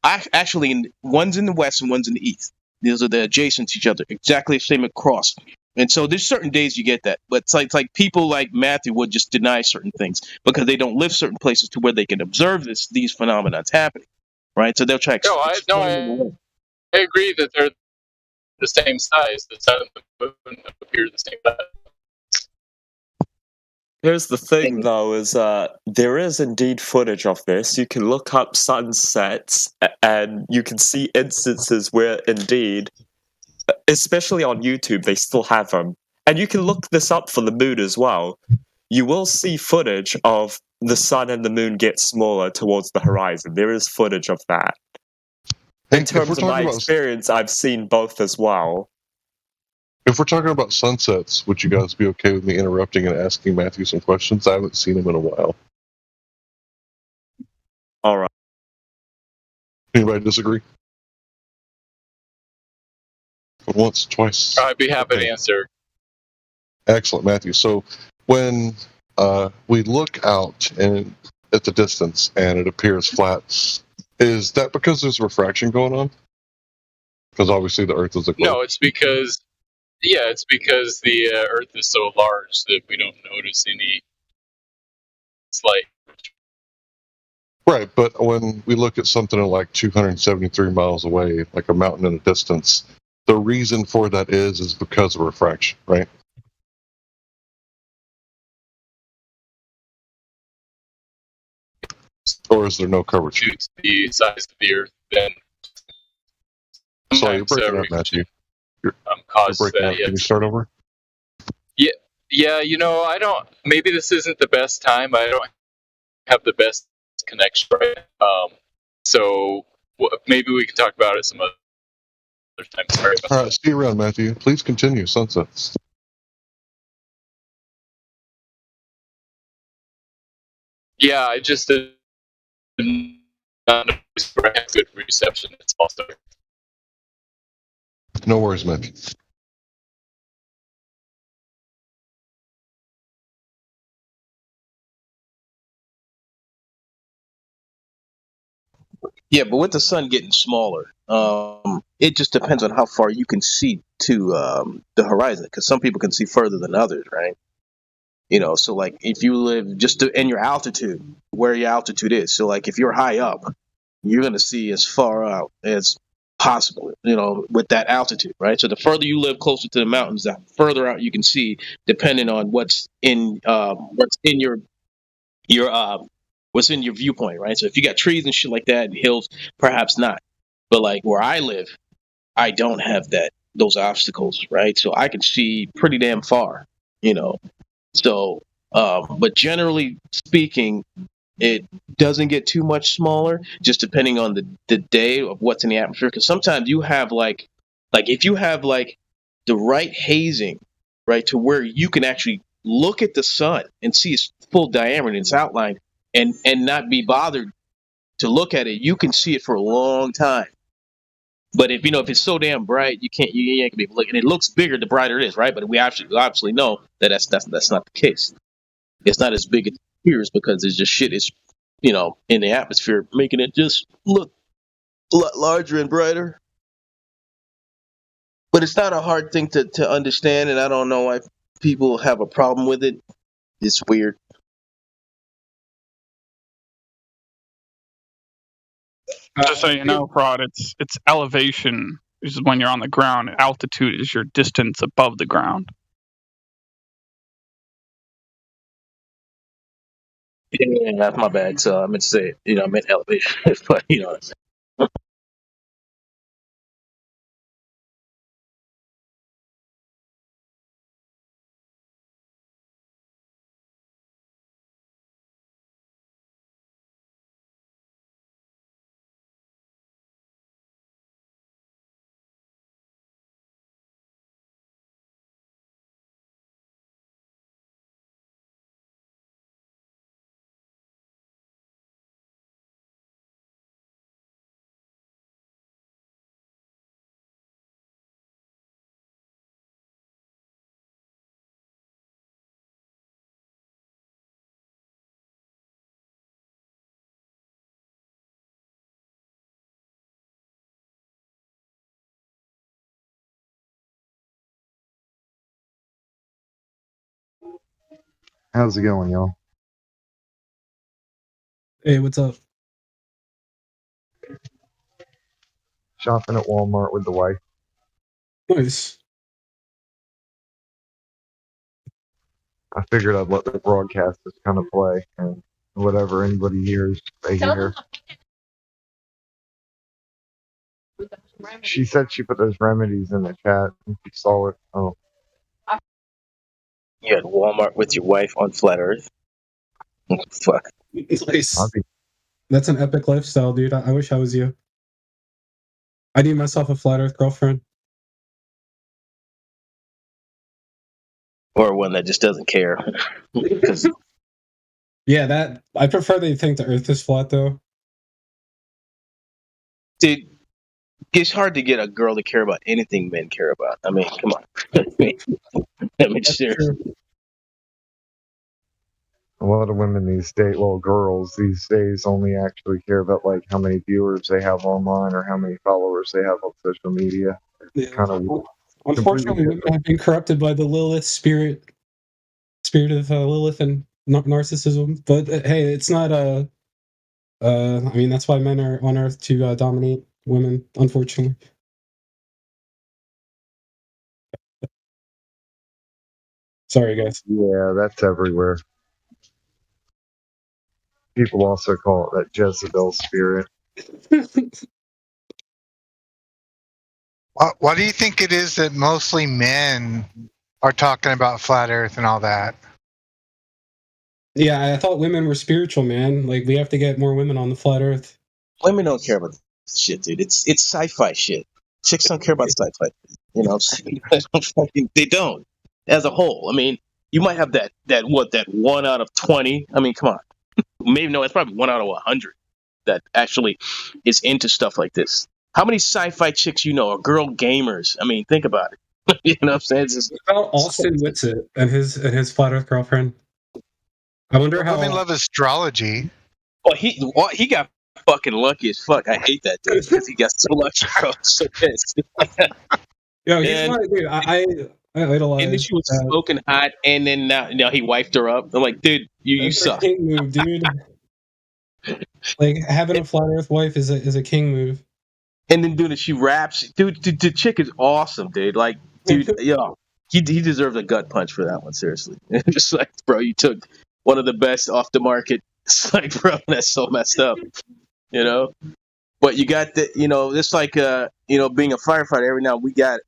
actually one's in the west and one's in the east. These are adjacent to each other, exactly the same across. And so there's certain days you get that, but it's like people like Matthew would just deny certain things because they don't live certain places to where they can observe these phenomena happening, right? So they'll try. I agree that they're the same size. The sun and the moon appear the same size. Here's the thing, though, is there is indeed footage of this. You can look up sunsets, and you can see instances where, indeed, especially on YouTube, they still have them. And you can look this up for the moon as well. You will see footage of the sun and the moon get smaller towards the horizon. There is footage of that. In terms of my experience, I've seen both as well. If we're talking about sunsets, would you guys be okay with me interrupting and asking Matthew some questions? I haven't seen him in a while. All right. Anybody disagree? Once, twice. I'd be happy to answer. Excellent, Matthew. So when we look out and at the distance and it appears flat, is that because there's refraction going on? Because obviously the Earth is a globe. No, it's because the Earth is so large that we don't notice any slight. Right, but when we look at something like 273 miles away, like a mountain in a distance, the reason for that is because of refraction, right? Or is there no coverage? The size of the Earth, then. Sorry, you're breaking up, Matthew. You're cause breaking that, up. yes. Can you start over? Yeah. I don't. Maybe this isn't the best time. I don't have the best connection, right? So maybe we can talk about it some other time. Sorry about All right, see you around, Matthew. Please continue. Sunsets. Yeah, I just did not notice where I have good reception. It's also. No worries, Matthew. Yeah, but with the sun getting smaller, it just depends on how far you can see to the horizon. Because some people can see further than others, right? So like if you live just in your altitude, where your altitude is. So like if you're high up, you're gonna see as far out as possible. With that altitude, right? So the further you live closer to the mountains, the further out you can see, depending on what's in your what's in your viewpoint, right? So if you got trees and shit like that and hills, perhaps not. But like where I live, I don't have those obstacles, right? So I can see pretty damn far, So, but generally speaking, it doesn't get too much smaller, just depending on the day of what's in the atmosphere. Because sometimes you have like if you have like the right hazing, right, to where you can actually look at the sun and see its full diameter and its outline, and not be bothered to look at it, you can see it for a long time. But if it's so damn bright, you ain't gonna be able to look, and it looks bigger the brighter it is, right? But we obviously know that that's not the case. It's not as big as it appears because there's just shit is in the atmosphere making it just look a lot larger and brighter. But it's not a hard thing to understand, and I don't know why people have a problem with it. It's weird. Just so you know, Fraud, it's elevation is when you're on the ground. Altitude is your distance above the ground. Yeah, that's my bad. So I meant to say it. I meant elevation, but How's it going, y'all? Hey, what's up? Shopping at Walmart with the wife. Nice. I figured I'd let the broadcasters kind of play, and whatever anybody hears, they hear. She said she put those remedies in the chat, and she saw it. Oh, You at Walmart with your wife on Flat Earth. Fuck. Nice. That's an epic lifestyle, dude. I wish I was you. I need myself a flat Earth girlfriend. Or one that just doesn't care. Yeah, that I prefer they think the Earth is flat, though. Dude, it's hard to get a girl to care about anything men care about. I mean, come on. I mean, seriously. a lot of women these days, well, girls these days, only actually care about like how many viewers they have online or how many followers they have on social media. It's kind of Unfortunately, women have been corrupted by the Lilith spirit of Lilith and narcissism. But hey, it's not I mean, that's why men are on Earth to dominate women. Unfortunately. Sorry, guys. Yeah, that's everywhere. People also call it that Jezebel spirit. Why do you think it is that mostly men are talking about flat Earth and all that? Yeah, I thought women were spiritual, man. Like, we have to get more women on the flat Earth. Women don't care about shit, dude. It's sci-fi shit. Chicks don't care about sci-fi. You know, they don't. As a whole, I mean, you might have that 1 out of 20. I mean, come on. Maybe no, it's probably 1 out of 100 that actually is into stuff like this. How many sci-fi chicks you know are girl gamers? I mean, think about it. You know what I'm saying? It's just, about Austin Whitsitt and his flat Earth girlfriend. I wonder how women love astrology. Well, he got fucking lucky as fuck. I hate that dude because he got so lucky. Bro. So pissed. Yo, he's not, dude. I idolize. And then she was smoking hot, and then now he wiped her up. I'm like, dude, you suck. King move, dude. Like, having a flat Earth wife is a king move. And then, dude, she raps. Dude, the chick is awesome, dude. Like, dude, yo, he deserves a gut punch for that one. Seriously, just like, bro, you took one of the best off the market. It's like, bro, that's so messed up, you know. But you got the, you know, it's like, being a firefighter. Every now we got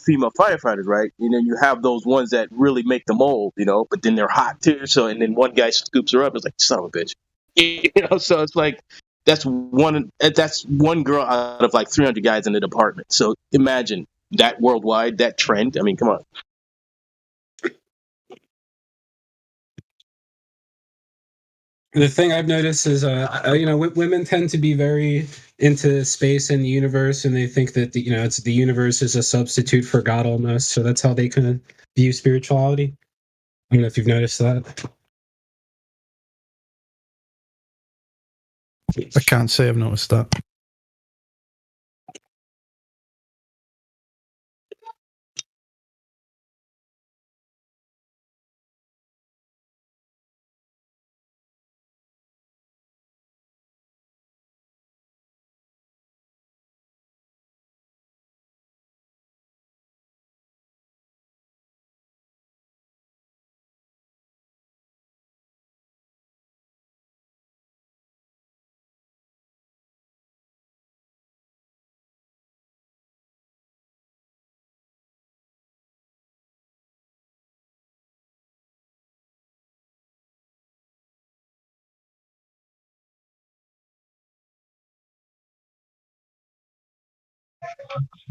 female firefighters, right? You know, you have those ones that really make the mold, you know, but then they're hot too. So, and then one guy scoops her up. It's like, son of a bitch, you know. So it's like that's one girl out of like 300 guys in the department. So imagine that worldwide, that trend. I mean, come on. The thing I've noticed is, women tend to be very into space and the universe, and they think that the universe is a substitute for God almost. So that's how they kind of view spirituality. I don't know if you've noticed that. I can't say I've noticed that.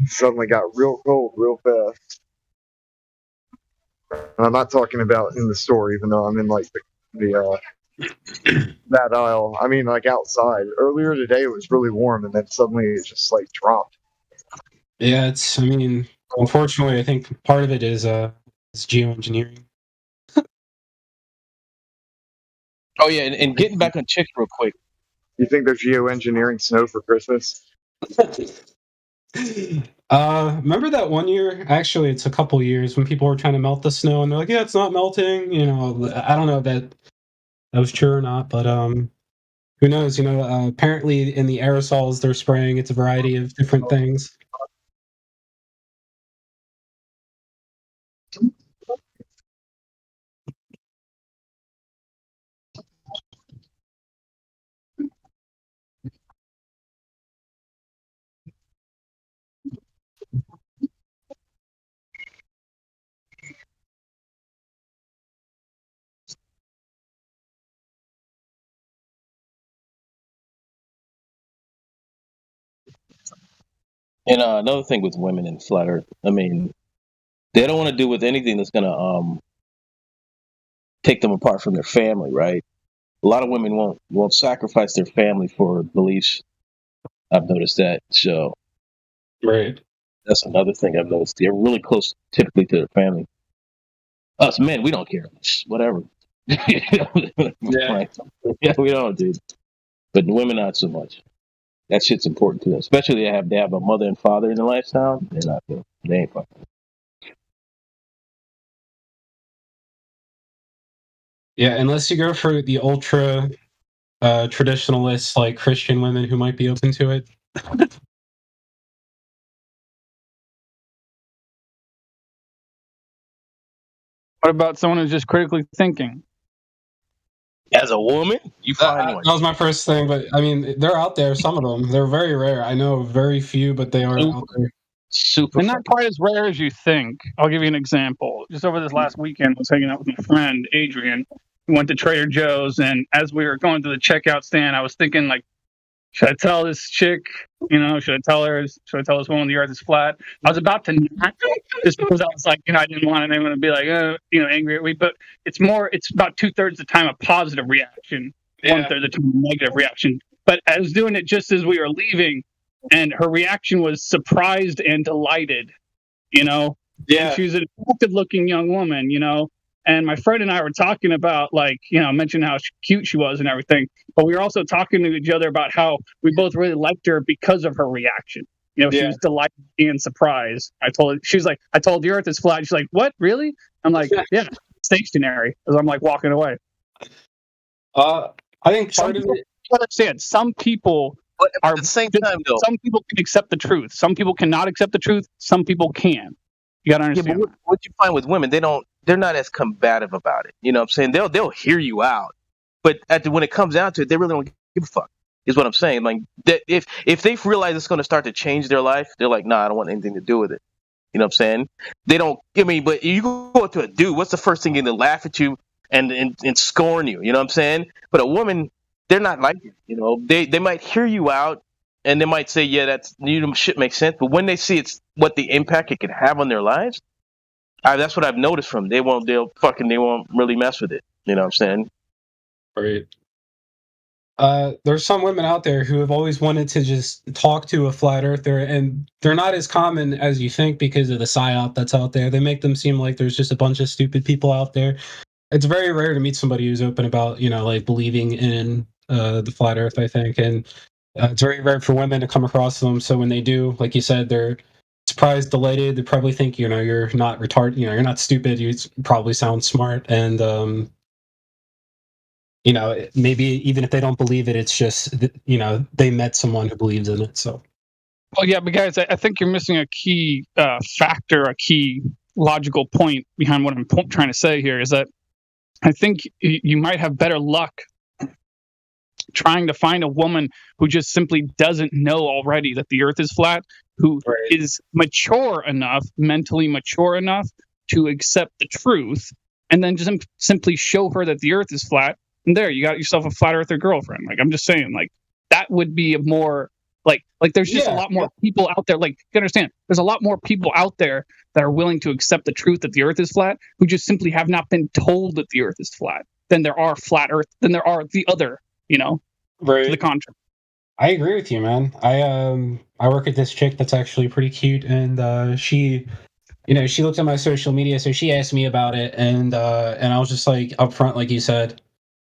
Suddenly got real cold real fast. And I'm not talking about in the store, even though I'm in like the that aisle. I mean, like outside. Earlier today it was really warm, and then suddenly it just like dropped. Yeah, unfortunately, I think part of it is geoengineering. Oh yeah, and getting back on chicks real quick. You think they're geoengineering snow for Christmas? Remember that one year? Actually, it's a couple years when people were trying to melt the snow, and they're like, "Yeah, it's not melting." You know, I don't know if that was true or not, but who knows? You know, apparently in the aerosols they're spraying, it's a variety of different things. And another thing with women in flat Earth, I mean, they don't want to do with anything that's gonna take them apart from their family, right? A lot of women won't sacrifice their family for beliefs. I've noticed that. So, right, that's another thing I've noticed. They're really close, typically, to their family. Us men, we don't care. Whatever. Yeah, we don't, dude. But women, not so much. That shit's important to them, especially they have a mother and father in the lifestyle. They're not. They ain't fucking. Yeah, unless you go for the ultra traditionalists like Christian women who might be open to it. What about someone who's just critically thinking? As a woman, you find one. That was my first thing, but I mean, they're out there. Some of them, they're very rare. I know very few, but they are out there. Super, and not quite as rare as you think. I'll give you an example. Just over this last weekend, I was hanging out with my friend Adrian. We went to Trader Joe's, and as we were going to the checkout stand, I was thinking, like, should I tell this chick? You know, should I tell this woman the Earth is flat? I was about to not, just because I was like, I didn't want anyone to be like, angry at me. But it's about 2/3 of the time a positive reaction, 1/3 of the time a negative reaction. But I was doing it just as we were leaving, and her reaction was surprised and delighted. Yeah. And she was an attractive-looking young woman. And my friend and I were talking about, mentioning how cute she was and everything. But we were also talking to each other about how we both really liked her because of her reaction. She was delighted and surprised. I told the Earth is flat. She's like, what? Really? I'm like, yeah, stationary. As I'm like walking away. I think part of it. Understand, some people are at the same time, though. Some people can accept the truth. Some people cannot accept the truth. Some people can. You gotta understand. Yeah, but what you find with women, they're not as combative about it. You know what I'm saying? They'll hear you out, but when it comes down to it, they really don't give a fuck. Is what I'm saying. Like, if they realize it's going to start to change their life, they're like, nah, I don't want anything to do with it. You know what I'm saying? They don't. I mean, but you go up to a dude, what's the first thing to laugh at you and scorn you? You know what I'm saying? But a woman, they're not like you. They might hear you out and they might say, yeah, that's shit makes sense. But when they see it's what the impact it can have on their lives, that's what I've noticed from them. They won't really mess with it. You know what I'm saying? Right. There's some women out there who have always wanted to just talk to a flat earther, and they're not as common as you think because of the psyop that's out there. They make them seem like there's just a bunch of stupid people out there. It's very rare to meet somebody who's open about, believing in the flat earth, I think. And it's very rare for women to come across them. So when they do, like you said, they're surprised, delighted. They probably think, you're not retarded, you're not stupid. You probably sound smart. And, maybe even if they don't believe it, it's just, they met someone who believes in it. So. Well, yeah, but guys, I think you're missing a key factor, a key logical point behind what I'm trying to say here is that I think you might have better luck trying to find a woman who just simply doesn't know already that the Earth is flat, who is mentally mature enough to accept the truth, and then just simply show her that the Earth is flat. And there, you got yourself a flat earther girlfriend. Like, I'm just saying, like, that would be a more like there's just a lot more people out there. Like, you understand, there's a lot more people out there that are willing to accept the truth that the Earth is flat, who just simply have not been told that the Earth is flat. Than there are flat Earth. Than there are the other. To the contrary. I agree with you, man. I work with this chick that's actually pretty cute, and she looked at my social media, so she asked me about it, and I was just like upfront, like you said.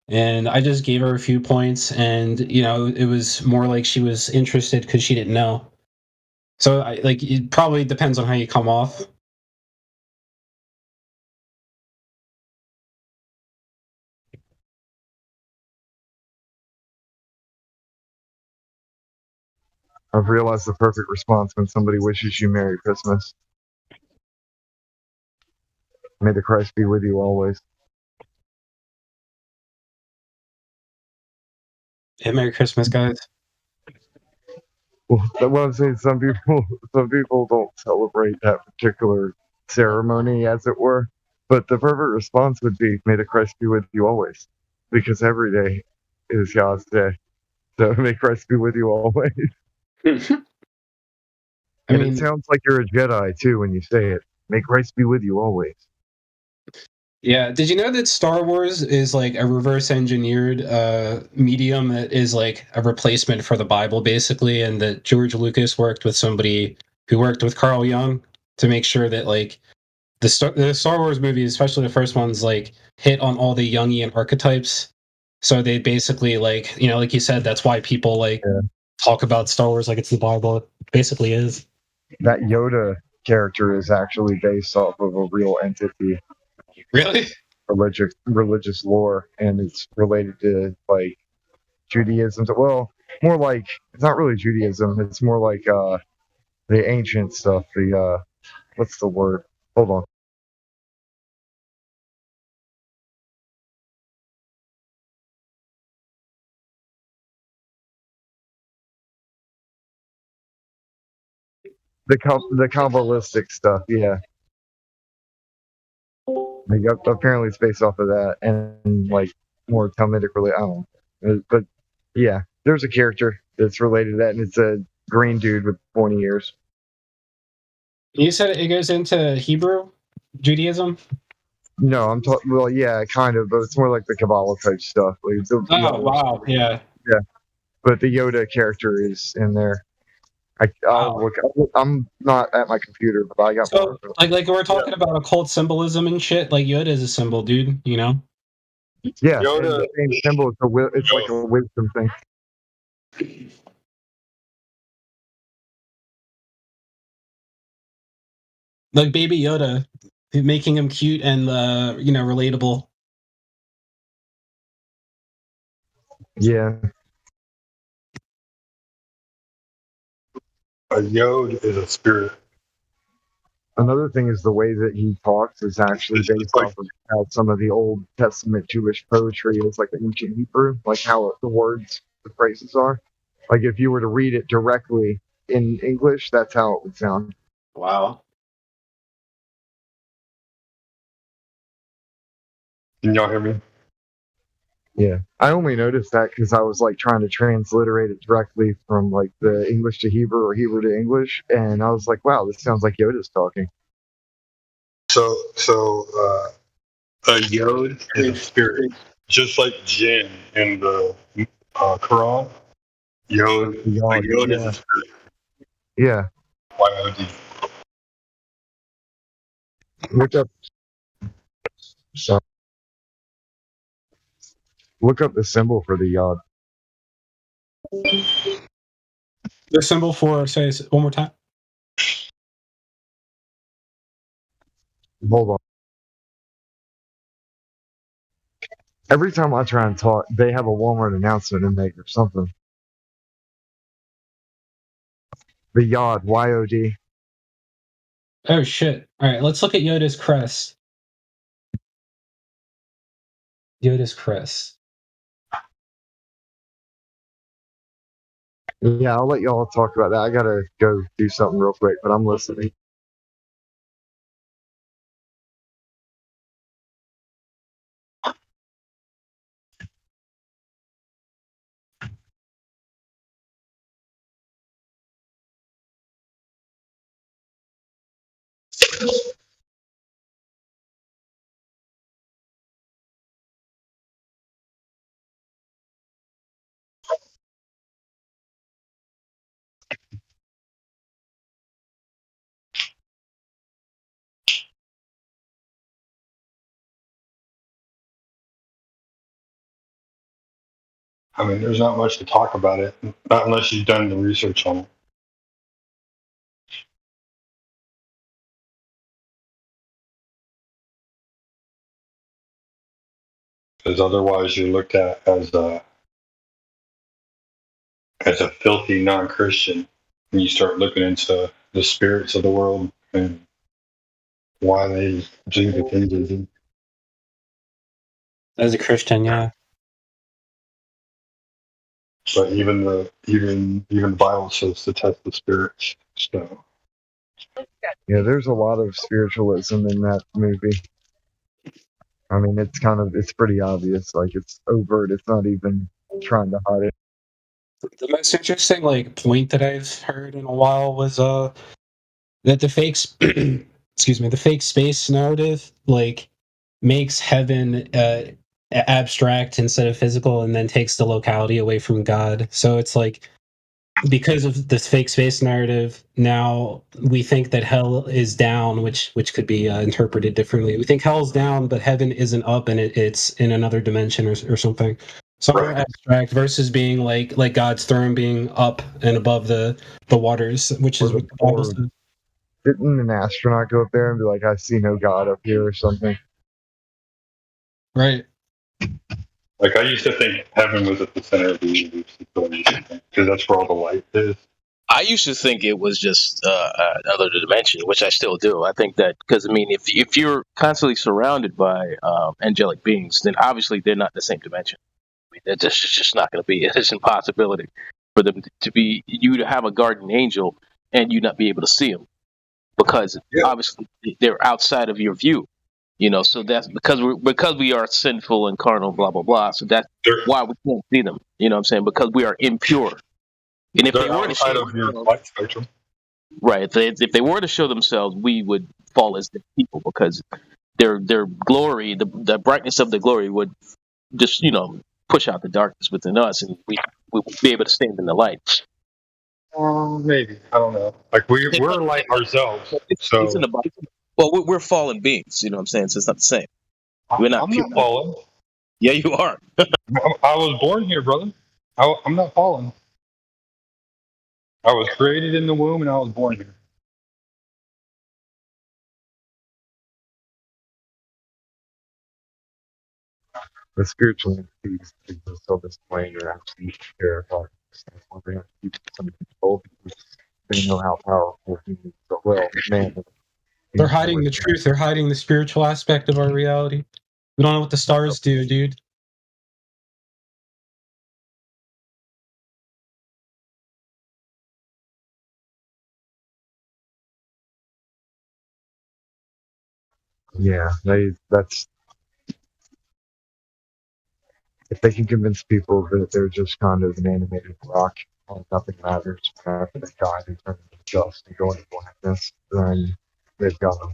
And I just gave her a few points, and it was more like she was interested because she didn't know. So it probably depends on how you come off. I've realized the perfect response when somebody wishes you Merry Christmas. May the Christ be with you always. Yeah, Merry Christmas, guys. Well, what I'm saying, some people don't celebrate that particular ceremony, as it were. But the perfect response would be, may the Christ be with you always. Because every day is God's day. So may Christ be with you always. I And it sounds like you're a Jedi too when you say it. May Christ be with you always. Yeah, did you know that Star Wars is like a reverse engineered medium that is like a replacement for the Bible, basically, and that George Lucas worked with somebody who worked with Carl Jung to make sure that like the Star Wars movies, especially the first ones, like hit on all the Jungian archetypes. So they basically like, you know, like you said, that's why people like talk about Star Wars like it's the Bible. It basically is. That Yoda character is actually based off of a real entity. Really? Religious lore, and it's related to like Judaism. Well, more like it's not really Judaism. It's more like the ancient stuff. The what's the word? Hold on. The Kabbalistic stuff, yeah. Like, apparently it's based off of that, and like more Talmudic related. I don't know, but yeah, there's a character that's related to that, and it's a green dude with pointy ears. You said it goes into Hebrew Judaism. No, I'm talking. Well, yeah, kind of, but it's more like the Kabbalah type stuff. Like Wow, yeah. Yeah, but the Yoda character is in there. I'll look. I'm not at my computer, but I got. So, like we're talking about occult symbolism and shit. Like Yoda is a symbol, dude. You know. Yeah, Yoda. The same symbol. It's like a wisdom thing. Like Baby Yoda, making him cute and you know, relatable. Yeah. A Yod is a spirit. Another thing is the way that he talks is actually based off of how some of the Old Testament Jewish poetry is like ancient Hebrew, like how the words, the phrases are. Like if you were to read it directly in English, that's how it would sound. Wow. Can y'all hear me? Yeah, I only noticed that because I was like trying to transliterate it directly from like the English to Hebrew or Hebrew to English, and I was like, "Wow, this sounds like Yoda's talking." So a Yod is a spirit, just like Jinn in the Quran. Yod is a spirit. Yeah. Y-O-D. Look up. So, look up the symbol for the Yod. The symbol for, say it one more time. Hold on. Every time I try and talk, they have a Walmart announcement in there or something. The Yod, Y-O-D. Oh shit! All right, let's look at Yoda's crest. Yoda's crest. Yeah, I'll let y'all talk about that. I gotta go do something real quick, but I'm listening. I mean, there's not much to talk about it, not unless you've done the research on it. Because otherwise, you're looked at as a filthy non-Christian, and you start looking into the spirits of the world and why they do the things they do. As a Christian, yeah. But even the Bible says to test the spirits. So Yeah, there's a lot of spiritualism in that movie. I mean, it's pretty obvious. Like, it's overt. It's not even trying to hide it. The most interesting like point that I've heard in a while was that the fake excuse me, the fake space narrative like makes heaven abstract instead of physical, and then takes the locality away from God. So it's like, because of this fake space narrative, now we think that hell is down, which could be interpreted differently. We think hell's down, but heaven isn't up, and it's in another dimension or something. Somewhere abstract versus being like God's throne being up and above the waters, which is what the Bible says. Didn't an astronaut go up there and be like, "I see no God up here" or something? Right. Like, I used to think heaven was at the center of the universe, because that's where all the light is. I used to think it was just another dimension, which I still do. I think that because, I mean, if you're constantly surrounded by angelic beings, then obviously they're not the same dimension. I mean, it's just not going to be. It's an impossibility for them to have a guardian angel and you not be able to see them, because obviously they're outside of your view. You know, so that's because we are sinful and carnal, blah blah blah. So that's why we can't see them. You know what I'm saying? Because we are impure. And if they were to show light spectrum, right, if they were to show themselves, we would fall as the people, because their glory, the brightness of the glory, would just push out the darkness within us, and we would be able to stand in the light. Maybe, I don't know. Like we're light ourselves. It's in the Bible. Well, we're fallen beings. You know what I'm saying? So it's not the same. We're not. I'm not fallen. Yeah, you are. I was born here, brother. I'm not fallen. I was created in the womb, and I was born here. The spiritual entities exist on this plane are actually terrifying. That's why they have to keep some control, because they know how powerful humans are. Well, man. They're hiding the truth. They're hiding the spiritual aspect of our reality. We don't know what the stars do, dude. Yeah, that's if they can convince people that they're just kind of an animated rock and nothing matters after they die, they turn into dust and go into blackness, then they've got them.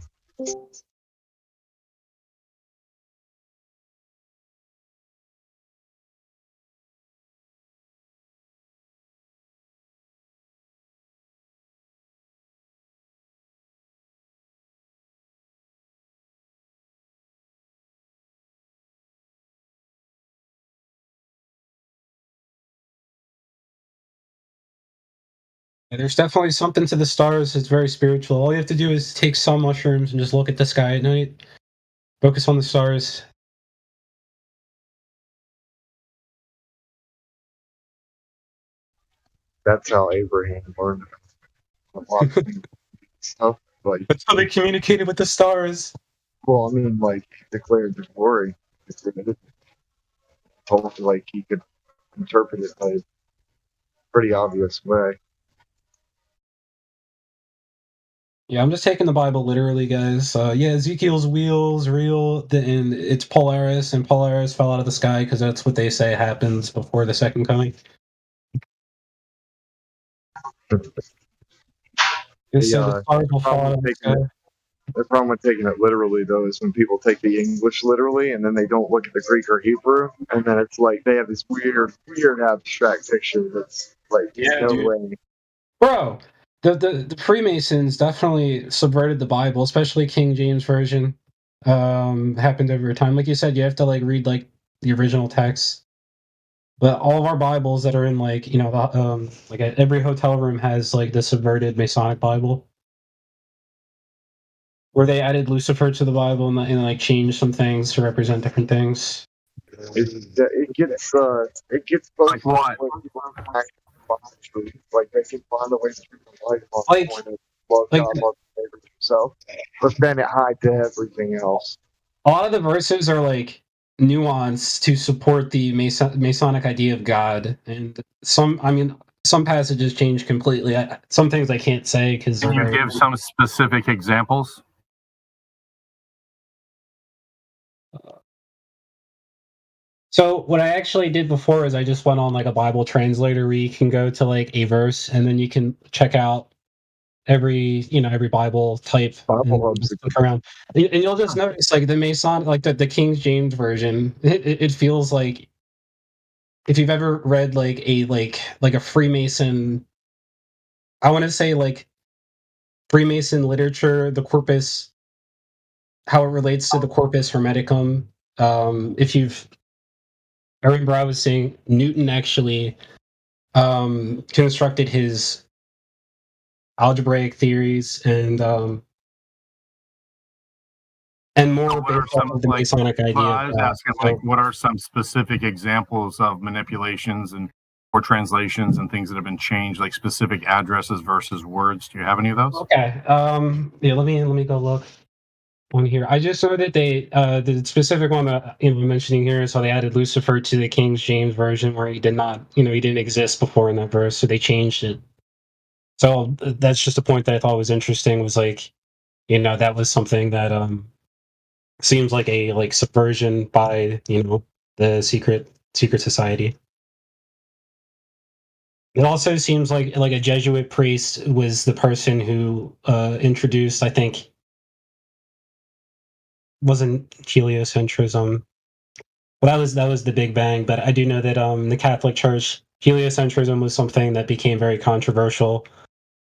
There's definitely something to the stars. It's very spiritual. All you have to do is take some mushrooms and just look at the sky at night. Focus on the stars. That's how Abraham learned a lot of stuff. Like, that's how they communicated with the stars. Well, I mean, like, declared the glory. Told like he could interpret it by a pretty obvious way. Yeah, I'm just taking the Bible literally, guys. Yeah, Ezekiel's wheel's real, and it's Polaris, and Polaris fell out of the sky because that's what they say happens before the second coming. The problem with taking it literally, though, is when people take the English literally and then they don't look at the Greek or Hebrew, and then it's like they have this weird abstract picture that's like, no way. Bro, the Freemasons definitely subverted the Bible, especially King James Version. Happened over time. Like you said, you have to like read like the original text. But all of our Bibles that are in like, like every hotel room has like the subverted Masonic Bible, where they added Lucifer to the Bible and like changed some things to represent different things. It gets like what? Like they can find a way to treat the life on the point of love God, love the neighbor himself, but then it hides everything else. A lot of the verses are like nuanced to support the Masonic idea of God, and some passages change completely. Some things I can't say because. Can you give some specific examples? So what I actually did before is I just went on like a Bible translator where you can go to like a verse and then you can check out every Bible type and just look around, and you'll just notice like the Mason, like the King James version. It feels like if you've ever read like a Freemason, I want to say like Freemason literature, the Corpus, how it relates to the Corpus Hermeticum. If you've, I remember I was saying Newton actually constructed his algebraic theories and more based off of the Masonic idea. I was asking, like, what are some specific examples of manipulations and or translations and things that have been changed, like specific addresses versus words? Do you have any of those? Okay. Yeah. Let me go look on here. I just saw that they the specific one that I'm mentioning here is how they added Lucifer to the King James version, where he did not, he didn't exist before in that verse, so they changed it. So that's just a point that I thought was interesting. Was like, that was something that seems like a subversion by the secret society. It also seems like a Jesuit priest was the person who introduced, I think, wasn't heliocentrism. Well, that was the Big Bang, but I do know that the Catholic Church, heliocentrism was something that became very controversial,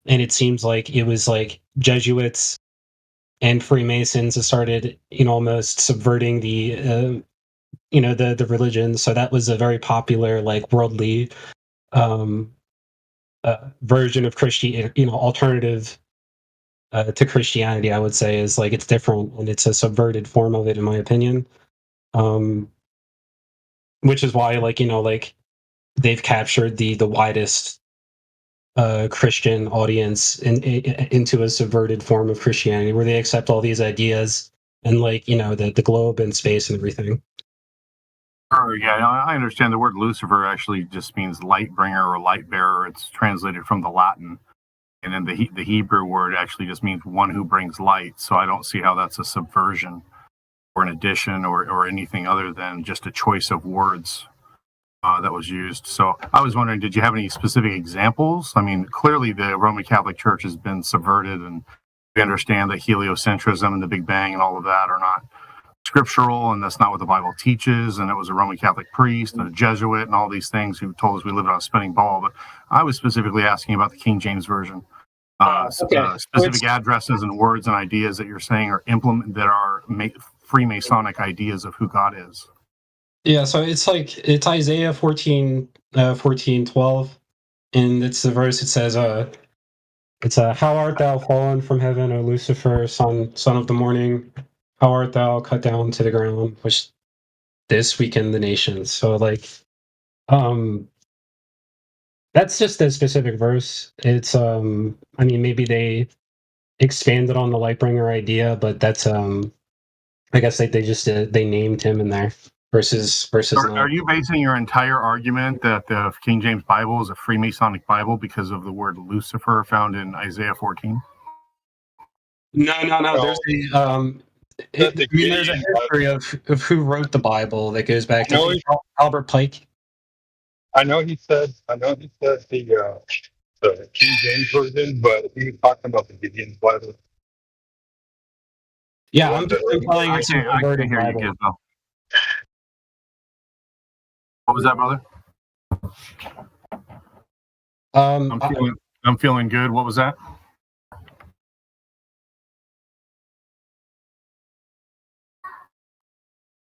and it seems like it was like Jesuits and Freemasons that started, almost subverting the the religion. So that was a very popular, like, worldly version of Christianity, alternative to Christianity. I would say is like it's different and it's a subverted form of it, in my opinion. Which is why, like they've captured the widest Christian audience into a subverted form of Christianity, where they accept all these ideas and the globe and space and everything. Yeah, I understand the word Lucifer actually just means light bringer or light bearer. It's translated from the Latin, and then the Hebrew word actually just means one who brings light. So I don't see how that's a subversion or an addition or anything other than just a choice of words that was used. So I was wondering, did you have any specific examples? I mean, clearly the Roman Catholic Church has been subverted, and we understand that heliocentrism and the Big Bang and all of that are not scriptural, and that's not what the Bible teaches. And it was a Roman Catholic priest and a Jesuit and all these things who told us we lived on a spinning ball. But I was specifically asking about the King James Version. Specific addresses and words and ideas that you're saying are that are Freemasonic ideas of who God is. Yeah, so it's Isaiah 14:12, and it's the verse. It says, it's how art thou fallen from heaven, O Lucifer, son of the morning? How art thou cut down to the ground, which this weakened the nations. So that's just a specific verse. It's I mean, maybe they expanded on the Lightbringer idea, but that's I guess they just they named him in there versus. Are you basing your entire argument that the King James Bible is a Freemasonic Bible because of the word Lucifer found in Isaiah 14? No. There's there's a history of who wrote the Bible that goes back to Albert Pike. I know he said the King James version, but he was talking about the Gideon's Bible. Yeah, I'm just implying it's a converted Bible. What was that, brother? I'm feeling good. What was that?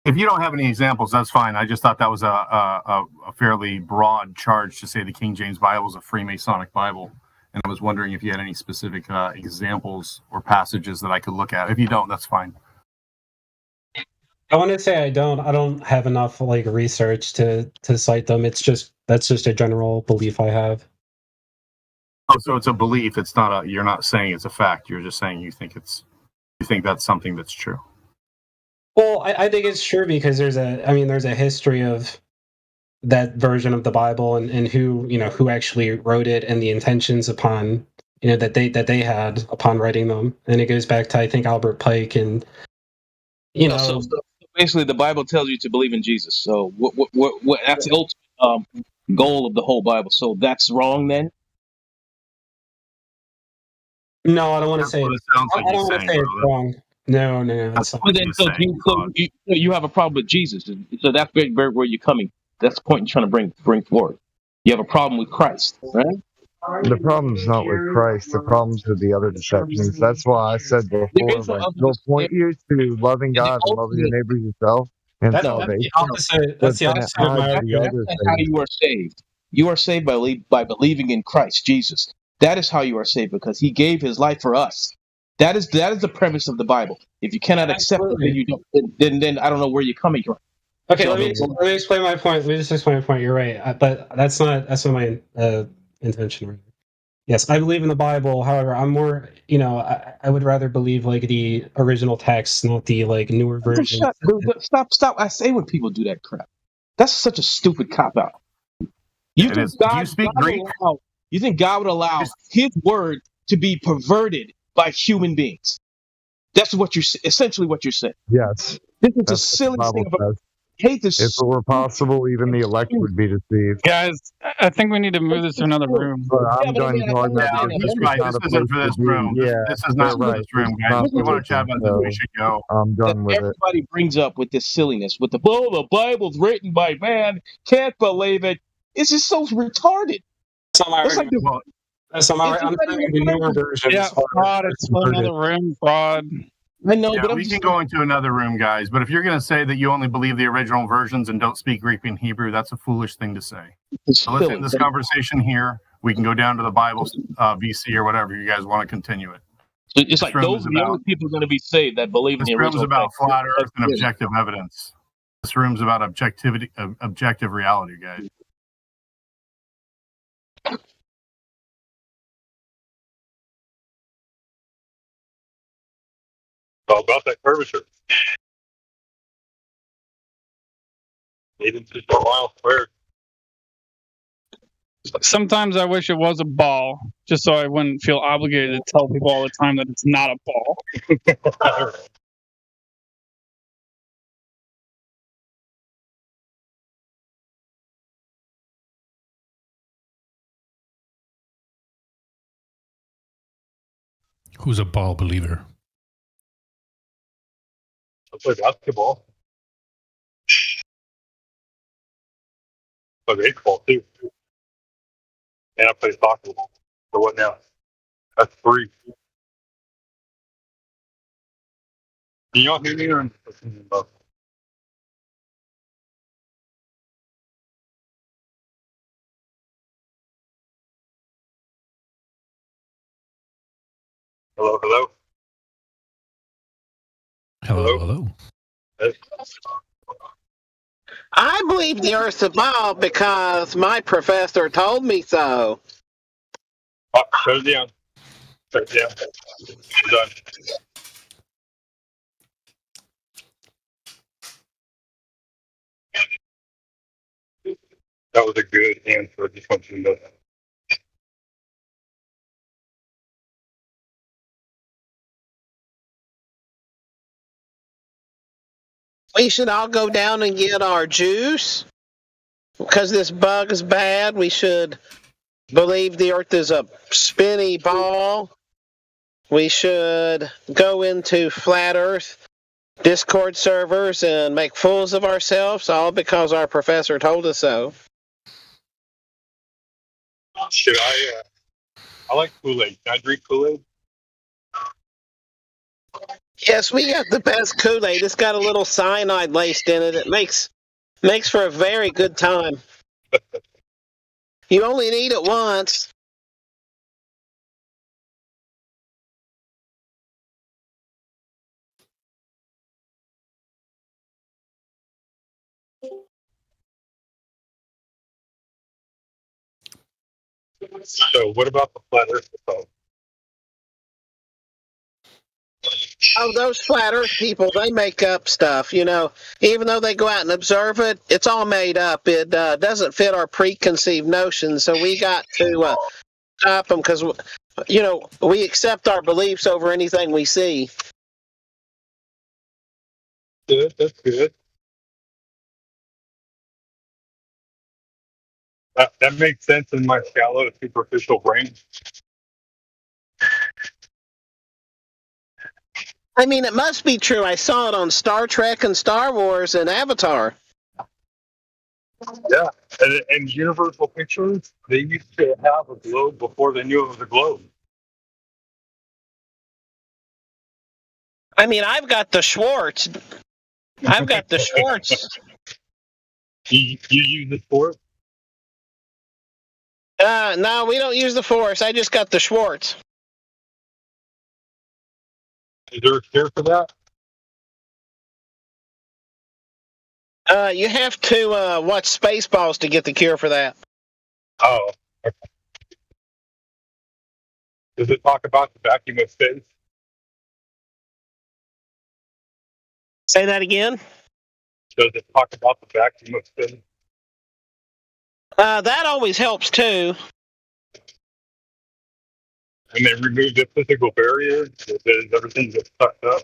If you don't have any examples, that's fine. I just thought that was a fairly broad charge to say the King James Bible is a Freemasonic Bible. And I was wondering if you had any specific examples or passages that I could look at. If you don't, that's fine. I want to say I don't have enough research to cite them. That's just a general belief I have. Oh, so it's a belief. It's not you're not saying it's a fact. You're just saying you think that's something that's true. Well, I think it's true because there's a history of that version of the Bible and who actually wrote it and the intentions upon that they had upon writing them, and it goes back to I think Albert Pike and So basically, the Bible tells you to believe in Jesus. So what that's the ultimate goal of the whole Bible. So that's wrong then. No, I don't want to That's say what it. it sounds I like don't he's want to saying, say it's brother. wrong. No, That's it's what not. Then, so, you have a problem with Jesus. So that's where you're coming. That's the point you're trying to bring forward. You have a problem with Christ, right? The problem's not with Christ. The problem's with the other deceptions. That's why I said There before, is no like, other. they'll point you to loving The God and loving your ultimate. neighbor yourself and That's No, the salvation, opposite. but That's the then it opposite of my hides the argument. other that's how things. you are saved. You are saved by believing in Christ Jesus. That is how you are saved because He gave His life for us. That is the premise of the Bible. If you cannot accept it, then Absolutely. you don't. Then I don't know where you're coming from. Okay, So I let me mean, let me explain my point. Let me just explain my point. You're right, but that's not my intention. Yes, I believe in the Bible. However, I'm more, I would rather believe like the original text, not the like newer version. Stop! I say when people do that crap. That's such a stupid cop out. You It think is. Do you speak Greek? You think God would allow His word to be perverted by human beings? That's essentially what you're saying. Yes, This is the that's what the silliest thing Bible I've ever. says. Hate this. If it were possible, even the elect would be deceived. Guys, I think we need to move this to another room. But Yeah, I'm but I done mean, I talking about understand because that. He's this is right. not This a isn't place for to this be. room. Yeah, This is they're not for right. this This room, is guys. not If we for want this to chat room, about this, we so should go. I'm That done with it. everybody brings up with this silliness, with the Bible's written by man, can't believe it. It's just so retarded. That's not my That's like argument. That's not my. it's I'm not saying even the newer credible. versions Yeah, fraud. are It's for converted. another room. Fraud. I know, Yeah, but I'm we just can go into another room, guys. But if you're going to say that you only believe the original versions and don't speak Greek and Hebrew, that's a foolish thing to say. So let's end this conversation here. We can go down to the Bible VC or whatever you guys want to continue it. It's This like room those is are the only about people going to be saved that believe in this the room's original about text. flat Earth and That's it. objective evidence. This room's about objective reality, guys. All about that curvature. 8 inches per mile squared. Sometimes I wish it was a ball, just so I wouldn't feel obligated to tell people all the time that it's not a ball. Who's a ball believer? I play basketball. I play baseball too. And I play soccer. For what now? That's 3. Can y'all hear me? Hello, hello. Hello. I believe the Earth's a ball because my professor told me so. Oh, shut it down. Shut it down. We're done. That was a good answer. I just want you to know that. We should all go down and get our juice because this bug is bad. We should believe the Earth is a spinny ball. We should go into Flat Earth Discord servers and make fools of ourselves, all because our professor told us so. Should I? I like Kool-Aid. Can I drink Kool-Aid? Yes, we got the best Kool-Aid. It's got a little cyanide laced in it. It makes for a very good time. You only need it once. So what about the flat Earth thought? Oh, those flat Earth people, they make up stuff, you know. Even though they go out and observe it, it's all made up. It doesn't fit our preconceived notions, so we got to stop them because, you know, we accept our beliefs over anything we see. Good, that's good. That makes sense in my shallow, superficial brain. I mean, it must be true. I saw it on Star Trek and Star Wars and Avatar. Yeah, and Universal Pictures, they used to have a globe before they knew it was a globe. I mean, I've got the Schwartz. I've got the Schwartz. You use the Schwartz? No, we don't use the Force. I just got the Schwartz. Is there a cure for that? You have to watch Spaceballs to get the cure for that. Oh. Okay. Does it talk about the vacuum of space? Say that again? Does it talk about the vacuum of space? That always helps too. And they remove the physical barrier, that everything gets sucked up.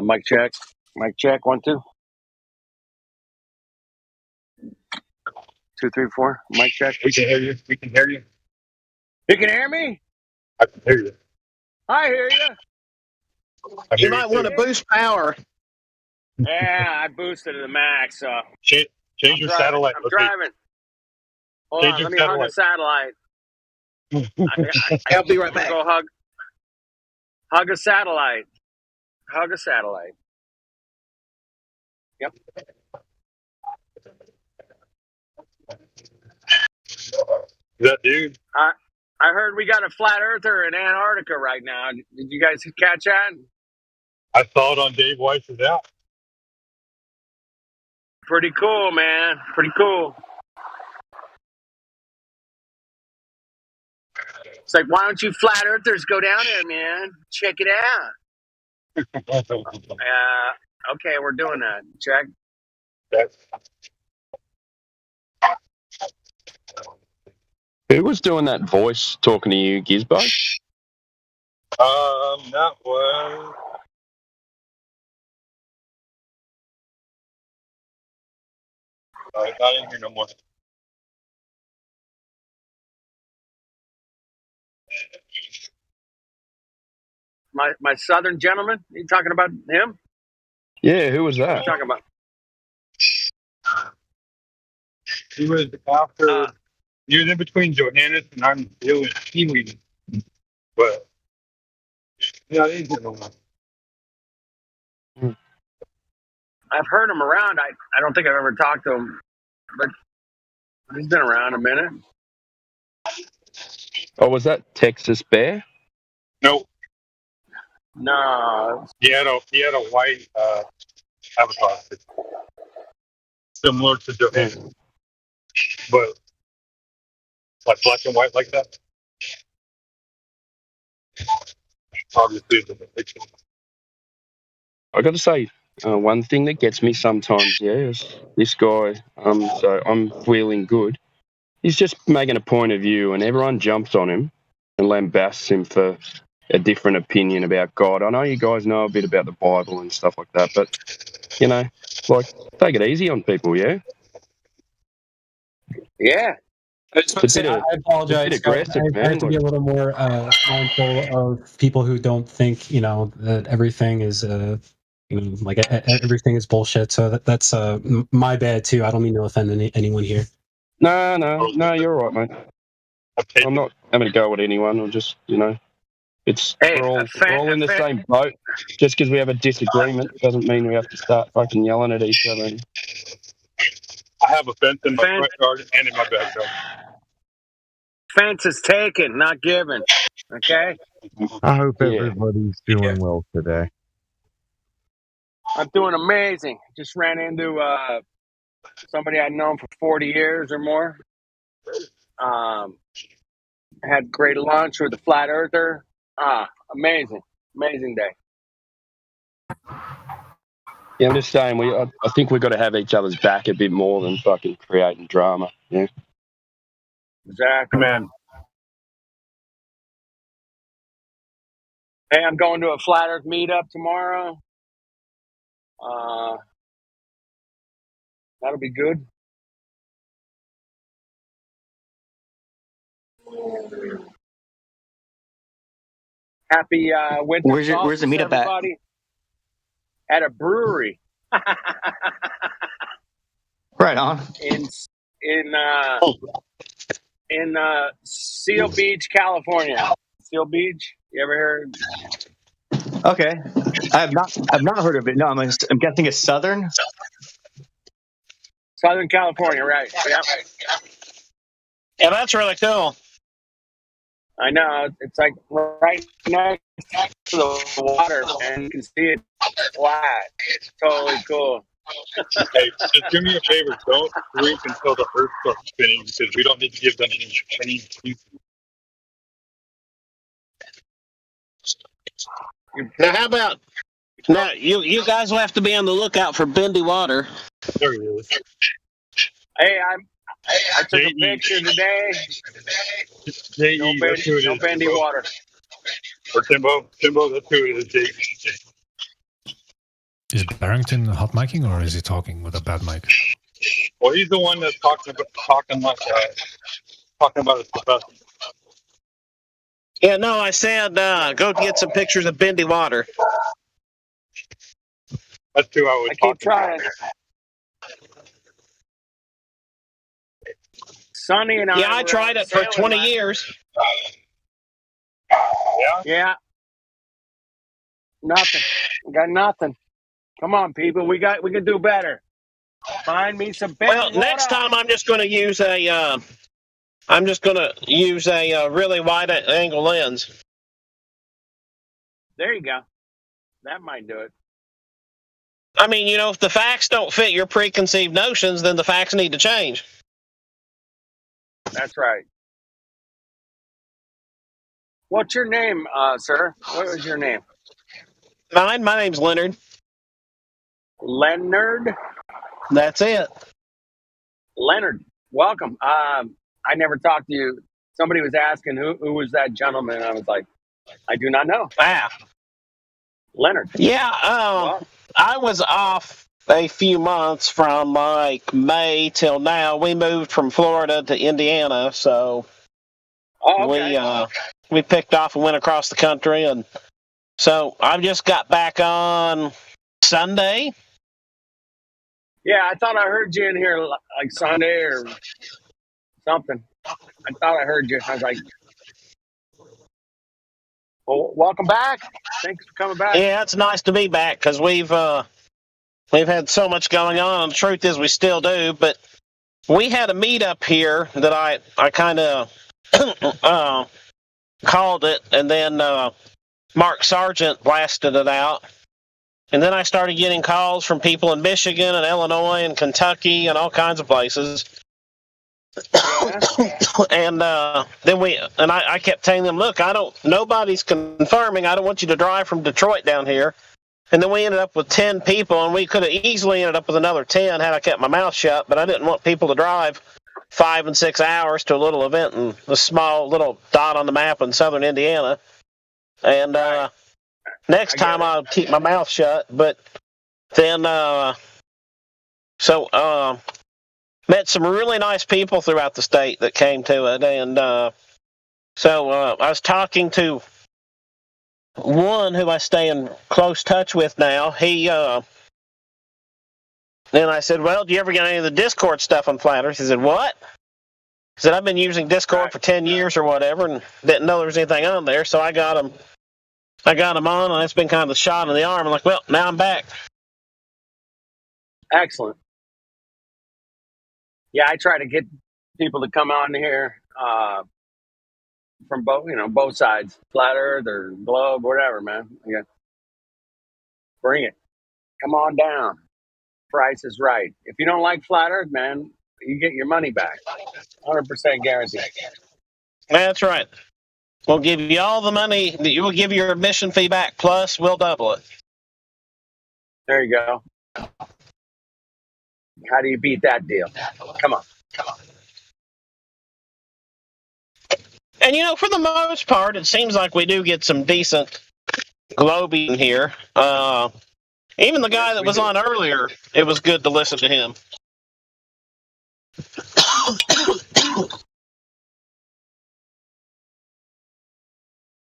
Mic check. Mic check. 1, 2. 2, 3, 4. Mic check. We can hear you. We can hear you. You can hear me? I can hear you. I hear you. You might want to boost power. Yeah, I boosted to the max. So Change your satellite. I'm driving. Hold Change on, your let me hug a satellite. I'll be right back. Go hug a satellite. Hug a satellite. Yep. That dude. I heard we got a flat earther in Antarctica right now. Did you guys catch that? I saw it on Dave Weiss's app. Pretty cool, man. Pretty cool. It's like, why don't you flat earthers go down there, man? Check it out. Okay, we're doing that. Check. Who was doing that voice talking to you, Gizbo? That was. I didn't hear no more. My southern gentleman? You talking about him? Yeah, who was What that? are you talking about? He was after. He was in between Johannes and I'm feeling Kiwi. But. Yeah, I didn't hear no more. I've heard him around. I don't think I've ever talked to him, but he's been around a minute. Oh, was that Texas Bear? Nope. No. He had a white avatar, similar to Johannes, but like black and white like that. Obviously, it's in the picture. I got to say, one thing that gets me sometimes, is this guy. So I'm feeling good. He's just making a point of view, and everyone jumps on him and lambasts him for a different opinion about God. I know you guys know a bit about the Bible and stuff like that, but take it easy on people, yeah. Yeah. I apologize. Aggressive, I have to be a little more mindful of people who don't think, that everything is, everything is bullshit. So that's my bad too. I don't mean to offend anyone here. No, you're all right, mate. I'm not having to go with anyone. I'm just, it's we're all in the same boat. Just because we have a disagreement doesn't mean we have to start fucking yelling at each other. I have a fence in my front yard and in my backyard. Fence is taken, not given. Okay? I hope everybody's doing well today. I'm doing amazing. Just ran into somebody I'd known for 40 years or more. Had great lunch with a flat earther. Amazing day. Yeah, I'm just saying, I think we've got to have each other's back a bit more than fucking creating drama. Yeah. Exactly, man. Hey, I'm going to a flat earth meetup tomorrow. That'll be good. Happy winter Where's the solstice, meetup at? everybody. At a brewery. Right on. in Seal Beach, California. Seal Beach. You ever heard? Okay, I've not heard of it. No, I'm guessing it's Southern. Southern California, right? Yep. Yeah, that's really cool. I know. It's like right next to the water, and you can see it flat. It's totally cool. Hey, just do me a favor. Don't drink until the earth starts spinning because we don't need to give them any excuses. Now, how about now? You guys will have to be on the lookout for bendy water. There he is. Hey, I took a picture today. No bendy water. Or Timbo, that's who it is, Jake. Is Barrington hot micing or is he talking with a bad mic? Well, he's the one that's talking about his profession. Yeah, no, I said go get some pictures of bendy water. That's who I was I keep trying. Sonny and I. Yeah, I tried it for 20 years. Yeah. Nothing. We got nothing. Come on, people. We can do better. Find me some bendy water. Next time I'm just going to use a really wide angle lens. There you go. That might do it. I mean, if the facts don't fit your preconceived notions, then the facts need to change. That's right. What's your name, sir? What was your name? My name's Leonard. Leonard? That's it. Leonard, welcome. I never talked to you. Somebody was asking who was that gentleman. I was like, I do not know. Leonard. Yeah, I was off a few months from like May till now. We moved from Florida to Indiana, so we picked off and went across the country, and so I just got back on Sunday. Yeah, I thought I heard you in here like Sunday or something. I thought I heard you. I was like, well, welcome back. Thanks for coming back. Yeah, it's nice to be back because we've had so much going on. The truth is, we still do, but we had a meetup here that I kind of called it, and then Mark Sargent blasted it out. And then I started getting calls from people in Michigan and Illinois and Kentucky and all kinds of places. And then I kept telling them, look, nobody's confirming. I don't want you to drive from Detroit down here. And then we ended up with 10 people, and we could have easily ended up with another 10 had I kept my mouth shut, but I didn't want people to drive 5 and 6 hours to a little event in a small little dot on the map in southern Indiana. And next time I'll keep my mouth shut. But then, met some really nice people throughout the state that came to it. And so I was talking to one who I stay in close touch with now. Then I said, well, do you ever get any of the Discord stuff on Flat Earth? He said, what? He said, I've been using Discord for 10 years or whatever and didn't know there was anything on there. So I got him on, and it's been kind of the shot in the arm. I'm like, well, now I'm back. Excellent. Yeah, I try to get people to come on here from both sides, Flat Earth or Globe, whatever, man. Yeah. Bring it. Come on down. Price is right. If you don't like Flat Earth, man, you get your money back. 100% guarantee. That's right. We'll give you all the money that you will give your admission fee back, plus we'll double it. There you go. How do you beat that deal? Come on. And for the most part, it seems like we do get some decent globing here. Even the guy that was on earlier, it was good to listen to him.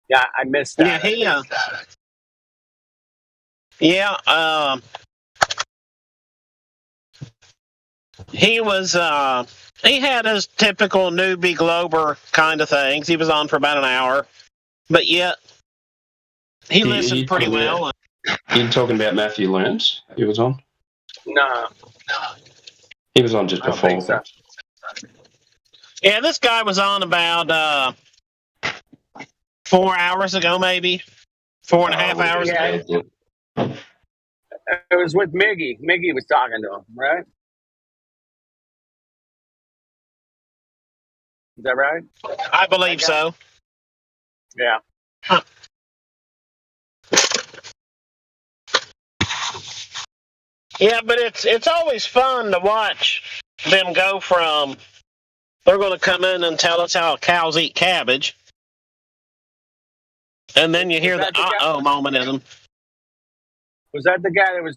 Yeah, I missed that. He was he had his typical newbie Glober kind of things. He was on for about an hour, but yet he listened pretty well. You're talking about Matthew Learns? He was on? No, He was on just I don't think before. so. Yeah, this guy was on about 4 hours ago, maybe 4.5 hours ago. It was with Miggy. Miggy was talking to him, right? Is that right? I believe so. Yeah. Yeah, but it's always fun to watch them go from they're going to come in and tell us how cows eat cabbage, and then you hear the uh-oh moment in them. Was that the guy that was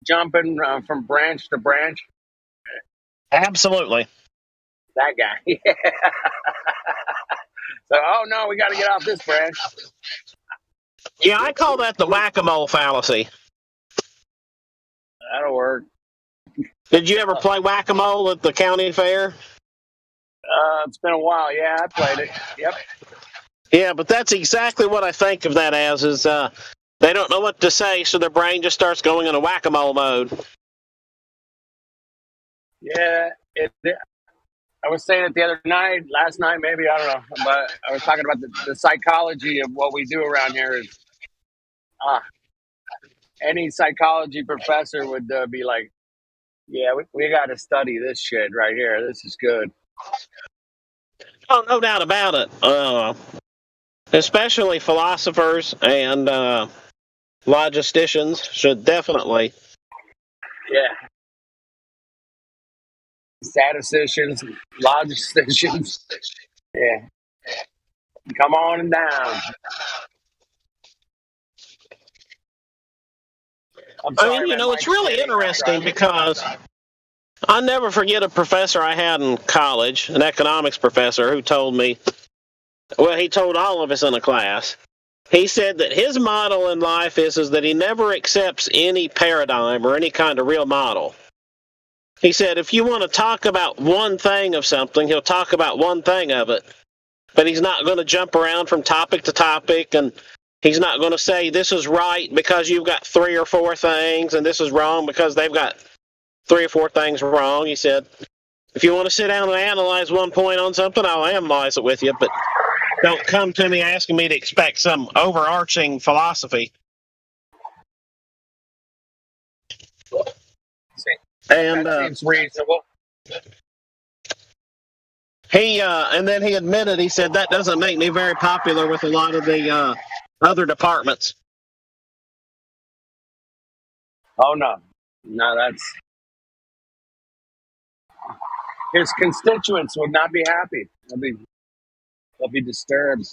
jumping from branch to branch? Absolutely. That guy. Yeah. So, oh no, we got to get off this branch. Yeah, I call that the whack-a-mole fallacy. That'll work. Did you ever play whack-a-mole at the county fair? It's been a while. Yeah, I played it. Yep. Yeah, but that's exactly what I think of that as, is they don't know what to say, so their brain just starts going into whack-a-mole mode. Yeah, I was saying it the other night, last night maybe, I don't know, but I was talking about the psychology of what we do around here is, any psychology professor would be like, yeah, we got to study this shit right here. This is good. Oh, no doubt about it. Especially philosophers and logisticians should definitely. Yeah. Statisticians, logisticians. Yeah. Come on and down. It's really interesting because I'll never forget a professor I had in college, an economics professor, who told me, well, he told all of us in a class, he said that his model in life is that he never accepts any paradigm or any kind of real model. He said, if you want to talk about one thing of something, he'll talk about one thing of it. But he's not going to jump around from topic to topic, and he's not going to say this is right because you've got 3 or 4 things, and this is wrong because they've got 3 or 4 things wrong. He said, if you want to sit down and analyze one point on something, I'll analyze it with you, but don't come to me asking me to expect some overarching philosophy. And that seems reasonable. And then he admitted, he said, that doesn't make me very popular with a lot of the other departments. Oh, no. No, that's... His constituents would not be happy. They'll be disturbed.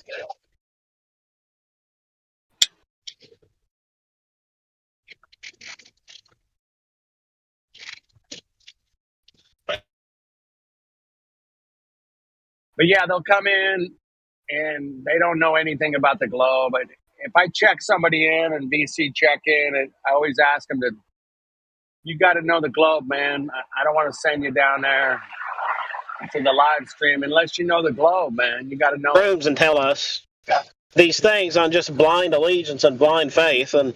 But yeah, they'll come in and they don't know anything about the globe. But if I check somebody in and VC check in, and I always ask them you got to know the globe, man. I don't want to send you down there to the live stream unless you know the globe, man. You got to know rooms and tell us these things on just blind allegiance and blind faith, and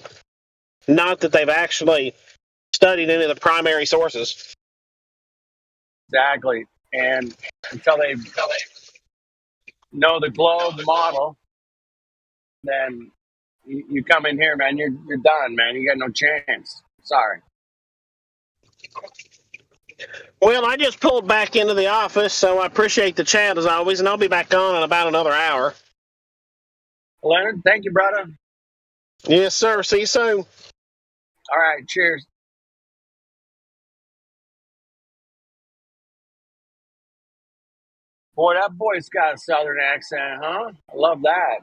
not that they've actually studied any of the primary sources. Exactly. And until they know the globe model, then you come in here, man, you're done, man. You got no chance. Sorry. Well, I just pulled back into the office, so I appreciate the chat as always, and I'll be back on in about another hour. Leonard, thank you, brother. Yes, sir. See you soon. All right. Cheers. Boy, that boy's got a southern accent, huh? I love that.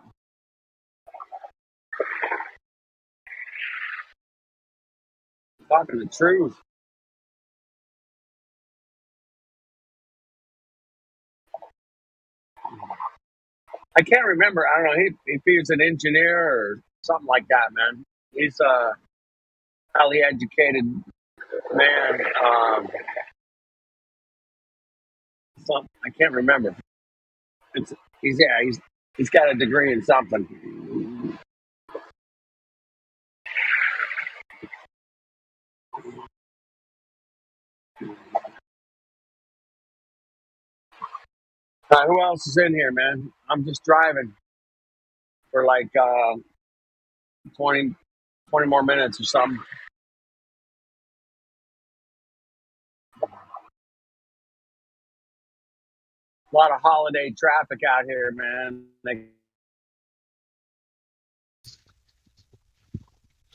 Talking the truth. I can't remember. I don't know if he was an engineer or something like that, man. He's a highly educated man. I can't remember. He's got a degree in something. Who else is in here, man? I'm just driving for like 20 more minutes or something. A lot of holiday traffic out here, man. A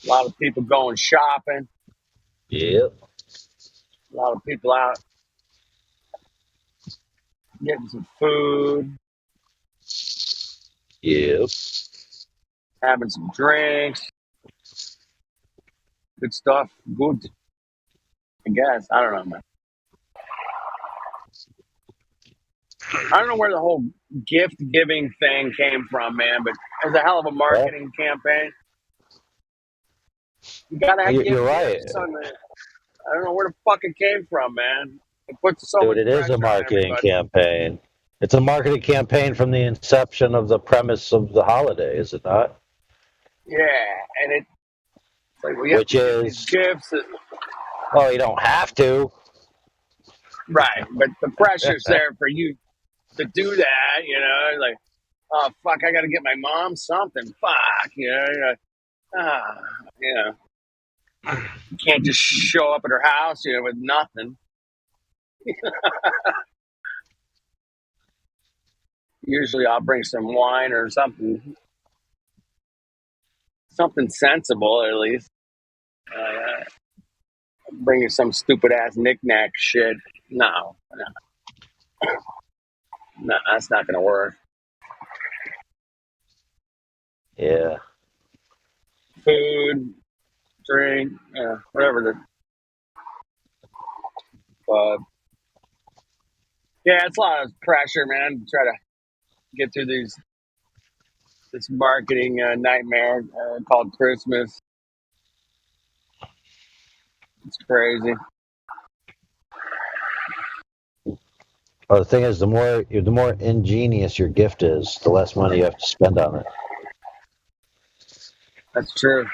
lot of people going shopping. Yep. A lot of people out getting some food, Yep. having some drinks. Good stuff. Good. I guess. I don't know, man. I don't know where the whole gift giving thing came from, man, but it's a hell of a marketing campaign. You gotta have You're right. gifts on the, I don't know where the fuck it came from, man. It puts so Dude, much it is pressure a on marketing everybody. campaign. It's a marketing campaign from the inception of the premise of the holiday, is it not? Yeah, and it's like we have Which to give is, these gifts. well, you don't have to. Right, but the pressure's there for you to do that, you know, like, oh fuck, I gotta get my mom something. Fuck, you know, you're like, you know, you can't just show up at her house, you know, with nothing. Usually, I'll bring some wine or something sensible at least. Bring you some stupid ass knick-knack shit. No, that's not gonna work. Yeah. Food, drink, whatever. But yeah, it's a lot of pressure, man, to try to get through this marketing nightmare called Christmas. It's crazy. Well, the thing is, the more ingenious your gift is, the less money you have to spend on it. That's true.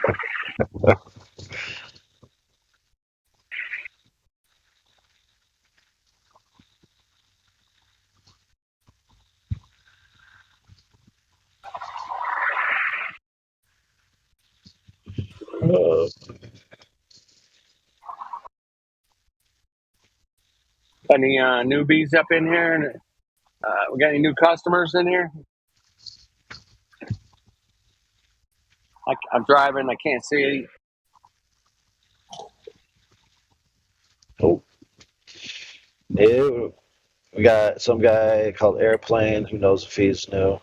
Any newbies up in here? We got any new customers in here? I'm driving. I can't see. Oh. Ew. We got some guy called Airplane. Who knows if he's new?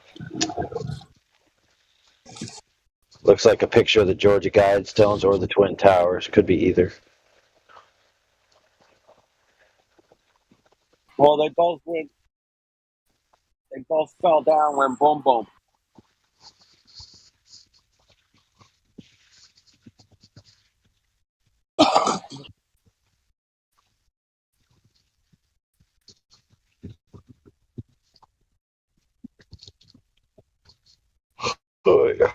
Looks like a picture of the Georgia Guidestones or the Twin Towers. Could be either. Well, they both went. They both fell down when boom boom. Oh, yeah.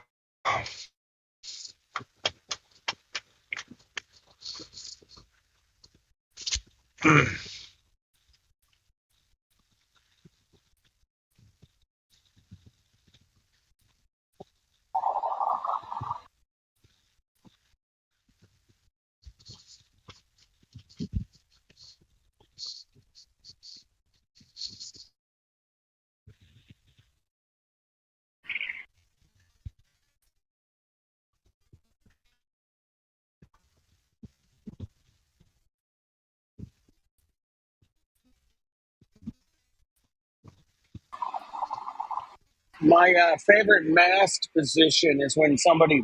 My favorite masked position is when somebody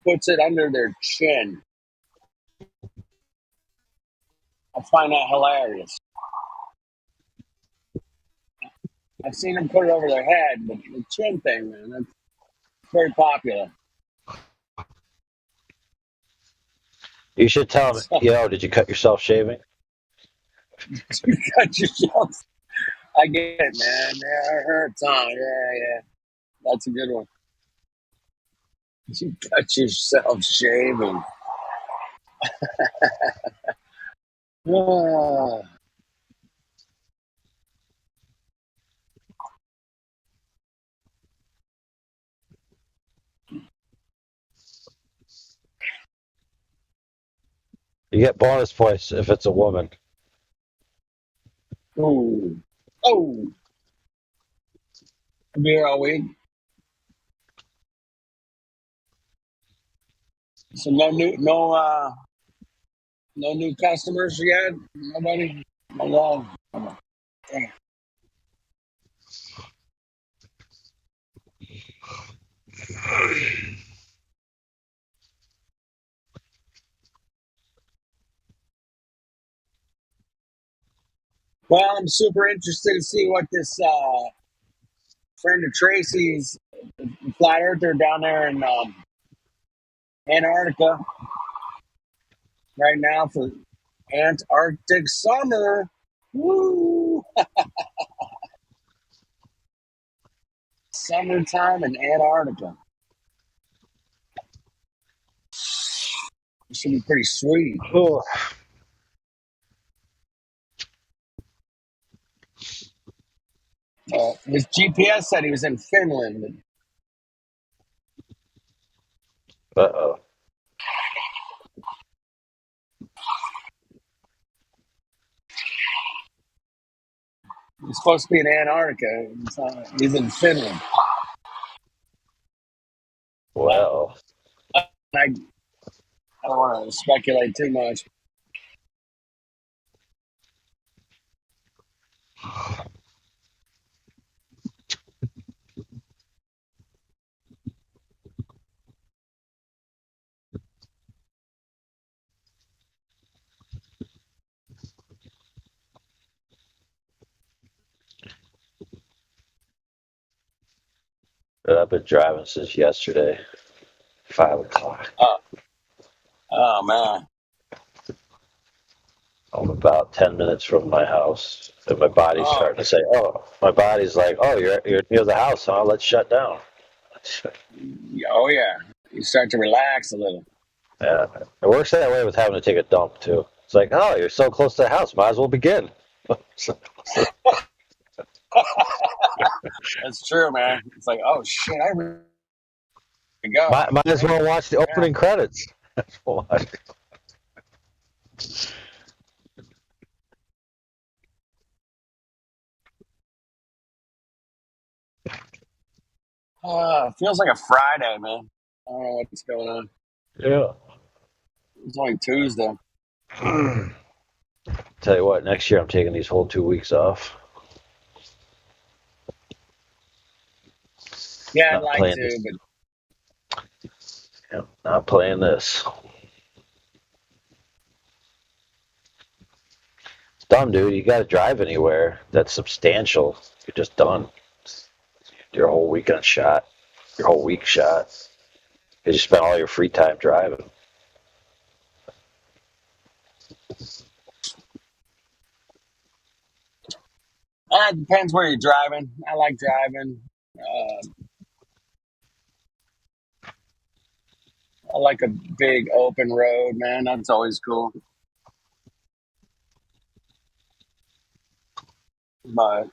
puts it under their chin. I find that hilarious. I've seen them put it over their head, but the chin thing, man, that's very popular. You should tell him, So, yo, did you cut yourself shaving? you cut yourself. I get it, man. Yeah, it hurts, huh? Yeah. That's a good one. You cut yourself shaving. Ah. You get bonus points if it's a woman. Ooh. Oh. I'll be here all week. So no new customers yet? Nobody? No. Damn. Well, I'm super interested to see what this friend of Tracy's, flat earther down there in Antarctica right now for Antarctic summer. Woo! Summertime in Antarctica. It should be pretty sweet. Oh. His GPS said he was in Finland. Uh-oh. He's supposed to be in Antarctica. He's in Finland. Well. I don't want to speculate too much. I've been driving since yesterday, 5 o'clock. Oh man. I'm about 10 minutes from my house, and my body's starting to say, "Oh, my body's like, oh, you're near the house, huh? Let's shut down." Oh yeah. You start to relax a little. Yeah, it works that way with having to take a dump too. It's like, oh, you're so close to the house, might as well begin. That's true, man. It's like, oh shit, I really go. Might as well watch the opening credits. Feels like a Friday, man. I don't know what's going on. Yeah. It's only Tuesday. Tell you what, next year I'm taking these whole 2 weeks off. Yeah, I'd Not like playing to, this. but Yeah, not playing this. It's dumb, dude. You got to drive anywhere that's substantial. You're just done. Your whole weekend shot. Your whole week shot. Because you spent all your free time driving. it depends where you're driving. I like driving. I like a big open road, man. That's always cool. But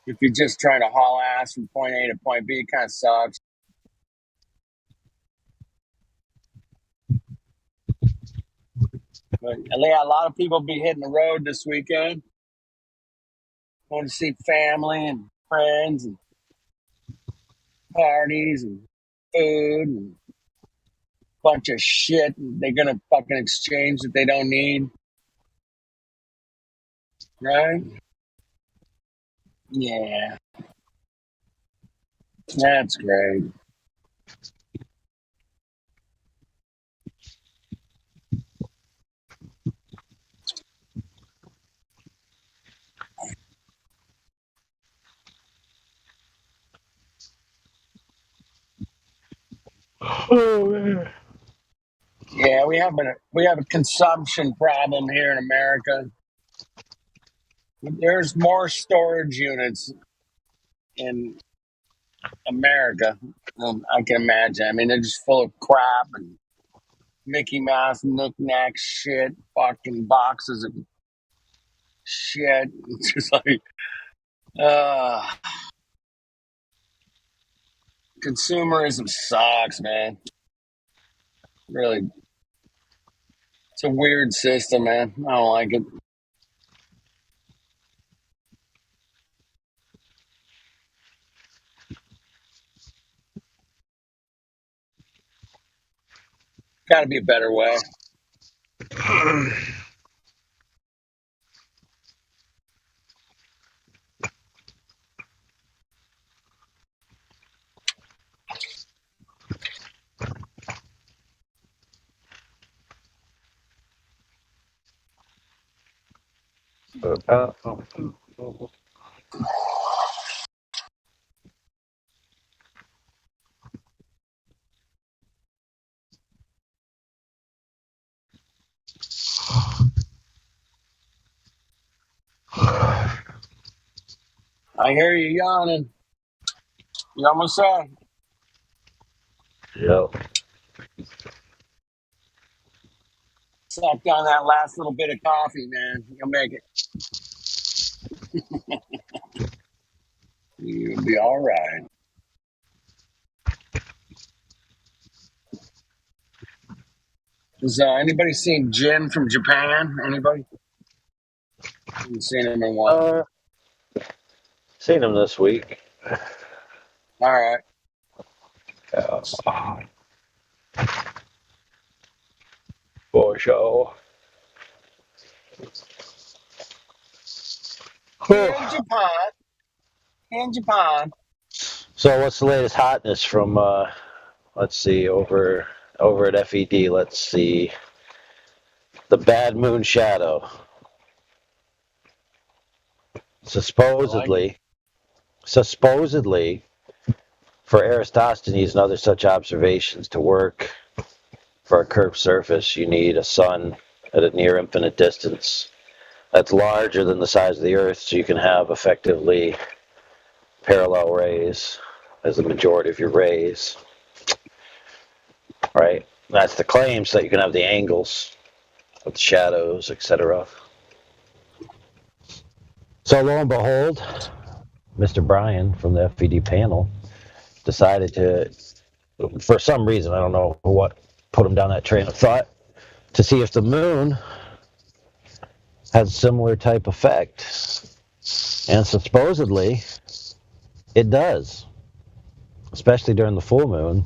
if you're just trying to haul ass from point A to point B, it kind of sucks. But yeah, a lot of people be hitting the road this weekend. Going to see family and friends and parties and food and bunch of shit they're gonna fucking exchange that they don't need. Right? Yeah. That's great. Oh man. Yeah, we have a consumption problem here in America. There's more storage units in America than I can imagine. I mean, they're just full of crap and Mickey Mouse knick-knack shit, fucking boxes of shit. It's just like, consumerism sucks, man. Really, it's a weird system, man. I don't like it. Got to be a better way. I hear you yawning. You almost said. Yep. Suck down that last little bit of coffee, man. You'll make it. You'll be all right. Has anybody seen Jin from Japan? Anybody? Haven't seen him in a while. Seen him this week. All right. For sure. Here in Japan. So what's the latest hotness from let's see, over at FED, let's see. The Bad Moon Shadow. Supposedly, for Eratosthenes and other such observations to work for a curved surface, you need a sun at a near infinite distance that's larger than the size of the Earth, so you can have effectively parallel rays as the majority of your rays. Right? That's the claim, so that you can have the angles of the shadows, etc. So lo and behold, Mr. Brian from the FED panel decided to, for some reason, I don't know what put him down that train of thought, to see if the moon has a similar type effect. And supposedly, it does. Especially during the full moon,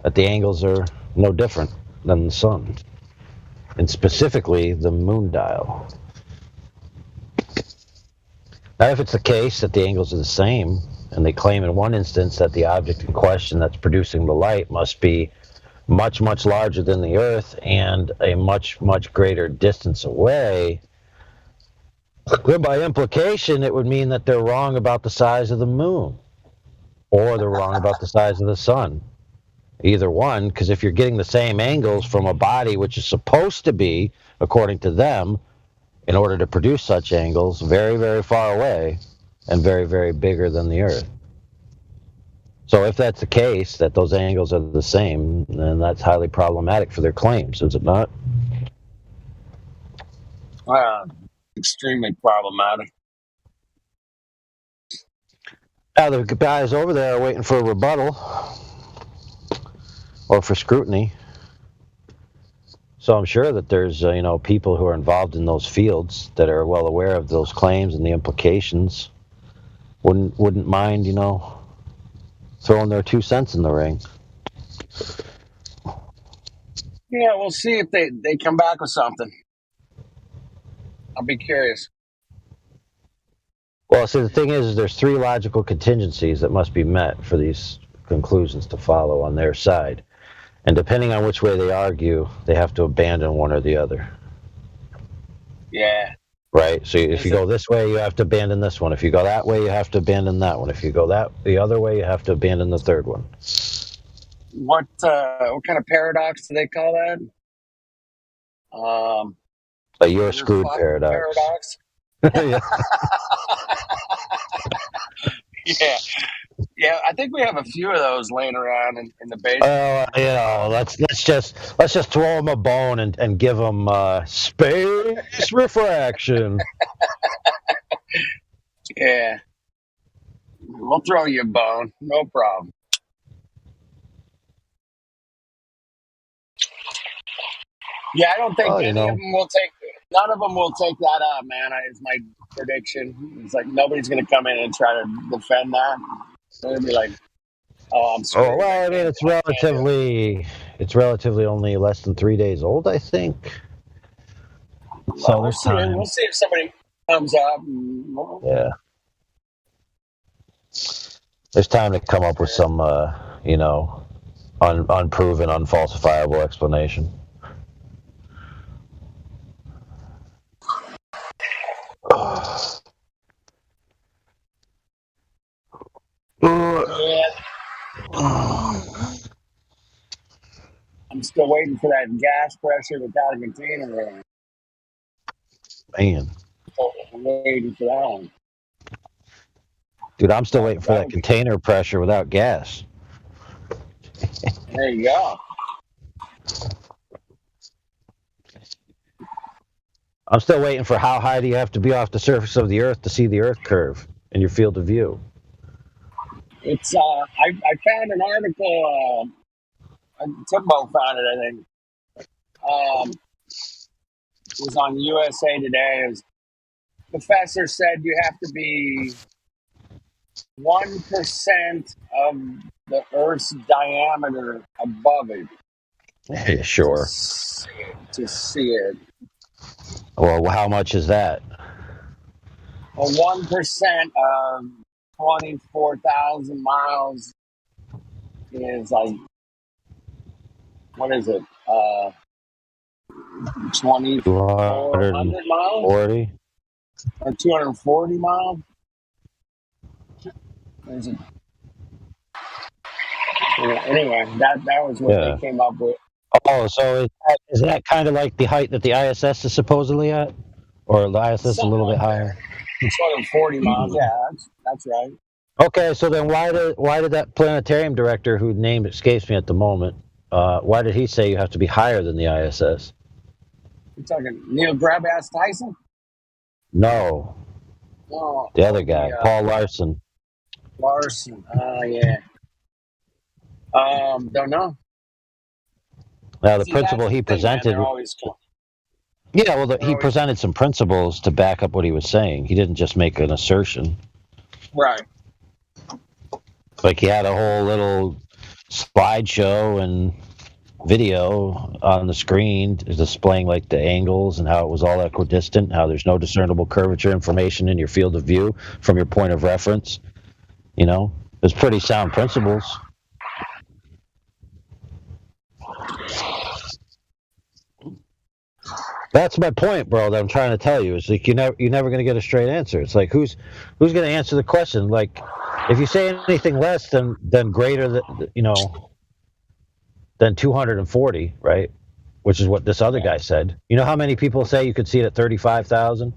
that the angles are no different than the sun. And specifically, the moon dial. Now, if it's the case that the angles are the same, and they claim in one instance that the object in question that's producing the light must be much, much larger than the Earth and a much, much greater distance away, then by implication, it would mean that they're wrong about the size of the moon, or they're wrong about the size of the sun. Either one, because if you're getting the same angles from a body which is supposed to be, according to them, in order to produce such angles, very, very far away and very, very bigger than the Earth. So if that's the case, that those angles are the same, then that's highly problematic for their claims, is it not? Extremely problematic. Now the guys over there are waiting for a rebuttal or for scrutiny. So I'm sure that there's people who are involved in those fields that are well aware of those claims and the implications. Wouldn't mind, throwing their 2 cents in the ring. Yeah, we'll see if they come back with something. I'll be curious. Well, see, the thing is there's 3 logical contingencies that must be met for these conclusions to follow on their side. And depending on which way they argue, they have to abandon one or the other. Yeah. Right? So if you go this way, you have to abandon this one. If you go that way, you have to abandon that one. If you go the other way, you have to abandon the third one. what kind of paradox do they call that? A you're You're screwed fucked paradox. paradox. Yeah. Yeah. I think we have a few of those laying around in the basement. Let's just throw him a bone and give him space refraction. Yeah. We'll throw you a bone. No problem. Yeah, I don't think Well, any of them will take. None of them will take that up, man. Is my prediction. It's like nobody's going to come in and try to defend that. They're going to be like, "Oh, I'm screwed." Oh well, I mean it's relatively only less than 3 days old, I think. So Well, we'll there's see. time. We'll see if somebody comes up. Yeah. There's time to come up with some, unproven, unfalsifiable explanation. Yeah. I'm still waiting for that gas pressure without a container in. Man. I'm waiting for that one. Dude, I'm still waiting for that container pressure without gas. There you go. I'm still waiting for how high do you have to be off the surface of the Earth to see the Earth curve in your field of view. It's I found an article. Timbo found it, I think. It was on USA Today. Professor said you have to be 1% of the Earth's diameter above it. Yeah, sure. To see it. Well, how much is that? Well, 1% of 24,000 miles is like, what is it? 2,400 miles? 40? Or 240 miles? Anyway, that was what they came up with. Oh, so is that kind of like the height that the ISS is supposedly at? Or the ISS a little bit higher? 240 miles, yeah, that's right. Okay, so then why did that planetarium director, whose name escapes me at the moment, why did he say you have to be higher than the ISS? You're talking Neil Grabass Tyson? No. No. The other guy, Paul Larson. Larson, yeah. Don't know. Now, the principle he presented... Yeah, well, he presented some principles to back up what he was saying. He didn't just make an assertion. Right. Like, he had a whole little slideshow and video on the screen displaying, like, the angles and how it was all equidistant, how there's no discernible curvature information in your field of view from your point of reference. You know? It's pretty sound principles. That's my point, bro, that I'm trying to tell you. It's like you're never going to get a straight answer. It's like who's going to answer the question? Like, if you say anything less than greater than 240, right? Which is what this other guy said. You know how many people say you could see it at 35,000?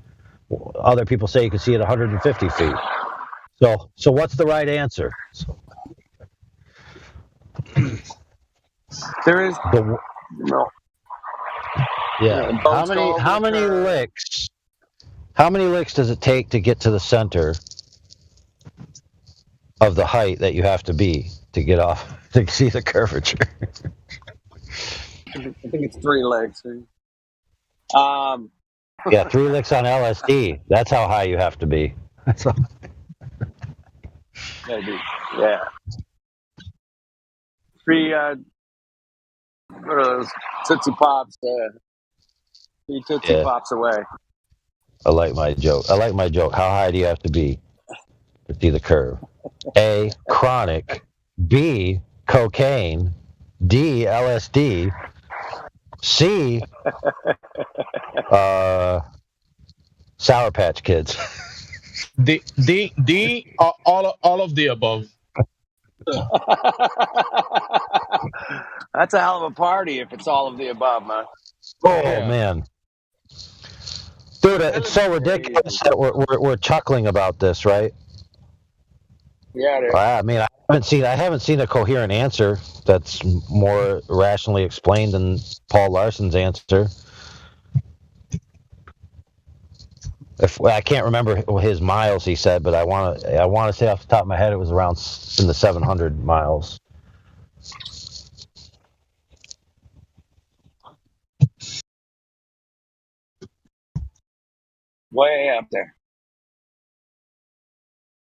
Other people say you could see it at 150 feet. So what's the right answer? There is no. Yeah. How many licks does it take to get to the center of the height that you have to be to get off to see the curvature? I think it's 3 legs. Yeah, 3 licks on LSD. That's how high you have to be. That's all. Maybe. Yeah. 3 what are those Tootsie Pops? 3 Tootsie Pops away. I like my joke. How high do you have to be to see the curve? A, chronic. B, cocaine. D, LSD. C, Sour Patch Kids. D, all of the above. That's a hell of a party if it's all of the above, man. Oh man, dude, it's so ridiculous that we're chuckling about this, right? Yeah, dude. I mean, I haven't seen a coherent answer that's more rationally explained than Paul Larson's answer. I can't remember his miles he said, but I want to say off the top of my head it was around in the 700 miles. Way up there.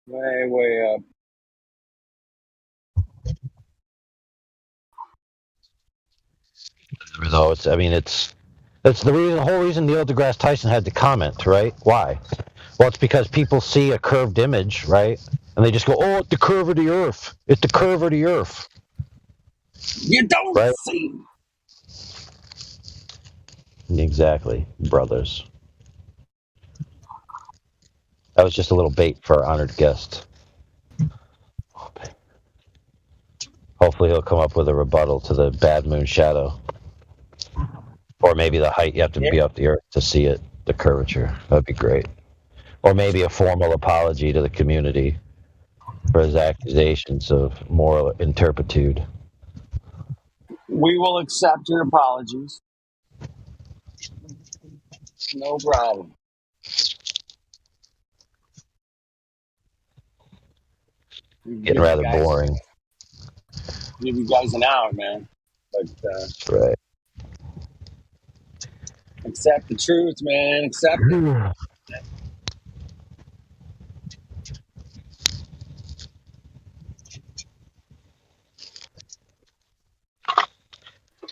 Way up. No, it's the whole reason Neil deGrasse Tyson had to comment, right? Why? Well, it's because people see a curved image, right? And they just go, "Oh, it's the curve of the Earth. It's the curve of the Earth." You don't see. Exactly, brothers. That was just a little bait for our honored guest. Hopefully he'll come up with a rebuttal to the bad moon shadow. Or maybe the height you have to be up the Earth to see it, the curvature. That'd be great. Or maybe a formal apology to the community for his accusations of moral inturpitude. We will accept your apologies. No problem. Getting rather boring. Give you guys an hour, man. But right. Accept the truth, man. Accept it.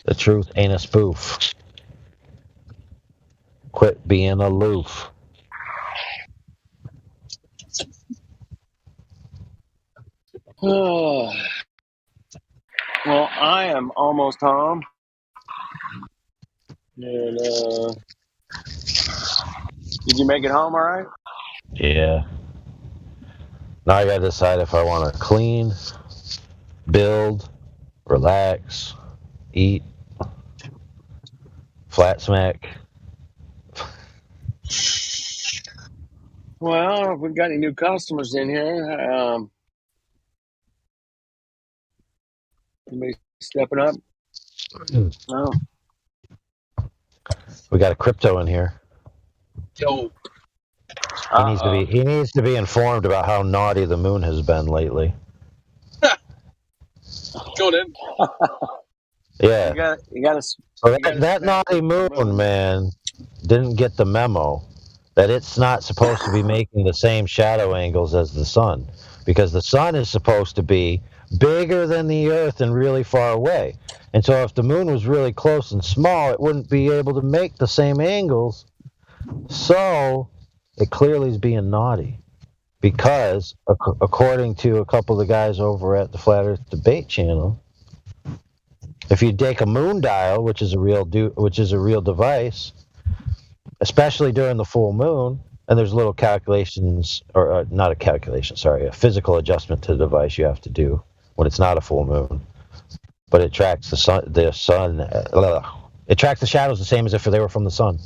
The truth ain't a spoof. Quit being aloof. Well, I am almost home. And did you make it home all right? Yeah. Now I gotta decide if I want to clean, build, relax, eat, flat smack. Well, if we've got any new customers in here, anybody stepping up? No. We got a crypto in here. Yo. He needs to be informed about how naughty the moon has been lately. Go then. Yeah. That naughty moon, man, didn't get the memo that it's not supposed to be making the same shadow angles as the sun, because the sun is supposed to be bigger than the Earth and really far away. And so if the moon was really close and small, it wouldn't be able to make the same angles. So it clearly is being naughty, because according to a couple of the guys over at the Flat Earth Debate channel, if you take a moon dial, which is a real device, especially during the full moon, and there's little calculations, or not a calculation, sorry, a physical adjustment to the device you have to do when it's not a full moon, but it tracks the sun. It tracks the shadows the same as if they were from the sun.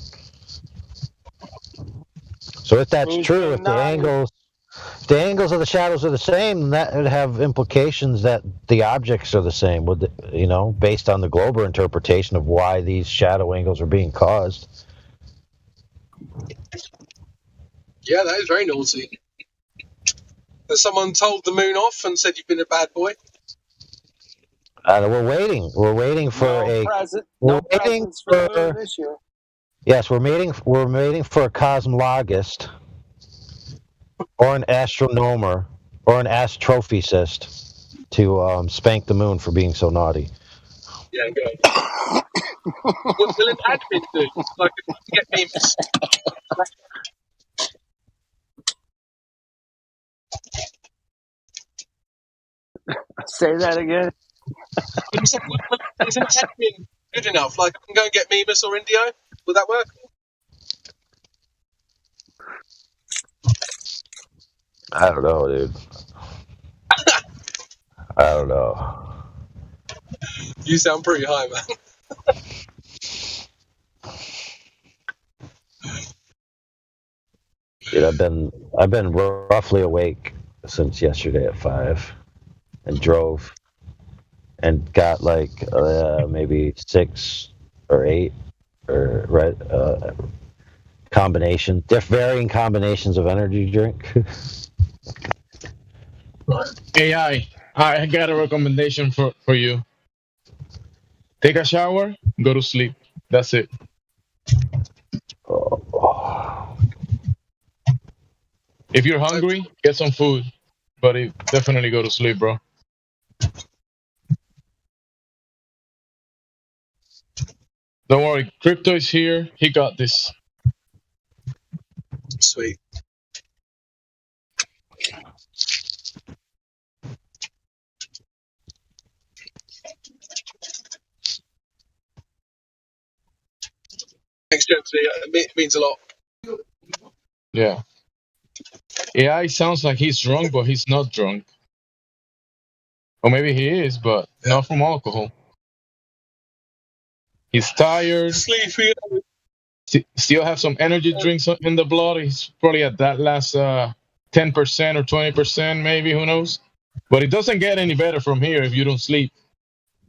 So if that's true, if the angles of the shadows are the same, then that would have implications that the objects are the same, based on the Glober interpretation of why these shadow angles are being caused. Yeah, that is very naughty. Has someone told the moon off and said you've been a bad boy? We're waiting. We're waiting for presents for the moon this year. Yes, we're waiting for a cosmologist or an astronomer or an astrophysicist to spank the moon for being so naughty. Yeah, good. What will an admin do? Like, get me. Say that again. Is an admin good enough? Like, I can go and get Memus or Indio? Would that work? I don't know, dude. I don't know. You sound pretty high, man. Dude, I've been roughly awake since yesterday at 5, and drove, and got like maybe 6 or 8 or varying combinations of energy drink. AI, I got a recommendation for you. Take a shower, go to sleep. That's it. If you're hungry, get some food, but definitely go to sleep, bro. Don't worry, Crypto is here. He got this. Sweet. Thanks, Gentry. It means a lot. Yeah. AI sounds like he's drunk, but he's not drunk. Or maybe he is, but not from alcohol. He's tired. Sleepy. Still have some energy drinks in the blood. He's probably at that last 10% or 20%, maybe. Who knows? But it doesn't get any better from here if you don't sleep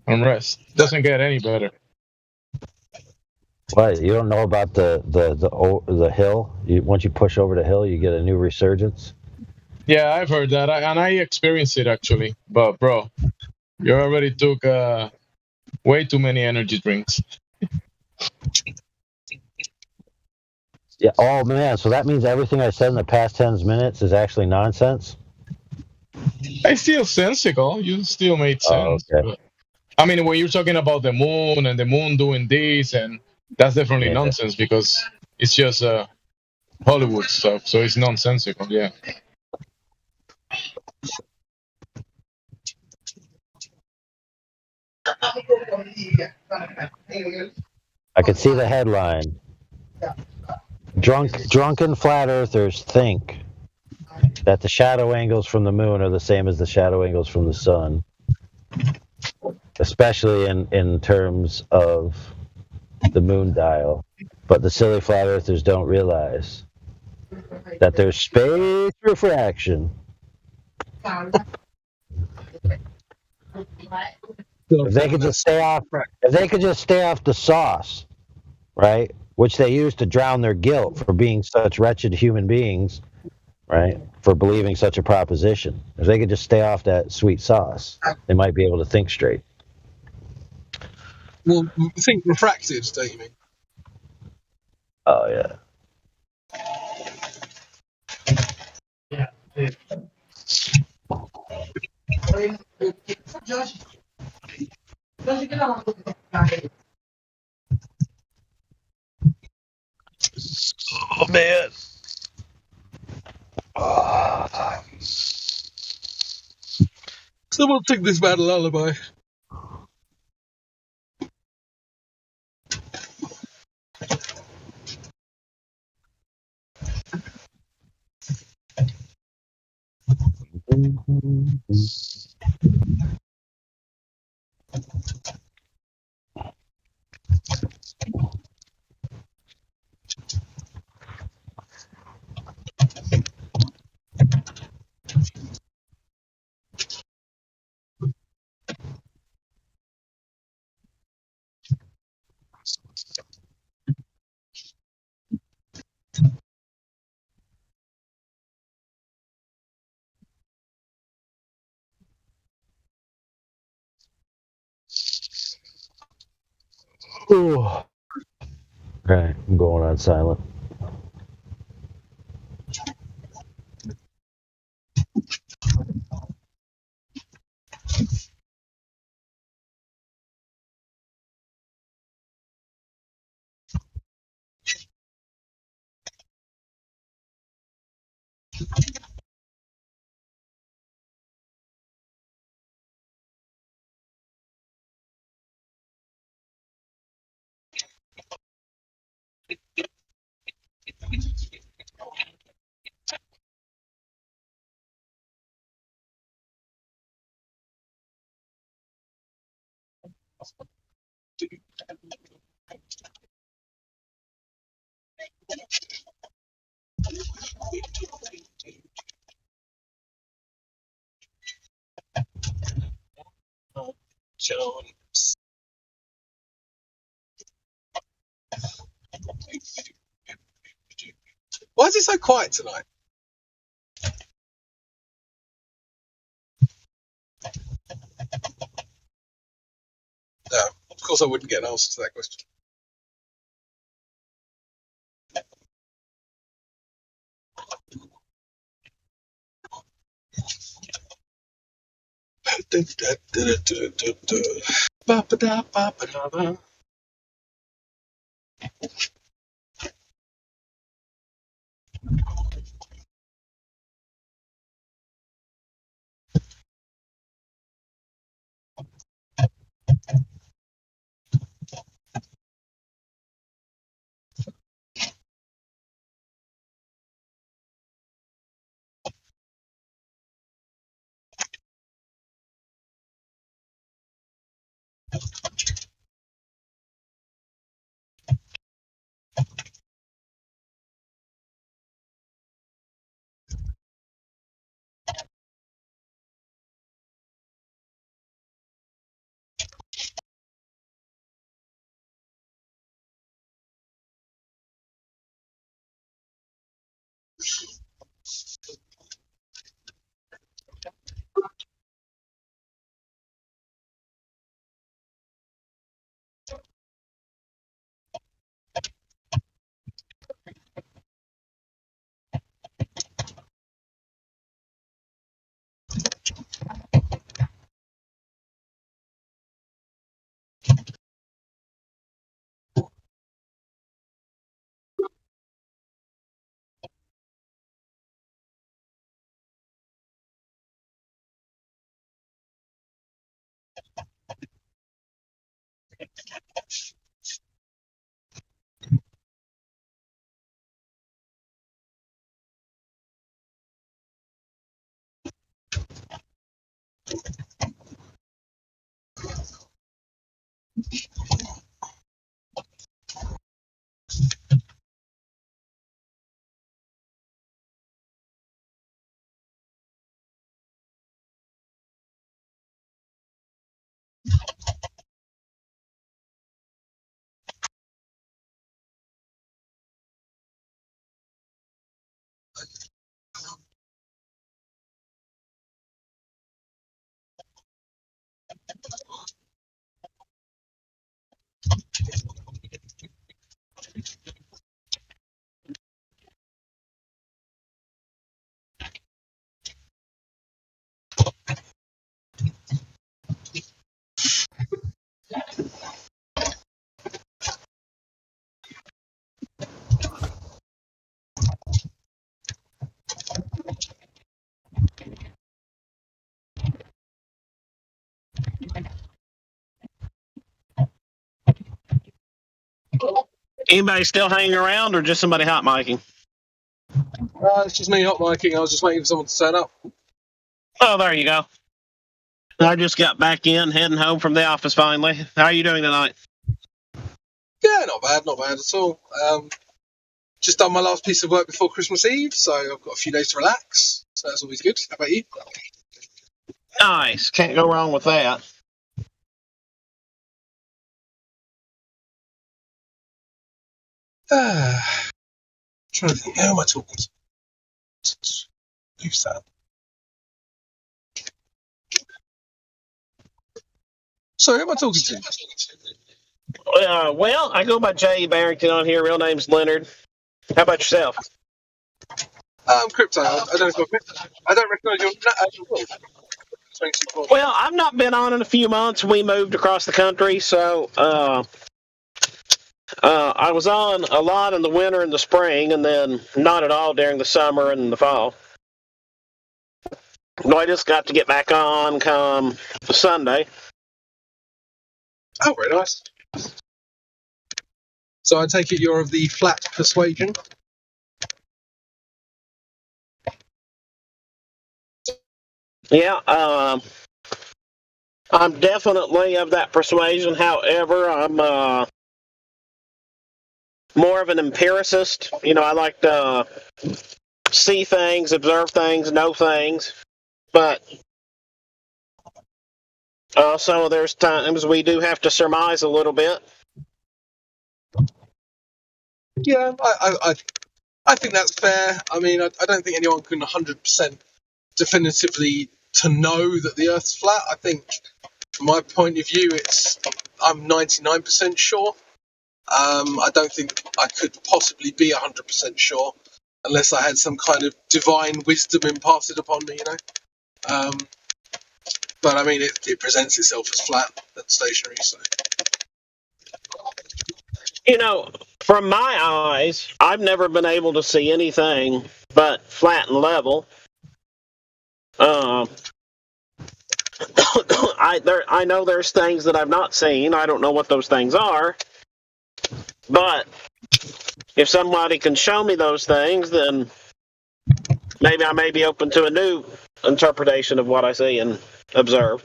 and rest. It doesn't get any better. What, you don't know about the hill? Once you push over the hill, you get a new resurgence. Yeah, I've heard that, and I experienced it actually. But bro, you already took way too many energy drinks. Yeah. Oh man. So that means everything I said in the past 10 minutes is actually nonsense. I still sensical. You still made sense. Oh, okay. But, I mean, when you're talking about the moon and the moon doing this, and that's definitely nonsense because it's just Hollywood stuff. So it's nonsensical. Yeah. I could see the headline. Drunken flat earthers think that the shadow angles from the moon are the same as the shadow angles from the sun, especially in terms of the moon dial. But the silly flat earthers don't realize that there's space refraction. If they could just stay off the sauce, right? Which they use to drown their guilt for being such wretched human beings, right? For believing such a proposition. If they could just stay off that sweet sauce, they might be able to think straight. Well, think refracted, don't you mean? Oh yeah. Yeah. Oh man. Someone take this bad lullaby. Ooh. Okay, I'm going on silent. Jones. Why is it so quiet tonight? No, of course I wouldn't get an answer to that question. Ba-ba-da-ba-ba-da-ba. Anybody still hanging around, or just somebody hot micing? It's just me hot micing. I was just waiting for someone to turn up. Oh, there you go. I just got back in, heading home from the office finally. How are you doing tonight? Yeah, not bad at all. Just done my last piece of work before Christmas Eve, so I've got a few days to relax. So that's always good. How about you? Nice. Can't go wrong with that. Trying to think, how am I talking to? Who's that? Sorry, who am I talking to? Well, I go by Jay Barrington on here. Real name's Leonard. How about yourself? Crypto. I don't recognise your voice. Well, I've not been on in a few months. We moved across the country, so I was on a lot in the winter and the spring, and then not at all during the summer and the fall. No, I just got to get back on come Sunday. Oh, very nice. So I take it you're of the flat persuasion? Yeah, I I'm definitely of that persuasion. However, I'm more of an empiricist. You know, I like to see things, observe things, know things. But also, there's times we do have to surmise a little bit. Yeah, I think that's fair. I mean, I don't think anyone can 100% definitively to know that the Earth's flat. I think, from my point of view, I'm 99% sure. I don't think I could possibly be 100% sure unless I had some kind of divine wisdom imparted upon me, you know. But I mean, it presents itself as flat and stationary. So, You know, from my eyes, I've never been able to see anything but flat and level. I know there's things that I've not seen. I don't know what those things are. But if somebody can show me those things, then maybe I may be open to a new interpretation of what I see and observe.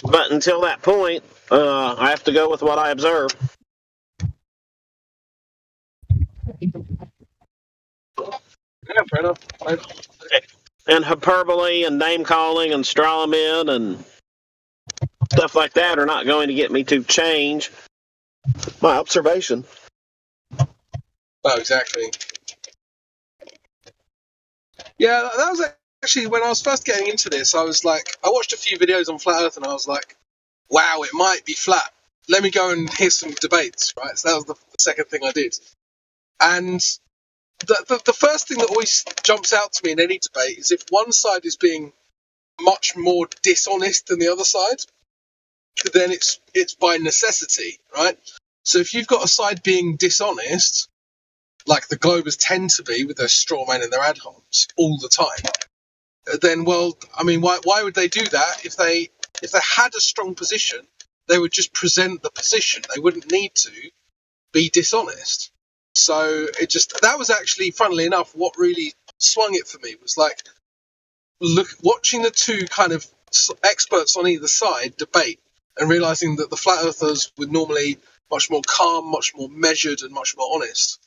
But until that point, I have to go with what I observe. yeah, fair enough. And hyperbole and name calling and straw men and stuff like that are not going to get me to change my observation. Oh, exactly. Yeah, that was actually when I was first getting into this. I was like, I watched a few videos on flat Earth, and I was like, "Wow, it might be flat." Let me go and hear some debates. Right, so that was the second thing I did. And the first thing that always jumps out to me in any debate is if one side is being much more dishonest than the other side, then it's by necessity, right? So if you've got a side being dishonest, like the Globers tend to be with their straw men and their ad homs all the time, then, well, I mean, why would they do that? If they had a strong position, they would just present the position. They wouldn't need to be dishonest. So that was actually, funnily enough, what really swung it for me was like, watching the two kind of experts on either side debate and realizing that the flat earthers were normally much more calm, much more measured, and much more honest.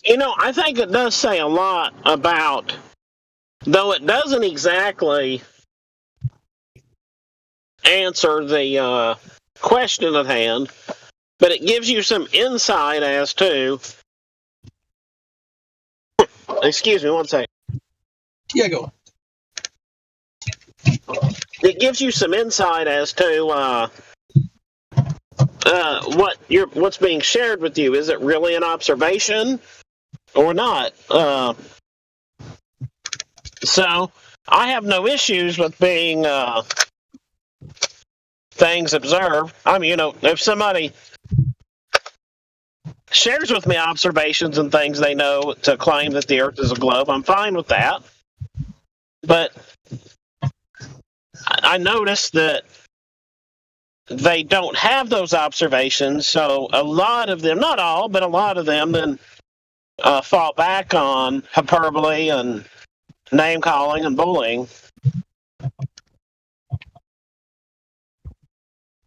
You know, I think it does say a lot about, though it doesn't exactly answer the question at hand, but it gives you some insight as to. Excuse me, one second. Yeah, go on. It gives you some insight as to what's being shared with you. Is it really an observation or not? So I have no issues with being things observed. I mean, you know, if somebody shares with me observations and things they know to claim that the Earth is a globe, I'm fine with that. But I noticed that they don't have those observations, so a lot of them, not all, but a lot of them then fall back on hyperbole and name-calling and bullying.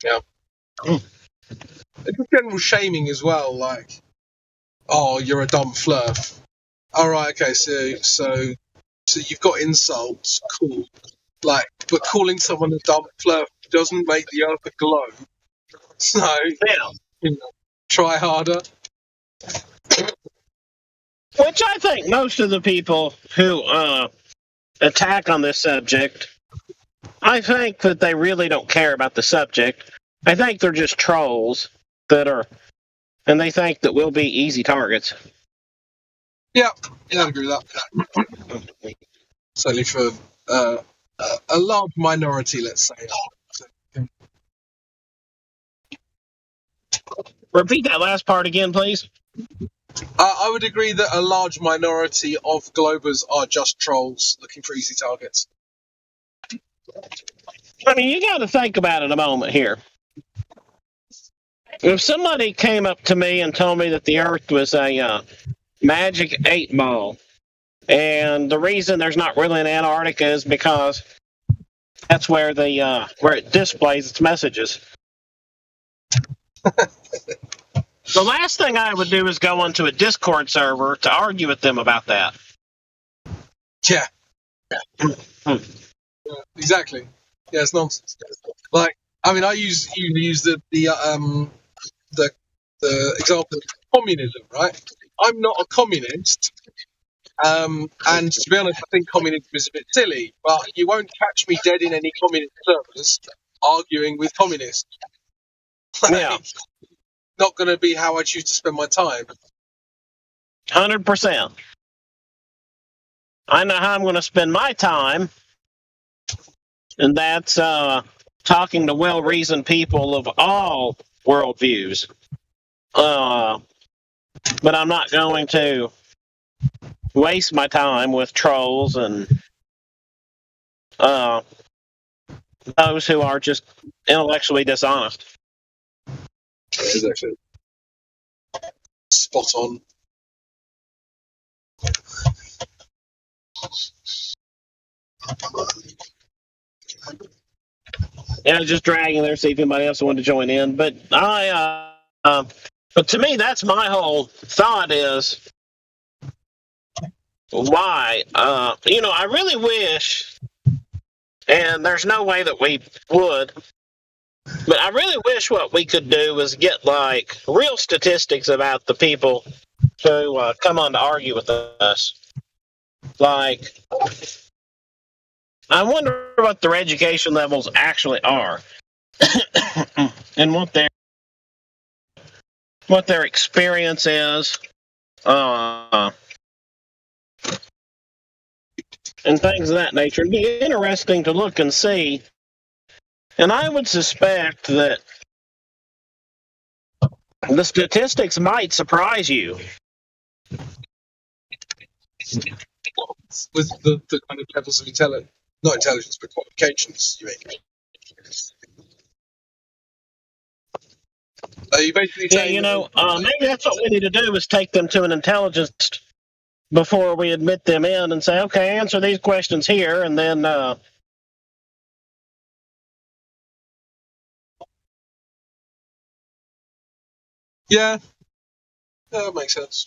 Yeah. It's just general shaming as well, like, oh, you're a dumb fluff. All right, okay, so you've got insults, cool. Like, but calling someone a dumb fluff doesn't make the Earth a globe. So, you know, try harder. Which I think most of the people who attack on this subject, I think that they really don't care about the subject. I think they're just trolls and they think that we'll be easy targets. Yeah, I agree with that. Certainly for a large minority, let's say. Repeat that last part again, please. I would agree that a large minority of Globers are just trolls looking for easy targets. I mean, you got to think about it a moment here. If somebody came up to me and told me that the Earth was a magic 8-ball, and the reason there's not really an Antarctica is because that's where where it displays its messages. The last thing I would do is go onto a Discord server to argue with them about that. Yeah. Exactly. Yeah, it's nonsense. Like, I mean, you use the example of communism, right? I'm not a communist, and to be honest, I think communism is a bit silly. But you won't catch me dead in any communist servers arguing with communists. Yeah. Not going to be how I choose to spend my time. 100%. I know how I'm going to spend my time, and that's talking to well-reasoned people of all worldviews. But I'm not going to waste my time with trolls and those who are just intellectually dishonest. That is actually spot on. Yeah, just dragging there, see if anybody else wanted to join in. But but to me, that's my whole thought is why. I really wish, and there's no way that we would, but I really wish what we could do was get like real statistics about the people who come on to argue with us. Like, I wonder what their education levels actually are, and what their experience is, and things of that nature. It'd be interesting to look and see. And I would suspect that the statistics might surprise you. With the kind of levels of intelligence, not intelligence, but qualifications, you mean? Are you basically saying... maybe that's what we need to do is take them to an intelligence before we admit them in and say, okay, answer these questions here, and then... Yeah, that makes sense.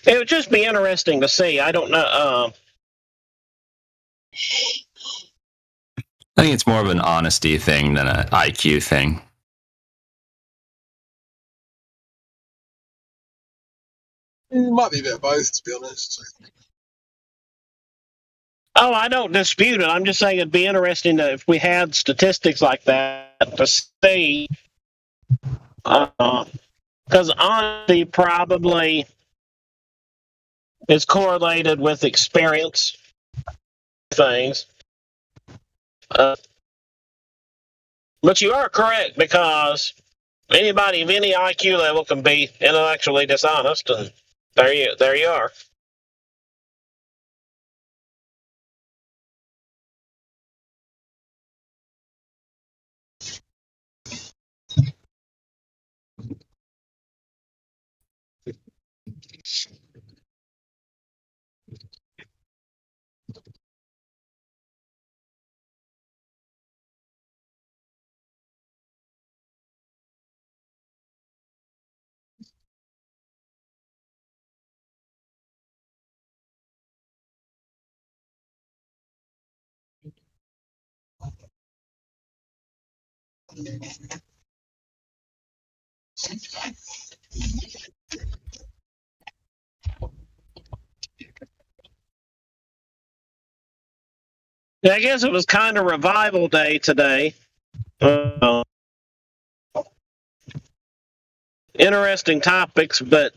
It would just be interesting to see. I don't know. I think it's more of an honesty thing than an IQ thing. It might be a bit of both, to be honest. Oh, I don't dispute it. I'm just saying it'd be interesting if we had statistics like that to see. Because honesty probably is correlated with experience things. But you are correct, because anybody of any IQ level can be intellectually dishonest, and there you are. Yeah, I guess it was kind of revival day today. Interesting topics, but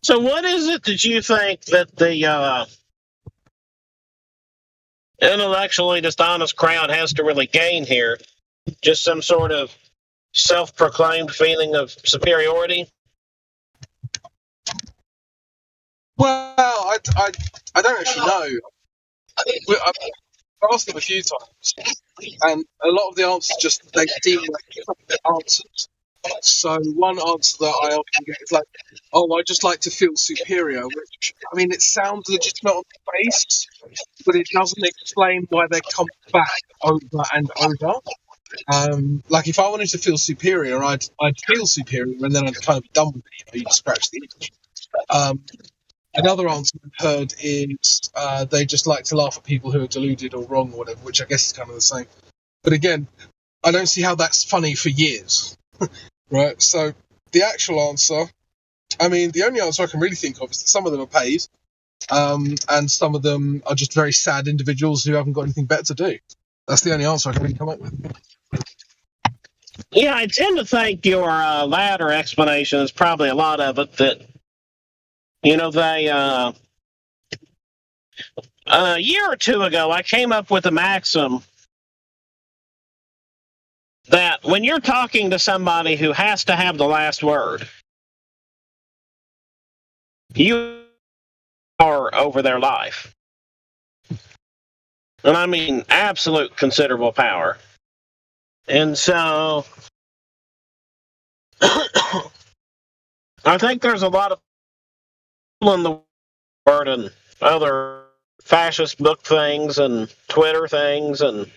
So, what is it that you think that the intellectually dishonest crowd has to really gain here? Just some sort of self-proclaimed feeling of superiority? Well, I don't actually know. I've asked them a few times, and a lot of the answers just they seem like different answers. So one answer that I often get is like, "Oh, I just like to feel superior," which I mean, it sounds legitimate on the face, but it doesn't explain why they come back over and over. Like if I wanted to feel superior, I'd feel superior, and then I'd kind of be done with it. You'd scratch the itch. Another answer I've heard is they just like to laugh at people who are deluded or wrong or whatever, which I guess is kind of the same. But again, I don't see how that's funny for years, right? So the actual answer, I mean, the only answer I can really think of is that some of them are paid, and some of them are just very sad individuals who haven't got anything better to do. That's the only answer I can really come up with. Yeah, I tend to think your latter explanation is probably a lot of it that, you know, they, a year or two ago, I came up with a maxim that when you're talking to somebody who has to have the last word, you are over their life. And I mean absolute considerable power. And so I think there's a lot of people in the world and other fascist book things and Twitter things, and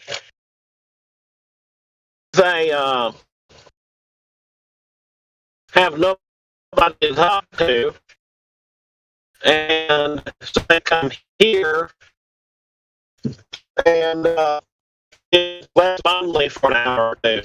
they have nobody to talk to, and so they come here and it's less lonely for an hour or two.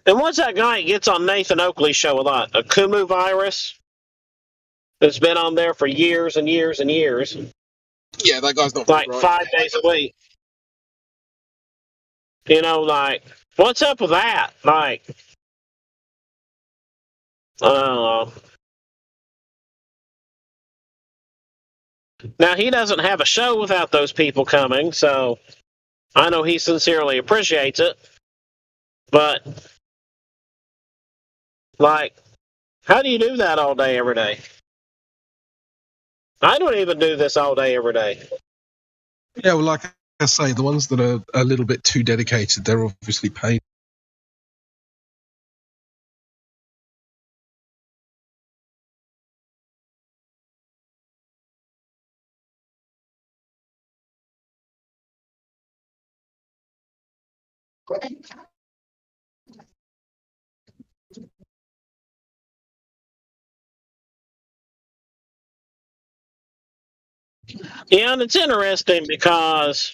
And what's that guy that gets on Nathan Oakley's show a lot? A Kumu virus that's been on there for years and years and years. Yeah, that guy's not like right. 5 days a week. You know, like, what's up with that? Like, now he doesn't have a show without those people coming, so I know he sincerely appreciates it. But, like, how do you do that all day, every day? I don't even do this all day, every day. Yeah, well, like I say, the ones that are a little bit too dedicated, they're obviously paid. Yeah, and it's interesting because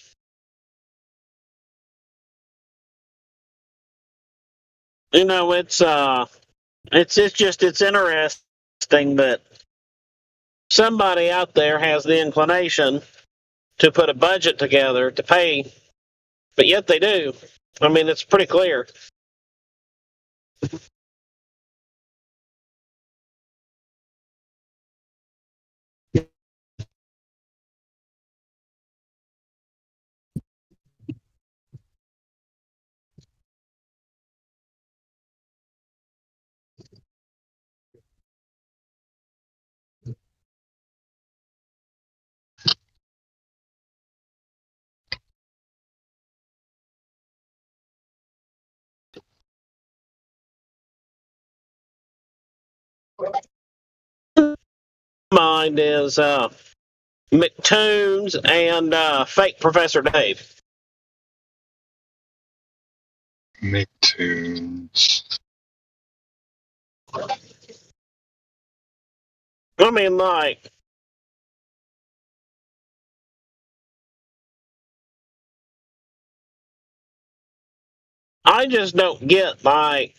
you know it's interesting that somebody out there has the inclination to put a budget together to pay, but yet they do. I mean, it's pretty clear. Mind is McToons and fake Professor Dave. Nicktoons. I mean, like, I just don't get, like,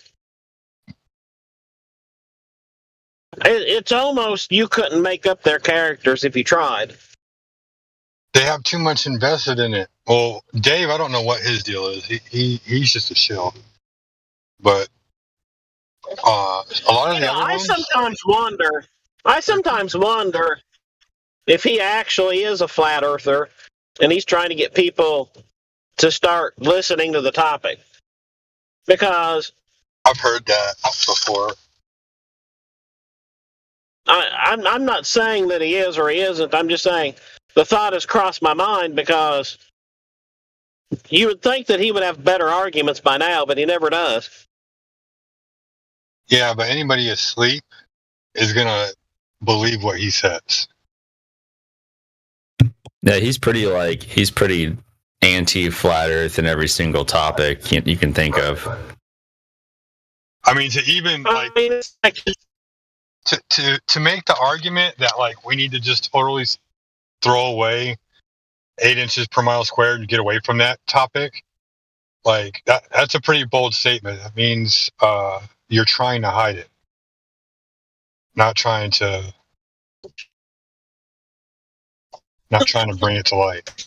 it's almost you couldn't make up their characters if you tried. They have too much invested in it. Well, Dave, I don't know what his deal is. He's just a shill. But a lot of the other ones. I sometimes wonder if he actually is a flat earther and he's trying to get people to start listening to the topic. Because I've heard that before. I'm not saying that he is or he isn't. I'm just saying the thought has crossed my mind because you would think that he would have better arguments by now, but he never does. Yeah, but anybody asleep is going to believe what he says. Yeah, he's pretty anti-flat Earth in every single topic you can think of. I mean, to even like to make the argument that like we need to just totally throw away 8 inches per mile squared and get away from that topic, like that's a pretty bold statement. That means you're trying to hide it, not trying to bring it to light.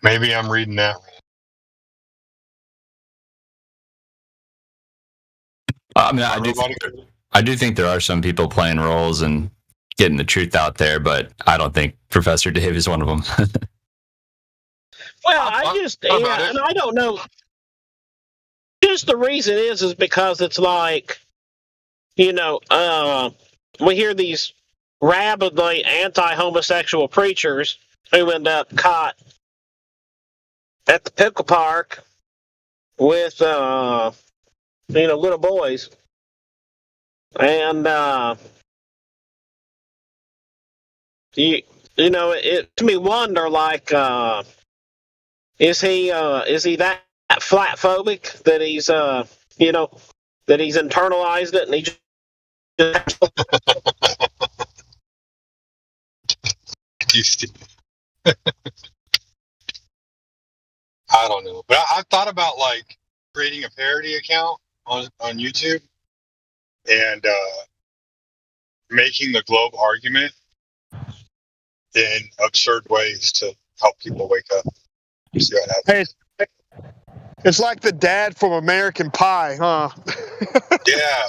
Maybe I'm reading that wrong. I mean, I do think there are some people playing roles and getting the truth out there, but I don't think Professor Dave is one of them. Well, and I don't know. Just the reason is because it's like, we hear these rabidly anti-homosexual preachers who end up caught at the pickle park with, little boys. And, it to me wonder, like, is he that flat phobic that he's, that he's internalized it and he just I don't know, but I've thought about like creating a parody account on YouTube and making the globe argument in absurd ways to help people wake up. See what happens. Hey, it's like the dad from American Pie, huh? Yeah.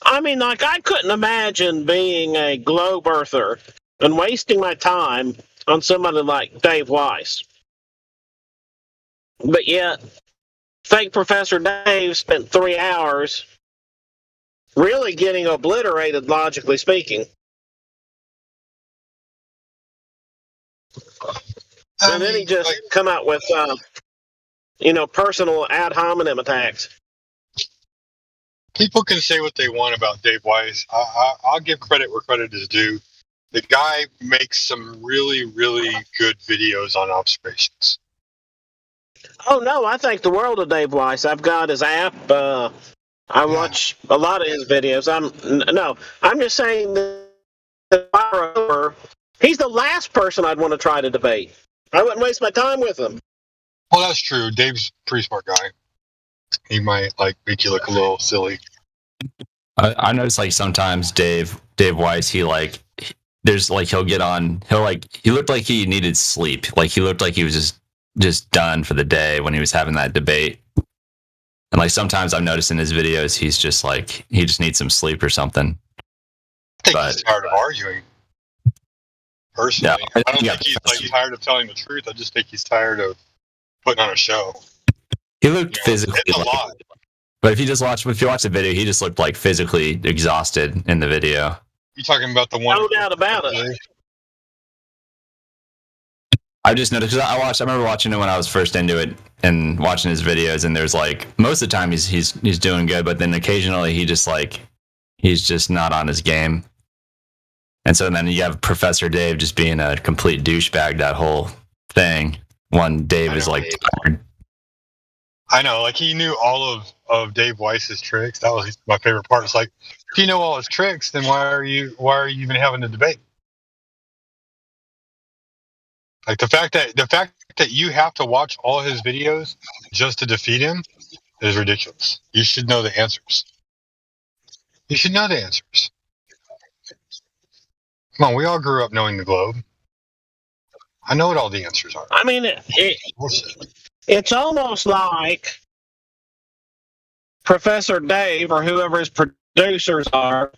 I mean, like, I couldn't imagine being a globe earther and wasting my time on somebody like Dave Weiss. But yet, fake Professor Dave spent 3 hours really getting obliterated, logically speaking. And then he just come out with, personal ad hominem attacks. People can say what they want about Dave Weiss. I'll give credit where credit is due. The guy makes some really, really good videos on observations. Oh, no, I think the world of Dave Weiss. I've got his app. I watch a lot of his videos. I'm just saying that he's the last person I'd want to try to debate. I wouldn't waste my time with him. Well, that's true. Dave's a pretty smart guy. He might make you look a little silly. I notice sometimes Dave Weiss, he he'll get on, he looked like he needed sleep. Like he looked like he was just done for the day when he was having that debate. And sometimes I've noticed in his videos, he's just he just needs some sleep or something. I think he's tired of arguing. Personally, yeah, I don't think he's tired of telling the truth. I just think he's tired of putting on a show. He looked physically it's a lot. But if you watch the video, he just looked physically exhausted in the video. You talking about the one? No doubt about it. I just noticed because I remember watching it when I was first into it and watching his videos, and there's most of the time he's doing good, but then occasionally he's just not on his game. And so then you have Professor Dave just being a complete douchebag that whole thing. When Dave is like tired. I know, like he knew all of Dave Weiss's tricks. That was my favorite part. It's like, if you know all his tricks, then why are you even having a debate? Like the fact that you have to watch all his videos just to defeat him is ridiculous. You should know the answers. You should know the answers. Come on, we all grew up knowing the globe. I know what all the answers are. I mean, it's almost like Professor Dave or whoever his producers are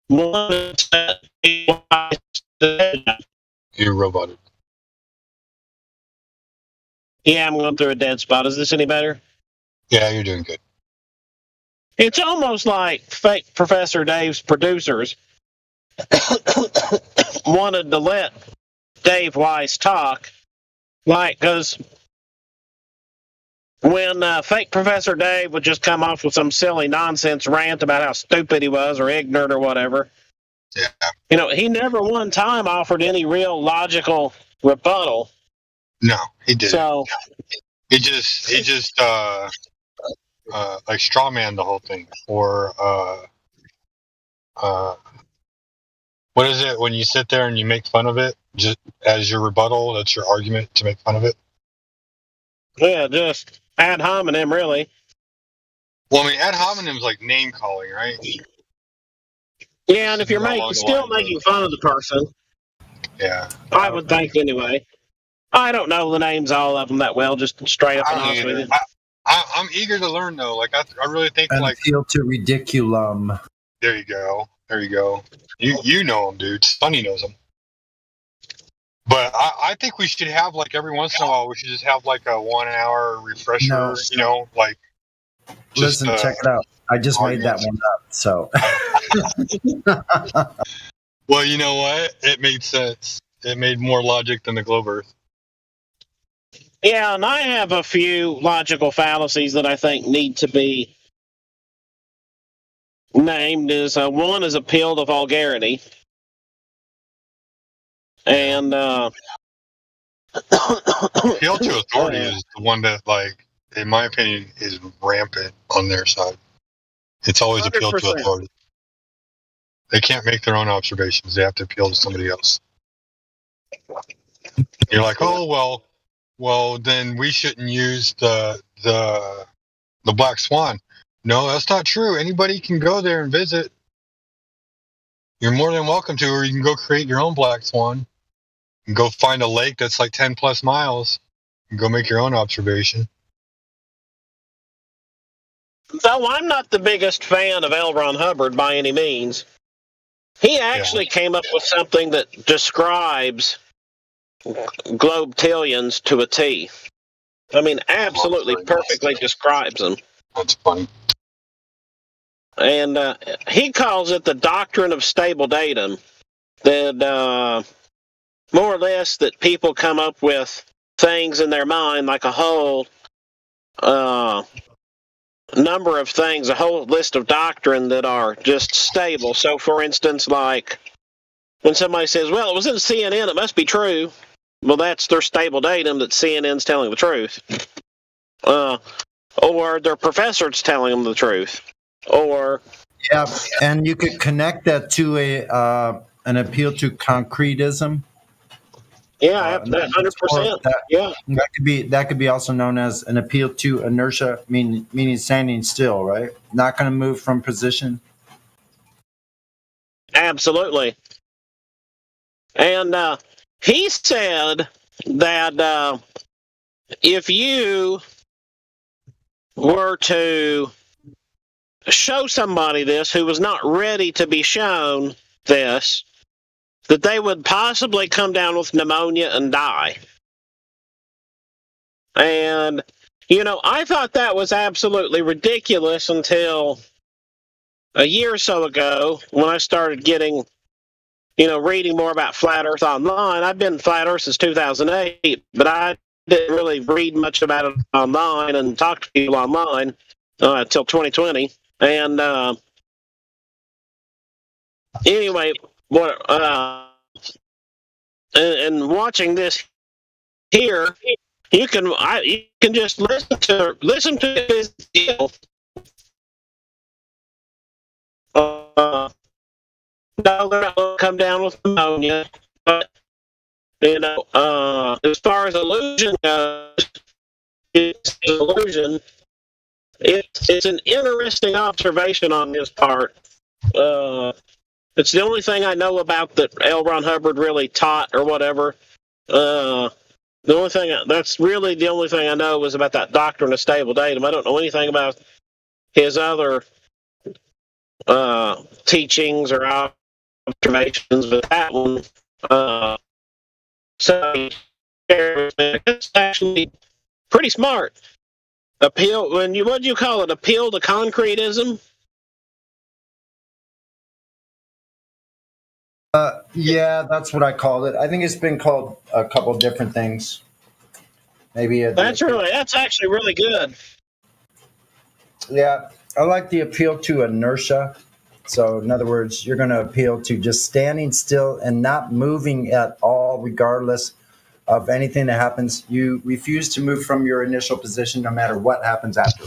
wanted to. You roboted. Yeah, I'm going through a dead spot. Is this any better? Yeah, you're doing good. It's almost like fake Professor Dave's producers wanted to let Dave Weiss talk, like, because when fake Professor Dave would just come off with some silly nonsense rant about how stupid he was or ignorant or whatever, he never one time offered any real logical rebuttal. No, he didn't. So he just like straw man the whole thing, or what is it when you sit there and you make fun of it just as your rebuttal? That's your argument to make fun of it. Yeah, just ad hominem, really. Well, I mean, ad hominem's like name calling, right? Yeah, and if you're still making fun of the person, yeah, I would think anyway. I don't know the names, all of them, that well, just straight up and honest with you. I'm eager to learn, though. Like, I really think, An like... appeal to ridiculum. There you go. There you go. You know him, dude. Sonny knows him. But I think we should have, like, every once in a while, we should just have, like, a 1 hour refresher, like... Listen, check it out. I just made that one up, so... Well, you know what? It made sense. It made more logic than the globe Earth. Yeah, and I have a few logical fallacies that I think need to be named. One is appeal to vulgarity. And appeal to authority is the one that, like, in my opinion, is rampant on their side. It's always 100%. Appeal to authority. They can't make their own observations. They have to appeal to somebody else. You're like, oh, well, then we shouldn't use the Black Swan. No, that's not true. Anybody can go there and visit. You're more than welcome to, or you can go create your own Black Swan and go find a lake that's like 10 plus miles and go make your own observation. Though I'm not the biggest fan of L. Ron Hubbard by any means, he actually came up with something that describes globetillions to a T. I mean, absolutely perfectly describes them. That's funny. And he calls it the doctrine of stable datum. That more or less that people come up with things in their mind, like a whole number of things, a whole list of doctrine that are just stable. So, for instance, like when somebody says, well, it was in CNN, it must be true. Well, that's their stable datum that CNN's telling the truth. Or their professor's telling them the truth. Or... Yeah, and you could connect that to an appeal to concretism. Yeah, 100%. Yeah, that could be also known as an appeal to inertia, meaning standing still, right? Not going to move from position. Absolutely. And he said that if you were to show somebody this who was not ready to be shown this, that they would possibly come down with pneumonia and die. And, I thought that was absolutely ridiculous until a year or so ago when I started getting, reading more about Flat Earth online. I've been Flat Earth since 2008, but I didn't really read much about it online and talk to people online until 2020. And anyway, what and watching this here, you can just listen to his deal. No, they're not going to come down with pneumonia, but as far as illusion goes, it's illusion. It's an interesting observation on his part. It's the only thing I know about that L. Ron Hubbard really taught or whatever. That's really the only thing I know was about that doctrine of stable datum. I don't know anything about his other teachings or observations, but that one, so it's actually pretty smart. What do you call it? Appeal to concretism? Yeah, that's what I called it. I think it's been called a couple different things. That's actually really good. Yeah, I like the appeal to inertia. So, in other words, you're going to appeal to just standing still and not moving at all, regardless of anything that happens. You refuse to move from your initial position no matter what happens after.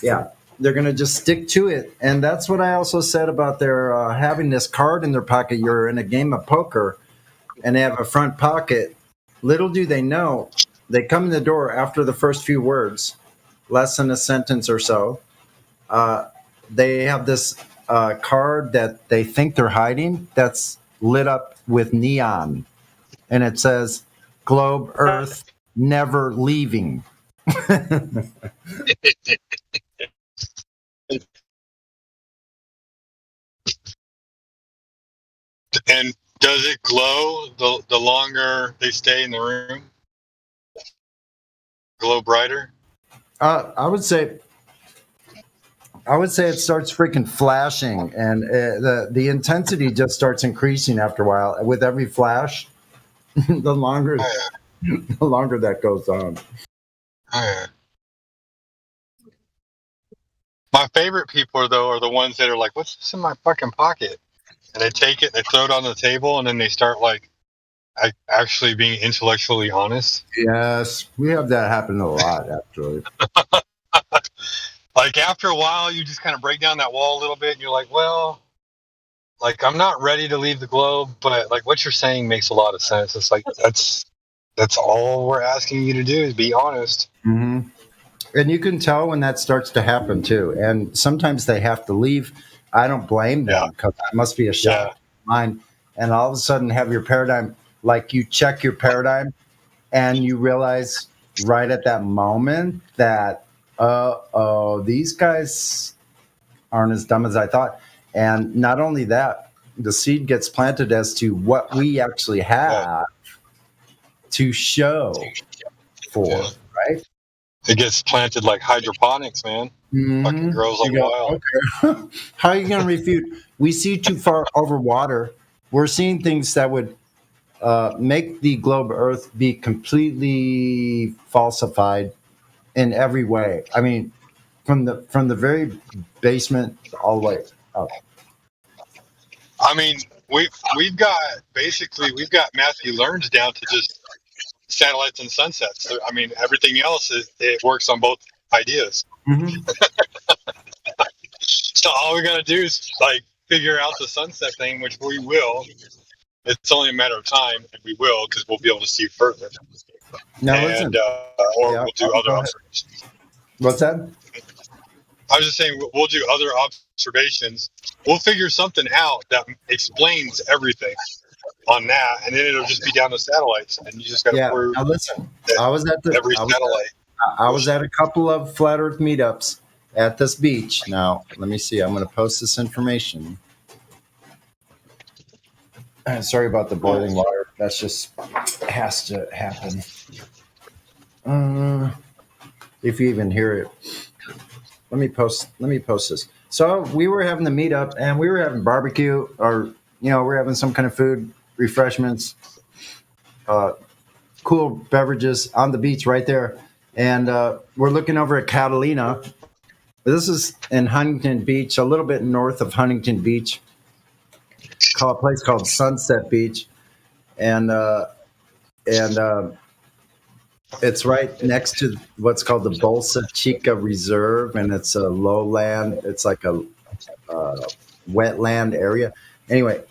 Yeah, they're going to just stick to it. And that's what I also said about their having this card in their pocket. You're in a game of poker and they have a front pocket. Little do they know, they come in the door after the first few words, less than a sentence or so. They have this card that they think they're hiding that's lit up with neon. And it says, Globe Earth never leaving. And does it glow the longer they stay in the room? Glow brighter? I would say it starts freaking flashing, and the intensity just starts increasing after a while. With every flash, the longer that goes on. My favorite people are the ones that are like, "What's this in my fucking pocket?" And they take it, they throw it on the table, and then they start like actually being intellectually honest. Yes, we have that happen a lot, actually. Like after a while, you just kind of break down that wall a little bit, and you're like, well, like I'm not ready to leave the globe, but like what you're saying makes a lot of sense. It's like that's all we're asking you to do is be honest. Mm-hmm. And you can tell when that starts to happen too. And sometimes they have to leave. I don't blame them because it must be a shock to mind. And all of a sudden have your paradigm, like you check your paradigm and you realize right at that moment that, these guys aren't as dumb as I thought. And not only that, the seed gets planted as to what we actually have to show for, right? It gets planted like hydroponics, man. Mm-hmm. Fucking grows like wild. Okay. How are you going to refute? We see too far over water. We're seeing things that would make the globe Earth be completely falsified in every way. I mean, from the very basement all the way up. I mean, we've got Matthew Learns down to just satellites and sunsets. I mean, everything else it works on both ideas. Mm-hmm. So all we got to do is like figure out the sunset thing, which we will. It's only a matter of time, and we will because we'll be able to see further. Now listen, we'll do other observations. What's that? I was just saying we'll do other observations. We'll figure something out that explains everything on that, and then it'll just be down to satellites, and you just got to prove. Now listen, I was at a couple of flat Earth meetups at this beach. Now let me see. I'm going to post this information. Sorry about the boiling water. That's just has to happen. If you even hear it, let me post this. So we were having the meetup, and we were having barbecue, or we're having some kind of food, refreshments, cool beverages on the beach right there, and we're looking over at Catalina. This is in Huntington Beach, a little bit north of Huntington Beach. a place called Sunset Beach, and it's right next to what's called the Bolsa Chica Reserve, and it's a lowland. It's like a wetland area. Anyway,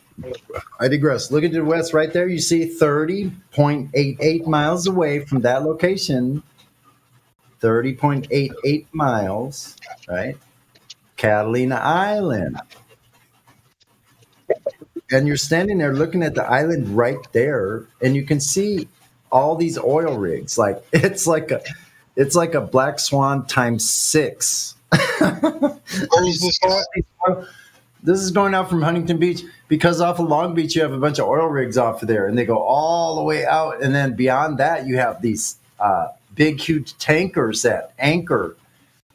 I digress. Look at the west right there. You see 30.88 miles away from that location. 30.88 miles, right? Catalina Island. And you're standing there looking at the island right there, and you can see all these oil rigs. Like it's like a Black Swan times 6. Where is this at? This is going out from Huntington Beach, because off of Long Beach you have a bunch of oil rigs off of there, and they go all the way out. And then beyond that, you have these big, huge tankers that anchor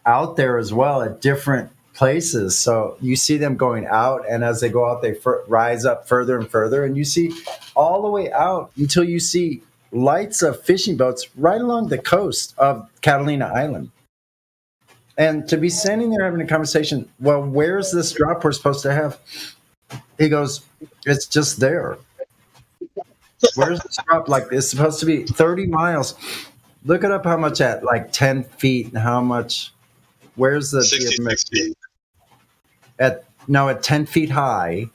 out there as well at different places. So you see them going out, and as they go out, they rise up further and further, and you see all the way out until you see lights of fishing boats right along the coast of Catalina Island. And to be standing there having a conversation, well, where's this drop we're supposed to have? He goes, it's just there. Where's this drop? Like, it's supposed to be 30 miles. Look it up how much at like 10 feet and how much. Where's the 66 feet. At 10 feet high.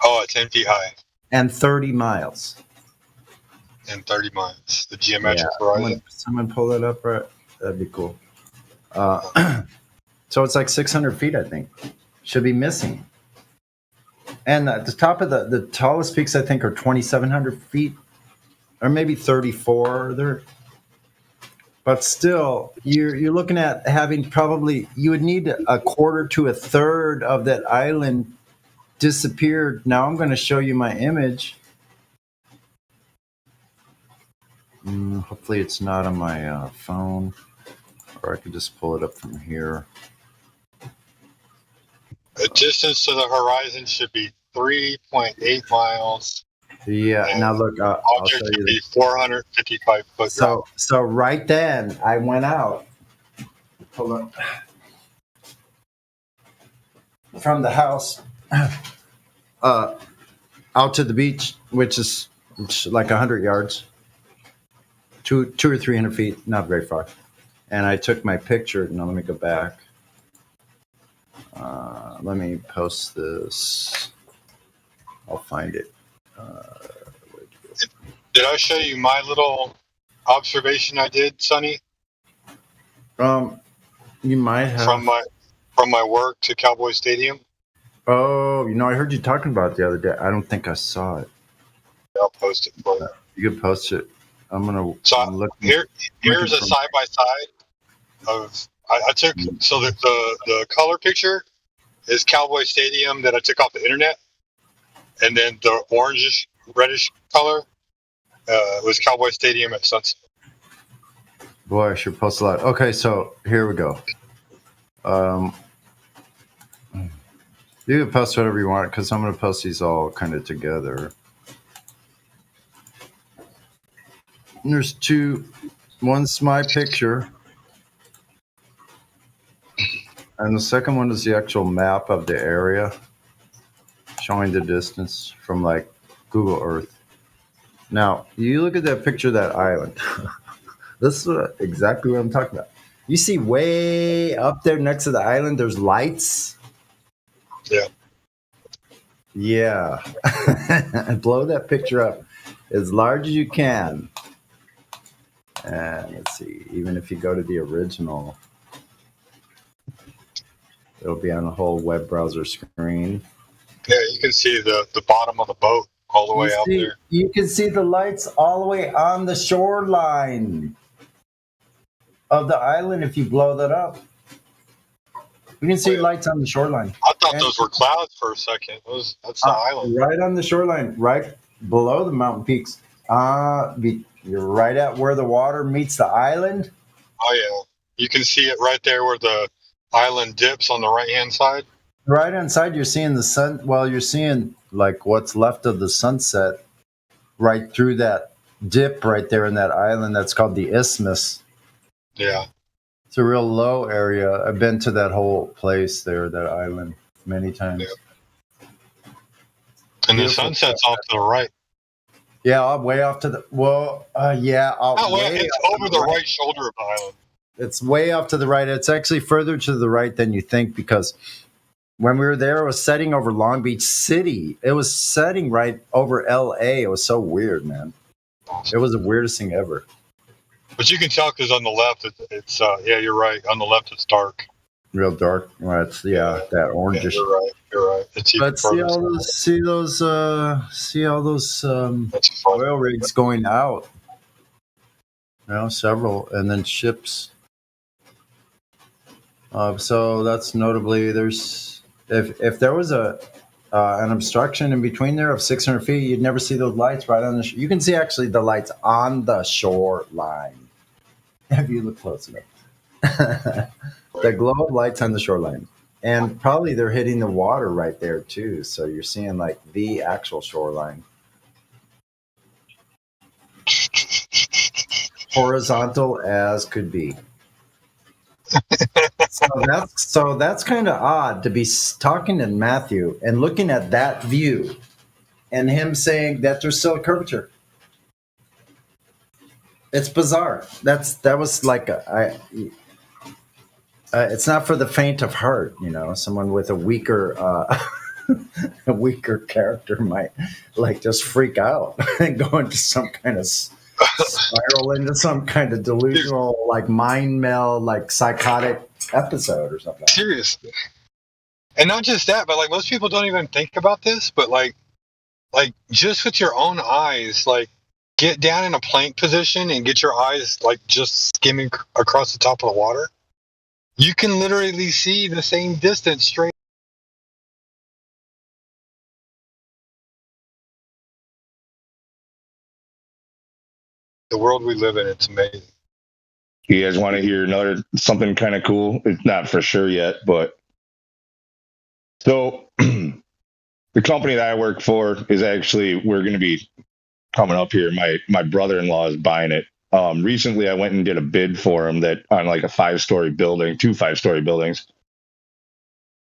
Oh, at 10 feet high. And 30 miles. And 30 miles. The geometric horizon. Someone pull that up, right? That'd be cool. So it's like 600 feet, I think. Should be missing. And at the top of the tallest peaks, I think, are 2,700 feet, or maybe 34. There, but still, you're looking at having probably, you would need a quarter to a third of that island disappeared. Now I'm going to show you my image. Hopefully it's not on my phone, or I could just pull it up from here. The distance to the horizon should be 3.8 miles. Yeah. Now look, I'll Object show you should be this. 455 foot. So right then I went out. Hold on. From the house, out to the beach, which is like 100 yards, two or 300 feet, not very far. And I took my picture. Now let me go back. Let me post this. I'll find it. Did I show you my little observation I did, Sonny? You might have from my work to Cowboy Stadium. Oh, I heard you talking about it the other day. I don't think I saw it. I'll post it for you. You can post it. I'm look. Here's a side by side of I took. So the color picture is Cowboy Stadium that I took off the internet, and then the orangish reddish color was Cowboy Stadium at sunset. Boy, I should post a lot. Okay, so here we go. You can post whatever you want, because I'm going to post these all kind of together. And there's two. One's my picture, and the second one is the actual map of the area, showing the distance from like Google Earth. Now, you look at that picture of that island. This is exactly what I'm talking about. You see way up there next to the island, there's lights. Yeah. Yeah. And blow that picture up as large as you can. And let's see, even if you go to the original, it'll be on the whole web browser screen. Yeah, you can see the bottom of the boat all the way out there. You can see the lights all the way on the shoreline of the island if you blow that up. You can see lights on the shoreline. I thought those were clouds for a second. That's the island. Right on the shoreline, right below the mountain peaks. You're right at where the water meets the island. Oh, yeah. You can see it right there where the island dips on the right-hand side. Right inside, you're seeing the sun. Well, you're seeing like what's left of the sunset right through that dip right there in that island. That's called the Isthmus. Yeah. It's a real low area. I've been to that whole place there, that island, many times. Yeah. And the Beautiful sun stuff. sets off to the right. Yeah, way off to the Not way, way it's off to over the right shoulder of the island. It's way off to the right. It's actually further to the right than you think because when we were there, it was setting over Long Beach City. It was setting right over LA. It was so weird, man. It was the weirdest thing ever. But you can tell because on the left, it's yeah, you're right. On the left, it's dark. Real dark. Well, it's that orangish. Yeah, you're right. You're right. It's even But see all those oil rigs going out. You know, several, and then ships. So that's notably there's if there was an obstruction in between there of 600 feet, you'd never see those lights right on the. You can see actually the lights on the shoreline if you look close enough. The glow of lights on the shoreline, and probably they're hitting the water right there too. So you're seeing like the actual shoreline, horizontal as could be. So that's kind of odd to be talking to Matthew and looking at that view, and him saying that there's still a curvature. It's bizarre. That was like it's not for the faint of heart, you know. Someone with a weaker character might like just freak out and go into some kind of spiral into some kind of delusional, like mind meld, like psychotic episode or something. Seriously. And not just that, but like most people don't even think about this, but like just with your own eyes, like get down in a plank position and get your eyes like just skimming across the top of the water. You can literally see the same distance straight. The world we live in, it's amazing. You guys want to hear something kind of cool? It's not for sure yet, but so the company that I work for is actually, we're going to be coming up here. My brother-in-law is buying it. Recently I went and did a bid for him that on like a 5-story building, 2 5-story buildings,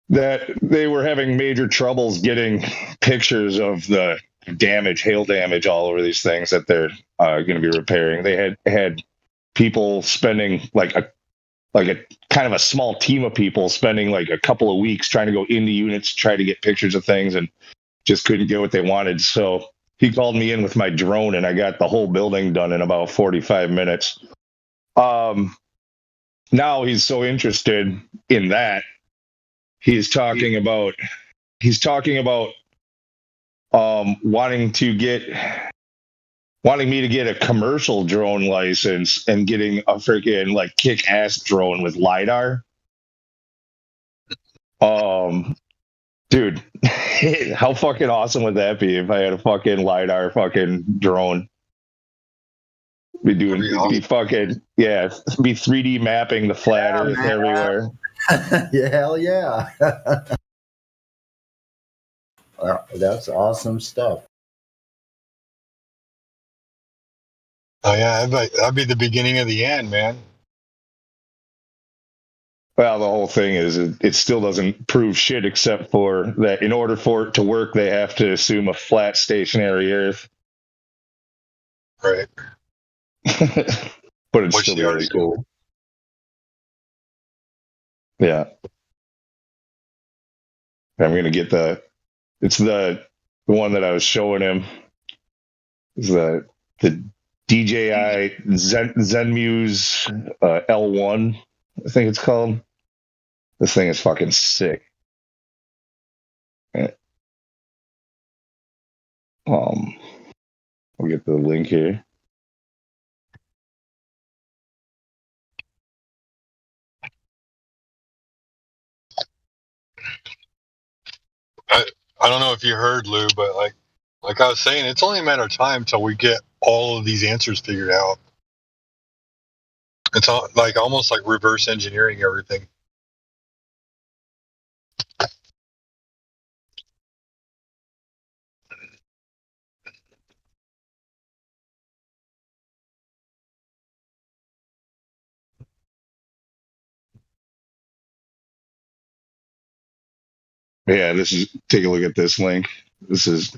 that they were having major troubles getting pictures of the hail damage all over these things that they're going to be repairing. They had people spending like a kind of a small team of people spending like a couple of weeks trying to go into units, try to get pictures of things, and just couldn't get what they wanted. So he called me in with my drone, and I got the whole building done in about 45 minutes. Now he's so interested in that. He's talking about wanting me to get a commercial drone license and getting a freaking like kick-ass drone with LiDAR. Dude, how fucking awesome would that be if I had a fucking LiDAR fucking drone? Be 3D mapping the flat Earth everywhere. Yeah, hell yeah. That's awesome stuff. Oh yeah, that'd be the beginning of the end, man. Well, the whole thing is it still doesn't prove shit except for that in order for it to work, they have to assume a flat stationary Earth. Right. But it's still really cool. Yeah. I'm going to get it's the one that I was showing him. It's the DJI Zenmuse L1, I think it's called. This thing is fucking sick. I'll get the link here. I don't know if you heard, Lou, but like I was saying, it's only a matter of time till we get all of these answers figured out. It's almost like reverse engineering everything. Yeah, take a look at this link. This is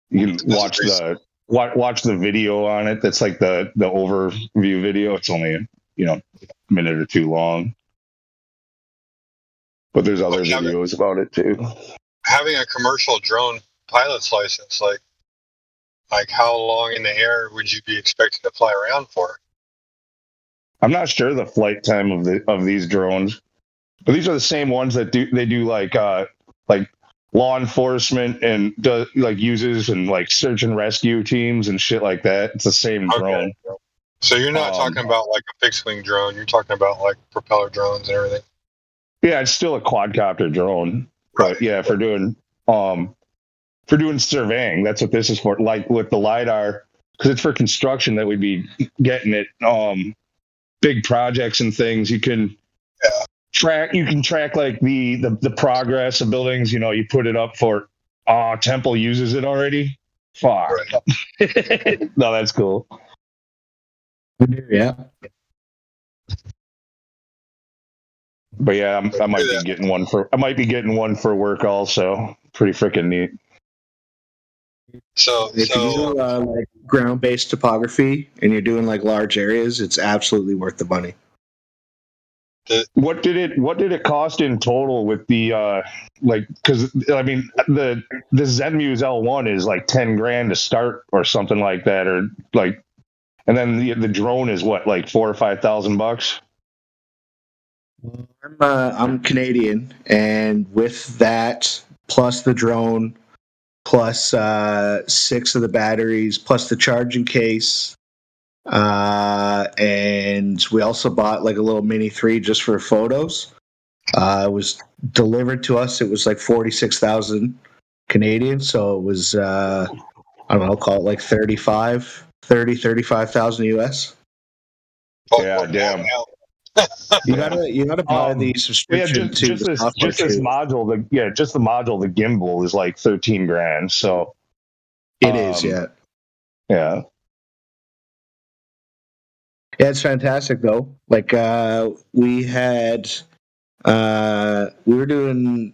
you can watch the video on it. That's like the overview video. It's only a minute or two long, but there's other videos about it too. Having a commercial drone pilot's license, like how long in the air would you be expected to fly around for? I'm not sure the flight time of these drones, but these are the same ones that do like law enforcement and uses and like search and rescue teams and shit like that. It's the same drone. So you're not talking about like a fixed wing drone. You're talking about like propeller drones and everything. Yeah, it's still a quadcopter drone. But yeah, for doing surveying, that's what this is for. Like with the LiDAR, because it's for construction that we'd be getting it. Big projects and things, you can track like the progress of buildings. You put it up for Temple uses it already. Fuck. No, that's cool. Yeah. But yeah, I might be getting one for work also. Pretty freaking neat. So if you do like ground-based topography and you're doing like large areas, it's absolutely worth the money. What did it cost in total with the because I mean the Zenmuse L1 is like $10,000 to start or something like that, or like, and then the drone is what, like $4,000 or $5,000? I'm Canadian, and with that plus the drone, plus 6 of the batteries, plus the charging case, and we also bought like a little Mini 3 just for photos. It was delivered to us. It was like 46,000 Canadian, so it was I don't know, call it like 35,000 US. Yeah, damn. You gotta buy the subscription to just this module. Just the module. The gimbal is like $13,000. So it is, yeah. Yeah, it's fantastic though. Like we were doing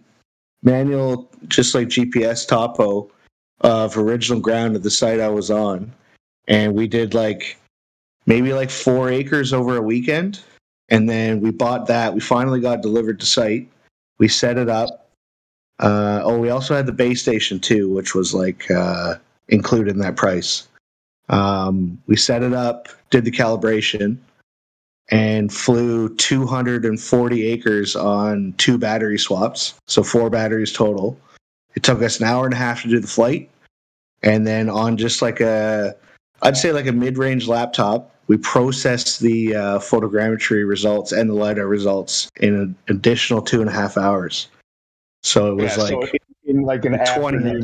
manual, just like GPS topo of original ground at the site I was on, and we did like maybe like 4 acres over a weekend. And then we bought that. We finally got delivered to site. We set it up. We also had the base station too, which was like included in that price. We set it up, did the calibration, and flew 240 acres on 2 battery swaps, so 4 batteries total. It took us an hour and a half to do the flight, and then on just like I'd say like a mid-range laptop, we processed the photogrammetry results and the LiDAR results in an additional 2.5 hours. So it was so in like an afternoon,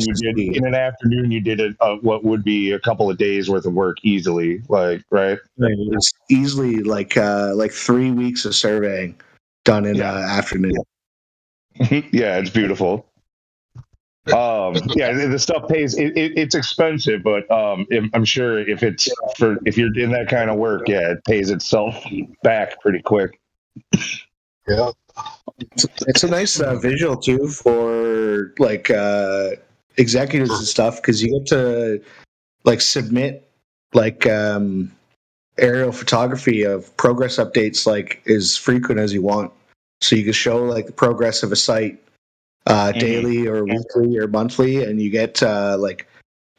you did what would be a couple of days worth of work easily, like, right? It was easily like 3 weeks of surveying done in an afternoon. Yeah, it's beautiful. The stuff pays. It's expensive, but I'm sure if you're in that kind of work, it pays itself back pretty quick. Yeah, it's a nice visual too for like executives and stuff, because you get to like submit like aerial photography of progress updates like as frequent as you want, so you can show like the progress of a site. Daily or weekly or monthly, and you get like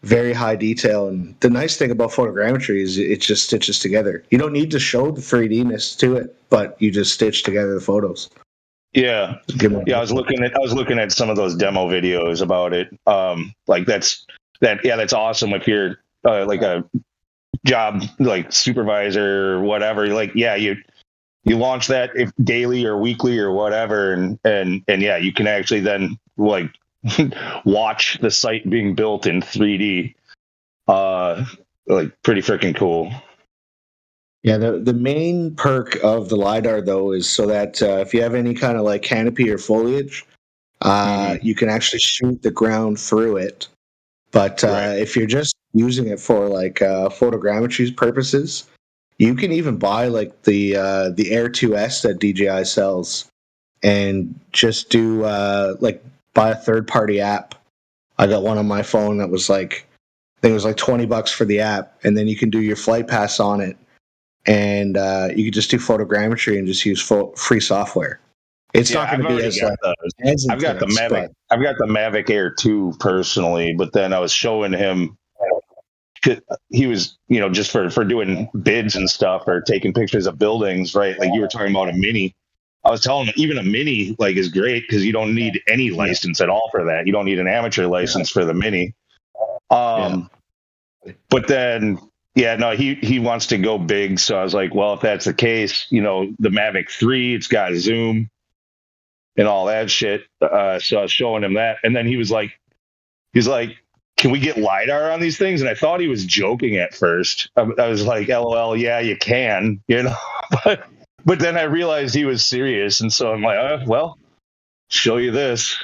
very high detail. And the nice thing about photogrammetry is it just stitches together. You don't need to show the 3D-ness to it, but you just stitch together the photos. Yeah. I was looking at some of those demo videos about it. Like that's awesome if you're like a job like supervisor or whatever. Like, yeah, you launch that if daily or weekly or whatever, and yeah, you can actually then like watch the site being built in 3D. Like pretty freaking cool. Yeah, the main perk of the LiDAR though is so that if you have any kind of like canopy or foliage, you can actually shoot the ground through it. But if you're just using it for like photogrammetry purposes, you can even buy like the Air 2S that DJI sells, and just do like buy a third-party app. I got one on my phone that was like, I think it was like $20 for the app, and then you can do your flight pass on it, and you can just do photogrammetry and just use free software. It's not going to be as like as I've got the intense, Mavic. but I've got the Mavic Air 2 personally, but then I was showing him. He was, just for doing bids and stuff or taking pictures of buildings, right? Like you were talking about a Mini. I was telling him even a Mini like is great because you don't need any license at all for that. You don't need an amateur license for the Mini. But then, he wants to go big. So I was like, well, if that's the case, the Mavic 3, it's got zoom and all that shit. So I was showing him that. And then he's like, can we get LiDAR on these things? And I thought he was joking at first. I was like, LOL, yeah, you can, but then I realized he was serious. And so I'm like, well, show you this.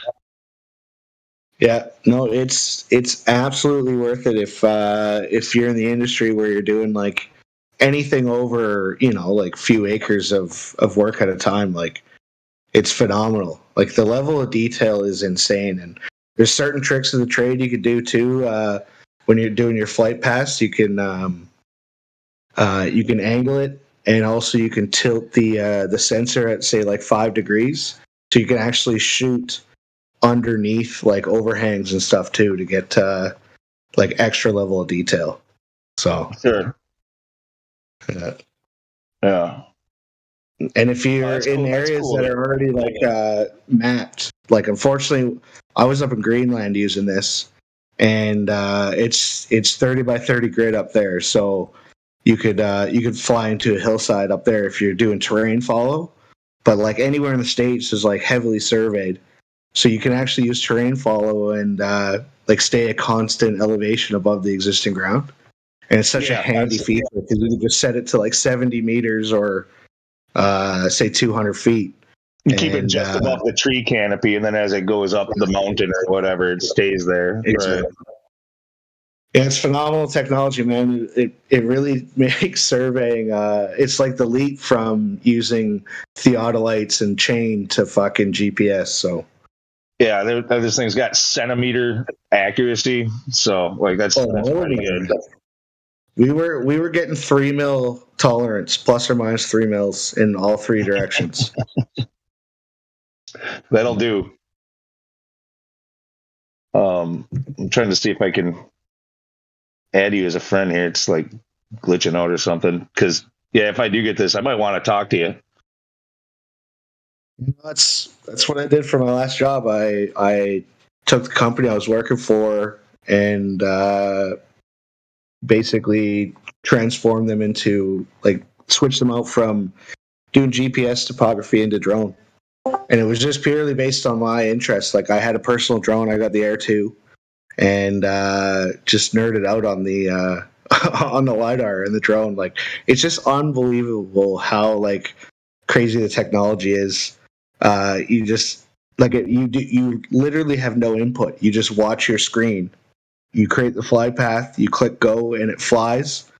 Yeah, no, it's absolutely worth it if you're in the industry where you're doing like anything over, like few acres of work at a time. Like, it's phenomenal. Like, the level of detail is insane, and there's certain tricks of the trade you could do too. When you're doing your flight pass, you can angle it, and also you can tilt the sensor at say like 5 degrees, so you can actually shoot underneath like overhangs and stuff too to get like extra level of detail. So sure. Yeah. And if you're in areas that are already like mapped, like unfortunately I was up in Greenland using this, and it's 30 by 30 grid up there, so you could fly into a hillside up there if you're doing terrain follow, but like anywhere in the States is like heavily surveyed. So you can actually use terrain follow and like stay a constant elevation above the existing ground. And it's such a handy feature because you can just set it to like 70 meters or say 200 feet. You keep it just above the tree canopy, and then as it goes up the mountain or whatever, it stays there. Exactly. Right. Yeah, it's phenomenal technology, man. It really makes surveying. It's like the leap from using theodolites and chain to fucking GPS. So. Yeah, this thing's got centimeter accuracy, so like that's pretty good. We were getting 3 mil tolerance, plus or minus 3 mils in all 3 directions. That'll do. I'm trying to see if I can add you as a friend here. It's like glitching out or something. Because if I do get this, I might want to talk to you. That's what I did for my last job. I took the company I was working for and basically transformed them into like switched them out from doing GPS topography into drone. And it was just purely based on my interest. Like I had a personal drone, I got the Air 2, and just nerded out on the on the LiDAR and the drone. Like it's just unbelievable how like crazy the technology is. You just like it, you literally have no input. You just watch your screen. You create the fly path, you click go, and it flies,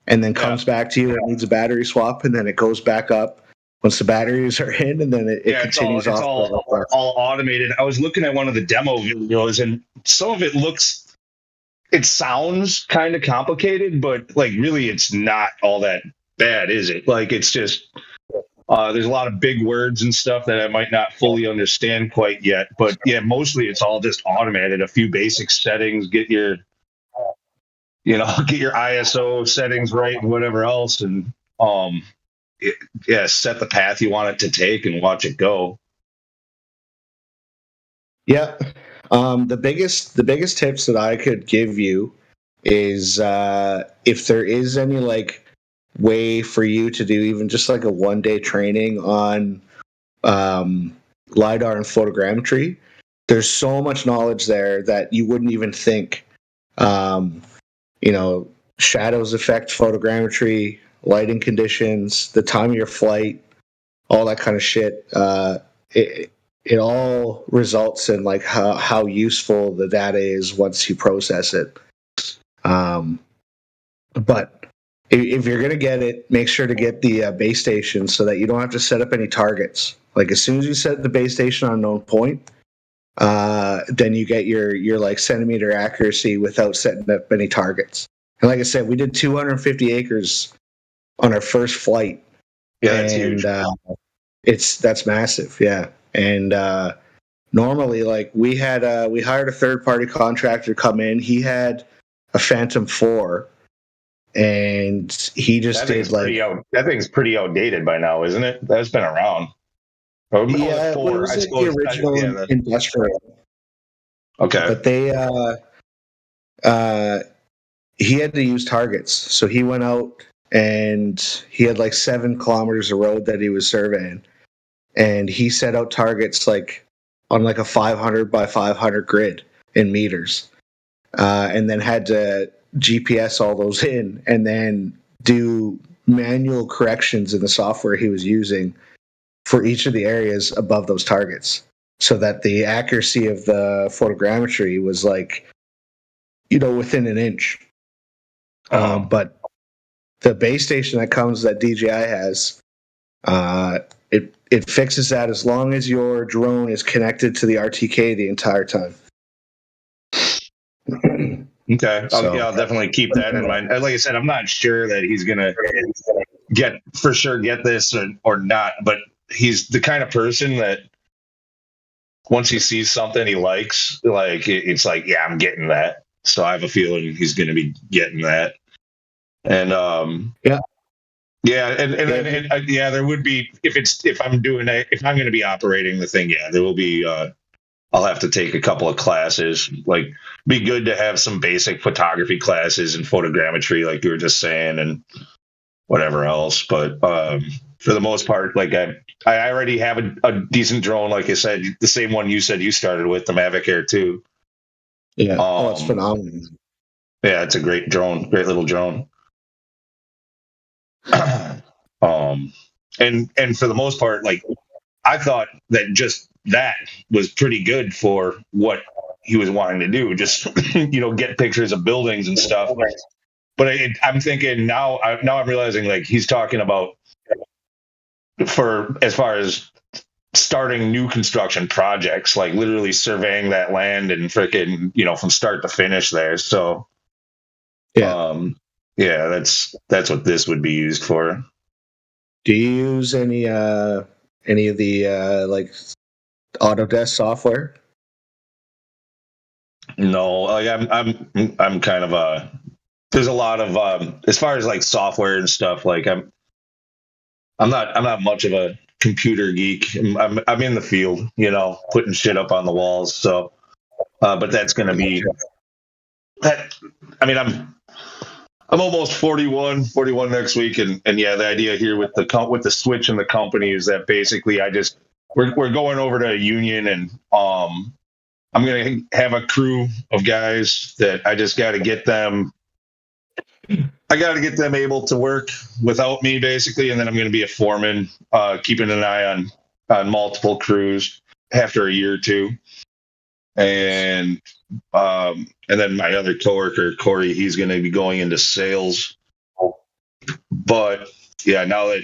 and then comes back to you. It needs a battery swap, and then it goes back up once the batteries are in, and then it continues off. It's all automated. I was looking at one of the demo videos, and some of it sounds kind of complicated, but like really, it's not all that bad, is it? Like it's just. There's a lot of big words and stuff that I might not fully understand quite yet, but yeah, mostly it's all just automated. A few basic settings, get your ISO settings right and whatever else, and set the path you want it to take and watch it go. Yeah, the biggest tips that I could give you is if there is any like way for you to do even just like a 1-day training on LiDAR and photogrammetry. There's so much knowledge there that you wouldn't even think. Shadows affect photogrammetry, lighting conditions, the time of your flight, all that kind of shit. It all results in like how useful the data is once you process it. But if you're going to get it, make sure to get the base station so that you don't have to set up any targets. Like as soon as you set the base station on a known point, then you get your like centimeter accuracy without setting up any targets. And like I said, we did 250 acres on our first flight. Yeah, that's huge. That's massive. Yeah. And normally, like we hired a third-party contractor come in. He had a Phantom 4, and he just did like that thing's pretty outdated by now, isn't it? That's been around. Oh, no, yeah, it was the original industrial. Okay, but they he had to use targets, so he went out and he had like 7 kilometers of road that he was surveying, and he set out targets like on like a 500 by 500 grid in meters, and then had to GPS all those in and then do manual corrections in the software he was using for each of the areas above those targets, so that the accuracy of the photogrammetry was like, within an inch. But the base station that DJI has, it fixes that as long as your drone is connected to the RTK the entire time. Okay, I'll definitely keep that in mind. Like I said, I'm not sure that he's gonna get this or not, but he's the kind of person that once he sees something he likes, like it's like, yeah, I'm getting that. So I have a feeling he's going to be getting that. And there would be if I'm going to be operating the thing, there will be. I'll have to take a couple of classes. Like, be good to have some basic photography classes and photogrammetry, like you were just saying, and whatever else. But for the most part, like I already have a decent drone, like I said, the same one you said you started with, the Mavic Air 2. Yeah, it's phenomenal. Yeah, it's a great drone, great little drone. And for the most part, like I thought that just that was pretty good for what he was wanting to do, just get pictures of buildings and stuff. But I'm thinking now I'm realizing like he's talking about for as far as starting new construction projects, like literally surveying that land and freaking, from start to finish there. So that's what this would be used for. Do you use any of the like Autodesk software? No, like I'm kind of there's a lot of as far as like software and stuff, like I'm not much of a computer geek. I'm in the field, putting shit up on the walls. So, but that's going to be that. I mean, I'm almost 41 next week. And yeah, the idea here with the switch in the company is that basically we're going over to a union, and I'm going to have a crew of guys that I just got to get them. I got to get them able to work without me, basically, and then I'm going to be a foreman, keeping an eye on multiple crews after a year or two. And then my other coworker, Corey, he's going to be going into sales. But yeah, now that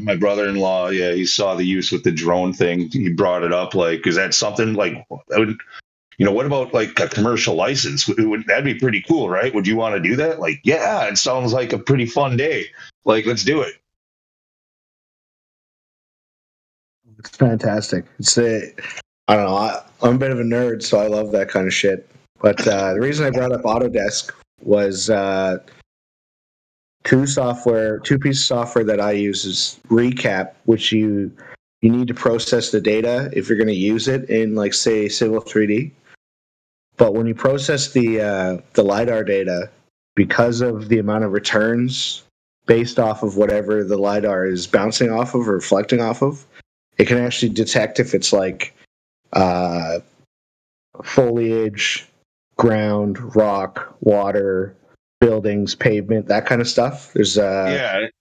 my brother-in-law, he saw the use with the drone thing, he brought it up. Like, is that something like I would? What about like a commercial license? That'd be pretty cool, right? Would you want to do that? Like, yeah, it sounds like a pretty fun day. Like, let's do it. It's fantastic. I don't know. I'm a bit of a nerd, so I love that kind of shit. But the reason I brought up Autodesk was two pieces of software that I use is Recap, which you need to process the data if you're going to use it in, like, say, Civil 3D. But when you process the LiDAR data, because of the amount of returns based off of whatever the LiDAR is bouncing off of or reflecting off of, it can actually detect if it's like foliage, ground, rock, water, buildings, pavement, that kind of stuff. There's better,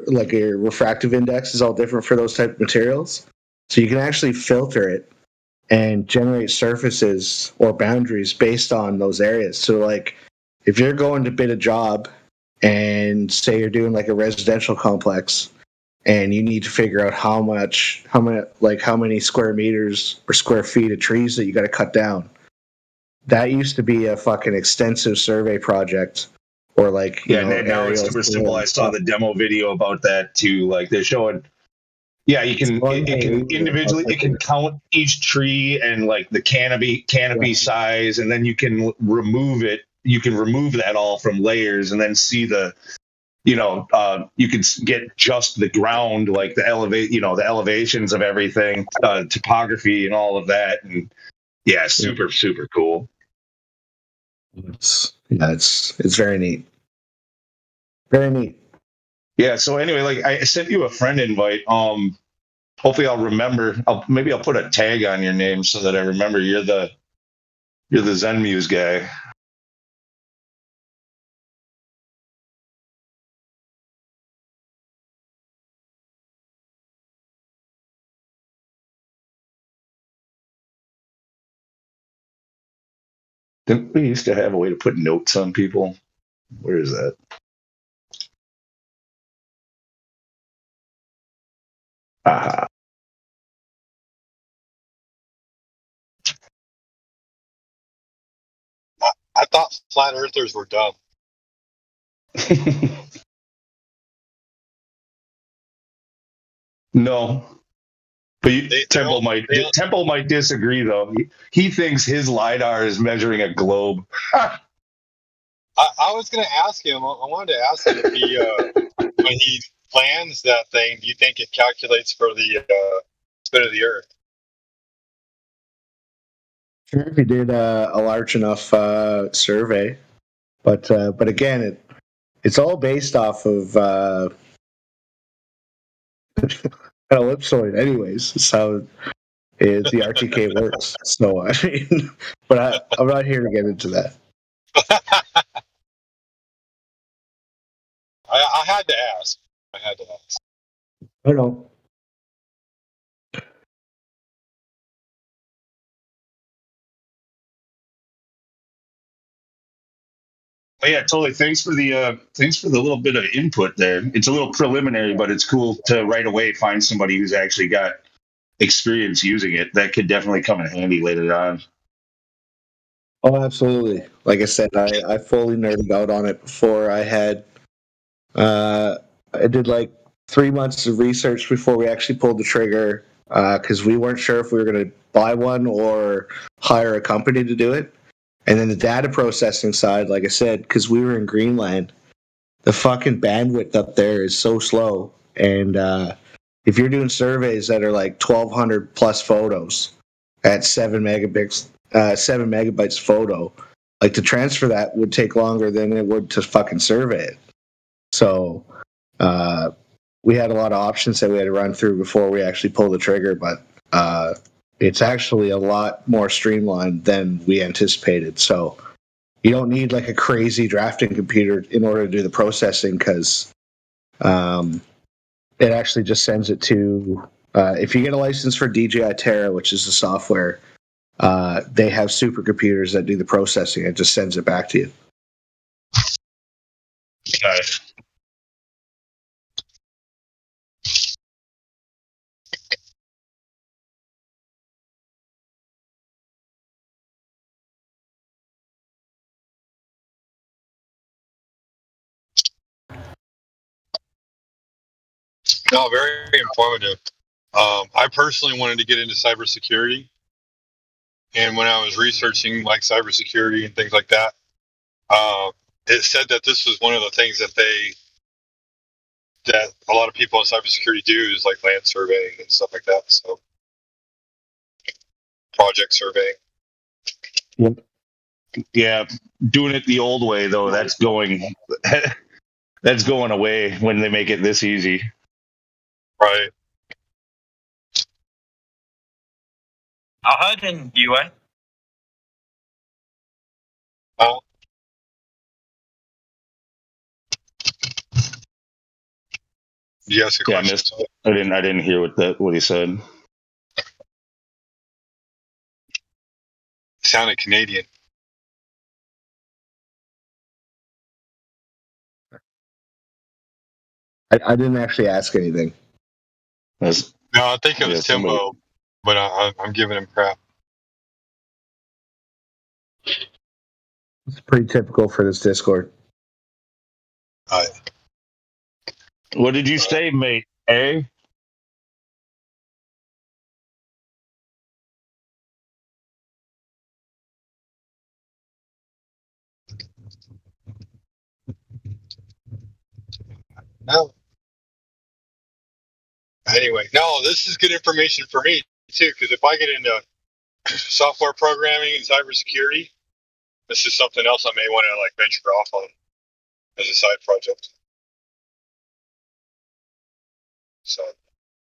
like a refractive index is all different for those type of materials. So you can actually filter it and generate surfaces or boundaries based on those areas. So like if you're going to bid a job and say you're doing like a residential complex and you need to figure out how many square meters or square feet of trees that you got to cut down. That used to be a fucking extensive survey project, or like Yeah, and now it's super simple. I saw the demo video about that too. Like they're showing, yeah, it can individually, it can count each tree and like the canopy size, and then you can remove it. You can remove that all from layers, and then see the, you can get just the ground, like the the elevations of everything, topography and all of that, and yeah, super cool. It's very neat. Very neat. Yeah. So anyway, like I sent you a friend invite. Hopefully I'll remember. Maybe I'll put a tag on your name so that I remember you're the Zen Muse guy. Didn't we used to have a way to put notes on people? Where is that? Ah. I thought flat earthers were dumb. No. But Temple might disagree though. He thinks his LiDAR is measuring a globe. I was going to ask him. I wanted to ask him if he, when he plans that thing, do you think it calculates for the spin of the Earth? Sure, if you did a large enough survey, but again, it's all based off of an ellipsoid, anyways. It's how the RTK works. So I mean, but I'm not here to get into that. I had to ask. I know. Oh, yeah, totally. Thanks for the little bit of input there. It's a little preliminary, but it's cool to right away find somebody who's actually got experience using it. That could definitely come in handy later on. Oh, absolutely. Like I said, I fully nerded out on it before. I did like 3 months of research before we actually pulled the trigger, because we weren't sure if we were going to buy one or hire a company to do it. And then the data processing side, like I said, because we were in Greenland, the fucking bandwidth up there is so slow. And if you're doing surveys that are like 1,200 plus photos at 7 megabytes photo, like to transfer that would take longer than it would to fucking survey it. So we had a lot of options that we had to run through before we actually pulled the trigger, but it's actually a lot more streamlined than we anticipated. So you don't need like a crazy drafting computer in order to do the processing, because it actually just sends it to, if you get a license for DJI Terra, which is the software, they have supercomputers that do the processing. It just sends it back to you. Nice. No, very informative. I personally wanted to get into cybersecurity, and when I was researching like cybersecurity and things like that, it said that this was one of the things that a lot of people in cybersecurity do is like land surveying and stuff like that. So, project surveying. Yep. Yeah, doing it the old way though, that's going away when they make it this easy. Right. I heard in UA. Oh. Yes, yeah, I missed. I didn't hear what he said. Sounded Canadian. I didn't actually ask anything. That's, No, I think it yeah, was somebody. Timbo, but I'm giving him crap. It's pretty typical for this Discord. What did you say, mate? A? No. Anyway, no, this is good information for me too, because if I get into software programming and cybersecurity, this is something else I may want to like venture off on as a side project. So